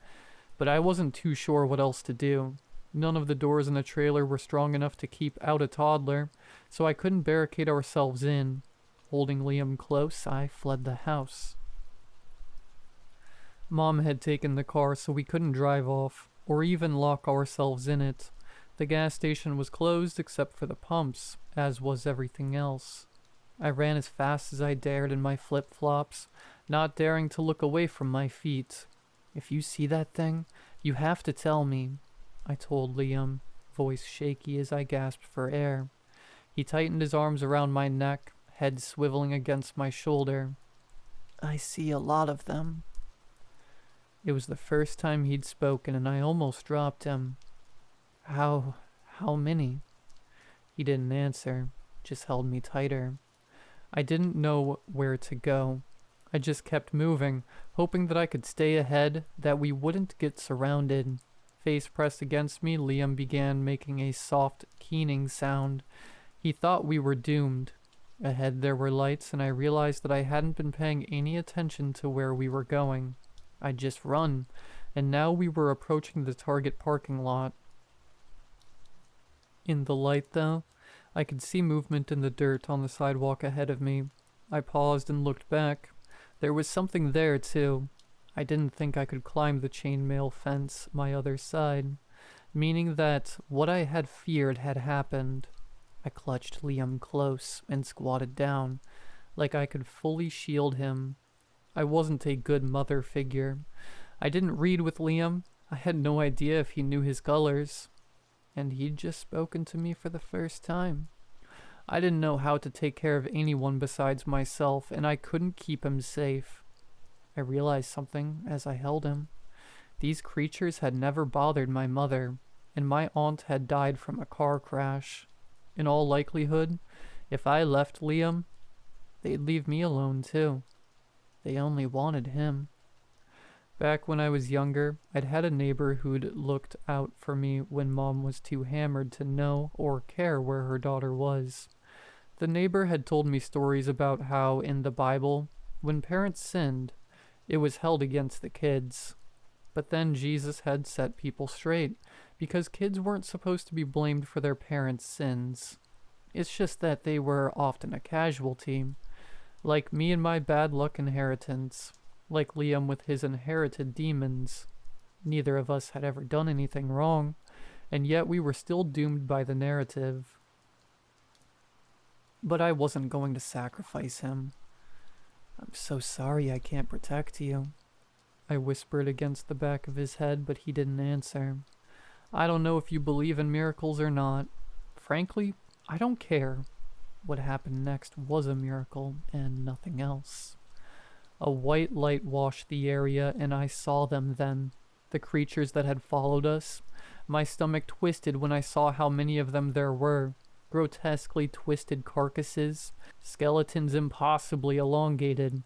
but I wasn't too sure what else to do. None of the doors in the trailer were strong enough to keep out a toddler, so I couldn't barricade ourselves in. Holding Liam close, I fled the house. Mom had taken the car, so we couldn't drive off, or even lock ourselves in it. The gas station was closed except for the pumps, as was everything else. I ran as fast as I dared in my flip-flops, not daring to look away from my feet. "If you see that thing, you have to tell me," I told Liam, voice shaky as I gasped for air. He tightened his arms around my neck, head swiveling against my shoulder. "I see a lot of them." It was the first time he'd spoken, and I almost dropped him. How many?" He didn't answer, just held me tighter. I didn't know where to go. I just kept moving, hoping that I could stay ahead, that we wouldn't get surrounded. Face pressed against me, Liam began making a soft, keening sound. He thought we were doomed. Ahead there were lights, and I realized that I hadn't been paying any attention to where we were going. I'd just run, and now we were approaching the Target parking lot. In the light, though, I could see movement in the dirt on the sidewalk ahead of me. I paused and looked back. There was something there, too. I didn't think I could climb the chainmail fence my other side, meaning that what I had feared had happened. I clutched Liam close and squatted down, like I could fully shield him. I wasn't a good mother figure. I didn't read with Liam. I had no idea if he knew his colors. And he'd just spoken to me for the first time. I didn't know how to take care of anyone besides myself, and I couldn't keep him safe. I realized something as I held him. These creatures had never bothered my mother, and my aunt had died from a car crash. In all likelihood, if I left Liam, they'd leave me alone too. They only wanted him. Back when I was younger, I'd had a neighbor who'd looked out for me when Mom was too hammered to know or care where her daughter was. The neighbor had told me stories about how, in the Bible, when parents sinned, it was held against the kids. But then Jesus had set people straight, because kids weren't supposed to be blamed for their parents' sins. It's just that they were often a casualty, like me and my bad luck inheritance. Like Liam with his inherited demons. Neither of us had ever done anything wrong, and yet we were still doomed by the narrative. But I wasn't going to sacrifice him. "I'm so sorry I can't protect you," I whispered against the back of his head, but he didn't answer. "I don't know if you believe in miracles or not. Frankly, I don't care. What happened next was a miracle, and nothing else." A white light washed the area, and I saw them then. The creatures that had followed us. My stomach twisted when I saw how many of them there were. Grotesquely twisted carcasses, skeletons impossibly elongated,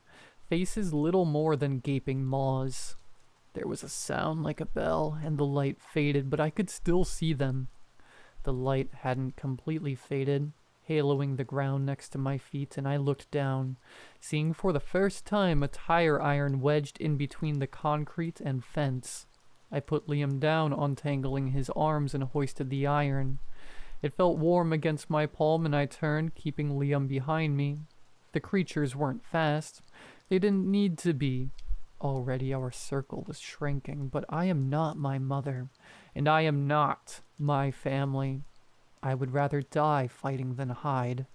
faces little more than gaping maws. There was a sound like a bell, and the light faded, but I could still see them. The light hadn't completely faded, haloing the ground next to my feet, and I looked down, seeing for the first time a tire iron wedged in between the concrete and fence. I put Liam down, untangling his arms, and hoisted the iron. It felt warm against my palm, and I turned, keeping Liam behind me. The creatures weren't fast. They didn't need to be. Already our circle was shrinking, but I am not my mother, and I am not my family. I would rather die fighting than hide.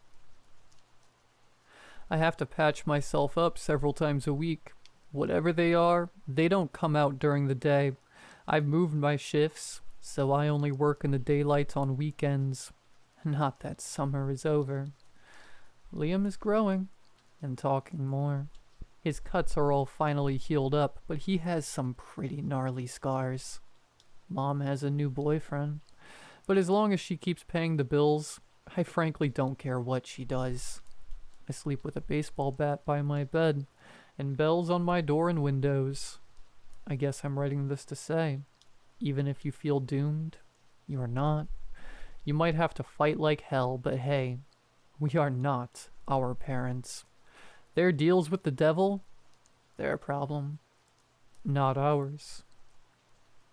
I have to patch myself up several times a week. Whatever they are, they don't come out during the day. I've moved my shifts, so I only work in the daylight on weekends. Not that summer is over. Liam is growing and talking more. His cuts are all finally healed up, but he has some pretty gnarly scars. Mom has a new boyfriend. But as long as she keeps paying the bills, I frankly don't care what she does. I sleep with a baseball bat by my bed, and bells on my door and windows. I guess I'm writing this to say, even if you feel doomed, you are not. You might have to fight like hell, but hey, we are not our parents. Their deals with the devil, their problem, not ours.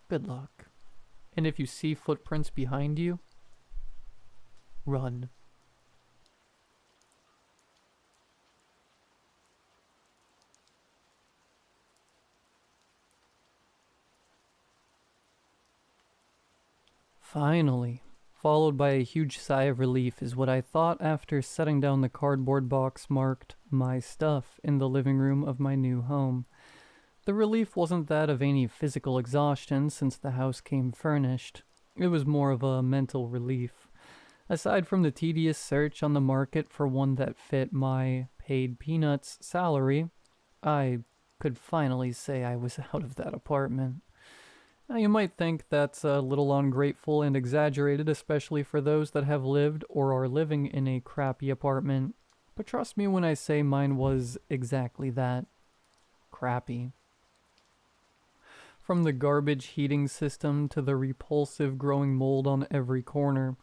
Good luck. And if you see footprints behind you, run. Finally, followed by a huge sigh of relief, is what I thought after setting down the cardboard box marked "My Stuff" in the living room of my new home. The relief wasn't that of any physical exhaustion since the house came furnished. It was more of a mental relief. Aside from the tedious search on the market for one that fit my paid peanuts salary, I could finally say I was out of that apartment. Now, you might think that's a little ungrateful and exaggerated, especially for those that have lived or are living in a crappy apartment. But trust me when I say mine was exactly that. Crappy. From the garbage heating system to the repulsive growing mold on every corner.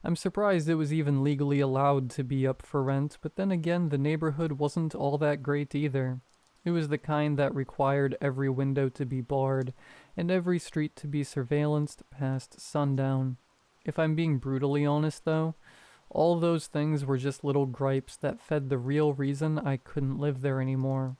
I'm surprised it was even legally allowed to be up for rent, but then again, the neighborhood wasn't all that great either. It was the kind that required every window to be barred, and every street to be surveillanced past sundown. If I'm being brutally honest though, all those things were just little gripes that fed the real reason I couldn't live there anymore.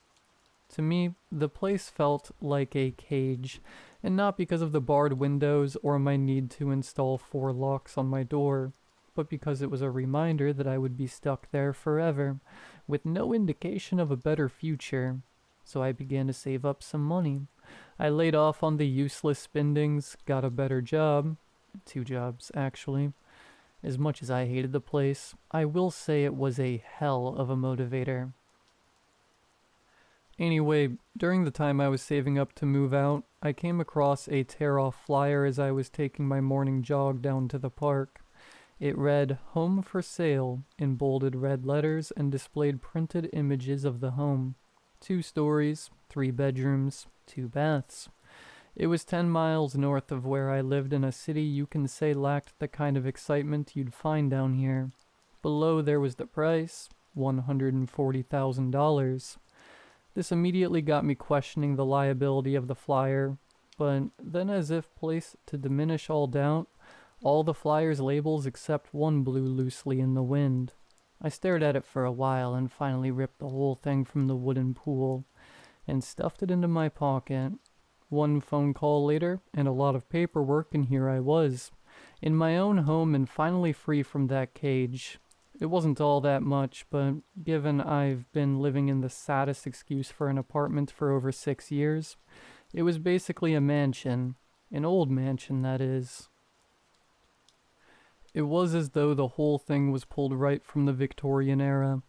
To me, the place felt like a cage, and not because of the barred windows or my need to install 4 locks on my door, but because it was a reminder that I would be stuck there forever, with no indication of a better future. So I began to save up some money. I laid off on the useless spendings, got a better job. 2 jobs, actually. As much as I hated the place, I will say it was a hell of a motivator. Anyway, during the time I was saving up to move out, I came across a tear-off flyer as I was taking my morning jog down to the park. It read, "Home for sale," in bolded red letters and displayed printed images of the home. 2 stories, 3 bedrooms, 2 baths. It was 10 miles north of where I lived in a city you can say lacked the kind of excitement you'd find down here. Below there was the price, $140,000. This immediately got me questioning the liability of the flyer, but then as if placed to diminish all doubt, all the flyer's labels except one blew loosely in the wind. I stared at it for a while and finally ripped the whole thing from the wooden pool and stuffed it into my pocket. 1 phone call later, and a lot of paperwork, and here I was, in my own home and finally free from that cage. It wasn't all that much, but given I've been living in the saddest excuse for an apartment for over 6 years, it was basically a mansion. An old mansion, that is. It was as though the whole thing was pulled right from the Victorian era.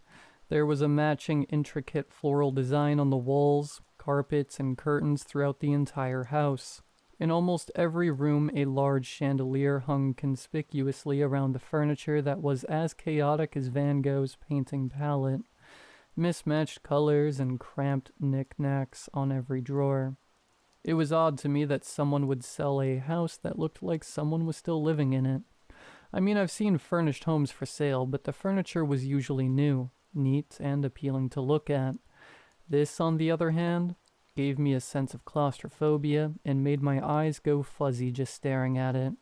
There was a matching intricate floral design on the walls, carpets, and curtains throughout the entire house. In almost every room, a large chandelier hung conspicuously around the furniture that was as chaotic as Van Gogh's painting palette. Mismatched colors and cramped knickknacks on every drawer. It was odd to me that someone would sell a house that looked like someone was still living in it. I mean, I've seen furnished homes for sale, but the furniture was usually new, neat, and appealing to look at. This, on the other hand, gave me a sense of claustrophobia and made my eyes go fuzzy just staring at it.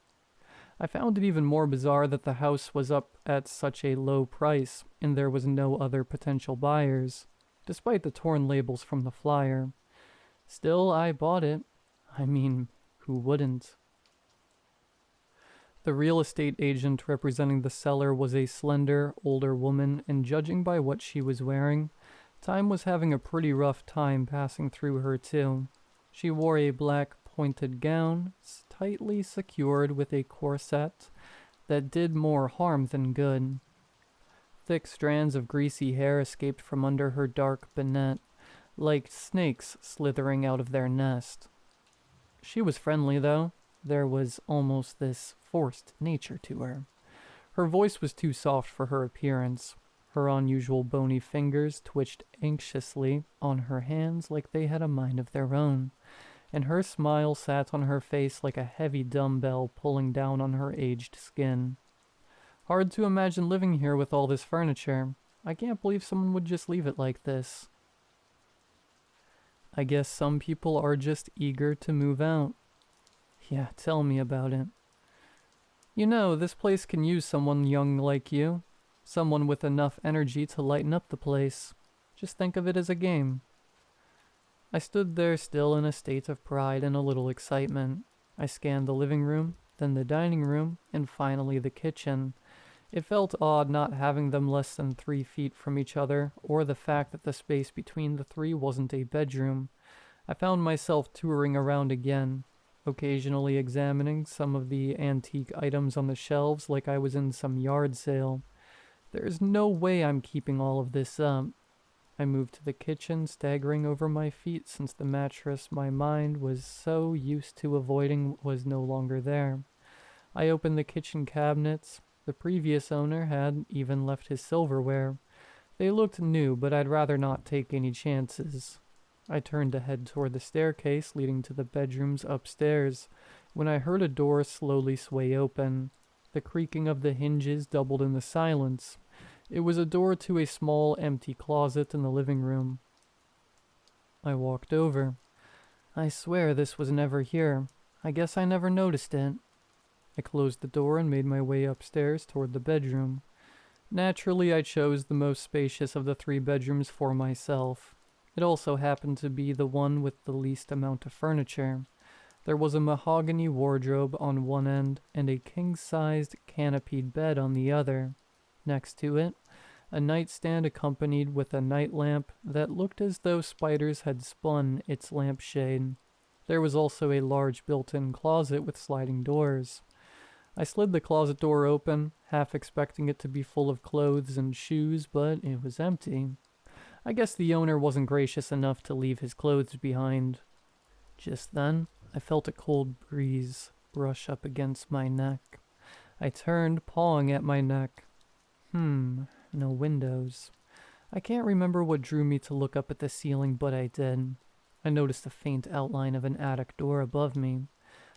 I found it even more bizarre that the house was up at such a low price and there was no other potential buyers, despite the torn labels from the flyer. Still, I bought it. I mean, who wouldn't? The real estate agent representing the seller was a slender, older woman, and judging by what she was wearing, time was having a pretty rough time passing through her too. She wore a black pointed gown, tightly secured with a corset that did more harm than good. Thick strands of greasy hair escaped from under her dark bonnet, like snakes slithering out of their nest. She was friendly, though. There was almost this forced nature to her. Her voice was too soft for her appearance. Her unusual bony fingers twitched anxiously on her hands like they had a mind of their own, and her smile sat on her face like a heavy dumbbell pulling down on her aged skin. Hard to imagine living here with all this furniture. I can't believe someone would just leave it like this. I guess some people are just eager to move out. Yeah, tell me about it. You know, this place can use someone young like you. Someone with enough energy to lighten up the place. Just think of it as a game. I stood there still in a state of pride and a little excitement. I scanned the living room, then the dining room, and finally the kitchen. It felt odd not having them less than 3 feet from each other, or the fact that the space between the three wasn't a bedroom. I found myself touring around again, occasionally examining some of the antique items on the shelves like I was in some yard sale. There's no way I'm keeping all of this up. I moved to the kitchen, staggering over my feet since the mattress my mind was so used to avoiding was no longer there. I opened the kitchen cabinets. The previous owner had even left his silverware. They looked new, but I'd rather not take any chances. I turned to head toward the staircase leading to the bedrooms upstairs, when I heard a door slowly sway open. The creaking of the hinges doubled in the silence. It was a door to a small, empty closet in the living room. I walked over. I swear this was never here. I guess I never noticed it. I closed the door and made my way upstairs toward the bedroom. Naturally, I chose the most spacious of the 3 bedrooms for myself. It also happened to be the one with the least amount of furniture. There was a mahogany wardrobe on one end and a king-sized canopied bed on the other. Next to it, a nightstand accompanied with a night lamp that looked as though spiders had spun its lampshade. There was also a large built-in closet with sliding doors. I slid the closet door open, half expecting it to be full of clothes and shoes, but it was empty. I guess the owner wasn't gracious enough to leave his clothes behind. Just then, I felt a cold breeze brush up against my neck. I turned, pawing at my neck. No windows. I can't remember what drew me to look up at the ceiling, but I did. I noticed a faint outline of an attic door above me.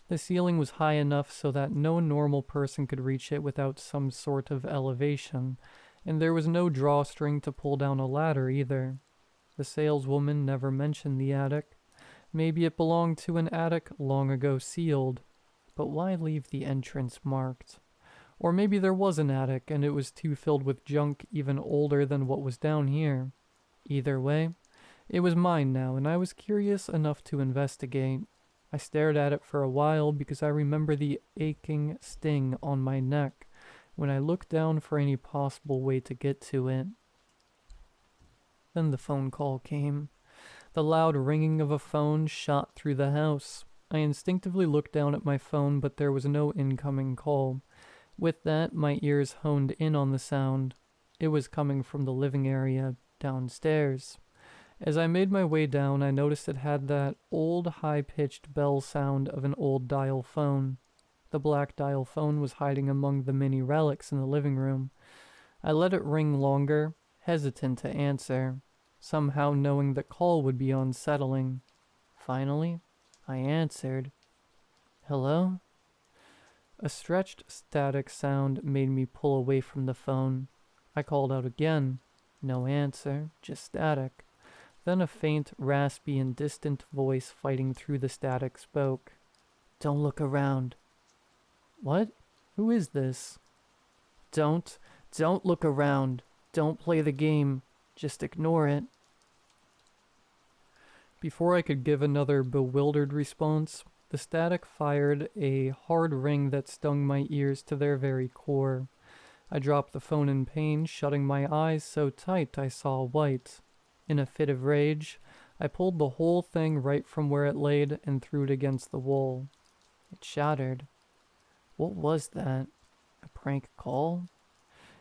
The ceiling was high enough so that no normal person could reach it without some sort of elevation, and there was no drawstring to pull down a ladder either. The saleswoman never mentioned the attic. Maybe it belonged to an attic long ago sealed, but why leave the entrance marked? Or maybe there was an attic and it was too filled with junk even older than what was down here. Either way, it was mine now, and I was curious enough to investigate. I stared at it for a while because I remember the aching sting on my neck when I looked down for any possible way to get to it. Then the phone call came. The loud ringing of a phone shot through the house. I instinctively looked down at my phone, but there was no incoming call. With that, my ears honed in on the sound. It was coming from the living area downstairs. As I made my way down, I noticed it had that old high-pitched bell sound of an old dial phone. The black dial phone was hiding among the many relics in the living room. I let it ring longer, hesitant to answer, somehow knowing the call would be unsettling. Finally, I answered. Hello? A stretched static sound made me pull away from the phone. I called out again. No answer, just static. Then a faint, raspy, and distant voice fighting through the static spoke. Don't look around. What? Who is this? Don't look around. Don't play the game. Just ignore it. Before I could give another bewildered response, the static fired a hard ring that stung my ears to their very core. I dropped the phone in pain, shutting my eyes so tight I saw white. In a fit of rage, I pulled the whole thing right from where it laid and threw it against the wall. It shattered. What was that? A prank call?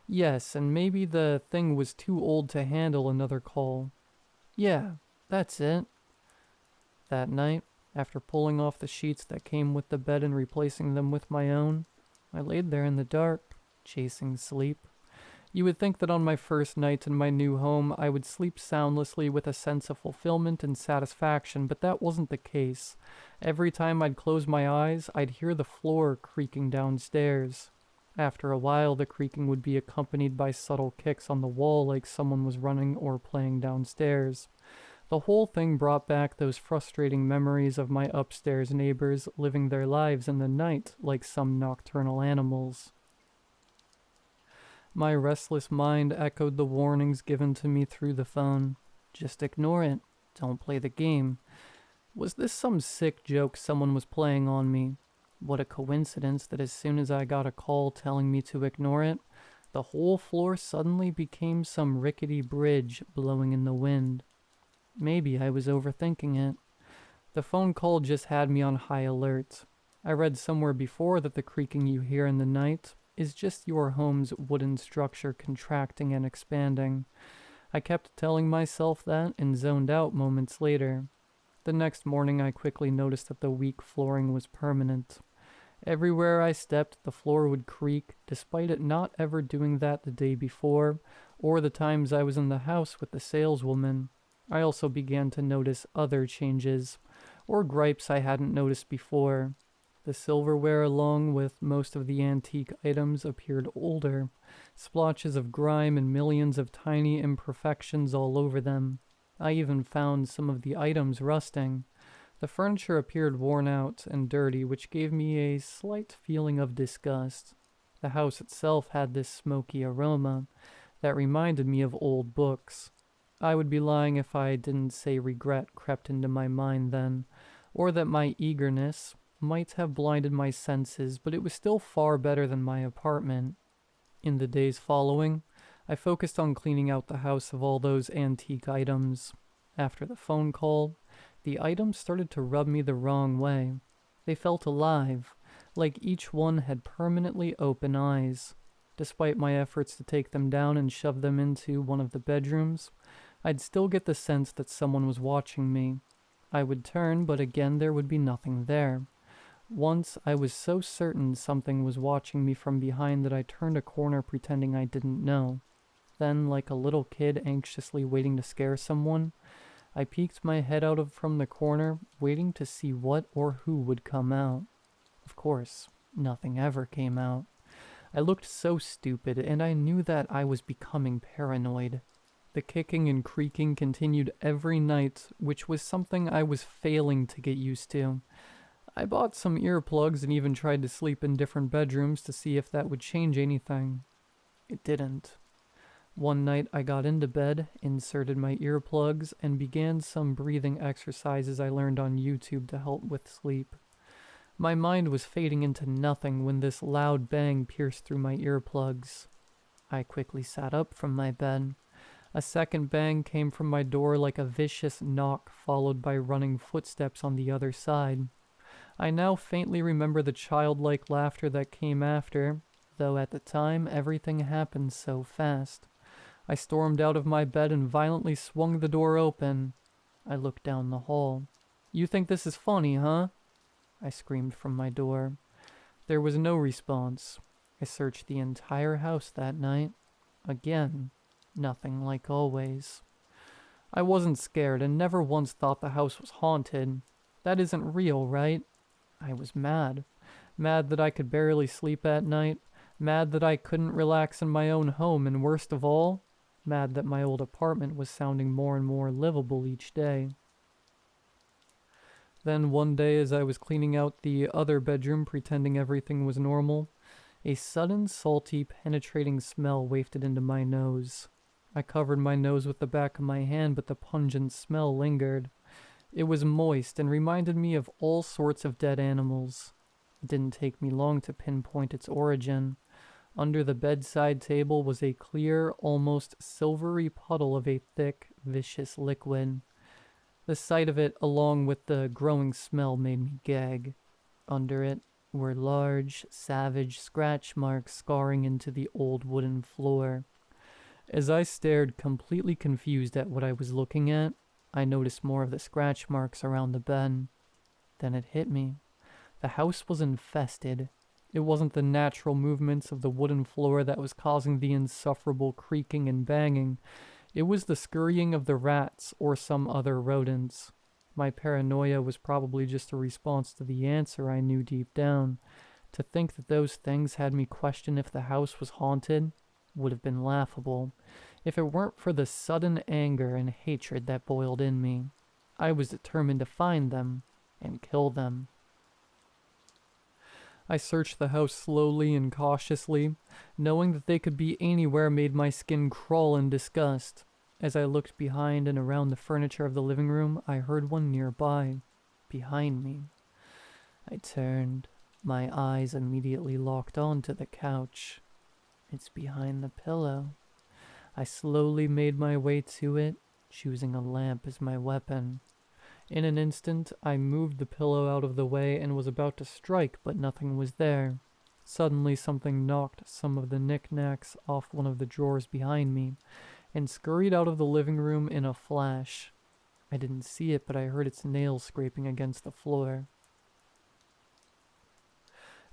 Yes, and maybe the thing was too old to handle another call. Yeah, that's it. That night, after pulling off the sheets that came with the bed and replacing them with my own, I laid there in the dark, chasing sleep. You would think that on my first night in my new home, I would sleep soundlessly with a sense of fulfillment and satisfaction, but that wasn't the case. Every time I'd close my eyes, I'd hear the floor creaking downstairs. After a while, the creaking would be accompanied by subtle kicks on the wall like someone was running or playing downstairs. The whole thing brought back those frustrating memories of my upstairs neighbors living their lives in the night like some nocturnal animals. My restless mind echoed the warnings given to me through the phone. Just ignore it. Don't play the game. Was this some sick joke someone was playing on me? What a coincidence that as soon as I got a call telling me to ignore it, the whole floor suddenly became some rickety bridge blowing in the wind. Maybe I was overthinking it. The phone call just had me on high alert. I read somewhere before that the creaking you hear in the night is just your home's wooden structure contracting and expanding. I kept telling myself that and zoned out moments later. The next morning I quickly noticed that the weak flooring was permanent. Everywhere I stepped, the floor would creak, despite it not ever doing that the day before, or the times I was in the house with the saleswoman. I also began to notice other changes, or gripes I hadn't noticed before. The silverware, along with most of the antique items, appeared older, splotches of grime and millions of tiny imperfections all over them. I even found some of the items rusting. The furniture appeared worn out and dirty, which gave me a slight feeling of disgust. The house itself had this smoky aroma that reminded me of old books. I would be lying if I didn't say regret crept into my mind then, or that my eagerness might have blinded my senses, but it was still far better than my apartment. In the days following, I focused on cleaning out the house of all those antique items. After the phone call, the items started to rub me the wrong way. They felt alive, like each one had permanently open eyes. Despite my efforts to take them down and shove them into one of the bedrooms, I'd still get the sense that someone was watching me. I would turn, but again there would be nothing there. Once I was so certain something was watching me from behind that I turned a corner pretending I didn't know. Then, like a little kid anxiously waiting to scare someone, I peeked my head out from the corner, waiting to see what or who would come out. Of course, nothing ever came out. I looked so stupid, and I knew that I was becoming paranoid. The kicking and creaking continued every night, which was something I was failing to get used to. I bought some earplugs and even tried to sleep in different bedrooms to see if that would change anything. It didn't. One night I got into bed, inserted my earplugs, and began some breathing exercises I learned on YouTube to help with sleep. My mind was fading into nothing when this loud bang pierced through my earplugs. I quickly sat up from my bed. A second bang came from my door like a vicious knock, followed by running footsteps on the other side. I now faintly remember the childlike laughter that came after, though at the time everything happened so fast. I stormed out of my bed and violently swung the door open. I looked down the hall. "You think this is funny, huh?" I screamed from my door. There was no response. I searched the entire house that night. Again, nothing like always. I wasn't scared and never once thought the house was haunted. That isn't real, right? I was mad. Mad that I could barely sleep at night. Mad that I couldn't relax in my own home, and worst of all, mad that my old apartment was sounding more and more livable each day. Then one day, as I was cleaning out the other bedroom pretending everything was normal, a sudden salty, penetrating smell wafted into my nose. I covered my nose with the back of my hand, but the pungent smell lingered. It was moist and reminded me of all sorts of dead animals. It didn't take me long to pinpoint its origin. Under the bedside table was a clear, almost silvery puddle of a thick, vicious liquid. The sight of it, along with the growing smell, made me gag. Under it were large, savage scratch marks scarring into the old wooden floor. As I stared, completely confused at what I was looking at, I noticed more of the scratch marks around the bed. Then it hit me. The house was infested. It wasn't the natural movements of the wooden floor that was causing the insufferable creaking and banging. It was the scurrying of the rats or some other rodents. My paranoia was probably just a response to the answer I knew deep down. To think that those things had me question if the house was haunted would have been laughable, if it weren't for the sudden anger and hatred that boiled in me. I was determined to find them and kill them. I searched the house slowly and cautiously. Knowing that they could be anywhere made my skin crawl in disgust. As I looked behind and around the furniture of the living room, I heard one nearby, behind me. I turned. My eyes immediately locked onto the couch. It's behind the pillow. I slowly made my way to it, choosing a lamp as my weapon. In an instant, I moved the pillow out of the way and was about to strike, but nothing was there. Suddenly, something knocked some of the knickknacks off one of the drawers behind me, and scurried out of the living room in a flash. I didn't see it, but I heard its nails scraping against the floor.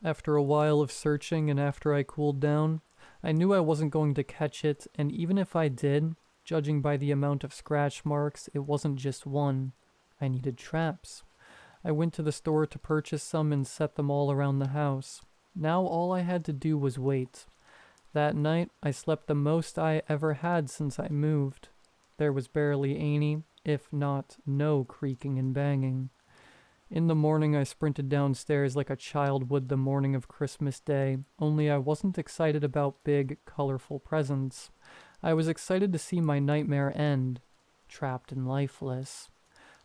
After a while of searching and after I cooled down, I knew I wasn't going to catch it, and even if I did, judging by the amount of scratch marks, it wasn't just one. I needed traps. I went to the store to purchase some and set them all around the house. Now all I had to do was wait. That night, I slept the most I ever had since I moved. There was barely any, if not no, creaking and banging. In the morning, I sprinted downstairs like a child would the morning of Christmas Day, only I wasn't excited about big, colorful presents. I was excited to see my nightmare end, trapped and lifeless.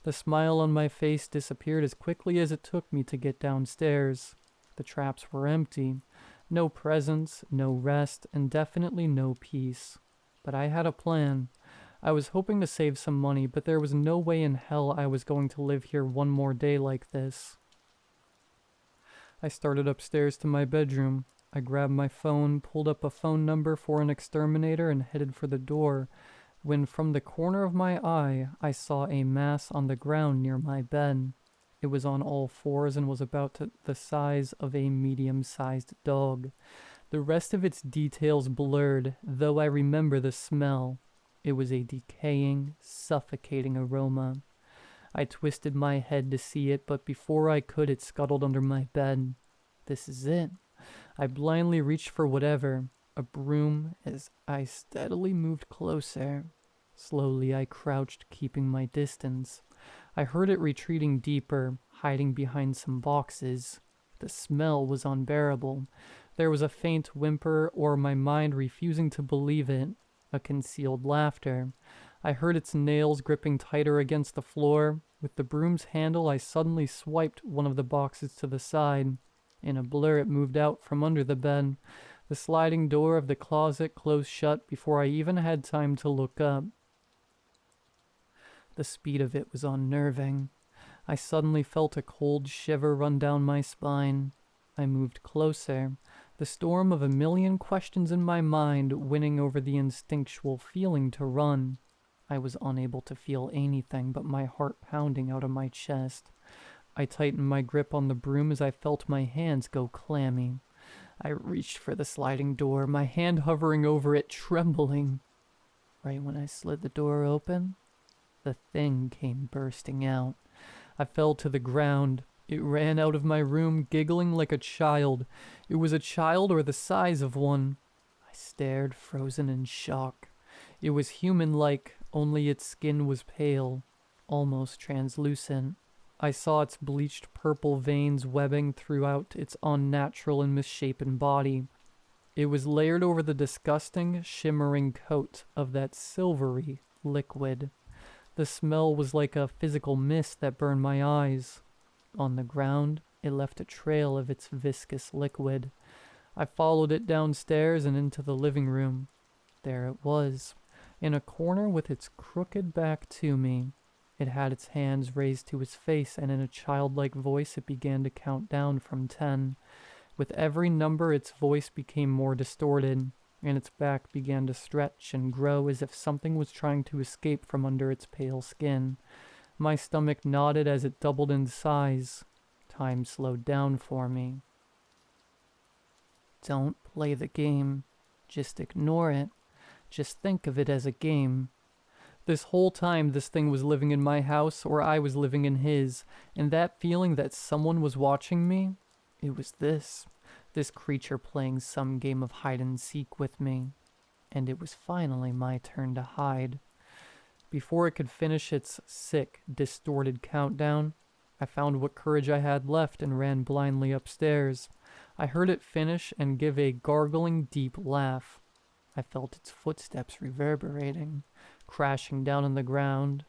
The smile on my face disappeared as quickly as it took me to get downstairs. The traps were empty. No presents, no rest, and definitely no peace. But I had a plan. I was hoping to save some money, but there was no way in hell I was going to live here one more day like this. I started upstairs to my bedroom. I grabbed my phone, pulled up a phone number for an exterminator, and headed for the door, when from the corner of my eye, I saw a mass on the ground near my bed. It was on all fours and was about the size of a medium-sized dog. The rest of its details blurred, though I remember the smell. It was a decaying, suffocating aroma. I twisted my head to see it, but before I could, it scuttled under my bed. This is it. I blindly reached for whatever, a broom, as I steadily moved closer. Slowly I crouched, keeping my distance. I heard it retreating deeper, hiding behind some boxes. The smell was unbearable. There was a faint whimper, or my mind refusing to believe it, a concealed laughter. I heard its nails gripping tighter against the floor. With the broom's handle, I suddenly swiped one of the boxes to the side. In a blur, it moved out from under the bed. The sliding door of the closet closed shut before I even had time to look up. The speed of it was unnerving. I suddenly felt a cold shiver run down my spine. I moved closer, the storm of a million questions in my mind winning over the instinctual feeling to run. I was unable to feel anything but my heart pounding out of my chest. I tightened my grip on the broom as I felt my hands go clammy. I reached for the sliding door, my hand hovering over it, trembling. Right when I slid the door open, the thing came bursting out. I fell to the ground. It ran out of my room, giggling like a child. It was a child or the size of one. I stared, frozen in shock. It was human-like, only its skin was pale, almost translucent. I saw its bleached purple veins webbing throughout its unnatural and misshapen body. It was layered over the disgusting, shimmering coat of that silvery liquid. The smell was like a physical mist that burned my eyes. On the ground, it left a trail of its viscous liquid. I followed it downstairs and into the living room. There it was, in a corner with its crooked back to me. It had its hands raised to its face, and in a childlike voice it began to count down from 10. With every number, its voice became more distorted, and its back began to stretch and grow as if something was trying to escape from under its pale skin. My stomach nodded as it doubled in size. Time slowed down for me. Don't play the game. Just ignore it. Just think of it as a game. This whole time this thing was living in my house or I was living in his, and that feeling that someone was watching me, it was this creature playing some game of hide and seek with me. And it was finally my turn to hide. Before it could finish its sick, distorted countdown, I found what courage I had left and ran blindly upstairs. I heard it finish and give a gargling, deep laugh. I felt its footsteps reverberating, crashing down on the ground.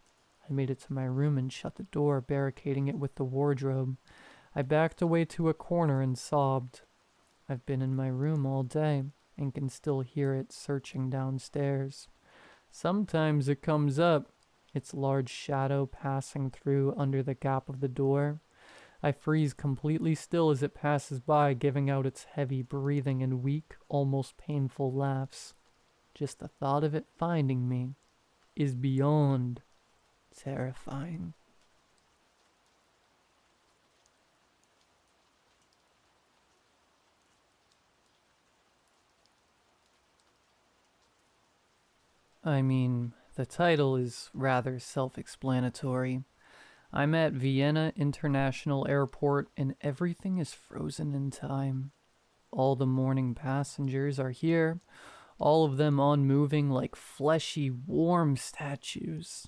I made it to my room and shut the door, barricading it with the wardrobe. I backed away to a corner and sobbed. I've been in my room all day and can still hear it searching downstairs. Sometimes it comes up, its large shadow passing through under the gap of the door. I freeze completely still as it passes by, giving out its heavy breathing and weak, almost painful laughs. Just the thought of it finding me is beyond terrifying. I mean, the title is rather self-explanatory. I'm at Vienna International Airport and everything is frozen in time. All the morning passengers are here, all of them unmoving like fleshy, warm statues.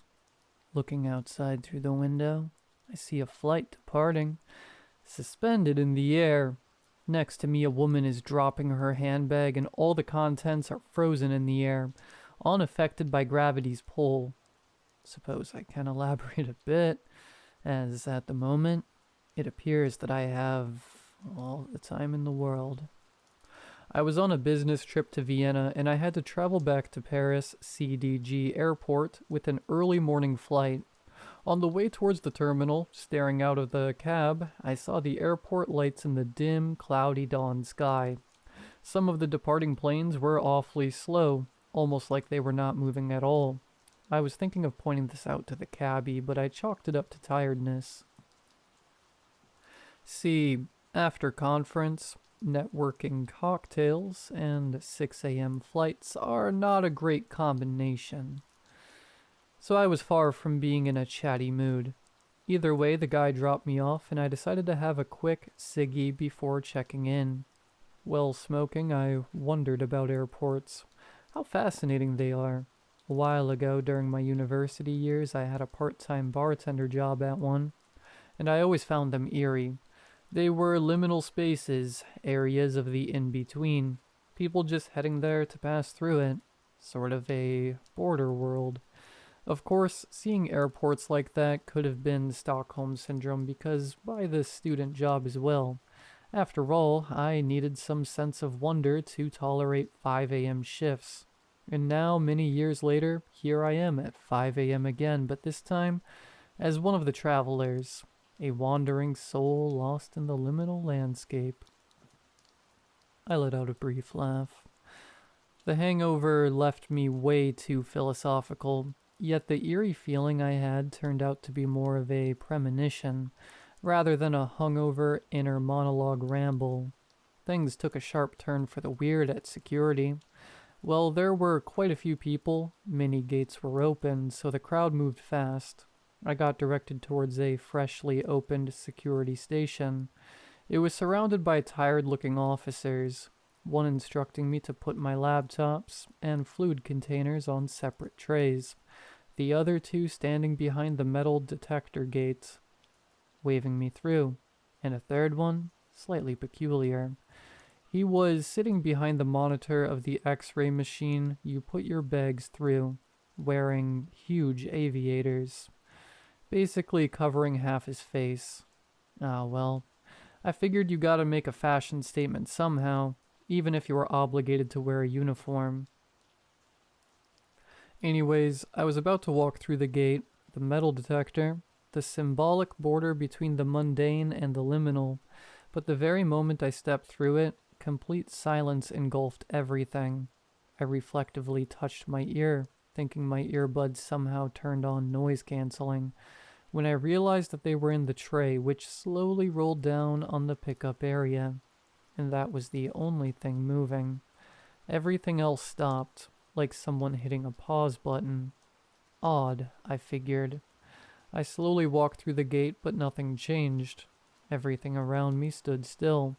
Looking outside through the window, I see a flight departing, suspended in the air. Next to me, a woman is dropping her handbag and all the contents are frozen in the air, unaffected by gravity's pull. Suppose I can elaborate a bit, as at the moment, it appears that I have all the time in the world. I was on a business trip to Vienna and I had to travel back to Paris CDG Airport with an early morning flight. On the way towards the terminal, staring out of the cab, I saw the airport lights in the dim, cloudy dawn sky. Some of the departing planes were awfully slow, almost like they were not moving at all. I was thinking of pointing this out to the cabbie, but I chalked it up to tiredness. See, after conference, networking cocktails and 6 a.m. flights are not a great combination. So I was far from being in a chatty mood. Either way, the guy dropped me off and I decided to have a quick ciggy before checking in. While smoking, I wondered about airports. How fascinating they are. A while ago, during my university years, I had a part-time bartender job at one, and I always found them eerie. They were liminal spaces, areas of the in-between, people just heading there to pass through it, sort of a border world. Of course, seeing airports like that could have been Stockholm Syndrome because by this student job as well. After all, I needed some sense of wonder to tolerate 5 a.m. shifts. And now, many years later, here I am at 5 a.m. again, but this time as one of the travelers, a wandering soul lost in the liminal landscape. I let out a brief laugh. The hangover left me way too philosophical, yet the eerie feeling I had turned out to be more of a premonition, rather than a hungover inner monologue ramble. Things took a sharp turn for the weird at security. Well, there were quite a few people, many gates were open, so the crowd moved fast. I got directed towards a freshly opened security station. It was surrounded by tired-looking officers, one instructing me to put my laptops and fluid containers on separate trays, the other two standing behind the metal detector gates, waving me through, and a third one, slightly peculiar. He was sitting behind the monitor of the X-ray machine you put your bags through, wearing huge aviators, basically covering half his face. Ah, well, I figured you gotta make a fashion statement somehow, even if you were obligated to wear a uniform. Anyways, I was about to walk through the gate, the metal detector, the symbolic border between the mundane and the liminal, but the very moment I stepped through it, complete silence engulfed everything. I reflectively touched my ear, thinking my earbuds somehow turned on noise canceling, when I realized that they were in the tray, which slowly rolled down on the pickup area. and that was the only thing moving. Everything else stopped, like someone hitting a pause button. Odd, I figured. I slowly walked through the gate, but nothing changed. Everything around me stood still.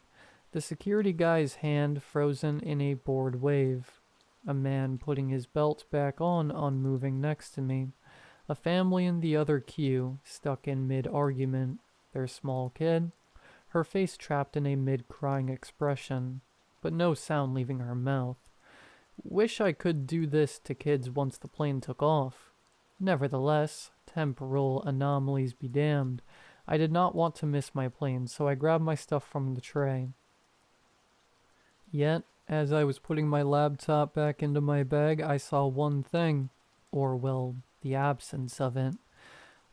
The security guy's hand frozen in a bored wave. A man putting his belt back on unmoving next to me. A family in the other queue, stuck in mid-argument. Their small kid, her face trapped in a mid-crying expression, but no sound leaving her mouth. Wish I could do this to kids once the plane took off. Nevertheless, temporal anomalies be damned. I did not want to miss my plane, so I grabbed my stuff from the tray. Yet, as I was putting my laptop back into my bag, I saw one thing. Or, well, the absence of it.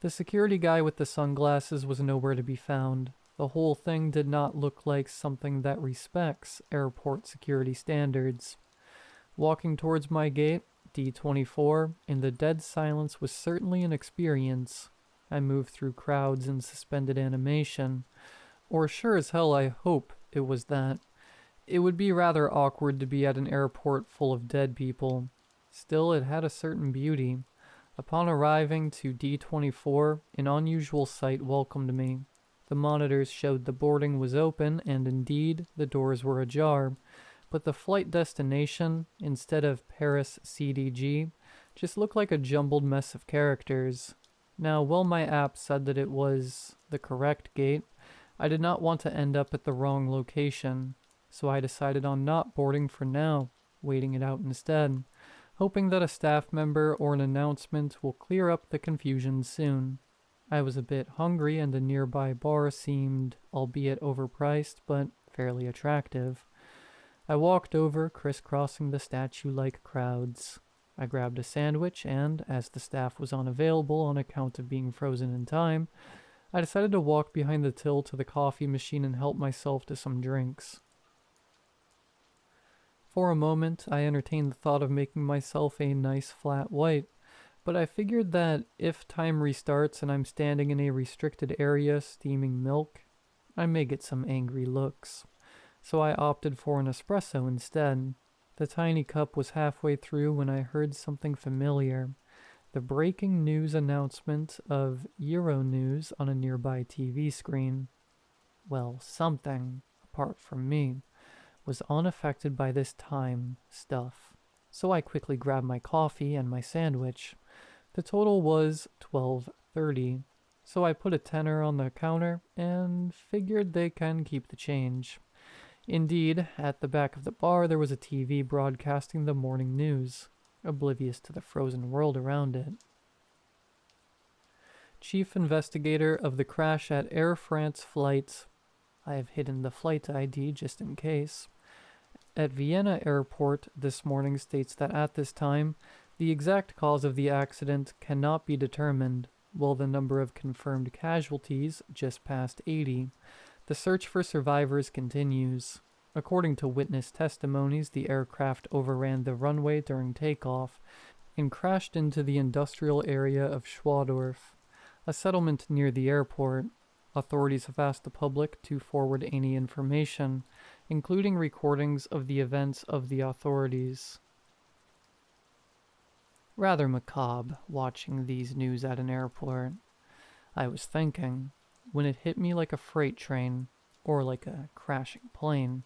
The security guy with the sunglasses was nowhere to be found. The whole thing did not look like something that respects airport security standards. Walking towards my gate, D24, in the dead silence was certainly an experience. I moved through crowds in suspended animation. Or sure as hell I hope it was that. It would be rather awkward to be at an airport full of dead people. Still, it had a certain beauty. Upon arriving to D24, an unusual sight welcomed me. The monitors showed the boarding was open, and indeed, the doors were ajar. But the flight destination, instead of Paris CDG, just looked like a jumbled mess of characters. Now, while my app said that it was the correct gate, I did not want to end up at the wrong location, so I decided on not boarding for now, waiting it out instead, hoping that a staff member or an announcement will clear up the confusion soon. I was a bit hungry and a nearby bar seemed, albeit overpriced, but fairly attractive. I walked over, crisscrossing the statue-like crowds. I grabbed a sandwich and, as the staff was unavailable on account of being frozen in time, I decided to walk behind the till to the coffee machine and help myself to some drinks. For a moment, I entertained the thought of making myself a nice flat white, but I figured that if time restarts and I'm standing in a restricted area steaming milk, I may get some angry looks. So I opted for an espresso instead. The tiny cup was halfway through when I heard something familiar. The breaking news announcement of Euronews on a nearby TV screen. Well, something, apart from me, was unaffected by this time stuff. So I quickly grabbed my coffee and my sandwich. The total was $12.30. So I put a tenner on the counter and figured they can keep the change. Indeed, at the back of the bar there was a TV broadcasting the morning news, oblivious to the frozen world around it. Chief investigator of the crash at Air France flight. I have hidden the flight ID just in case. At Vienna Airport this morning states that at this time, the exact cause of the accident cannot be determined, while the number of confirmed casualties just passed 80. The search for survivors continues. According to witness testimonies, the aircraft overran the runway during takeoff and crashed into the industrial area of Schwadorf, a settlement near the airport. Authorities have asked the public to forward any information, including recordings of the events of the authorities. Rather macabre watching these news at an airport. I was thinking, when it hit me like a freight train, or like a crashing plane.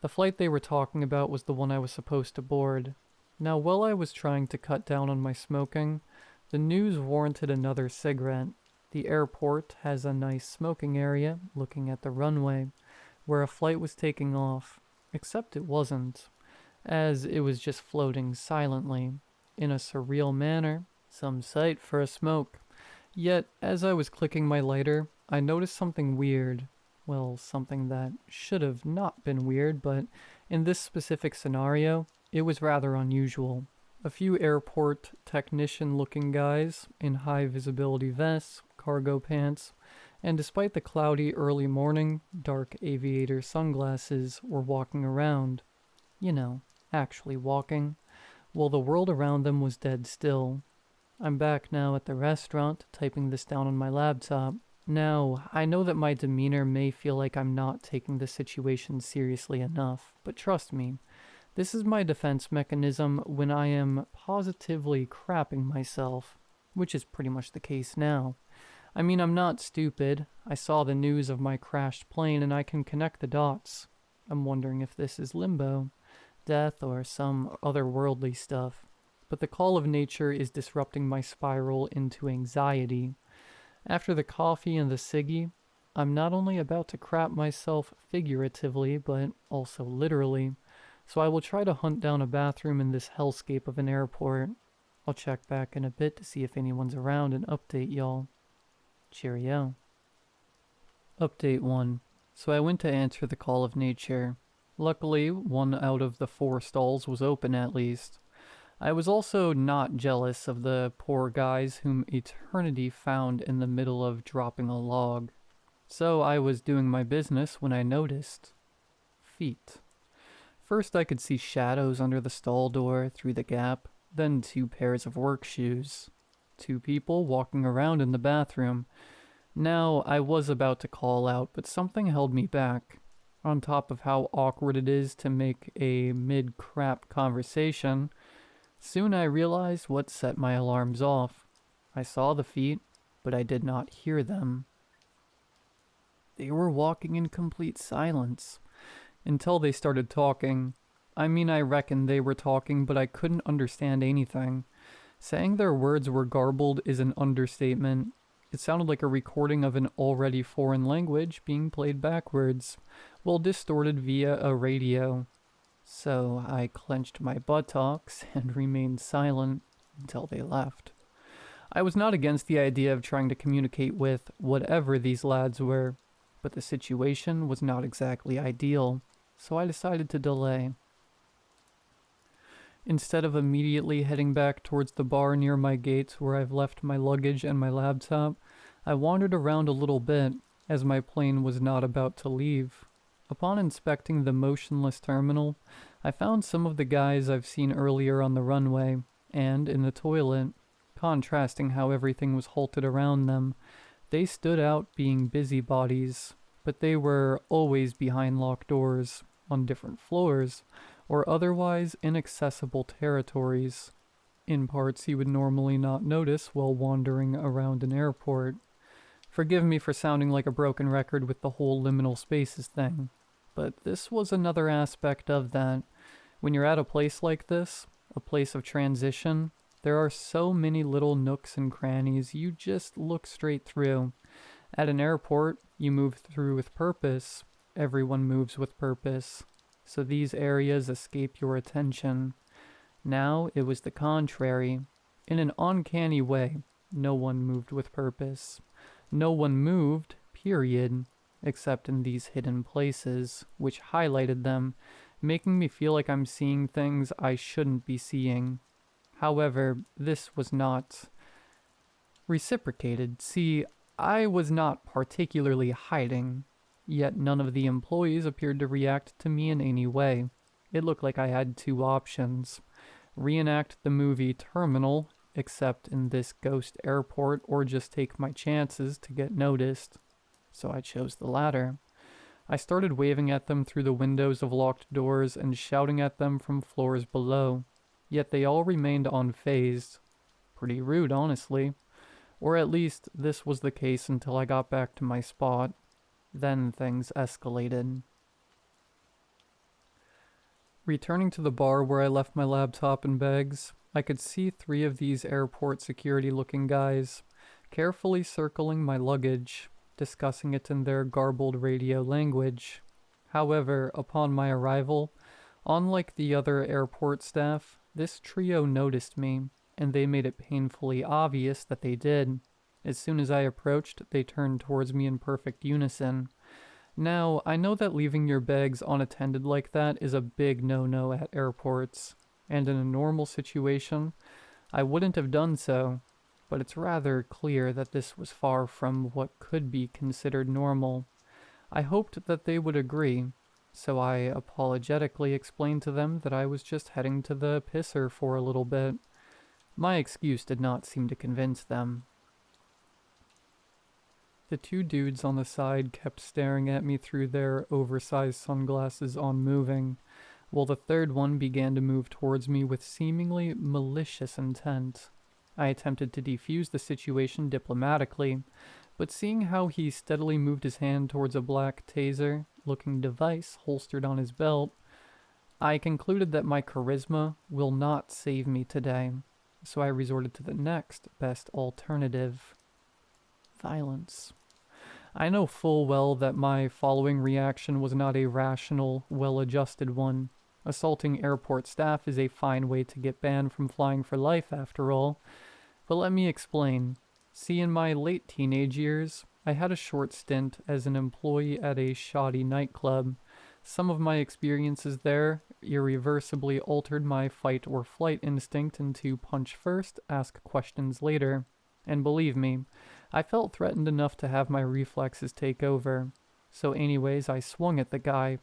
The flight they were talking about was the one I was supposed to board. Now, while I was trying to cut down on my smoking, the news warranted another cigarette. The airport has a nice smoking area looking at the runway, where a flight was taking off, except it wasn't, as it was just floating silently, in a surreal manner, some sight for a smoke. Yet, as I was clicking my lighter, I noticed something weird. Well, something that should have not been weird, but in this specific scenario, it was rather unusual. A few airport technician-looking guys in high-visibility vests, cargo pants, and despite the cloudy early morning, dark aviator sunglasses were walking around. You know, actually walking, while the world around them was dead still. I'm back now at the restaurant, typing this down on my laptop, Now, I know that my demeanor may feel like I'm not taking the situation seriously enough, but trust me, this is my defense mechanism when I am positively crapping myself, which is pretty much the case now. I mean, I'm not stupid. I saw the news of my crashed plane and I can connect the dots. I'm wondering if this is limbo, death, or some otherworldly stuff. But the call of nature is disrupting my spiral into anxiety. After the coffee and the ciggy, I'm not only about to crap myself figuratively, but also literally. So I will try to hunt down a bathroom in this hellscape of an airport. I'll check back in a bit to see if anyone's around and update y'all. Cheerio. Update 1. So I went to answer the call of nature. Luckily, 1 out of the 4 stalls was open at least. I was also not jealous of the poor guys whom eternity found in the middle of dropping a log. So I was doing my business when I noticed feet. First I could see shadows under the stall door through the gap, then 2 pairs of work shoes. 2 people walking around in the bathroom. Now, I was about to call out, but something held me back. On top of how awkward it is to make a mid-crap conversation, soon I realized what set my alarms off. I saw the feet, but I did not hear them. They were walking in complete silence, until they started talking. I mean, I reckon they were talking, but I couldn't understand anything. Saying their words were garbled is an understatement. It sounded like a recording of an already foreign language being played backwards, while distorted via a radio. So I clenched my buttocks and remained silent until they left. I was not against the idea of trying to communicate with whatever these lads were, but the situation was not exactly ideal, so I decided to delay. Instead of immediately heading back towards the bar near my gates where I've left my luggage and my laptop, I wandered around a little bit, as my plane was not about to leave. Upon inspecting the motionless terminal, I found some of the guys I've seen earlier on the runway, and in the toilet. Contrasting how everything was halted around them, they stood out being busybodies, but they were always behind locked doors, on different floors, or otherwise inaccessible territories, in parts you would normally not notice while wandering around an airport. Forgive me for sounding like a broken record with the whole liminal spaces thing, but this was another aspect of that. When you're at a place like this, a place of transition, there are so many little nooks and crannies you just look straight through. At an airport, you move through with purpose. Everyone moves with purpose. So these areas escape your attention. Now it was the contrary. In an uncanny way, no one moved with purpose. No one moved, period, except in these hidden places, which highlighted them, making me feel like I'm seeing things I shouldn't be seeing. However, this was not reciprocated. See, I was not particularly hiding. Yet none of the employees appeared to react to me in any way. It looked like I had 2 options. Reenact the movie Terminal, except in this ghost airport, or just take my chances to get noticed. So I chose the latter. I started waving at them through the windows of locked doors and shouting at them from floors below. Yet they all remained unfazed. Pretty rude, honestly. Or at least this was the case until I got back to my spot. Then things escalated. Returning to the bar where I left my laptop and bags, I could see 3 of these airport security-looking guys carefully circling my luggage, discussing it in their garbled radio language. However, upon my arrival, unlike the other airport staff, this trio noticed me, and they made it painfully obvious that they did. As soon as I approached, they turned towards me in perfect unison. Now, I know that leaving your bags unattended like that is a big no-no at airports, and in a normal situation, I wouldn't have done so, but it's rather clear that this was far from what could be considered normal. I hoped that they would agree, so I apologetically explained to them that I was just heading to the pisser for a little bit. My excuse did not seem to convince them. The two dudes on the side kept staring at me through their oversized sunglasses unmoving, while the third one began to move towards me with seemingly malicious intent. I attempted to defuse the situation diplomatically, but seeing how he steadily moved his hand towards a black taser-looking device holstered on his belt, I concluded that my charisma will not save me today, so I resorted to the next best alternative: violence. I know full well that my following reaction was not a rational, well-adjusted one. Assaulting airport staff is a fine way to get banned from flying for life, after all. But let me explain. See, in my late teenage years, I had a short stint as an employee at a shoddy nightclub. Some of my experiences there irreversibly altered my fight or flight instinct into punch first, ask questions later. And believe me, I felt threatened enough to have my reflexes take over. So anyways, I swung at the guy.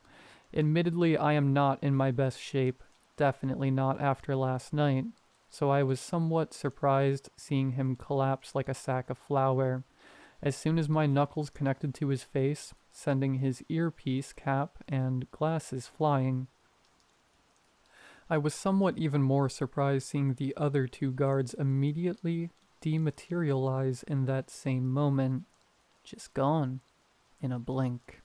Admittedly, I am not in my best shape, definitely not after last night, so I was somewhat surprised seeing him collapse like a sack of flour. As soon as my knuckles connected to his face, sending his earpiece, cap, and glasses flying. I was somewhat even more surprised seeing the other two guards immediately dematerialize in that same moment, just gone in a blink.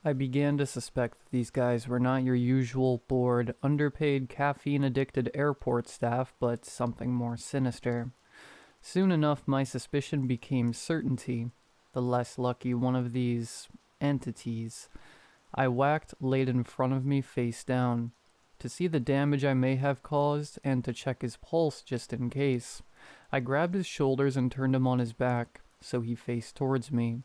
I began to suspect that these guys were not your usual bored, underpaid, caffeine-addicted airport staff, but something more sinister. Soon enough, my suspicion became certainty. The less lucky one of these entities I whacked laid in front of me face down, to see the damage I may have caused and to check his pulse just in case. I grabbed his shoulders and turned him on his back, so he faced towards me.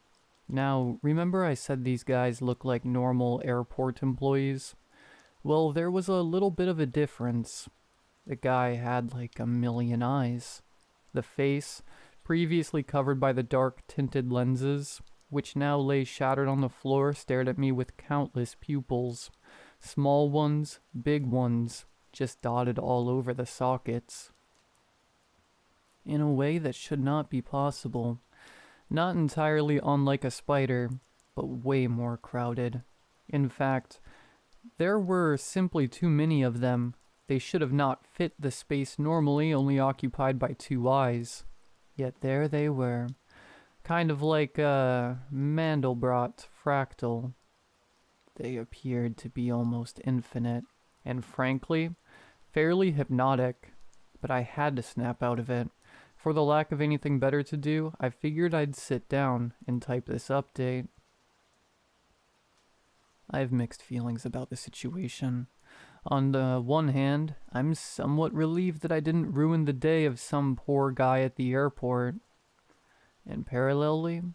Now, remember I said these guys look like normal airport employees? Well, there was a little bit of a difference. The guy had like a million eyes. The face, previously covered by the dark tinted lenses, which now lay shattered on the floor, stared at me with countless pupils. Small ones, big ones, just dotted all over the sockets. In a way that should not be possible. Not entirely unlike a spider, but way more crowded. In fact, there were simply too many of them. They should have not fit the space normally only occupied by two eyes. Yet there they were. Kind of like a Mandelbrot fractal. They appeared to be almost infinite, and frankly, fairly hypnotic. But I had to snap out of it. For the lack of anything better to do, I figured I'd sit down and type this update. I have mixed feelings about the situation. On the one hand, I'm somewhat relieved that I didn't ruin the day of some poor guy at the airport. And parallelly,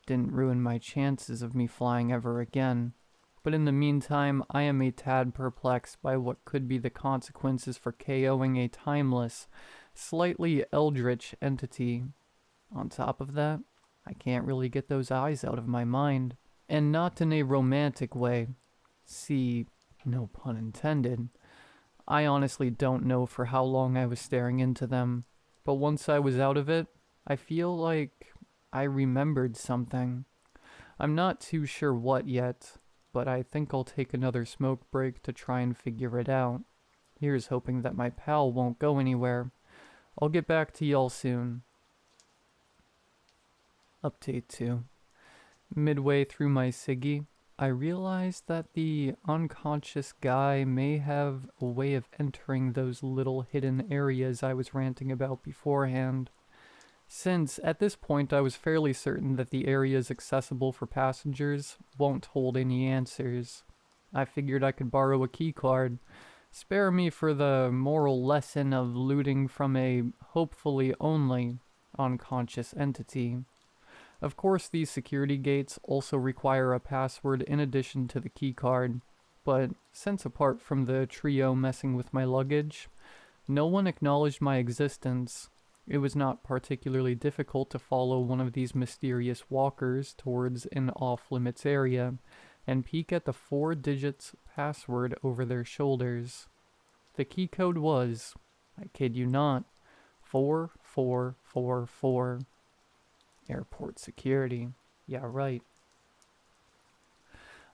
didn't ruin my chances of me flying ever again. But in the meantime, I am a tad perplexed by what could be the consequences for KOing a timeless, slightly eldritch entity. On top of that, I can't really get those eyes out of my mind. And not in a romantic way. See, no pun intended. I honestly don't know for how long I was staring into them, but once I was out of it, I feel like I remembered something. I'm not too sure what yet, but I think I'll take another smoke break to try and figure it out. Here's hoping that my pal won't go anywhere. I'll get back to y'all soon. Update 2. Midway through my ciggy, I realized that the unconscious guy may have a way of entering those little hidden areas I was ranting about beforehand. Since, at this point, I was fairly certain that the areas accessible for passengers won't hold any answers. I figured I could borrow a keycard. Spare me for the moral lesson of looting from a, hopefully only, unconscious entity. Of course, these security gates also require a password in addition to the keycard, but since apart from the trio messing with my luggage, no one acknowledged my existence, it was not particularly difficult to follow one of these mysterious walkers towards an off-limits area and peek at the 4 digits password over their shoulders. The key code was, I kid you not, 4444. Airport security. Yeah, right.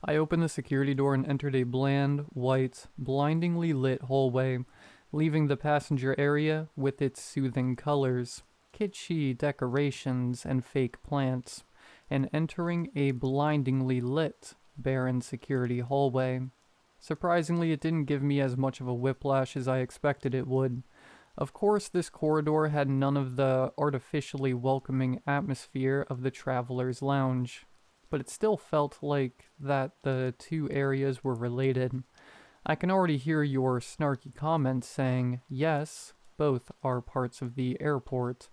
I opened the security door and entered a bland, white, blindingly lit hallway, leaving the passenger area with its soothing colors, kitschy decorations, and fake plants, and entering a blindingly lit, barren security hallway. Surprisingly, it didn't give me as much of a whiplash as I expected it would. Of course, this corridor had none of the artificially welcoming atmosphere of the Traveler's Lounge, but it still felt like that the two areas were related. I can already hear your snarky comments saying, yes, both are parts of the airport,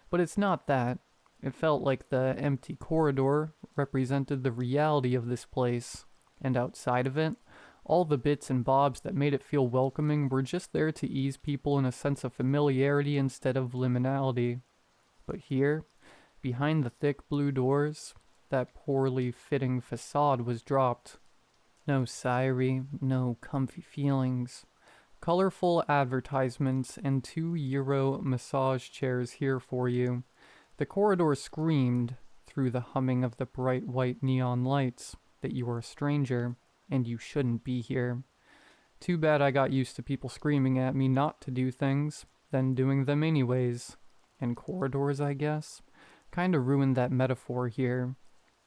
but it's not that. It felt like the empty corridor represented the reality of this place, and outside of it, all the bits and bobs that made it feel welcoming were just there to ease people in a sense of familiarity instead of liminality. But here, behind the thick blue doors, that poorly fitting facade was dropped. No siren, no comfy feelings. Colorful advertisements and €2 massage chairs here for you. The corridor screamed, through the humming of the bright white neon lights, that you are a stranger, and you shouldn't be here. Too bad I got used to people screaming at me not to do things, then doing them anyways. And corridors, I guess, kinda ruined that metaphor here.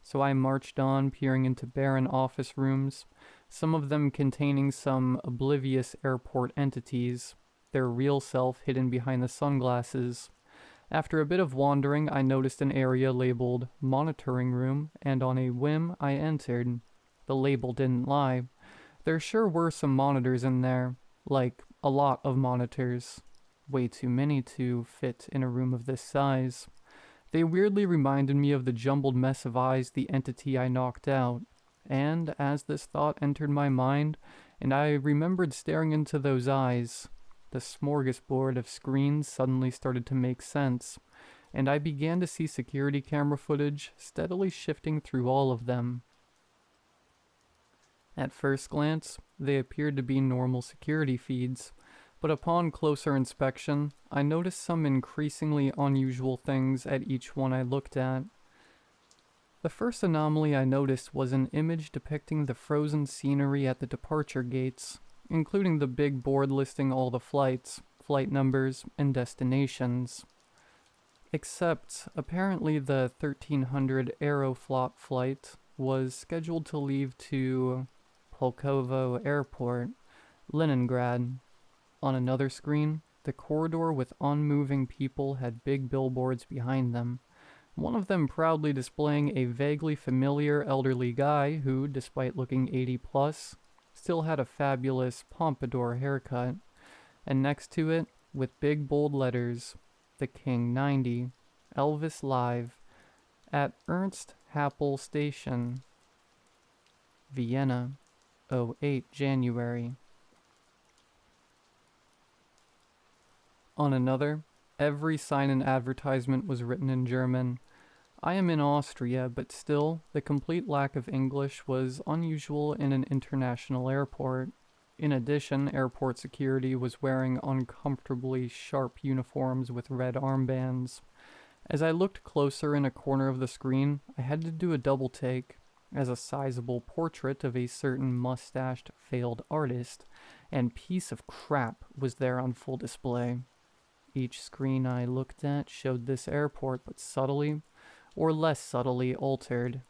So I marched on, peering into barren office rooms, some of them containing some oblivious airport entities, their real self hidden behind the sunglasses. After a bit of wandering, I noticed an area labeled Monitoring Room, and on a whim, I entered. The label didn't lie. There sure were some monitors in there, like a lot of monitors. Way too many to fit in a room of this size. They weirdly reminded me of the jumbled mess of eyes the entity I knocked out, and as this thought entered my mind, and I remembered staring into those eyes, the smorgasbord of screens suddenly started to make sense, and I began to see security camera footage steadily shifting through all of them. At first glance, they appeared to be normal security feeds, but upon closer inspection, I noticed some increasingly unusual things at each one I looked at. The first anomaly I noticed was an image depicting the frozen scenery at the departure gates, including the big board listing all the flights, flight numbers, and destinations. Except, apparently the 1300 Aeroflot flight was scheduled to leave to Pulkovo Airport, Leningrad. On another screen, the corridor with unmoving people had big billboards behind them, one of them proudly displaying a vaguely familiar elderly guy who, despite looking 80 plus, still had a fabulous pompadour haircut, and next to it, with big bold letters, The King 90, Elvis Live, at Ernst Happel Station, Vienna, 08 January. On another, every sign and advertisement was written in German. I am in Austria, but still, the complete lack of English was unusual in an international airport. In addition, airport security was wearing uncomfortably sharp uniforms with red armbands. As I looked closer in a corner of the screen, I had to do a double take, as a sizable portrait of a certain mustached failed artist and piece of crap was there on full display. Each screen I looked at showed this airport, but subtly, or less subtly, altered.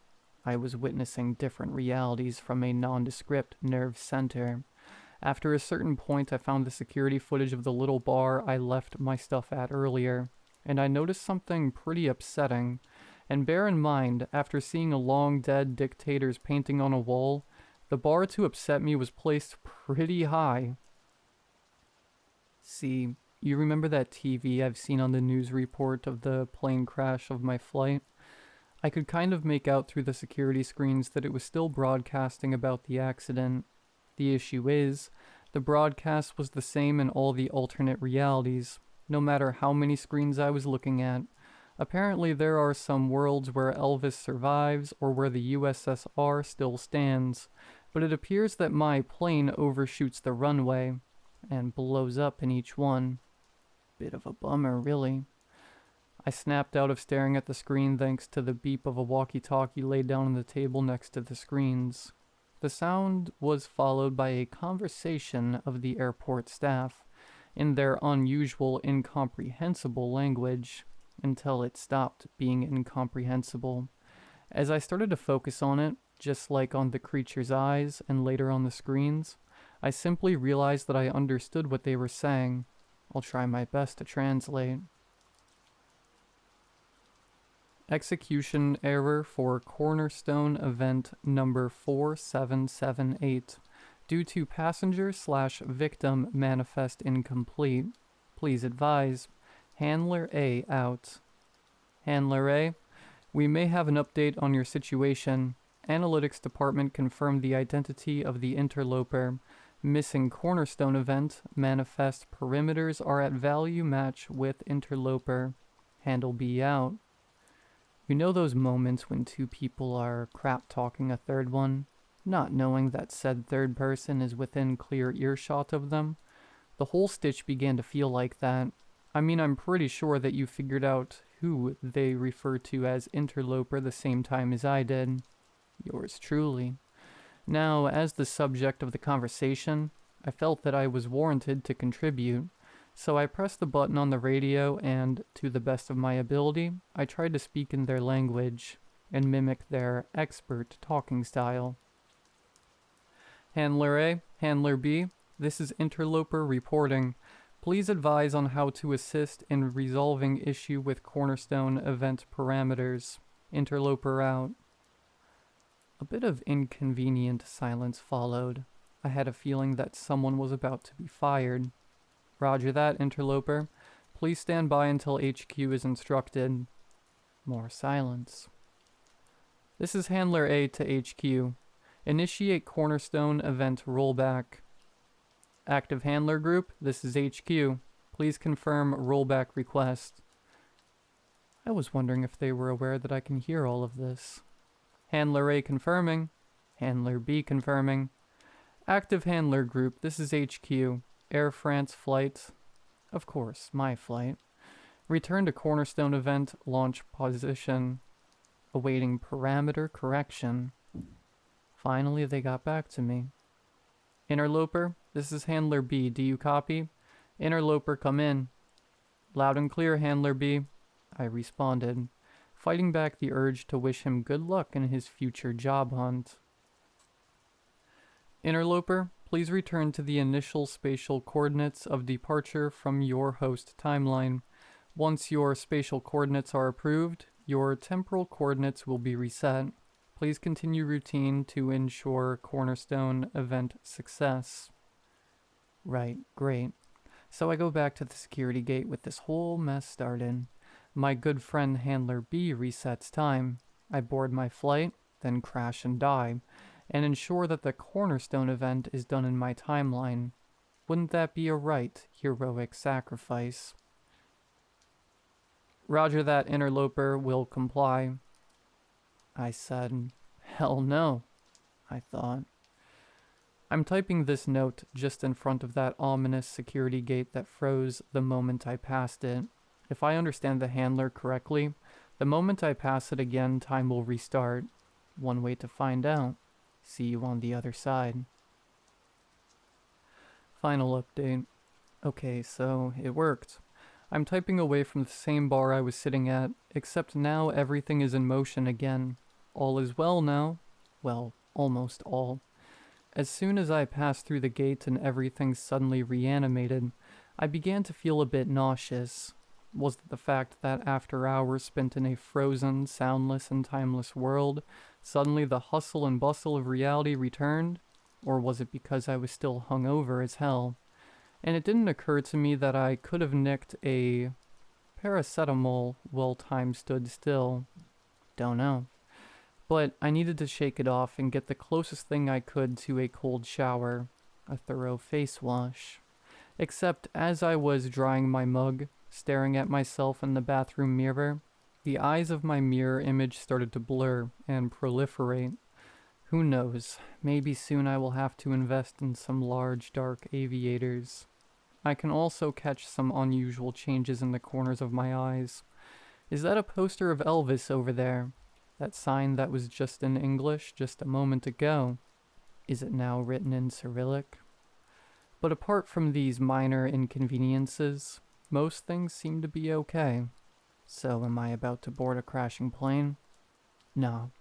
I was witnessing different realities from a nondescript nerve center. After a certain point, I found the security footage of the little bar I left my stuff at earlier, and I noticed something pretty upsetting. And bear in mind, after seeing a long dead dictator's painting on a wall, the bar to upset me was placed pretty high. See, you remember that TV I've seen on the news report of the plane crash of my flight? I could kind of make out through the security screens that it was still broadcasting about the accident. The issue is, the broadcast was the same in all the alternate realities, no matter how many screens I was looking at. Apparently there are some worlds where Elvis survives or where the USSR still stands, but it appears that my plane overshoots the runway and blows up in each one. Bit of a bummer, really. I snapped out of staring at the screen thanks to the beep of a walkie-talkie laid down on the table next to the screens. The sound was followed by a conversation of the airport staff in their unusual, incomprehensible language, until it stopped being incomprehensible. As I started to focus on it, just like on the creature's eyes and later on the screens, I simply realized that I understood what they were saying. I'll try my best to translate. Execution error for Cornerstone event number 4778. Due to passenger/victim manifest incomplete. Please advise. Handler A out. Handler A, we may have an update on your situation. Analytics department confirmed the identity of the interloper. Missing Cornerstone event. Manifest perimeters are at value match with interloper. Handle B out. You know those moments when two people are crap-talking a third one, not knowing that said third person is within clear earshot of them? The whole stitch began to feel like that. I mean, I'm pretty sure that you figured out who they refer to as interloper the same time as I did. Yours truly. Now, as the subject of the conversation, I felt that I was warranted to contribute. So I pressed the button on the radio and, to the best of my ability, I tried to speak in their language and mimic their expert talking style. Handler A, Handler B, this is Interloper reporting. Please advise on how to assist in resolving issue with Cornerstone event parameters. Interloper out. A bit of inconvenient silence followed. I had a feeling that someone was about to be fired. Roger that, Interloper. Please stand by until HQ is instructed. More silence. This is Handler A to HQ. Initiate Cornerstone event rollback. Active Handler Group, this is HQ. Please confirm rollback request. I was wondering if they were aware that I can hear all of this. Handler A confirming. Handler B confirming. Active Handler Group, this is HQ. Air France flight. Of course, my flight. Return to Cornerstone event launch position. Awaiting parameter correction. Finally, they got back to me. Interloper, this is Handler B. Do you copy? Interloper, come in. Loud and clear, Handler B. I responded, fighting back the urge to wish him good luck in his future job hunt. Interloper, please return to the initial spatial coordinates of departure from your host timeline. Once your spatial coordinates are approved, your temporal coordinates will be reset. Please continue routine to ensure Cornerstone event success. Right, great. So I go back to the security gate with this whole mess started. My good friend Handler B resets time. I board my flight, then crash and die, and ensure that the Cornerstone event is done in my timeline. Wouldn't that be a right, heroic sacrifice? Roger that, Interloper will comply. I said, hell no, I thought. I'm typing this note just in front of that ominous security gate that froze the moment I passed it. If I understand the handler correctly, the moment I pass it again, time will restart. One way to find out. See you on the other side. Final update. Okay, so it worked. I'm typing away from the same bar I was sitting at, except now everything is in motion again. All is well now. Well, almost all. As soon as I passed through the gate and everything suddenly reanimated, I began to feel a bit nauseous. Was it the fact that after hours spent in a frozen, soundless, and timeless world, suddenly the hustle and bustle of reality returned? Or was it because I was still hungover as hell? And it didn't occur to me that I could have nicked a paracetamol while time stood still. Don't know. But I needed to shake it off and get the closest thing I could to a cold shower, a thorough face wash. Except as I was drying my mug, staring at myself in the bathroom mirror, the eyes of my mirror image started to blur and proliferate. Who knows, maybe soon I will have to invest in some large dark aviators. I can also catch some unusual changes in the corners of my eyes. Is that a poster of Elvis over there? That sign that was just in English just a moment ago? Is it now written in Cyrillic? But apart from these minor inconveniences, most things seem to be okay. So am I about to board a crashing plane? No.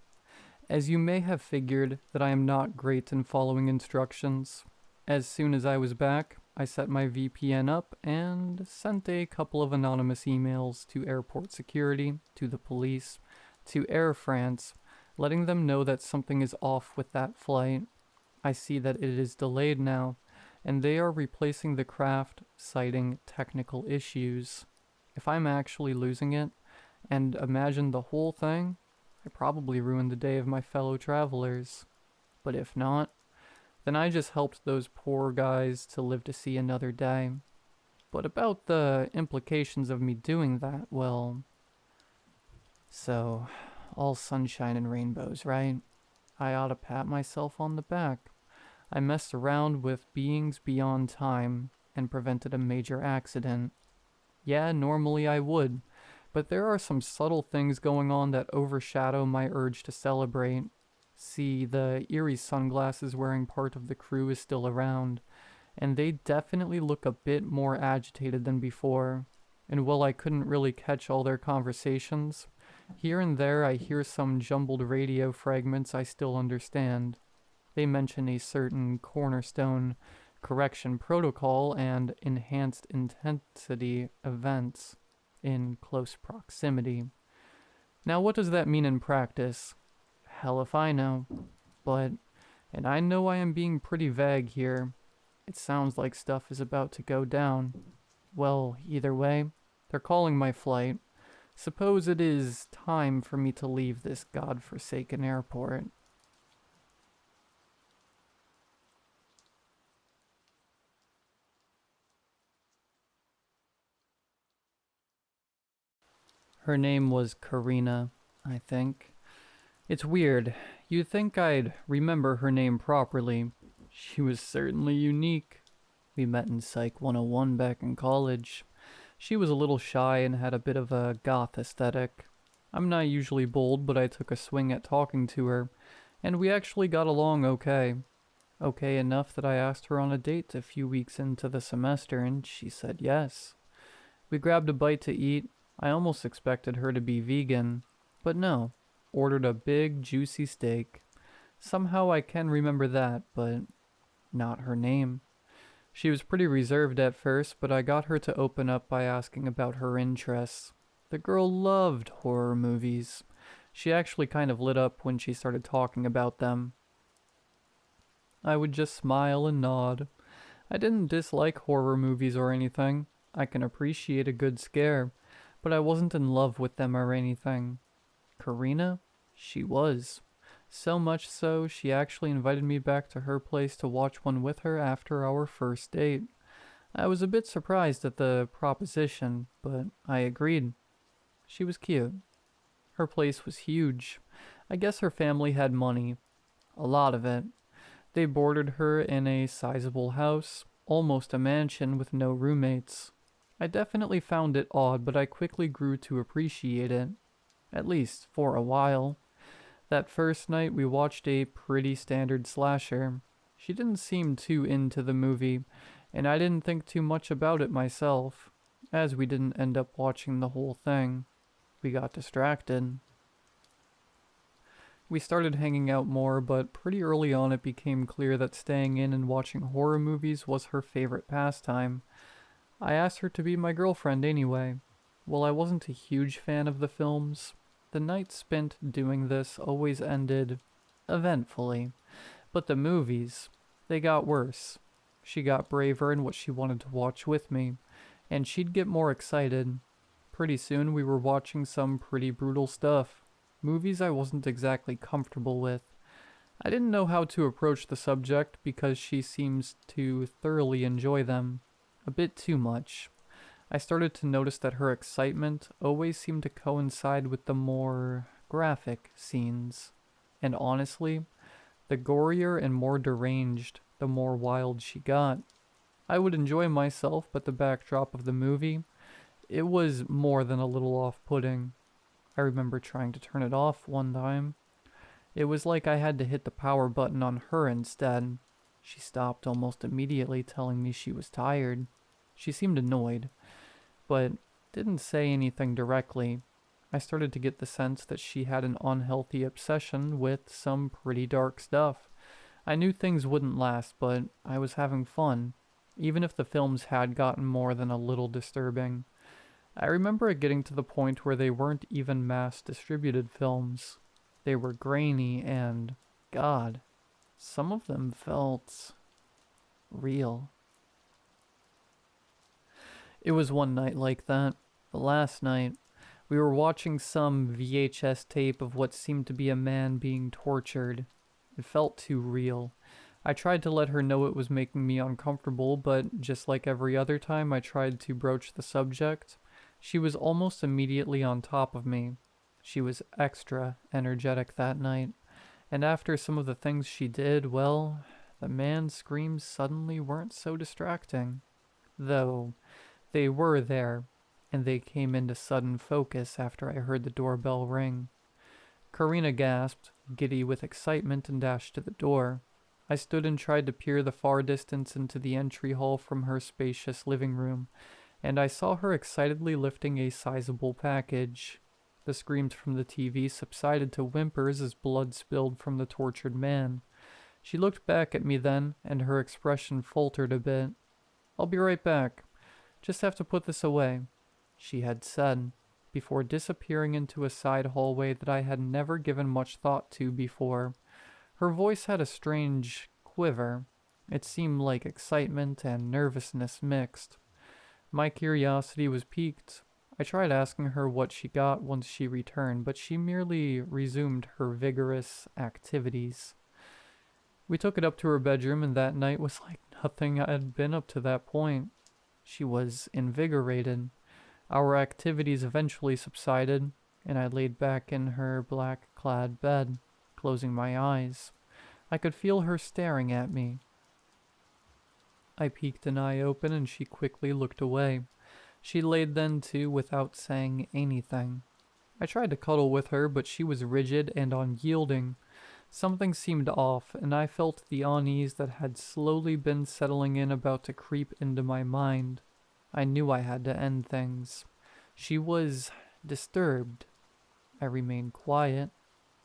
As you may have figured that I am not great in following instructions, as soon as I was back, I set my VPN up and sent a couple of anonymous emails to airport security, to the police, to Air France, letting them know that something is off with that flight. I see that it is delayed now, and they are replacing the craft, citing technical issues. If I'm actually losing it, and imagine the whole thing, I probably ruined the day of my fellow travelers. But if not, then I just helped those poor guys to live to see another day. But about the implications of me doing that, well... So, all sunshine and rainbows, right? I ought to pat myself on the back. I messed around with beings beyond time and prevented a major accident. Yeah, normally I would, but there are some subtle things going on that overshadow my urge to celebrate. See, the eerie sunglasses wearing part of the crew is still around, and they definitely look a bit more agitated than before. And while I couldn't really catch all their conversations, here and there I hear some jumbled radio fragments I still understand. They mention a certain cornerstone correction protocol and enhanced intensity events in close proximity. Now what does that mean in practice? Hell if I know. But, and I know I am being pretty vague here, it sounds like stuff is about to go down. Well, either way, they're calling my flight. Suppose it is time for me to leave this godforsaken airport. Her name was Karina, I think. It's weird. You'd think I'd remember her name properly. She was certainly unique. We met in Psych 101 back in college. She was a little shy and had a bit of a goth aesthetic. I'm not usually bold, but I took a swing at talking to her, and we actually got along okay. Okay enough that I asked her on a date a few weeks into the semester, and she said yes. We grabbed a bite to eat. I almost expected her to be vegan, but no. Ordered a big, juicy steak. Somehow I can remember that, but not her name. She was pretty reserved at first, but I got her to open up by asking about her interests. The girl loved horror movies. She actually kind of lit up when she started talking about them. I would just smile and nod. I didn't dislike horror movies or anything. I can appreciate a good scare, but I wasn't in love with them or anything. Karina? She was. So much so, she actually invited me back to her place to watch one with her after our first date. I was a bit surprised at the proposition, but I agreed. She was cute. Her place was huge. I guess her family had money. A lot of it. They boarded her in a sizable house, almost a mansion with no roommates. I definitely found it odd, but I quickly grew to appreciate it. At least for a while. That first night we watched a pretty standard slasher. She didn't seem too into the movie, and I didn't think too much about it myself, as we didn't end up watching the whole thing. We got distracted. We started hanging out more, but pretty early on it became clear that staying in and watching horror movies was her favorite pastime. I asked her to be my girlfriend anyway. While I wasn't a huge fan of the films, the nights spent doing this always ended eventfully. But the movies, they got worse. She got braver in what she wanted to watch with me, and she'd get more excited. Pretty soon we were watching some pretty brutal stuff. Movies I wasn't exactly comfortable with. I didn't know how to approach the subject because she seems to thoroughly enjoy them. A bit too much. I started to notice that her excitement always seemed to coincide with the more graphic scenes. And honestly, the gorier and more deranged, the more wild she got. I would enjoy myself, but the backdrop of the movie, it was more than a little off-putting. I remember trying to turn it off one time. It was like I had to hit the power button on her instead. She stopped almost immediately, telling me she was tired. She seemed annoyed, but didn't say anything directly. I started to get the sense that she had an unhealthy obsession with some pretty dark stuff. I knew things wouldn't last, but I was having fun, even if the films had gotten more than a little disturbing. I remember it getting to the point where they weren't even mass-distributed films. They were grainy and, God, some of them felt real. It was one night like that, the last night. We were watching some VHS tape of what seemed to be a man being tortured. It felt too real. I tried to let her know it was making me uncomfortable, but just like every other time I tried to broach the subject, she was almost immediately on top of me. She was extra energetic that night, and after some of the things she did, well, the man's screams suddenly weren't so distracting. Though, they were there, and they came into sudden focus after I heard the doorbell ring. Karina gasped, giddy with excitement, and dashed to the door. I stood and tried to peer the far distance into the entry hall from her spacious living room, and I saw her excitedly lifting a sizable package. The screams from the TV subsided to whimpers as blood spilled from the tortured man. She looked back at me then, and her expression faltered a bit. "I'll be right back. Just have to put this away," she had said, before disappearing into a side hallway that I had never given much thought to before. Her voice had a strange quiver. It seemed like excitement and nervousness mixed. My curiosity was piqued. I tried asking her what she got once she returned, but she merely resumed her vigorous activities. We took it up to her bedroom, and that night was like nothing I had been up to that point. She was invigorated. Our activities eventually subsided, and I laid back in her black-clad bed, closing my eyes. I could feel her staring at me. I peeked an eye open, and she quickly looked away. She laid then too without saying anything. I tried to cuddle with her, but she was rigid and unyielding. Something seemed off, and I felt the unease that had slowly been settling in about to creep into my mind. I knew I had to end things. She was disturbed. I remained quiet.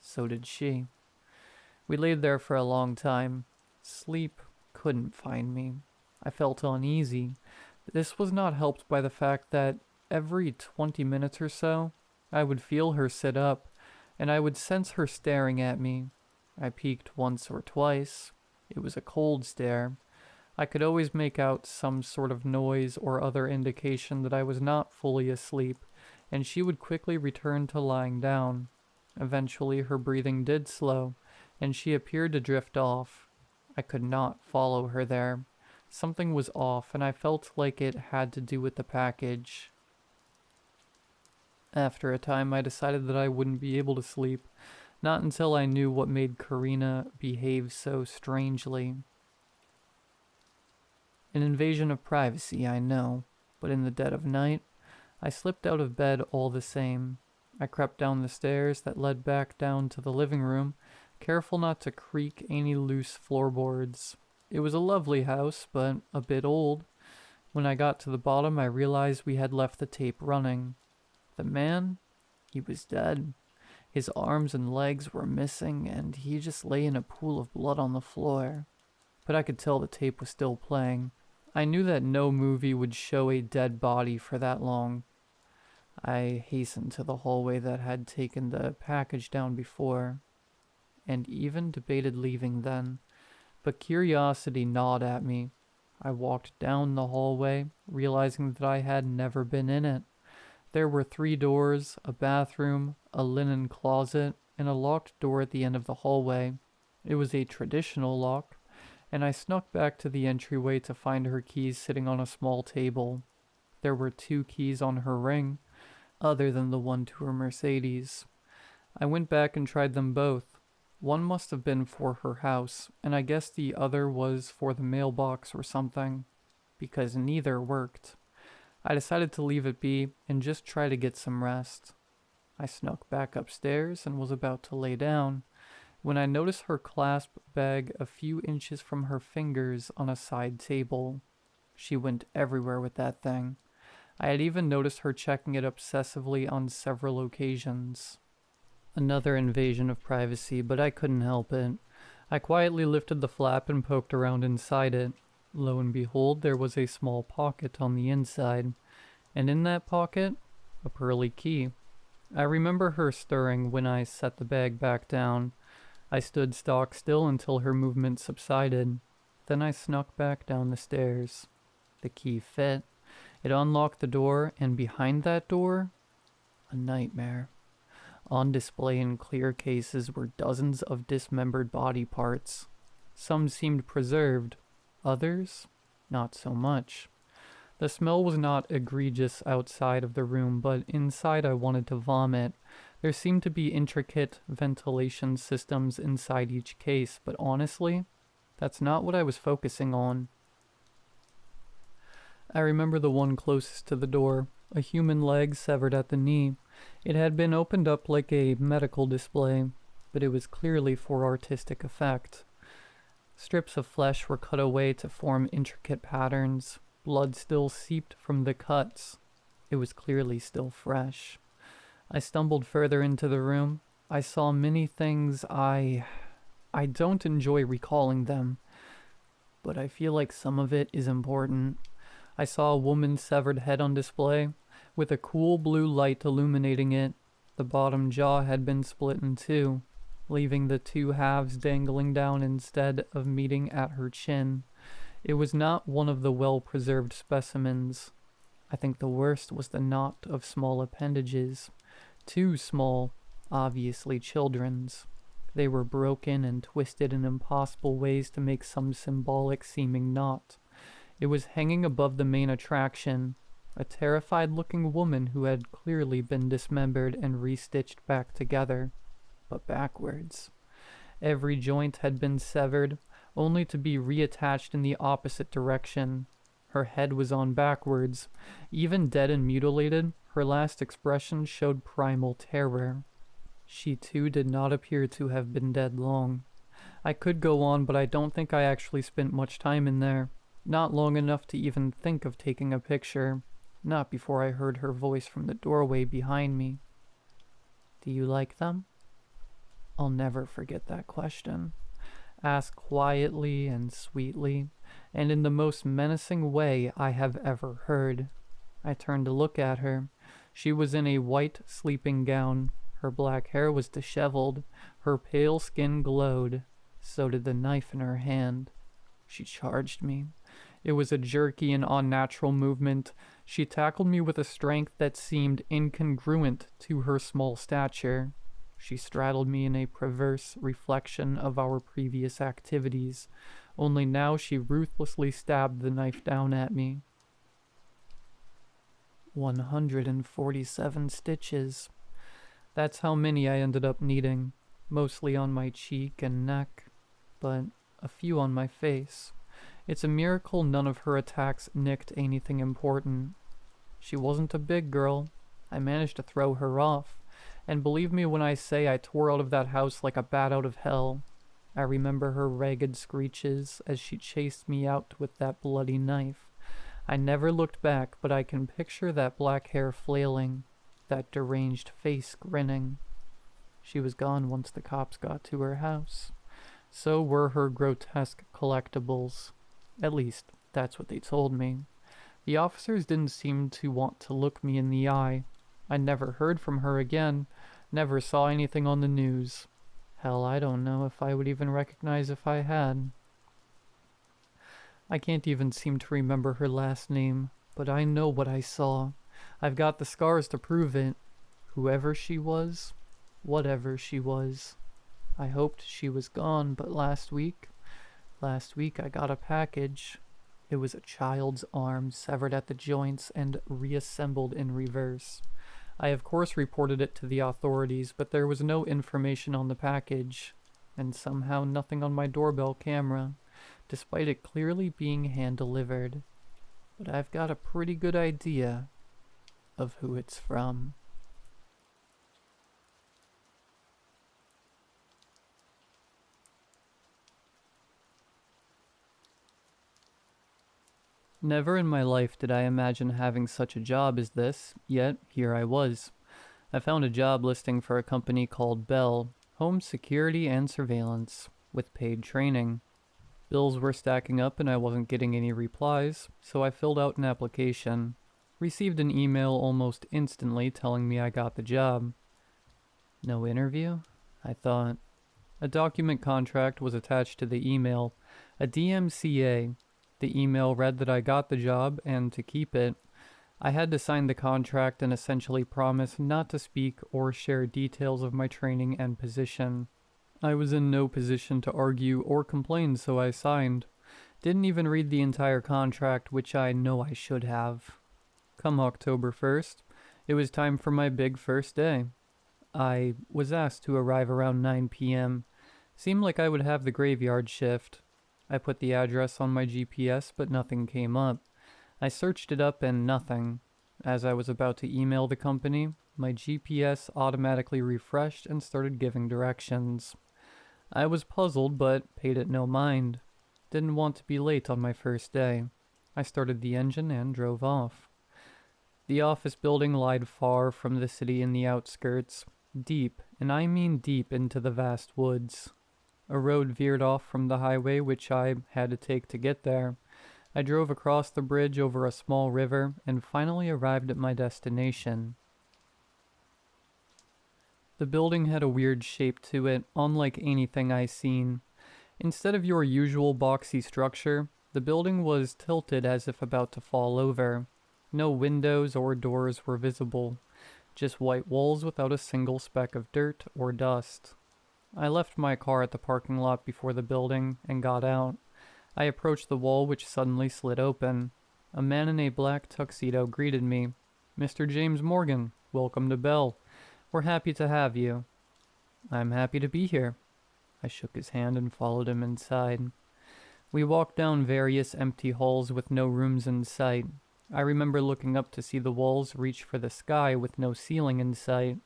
So did she. We laid there for a long time. Sleep couldn't find me. I felt uneasy. This was not helped by the fact that every 20 minutes or so, I would feel her sit up, and I would sense her staring at me. I peeked once or twice. It was a cold stare. I could always make out some sort of noise or other indication that I was not fully asleep, and she would quickly return to lying down. Eventually her breathing did slow, and she appeared to drift off. I could not follow her there. Something was off, and I felt like it had to do with the package. After a time, I decided that I wouldn't be able to sleep, not until I knew what made Karina behave so strangely. An invasion of privacy, I know, but in the dead of night, I slipped out of bed all the same. I crept down the stairs that led back down to the living room, careful not to creak any loose floorboards. It was a lovely house, but a bit old. When I got to the bottom, I realized we had left the tape running. The man, he was dead. His arms and legs were missing, and he just lay in a pool of blood on the floor. But I could tell the tape was still playing. I knew that no movie would show a dead body for that long. I hastened to the hallway that had taken the package down before, and even debated leaving then, but curiosity gnawed at me. I walked down the hallway, realizing that I had never been in it. There were 3 doors, a bathroom, a linen closet, and a locked door at the end of the hallway. It was a traditional lock, and I snuck back to the entryway to find her keys sitting on a small table. There were 2 keys on her ring, other than the one to her Mercedes. I went back and tried them both. One must have been for her house, and I guess the other was for the mailbox or something, because neither worked. I decided to leave it be and just try to get some rest. I snuck back upstairs and was about to lay down when I noticed her clasp bag a few inches from her fingers on a side table. She went everywhere with that thing. I had even noticed her checking it obsessively on several occasions. Another invasion of privacy, but I couldn't help it. I quietly lifted the flap and poked around inside it. Lo and behold, there was a small pocket on the inside, and in that pocket, a pearly key. I remember her stirring when I set the bag back down. I stood stock still until her movement subsided. Then I snuck back down the stairs. The key fit. It unlocked the door, and behind that door, a nightmare. On display in clear cases were dozens of dismembered body parts. Some seemed preserved, others, not so much. The smell was not egregious outside of the room, but inside I wanted to vomit. There seemed to be intricate ventilation systems inside each case, but honestly, that's not what I was focusing on. I remember the one closest to the door, a human leg severed at the knee. It had been opened up like a medical display, but it was clearly for artistic effect. Strips of flesh were cut away to form intricate patterns. Blood still seeped from the cuts. It was clearly still fresh. I stumbled further into the room. I saw many things I don't enjoy recalling them, but I feel like some of it is important. I saw a woman's severed head on display, with a cool blue light illuminating it. The bottom jaw had been split in two, leaving the two halves dangling down instead of meeting at her chin. It was not one of the well-preserved specimens. I think the worst was the knot of small appendages. Too small, obviously children's. They were broken and twisted in impossible ways to make some symbolic-seeming knot. It was hanging above the main attraction, a terrified-looking woman who had clearly been dismembered and restitched back together, but backwards. Every joint had been severed, only to be reattached in the opposite direction. Her head was on backwards. Even dead and mutilated, her last expression showed primal terror. She too did not appear to have been dead long. I could go on, but I don't think I actually spent much time in there. Not long enough to even think of taking a picture. Not before I heard her voice from the doorway behind me. "Do you like them?" I'll never forget that question. Asked quietly and sweetly, and in the most menacing way I have ever heard. I turned to look at her. She was in a white sleeping gown. Her black hair was disheveled. Her pale skin glowed. So did the knife in her hand. She charged me. It was a jerky and unnatural movement. She tackled me with a strength that seemed incongruent to her small stature. She straddled me in a perverse reflection of our previous activities, only now she ruthlessly stabbed the knife down at me. 147 stitches. That's how many I ended up needing, mostly on my cheek and neck, but a few on my face. It's a miracle none of her attacks nicked anything important. She wasn't a big girl. I managed to throw her off. And believe me when I say I tore out of that house like a bat out of hell. I remember her ragged screeches as she chased me out with that bloody knife. I never looked back, but I can picture that black hair flailing, that deranged face grinning. She was gone once the cops got to her house. So were her grotesque collectibles. At least, that's what they told me. The officers didn't seem to want to look me in the eye. I never heard from her again, never saw anything on the news. Hell, I don't know if I would even recognize if I had. I can't even seem to remember her last name, but I know what I saw. I've got the scars to prove it. Whoever she was, whatever she was. I hoped she was gone, but last week I got a package. It was a child's arm severed at the joints and reassembled in reverse. I of course reported it to the authorities, but there was no information on the package, and somehow nothing on my doorbell camera, despite it clearly being hand-delivered. But I've got a pretty good idea of who it's from. Never in my life did I imagine having such a job as this, yet here I was. I found a job listing for a company called Bell, Home Security and Surveillance, with paid training. Bills were stacking up and I wasn't getting any replies, so I filled out an application. Received an email almost instantly telling me I got the job. No interview? I thought. A document contract was attached to the email, a DMCA. The email read that I got the job, and to keep it, I had to sign the contract and essentially promise not to speak or share details of my training and position. I was in no position to argue or complain, so I signed. Didn't even read the entire contract, which I know I should have. Come October 1st, it was time for my big first day. I was asked to arrive around 9 p.m. Seemed like I would have the graveyard shift. I put the address on my GPS, but nothing came up. I searched it up and nothing. As I was about to email the company, my GPS automatically refreshed and started giving directions. I was puzzled, but paid it no mind. Didn't want to be late on my first day. I started the engine and drove off. The office building lied far from the city in the outskirts, deep, and I mean deep into the vast woods. A road veered off from the highway, which I had to take to get there. I drove across the bridge over a small river and finally arrived at my destination. The building had a weird shape to it, unlike anything I seen. Instead of your usual boxy structure, the building was tilted as if about to fall over. No windows or doors were visible, just white walls without a single speck of dirt or dust. I left my car at the parking lot before the building and got out. I approached the wall, which suddenly slid open. A man in a black tuxedo greeted me. "Mr. James Morgan, welcome to Bell. We're happy to have you." "I'm happy to be here." I shook his hand and followed him inside. We walked down various empty halls with no rooms in sight. I remember looking up to see the walls reach for the sky with no ceiling in sight.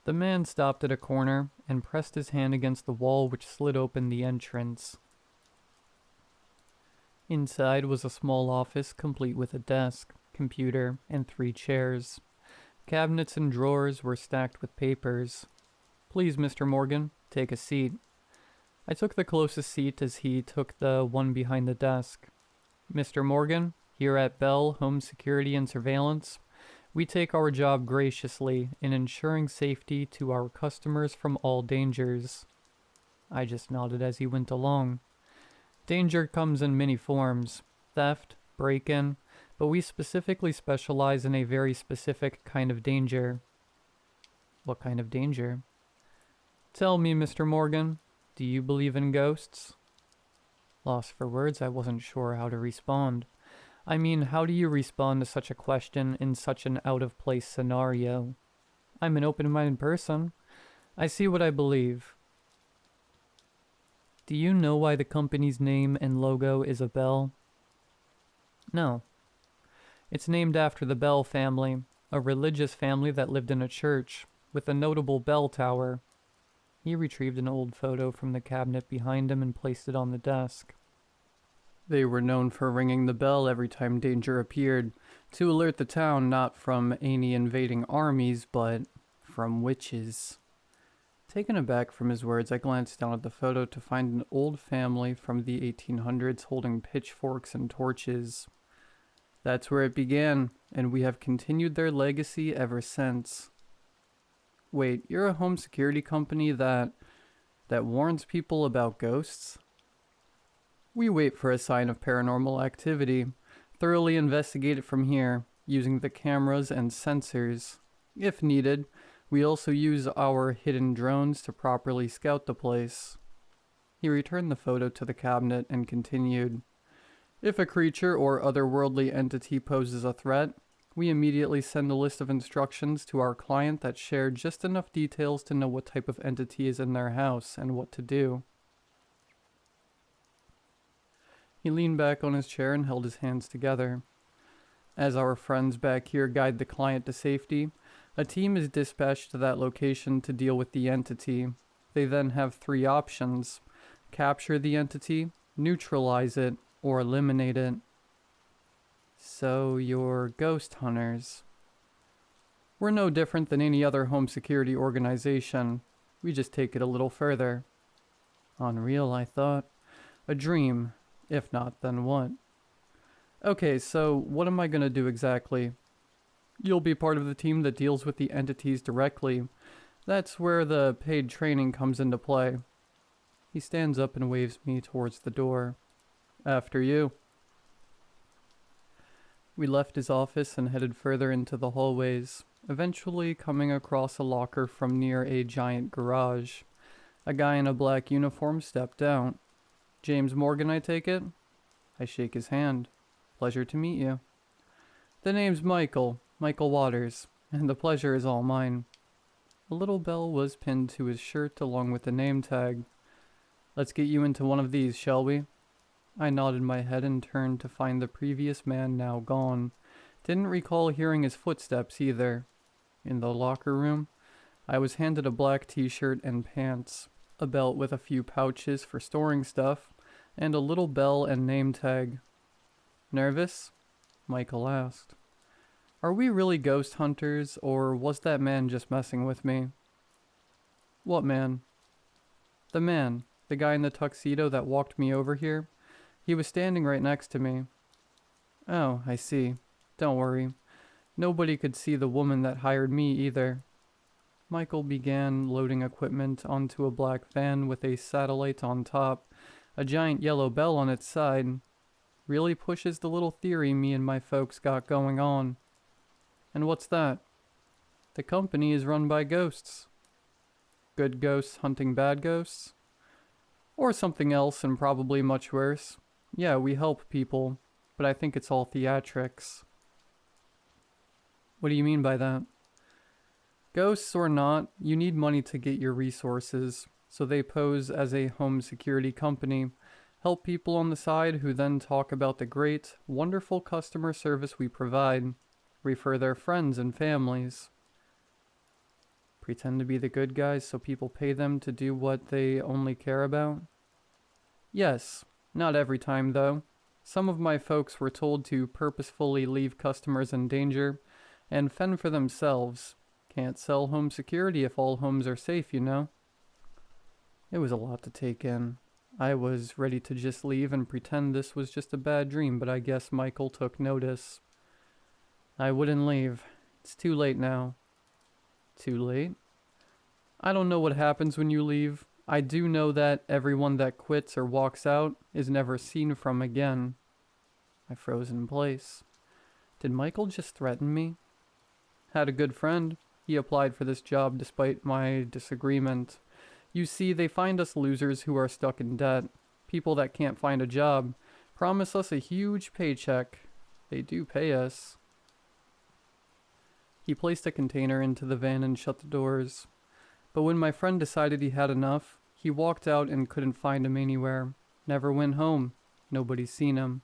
The man stopped at a corner and pressed his hand against the wall, which slid open the entrance. Inside was a small office complete with a desk, computer, and 3 chairs. Cabinets and drawers were stacked with papers. "Please, Mr. Morgan, take a seat." I took the closest seat as he took the one behind the desk. "Mr. Morgan, here at Bell Home Security and Surveillance, we take our job graciously in ensuring safety to our customers from all dangers." I just nodded as he went along. Danger comes in many forms: theft, break-in, but we specifically specialize in a very specific kind of danger. "What kind of danger?" "Tell me, Mr. Morgan, do you believe in ghosts?" Lost for words, I wasn't sure how to respond. I mean, how do you respond to such a question in such an out-of-place scenario? I'm an open-minded person. I see what I believe. "Do you know why the company's name and logo is a bell?" "No." "It's named after the Bell family, a religious family that lived in a church, with a notable bell tower." He retrieved an old photo from the cabinet behind him and placed it on the desk. "They were known for ringing the bell every time danger appeared, to alert the town not from any invading armies, but from witches." Taken aback from his words, I glanced down at the photo to find an old family from the 1800s holding pitchforks and torches. "That's where it began, and we have continued their legacy ever since." "Wait, you're a home security company that warns people about ghosts?" "We wait for a sign of paranormal activity, thoroughly investigate it from here, using the cameras and sensors. If needed, we also use our hidden drones to properly scout the place." He returned the photo to the cabinet and continued. "If a creature or otherworldly entity poses a threat, we immediately send a list of instructions to our client that share just enough details to know what type of entity is in their house and what to do." He leaned back on his chair and held his hands together. "As our friends back here guide the client to safety, a team is dispatched to that location to deal with the entity. They then have 3 options: capture the entity, neutralize it, or eliminate it." So you're ghost hunters. We're no different than any other home security organization. We just take it a little further. Unreal, I thought. A dream. If not, then what? Okay, so what am I gonna do exactly? You'll be part of the team that deals with the entities directly. That's where the paid training comes into play. He stands up and waves me towards the door. After you. We left his office and headed further into the hallways, eventually coming across a locker from near a giant garage. A guy in a black uniform stepped out. James Morgan, I take it? I shake his hand. Pleasure to meet you. The name's Michael Waters, and the pleasure is all mine. A little bell was pinned to his shirt along with the name tag. Let's get you into one of these, shall we? I nodded my head and turned to find the previous man now gone. Didn't recall hearing his footsteps either. In the locker room, I was handed a black t-shirt and pants, a belt with a few pouches for storing stuff, and a little bell and name tag. Nervous? Michael asked. Are we really ghost hunters, or was that man just messing with me? What man? The man, the guy in the tuxedo that walked me over here. He was standing right next to me. Oh, I see. Don't worry. Nobody could see the woman that hired me either. Michael began loading equipment onto a black van with a satellite on top, a giant yellow bell on its side. Really pushes the little theory me and my folks got going on. And what's that? The company is run by ghosts. Good ghosts hunting bad ghosts? Or something else and probably much worse. Yeah, we help people, but I think it's all theatrics. What do you mean by that? Ghosts or not, you need money to get your resources, so they pose as a home security company, help people on the side who then talk about the great, wonderful customer service we provide, refer their friends and families. Pretend to be the good guys so people pay them to do what they only care about? Yes, not every time though. Some of my folks were told to purposefully leave customers in danger and fend for themselves. Can't sell home security if all homes are safe, you know? It was a lot to take in. I was ready to just leave and pretend this was just a bad dream, but I guess Michael took notice. I wouldn't leave. It's too late now. Too late? I don't know what happens when you leave. I do know that everyone that quits or walks out is never seen from again. I froze in place. Did Michael just threaten me? Had a good friend. He applied for this job despite my disagreement. You see, they find us losers who are stuck in debt. People that can't find a job. Promise us a huge paycheck. They do pay us. He placed a container into the van and shut the doors. But when my friend decided he had enough, he walked out and couldn't find him anywhere. Never went home. Nobody's seen him.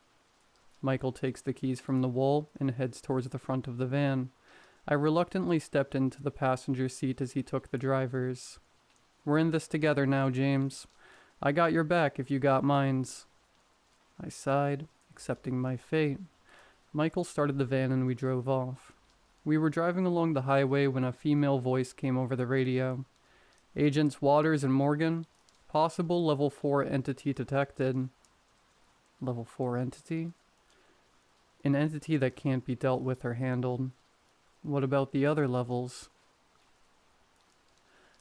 Michael takes the keys from the wall and heads towards the front of the van. I reluctantly stepped into the passenger seat as he took the driver's. We're in this together now, James. I got your back if you got mine's. I sighed, accepting my fate. Michael started the van and we drove off. We were driving along the highway when a female voice came over the radio. Agents Waters and Morgan, possible level 4 entity detected. Level 4 entity? An entity that can't be dealt with or handled. What about the other levels?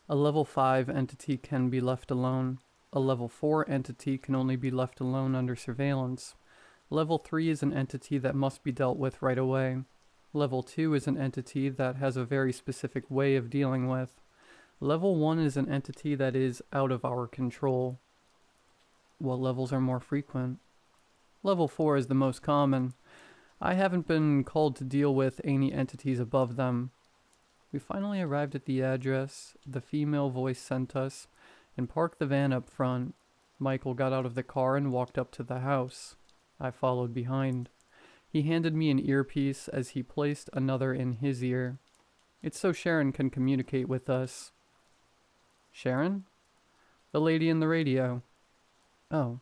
A level 5 entity can be left alone. A level 4 entity can only be left alone under surveillance. Level 3 is an entity that must be dealt with right away. Level 2 is an entity that has a very specific way of dealing with. Level 1 is an entity that is out of our control. What levels are more frequent? Level 4 is the most common. I haven't been called to deal with any entities above them. We finally arrived at the address the female voice sent us and parked the van up front. Michael got out of the car and walked up to the house. I followed behind. He handed me an earpiece as he placed another in his ear. It's so Sharon can communicate with us. Sharon? The lady in the radio. Oh.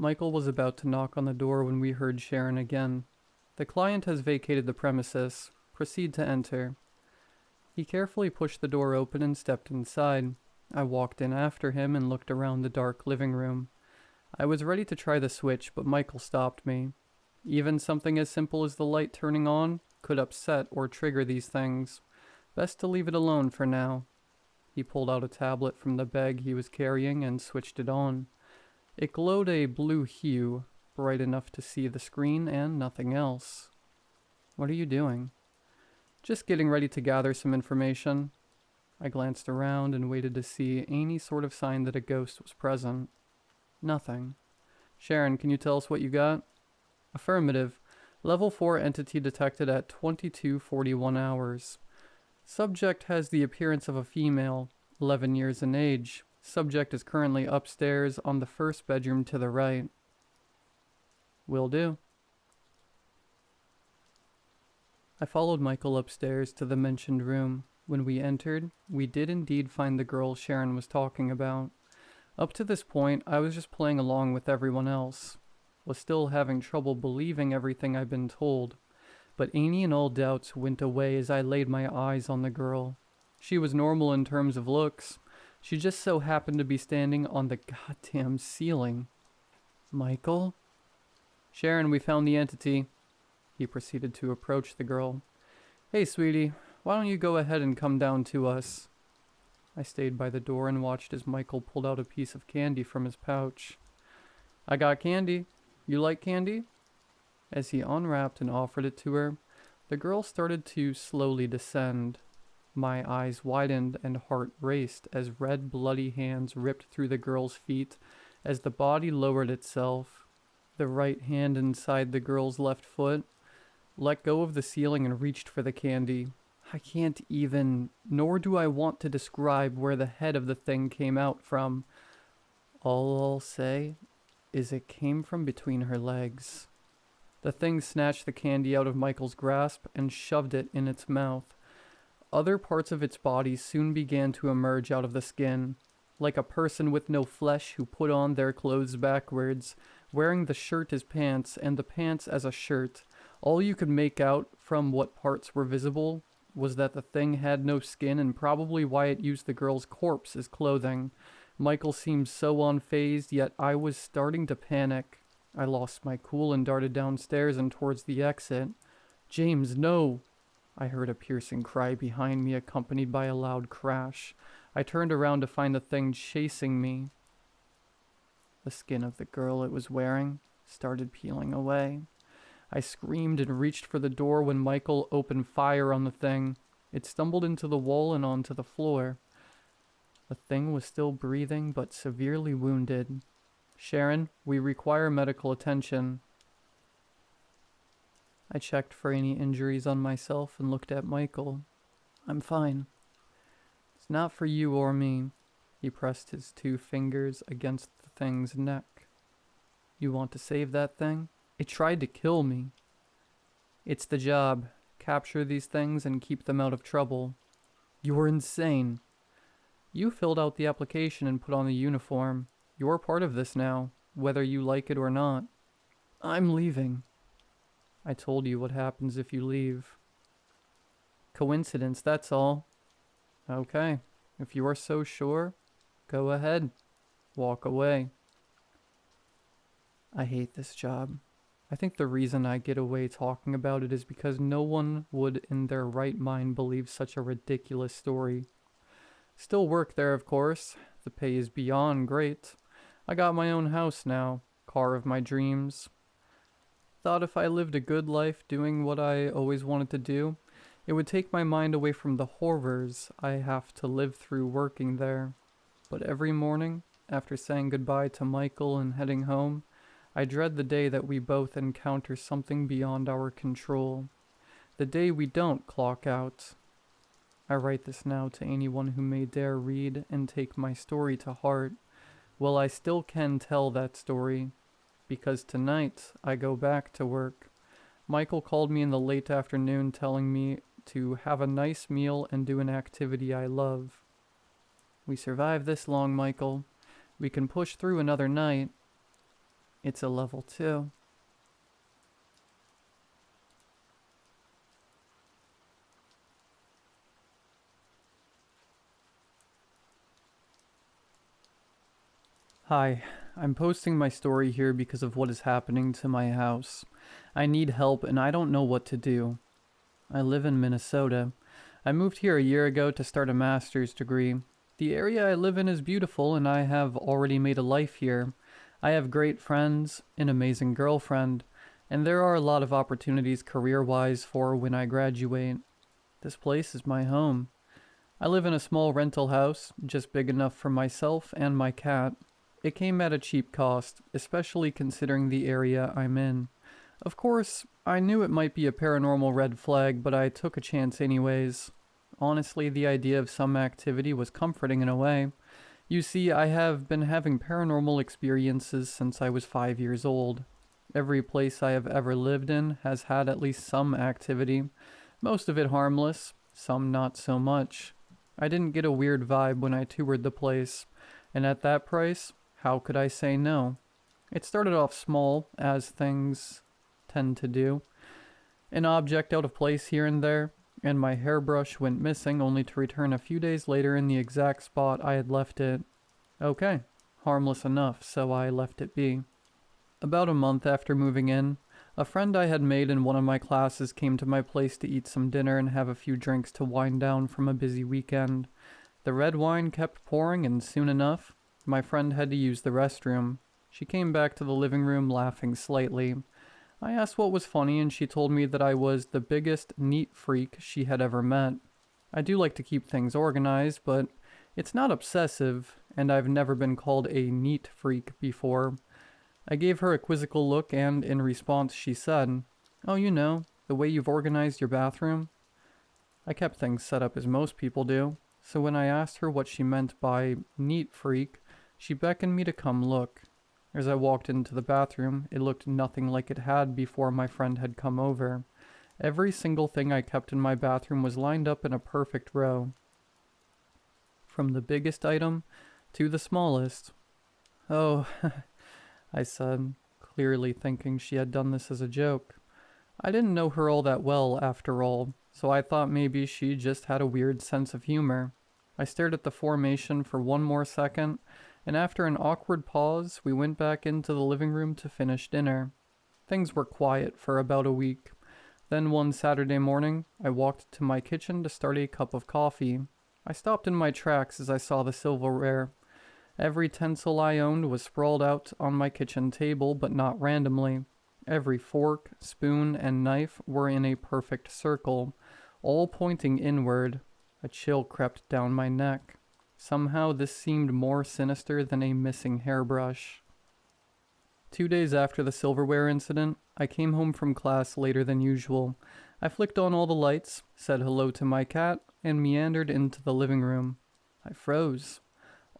Michael was about to knock on the door when we heard Sharon again. The client has vacated the premises. Proceed to enter. He carefully pushed the door open and stepped inside. I walked in after him and looked around the dark living room. I was ready to try the switch, but Michael stopped me. Even something as simple as the light turning on could upset or trigger these things. Best to leave it alone for now. He pulled out a tablet from the bag he was carrying and switched it on. It glowed a blue hue, bright enough to see the screen and nothing else. What are you doing? Just getting ready to gather some information. I glanced around and waited to see any sort of sign that a ghost was present. Nothing. Sharon, can you tell us what you got? Affirmative. Level 4 entity detected at 22:41 hours. Subject has the appearance of a female, 11 years in age. Subject is currently upstairs on the first bedroom to the right. Will do. I followed Michael upstairs to the mentioned room. When we entered, we did indeed find the girl Sharon was talking about. Up to this point, I was just playing along with everyone else. Was still having trouble believing everything I'd been told. But any and all doubts went away as I laid my eyes on the girl. She was normal in terms of looks. She just so happened to be standing on the goddamn ceiling. Michael? Sharon, we found the entity. He proceeded to approach the girl. Hey, sweetie, why don't you go ahead and come down to us? I stayed by the door and watched as Michael pulled out a piece of candy from his pouch. I got candy. You like candy? As he unwrapped and offered it to her, the girl started to slowly descend. My eyes widened and heart raced as red, bloody hands ripped through the girl's feet as the body lowered itself. The right hand inside the girl's left foot let go of the ceiling and reached for the candy. I can't even, nor do I want to describe where the head of the thing came out from. All I'll say is it came from between her legs. The thing snatched the candy out of Michael's grasp and shoved it in its mouth. Other parts of its body soon began to emerge out of the skin, like a person with no flesh who put on their clothes backwards, wearing the shirt as pants and the pants as a shirt. All you could make out from what parts were visible was that the thing had no skin and probably why it used the girl's corpse as clothing. Michael seemed so unfazed, yet I was starting to panic. I lost my cool and darted downstairs and towards the exit. James, no! I heard a piercing cry behind me, accompanied by a loud crash. I turned around to find the thing chasing me. The skin of the girl it was wearing started peeling away. I screamed and reached for the door when Michael opened fire on the thing. It stumbled into the wall and onto the floor. The thing was still breathing, but severely wounded. Sharon, we require medical attention. I checked for any injuries on myself and looked at Michael. I'm fine. It's not for you or me. He pressed his 2 fingers against the thing's neck. You want to save that thing? It tried to kill me. It's the job. Capture these things and keep them out of trouble. You're insane. You filled out the application and put on the uniform. You're part of this now, whether you like it or not. I'm leaving. I told you what happens if you leave. Coincidence, that's all. Okay, if you are so sure, go ahead. Walk away. I hate this job. I think the reason I get away talking about it is because no one would in their right mind believe such a ridiculous story. Still work there, of course. The pay is beyond great. I got my own house now, car of my dreams. Thought if I lived a good life doing what I always wanted to do, it would take my mind away from the horrors I have to live through working there. But every morning, after saying goodbye to Michael and heading home, I dread the day that we both encounter something beyond our control. The day we don't clock out. I write this now to anyone who may dare read and take my story to heart. Well, I still can tell that story, because tonight I go back to work. Michael called me in the late afternoon telling me to have a nice meal and do an activity I love. We survived this long, Michael. We can push through another night. It's a level 2. Hi, I'm posting my story here because of what is happening to my house. I need help and I don't know what to do. I live in Minnesota. I moved here a year ago to start a master's degree. The area I live in is beautiful and I have already made a life here. I have great friends, an amazing girlfriend, and there are a lot of opportunities career-wise for when I graduate. This place is my home. I live in a small rental house, just big enough for myself and my cat. It came at a cheap cost, especially considering the area I'm in. Of course, I knew it might be a paranormal red flag, but I took a chance anyways. Honestly, the idea of some activity was comforting in a way. You see, I have been having paranormal experiences since I was 5 years old. Every place I have ever lived in has had at least some activity, most of it harmless, some not so much. I didn't get a weird vibe when I toured the place, and at that price, how could I say no? It started off small, as things tend to do. An object out of place here and there, and my hairbrush went missing only to return a few days later in the exact spot I had left it. Okay, harmless enough, so I left it be. About a month after moving in, a friend I had made in one of my classes came to my place to eat some dinner and have a few drinks to wind down from a busy weekend. The red wine kept pouring, and soon enough, my friend had to use the restroom. She came back to the living room laughing slightly. I asked what was funny and she told me that I was the biggest neat freak she had ever met. I do like to keep things organized, but it's not obsessive, and I've never been called a neat freak before. I gave her a quizzical look and in response she said, "Oh, you know, the way you've organized your bathroom." I kept things set up as most people do, so when I asked her what she meant by neat freak, she beckoned me to come look. As I walked into the bathroom, it looked nothing like it had before my friend had come over. Every single thing I kept in my bathroom was lined up in a perfect row. From the biggest item to the smallest. "Oh," I said, clearly thinking she had done this as a joke. I didn't know her all that well, after all, so I thought maybe she just had a weird sense of humor. I stared at the formation for one more second, and after an awkward pause, we went back into the living room to finish dinner. Things were quiet for about a week. Then one Saturday morning, I walked to my kitchen to start a cup of coffee. I stopped in my tracks as I saw the silverware. Every utensil I owned was sprawled out on my kitchen table, but not randomly. Every fork, spoon, and knife were in a perfect circle, all pointing inward. A chill crept down my neck. Somehow this seemed more sinister than a missing hairbrush. 2 days after the silverware incident, I came home from class later than usual. I flicked on all the lights, said hello to my cat, and meandered into the living room. I froze.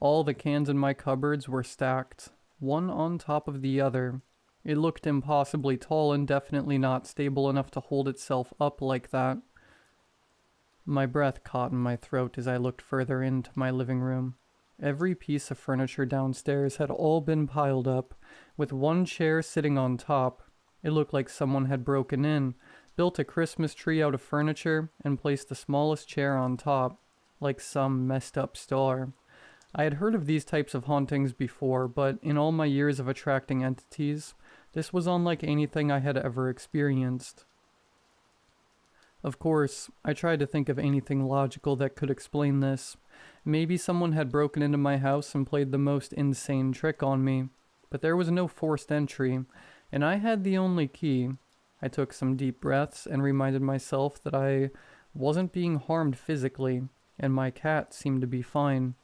All the cans in my cupboards were stacked, one on top of the other. It looked impossibly tall and definitely not stable enough to hold itself up like that. My breath caught in my throat as I looked further into my living room. Every piece of furniture downstairs had all been piled up, with one chair sitting on top. It looked like someone had broken in, built a Christmas tree out of furniture, and placed the smallest chair on top, like some messed up star. I had heard of these types of hauntings before, but in all my years of attracting entities, this was unlike anything I had ever experienced. Of course, I tried to think of anything logical that could explain this. Maybe someone had broken into my house and played the most insane trick on me. But there was no forced entry, and I had the only key. I took some deep breaths and reminded myself that I wasn't being harmed physically, and my cat seemed to be fine.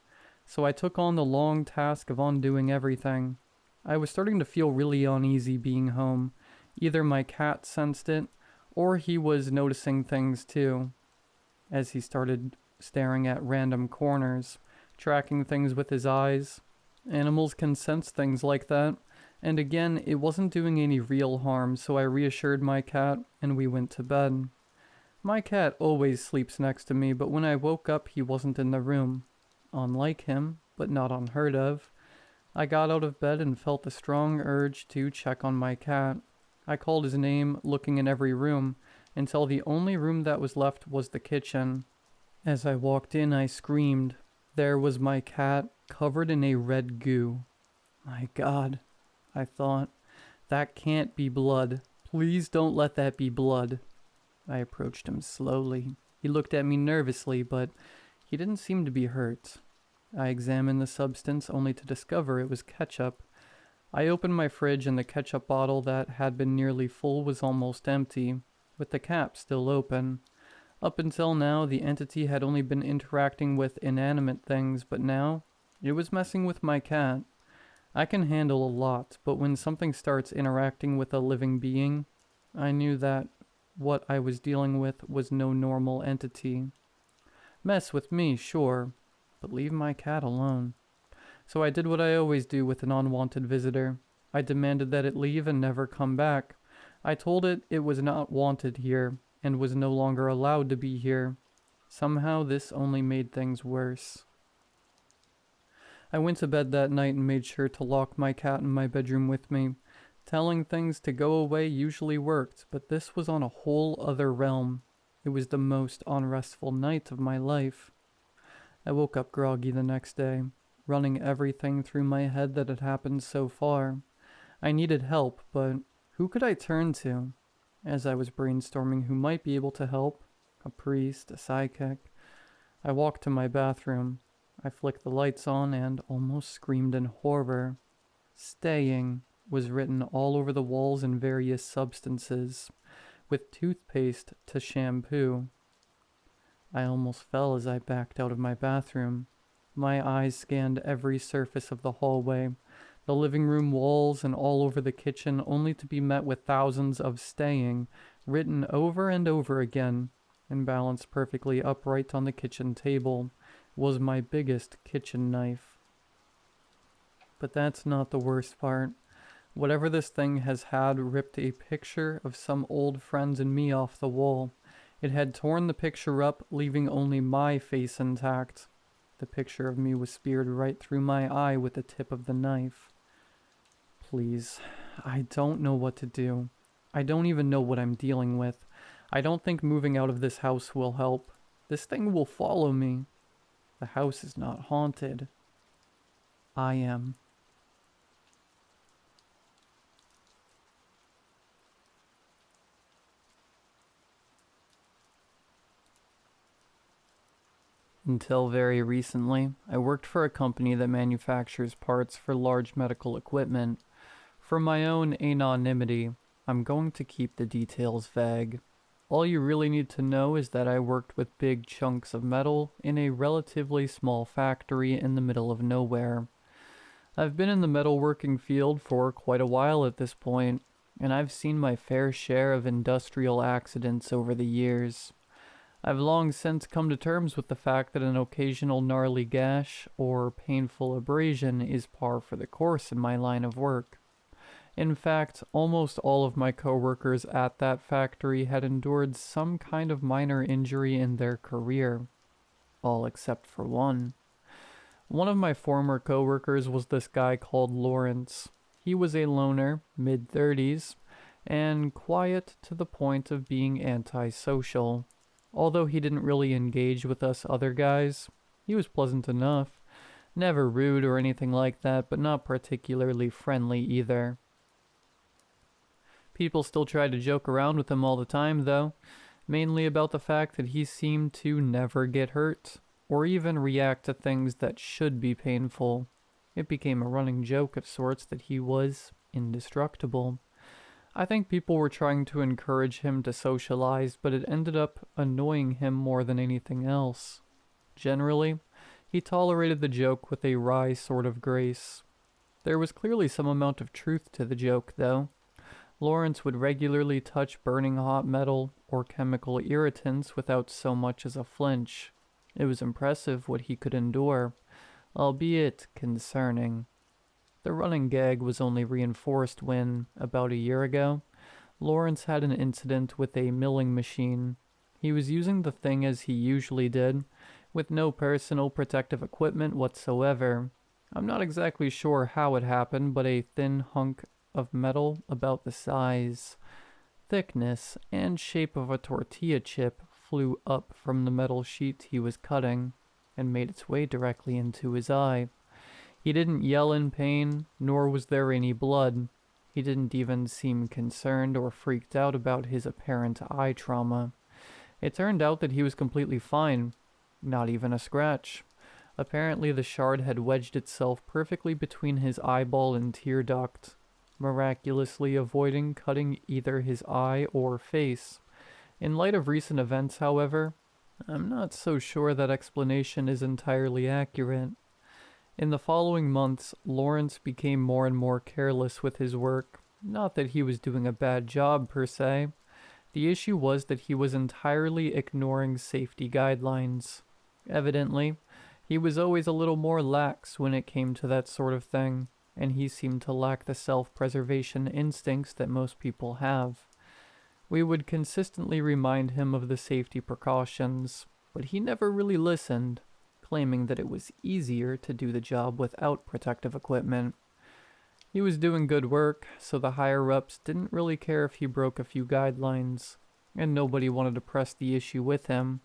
So I took on the long task of undoing everything. I was starting to feel really uneasy being home. Either my cat sensed it, or he was noticing things too, as he started staring at random corners, tracking things with his eyes. Animals can sense things like that, and again, it wasn't doing any real harm, so I reassured my cat, and we went to bed. My cat always sleeps next to me, but when I woke up, he wasn't in the room. Unlike him, but not unheard of. I got out of bed and felt the strong urge to check on my cat. I called his name, looking in every room, until the only room that was left was the kitchen. As I walked in, I screamed. There was my cat, covered in a red goo. My God, I thought. That can't be blood. Please don't let that be blood. I approached him slowly. He looked at me nervously, but he didn't seem to be hurt. I examined the substance only to discover it was ketchup. I opened my fridge and the ketchup bottle that had been nearly full was almost empty, with the cap still open. Up until now, the entity had only been interacting with inanimate things, but now it was messing with my cat. I can handle a lot, but when something starts interacting with a living being, I knew that what I was dealing with was no normal entity. Mess with me, sure, but leave my cat alone. So I did what I always do with an unwanted visitor. I demanded that it leave and never come back. I told it it was not wanted here, and was no longer allowed to be here. Somehow this only made things worse. I went to bed that night and made sure to lock my cat in my bedroom with me. Telling things to go away usually worked, but this was on a whole other realm. It was the most unrestful night of my life. I woke up groggy the next day, running everything through my head that had happened so far. I needed help, but who could I turn to? As I was brainstorming who might be able to help, a priest, a psychic, I walked to my bathroom. I flicked the lights on and almost screamed in horror. Staying was written all over the walls in various substances, with toothpaste to shampoo. I almost fell as I backed out of my bathroom. My eyes scanned every surface of the hallway, the living room walls, and all over the kitchen, only to be met with thousands of staying, written over and over again, and balanced perfectly upright on the kitchen table, was my biggest kitchen knife. But that's not the worst part. Whatever this thing has had ripped a picture of some old friends and me off the wall. It had torn the picture up, leaving only my face intact. The picture of me was speared right through my eye with the tip of the knife. Please, I don't know what to do. I don't even know what I'm dealing with. I don't think moving out of this house will help. This thing will follow me. The house is not haunted. I am. Until very recently, I worked for a company that manufactures parts for large medical equipment. For my own anonymity, I'm going to keep the details vague. All you really need to know is that I worked with big chunks of metal in a relatively small factory in the middle of nowhere. I've been in the metalworking field for quite a while at this point, and I've seen my fair share of industrial accidents over the years. I've long since come to terms with the fact that an occasional gnarly gash or painful abrasion is par for the course in my line of work. In fact, almost all of my coworkers at that factory had endured some kind of minor injury in their career. All except for one. One of my former coworkers was this guy called Lawrence. He was a loner, mid-30s, and quiet to the point of being antisocial. Although he didn't really engage with us other guys, he was pleasant enough. Never rude or anything like that, but not particularly friendly either. People still tried to joke around with him all the time, though, mainly about the fact that he seemed to never get hurt, or even react to things that should be painful. It became a running joke of sorts that he was indestructible. I think people were trying to encourage him to socialize, but it ended up annoying him more than anything else. Generally, he tolerated the joke with a wry sort of grace. There was clearly some amount of truth to the joke, though. Lawrence would regularly touch burning hot metal or chemical irritants without so much as a flinch. It was impressive what he could endure, albeit concerning. The running gag was only reinforced when, about a year ago, Lawrence had an incident with a milling machine. He was using the thing as he usually did, with no personal protective equipment whatsoever. I'm not exactly sure how it happened, but a thin hunk of metal about the size, thickness, and shape of a tortilla chip flew up from the metal sheet he was cutting and made its way directly into his eye. He didn't yell in pain, nor was there any blood. He didn't even seem concerned or freaked out about his apparent eye trauma. It turned out that he was completely fine, not even a scratch. Apparently the shard had wedged itself perfectly between his eyeball and tear duct, miraculously avoiding cutting either his eye or face. In light of recent events, however, I'm not so sure that explanation is entirely accurate. In the following months, Lawrence became more and more careless with his work. Not that he was doing a bad job per se. The issue was that he was entirely ignoring safety guidelines. Evidently, he was always a little more lax when it came to that sort of thing, and he seemed to lack the self-preservation instincts that most people have. We would consistently remind him of the safety precautions, but he never really listened, claiming that it was easier to do the job without protective equipment. He was doing good work, so the higher-ups didn't really care if he broke a few guidelines, and nobody wanted to press the issue with him.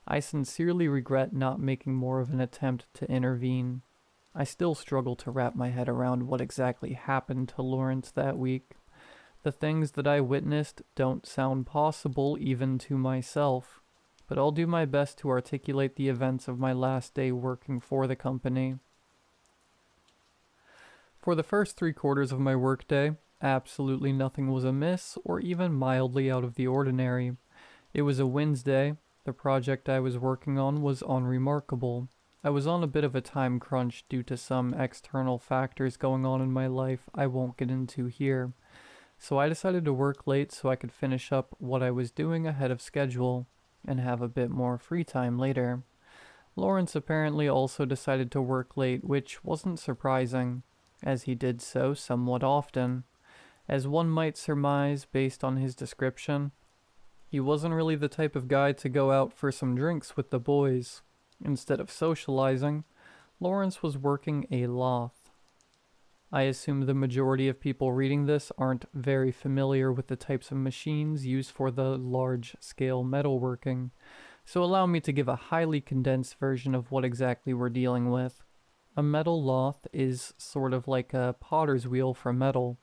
I sincerely regret not making more of an attempt to intervene. I still struggle to wrap my head around what exactly happened to Lawrence that week. The things that I witnessed don't sound possible even to myself, but I'll do my best to articulate the events of my last day working for the company. For the first 3/4 of my workday, absolutely nothing was amiss or even mildly out of the ordinary. It was a Wednesday. The project I was working on was unremarkable. I was on a bit of a time crunch due to some external factors going on in my life I won't get into here. So I decided to work late so I could finish up what I was doing ahead of schedule and have a bit more free time later. Lawrence apparently also decided to work late, which wasn't surprising, as he did so somewhat often. As one might surmise based on his description, he wasn't really the type of guy to go out for some drinks with the boys. Instead of socializing, Lawrence was working a loft. I assume the majority of people reading this aren't very familiar with the types of machines used for the large-scale metalworking, so allow me to give a highly condensed version of what exactly we're dealing with. A metal lathe is sort of like a potter's wheel for metal,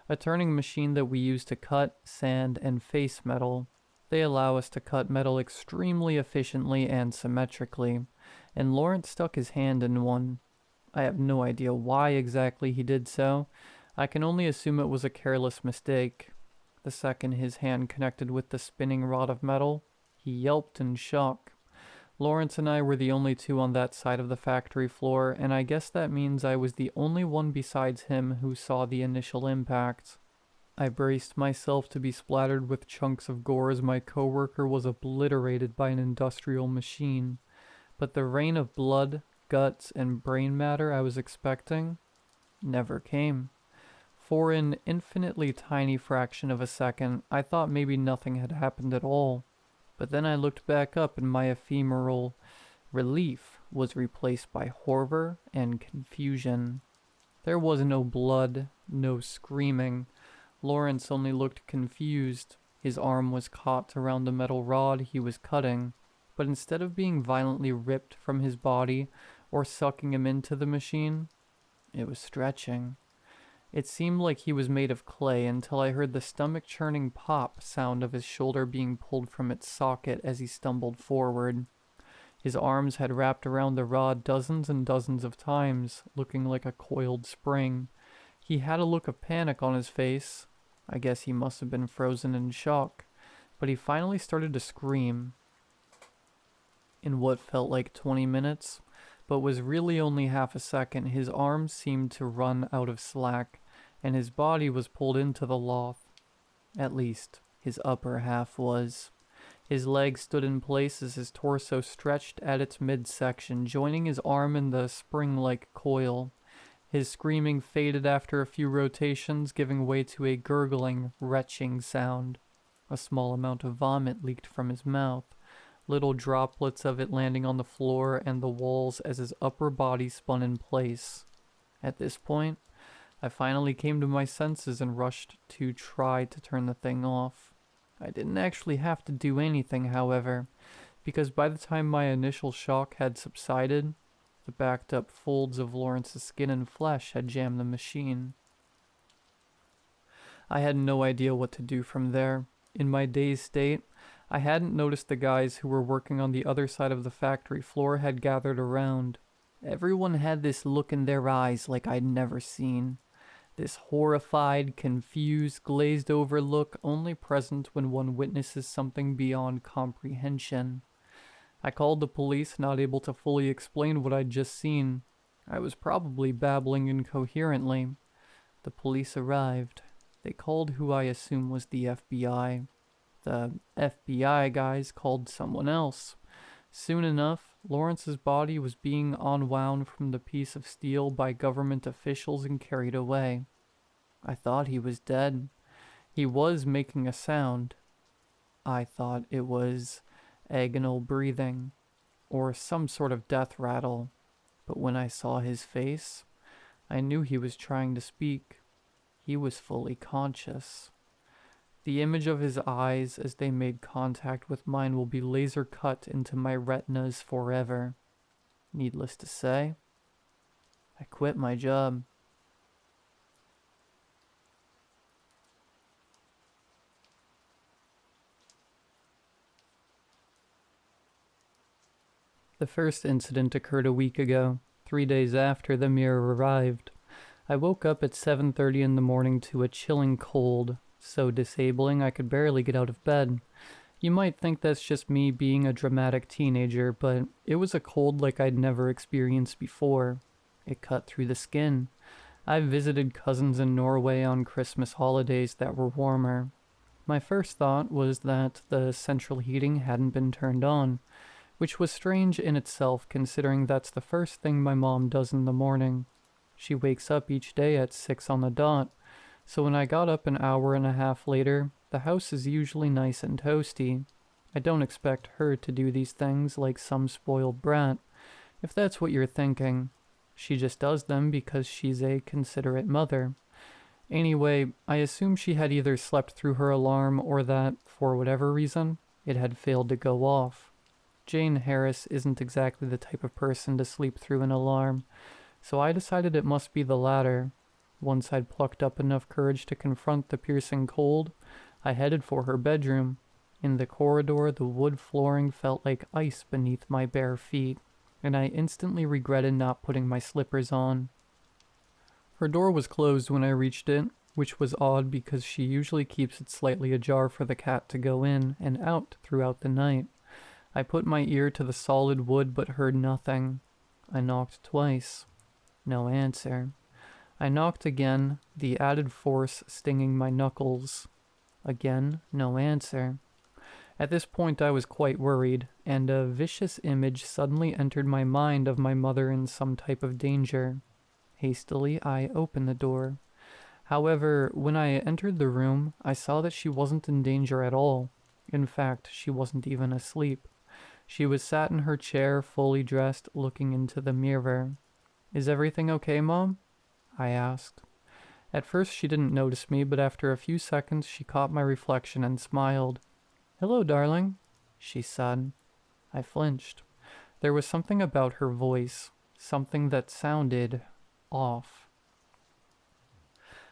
a turning machine that we use to cut, sand, and face metal. They allow us to cut metal extremely efficiently and symmetrically, and Lawrence stuck his hand in one. I have no idea why exactly he did so. I can only assume it was a careless mistake. The second his hand connected with the spinning rod of metal, he yelped in shock. Lawrence and I were the only two on that side of the factory floor, and I guess that means I was the only one besides him who saw the initial impact. I braced myself to be splattered with chunks of gore as my coworker was obliterated by an industrial machine, but the rain of blood, guts, and brain matter I was expecting never came. For an infinitely tiny fraction of a second, I thought maybe nothing had happened at all, but then I looked back up and my ephemeral relief was replaced by horror and confusion. There was no blood, no screaming. Lawrence only looked confused. His arm was caught around the metal rod he was cutting, but instead of being violently ripped from his body or sucking him into the machine, it was stretching. It seemed like he was made of clay until I heard the stomach-churning pop sound of his shoulder being pulled from its socket as he stumbled forward. His arms had wrapped around the rod dozens and dozens of times, looking like a coiled spring. He had a look of panic on his face. I guess he must have been frozen in shock, but he finally started to scream. In what felt like 20 minutes, but was really only half a second, his arms seemed to run out of slack, and his body was pulled into the loft. At least, his upper half was. His legs stood in place as his torso stretched at its midsection, joining his arm in the spring-like coil. His screaming faded after a few rotations, giving way to a gurgling, retching sound. A small amount of vomit leaked from his mouth, little droplets of it landing on the floor and the walls as his upper body spun in place. At this point, I finally came to my senses and rushed to try to turn the thing off. I didn't actually have to do anything, however, because by the time my initial shock had subsided, the backed up folds of Lawrence's skin and flesh had jammed the machine. I had no idea what to do from there. In my dazed state, I hadn't noticed the guys who were working on the other side of the factory floor had gathered around. Everyone had this look in their eyes like I'd never seen. This horrified, confused, glazed-over look only present when one witnesses something beyond comprehension. I called the police, not able to fully explain what I'd just seen. I was probably babbling incoherently. The police arrived. They called who I assume was the FBI. The FBI guys called someone else. Soon enough, Lawrence's body was being unwound from the piece of steel by government officials and carried away. I thought he was dead. He was making a sound. I thought it was agonal breathing, or some sort of death rattle. But when I saw his face, I knew he was trying to speak. He was fully conscious. The image of his eyes as they made contact with mine will be laser cut into my retinas forever. Needless to say, I quit my job. The first incident occurred a week ago, 3 days after the mirror arrived. I woke up at 7:30 in the morning to a chilling cold, so disabling I could barely get out of bed. You might think that's just me being a dramatic teenager, but it was a cold like I'd never experienced before. It cut through the skin. I visited cousins in Norway on Christmas holidays that were warmer. My first thought was that the central heating hadn't been turned on, which was strange in itself considering that's the first thing my mom does in the morning. She wakes up each day at 6 on the dot, so when I got up an hour and a half later, the house is usually nice and toasty. I don't expect her to do these things like some spoiled brat, if that's what you're thinking. She just does them because she's a considerate mother. Anyway, I assume she had either slept through her alarm or that, for whatever reason, it had failed to go off. Jane Harris isn't exactly the type of person to sleep through an alarm, so I decided it must be the latter. Once I'd plucked up enough courage to confront the piercing cold, I headed for her bedroom. In the corridor, the wood flooring felt like ice beneath my bare feet, and I instantly regretted not putting my slippers on. Her door was closed when I reached it, which was odd because she usually keeps it slightly ajar for the cat to go in and out throughout the night. I put my ear to the solid wood but heard nothing. I knocked twice. No answer. I knocked again, the added force stinging my knuckles. Again, no answer. At this point I was quite worried, and a vicious image suddenly entered my mind of my mother in some type of danger. Hastily, I opened the door. However, when I entered the room, I saw that she wasn't in danger at all. In fact, she wasn't even asleep. She was sat in her chair, fully dressed, looking into the mirror. "Is everything okay, Mom?" I asked. At first she didn't notice me, but after a few seconds she caught my reflection and smiled. "Hello, darling," she said. I flinched. There was something about her voice, something that sounded off.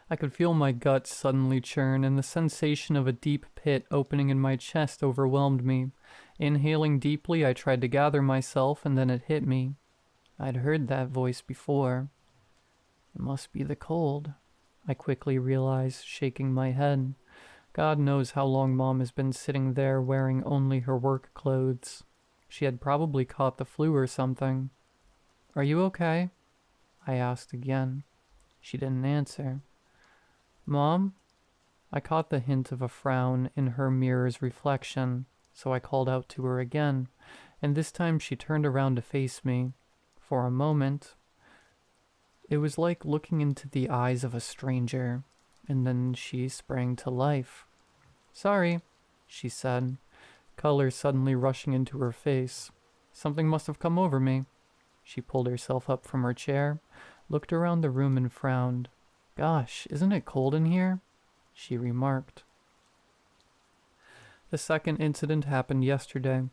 I could feel my guts suddenly churn, and the sensation of a deep pit opening in my chest overwhelmed me. Inhaling deeply, I tried to gather myself, and then it hit me. I'd heard that voice before. It must be the cold, I quickly realized, shaking my head. God knows how long Mom has been sitting there wearing only her work clothes. She had probably caught the flu or something. "Are you okay?" I asked again. She didn't answer. "Mom?" I caught the hint of a frown in her mirror's reflection, so I called out to her again, and this time she turned around to face me. For a moment, it was like looking into the eyes of a stranger, and then she sprang to life. "Sorry," she said, color suddenly rushing into her face. "Something must have come over me." She pulled herself up from her chair, looked around the room and frowned. "Gosh, isn't it cold in here?" she remarked. The second incident happened yesterday.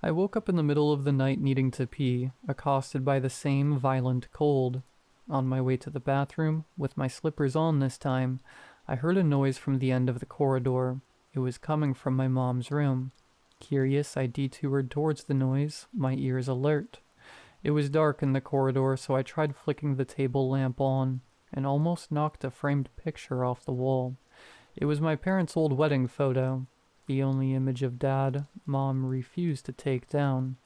I woke up in the middle of the night needing to pee, accosted by the same violent cold. On my way to the bathroom, with my slippers on this time, I heard a noise from the end of the corridor. It was coming from my mom's room. Curious, I detoured towards the noise, my ears alert. It was dark in the corridor, so I tried flicking the table lamp on, and almost knocked a framed picture off the wall. It was my parents' old wedding photo, the only image of Dad Mom refused to take down.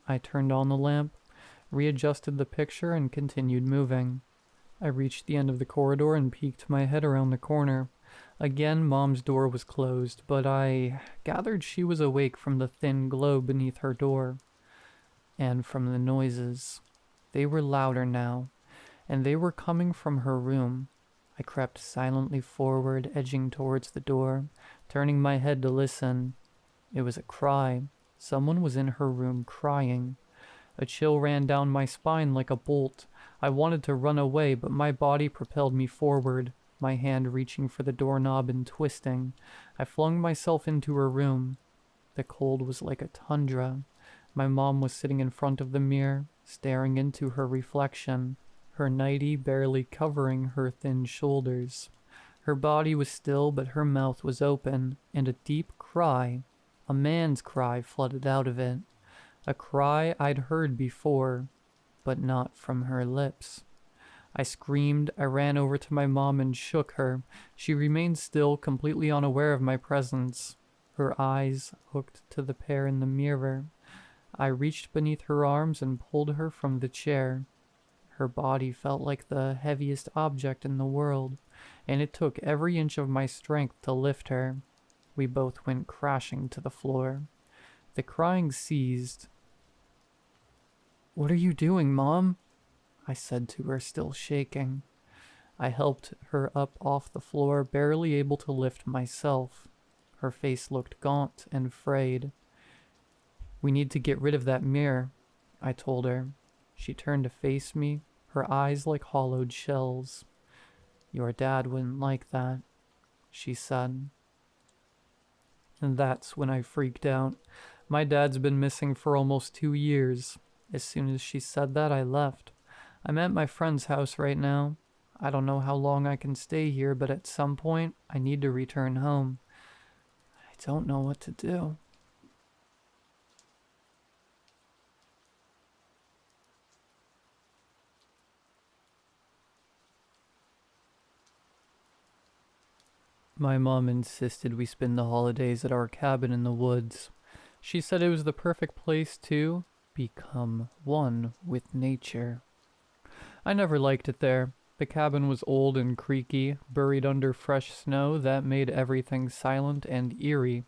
I turned on the lamp, readjusted the picture, and continued moving. I reached the end of the corridor and peeked my head around the corner. Again, Mom's door was closed, but I gathered she was awake from the thin glow beneath her door. And from the noises. They were louder now, and they were coming from her room. I crept silently forward, edging towards the door, turning my head to listen. It was a cry. Someone was in her room crying. A chill ran down my spine like a bolt. I wanted to run away, but my body propelled me forward, my hand reaching for the doorknob and twisting. I flung myself into her room. The cold was like a tundra. My mom was sitting in front of the mirror, staring into her reflection, her nightie barely covering her thin shoulders. Her body was still, but her mouth was open, and a deep cry, a man's cry, flooded out of it. A cry I'd heard before, but not from her lips. I screamed. I ran over to my mom and shook her. She remained still, completely unaware of my presence, her eyes hooked to the pair in the mirror. I reached beneath her arms and pulled her from the chair. Her body felt like the heaviest object in the world, and it took every inch of my strength to lift her. We both went crashing to the floor. The crying ceased. "What are you doing, Mom?" I said to her, still shaking. I helped her up off the floor, barely able to lift myself. Her face looked gaunt and frayed. "We need to get rid of that mirror," I told her. She turned to face me, her eyes like hollowed shells. "Your dad wouldn't like that," she said. And that's when I freaked out. My dad's been missing for almost 2 years. As soon as she said that, I left. I'm at my friend's house right now. I don't know how long I can stay here, but at some point, I need to return home. I don't know what to do. My mom insisted we spend the holidays at our cabin in the woods. She said it was the perfect place to become one with nature. I never liked it there. The cabin was old and creaky, buried under fresh snow that made everything silent and eerie.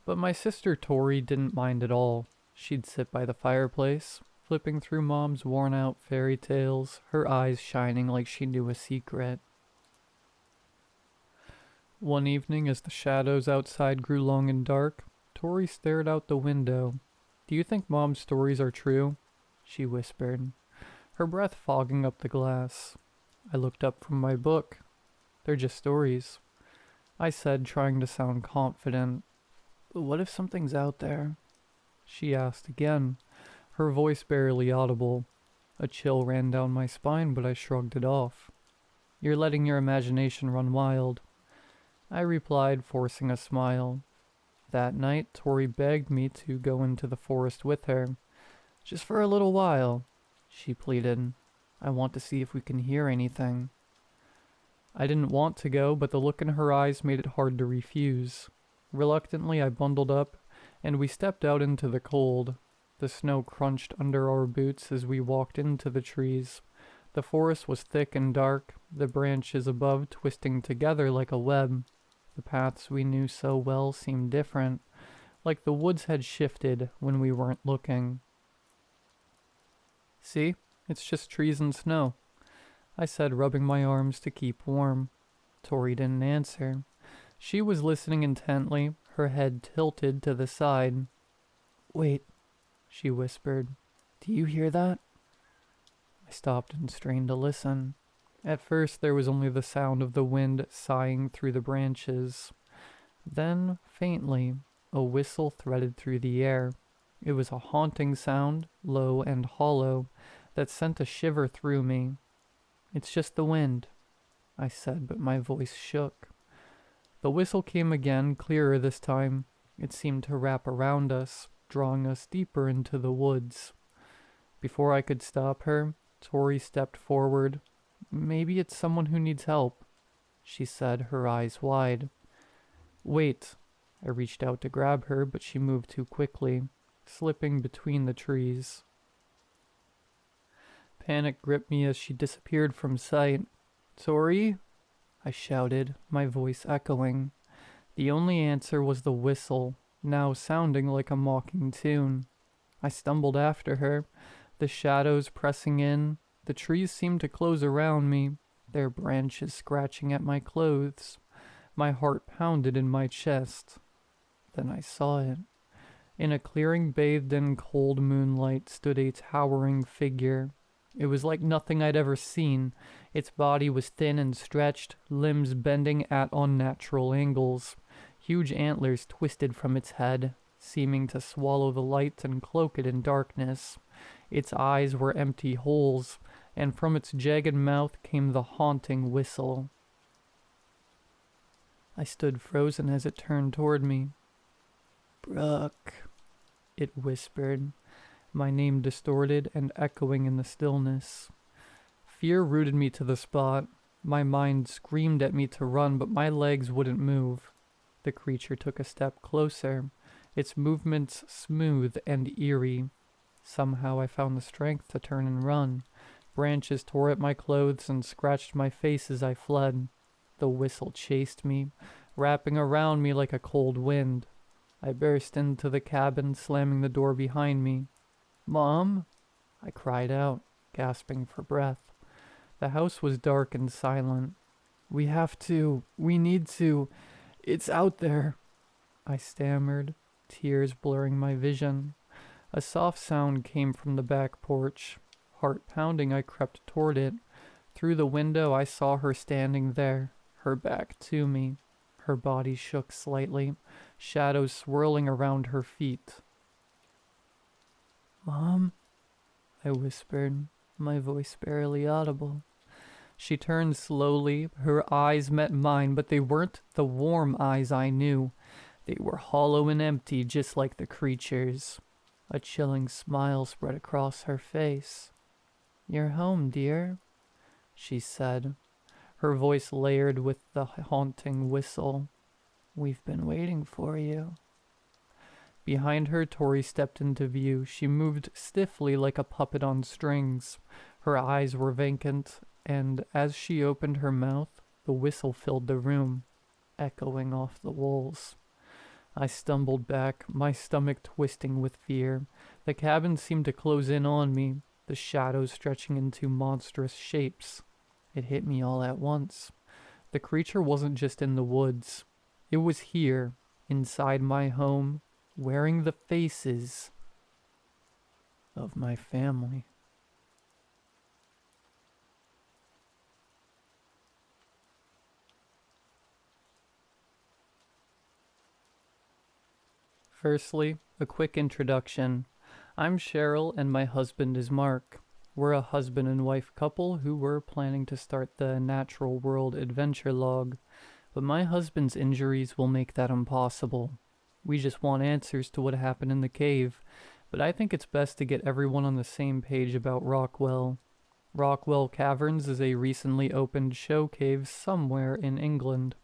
But my sister Tori didn't mind at all. She'd sit by the fireplace, flipping through Mom's worn-out fairy tales, her eyes shining like she knew a secret. One evening, as the shadows outside grew long and dark, Tori stared out the window. "Do you think Mom's stories are true?" she whispered, her breath fogging up the glass. I looked up from my book. "They're just stories," I said, trying to sound confident. "But what if something's out there?" she asked again, her voice barely audible. A chill ran down my spine, but I shrugged it off. "You're letting your imagination run wild," I replied, forcing a smile. That night, Tori begged me to go into the forest with her. "Just for a little while," she pleaded. "I want to see if we can hear anything." I didn't want to go, but the look in her eyes made it hard to refuse. Reluctantly, I bundled up, and we stepped out into the cold. The snow crunched under our boots as we walked into the trees. The forest was thick and dark, the branches above twisting together like a web. The paths we knew so well seemed different, like the woods had shifted when we weren't looking. "See? It's just trees and snow," I said, rubbing my arms to keep warm. Tori didn't answer. She was listening intently, her head tilted to the side. "Wait," she whispered. "Do you hear that?" I stopped and strained to listen. At first there was only the sound of the wind sighing through the branches. Then, faintly, a whistle threaded through the air. It was a haunting sound, low and hollow, that sent a shiver through me. "It's just the wind," I said, but my voice shook. The whistle came again, clearer this time. It seemed to wrap around us, drawing us deeper into the woods. Before I could stop her, Tori stepped forward. "Maybe it's someone who needs help," she said, her eyes wide. "Wait." I reached out to grab her, but she moved too quickly, slipping between the trees. Panic gripped me as she disappeared from sight. "Tori?" I shouted, my voice echoing. The only answer was the whistle, now sounding like a mocking tune. I stumbled after her, the shadows pressing in. The trees seemed to close around me, their branches scratching at my clothes. My heart pounded in my chest. Then I saw it. In a clearing bathed in cold moonlight stood a towering figure. It was like nothing I'd ever seen. Its body was thin and stretched, limbs bending at unnatural angles. Huge antlers twisted from its head, seeming to swallow the light and cloak it in darkness. Its eyes were empty holes, and from its jagged mouth came the haunting whistle. I stood frozen as it turned toward me. "Brooke," it whispered, my name distorted and echoing in the stillness. Fear rooted me to the spot. My mind screamed at me to run, but my legs wouldn't move. The creature took a step closer, its movements smooth and eerie. Somehow I found the strength to turn and run. Branches tore at my clothes and scratched my face as I fled. The whistle chased me, wrapping around me like a cold wind. I burst into the cabin, slamming the door behind me. "Mom?" I cried out, gasping for breath. The house was dark and silent. We need to, it's out there," I stammered, tears blurring my vision. A soft sound came from the back porch. Heart pounding, I crept toward it. Through the window, I saw her standing there, her back to me. Her body shook slightly, shadows swirling around her feet. "Mom?" I whispered, my voice barely audible. She turned slowly. Her eyes met mine, but they weren't the warm eyes I knew. They were hollow and empty, just like the creature's. A chilling smile spread across her face. "You're home, dear," she said, her voice layered with the haunting whistle. "We've been waiting for you." Behind her, Tori stepped into view. She moved stiffly like a puppet on strings. Her eyes were vacant, and as she opened her mouth, the whistle filled the room, echoing off the walls. I stumbled back, my stomach twisting with fear. The cabin seemed to close in on me, the shadows stretching into monstrous shapes. It hit me all at once. The creature wasn't just in the woods. It was here, inside my home, wearing the faces of my family. Firstly, a quick introduction. I'm Cheryl and my husband is Mark. We're a husband and wife couple who were planning to start the Natural World Adventure log, but my husband's injuries will make that impossible. We just want answers to what happened in the cave, but I think it's best to get everyone on the same page about Rockwell. Rockwell Caverns is a recently opened show cave somewhere in England.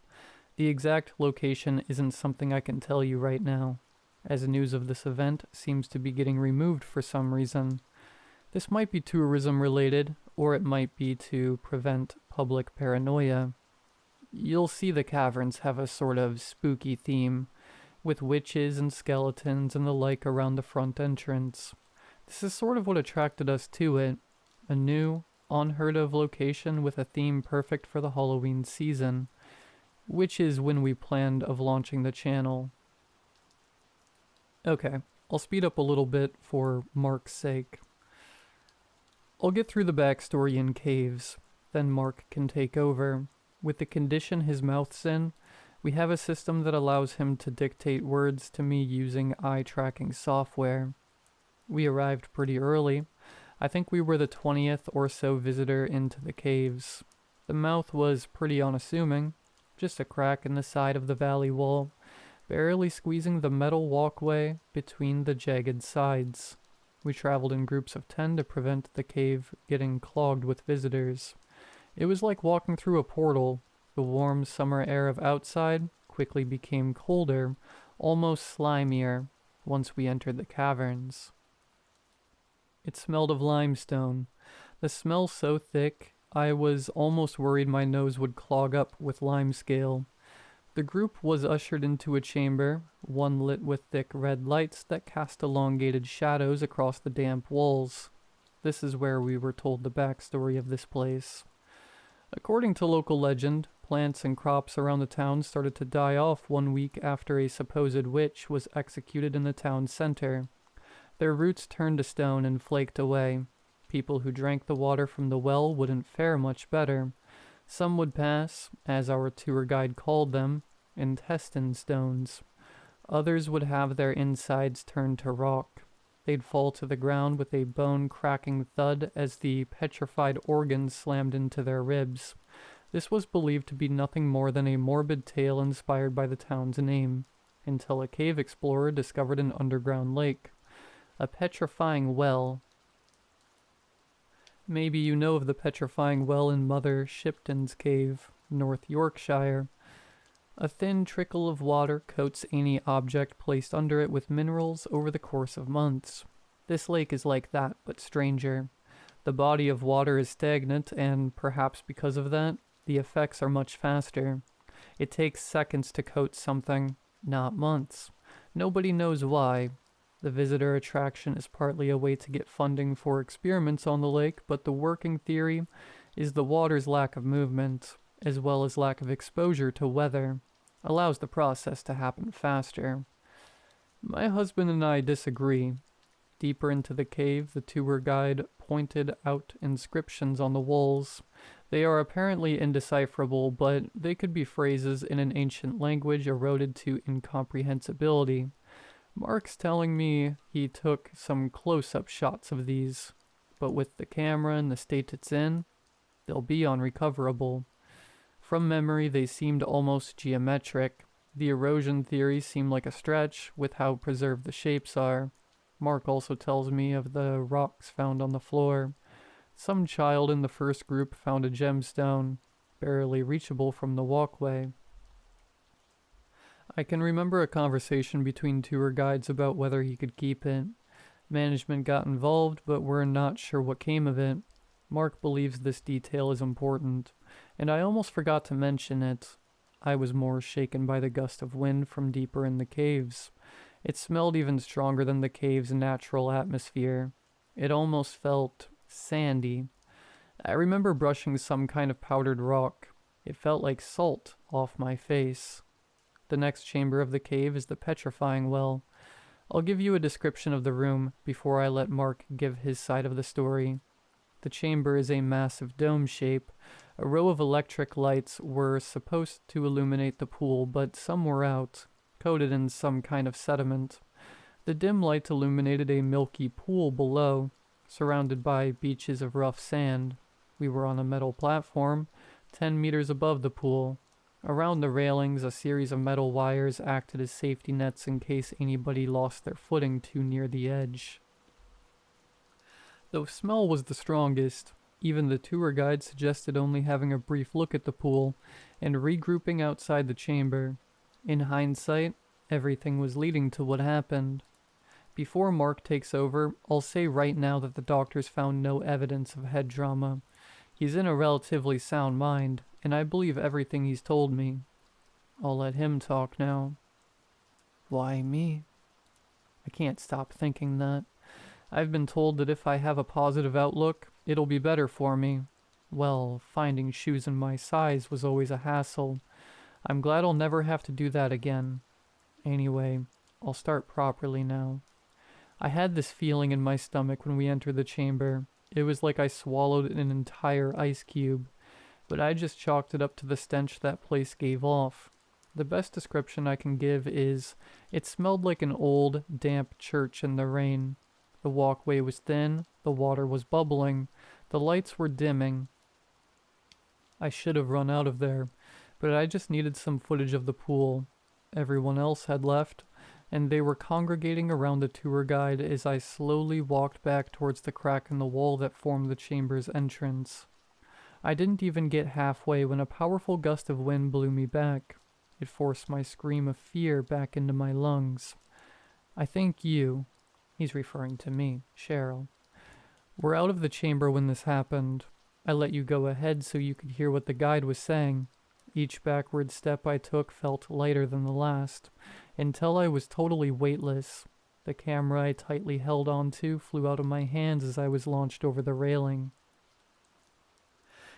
The exact location isn't something I can tell you right now, as news of this event seems to be getting removed for some reason. This might be tourism related, or it might be to prevent public paranoia. You'll see the caverns have a sort of spooky theme, with witches and skeletons and the like around the front entrance. This is sort of what attracted us to it, a new, unheard of location with a theme perfect for the Halloween season, which is when we planned of launching the channel. Okay, I'll speed up a little bit for Mark's sake. I'll get through the backstory in caves, then Mark can take over. With the condition his mouth's in, we have a system that allows him to dictate words to me using eye tracking software. We arrived pretty early. I think we were the 20th or so visitor into the caves. The mouth was pretty unassuming, just a crack in the side of the valley wall, barely squeezing the metal walkway between the jagged sides. We traveled in groups of 10 to prevent the cave getting clogged with visitors. It was like walking through a portal. The warm summer air of outside quickly became colder, almost slimier, once we entered the caverns. It smelled of limestone. The smell so thick, I was almost worried my nose would clog up with limescale. The group was ushered into a chamber, one lit with thick red lights that cast elongated shadows across the damp walls. This is where we were told the backstory of this place. According to local legend, plants and crops around the town started to die off 1 week after a supposed witch was executed in the town center. Their roots turned to stone and flaked away. People who drank the water from the well wouldn't fare much better. Some would pass, as our tour guide called them, intestine stones. Others would have their insides turned to rock. They'd fall to the ground with a bone-cracking thud as the petrified organs slammed into their ribs. This was believed to be nothing more than a morbid tale inspired by the town's name, until a cave explorer discovered an underground lake. A petrifying well. Maybe you know of the petrifying well in Mother Shipton's Cave, North Yorkshire. A thin trickle of water coats any object placed under it with minerals over the course of months. This lake is like that, but stranger. The body of water is stagnant, and perhaps because of that, the effects are much faster. It takes seconds to coat something, not months. Nobody knows why. The visitor attraction is partly a way to get funding for experiments on the lake, but the working theory is the water's lack of movement, as well as lack of exposure to weather, allows the process to happen faster. My husband and I disagree. Deeper into the cave, the tour guide pointed out inscriptions on the walls. They are apparently indecipherable, but they could be phrases in an ancient language eroded to incomprehensibility. Mark's telling me he took some close-up shots of these, but with the camera and the state it's in, they'll be unrecoverable. From memory, they seemed almost geometric. The erosion theory seemed like a stretch with how preserved the shapes are. Mark also tells me of the rocks found on the floor. Some child in the first group found a gemstone, barely reachable from the walkway. I can remember a conversation between tour guides about whether he could keep it. Management got involved, but we're not sure what came of it. Mark believes this detail is important, and I almost forgot to mention it. I was more shaken by the gust of wind from deeper in the caves. It smelled even stronger than the cave's natural atmosphere. It almost felt sandy. I remember brushing some kind of powdered rock. It felt like salt off my face. The next chamber of the cave is the petrifying well. I'll give you a description of the room before I let Mark give his side of the story. The chamber is a massive dome shape. A row of electric lights were supposed to illuminate the pool, but some were out, coated in some kind of sediment. The dim light illuminated a milky pool below, surrounded by beaches of rough sand. We were on a metal platform, 10 meters above the pool. Around the railings, a series of metal wires acted as safety nets in case anybody lost their footing too near the edge. The smell was the strongest. Even the tour guide suggested only having a brief look at the pool and regrouping outside the chamber. In hindsight, everything was leading to what happened. Before Mark takes over, I'll say right now that the doctors found no evidence of head trauma. He's in a relatively sound mind, and I believe everything he's told me. I'll let him talk now. Why me? I can't stop thinking that. I've been told that if I have a positive outlook, it'll be better for me. Well, finding shoes in my size was always a hassle. I'm glad I'll never have to do that again. Anyway, I'll start properly now. I had this feeling in my stomach when we entered the chamber. It was like I swallowed an entire ice cube, but I just chalked it up to the stench that place gave off. The best description I can give is, it smelled like an old, damp church in the rain. The walkway was thin, the water was bubbling, the lights were dimming. I should have run out of there, but I just needed some footage of the pool. Everyone else had left, and they were congregating around the tour guide as I slowly walked back towards the crack in the wall that formed the chamber's entrance. I didn't even get halfway when a powerful gust of wind blew me back. It forced my scream of fear back into my lungs. I think you, he's referring to me, Cheryl, were out of the chamber when this happened. I let you go ahead so you could hear what the guide was saying. Each backward step I took felt lighter than the last, until I was totally weightless. The camera I tightly held onto flew out of my hands as I was launched over the railing.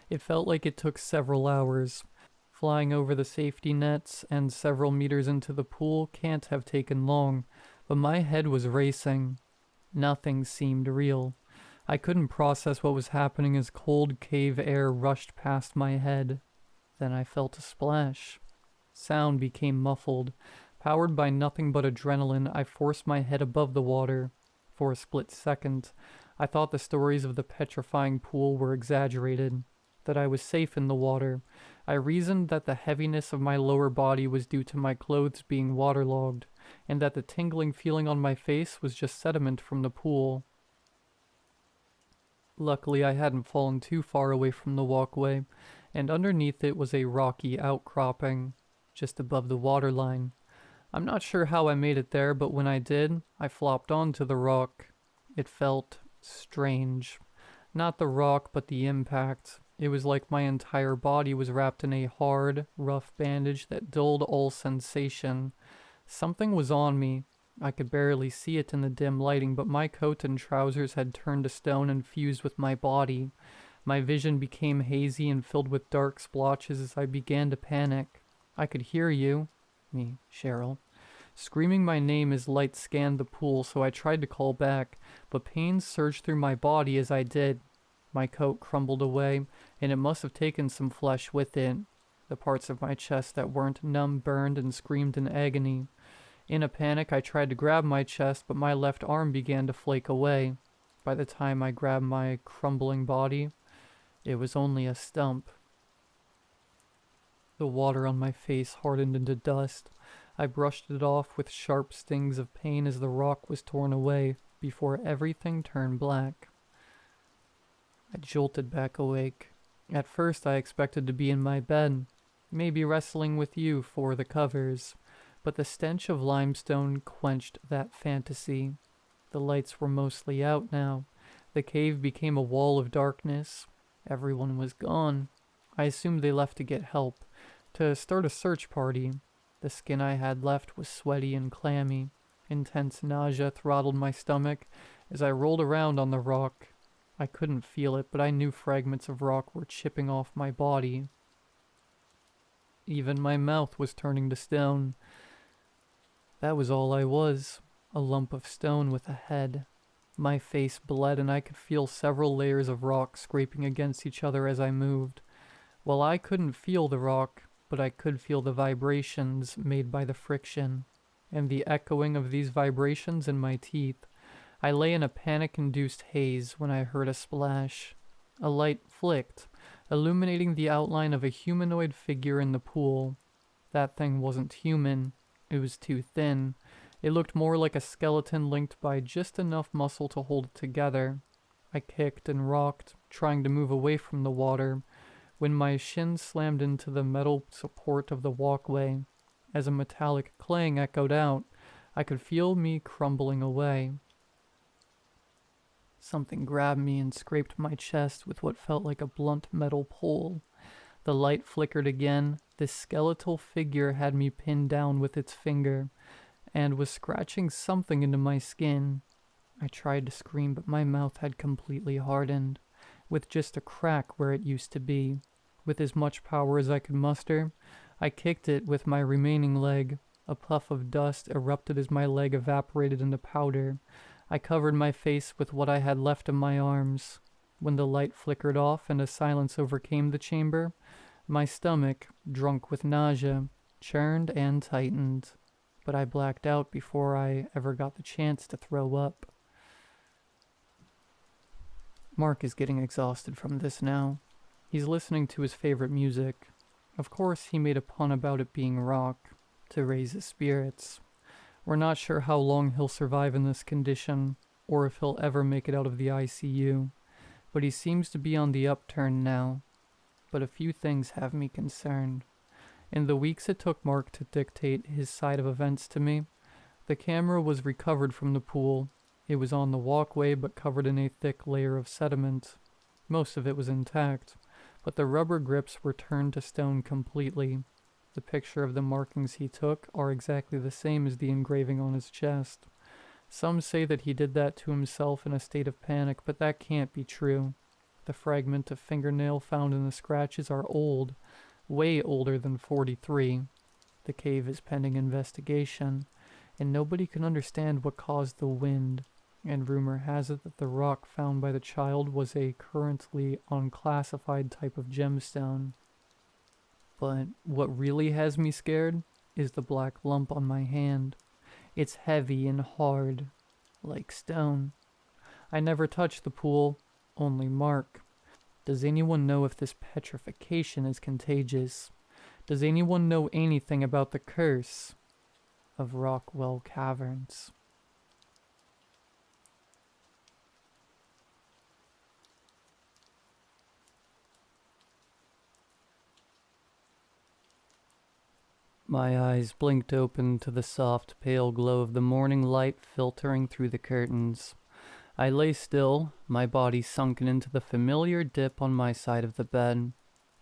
It felt like it took several hours. Flying over the safety nets and several meters into the pool can't have taken long, but my head was racing. Nothing seemed real. I couldn't process what was happening as cold cave air rushed past my head. Then I felt a splash. Sound became muffled. Powered by nothing but adrenaline, I forced my head above the water. For a split second, I thought the stories of the petrifying pool were exaggerated, that I was safe in the water. I reasoned that the heaviness of my lower body was due to my clothes being waterlogged, and that the tingling feeling on my face was just sediment from the pool. Luckily, I hadn't fallen too far away from the walkway, and underneath it was a rocky outcropping, just above the waterline. I'm not sure how I made it there, but when I did, I flopped onto the rock. It felt strange. Not the rock, but the impact. It was like my entire body was wrapped in a hard, rough bandage that dulled all sensation. Something was on me. I could barely see it in the dim lighting, but my coat and trousers had turned to stone and fused with my body. My vision became hazy and filled with dark splotches as I began to panic. I could hear you, me, Cheryl, screaming my name as light scanned the pool, so I tried to call back, but pain surged through my body as I did. My coat crumbled away, and it must have taken some flesh with it. The parts of my chest that weren't numb burned and screamed in agony. In a panic, I tried to grab my chest, but my left arm began to flake away. By the time I grabbed my crumbling body, it was only a stump. The water on my face hardened into dust. I brushed it off with sharp stings of pain as the rock was torn away, before everything turned black. I jolted back awake. At first I expected to be in my bed, maybe wrestling with you for the covers, but the stench of limestone quenched that fantasy. The lights were mostly out now. The cave became a wall of darkness. Everyone was gone. I assumed they left to get help, to start a search party. The skin I had left was sweaty and clammy. Intense nausea throttled my stomach as I rolled around on the rock. I couldn't feel it, but I knew fragments of rock were chipping off my body. Even my mouth was turning to stone. That was all I was, a lump of stone with a head. My face bled and I could feel several layers of rock scraping against each other as I moved. Well, I couldn't feel the rock, but I could feel the vibrations made by the friction, and the echoing of these vibrations in my teeth. I lay in a panic-induced haze when I heard a splash. A light flicked, illuminating the outline of a humanoid figure in the pool. That thing wasn't human. It was too thin. It looked more like a skeleton linked by just enough muscle to hold it together. I kicked and rocked, trying to move away from the water, when my shin slammed into the metal support of the walkway. As a metallic clang echoed out, I could feel me crumbling away. Something grabbed me and scraped my chest with what felt like a blunt metal pole. The light flickered again. This skeletal figure had me pinned down with its finger, and was scratching something into my skin. I tried to scream, but my mouth had completely hardened, with just a crack where it used to be. With as much power as I could muster, I kicked it with my remaining leg. A puff of dust erupted as my leg evaporated into powder. I covered my face with what I had left of my arms. When the light flickered off and a silence overcame the chamber, my stomach, drunk with nausea, churned and tightened. But I blacked out before I ever got the chance to throw up. Mark is getting exhausted from this now. He's listening to his favorite music. Of course, he made a pun about it being rock, to raise his spirits. We're not sure how long he'll survive in this condition, or if he'll ever make it out of the ICU, but he seems to be on the upturn now. But a few things have me concerned. In the weeks it took Mark to dictate his side of events to me, the camera was recovered from the pool. It was on the walkway but covered in a thick layer of sediment. Most of it was intact, but the rubber grips were turned to stone completely. The picture of the markings he took are exactly the same as the engraving on his chest. Some say that he did that to himself in a state of panic, but that can't be true. The fragment of fingernail found in the scratches are old, way older than 43. The cave is pending investigation, and nobody can understand what caused the wind, and rumor has it that the rock found by the child was a currently unclassified type of gemstone. But what really has me scared is the black lump on my hand. It's heavy and hard, like stone. I never touched the pool, only Mark. Does anyone know if this petrification is contagious? Does anyone know anything about the curse of Rockwell Caverns? My eyes blinked open to the soft, pale glow of the morning light filtering through the curtains. I lay still, my body sunken into the familiar dip on my side of the bed,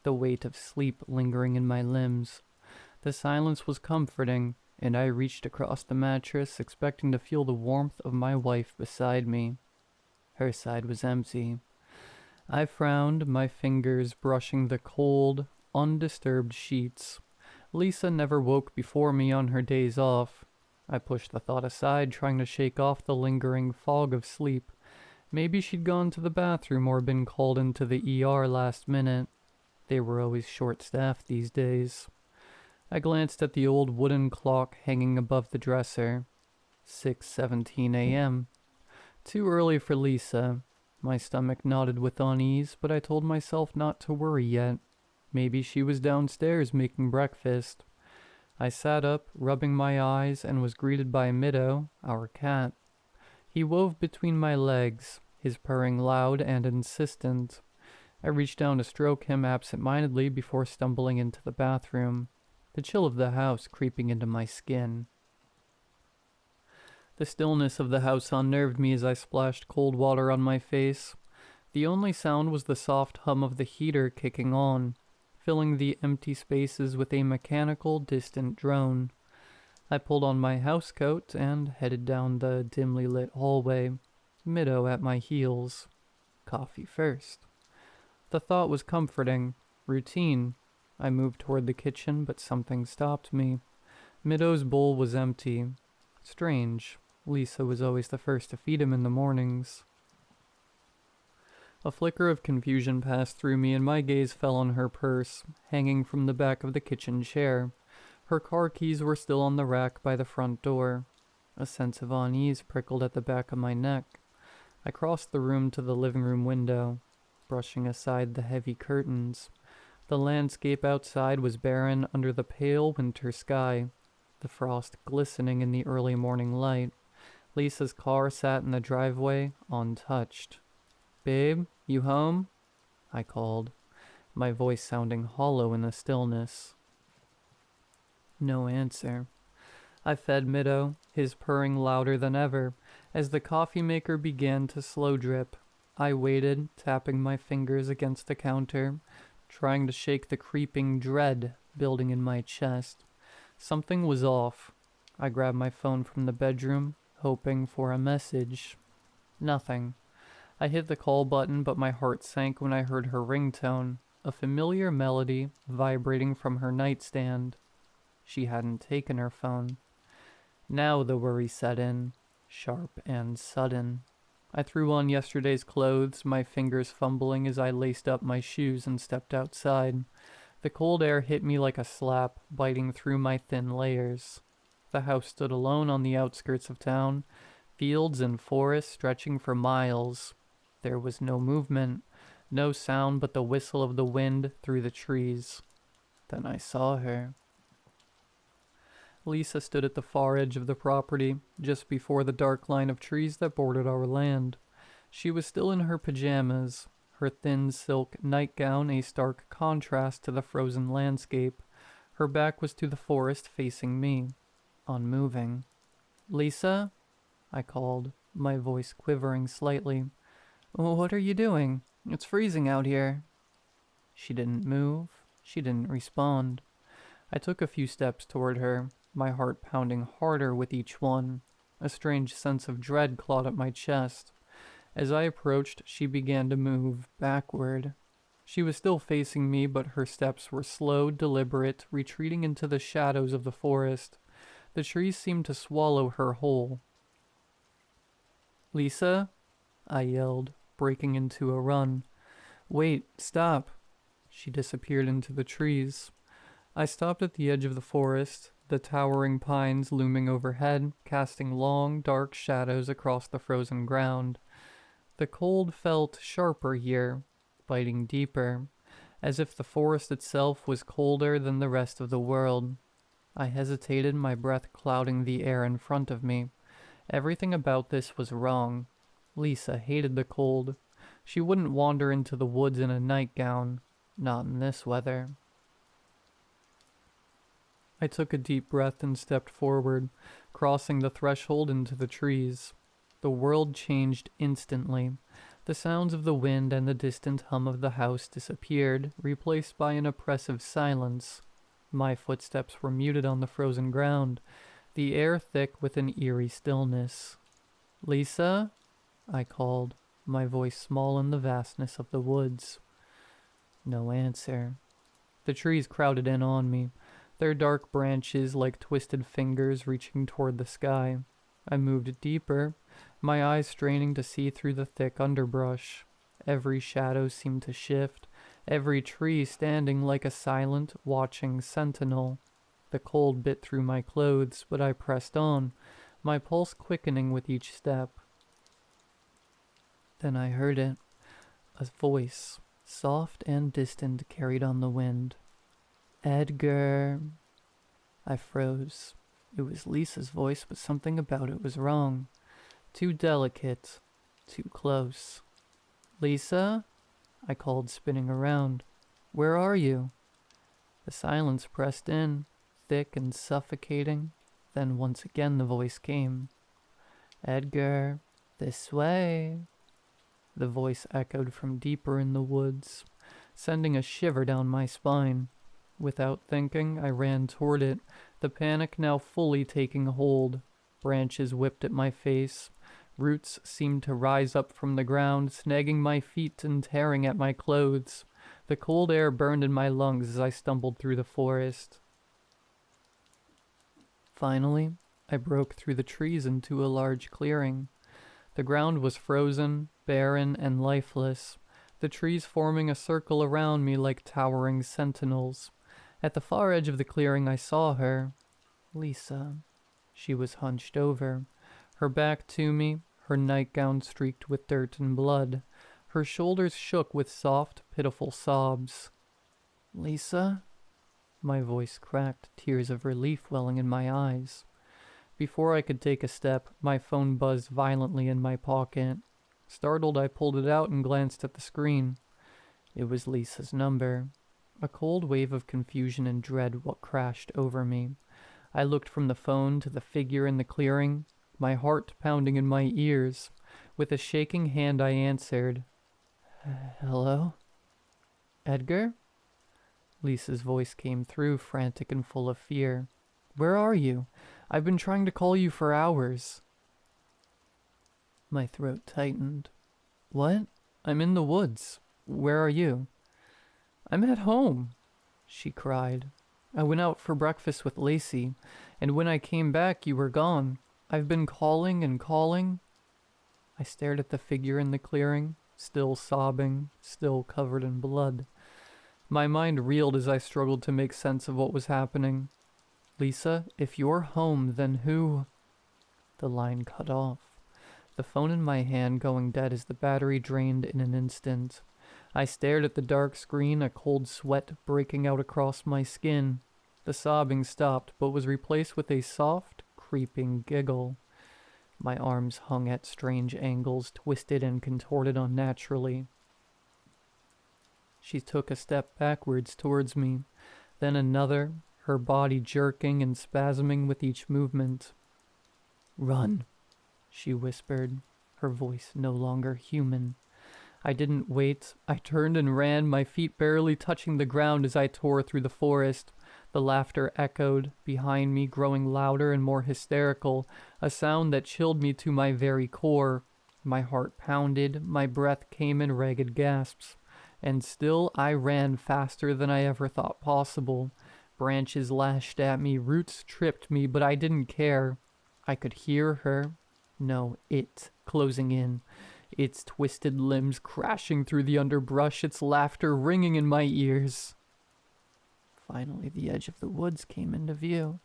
the weight of sleep lingering in my limbs. The silence was comforting, and I reached across the mattress, expecting to feel the warmth of my wife beside me. Her side was empty. I frowned, my fingers brushing the cold, undisturbed sheets. Lisa never woke before me on her days off. I pushed the thought aside, trying to shake off the lingering fog of sleep. Maybe she'd gone to the bathroom or been called into the ER last minute. They were always short-staffed these days. I glanced at the old wooden clock hanging above the dresser. 6:17 a.m. Too early for Lisa. My stomach nodded with unease, but I told myself not to worry yet. Maybe she was downstairs making breakfast. I sat up, rubbing my eyes, and was greeted by Middo, our cat. He wove between my legs, his purring loud and insistent. I reached down to stroke him absent-mindedly before stumbling into the bathroom, the chill of the house creeping into my skin. The stillness of the house unnerved me as I splashed cold water on my face. The only sound was the soft hum of the heater kicking on, filling the empty spaces with a mechanical, distant drone. I pulled on my housecoat and headed down the dimly lit hallway, Middo at my heels. Coffee first. The thought was comforting, routine. I moved toward the kitchen, but something stopped me. Middo's bowl was empty. Strange. Lisa was always the first to feed him in the mornings. A flicker of confusion passed through me, and my gaze fell on her purse, hanging from the back of the kitchen chair. Her car keys were still on the rack by the front door. A sense of unease prickled at the back of my neck. I crossed the room to the living room window, brushing aside the heavy curtains. The landscape outside was barren under the pale winter sky, the frost glistening in the early morning light. Lisa's car sat in the driveway, untouched. "Babe, you home?" I called, my voice sounding hollow in the stillness. No answer. I fed Middo, his purring louder than ever, as the coffee maker began to slow drip. I waited, tapping my fingers against the counter, trying to shake the creeping dread building in my chest. Something was off. I grabbed my phone from the bedroom, hoping for a message. Nothing. I hit the call button, but my heart sank when I heard her ringtone, a familiar melody vibrating from her nightstand. She hadn't taken her phone. Now the worry set in, sharp and sudden. I threw on yesterday's clothes, my fingers fumbling as I laced up my shoes and stepped outside. The cold air hit me like a slap, biting through my thin layers. The house stood alone on the outskirts of town, fields and forests stretching for miles. There was no movement, no sound but the whistle of the wind through the trees. Then I saw her. Lisa stood at the far edge of the property, just before the dark line of trees that bordered our land. She was still in her pajamas, her thin silk nightgown a stark contrast to the frozen landscape. Her back was to the forest facing me, unmoving. "Lisa?" I called, my voice quivering slightly. "What are you doing? It's freezing out here." She didn't move. She didn't respond. I took a few steps toward her, my heart pounding harder with each one. A strange sense of dread clawed at my chest. As I approached, she began to move backward. She was still facing me, but her steps were slow, deliberate, retreating into the shadows of the forest. The trees seemed to swallow her whole. "Lisa?" I yelled, breaking into a run. "Wait, stop." She disappeared into the trees. I stopped at the edge of the forest, the towering pines looming overhead, casting long, dark shadows across the frozen ground. The cold felt sharper here, biting deeper, as if the forest itself was colder than the rest of the world. I hesitated, my breath clouding the air in front of me. Everything about this was wrong. Lisa hated the cold. She wouldn't wander into the woods in a nightgown, not in this weather. I took a deep breath and stepped forward, crossing the threshold into the trees. The world changed instantly. The sounds of the wind and the distant hum of the house disappeared, replaced by an oppressive silence. My footsteps were muted on the frozen ground, the air thick with an eerie stillness. "Lisa?" I called, my voice small in the vastness of the woods. No answer. The trees crowded in on me, their dark branches like twisted fingers reaching toward the sky. I moved deeper, my eyes straining to see through the thick underbrush. Every shadow seemed to shift, every tree standing like a silent, watching sentinel. The cold bit through my clothes, but I pressed on, my pulse quickening with each step. Then I heard it, a voice, soft and distant, carried on the wind. "Edgar." I froze. It was Lisa's voice, but something about it was wrong. Too delicate, too close. "Lisa?" I called, spinning around. "Where are you?" The silence pressed in, thick and suffocating. Then once again the voice came. "Edgar, this way." The voice echoed from deeper in the woods, sending a shiver down my spine. Without thinking, I ran toward it, the panic now fully taking hold. Branches whipped at my face. Roots seemed to rise up from the ground, snagging my feet and tearing at my clothes. The cold air burned in my lungs as I stumbled through the forest. Finally, I broke through the trees into a large clearing. The ground was frozen, barren, and lifeless, the trees forming a circle around me like towering sentinels. At the far edge of the clearing I saw her. Lisa. She was hunched over, her back to me, her nightgown streaked with dirt and blood. Her shoulders shook with soft, pitiful sobs. "Lisa?" My voice cracked, tears of relief welling in my eyes. Before I could take a step, my phone buzzed violently in my pocket. Startled, I pulled it out and glanced at the screen. It was Lisa's number. A cold wave of confusion and dread crashed over me. I looked from the phone to the figure in the clearing, my heart pounding in my ears. With a shaking hand I answered. "Hello? Edgar?" Lisa's voice came through, frantic and full of fear. "Where are you? I've been trying to call you for hours." My throat tightened. "What? I'm in the woods. Where are you?" "I'm at home," she cried. "I went out for breakfast with Lacey, and when I came back you were gone. I've been calling and calling." I stared at the figure in the clearing, still sobbing, still covered in blood. My mind reeled as I struggled to make sense of what was happening. Lisa, if you're home, then who? The line cut off. The phone in my hand going dead as the battery drained in an instant. I stared at the dark screen, a cold sweat breaking out across my skin. The sobbing stopped, but was replaced with a soft, creeping giggle. My arms hung at strange angles, twisted and contorted unnaturally. She took a step backwards towards me, then another, her body jerking and spasming with each movement. "Run," she whispered, her voice no longer human. I didn't wait. I turned and ran, my feet barely touching the ground as I tore through the forest. The laughter echoed behind me, growing louder and more hysterical, a sound that chilled me to my very core. My heart pounded, my breath came in ragged gasps. And still I ran faster than I ever thought possible. Branches lashed at me, roots tripped me, but I didn't care. I could hear her. No, it, closing in. Its twisted limbs crashing through the underbrush, its laughter ringing in my ears. Finally, the edge of the woods came into view.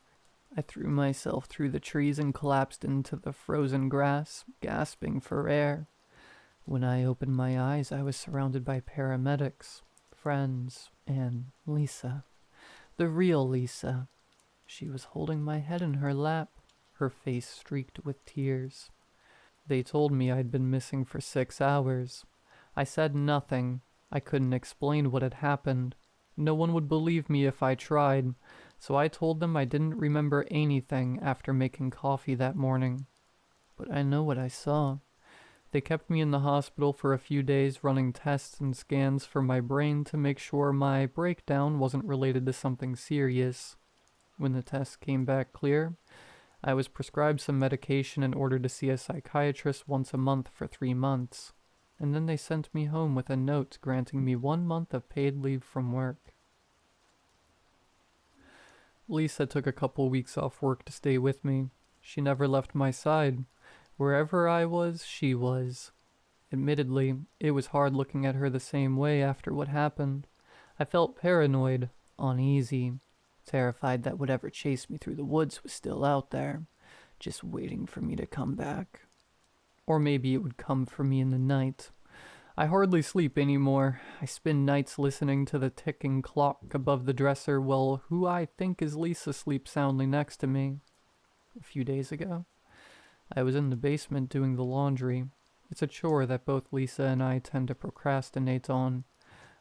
I threw myself through the trees and collapsed into the frozen grass, gasping for air. When I opened my eyes, I was surrounded by paramedics, friends, and Lisa. The real Lisa. She was holding my head in her lap, her face streaked with tears. They told me I'd been missing for 6 hours. I said nothing. I couldn't explain what had happened. No one would believe me if I tried, so I told them I didn't remember anything after making coffee that morning. But I know what I saw. They kept me in the hospital for a few days running tests and scans for my brain to make sure my breakdown wasn't related to something serious. When the tests came back clear, I was prescribed some medication and ordered to see a psychiatrist once a month for 3 months. And then they sent me home with a note granting me 1 month of paid leave from work. Lisa took a couple weeks off work to stay with me. She never left my side. Wherever I was, she was. Admittedly, it was hard looking at her the same way after what happened. I felt paranoid, uneasy, terrified that whatever chased me through the woods was still out there, just waiting for me to come back. Or maybe it would come for me in the night. I hardly sleep anymore. I spend nights listening to the ticking clock above the dresser while who I think is Lisa sleeps soundly next to me. A few days ago, I was in the basement doing the laundry. It's a chore that both Lisa and I tend to procrastinate on.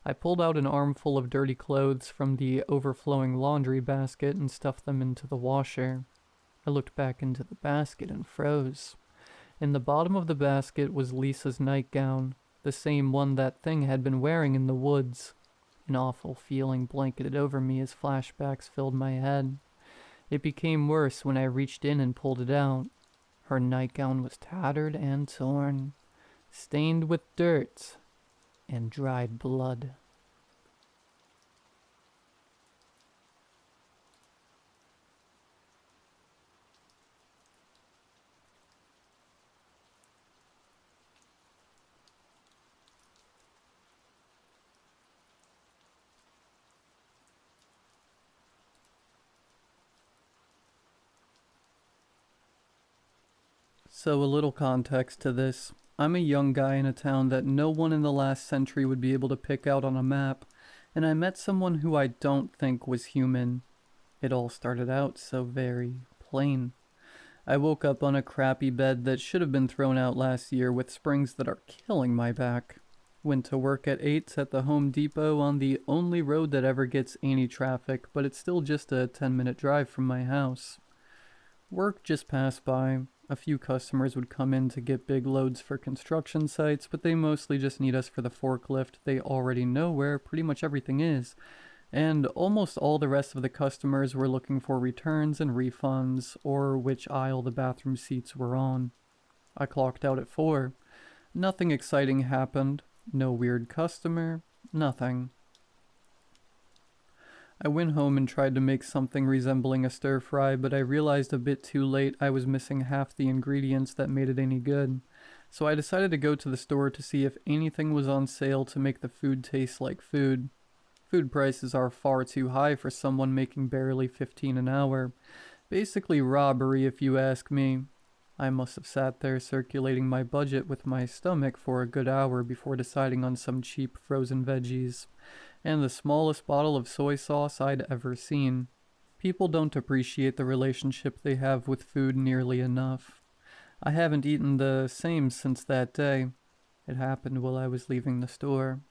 I pulled out an armful of dirty clothes from the overflowing laundry basket and stuffed them into the washer. I looked back into the basket and froze. In the bottom of the basket was Lisa's nightgown, the same one that thing had been wearing in the woods. An awful feeling blanketed over me as flashbacks filled my head. It became worse when I reached in and pulled it out. Her nightgown was tattered and torn, stained with dirt and dried blood. So a little context to this. I'm a young guy in a town that no one in the last century would be able to pick out on a map, and I met someone who I don't think was human. It all started out so very plain. I woke up on a crappy bed that should have been thrown out last year with springs that are killing my back. Went to work at 8 at the Home Depot on the only road that ever gets any traffic, but it's still just a 10-minute drive from my house. Work just passed by. A few customers would come in to get big loads for construction sites, but they mostly just need us for the forklift. They already know where pretty much everything is. And almost all the rest of the customers were looking for returns and refunds, or which aisle the bathroom seats were on. I clocked out at 4. Nothing exciting happened. No weird customer. Nothing. I went home and tried to make something resembling a stir-fry, but I realized a bit too late I was missing half the ingredients that made it any good. So I decided to go to the store to see if anything was on sale to make the food taste like food. Food prices are far too high for someone making barely 15 an hour. Basically robbery if you ask me. I must have sat there circulating my budget with my stomach for a good hour before deciding on some cheap frozen veggies, and the smallest bottle of soy sauce I'd ever seen. People don't appreciate the relationship they have with food nearly enough. I haven't eaten the same since that day. It happened while I was leaving the store.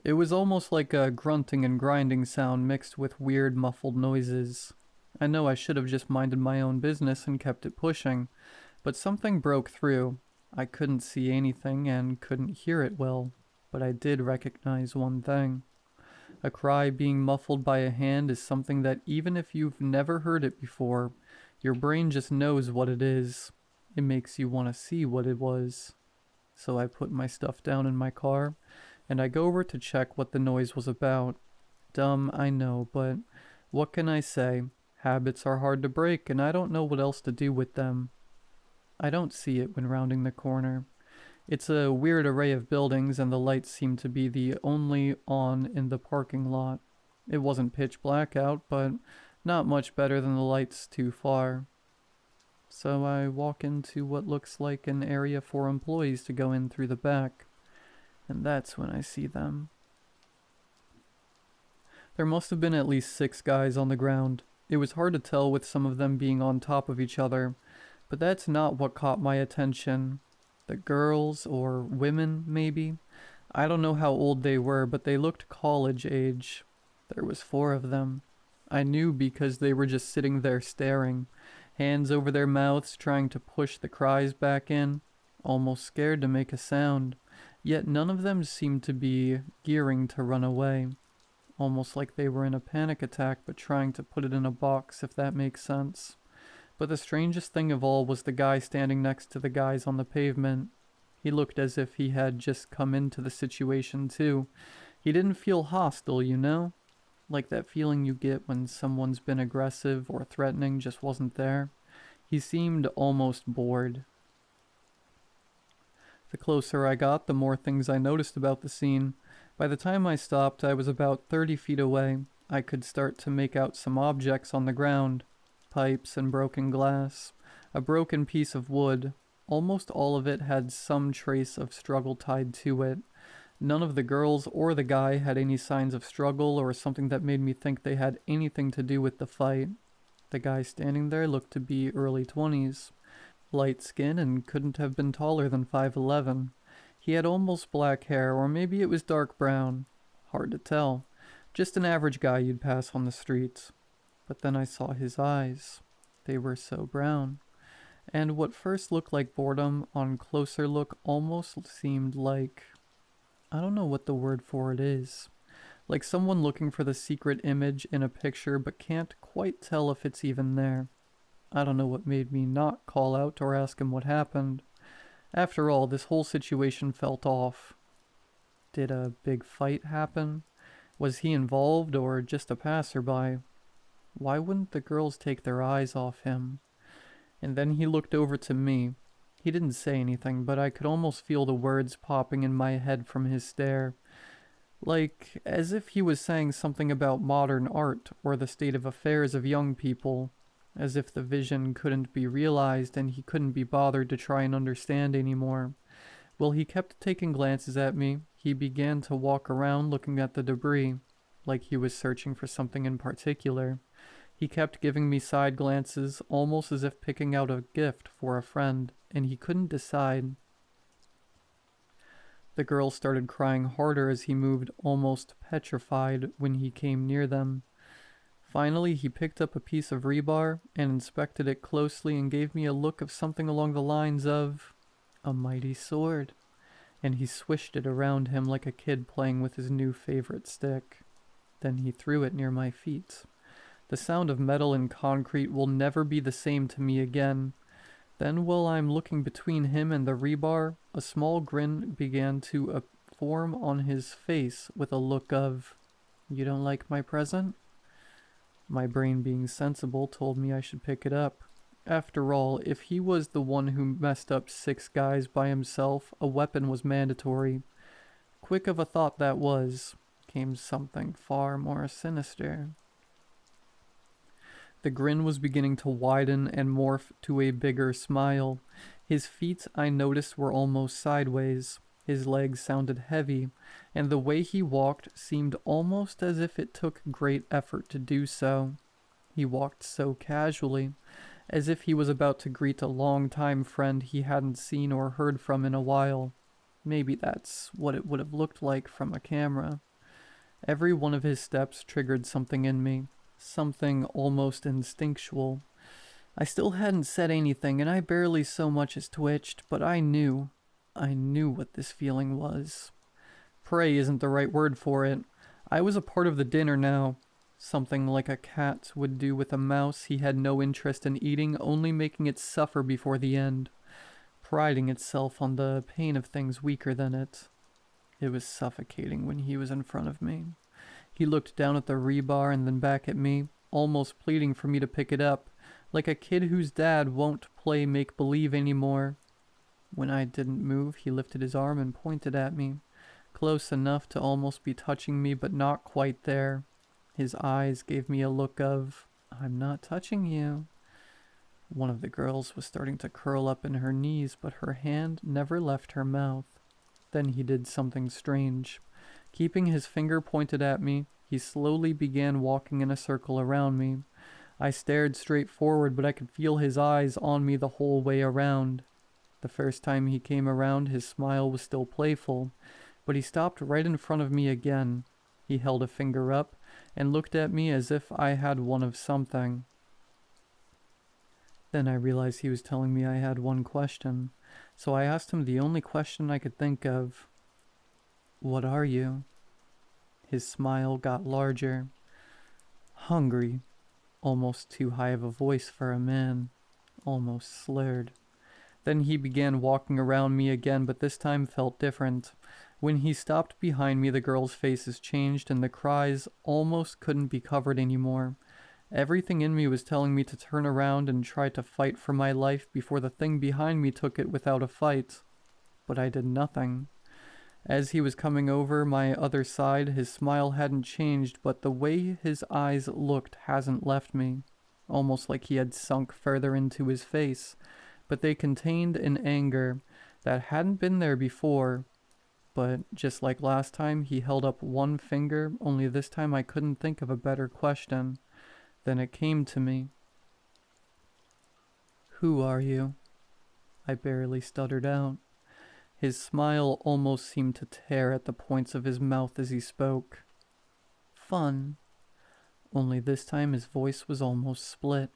It was almost like a grunting and grinding sound mixed with weird muffled noises. I know I should have just minded my own business and kept it pushing, but something broke through. I couldn't see anything and couldn't hear it well, but I did recognize one thing. A cry being muffled by a hand is something that even if you've never heard it before, your brain just knows what it is. It makes you want to see what it was. So I put my stuff down in my car, and I go over to check what the noise was about. Dumb, I know, but what can I say? Habits are hard to break, and I don't know what else to do with them. I don't see it when rounding the corner. It's a weird array of buildings, and the lights seem to be the only on in the parking lot. It wasn't pitch black out, but not much better than the lights too far. So I walk into what looks like an area for employees to go in through the back, and that's when I see them. There must have been at least 6 guys on the ground. It was hard to tell with some of them being on top of each other, but that's not what caught my attention. The girls, or women maybe, I don't know how old they were, but they looked college age. There was 4 of them. I knew because they were just sitting there staring, hands over their mouths trying to push the cries back in, almost scared to make a sound, yet none of them seemed to be gearing to run away. Almost like they were in a panic attack but trying to put it in a box, if that makes sense. But the strangest thing of all was the guy standing next to the guys on the pavement. He looked as if he had just come into the situation too. He didn't feel hostile, you know? Like that feeling you get when someone's been aggressive or threatening just wasn't there. He seemed almost bored. The closer I got, the more things I noticed about the scene. By the time I stopped, I was about 30 feet away. I could start to make out some objects on the ground. Pipes and broken glass. A broken piece of wood. Almost all of it had some trace of struggle tied to it. None of the girls or the guy had any signs of struggle or something that made me think they had anything to do with the fight. The guy standing there looked to be early 20s. Light skin and couldn't have been taller than 5'11". He had almost black hair, or maybe it was dark brown. Hard to tell. Just an average guy you'd pass on the streets. But then I saw his eyes. They were so brown. And what first looked like boredom, on closer look almost seemed like... I don't know what the word for it is. Like someone looking for the secret image in a picture but can't quite tell if it's even there. I don't know what made me not call out or ask him what happened. After all, this whole situation felt off. Did a big fight happen? Was he involved or just a passerby? Why wouldn't the girls take their eyes off him? And then he looked over to me. He didn't say anything, but I could almost feel the words popping in my head from his stare. Like, as if he was saying something about modern art or the state of affairs of young people. As if the vision couldn't be realized and he couldn't be bothered to try and understand anymore. Well, he kept taking glances at me. He began to walk around looking at the debris, like he was searching for something in particular. He kept giving me side glances, almost as if picking out a gift for a friend, and he couldn't decide. The girls started crying harder as he moved, almost petrified, when he came near them. Finally, he picked up a piece of rebar and inspected it closely and gave me a look of something along the lines of, "A mighty sword." And he swished it around him like a kid playing with his new favorite stick. Then he threw it near my feet. The sound of metal and concrete will never be the same to me again. Then while I'm looking between him and the rebar, a small grin began to form on his face with a look of, "You don't like my present?" My brain, being sensible, told me I should pick it up. After all, if he was the one who messed up 6 guys by himself, a weapon was mandatory. Quick of a thought that was, came something far more sinister. The grin was beginning to widen and morph to a bigger smile. His feet, I noticed, were almost sideways. His legs sounded heavy, and the way he walked seemed almost as if it took great effort to do so. He walked so casually, as if he was about to greet a long-time friend he hadn't seen or heard from in a while. Maybe that's what it would have looked like from a camera. Every one of his steps triggered something in me, something almost instinctual. I still hadn't said anything, and I barely so much as twitched, but I knew what this feeling was. Prey isn't the right word for it. I was a part of the dinner now. Something like a cat would do with a mouse he had no interest in eating, only making it suffer before the end, priding itself on the pain of things weaker than it. It was suffocating when he was in front of me. He looked down at the rebar and then back at me, almost pleading for me to pick it up, like a kid whose dad won't play make-believe anymore. When I didn't move, he lifted his arm and pointed at me, close enough to almost be touching me, but not quite there. His eyes gave me a look of, "I'm not touching you." One of the girls was starting to curl up in her knees, but her hand never left her mouth. Then he did something strange. Keeping his finger pointed at me, he slowly began walking in a circle around me. I stared straight forward, but I could feel his eyes on me the whole way around. The first time he came around, his smile was still playful, but he stopped right in front of me again. He held a finger up and looked at me as if I had one of something. Then I realized he was telling me I had one question, so I asked him the only question I could think of. "What are you?" His smile got larger. "Hungry." Almost too high of a voice for a man. Almost slurred. Then he began walking around me again, but this time felt different. When he stopped behind me, the girls' faces changed and the cries almost couldn't be covered anymore. Everything in me was telling me to turn around and try to fight for my life before the thing behind me took it without a fight. But I did nothing. As he was coming over my other side, his smile hadn't changed, but the way his eyes looked hasn't left me. Almost like he had sunk further into his face, but they contained an anger that hadn't been there before. But just like last time, he held up one finger, only this time I couldn't think of a better question. Then it came to me. "Who are you?" I barely stuttered out. His smile almost seemed to tear at the points of his mouth as he spoke. "Fun." Only this time his voice was almost split,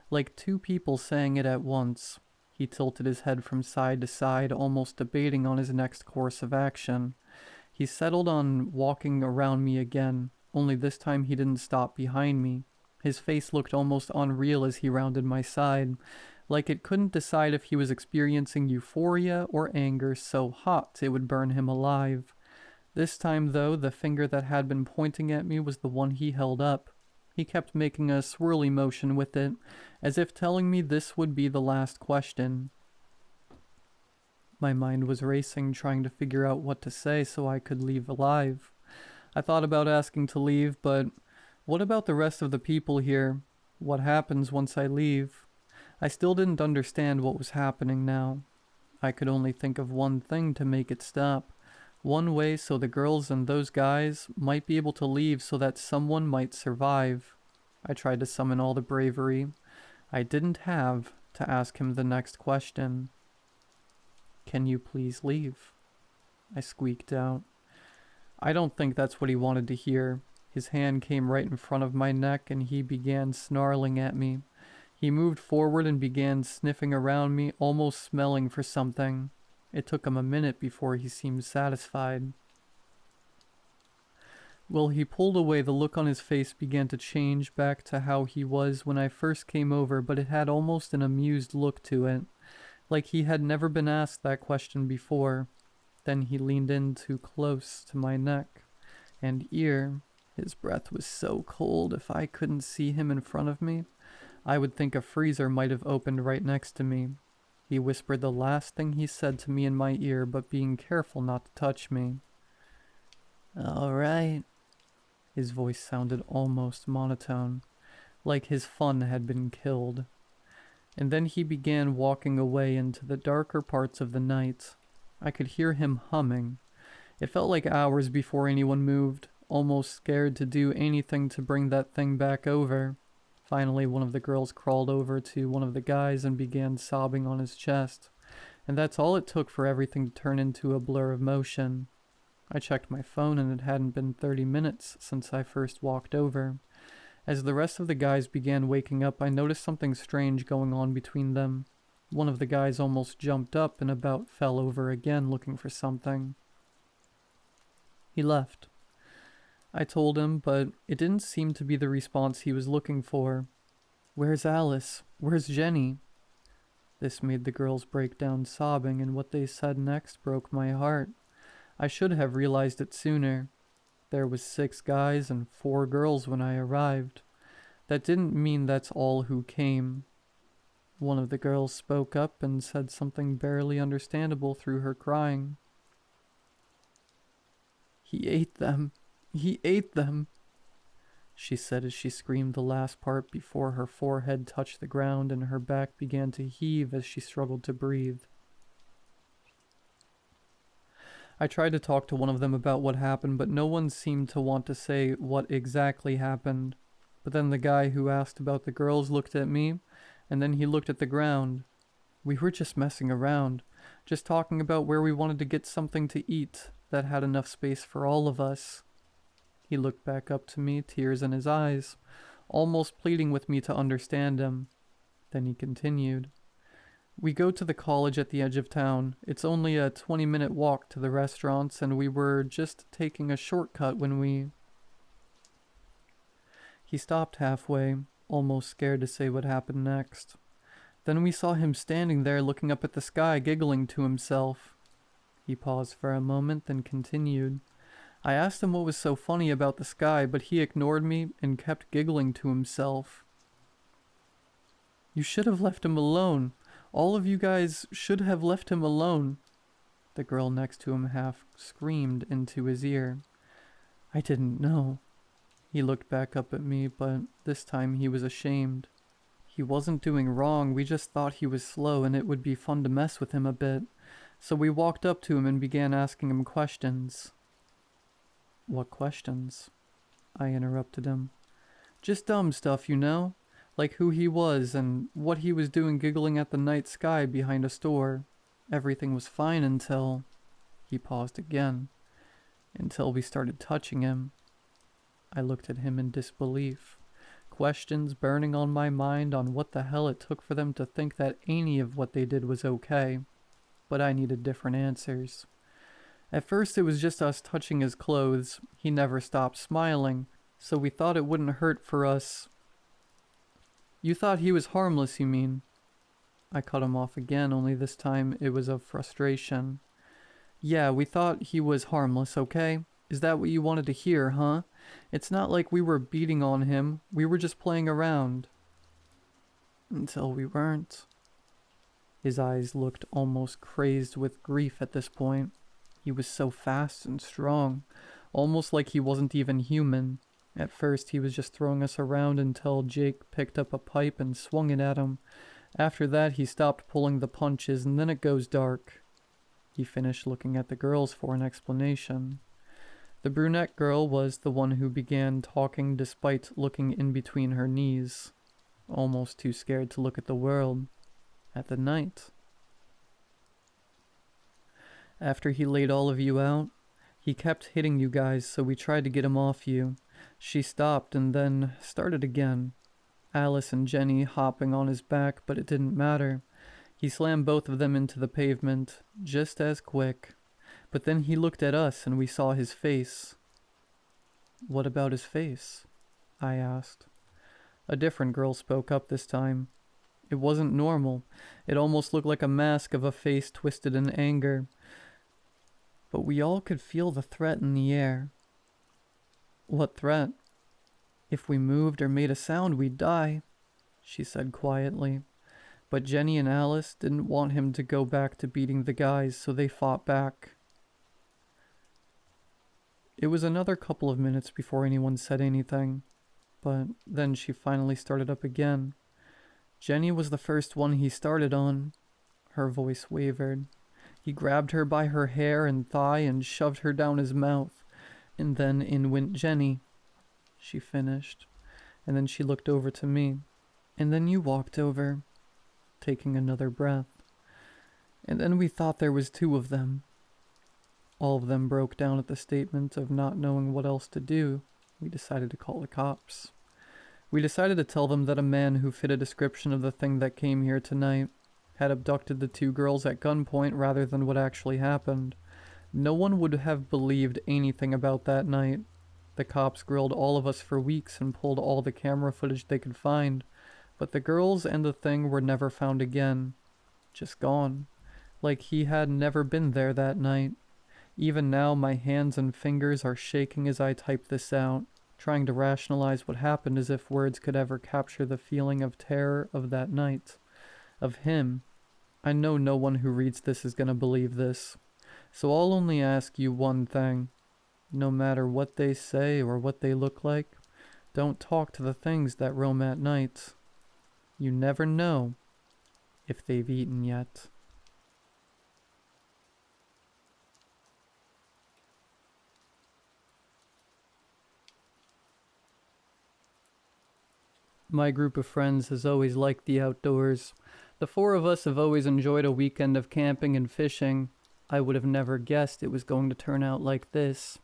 like two people saying it at once. He tilted his head from side to side, almost debating on his next course of action. He settled on walking around me again, only this time he didn't stop behind me. His face looked almost unreal as he rounded my side, like it couldn't decide if he was experiencing euphoria or anger so hot it would burn him alive. This time, though, the finger that had been pointing at me was the one he held up. He kept making a swirly motion with it, as if telling me this would be the last question. My mind was racing, trying to figure out what to say so I could leave alive. I thought about asking to leave, but what about the rest of the people here? What happens once I leave? I still didn't understand what was happening now. I could only think of one thing to make it stop. One way so the girls and those guys might be able to leave so that someone might survive. I tried to summon all the bravery I didn't have to ask him the next question. "Can you please leave?" I squeaked out. I don't think that's what he wanted to hear. His hand came right in front of my neck and he began snarling at me. He moved forward and began sniffing around me, almost smelling for something. It took him a minute before he seemed satisfied. Well, he pulled away. The look on his face began to change back to how he was when I first came over, but it had almost an amused look to it, like he had never been asked that question before. Then he leaned in too close to my neck and ear. His breath was so cold if I couldn't see him in front of me, I would think a freezer might have opened right next to me. He whispered the last thing he said to me in my ear, but being careful not to touch me. "All right." His voice sounded almost monotone, like his fun had been killed. And then he began walking away into the darker parts of the night. I could hear him humming. It felt like hours before anyone moved, almost scared to do anything to bring that thing back over. Finally, one of the girls crawled over to one of the guys and began sobbing on his chest. And that's all it took for everything to turn into a blur of motion. I checked my phone and it hadn't been 30 minutes since I first walked over. As the rest of the guys began waking up, I noticed something strange going on between them. One of the guys almost jumped up and about fell over again looking for something. He left. I told him, but it didn't seem to be the response he was looking for. "Where's Alice? Where's Jenny?" This made the girls break down sobbing, and what they said next broke my heart. I should have realized it sooner. There was 6 guys and 4 girls when I arrived. That didn't mean that's all who came. One of the girls spoke up and said something barely understandable through her crying. "He ate them. He ate them," she said as she screamed the last part before her forehead touched the ground and her back began to heave as she struggled to breathe. I tried to talk to one of them about what happened, but no one seemed to want to say what exactly happened. But then the guy who asked about the girls looked at me, and then he looked at the ground. We were just messing around, just talking about where we wanted to get something to eat that had enough space for all of us. He looked back up to me, tears in his eyes, almost pleading with me to understand him. Then he continued. "We go to the college at the edge of town. It's only a 20-minute walk to the restaurants, and we were just taking a shortcut when we..." He stopped halfway, almost scared to say what happened next. Then we saw him standing there looking up at the sky, giggling to himself. He paused for a moment, then continued. I asked him what was so funny about the sky, but he ignored me and kept giggling to himself. "You should have left him alone. All of you guys should have left him alone," the girl next to him half screamed into his ear. I didn't know. He looked back up at me, but this time he was ashamed. He wasn't doing wrong, we just thought he was slow and it would be fun to mess with him a bit. So we walked up to him and began asking him questions. "What questions?" I interrupted him. "Just dumb stuff, you know? Like who he was and what he was doing giggling at the night sky behind a store. Everything was fine until..." He paused again. "Until we started touching him." I looked at him in disbelief. Questions burning on my mind on what the hell it took for them to think that any of what they did was okay. But I needed different answers. At first it was just us touching his clothes. He never stopped smiling, so we thought it wouldn't hurt for us. "You thought he was harmless, you mean?" I cut him off again, only this time it was of frustration. "Yeah, we thought he was harmless, okay? Is that what you wanted to hear, huh? It's not like we were beating on him. We were just playing around." "Until we weren't." His eyes looked almost crazed with grief at this point. He was so fast and strong, almost like he wasn't even human. At first he was just throwing us around until Jake picked up a pipe and swung it at him. After that he stopped pulling the punches and then it goes dark. He finished looking at the girls for an explanation. The brunette girl was the one who began talking despite looking in between her knees, almost too scared to look at the world, at the night. "After he laid all of you out, he kept hitting you guys, so we tried to get him off you. She stopped and then started again. Alice and Jenny hopping on his back, but it didn't matter. He slammed both of them into the pavement, just as quick. But then he looked at us and we saw his face." "What about his face?" I asked. A different girl spoke up this time. "It wasn't normal. It almost looked like a mask of a face twisted in anger. But we all could feel the threat in the air." "What threat?" "If we moved or made a sound, we'd die." she said quietly. But Jenny and Alice didn't want him to go back to beating the guys, so they fought back. It was another couple of minutes before anyone said anything, but then she finally started up again. Jenny was the first one he started on. Her voice wavered. He grabbed her by her hair and thigh and shoved her down his mouth, and then in went Jenny. She finished, and then she looked over to me, and then you walked over, taking another breath. And then we thought there was two of them. All of them broke down at the statement of not knowing what else to do. We decided to call the cops. We decided to tell them that a man who fit a description of the thing that came here tonight had abducted the two girls at gunpoint rather than what actually happened. No one would have believed anything about that night. The cops grilled all of us for weeks and pulled all the camera footage they could find, but the girls and the thing were never found again. Just gone. Like he had never been there that night. Even now, my hands and fingers are shaking as I type this out, trying to rationalize what happened as if words could ever capture the feeling of terror of that night. Of him. I know no one who reads this is gonna believe this. So I'll only ask you one thing. No matter what they say or what they look like, don't talk to the things that roam at night. You never know if they've eaten yet. My group of friends has always liked the outdoors. The four of us have always enjoyed a weekend of camping and fishing. I would have never guessed it was going to turn out like this.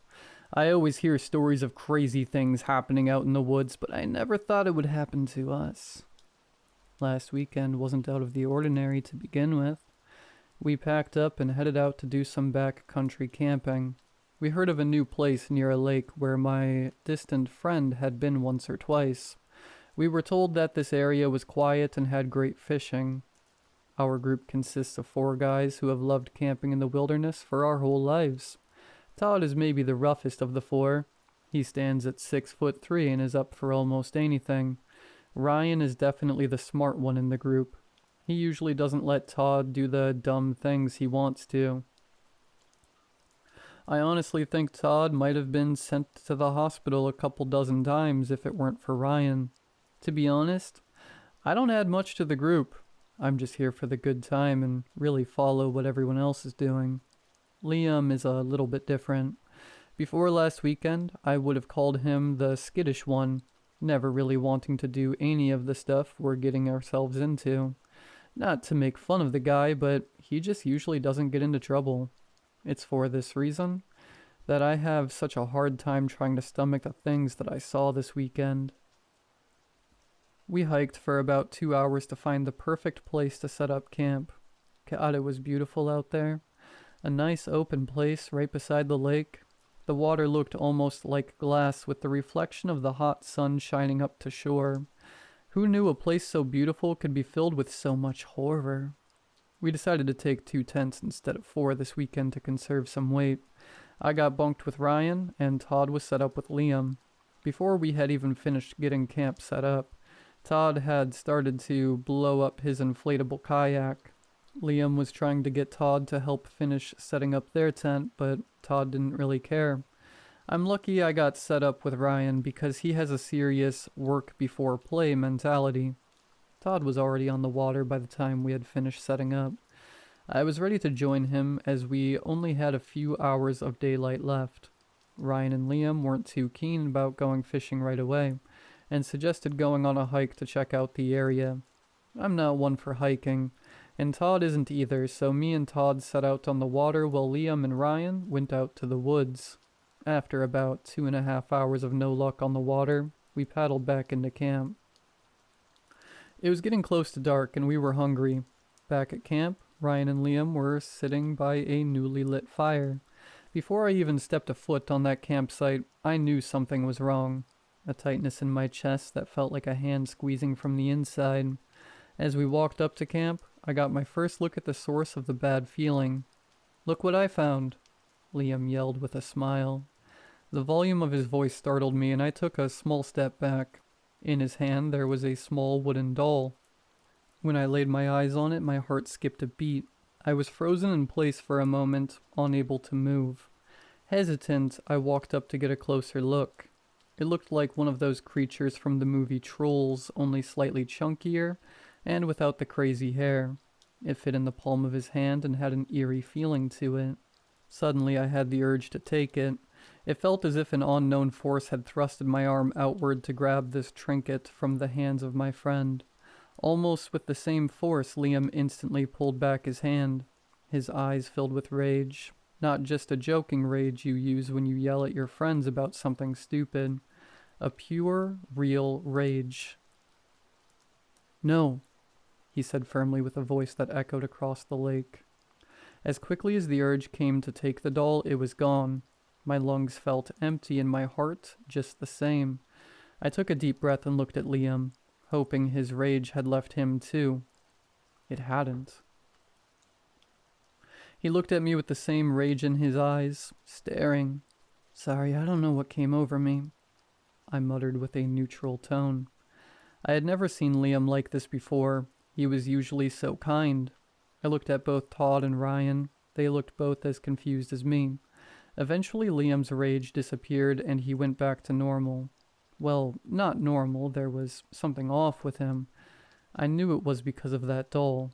I always hear stories of crazy things happening out in the woods, but I never thought it would happen to us. Last weekend wasn't out of the ordinary to begin with. We packed up and headed out to do some backcountry camping. We heard of a new place near a lake where my distant friend had been once or twice. We were told that this area was quiet and had great fishing. Our group consists of 4 guys who have loved camping in the wilderness for our whole lives. Todd is maybe the roughest of the 4. He stands at 6'3" and is up for almost anything. Ryan is definitely the smart one in the group. He usually doesn't let Todd do the dumb things he wants to. I honestly think Todd might have been sent to the hospital a couple dozen times if it weren't for Ryan. To be honest, I don't add much to the group. I'm just here for the good time and really follow what everyone else is doing. Liam is a little bit different. Before last weekend, I would have called him the skittish one, never really wanting to do any of the stuff we're getting ourselves into. Not to make fun of the guy, but he just usually doesn't get into trouble. It's for this reason that I have such a hard time trying to stomach the things that I saw this weekend. We hiked for about 2 hours to find the perfect place to set up camp. God, it was beautiful out there. A nice open place right beside the lake. The water looked almost like glass with the reflection of the hot sun shining up to shore. Who knew a place so beautiful could be filled with so much horror? We decided to take 2 tents instead of 4 this weekend to conserve some weight. I got bunked with Ryan, and Todd was set up with Liam. Before we had even finished getting camp set up, Todd had started to blow up his inflatable kayak. Liam was trying to get Todd to help finish setting up their tent, but Todd didn't really care. I'm lucky I got set up with Ryan because he has a serious work before play mentality. Todd was already on the water by the time we had finished setting up. I was ready to join him as we only had a few hours of daylight left. Ryan and Liam weren't too keen about going fishing right away, and suggested going on a hike to check out the area. I'm not one for hiking, and Todd isn't either, so me and Todd set out on the water while Liam and Ryan went out to the woods. After about 2.5 hours of no luck on the water, we paddled back into camp. It was getting close to dark and we were hungry. Back at camp, Ryan and Liam were sitting by a newly lit fire. Before I even stepped a foot on that campsite, I knew something was wrong. A tightness in my chest that felt like a hand squeezing from the inside. As we walked up to camp, I got my first look at the source of the bad feeling. "Look what I found," Liam yelled with a smile. The volume of his voice startled me and I took a small step back. In his hand there was a small wooden doll. When I laid my eyes on it, my heart skipped a beat. I was frozen in place for a moment, unable to move. Hesitant, I walked up to get a closer look. It looked like one of those creatures from the movie Trolls, only slightly chunkier, and without the crazy hair. It fit in the palm of his hand and had an eerie feeling to it. Suddenly I had the urge to take it. It felt as if an unknown force had thrusted my arm outward to grab this trinket from the hands of my friend. Almost with the same force, Liam instantly pulled back his hand. His eyes filled with rage. Not just a joking rage you use when you yell at your friends about something stupid. A pure, real rage. "No," he said firmly with a voice that echoed across the lake. As quickly as the urge came to take the doll, it was gone. My lungs felt empty and my heart just the same. I took a deep breath and looked at Liam, hoping his rage had left him too. It hadn't. He looked at me with the same rage in his eyes, staring. "Sorry, I don't know what came over me," I muttered with a neutral tone. I had never seen Liam like this before. He was usually so kind. I looked at both Todd and Ryan. They looked both as confused as me. Eventually Liam's rage disappeared and he went back to normal. Well, not normal, there was something off with him. I knew it was because of that doll.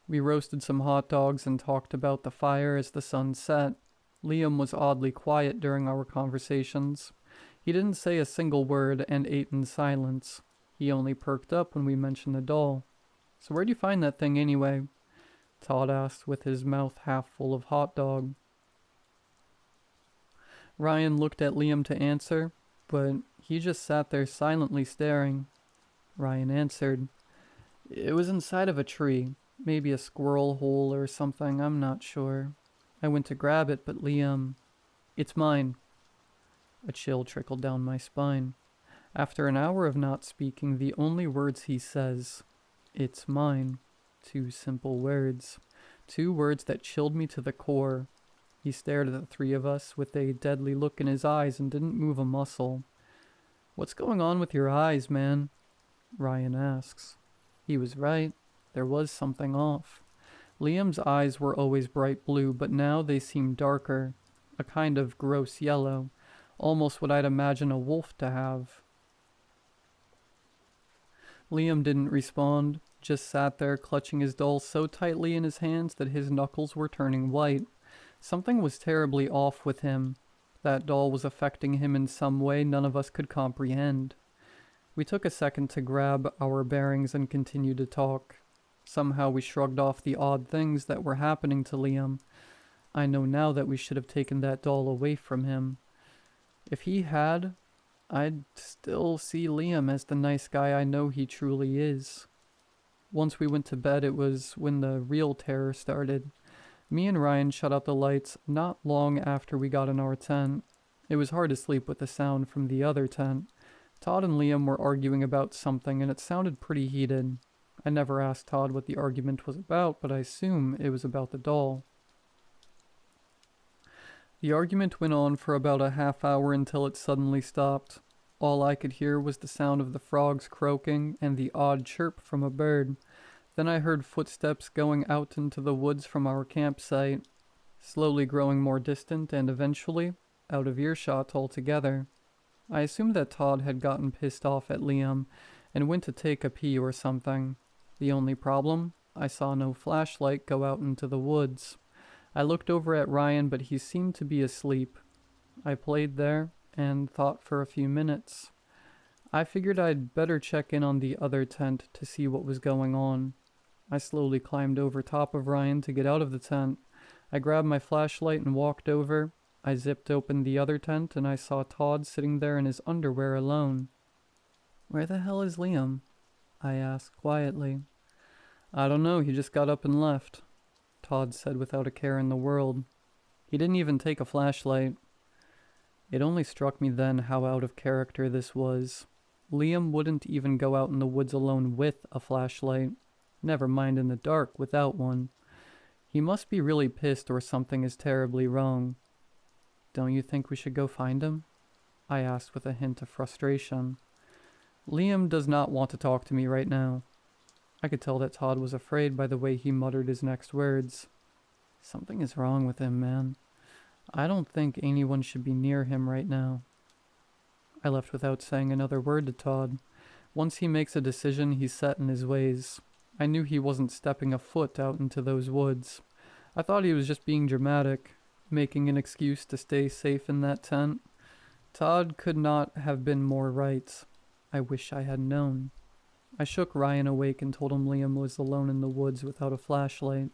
We roasted some hot dogs and talked about the fire as the sun set. Liam was oddly quiet during our conversations. He didn't say a single word and ate in silence. He only perked up when we mentioned the doll. "So where'd you find that thing anyway?" Todd asked with his mouth half full of hot dog. Ryan looked at Liam to answer, but he just sat there silently staring. Ryan answered, "It was inside of a tree, maybe a squirrel hole or something, I'm not sure. I went to grab it, but Liam... It's mine." A chill trickled down my spine. After an hour of not speaking, the only words he says, "It's mine." 2 simple words. 2 words that chilled me to the core. He stared at the 3 of us with a deadly look in his eyes and didn't move a muscle. "What's going on with your eyes, man?" Ryan asks. He was right. There was something off. Liam's eyes were always bright blue, but now they seemed darker. A kind of gross yellow. Almost what I'd imagine a wolf to have. Liam didn't respond, just sat there clutching his doll so tightly in his hands that his knuckles were turning white. Something was terribly off with him. That doll was affecting him in some way none of us could comprehend. We took a second to grab our bearings and continued to talk. Somehow we shrugged off the odd things that were happening to Liam. I know now that we should have taken that doll away from him. If he had, I'd still see Liam as the nice guy I know he truly is. Once we went to bed, it was when the real terror started. Me and Ryan shut out the lights not long after we got in our tent. It was hard to sleep with the sound from the other tent. Todd and Liam were arguing about something, and it sounded pretty heated. I never asked Todd what the argument was about, but I assume it was about the doll. The argument went on for about a half hour until it suddenly stopped. All I could hear was the sound of the frogs croaking and the odd chirp from a bird. Then I heard footsteps going out into the woods from our campsite, slowly growing more distant and eventually out of earshot altogether. I assumed that Todd had gotten pissed off at Liam and went to take a pee or something. The only problem? I saw no flashlight go out into the woods. I looked over at Ryan, but he seemed to be asleep. I played there and thought for a few minutes. I figured I'd better check in on the other tent to see what was going on. I slowly climbed over top of Ryan to get out of the tent. I grabbed my flashlight and walked over. I zipped open the other tent and I saw Todd sitting there in his underwear alone. "Where the hell is Liam?" I asked quietly. "I don't know, he just got up and left," Todd said without a care in the world. "He didn't even take a flashlight." It only struck me then how out of character this was. Liam wouldn't even go out in the woods alone with a flashlight. Never mind in the dark without one. He must be really pissed or something is terribly wrong. "Don't you think we should go find him?" I asked with a hint of frustration. Liam does not want to talk to me right now. I could tell that Todd was afraid by the way he muttered his next words. Something is wrong with him, man. I don't think anyone should be near him right now. I left without saying another word to Todd. Once he makes a decision, he's set in his ways. I knew he wasn't stepping a foot out into those woods. I thought he was just being dramatic, making an excuse to stay safe in that tent. Todd could not have been more right. I wish I had known. I shook Ryan awake and told him Liam was alone in the woods without a flashlight.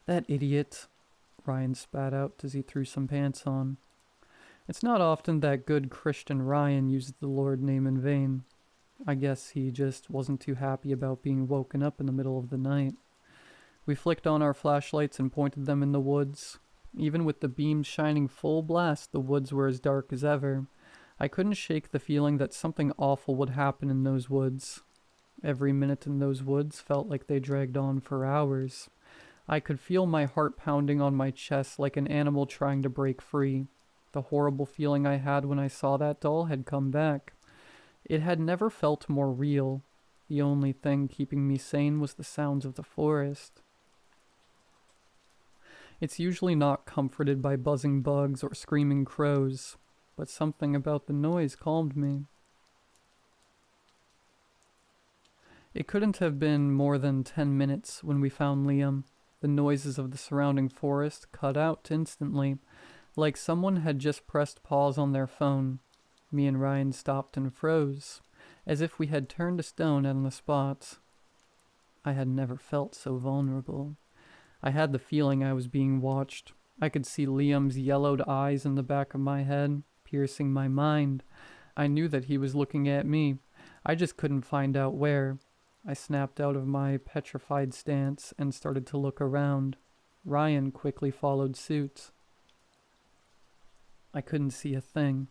That idiot, Ryan spat out as he threw some pants on. It's not often that good Christian Ryan uses the Lord's name in vain. I guess he just wasn't too happy about being woken up in the middle of the night. We flicked on our flashlights and pointed them in the woods. Even with the beams shining full blast, the woods were as dark as ever. I couldn't shake the feeling that something awful would happen in those woods. Every minute in those woods felt like they dragged on for hours. I could feel my heart pounding on my chest like an animal trying to break free. The horrible feeling I had when I saw that doll had come back. It had never felt more real. The only thing keeping me sane was the sounds of the forest. It's usually not comforted by buzzing bugs or screaming crows, but something about the noise calmed me. It couldn't have been more than 10 minutes when we found Liam. The noises of the surrounding forest cut out instantly, like someone had just pressed pause on their phone. Me and Ryan stopped and froze, as if we had turned to stone on the spot. I had never felt so vulnerable. I had the feeling I was being watched. I could see Liam's yellowed eyes in the back of my head, piercing my mind. I knew that he was looking at me. I just couldn't find out where. I snapped out of my petrified stance and started to look around. Ryan quickly followed suit. I couldn't see a thing.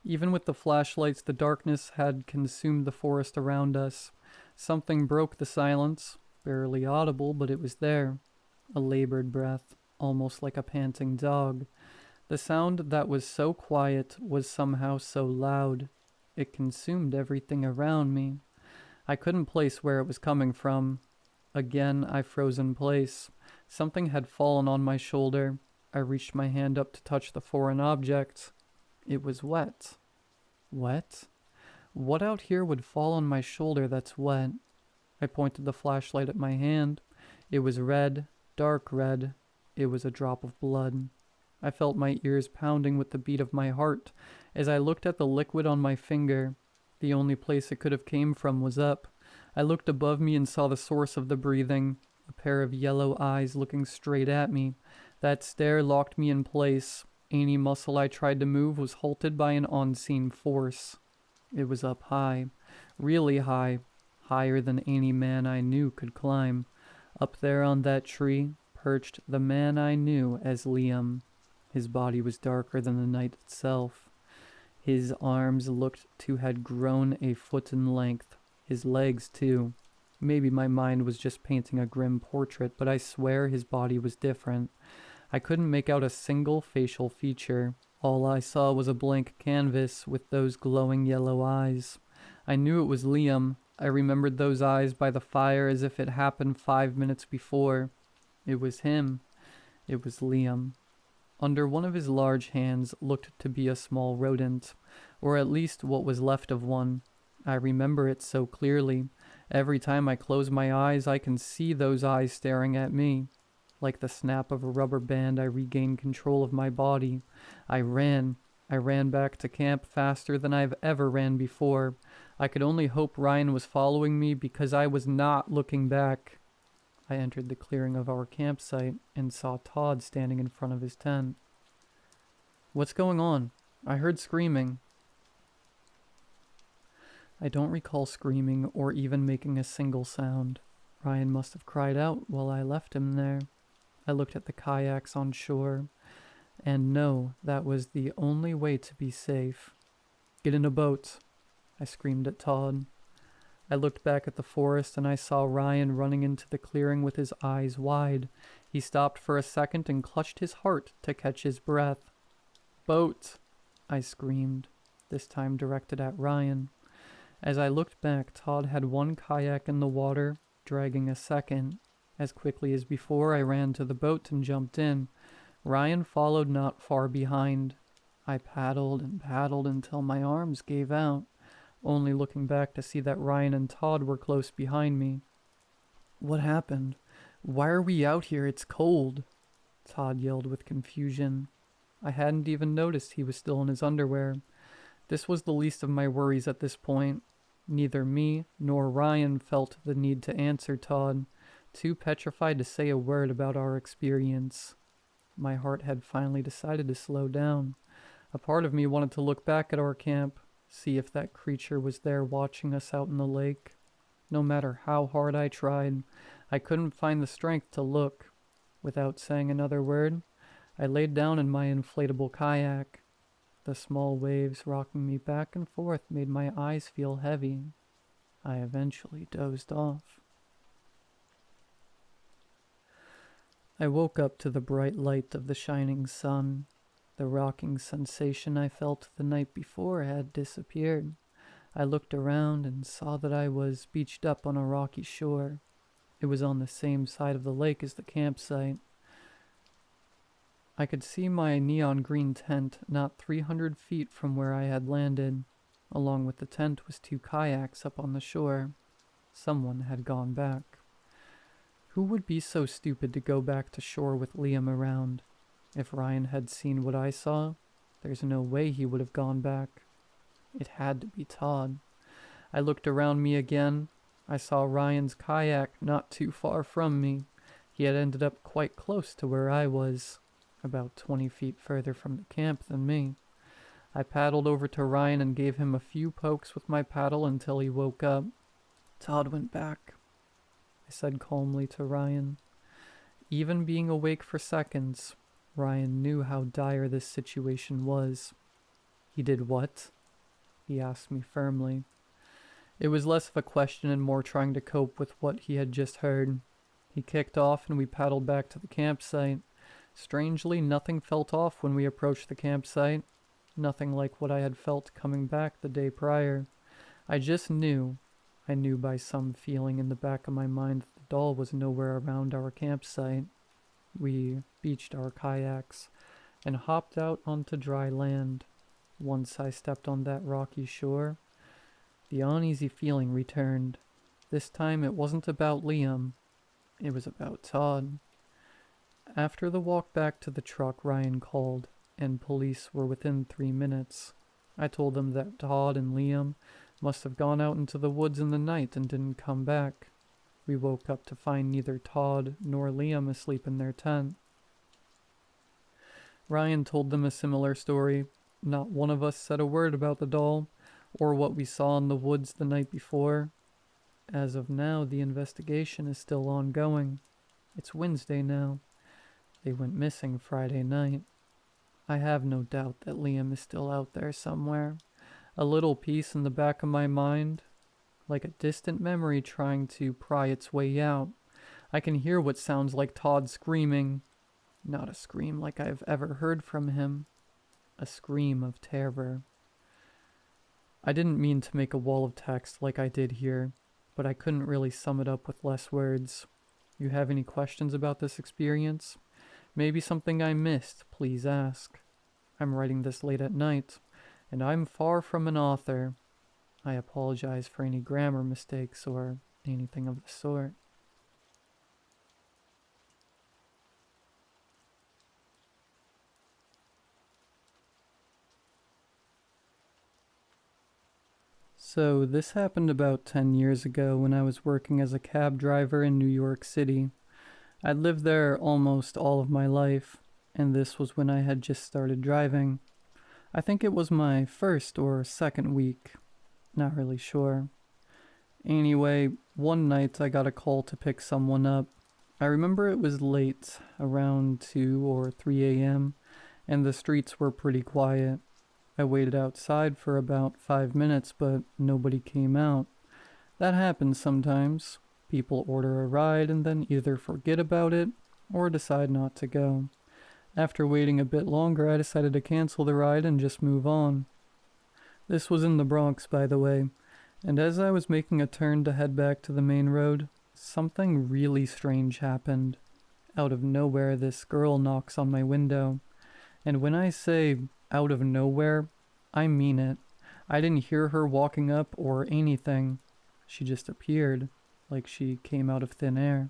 Even with the flashlights, the darkness had consumed the forest around us. Something broke the silence, barely audible, but it was there. A labored breath, almost like a panting dog. The sound that was so quiet was somehow so loud. It consumed everything around me. I couldn't place where it was coming from. Again, I froze in place. Something had fallen on my shoulder. I reached my hand up to touch the foreign object. It was wet. Wet? What out here would fall on my shoulder that's wet? I pointed the flashlight at my hand. It was red, dark red. It was a drop of blood. I felt my ears pounding with the beat of my heart as I looked at the liquid on my finger. The only place it could have came from was up. I looked above me and saw the source of the breathing, a pair of yellow eyes looking straight at me. That stare locked me in place. Any muscle I tried to move was halted by an unseen force. It was up high, really high, higher than any man I knew could climb. Up there on that tree perched the man I knew as Liam. His body was darker than the night itself. His arms looked to had grown a foot in length. His legs, too. Maybe my mind was just painting a grim portrait, but I swear his body was different. I couldn't make out a single facial feature. All I saw was a blank canvas with those glowing yellow eyes. I knew it was Liam. I remembered those eyes by the fire as if it happened 5 minutes before. It was him. It was Liam. Under one of his large hands looked to be a small rodent, or at least what was left of one. I remember it so clearly. Every time I close my eyes, I can see those eyes staring at me. Like the snap of a rubber band, I regained control of my body. I ran. I ran back to camp faster than I've ever ran before. I could only hope Ryan was following me because I was not looking back. I entered the clearing of our campsite and saw Todd standing in front of his tent. What's going on? I heard screaming. I don't recall screaming or even making a single sound. Ryan must have cried out while I left him there. I looked at the kayaks on shore, and no, that was the only way to be safe. Get in a boat, I screamed at Todd. I looked back at the forest and I saw Ryan running into the clearing with his eyes wide. He stopped for a second and clutched his heart to catch his breath. Boat, I screamed, this time directed at Ryan. As I looked back, Todd had one kayak in the water, dragging a second. As quickly as before, I ran to the boat and jumped in. Ryan followed not far behind. I paddled and paddled until my arms gave out, only looking back to see that Ryan and Todd were close behind me. "What happened? Why are we out here? It's cold," Todd yelled with confusion. I hadn't even noticed he was still in his underwear. This was the least of my worries at this point. Neither me nor Ryan felt the need to answer Todd, too petrified to say a word about our experience. My heart had finally decided to slow down. A part of me wanted to look back at our camp, see if that creature was there watching us out in the lake. No matter how hard I tried, I couldn't find the strength to look. Without saying another word, I laid down in my inflatable kayak. The small waves rocking me back and forth made my eyes feel heavy. I eventually dozed off. I woke up to the bright light of the shining sun. The rocking sensation I felt the night before had disappeared. I looked around and saw that I was beached up on a rocky shore. It was on the same side of the lake as the campsite. I could see my neon green tent not 300 feet from where I had landed. Along with the tent was 2 kayaks up on the shore. Someone had gone back. Who would be so stupid to go back to shore with Liam around? If Ryan had seen what I saw, there's no way he would have gone back. It had to be Todd. I looked around me again. I saw Ryan's kayak not too far from me. He had ended up quite close to where I was, about 20 feet further from the camp than me. I paddled over to Ryan and gave him a few pokes with my paddle until he woke up. "Todd went back," I said calmly to Ryan. Even being awake for seconds, Ryan knew how dire this situation was. "He did what?" he asked me firmly. It was less of a question and more trying to cope with what he had just heard. He kicked off and we paddled back to the campsite. Strangely, nothing felt off when we approached the campsite. Nothing like what I had felt coming back the day prior. I just knew. I knew by some feeling in the back of my mind that the doll was nowhere around our campsite. We beached our kayaks and hopped out onto dry land. Once I stepped on that rocky shore, the uneasy feeling returned. This time it wasn't about Liam. It was about Todd. After the walk back to the truck, Ryan called, and police were within 3 minutes. I told them that Todd and Liam must have gone out into the woods in the night and didn't come back. We woke up to find neither Todd nor Liam asleep in their tent. Ryan told them a similar story. Not one of us said a word about the doll, or what we saw in the woods the night before. As of now, the investigation is still ongoing. It's Wednesday now. They went missing Friday night. I have no doubt that Liam is still out there somewhere. A little piece in the back of my mind, like a distant memory trying to pry its way out. I can hear what sounds like Todd screaming. Not a scream like I've ever heard from him. A scream of terror. I didn't mean to make a wall of text like I did here, but I couldn't really sum it up with less words. You have any questions about this experience? Maybe something I missed, please ask. I'm writing this late at night, and I'm far from an author. I apologize for any grammar mistakes or anything of the sort. So this happened about 10 years ago when I was working as a cab driver in New York City. I'd lived there almost all of my life, and this was when I had just started driving. I think it was my first or second week. Not really sure. Anyway, one night I got a call to pick someone up. I remember it was late, around 2 or 3 a.m., and the streets were pretty quiet. I waited outside for about 5 minutes, but nobody came out. That happens sometimes. People order a ride and then either forget about it or decide not to go. After waiting a bit longer, I decided to cancel the ride and just move on. This was in the Bronx, by the way. And as I was making a turn to head back to the main road, something really strange happened. Out of nowhere, this girl knocks on my window. And when I say out of nowhere, I mean it. I didn't hear her walking up or anything. She just appeared, like she came out of thin air.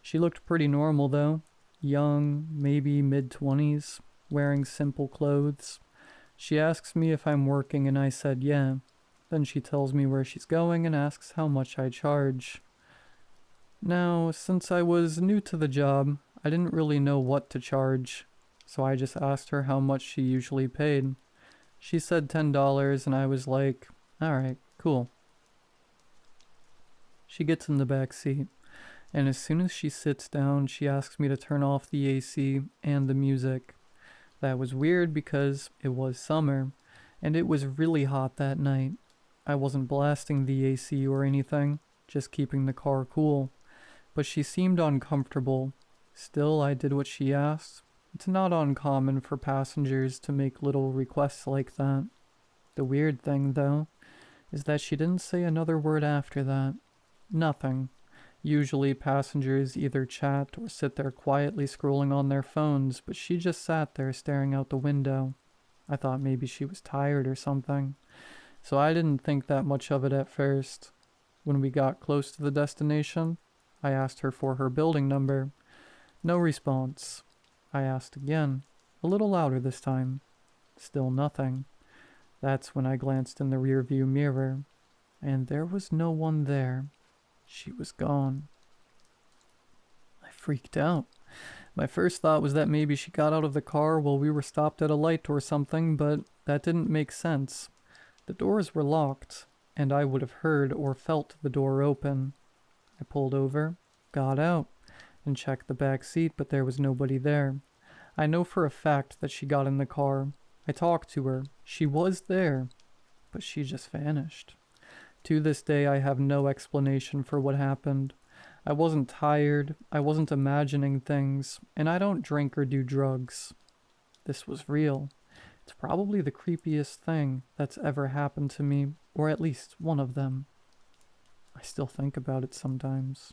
She looked pretty normal though. Young, maybe mid-20s, wearing simple clothes. She asks me if I'm working and I said yeah. Then she tells me where she's going and asks how much I charge. Now, since I was new to the job, I didn't really know what to charge, so I just asked her how much she usually paid. She said $10 and I was like, alright, cool. She gets in the back seat, and as soon as she sits down, she asks me to turn off the AC and the music. That was weird because it was summer, and it was really hot that night. I wasn't blasting the AC or anything, just keeping the car cool. But she seemed uncomfortable. Still, I did what she asked. It's not uncommon for passengers to make little requests like that. The weird thing, though, is that she didn't say another word after that. Nothing. Usually passengers either chat or sit there quietly scrolling on their phones, but she just sat there staring out the window. I thought maybe she was tired or something, so I didn't think that much of it at first. When we got close to the destination, I asked her for her building number. No response. I asked again, a little louder this time. Still nothing. That's when I glanced in the rearview mirror, and there was no one there. She was gone. I freaked out. My first thought was that maybe she got out of the car while we were stopped at a light or something, but that didn't make sense. The doors were locked, and I would have heard or felt the door open. I pulled over, got out, and checked the back seat, but there was nobody there. I know for a fact that she got in the car. I talked to her. She was there, but she just vanished. To this day, I have no explanation for what happened. I wasn't tired, I wasn't imagining things, and I don't drink or do drugs. This was real. It's probably the creepiest thing that's ever happened to me, or at least one of them. I still think about it sometimes.